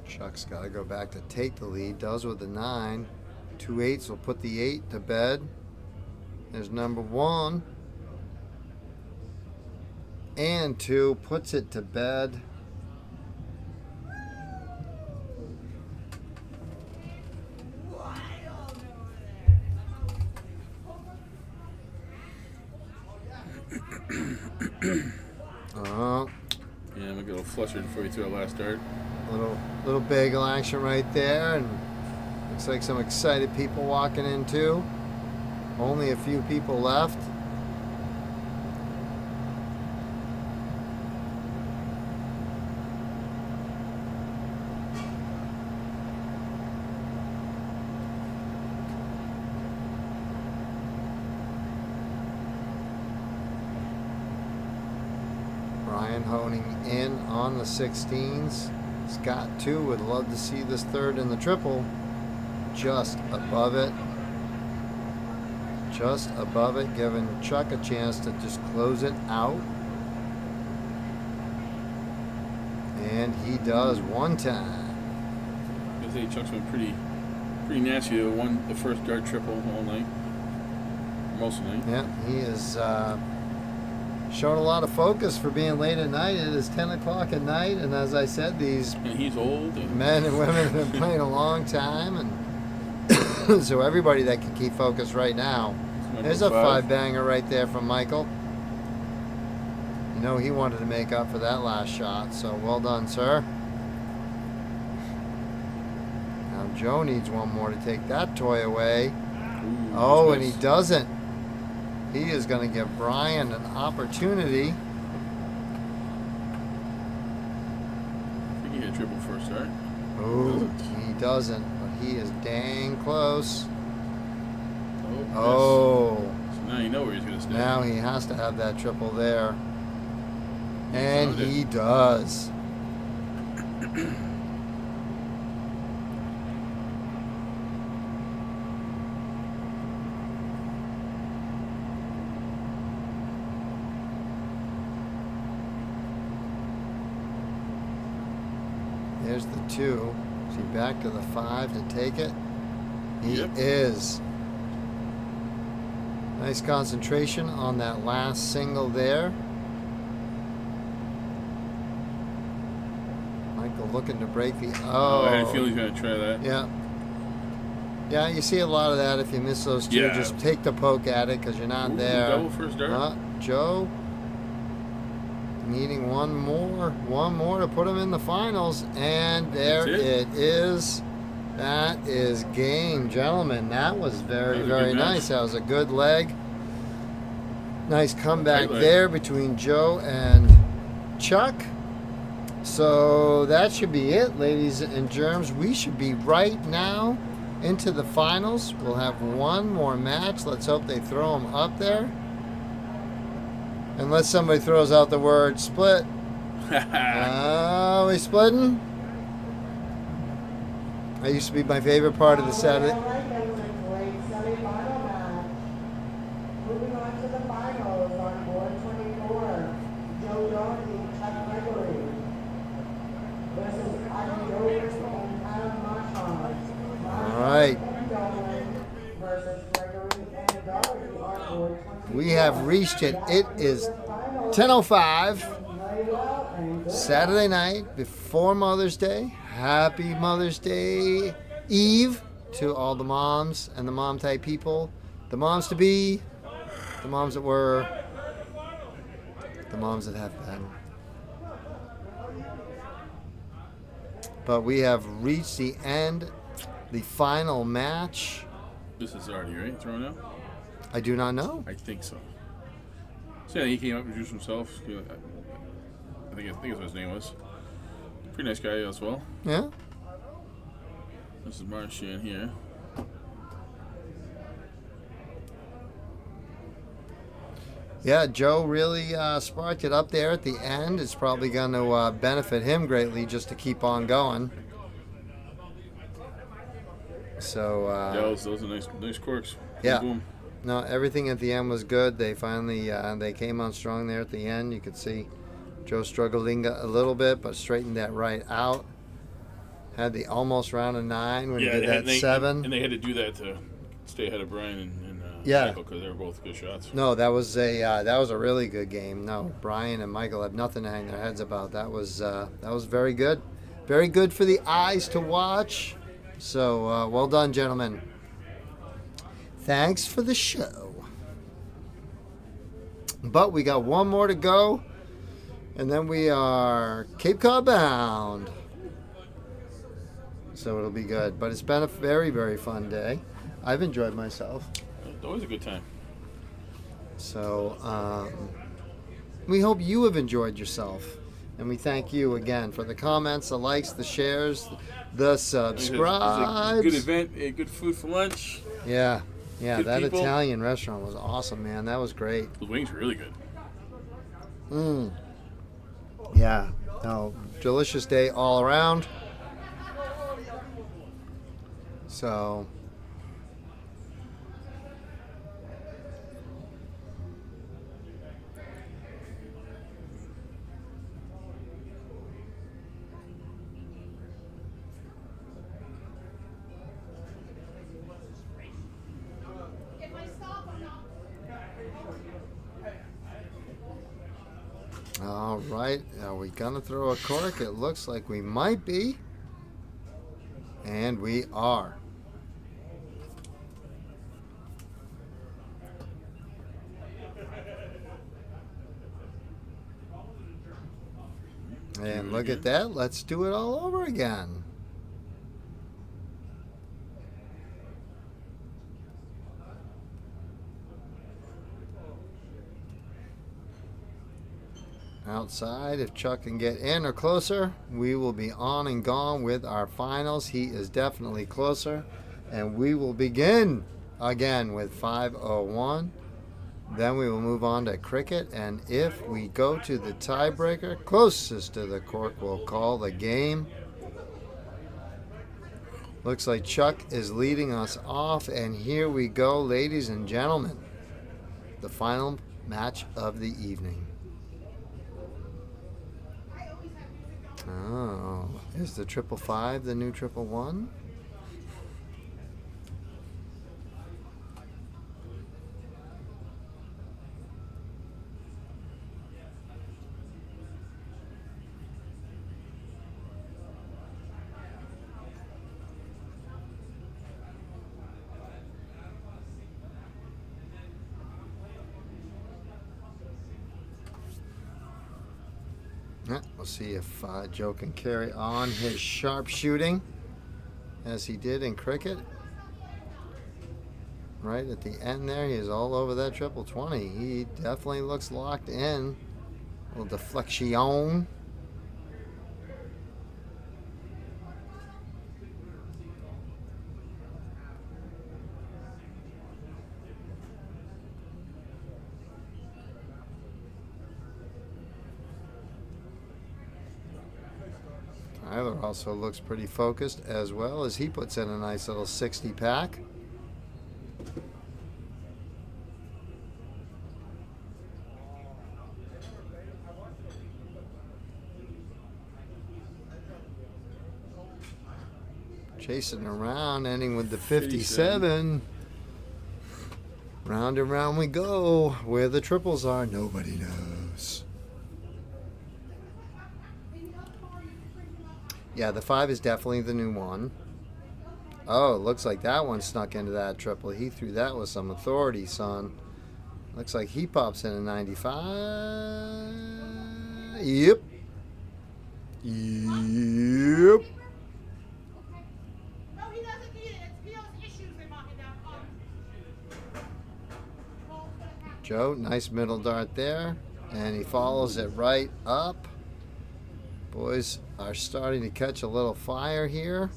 Chuck's got to go back to take the lead. Does with the 9. 2 8s will put the 8 to bed. There's number 1. And 2 puts it to bed. Oh, Yeah, I'm gonna get a little flustered before we throw that last dart. little bagel action right there, and looks like some excited people walking in too. Only a few people left. Brian honing in on the 16s. Scott too would love to see this third in the triple. Just above it. Just above it, giving Chuck a chance to just close it out. And he does one time. I say Chuck's been pretty nasty. Won the first dart triple all night, most of the night. Yeah, he is showing a lot of focus for being late at night. It is 10 o'clock at night, and as I said, these And he's old. And men and women have been playing a long time, and so everybody that can keep focus right now. There's a 5-banger right there from Michael. You know he wanted to make up for that last shot, so well done, sir. Now Joe needs one more to take that toy away. Ooh, Oh, that's and he nice. doesn't. He is going to give Brian an opportunity. I think he hit triple first dart. Oh, he doesn't, but he is dang close. Oh. Oh, Yes. So now you know where he's gonna stay. now he has to have that triple there. And found it. he does. There's the 2. Is he back to the 5 to take it? He Yep. is. Nice concentration on that last single there. Michael looking to break the. Oh, I had a Oh, feeling he's gonna try that. yeah. Yeah, you see a lot of that if you miss those 2. Yeah. Just take the poke at it because you're not Ooh, there. double first dart. Joe needing one more to put him in the finals, and there That's it is. That is game, gentlemen. That was very, That was a very good match. nice. That was a good leg. Nice comeback Tight leg. there between Joe and Chuck. So that should be it, ladies and germs. We should be right now into the finals. We'll have one more match. Let's hope they throw them up there. Unless somebody throws out the word split. We splitting? That used to be my favorite part of the Saturday. All right, then, it's a great semifinal match. Moving on to the finals on board 24. Joe Doherty, Chuck Gregory versus Ivy Overs and Adam Marchand. All right. And Dolan versus Gregory and Doherty on board 24. We have reached it. It is 10:05. Saturday night before Mother's Day. Happy Mother's Day Eve to all the moms and the mom type people. The moms to be, the moms that were, the moms that have been. But we have reached the end, the final match. This is already right thrown out. I do not know. I think so. So yeah, he came up and introduced himself. I think that's what his name was. Pretty nice guy as well. Yeah? This is Marchand here. Yeah, Joe really sparked it up there at the end. It's probably going to benefit him greatly just to keep on going. So Yeah, those are nice corks. Yeah. Boom. no, everything at the end was good. They finally they came on strong there at the end. You could see Joe struggling a little bit, but straightened that right out. Had the almost round of 9 when he did that 7. And they had to do that to stay ahead of Brian and Yeah. Michael because they were both good shots. No, that was a really good game. No, Brian and Michael have nothing to hang their heads about. That was very good, very good for the eyes to watch. So well done, gentlemen. Thanks for the show. But we got one more to go, and then we are Cape Cod bound. So it'll be good. But it's been a very, very fun day. I've enjoyed myself. It's always a good time. So we hope you have enjoyed yourself. And we thank you again for the comments, the likes, the shares, the subscribes. It was a good event, good food for lunch. Yeah, Good that people. Italian restaurant was awesome, man. That was great. The wings were really good. Yeah, no, delicious day all around. So, all right, are we gonna throw a cork? It looks like we might be. And we are. And look at that. Let's do it all over again. Outside, if Chuck can get in or closer, we will be on and gone with our finals. He is definitely closer. And we will begin again with 501. Then we will move on to cricket, and if we go to the tiebreaker, closest to the cork will call the game. Looks like Chuck is leading us off, and here we go, ladies and gentlemen. The final match of the evening. Oh, is the 555 the new 111? We'll see if Joe can carry on his sharp shooting as he did in cricket. Right at the end there, he is all over that 20. He definitely looks locked in. A little deflection. Tyler also looks pretty focused as well as he puts in a nice little 60 pack. Chasing around, ending with the 57. Round and round we go. Where the triples are, nobody knows. Yeah, the 5 is definitely the new one. Oh, it looks like that one snuck into that triple. He threw that with some authority, son. Looks like he pops in a 95. Yep. Yep. No, he doesn't need it. It's Theo's issues they're knocking down. Joe, nice middle dart there. And he follows it right up. Boys are starting to catch a little fire here.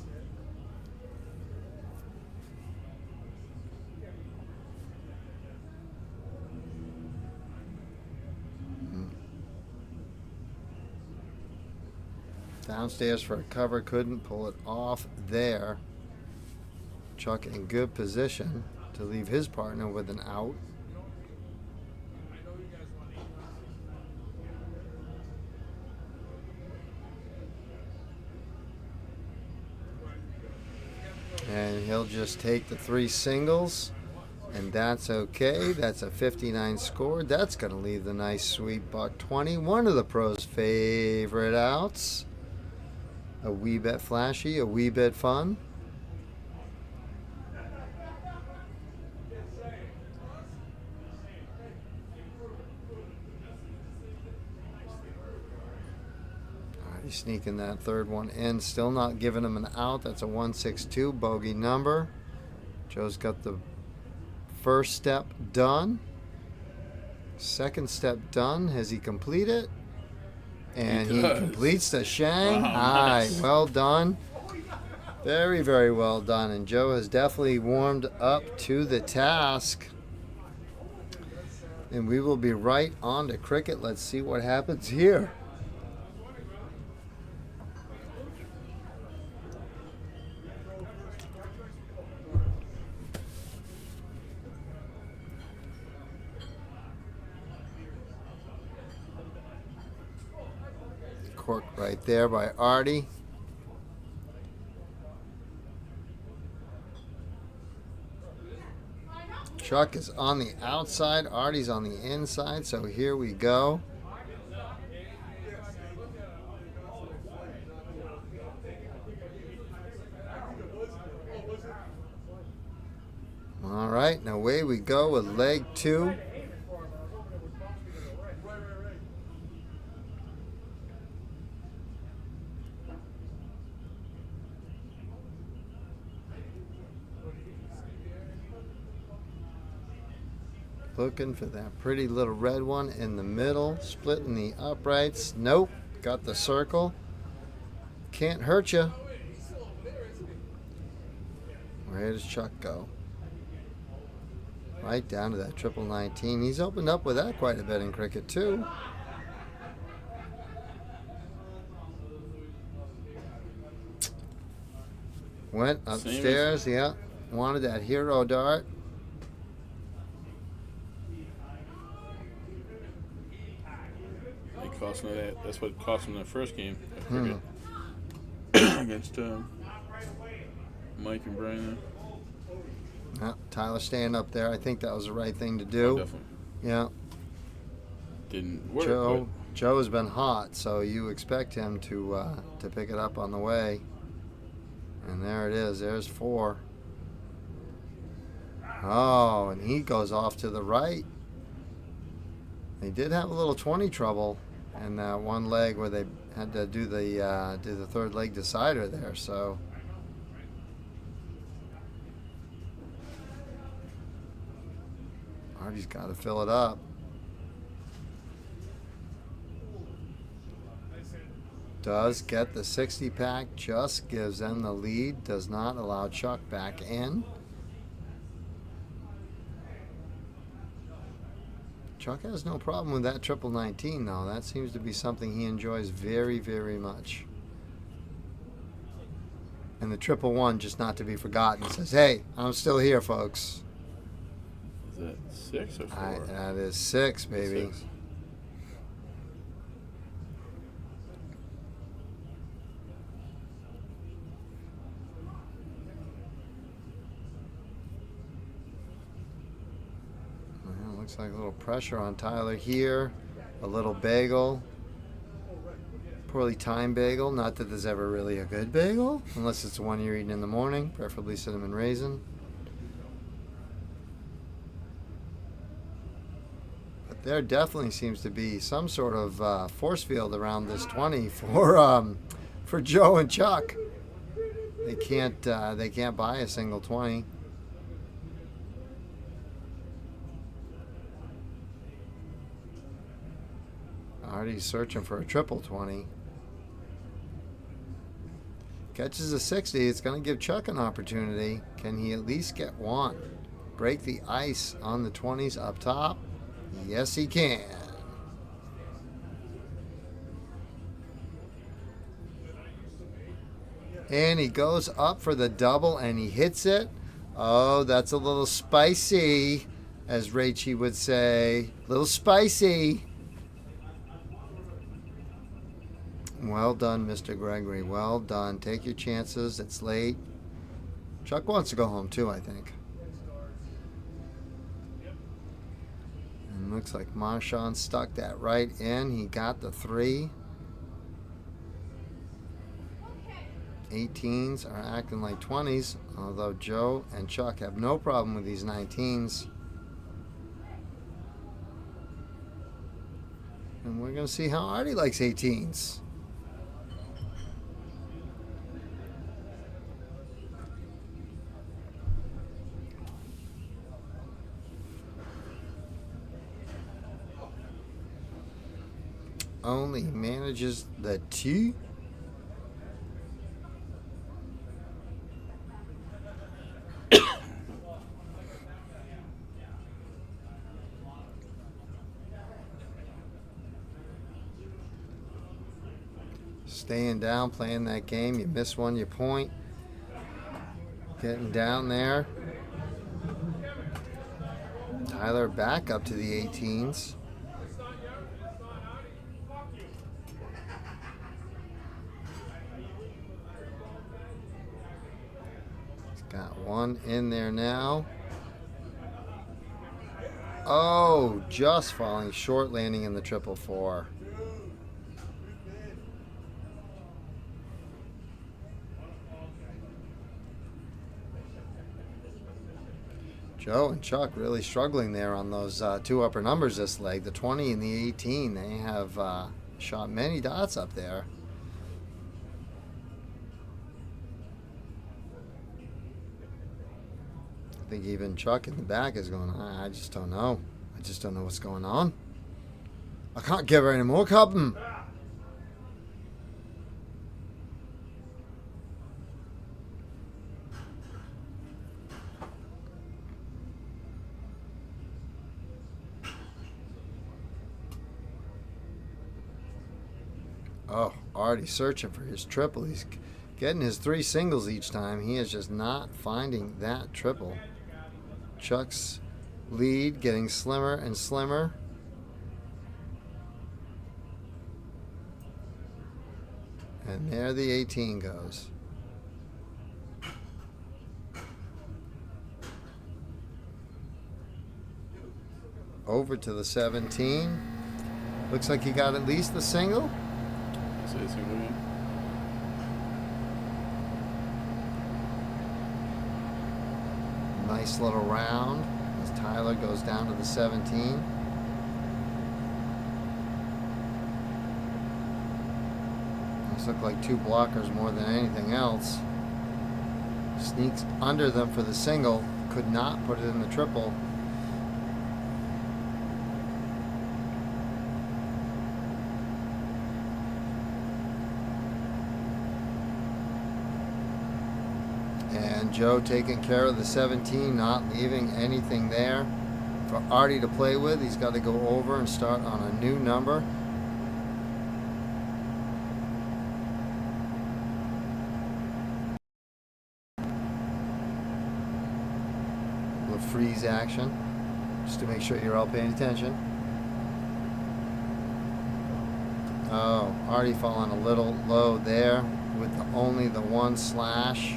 Downstairs for a cover, couldn't pull it off there. Chuck in good position to leave his partner with an out. And he'll just take the 3 singles, and that's okay. That's a 59 score. That's going to leave the nice sweet $120. One of the pros' favorite outs. A wee bit flashy, a wee bit fun. He's sneaking that third one in. Still not giving him an out. That's a 162 bogey number. Joe's got the first step done. Second step done. Has he completed? And he completes the Shanghai. Nice. Well done. Very, very well done. And Joe has definitely warmed up to the task. And we will be right on to cricket. Let's see what happens here. Cork right there by Artie. Chuck is on the outside, Artie's on the inside, so here we go. All right, and away we go with leg 2. Looking for that pretty little red one in the middle, splitting the uprights. Nope, got the circle. Can't hurt you. Where does Chuck go? Right down to that triple 19. He's opened up with that quite a bit in cricket too. Went upstairs, yeah. Wanted that hero dart. Cost him that. That's what cost him that first game at cricket against Mike and Brian. Tyler staying up there. I think that was the right thing to do. Oh, definitely. Yeah. Didn't work. Joe has been hot, so you expect him to pick it up on the way. And there it is. There's 4. Oh, and he goes off to the right. They did have a little 20 trouble. And one leg where they had to do the third leg decider there. So Artie's got to fill it up. Does get the 60 pack, just gives them the lead. Does not allow Chuck back in. Chuck has no problem with that triple 19 though. That seems to be something he enjoys very, very much. And the triple 1, just not to be forgotten, says, "Hey, I'm still here, folks." Is that 6 or 4? That is 6, baby. 6. Looks like a little pressure on Tyler here. A little bagel. Poorly timed bagel. Not that there's ever really a good bagel, unless it's the one you're eating in the morning, preferably cinnamon raisin. But there definitely seems to be some sort of force field around this 20 for Joe and Chuck. They can't buy a single 20. Artie's searching for a triple 20. Catches a 60. It's going to give Chuck an opportunity. Can he at least get one? Break the ice on the 20s up top? Yes, he can. And he goes up for the double and he hits it. Oh, that's a little spicy, as Rachie would say. Little spicy. Well done, Mr. Gregory. Well done. Take your chances. It's late. Chuck wants to go home too, I think. And looks like Marshawn stuck that right in. He got the 3. 18s are acting like 20s, although Joe and Chuck have no problem with these 19s. And we're going to see how Artie likes 18s. Only manages the 2. Staying down, playing that game. You miss one, you point. Getting down there. Tyler back up to the 18s. He's got one in there now. Oh, just falling short, landing in the 444. Joe and Chuck really struggling there on those 2 upper numbers this leg. The 20 and the 18. They have shot many dots up there. I think even Chuck in the back is going, I just don't know. I just don't know what's going on. I can't give her any more, Captain. Oh, already searching for his triple. He's getting his 3 singles each time. He is just not finding that triple. Chuck's lead getting slimmer and slimmer. And there the 18 goes. Over to the 17. Looks like he got at least the single. Nice little round as Tyler goes down to the 17. These look like 2 blockers more than anything else. Sneaks under them for the single. Could not put it in the triple. And Joe taking care of the 17, not leaving anything there for Artie to play with. He's got to go over and start on a new number. A little freeze action, just to make sure you're all paying attention. Oh, Artie falling a little low there with only the 1 slash.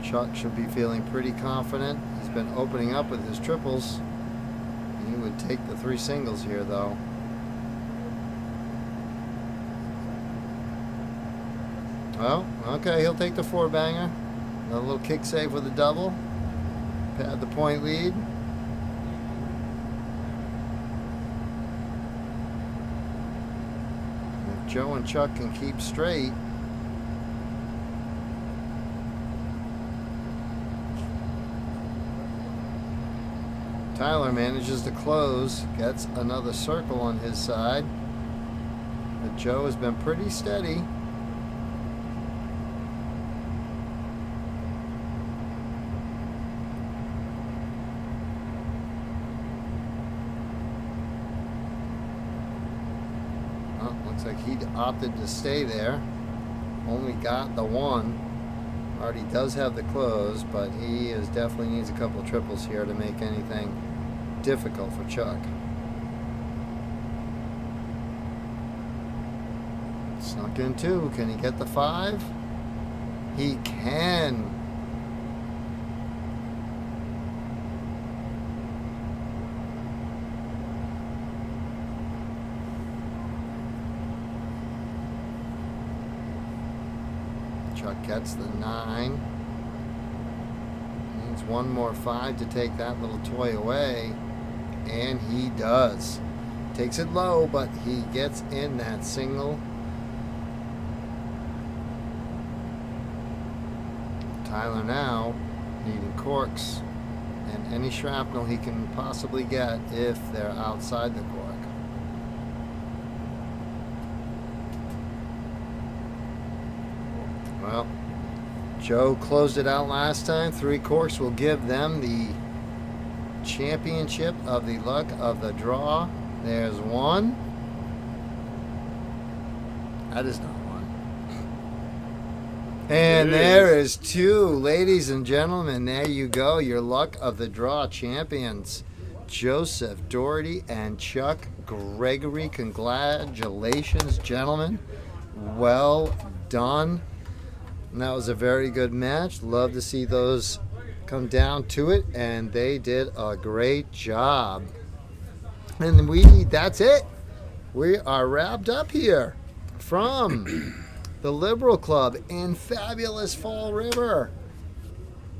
Chuck should be feeling pretty confident. He's been opening up with his triples. He would take the 3 singles here, though. Oh, okay, he'll take the 4-banger. A little kick save with a double. Pad the point lead. If Joe and Chuck can keep straight, Tyler manages to close, gets another circle on his side. But Joe has been pretty steady. Well, looks like he opted to stay there. Only got the 1. Artie does have the close, but he definitely needs a couple triples here to make anything difficult for Chuck. Snuck in 2. Can he get the 5? He can. Chuck gets the 9. Needs one more 5 to take that little toy away. And he does. Takes it low, but he gets in that single. Tyler now needing corks and any shrapnel he can possibly get if they're outside the cork. Well, Joe closed it out last time. 3 corks will give them the championship of the luck of the draw. There's 1. That is not 1. And there is 2. Ladies and gentlemen, there you go. Your luck of the draw champions. Joseph Doherty and Chuck Gregory. Congratulations, gentlemen. Well done. And that was a very good match. Love to see those come down to it, and they did a great job. And that's it. We are wrapped up here from the Liberal Club in fabulous Fall River.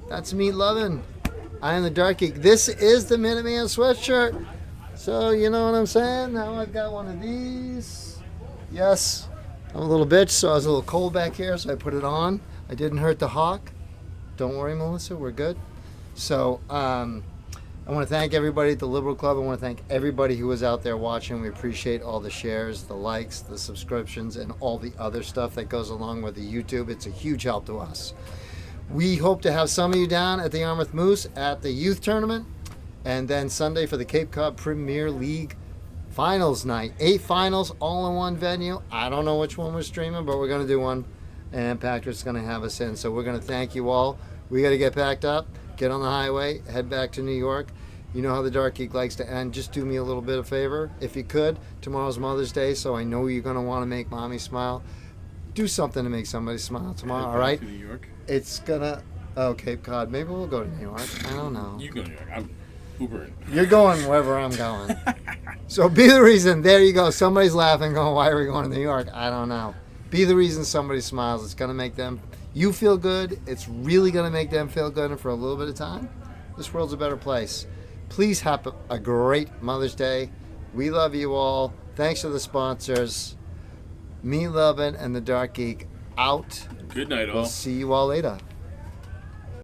That's me loving. I am the Dark Geek. This is the Minuteman sweatshirt. So you know what I'm saying? Now I've got one of these. Yes. I'm a little bitch, so I was a little cold back here, so I put it on. I didn't hurt the hawk. Don't worry, Melissa, we're good. So I want to thank everybody at the Liberal Club. I want to thank everybody who was out there watching. We appreciate all the shares, the likes, the subscriptions, and all the other stuff that goes along with the YouTube. It's a huge help to us. We hope to have some of you down at the Yarmouth Moose at the youth tournament, and then Sunday for the Cape Cod Premier League finals night. 8 finals all in one venue. I don't know which one we're streaming, but we're going to do one, and Patrick's going to have us in. So we're going to thank you all. We got to get packed up, get on the highway, head back to New York. You know how the Dark Geek likes to end. Just do me a little bit of favor, if you could. Tomorrow's Mother's Day, so I know you're going to want to make Mommy smile. Do something to make somebody smile tomorrow, all right? To New York. It's going to... Oh, Cape Cod. Maybe we'll go to New York. I don't know. You go to New York. I'm Ubering. You're going wherever I'm going. So be the reason. There you go. Somebody's laughing, going, why are we going to New York? I don't know. Be the reason somebody smiles. It's going to make you feel good. It's really going to make them feel good. And for a little bit of time, this world's a better place. Please have a great Mother's Day. We love you all. Thanks to the sponsors. Me Lovin' and the Dark Geek out. Good night, all. We'll see you all later.